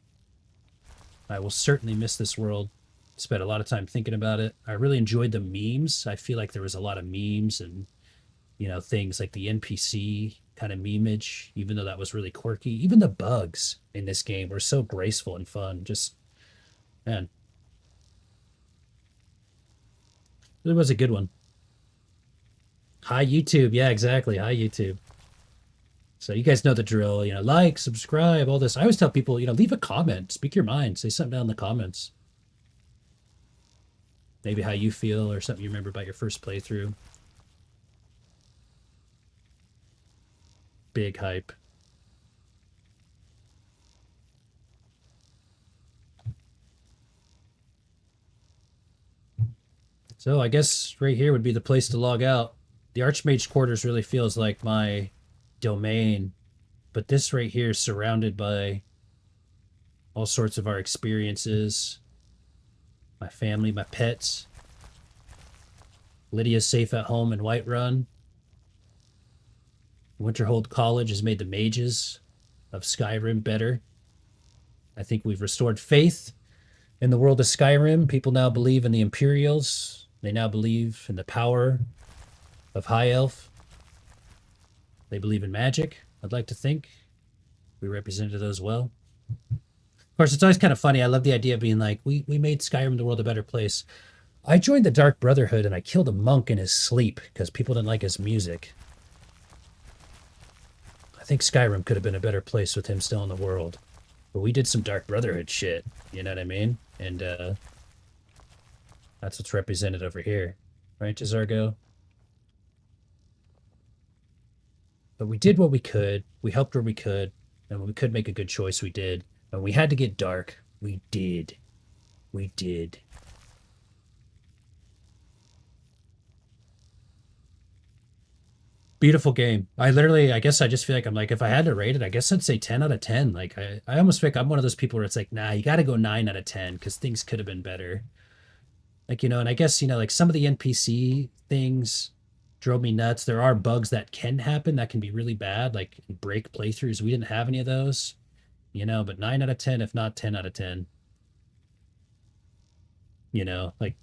I will certainly miss this world. Spent a lot of time thinking about it. I really enjoyed the memes. I feel like there was a lot of memes and, you know, things like the NPC kind of memeage, even though that was really quirky. Even the bugs in this game were so graceful and fun. Just, man. It was a good one. Hi, YouTube. Yeah, exactly. Hi, YouTube. So you guys know the drill. You know, like, subscribe, all this. I always tell people, you know, leave a comment. Speak your mind. Say something down in the comments. Maybe how you feel or something you remember about your first playthrough. Big hype. So I guess right here would be the place to log out. The Archmage quarters really feels like my domain, but this right here is surrounded by all sorts of our experiences, my family, my pets. Lydia's safe at home in Whiterun. Winterhold College has made the mages of Skyrim better. I think we've restored faith in the world of Skyrim. People now believe in the Imperials. They now believe in the power of High Elf. They believe in magic, I'd like to think. We represented those well. Of course, it's always kind of funny. I love the idea of being like, we made Skyrim the world a better place. I joined the Dark Brotherhood and I killed a monk in his sleep because people didn't like his music. I think Skyrim could have been a better place with him still in the world. But we did some Dark Brotherhood shit, you know what I mean? And that's what's represented over here. Right, Jazargo? But we did what we could. We helped where we could. And when we could make a good choice, we did. And we had to get dark. We did. We did. Beautiful game. I guess I just feel like I'm like, if I had to rate it, I guess I'd say 10 out of 10. Like, I almost feel like I'm one of those people where it's like, nah, you got to go 9 out of 10 because things could have been better. Like, and I guess, like some of the NPC things drove me nuts. There are bugs that can happen that can be really bad, like break playthroughs. We didn't have any of those, but 9 out of 10, if not 10 out of 10. Like,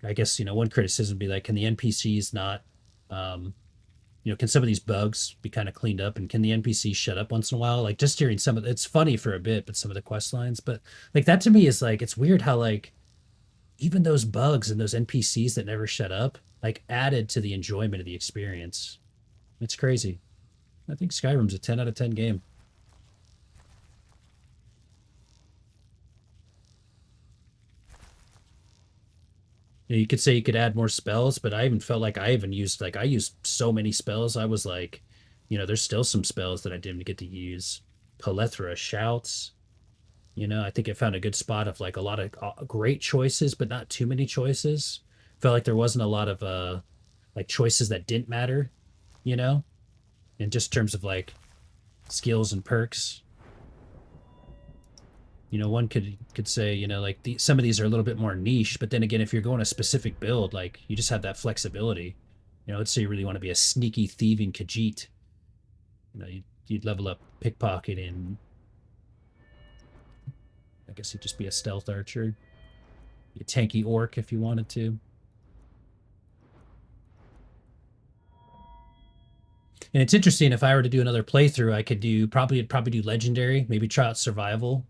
I guess, one criticism would be like, can the NPCs not, can some of these bugs be kind of cleaned up, and can the NPCs shut up once in a while? Like just during it's funny for a bit, but some of the quest lines, but like that to me is like, it's weird how like even those bugs and those NPCs that never shut up, like added to the enjoyment of the experience. It's crazy. I think Skyrim's a 10 out of 10 game. You could say you could add more spells, but I even felt like I used so many spells. I was like, there's still some spells that I didn't get to use. Plethora shouts. I think I found a good spot of like a lot of great choices, but not too many choices. Felt like there wasn't a lot of like choices that didn't matter, in just terms of like skills and perks. One could say, like some of these are a little bit more niche, but then again, if you're going a specific build, like you just have that flexibility. Let's say you really want to be a sneaky thieving Khajiit. You'd level up pickpocketing. I guess you'd just be a stealth archer. Be a tanky orc if you wanted to. And it's interesting, if I were to do another playthrough, I could probably do legendary, maybe try out survival.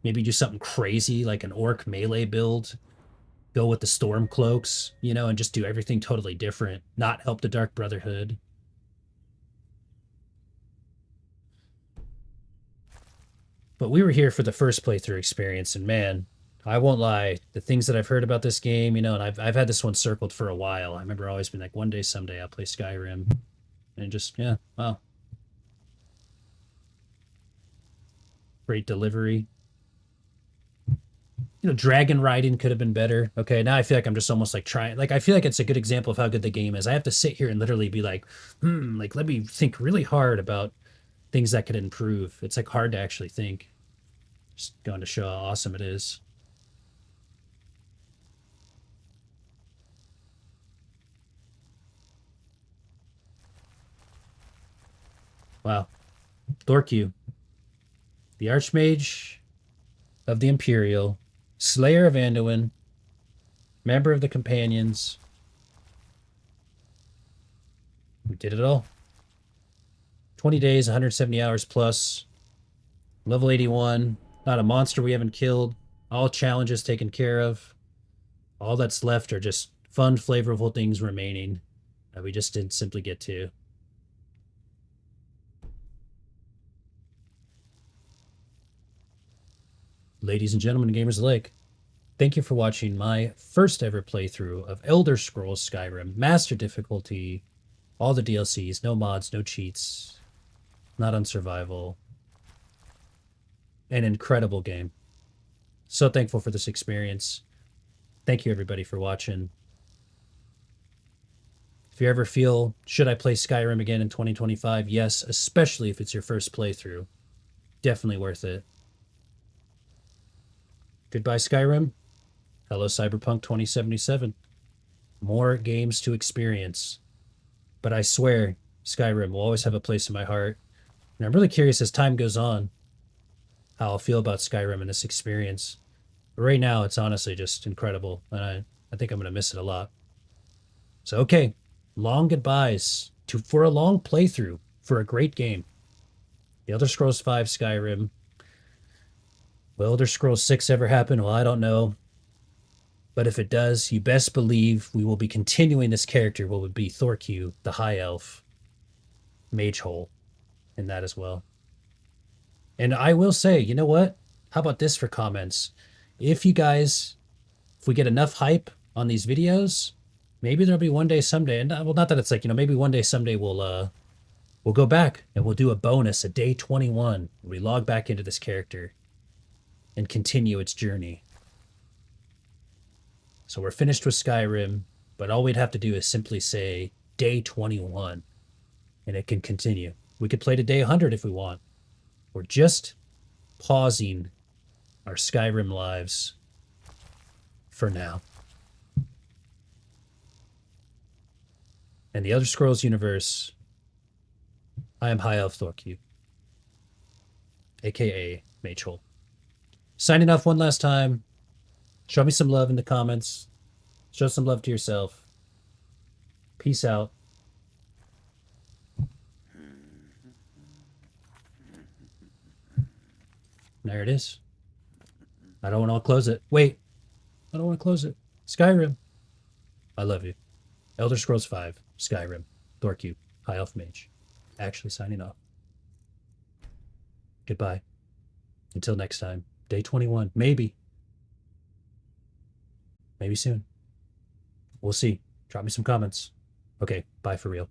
Maybe do something crazy like an orc melee build. Go with the storm cloaks, and just do everything totally different. Not help the Dark Brotherhood. But we were here for the first playthrough experience, and man, I won't lie, the things that I've heard about this game, and I've had this one circled for a while. I remember always being like, one day, someday, I'll play Skyrim. And just, yeah, wow. Great delivery. Dragon riding could have been better. Okay, now I feel like I'm just almost like trying. Like, I feel like it's a good example of how good the game is. I have to sit here and literally be like, like, let me think really hard about things that could improve. It's like hard to actually think. Just going to show how awesome it is. Wow. Thorku, the Archmage of the Imperial, Slayer of Anduin, member of the Companions. We did it all. 20 days, 170 hours plus. Level 81. Not a monster we haven't killed. All challenges taken care of. All that's left are just fun, flavorful things remaining that we just didn't simply get to. Ladies and gentlemen, gamers alike, thank you for watching my first ever playthrough of Elder Scrolls Skyrim. Master difficulty, all the DLCs, no mods, no cheats, not on survival. An incredible game. So thankful for this experience. Thank you everybody for watching. If you ever feel, should I play Skyrim again in 2025? Yes, especially if it's your first playthrough. Definitely worth it. Goodbye, Skyrim. Hello, Cyberpunk 2077. More games to experience. But I swear, Skyrim will always have a place in my heart. And I'm really curious as time goes on how I'll feel about Skyrim and this experience. But right now, it's honestly just incredible. And I think I'm going to miss it a lot. So, okay. Long goodbyes for a long playthrough for a great game. The Elder Scrolls V Skyrim. Will Elder Scrolls 6 ever happen? Well, I don't know. But if it does, you best believe we will be continuing this character, what would be Thorku, the High Elf, Mage Hole, in that as well. And I will say, you know what? How about this for comments? If we get enough hype on these videos, maybe there'll be one day someday, and well, not that it's like, maybe one day someday we'll go back and we'll do a bonus, a day 21, where we log back into this character and continue its journey. So we're finished with Skyrim, but all we'd have to do is simply say day 21. And it can continue. We could play to day 100 if we want. We're just pausing our Skyrim lives for now. And the Elder Scrolls universe, I am High Elf Thorq, aka Mage. Signing off one last time. Show me some love in the comments. Show some love to yourself. Peace out. There it is. I don't want to close it. Wait. I don't want to close it. Skyrim. I love you. Elder Scrolls 5. Skyrim. Thorq, High Elf Mage. Actually signing off. Goodbye. Until next time. Day 21. Maybe. Maybe soon. We'll see. Drop me some comments. Okay, bye for real.